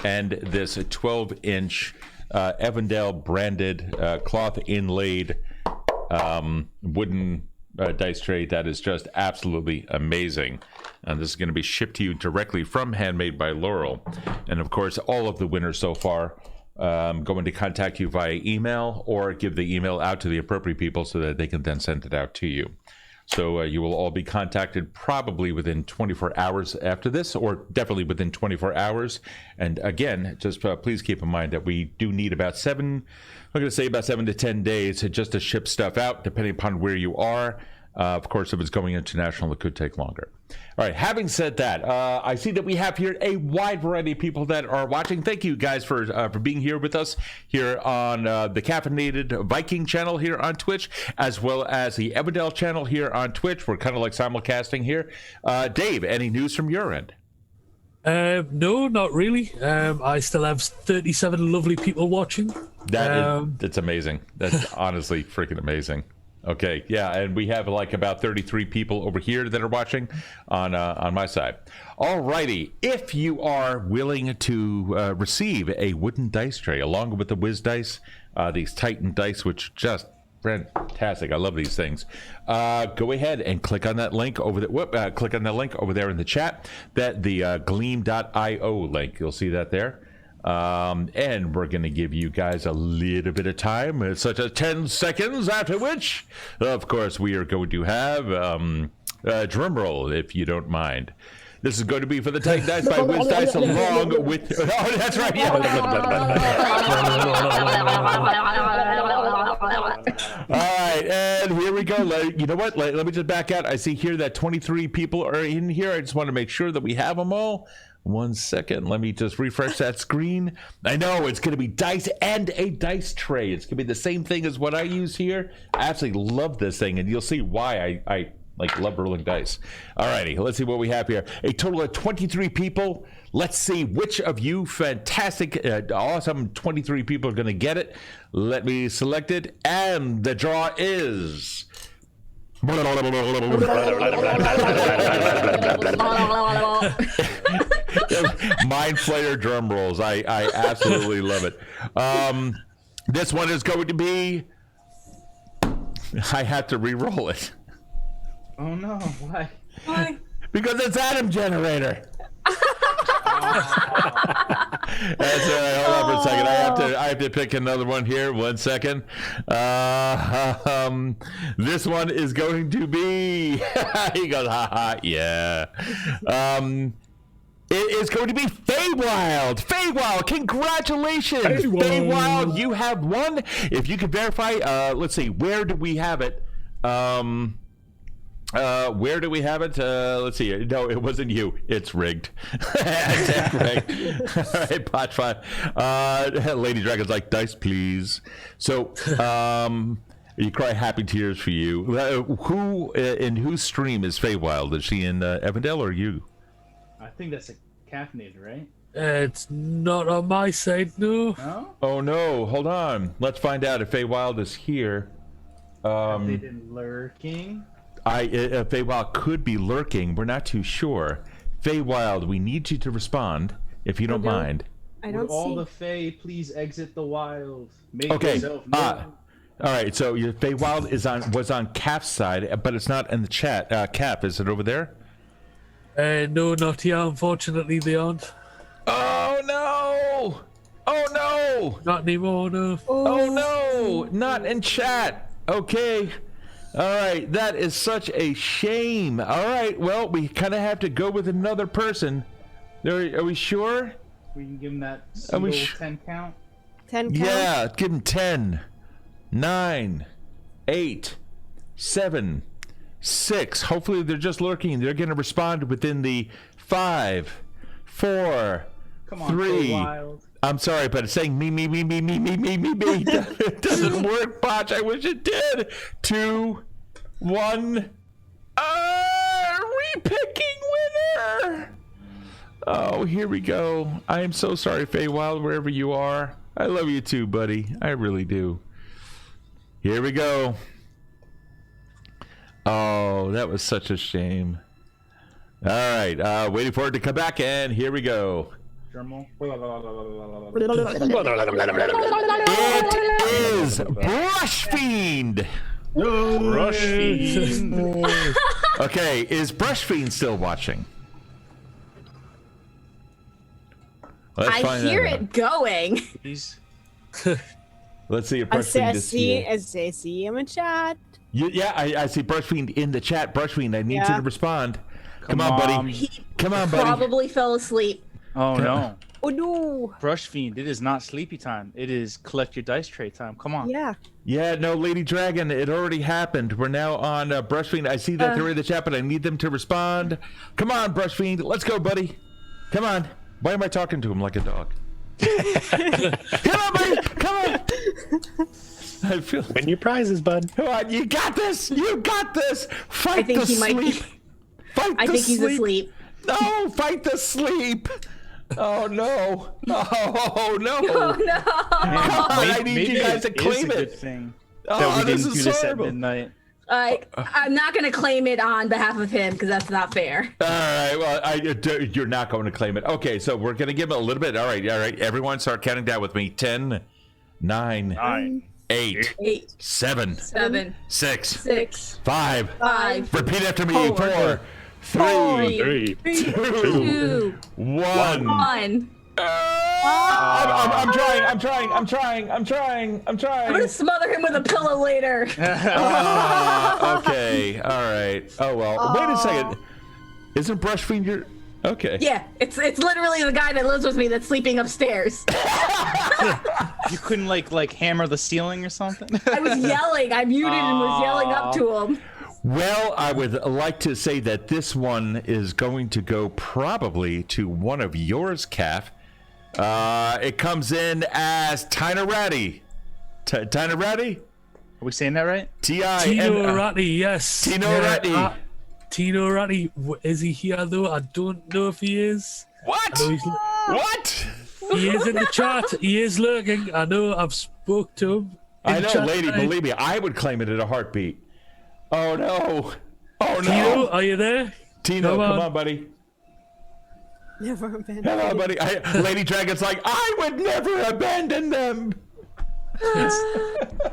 and this 12-inch Evindale branded cloth inlaid wooden dice tray that is just absolutely amazing. And this is going to be shipped to you directly from Handmade by Laurel. And of course, all of the winners so far going to contact you via email or give the email out to the appropriate people so that they can then send it out to you. So you will all be contacted probably within 24 hours after this, or definitely within 24 hours. And again, just please keep in mind that we do need about 7 to 10 days just to ship stuff out, depending upon where you are. Of course, if it's going international, it could take longer. All right, having said that, I see that we have here a wide variety of people that are watching. Thank you guys for being here with us here on the Caffeinated Viking channel here on Twitch, as well as the Evindale channel here on Twitch. We're kind of like simulcasting here. Dave, any news from your end? No, not really. I still have 37 lovely people watching. That's amazing. That's honestly freaking amazing. Okay, yeah, and we have like about 33 people over here that are watching on my side. All righty, if you are willing to receive a wooden dice tray along with the Whiz dice, these Titan dice, which just fantastic. I love these things. Go ahead and click on that link over there. Click on that link over there in the chat. That the Gleam.io link. You'll see that there. And we're going to give you guys a little bit of time, such as 10 seconds, after which, of course, we are going to have a drum roll, if you don't mind. This is going to be for the Titan Dice by Whiz Dice, along with... Oh, that's right, yeah. All right, and here we go. You know what? Let me just back out. I see here that 23 people are in here. I just want to make sure that we have them all. 1 second. Let me just refresh that screen. I know it's going to be dice and a dice tray. It's going to be the same thing as what I use here. I absolutely love this thing, and you'll see why I like love rolling dice. All righty, let's see what we have here. A total of 23 people. Let's see which of you fantastic, awesome 23 people are going to get it. Let me select it, and the draw is... Mind Flayer drum rolls. I absolutely love it. This one is going to be... I have to re-roll it. Oh no! Why? Why? Because it's Atom Generator. That's all right. Hold on for a second. I have to pick another one here. 1 second. This one is going to be. He goes, ha ha, yeah. It is going to be Feywild. Feywild, congratulations, Feywild. You have won. If you can verify, let's see, where do we have it? Where do we have it? Let's see. No, it wasn't you. It's rigged. It's rigged. All right, Pot5. Lady Dragon's like, dice, please. So, You cry happy tears for you. Who in whose stream is Feywild? Is she in Evindale or you? I think that's a caffeinated, right? It's not on my side, no. No? Oh no! Hold on. Let's find out if Feywild is here. Have they been lurking? Feywild could be lurking. We're not too sure. Feywild, we need you to respond if you don't mind. I Would don't all see. the Fey please exit the wild? Make Okay. yourself known. All right. So your Feywild was on Cap's side, but it's not in the chat. Cap, is it over there? No, not here. Unfortunately, they aren't. Oh no! Oh no! Not anymore, no. Oh no! Not in chat. Okay. All right. That is such a shame. All right. Well, we kind of have to go with another person. Are we sure? We can give him that Are we single 10 count. 10 count. Yeah. Give him 10, 9, 8, 7, 6. Hopefully they're just lurking. They're going to respond within the 5, 4, Come on, 3. wild. I'm sorry, but it's saying me. It doesn't work, Botch. I wish it did. 2, 1. Repicking winner. Oh, here we go. I am so sorry, Feywild, wherever you are. I love you too, buddy. I really do. Here we go. Oh, that was such a shame. All right, waiting for it to come back, and here we go. Drumroll. It is Brush Fiend. Rush Fiend. Okay, is Brush Fiend still watching? Let's I find hear out. it going. He's Let's see if I Brush see, Fiend is here. I see him in chat. I see Brush Fiend in the chat. Brush Fiend, I need you Yeah. to respond. Come Come on, buddy. on. He Come on, buddy. probably fell asleep. Oh no. Oh no. Brush Fiend, it is not sleepy time. It is collect your dice tray time. Come on. Yeah. Yeah, no, Lady Dragon, it already happened. We're now on Brush Fiend. I see that they're in the chat, but I need them to respond. Come on, Brush Fiend. Let's go, buddy. Come on. Why am I talking to him like a dog? Come on, buddy. Come on. I feel. Win your prizes, bud. Come on, you got this. You got this. Fight I think the he sleep. might be. Fight I the think he's sleep. asleep. No, fight the sleep. Oh no. Oh no. Oh no! Come on, I need you guys to it is claim a good it. thing Oh, that we this didn't is do this at horrible. midnight. I'm not gonna claim it on behalf of him because that's not fair. All right, well, you're not going to claim it. Okay, so we're going to give him a little bit. All right. Everyone start counting down with me. 10, 9, 9, 8, 8, 7, 7, 6, 6, 5. 5, Repeat after me. 4, 4, 3, 3, 2, 2, 1. 1. I'm trying. I'm gonna smother him with a pillow later. Okay. All right. Oh well. Wait a second. Isn't Brush Fiend your? Okay. Yeah, it's literally the guy that lives with me that's sleeping upstairs. You couldn't like hammer the ceiling or something? I was yelling. I muted and was yelling up to him. Well, I would like to say that this one is going to go probably to one of yours, Calf. It comes in as Tina Ratty. Tina Ratty? Are we saying that right? Tino Ratti, yes. Tino Yeah, Ratti. Tino Ratti, is he here though? I don't know if he is. What? I know he's- What? He is in the chat. He is lurking. I know. I've spoke to him. in I know, chat lady, tonight. believe me, I would claim it in a heartbeat. Oh no. Oh Tino, no. are you there? Tino, come come on. on, buddy. Never abandoned. Come on, buddy. Lady Dragon's like, I would never abandon them.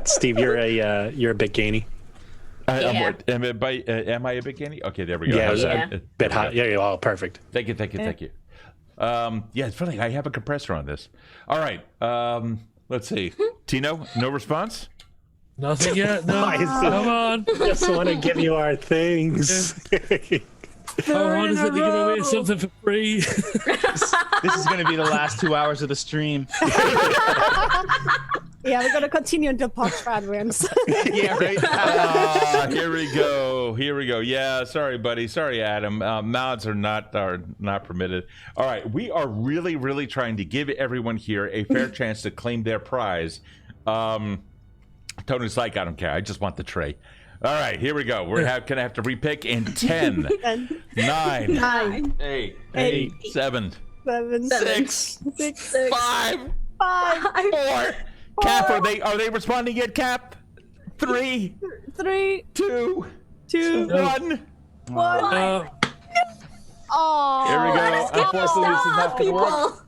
Steve, you're a bit gainy. Yeah. Am I a big candy? Okay, there we go. Yeah, it was Yeah. a bit hot. Yeah, oh, perfect. Thank you. Yeah, it's funny. I have a compressor on this. All right. Let's see. Tino, no response? Nothing yet. No. Why is it- Come on. Just want to give you our things. How hard is it to give away something for free? This is going to be the last 2 hours of the stream. Yeah, we're gonna continue until Potchfad wins. Yeah, right. Here we go. Yeah, sorry, buddy. Sorry, Adam. Mods are not permitted. All right, we are really trying to give everyone here a fair chance to claim their prize. Time Tony's like, I don't care. I just want the tray. All right, here we go. We're going to have to repick in 10, 9, 9, 8, 7, 6, 5, 4. Cap, are they responding yet, Cap? 3, 2, 1. Oh, Here we go. Unfortunately, this is not going to work.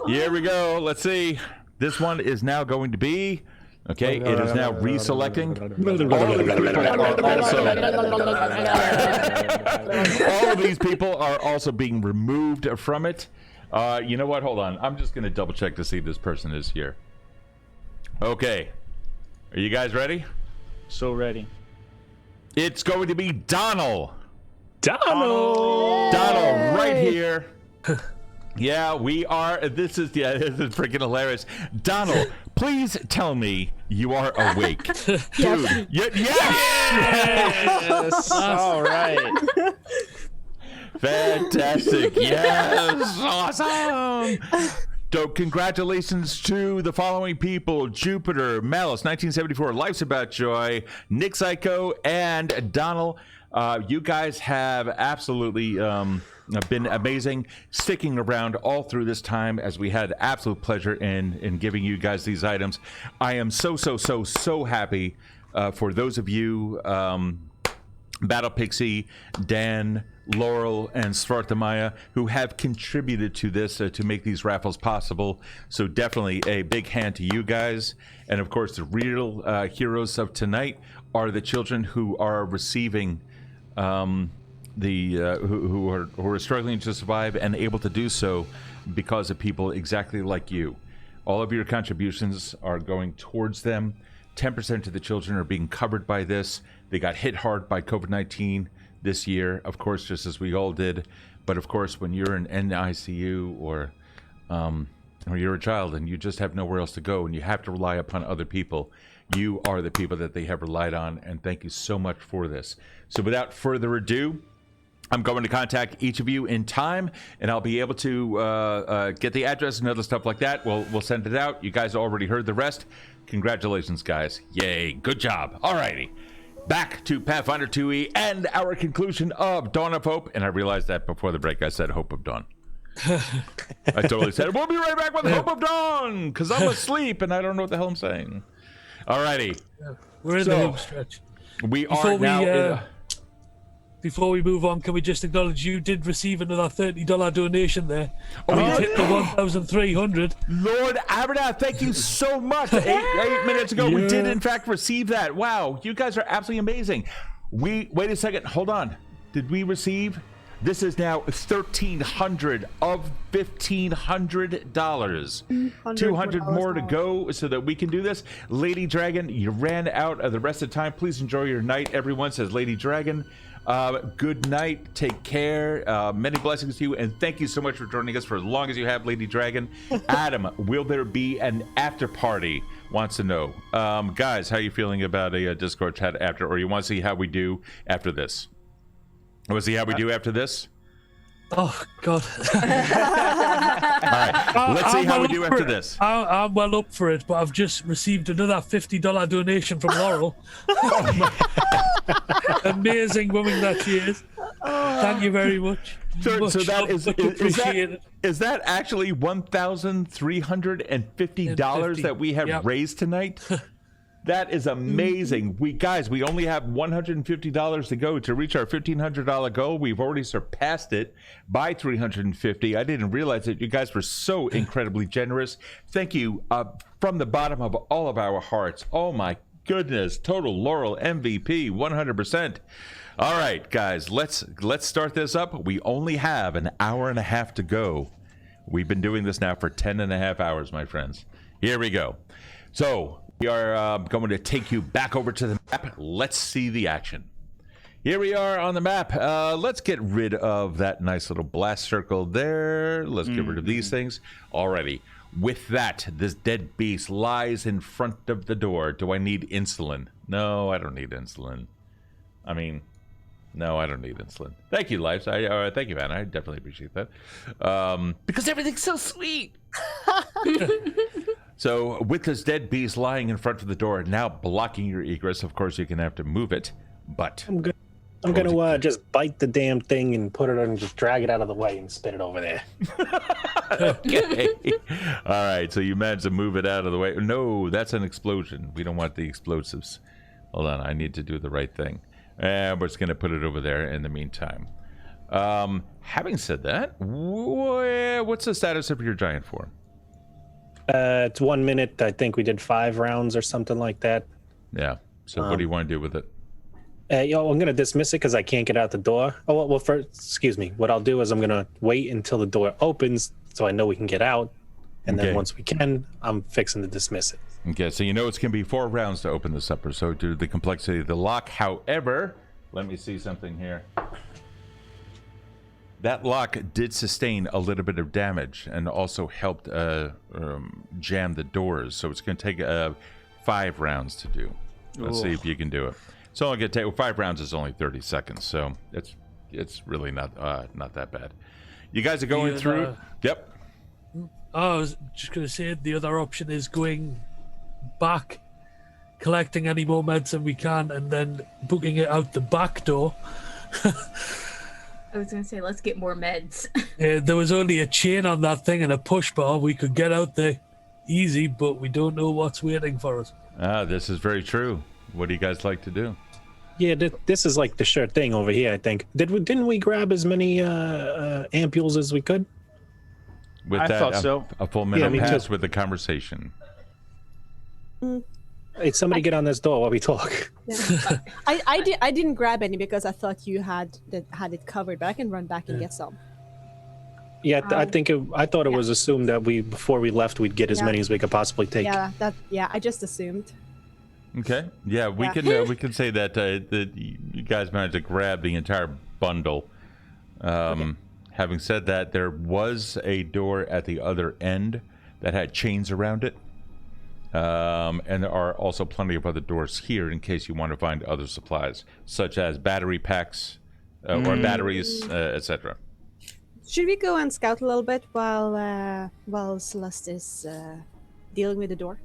Here we go. Let's see. This one is now going to be. Okay, it is now reselecting. All of these people are also being removed from it. You know what? Hold on. I'm just going to double check to see if this person is here. Okay. Are you guys ready? So ready. It's going to be Donald. Donald! Donald, right here. Yeah, we are. This is freaking hilarious. Donald, please tell me you are awake. Dude. Yes! All right. Fantastic. Yes. Awesome. So congratulations to the following people: Jupiter, Malice, 1974, Life's About Joy, Nick Psycho, and Donald. You guys have absolutely been amazing, sticking around all through this time as we had absolute pleasure in giving you guys these items. I am so happy for those of you, Battle Pixie, Dan, Laurel, and Svartamaya, who have contributed to this to make these raffles possible. So definitely a big hand to you guys. And of course, the real heroes of tonight are the children who are receiving who are struggling to survive and able to do so because of people exactly like you. All of your contributions are going towards them. 10% of the children are being covered by this. They got hit hard by COVID-19 this year, of course, just as we all did. But of course, when you're in NICU or you're a child and you just have nowhere else to go and you have to rely upon other people, you are the people that they have relied on. And thank you so much for this. So without further ado, I'm going to contact each of you in time, and I'll be able to get the address and other stuff like that. We'll send it out. You guys already heard the rest. Congratulations, guys. Yay. Good job. All righty. Back to Pathfinder 2e and our conclusion of Dawn of Hope. And I realized that before the break I said Hope of Dawn. I totally said, we'll be right back with Hope of Dawn, because I'm asleep and I don't know what the hell I'm saying. All righty. We're in the home stretch. We are now... Before we move on, can we just acknowledge you did receive another $30 donation there? We hit the 1,300. Lord Abernathy, thank you so much. Eight minutes ago, we did in fact receive that. Wow, you guys are absolutely amazing. Wait a second, hold on. Did we receive? This is now $1,300 of $1,500. 200 more to go so that we can do this. Lady Dragon, you ran out of the rest of the time. Please enjoy your night. Everyone says Lady Dragon. Good night. Take care. Many blessings to you. And thank you so much for joining us for as long as you have, Lady Dragon. Adam, will there be an after party? Wants to know. Guys, how are you feeling about a Discord chat after? Or you want to see how we do after this? Want to see how we do after this? Oh, God. All right. Let's see how we do after this. I'm well up for it, but I've just received another $50 donation from Laurel. Amazing woman that she is. Thank you very much. So that appreciated. Is that actually $1,350 that we have raised tonight? That is amazing. We only have $150 to go to reach our $1,500 goal. We've already surpassed it by $350. I didn't realize that you guys were so incredibly generous. Thank you from the bottom of all of our hearts. Oh my goodness, total Laurel MVP, 100%. All right, guys, let's start this up. We only have an hour and a half to go. We've been doing this now for 10 and a half hours, my friends. Here we go. So we are going to take you back over to the map. Let's see the action. Here we are on the map. Let's get rid of that nice little blast circle there. Let's get rid of these things. Alrighty. With that, this dead beast lies in front of the door. Do I need insulin? No, I don't need insulin. I mean, no, I don't need insulin. Thank you, Lives. Thank you, man. I definitely appreciate that. Because everything's so sweet. So with this dead beast lying in front of the door, now blocking your egress, of course, you're going to have to move it. But I'm gonna just bite the damn thing and put it on, just drag it out of the way and spit it over there. Okay. All right. So you managed to move it out of the way. No, that's an explosion. We don't want the explosives. Hold on. I need to do the right thing. And we're just going to put it over there in the meantime. Having said that, what's the status of your giant form? It's 1 minute. I think we did 5 rounds or something like that. Yeah. So what do you want to do with it? I'm gonna dismiss it because I can't get out the door. Oh well, first, excuse me. What I'll do is I'm gonna wait until the door opens so I know we can get out, and then once we can, I'm fixing to dismiss it. Okay, so you know it's gonna be 4 rounds to open this up, or so due to the complexity of the lock. However, let me see something here. That lock did sustain a little bit of damage and also helped jam the doors. So it's gonna take 5 rounds to do. Let's see if you can do it. So only gonna take 5 rounds is only 30 seconds, so it's really not that bad. You guys are going through. Yep. I was just going to say the other option is going back, collecting any more medicine we can, and then booking it out the back door. I was going to say, let's get more meds. There was only a chain on that thing and a push bar. We could get out there easy, but we don't know what's waiting for us. This is very true. What do you guys like to do? Yeah, this is like the sure thing over here. I think didn't we grab as many ampules as we could? With I that, thought so. A full minute me pass too. with the conversation. Hey, somebody get on this door while we talk. Yeah. I didn't grab any because I thought you had it covered, but I can run back and get some. Yeah, I thought it was assumed that before we left we'd get as many as we could possibly take. Yeah, I just assumed. Okay. Yeah, we can say that that you guys managed to grab the entire bundle. Having said that, there was a door at the other end that had chains around it, and there are also plenty of other doors here in case you want to find other supplies, such as battery packs or batteries, etc. Should we go and scout a little bit while Celeste is dealing with the door?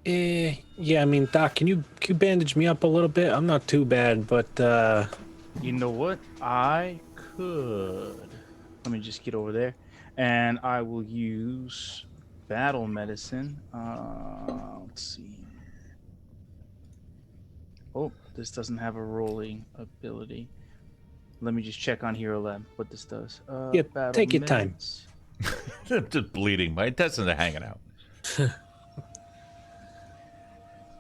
Yeah, I mean, Doc, can you bandage me up a little bit? I'm not too bad, but You know what? I could. Let me just get over there, and I will use battle medicine. Let's see. Oh, this doesn't have a rolling ability. Let me just check on Hero Lab what this does. Yeah, battle take your time. meds. I'm just bleeding. My intestines are hanging out.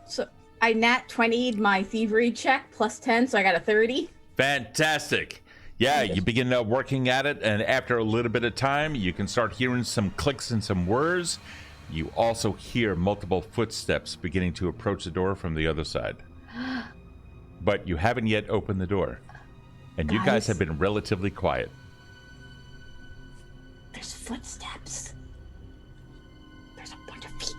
So I nat 20'd my thievery check plus 10, so I got a 30. Fantastic. Yeah, you begin working at it, and after a little bit of time, you can start hearing some clicks and some whirs. You also hear multiple footsteps beginning to approach the door from the other side. But you haven't yet opened the door. And you guys have been relatively quiet. There's footsteps. There's a bunch of feet.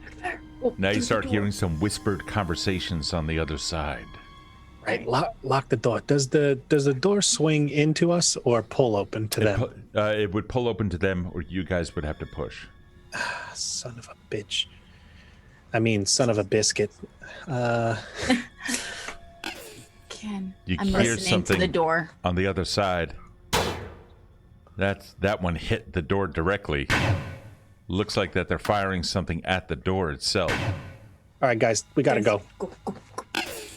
Look there. Oh, Now you there's start the door. hearing some whispered conversations on the other side. right, lock the door. Does the door swing into us or pull open to them? It would pull open to them, or you guys would have to push. Son of a bitch. I mean, son of a biscuit. Ken, You I'm hear listening something to the door. on the other side. That one hit the door directly. Looks like that they're firing something at the door itself. All right, guys, we gotta go. Go.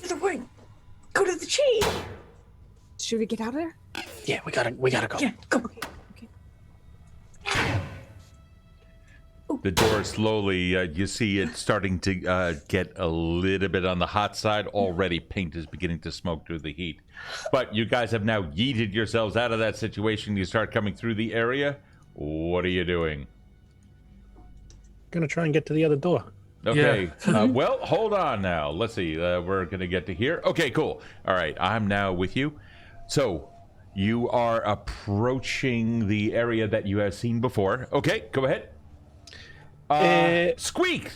Either way, go to the chain. Should we get out of there? Yeah, we gotta go. Yeah, go. The door slowly, you see it starting to get a little bit on the hot side. Already paint is beginning to smoke through the heat. But you guys have now yeeted yourselves out of that situation. You start coming through the area. What are you doing? Gonna try and get to the other door. Okay. Well, hold on now. Let's see. We're going to get to here. Okay, cool. All right. I'm now with you. So you are approaching the area that you have seen before. Okay, go ahead. Squeak!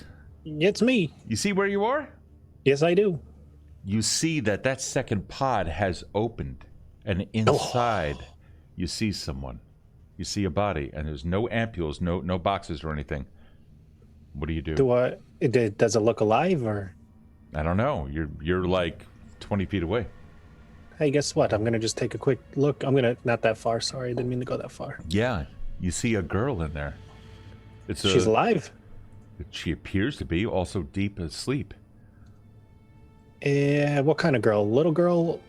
It's me. You see where you are? Yes, I do. You see that second pod has opened, and inside you see someone. You see a body, and there's no ampules, no boxes or anything. What do you do? Does it look alive or? I don't know. You're like 20 feet away. Hey, guess what? I'm gonna just take a quick look. Not that far. Sorry, I didn't mean to go that far. Yeah, you see a girl in there. She's alive. She appears to be also deep asleep. What kind of girl? Little girl?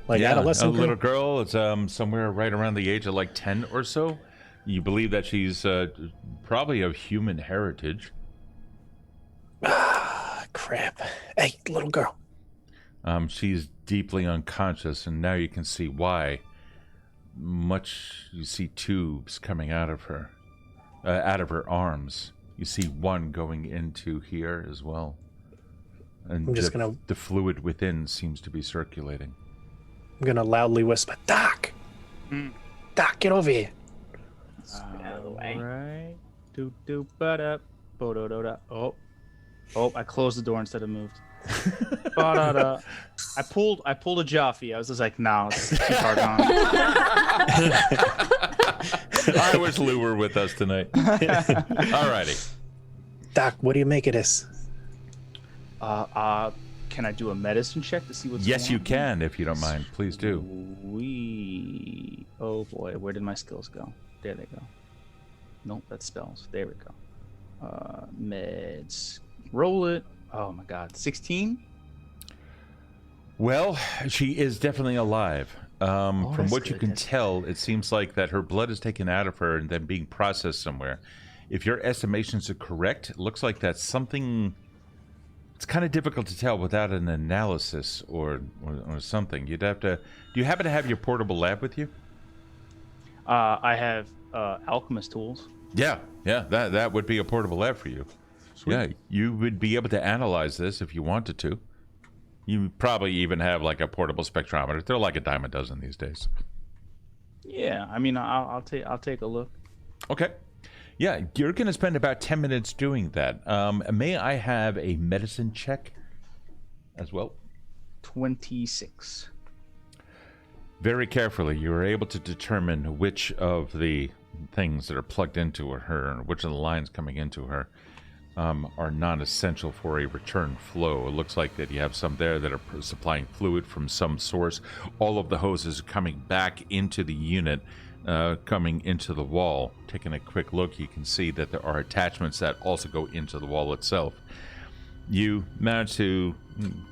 Like adolescent? A little girl. It's somewhere right around the age of like 10 or so. You believe that she's probably of human heritage. Ah, crap. Hey, little girl. She's deeply unconscious, and now you can see why. You see tubes coming out of her arms. You see one going into here as well. And I'm just the fluid within seems to be circulating. I'm gonna loudly whisper, Doc! Doc, get over here. Get out of the way. Right. Do but up. Oh, I closed the door instead of moved. Ba-da-da. I pulled a Joffy. I was just like, no, it's too far gone. I wish Lou were with us tonight. Alrighty. Doc, what do you make of this? Can I do a medicine check to see what's going on? Yes, you can, if you don't mind. Please do. Oh boy, where did my skills go? There they go. Nope, that's spells. There we go. Meds. Roll it. Oh my god, 16? Well, she is definitely alive. From what you good, can that's tell, it seems like that her blood is taken out of her and then being processed somewhere. If your estimations are correct, it looks like that's something... It's kind of difficult to tell without an analysis or something. You'd have to... Do you happen to have your portable lab with you? I have alchemist tools. Yeah, that would be a portable lab for you. Sweet. Yeah, you would be able to analyze this if you wanted to. You probably even have like a portable spectrometer. They're like a dime a dozen these days. Yeah, I mean, I'll take a look. Okay. Yeah, you're going to spend about 10 minutes doing that. May I have a medicine check as well? 26. Very carefully, you are able to determine which of the things that are plugged into her, which of the lines coming into her, are non-essential for a return flow. It looks like that you have some there that are supplying fluid from some source. All of the hoses coming back into the unit, coming into the wall. Taking a quick look, you can see that there are attachments that also go into the wall itself. You manage to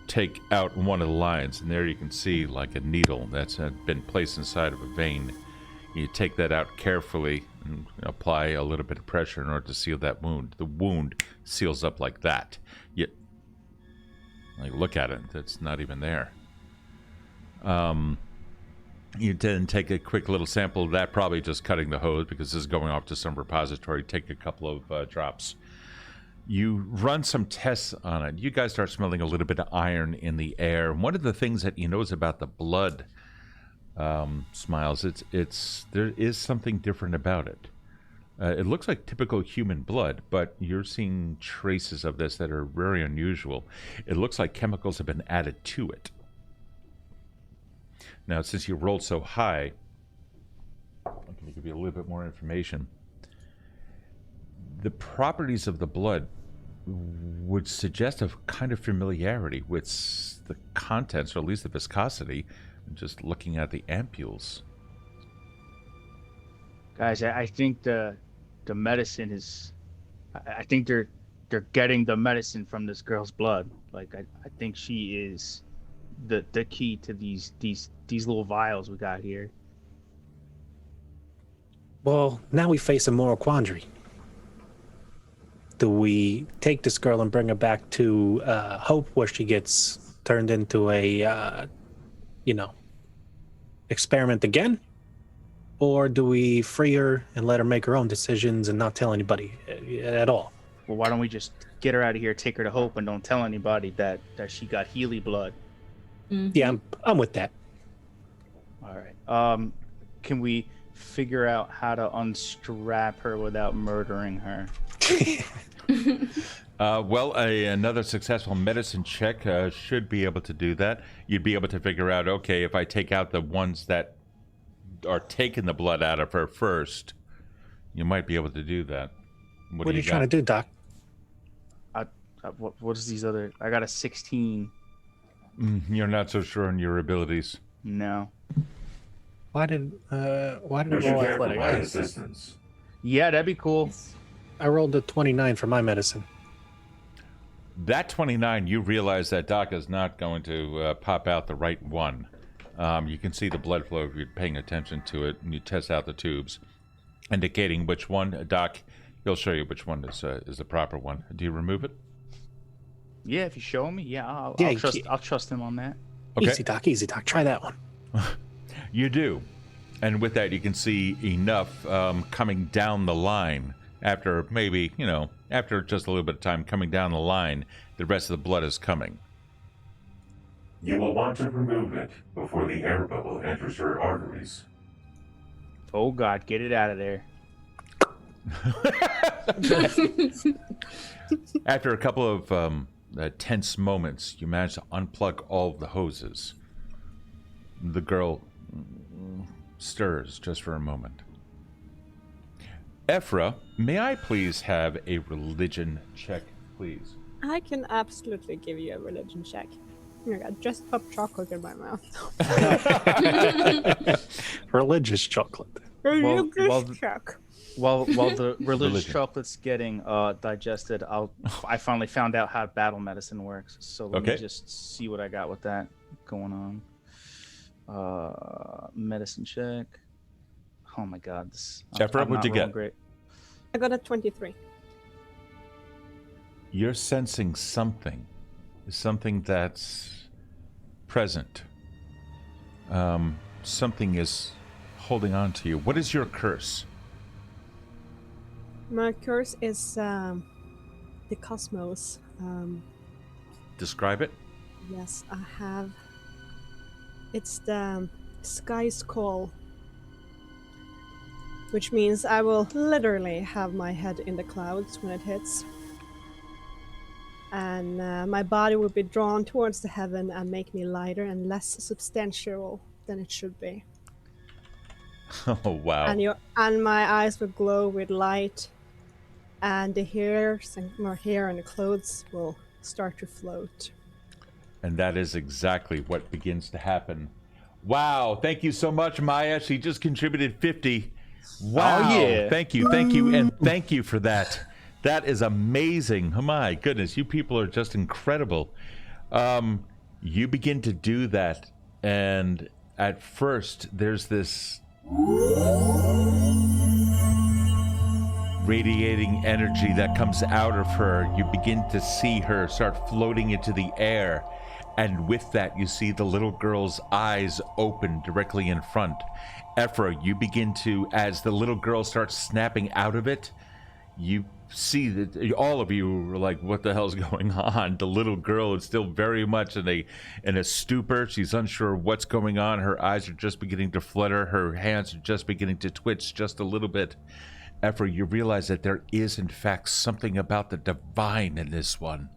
take out one of the lines, and there you can see like a needle that's been placed inside of a vein. You take that out carefully and apply a little bit of pressure in order to seal that wound. The wound seals up like that. Yet, like, look at it. It's not even there. You then take a quick little sample of that, probably just cutting the hose because this is going off to some repository. Take a couple of drops. You run some tests on it. You guys start smelling a little bit of iron in the air. One of the things that you notice about the blood, Smiles, there is something different about it. It looks like typical human blood, but you're seeing traces of this that are very unusual. It looks like chemicals have been added to it. Now, since you rolled so high, I'm going to give you a little bit more information. The properties of the blood would suggest a kind of familiarity with the contents, or at least the viscosity, just looking at the ampules. Guys, I think the medicine is... I think they're getting the medicine from this girl's blood. Like, I think she is the key to these little vials we got here. Well, now we face a moral quandary. Do we take this girl and bring her back to Hope, where she gets turned into a, experiment again? Or do we free her and let her make her own decisions and not tell anybody at all? Well, why don't we just get her out of here, take her to Hope, and don't tell anybody that she got Healy blood? Mm-hmm. Yeah, I'm with that. All right. Can we figure out how to unstrap her without murdering her? Well, another successful medicine check should be able to do that. You'd be able to figure out, okay, if I take out the ones that are taking the blood out of her first, you might be able to do that. What are you trying to do, Doc? What is these other? I got a 16. You're not so sure on your abilities. No. Why did I Would you roll care for athletic? my assistance? Yeah, that'd be cool. I rolled a 29 for my medicine. That 29, you realize that Doc is not going to pop out the right one. You can see the blood flow if you're paying attention to it, and you test out the tubes, indicating which one. Doc, he'll show you which one is the proper one. Do you remove it? Yeah, if you show me, yeah, I'll trust him on that. Okay. Easy doc. Try that one. You do. And with that, you can see enough coming down the line. After maybe, after just a little bit of time coming down the line, the rest of the blood is coming. You will want to remove it before the air bubble enters your arteries. Oh God, get it out of there. After a couple of tense moments, you manage to unplug all of the hoses. The girl stirs just for a moment. Ephra, may I please have a religion check, please? I can absolutely give you a religion check. Oh my god, just pop chocolate in my mouth. Religious chocolate. Religious check. While the religious Religion. chocolate's getting digested, I finally found out how battle medicine works. So let me just see what I got with that going on. Medicine check. Oh my God, this. Ephra, I'm what'd not you rolling get? Great. I got a 23. You're sensing something that's present. Something is holding on to you. What is your curse? My curse is the cosmos. Describe it. Yes, I have. It's the sky's call, which means I will literally have my head in the clouds when it hits. And my body will be drawn towards the heaven and make me lighter and less substantial than it should be. Oh, wow. And my eyes will glow with light, and the hair and the clothes will start to float. And that is exactly what begins to happen. Wow. Thank you so much, Maya. She just contributed 50. Wow. Oh, yeah. Thank you. And thank you for that. That is amazing. Oh, my goodness. You people are just incredible. You begin to do that. And at first, there's this radiating energy that comes out of her. You begin to see her start floating into the air. And with that, you see the little girl's eyes open directly in front. Ephra, you begin to, as the little girl starts snapping out of it, you see that all of you are like, what the hell's going on? The little girl is still very much in a stupor. She's unsure what's going on. Her eyes are just beginning to flutter. Her hands are just beginning to twitch just a little bit. Ephra, you realize that there is, in fact, something about the divine in this one.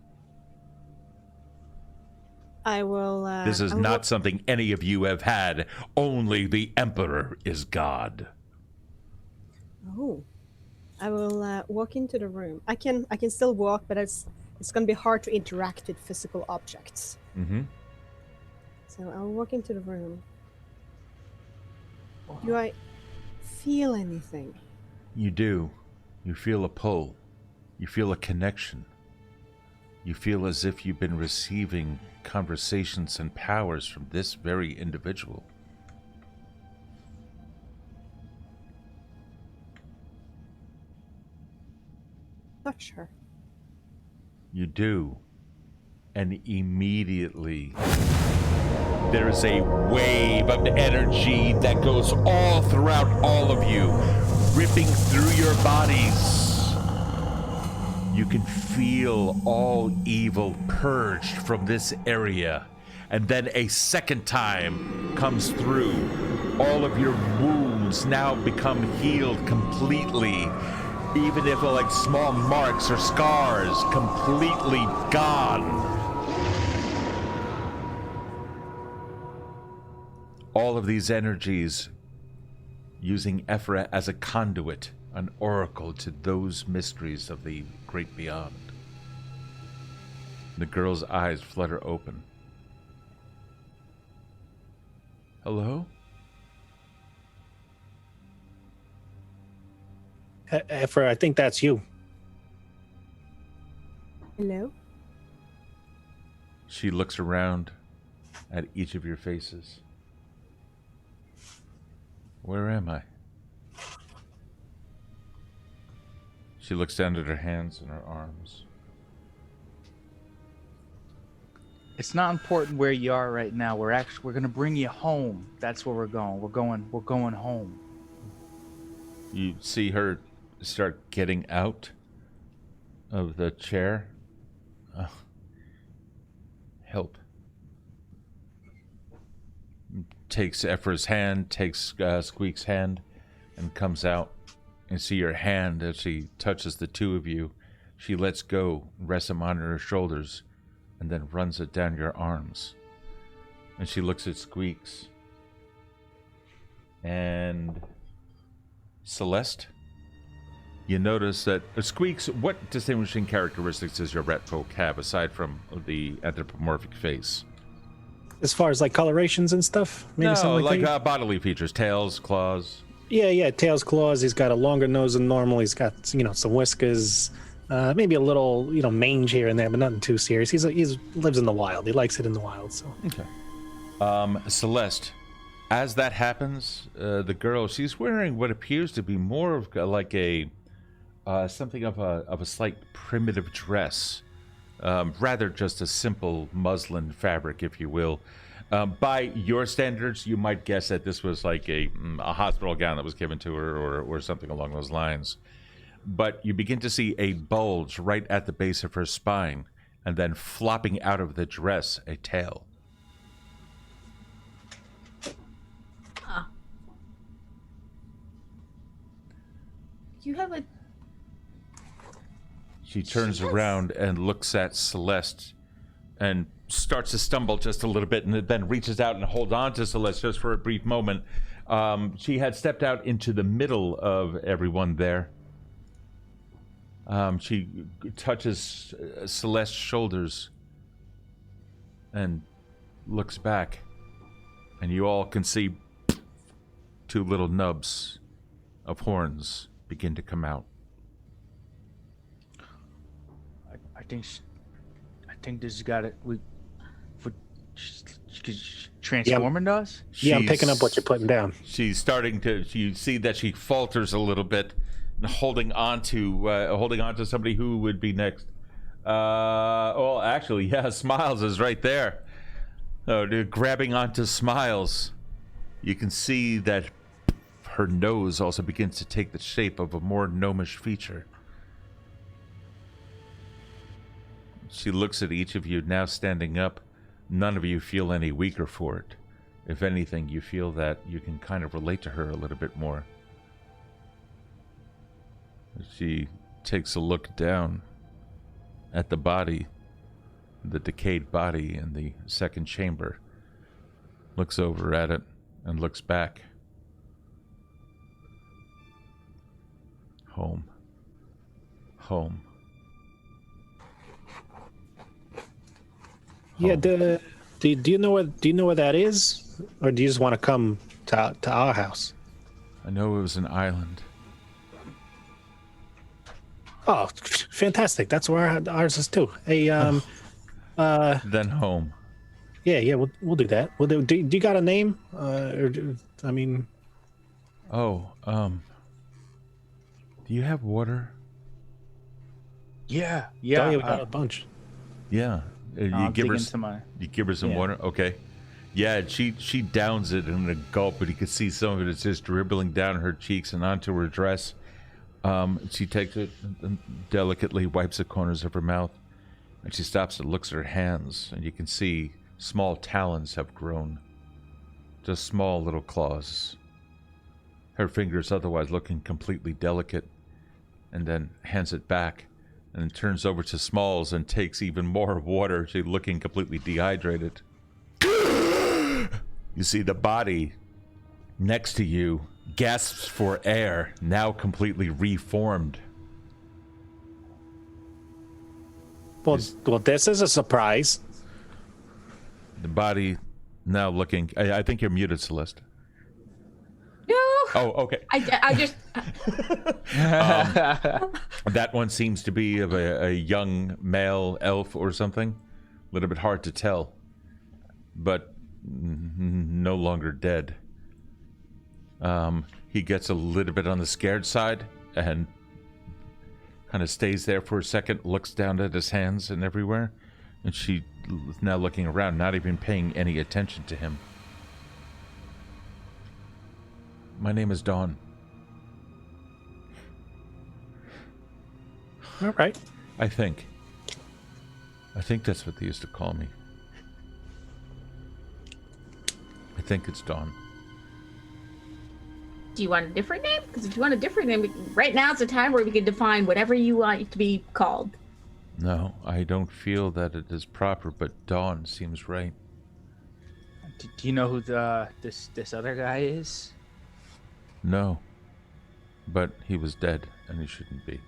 I will. This is not something any of you have had. Only the Emperor is God. Oh, I will walk into the room. I can still walk, but it's going to be hard to interact with physical objects. Mm-hmm. So I'll walk into the room. Do I feel anything? You do. You feel a pull. You feel a connection. You feel as if you've been receiving conversations and powers from this very individual. Touch her. You do. And immediately there's a wave of energy that goes all throughout all of you, ripping through your bodies. You can feel all evil purged from this area. And then a second time comes through. All of your wounds now become healed completely. Even if like small marks or scars, completely gone. All of these energies using Ephra as a conduit, an oracle to those mysteries of the great beyond. The girl's eyes flutter open. Hello? Efra, I think that's you. Hello? She looks around at each of your faces. Where am I? She looks down at her hands and her arms. It's not important where you are right now. We're gonna bring you home. That's where we're going. We're going home. You see her start getting out of the chair. Help. Takes Efra's hand, takes Squeak's hand, and comes out. And see your hand as she touches the two of you. She lets go, rests them on her shoulders, and then runs it down your arms. And she looks at Squeaks. And Celeste, you notice that Squeaks, what distinguishing characteristics does your rat folk have aside from the anthropomorphic face? As far as like colorations and stuff, maybe No, something like that. bodily features, tails, claws. Yeah, tails, claws. He's got a longer nose than normal. He's got, some whiskers, maybe a little, mange here and there, but nothing too serious. He's lives in the wild. He likes it in the wild. So okay. Celeste, as that happens, the girl, she's wearing what appears to be more of like a something of a slight primitive dress, rather just a simple muslin fabric, if you will. By your standards, you might guess that this was like a hospital gown that was given to her or something along those lines. But you begin to see a bulge right at the base of her spine, and then flopping out of the dress, a tail. Huh. You have a... She turns around and looks at Celeste and starts to stumble just a little bit, and then reaches out and holds on to Celeste just for a brief moment. She had stepped out into the middle of everyone there. She touches Celeste's shoulders and looks back, and you all can see two little nubs of horns begin to come out. I think this has got it. Transforming us? Yeah, I'm picking up what you're putting down. She's starting to. You see that she falters a little bit, holding on to somebody who would be next. Well, actually, yeah, Smiles is right there. Oh, dude, grabbing onto Smiles, you can see that her nose also begins to take the shape of a more gnomish feature. She looks at each of you now standing up. None of you feel any weaker for it. If anything, you feel that you can kind of relate to her a little bit more. She takes a look down at the body, the decayed body in the second chamber, looks over at it, and looks back. Home. Home. Yeah, do you know where that is, or do you just want to come to our house? I know it was an island. Oh, fantastic! That's where ours is too. Hey, Then home. Yeah, we'll do that. Do you got a name? Do you have water? Yeah. we got a bunch. Yeah. You give her some Yeah. water. Okay. Yeah, she downs it in a gulp, but you can see some of it is just dribbling down her cheeks and onto her dress. She takes it and delicately wipes the corners of her mouth, and she stops and looks at her hands, and you can see small talons have grown, just small little claws. Her fingers otherwise looking completely delicate, and then hands it back and turns over to Smalls and takes even more water. She's looking completely dehydrated. You see the body next to you gasps for air, now completely reformed. Well, this is a surprise. The body now looking. I think you're muted, Celeste. No. Oh, okay. I just. That one seems to be of a young male elf or something. A little bit hard to tell, but no longer dead. He gets a little bit on the scared side and kind of stays there for a second, looks down at his hands and everywhere, and she is now looking around, not even paying any attention to him. My name is Dawn. All right. I think that's what they used to call me. I think it's Dawn. Do you want a different name? Because if you want a different name, right now it's a time where we can define whatever you want to be called. No, I don't feel that it is proper, but Dawn seems right. Do you know who this other guy is? No, but he was dead, and he shouldn't be.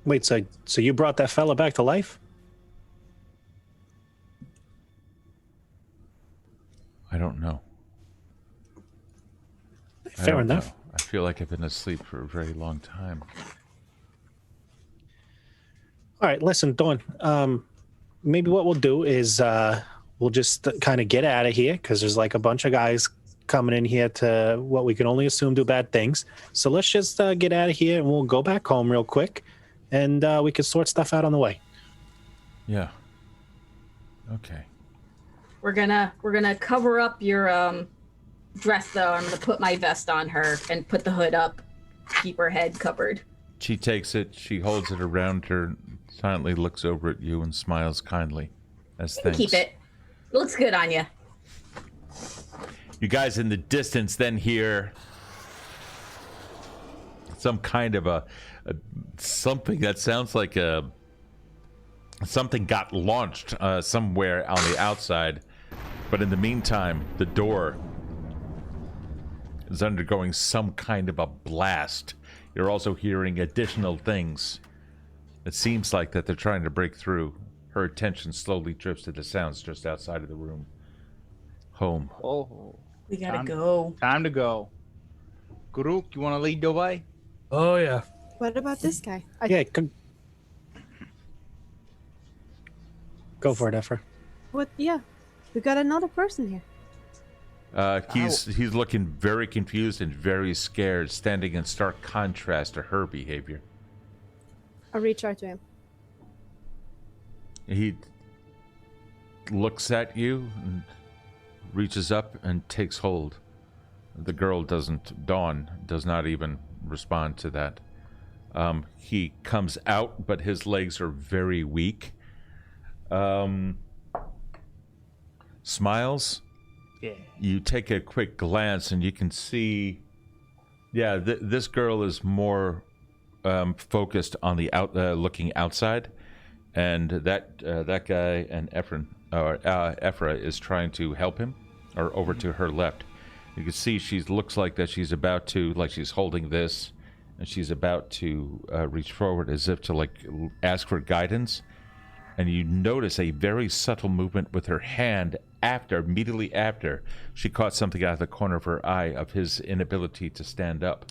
Wait, so you brought that fella back to life? I don't know. Fair enough. I feel like I've been asleep for a very long time. All right, listen, Dawn. Maybe what we'll do is we'll just kind of get out of here because there's like a bunch of guys coming in here to what we can only assume do bad things. So let's just get out of here and we'll go back home real quick, and we can sort stuff out on the way. Yeah. Okay. We're gonna cover up your dress though. I'm gonna put my vest on her and put the hood up, keep her head covered. She takes it, she holds it around her, silently looks over at you and smiles kindly. As thanks. Keep it. It looks good on you. You guys in the distance then hear some kind of a something that sounds like something got launched somewhere on the outside. But in the meantime, the door is undergoing some kind of a blast. You're also hearing additional things. It seems like that they're trying to break through. Her attention slowly drifts to the sounds just outside of the room. Home. Oh, We gotta go. time to go. Guruk, you want to lead the way? Oh yeah. What about this guy? Yeah, go for it, Efra. What? Yeah, we got another person here. He's looking very confused and very scared, standing in stark contrast to her behavior. I'll reach out to him. He looks at you and reaches up and takes hold. The girl Dawn does not even respond to that. He comes out, but his legs are very weak. Smiles. Yeah. You take a quick glance and you can see, this girl is more focused on the looking outside, and that guy and Ephra is trying to help him, or over to her left. You can see she looks like that she's about to, like she's holding this, and she's about to reach forward as if to like ask for guidance. And you notice a very subtle movement with her hand immediately after she caught something out of the corner of her eye of his inability to stand up.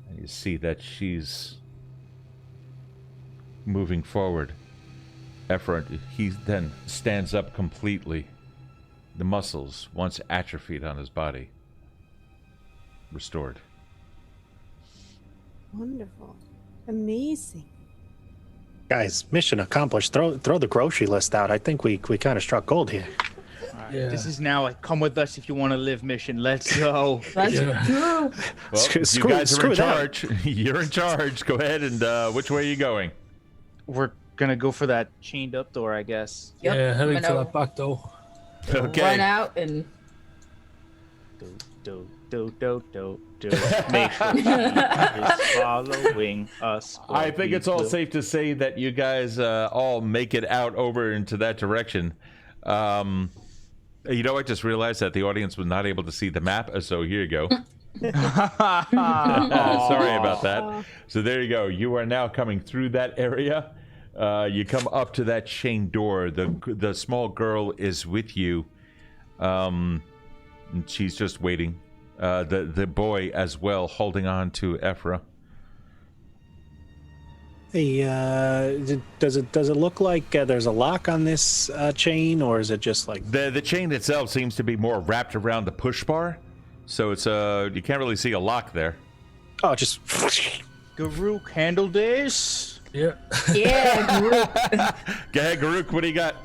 And you see that she's moving forward. Ephra, he then stands up completely. The muscles, once atrophied on his body, restored. Wonderful. Amazing. Guys, mission accomplished. Throw the grocery list out. I think we kind of struck gold here. All right. Yeah. This is now a come with us if you want to live mission. Let's go. Let's go. Well, Screw- you guys are screw in that. charge. You're in charge. Go ahead and which way are you going? We're gonna go for that chained up door, I guess. Yep, Yeah, heading I'm for gonna that back door. Okay. Run out and Do. Make sure he is following us. or I think he it's all will- safe to say that you guys all make it out over into that direction. You know, I just realized that the audience was not able to see the map, so here you go. Sorry about that. So there you go. You are now coming through that area. You come up to that chain door. The small girl is with you. And she's just waiting. The boy as well, holding on to Ephra. Hey, does it look like there's a lock on this chain, or is it just like the chain itself seems to be more wrapped around the push bar, so it's you can't really see a lock there. Oh, just Garuk, handle this. Yeah. Yeah. Go ahead, Garuk. What do you got?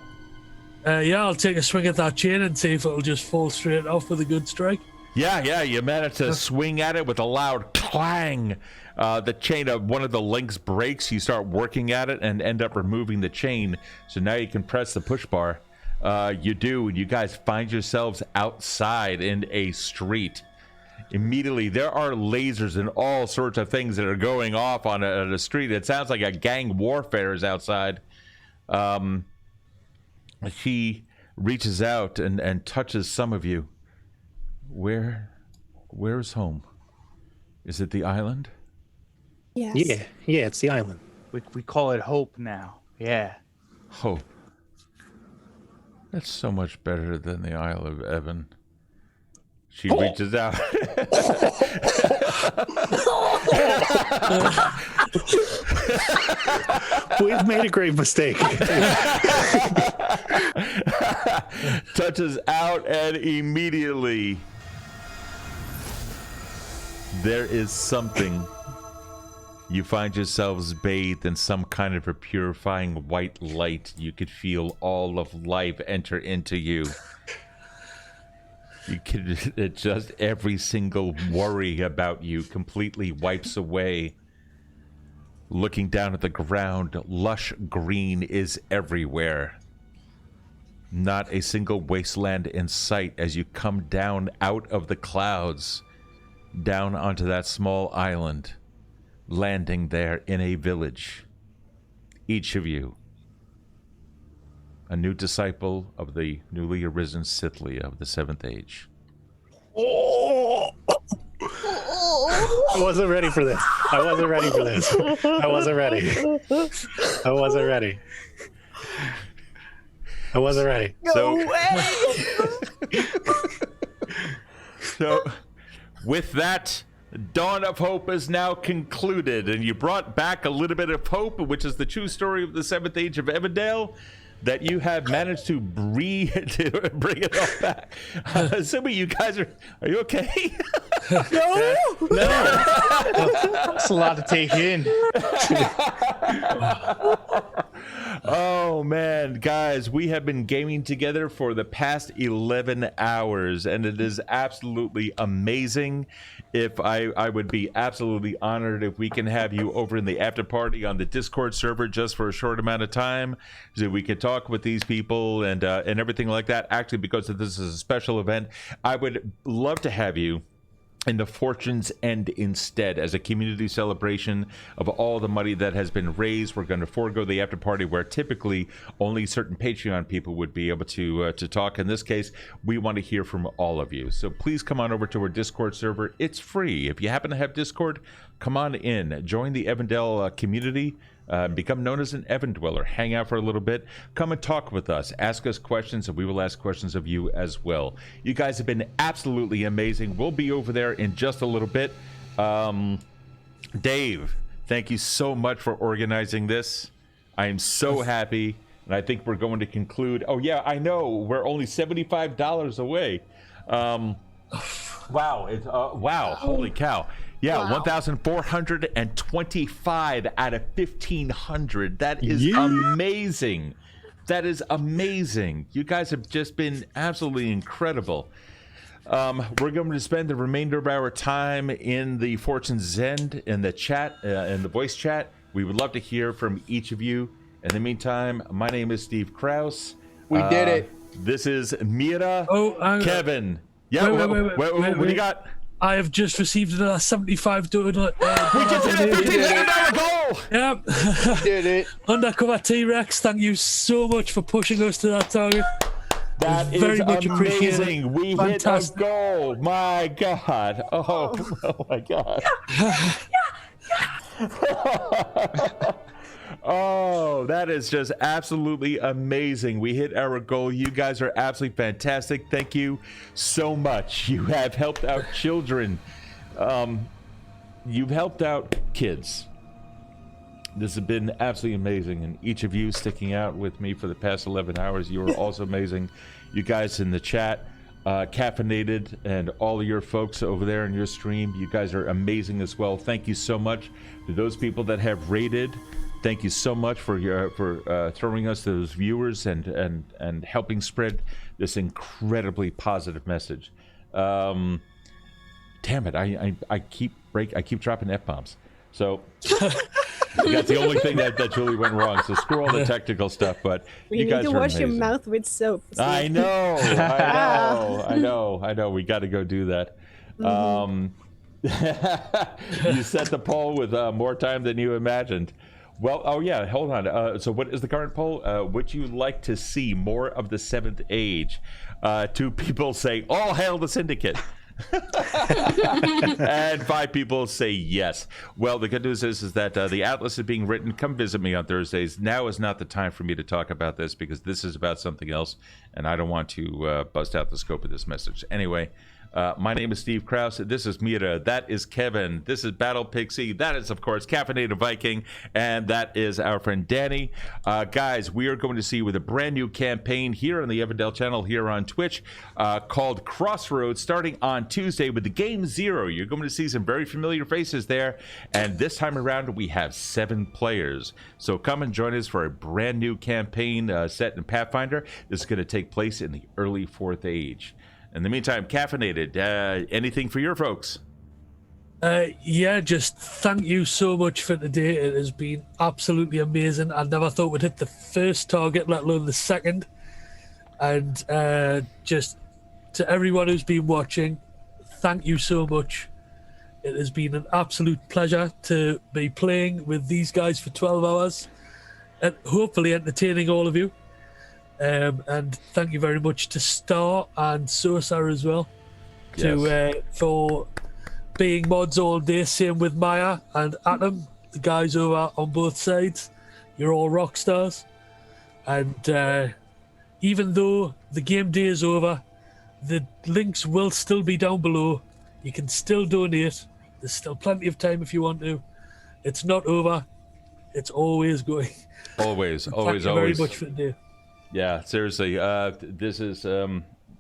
Yeah, I'll take a swing at that chain and see if it'll just fall straight off with a good strike. Yeah, you managed to swing at it with a loud clang. The chain of one of the links breaks. You start working at it and end up removing the chain. So now you can press the push bar. You do, and you guys find yourselves outside in a street. Immediately, there are lasers and all sorts of things that are going off on a street. It sounds like a gang warfare is outside. He reaches out and touches some of you. Where's home? Is it the island? Yes. yeah, it's the island. We call it Hope now. Yeah. Hope. That's so much better than the Isle of Evan. She reaches out. We've made a grave mistake. Touches out, and immediately there is something. You find yourselves bathed in some kind of a purifying white light. You could feel all of life enter into you. You could just every single worry about you completely wipes away. Looking down at the ground, lush green is everywhere. Not a single wasteland in sight as you come down out of the clouds, down onto that small island, landing there in a village. Each of you, a new disciple of the newly arisen Sithlia of the Seventh Age. I wasn't ready for this. I wasn't ready. So, with that, Dawn of Hope is now concluded, and you brought back a little bit of hope, which is the true story of the Seventh Age of Evindale, that you have managed to bring it all back. Assuming you guys are you okay? No. That's a lot to take in. Oh man, guys, we have been gaming together for the past 11 hours, and it is absolutely amazing. If I would be absolutely honored if we can have you over in the after party on the Discord server just for a short amount of time, so we could talk with these people and everything like that. Actually, because this is a special event, I would love to have you in the Fortune's End instead, as a community celebration of all the money that has been raised. We're going to forego the after party where typically only certain Patreon people would be able to talk. In this case, we want to hear from all of you. So please come on over to our Discord server. It's free. If you happen to have Discord, come on in. Join the Evindale community. Become known as an Evan Dweller. Hang out for a little bit. Come and talk with us. Ask us questions, and we will ask questions of you as well. You guys have been absolutely amazing. We'll be over there in just a little bit. Dave, thank you so much for organizing this. I am so happy, and I think we're going to conclude. Oh, yeah, I know. We're only $75 away. Wow. It's wow. Holy cow. Yeah, wow. 1,425 out of 1,500. That is amazing. That is amazing. You guys have just been absolutely incredible. We're going to spend the remainder of our time in the Fortune's End, in the chat, in the voice chat. We would love to hear from each of you. In the meantime, my name is Steve Krause. We did it. This is Mira. Kevin. Yeah, what do you got? I have just received another $75. We just hit a $50 goal! Yep. Did it. Undercover T-Rex, thank you so much for pushing us to that target. That is very much appreciated. amazing. We Fantastic. hit a goal. My God. Oh my God. Oh, that is just absolutely amazing. We hit our goal. You guys are absolutely fantastic. Thank you so much. You have helped out children. You've helped out kids. This has been absolutely amazing, and each of you sticking out with me for the past 11 hours, you are also amazing. You guys in the chat, Caffeinated, and all of your folks over there in your stream, you guys are amazing as well. Thank you so much to those people that have rated. Thank you so much for throwing us those viewers and helping spread this incredibly positive message. Damn it, I keep dropping F-bombs. So that's the only thing that really went wrong. So screw all the technical stuff, but You need guys to are wash your amazing. mouth with soap. Steve. I know. We got to go do that. You set the poll with more time than you imagined. Well, oh yeah, hold on. So what is the current poll? Would you like to see more of the Seventh Age? 2 people say, all hail the Syndicate. And 5 people say yes. Well, the good news is that the Atlas is being written. Come visit me on Thursdays. Now is not the time for me to talk about this because this is about something else, and I don't want to bust out the scope of this message. Anyway, my name is Steve Krause. This is Mira. That is Kevin. This is Battle Pixie. That is, of course, Caffeinated Viking. And that is our friend Danny. Guys, we are going to see you with a brand new campaign here on the Evindale channel here on Twitch called Crossroads, starting on Tuesday with the Game Zero. You're going to see some very familiar faces there. And this time around, we have 7 players. So come and join us for a brand new campaign set in Pathfinder. This is going to take place in the early 4th Age. In the meantime, Caffeinated, anything for your folks? Yeah, just thank you so much for today. It has been absolutely amazing. I never thought we'd hit the first target, let alone the second. And just to everyone who's been watching, thank you so much. It has been an absolute pleasure to be playing with these guys for 12 hours and hopefully entertaining all of you. And thank you very much to Star and Sosa as well for being mods all day. Same with Maya and Atom, the guys over on both sides. You're all rock stars. And even though the game day is over, the links will still be down below. You can still donate. There's still plenty of time if you want to. It's not over. It's always going. Always. Thank you very much for today. Yeah, seriously. This is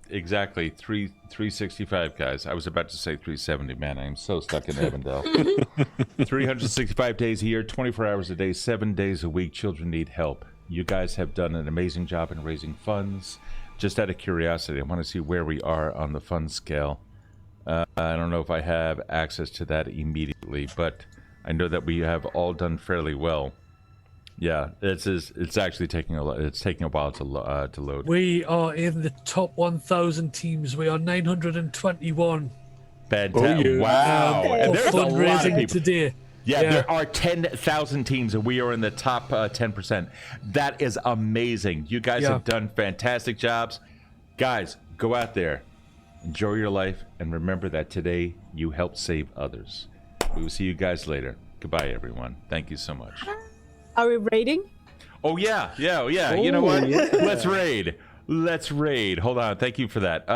exactly 365, guys. I was about to say 370, man. I'm so stuck in Evindale. 365 days a year, 24 hours a day, 7 days a week. Children need help. You guys have done an amazing job in raising funds. Just out of curiosity, I want to see where we are on the fund scale. I don't know if I have access to that immediately, but I know that we have all done fairly well. Yeah, it's actually taking a while to load. We are in the top 1,000 teams. We are 921. Fantastic! Wow, and there's a lot of fundraising people today. Yeah, there are 10,000 teams, and we are in the top 10%. That is amazing. You guys have done fantastic jobs. Guys, go out there, enjoy your life, and remember that today you helped save others. We will see you guys later. Goodbye, everyone. Thank you so much. Are we raiding? Oh, yeah. You know what? Yeah. Let's raid. Hold on. Thank you for that.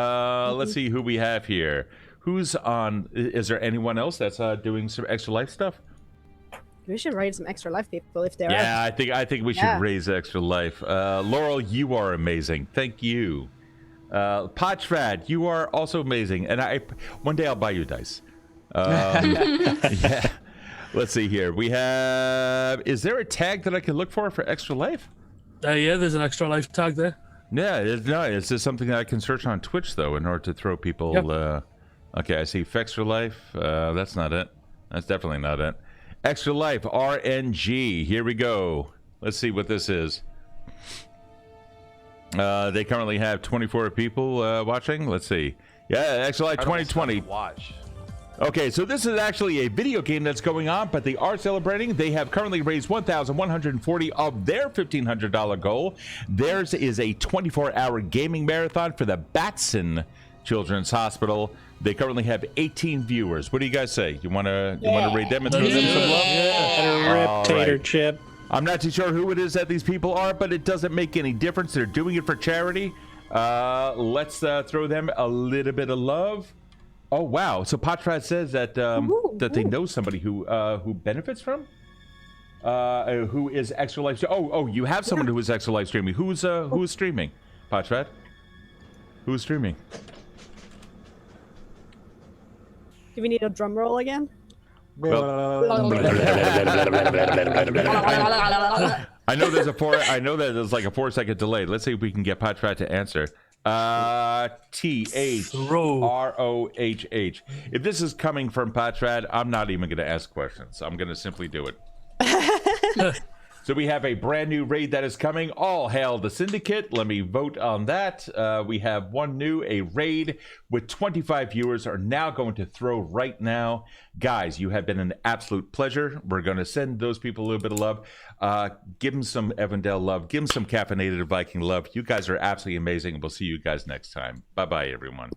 Let's see who we have here. Who's on? Is there anyone else that's doing some extra life stuff? We should raid some extra life people if there are. Yeah, I think we should raise extra life. Laurel, you are amazing. Thank you. Potchfad, you are also amazing. And one day I'll buy you dice. Yeah. Let's see here. We have... Is there a tag that I can look for extra life? Yeah, there's an extra life tag there. Yeah, it's just something that I can search on Twitch, though, in order to throw people... Yep. Okay, I see extra life. That's not it. That's definitely not it. Extra life, RNG. Here we go. Let's see what this is. They currently have 24 people watching. Let's see. Yeah, extra life 2020. Watch. Okay, so this is actually a video game that's going on, but they are celebrating. They have currently raised $1,140 of their $1,500 goal. Theirs is a 24-hour gaming marathon for the Batson Children's Hospital. They currently have 18 viewers. What do you guys say? You want to raid them and throw them some love? Rip tater chip. I'm not too sure who it is that these people are, but it doesn't make any difference. They're doing it for charity. Let's throw them a little bit of love. Oh wow! So Patrat says that that they know somebody who benefits from, who is extra live. Oh, you have someone who is extra live streaming. Who's streaming? Patrat, who's streaming? Do we need a drum roll again? I know there's I know that there's like a 4-second delay. Let's see if we can get Patrat to answer. THROHH. If this is coming from Patrat, I'm not even going to ask questions. I'm going to simply do it. So we have a brand new raid that is coming. All hail the Syndicate. Let me vote on that. We have one new, a raid with 25 viewers are now going to throw right now. Guys, you have been an absolute pleasure. We're going to send those people a little bit of love. Give them some Evindale love. Give them some Caffeinated Viking love. You guys are absolutely amazing. We'll see you guys next time. Bye-bye, everyone.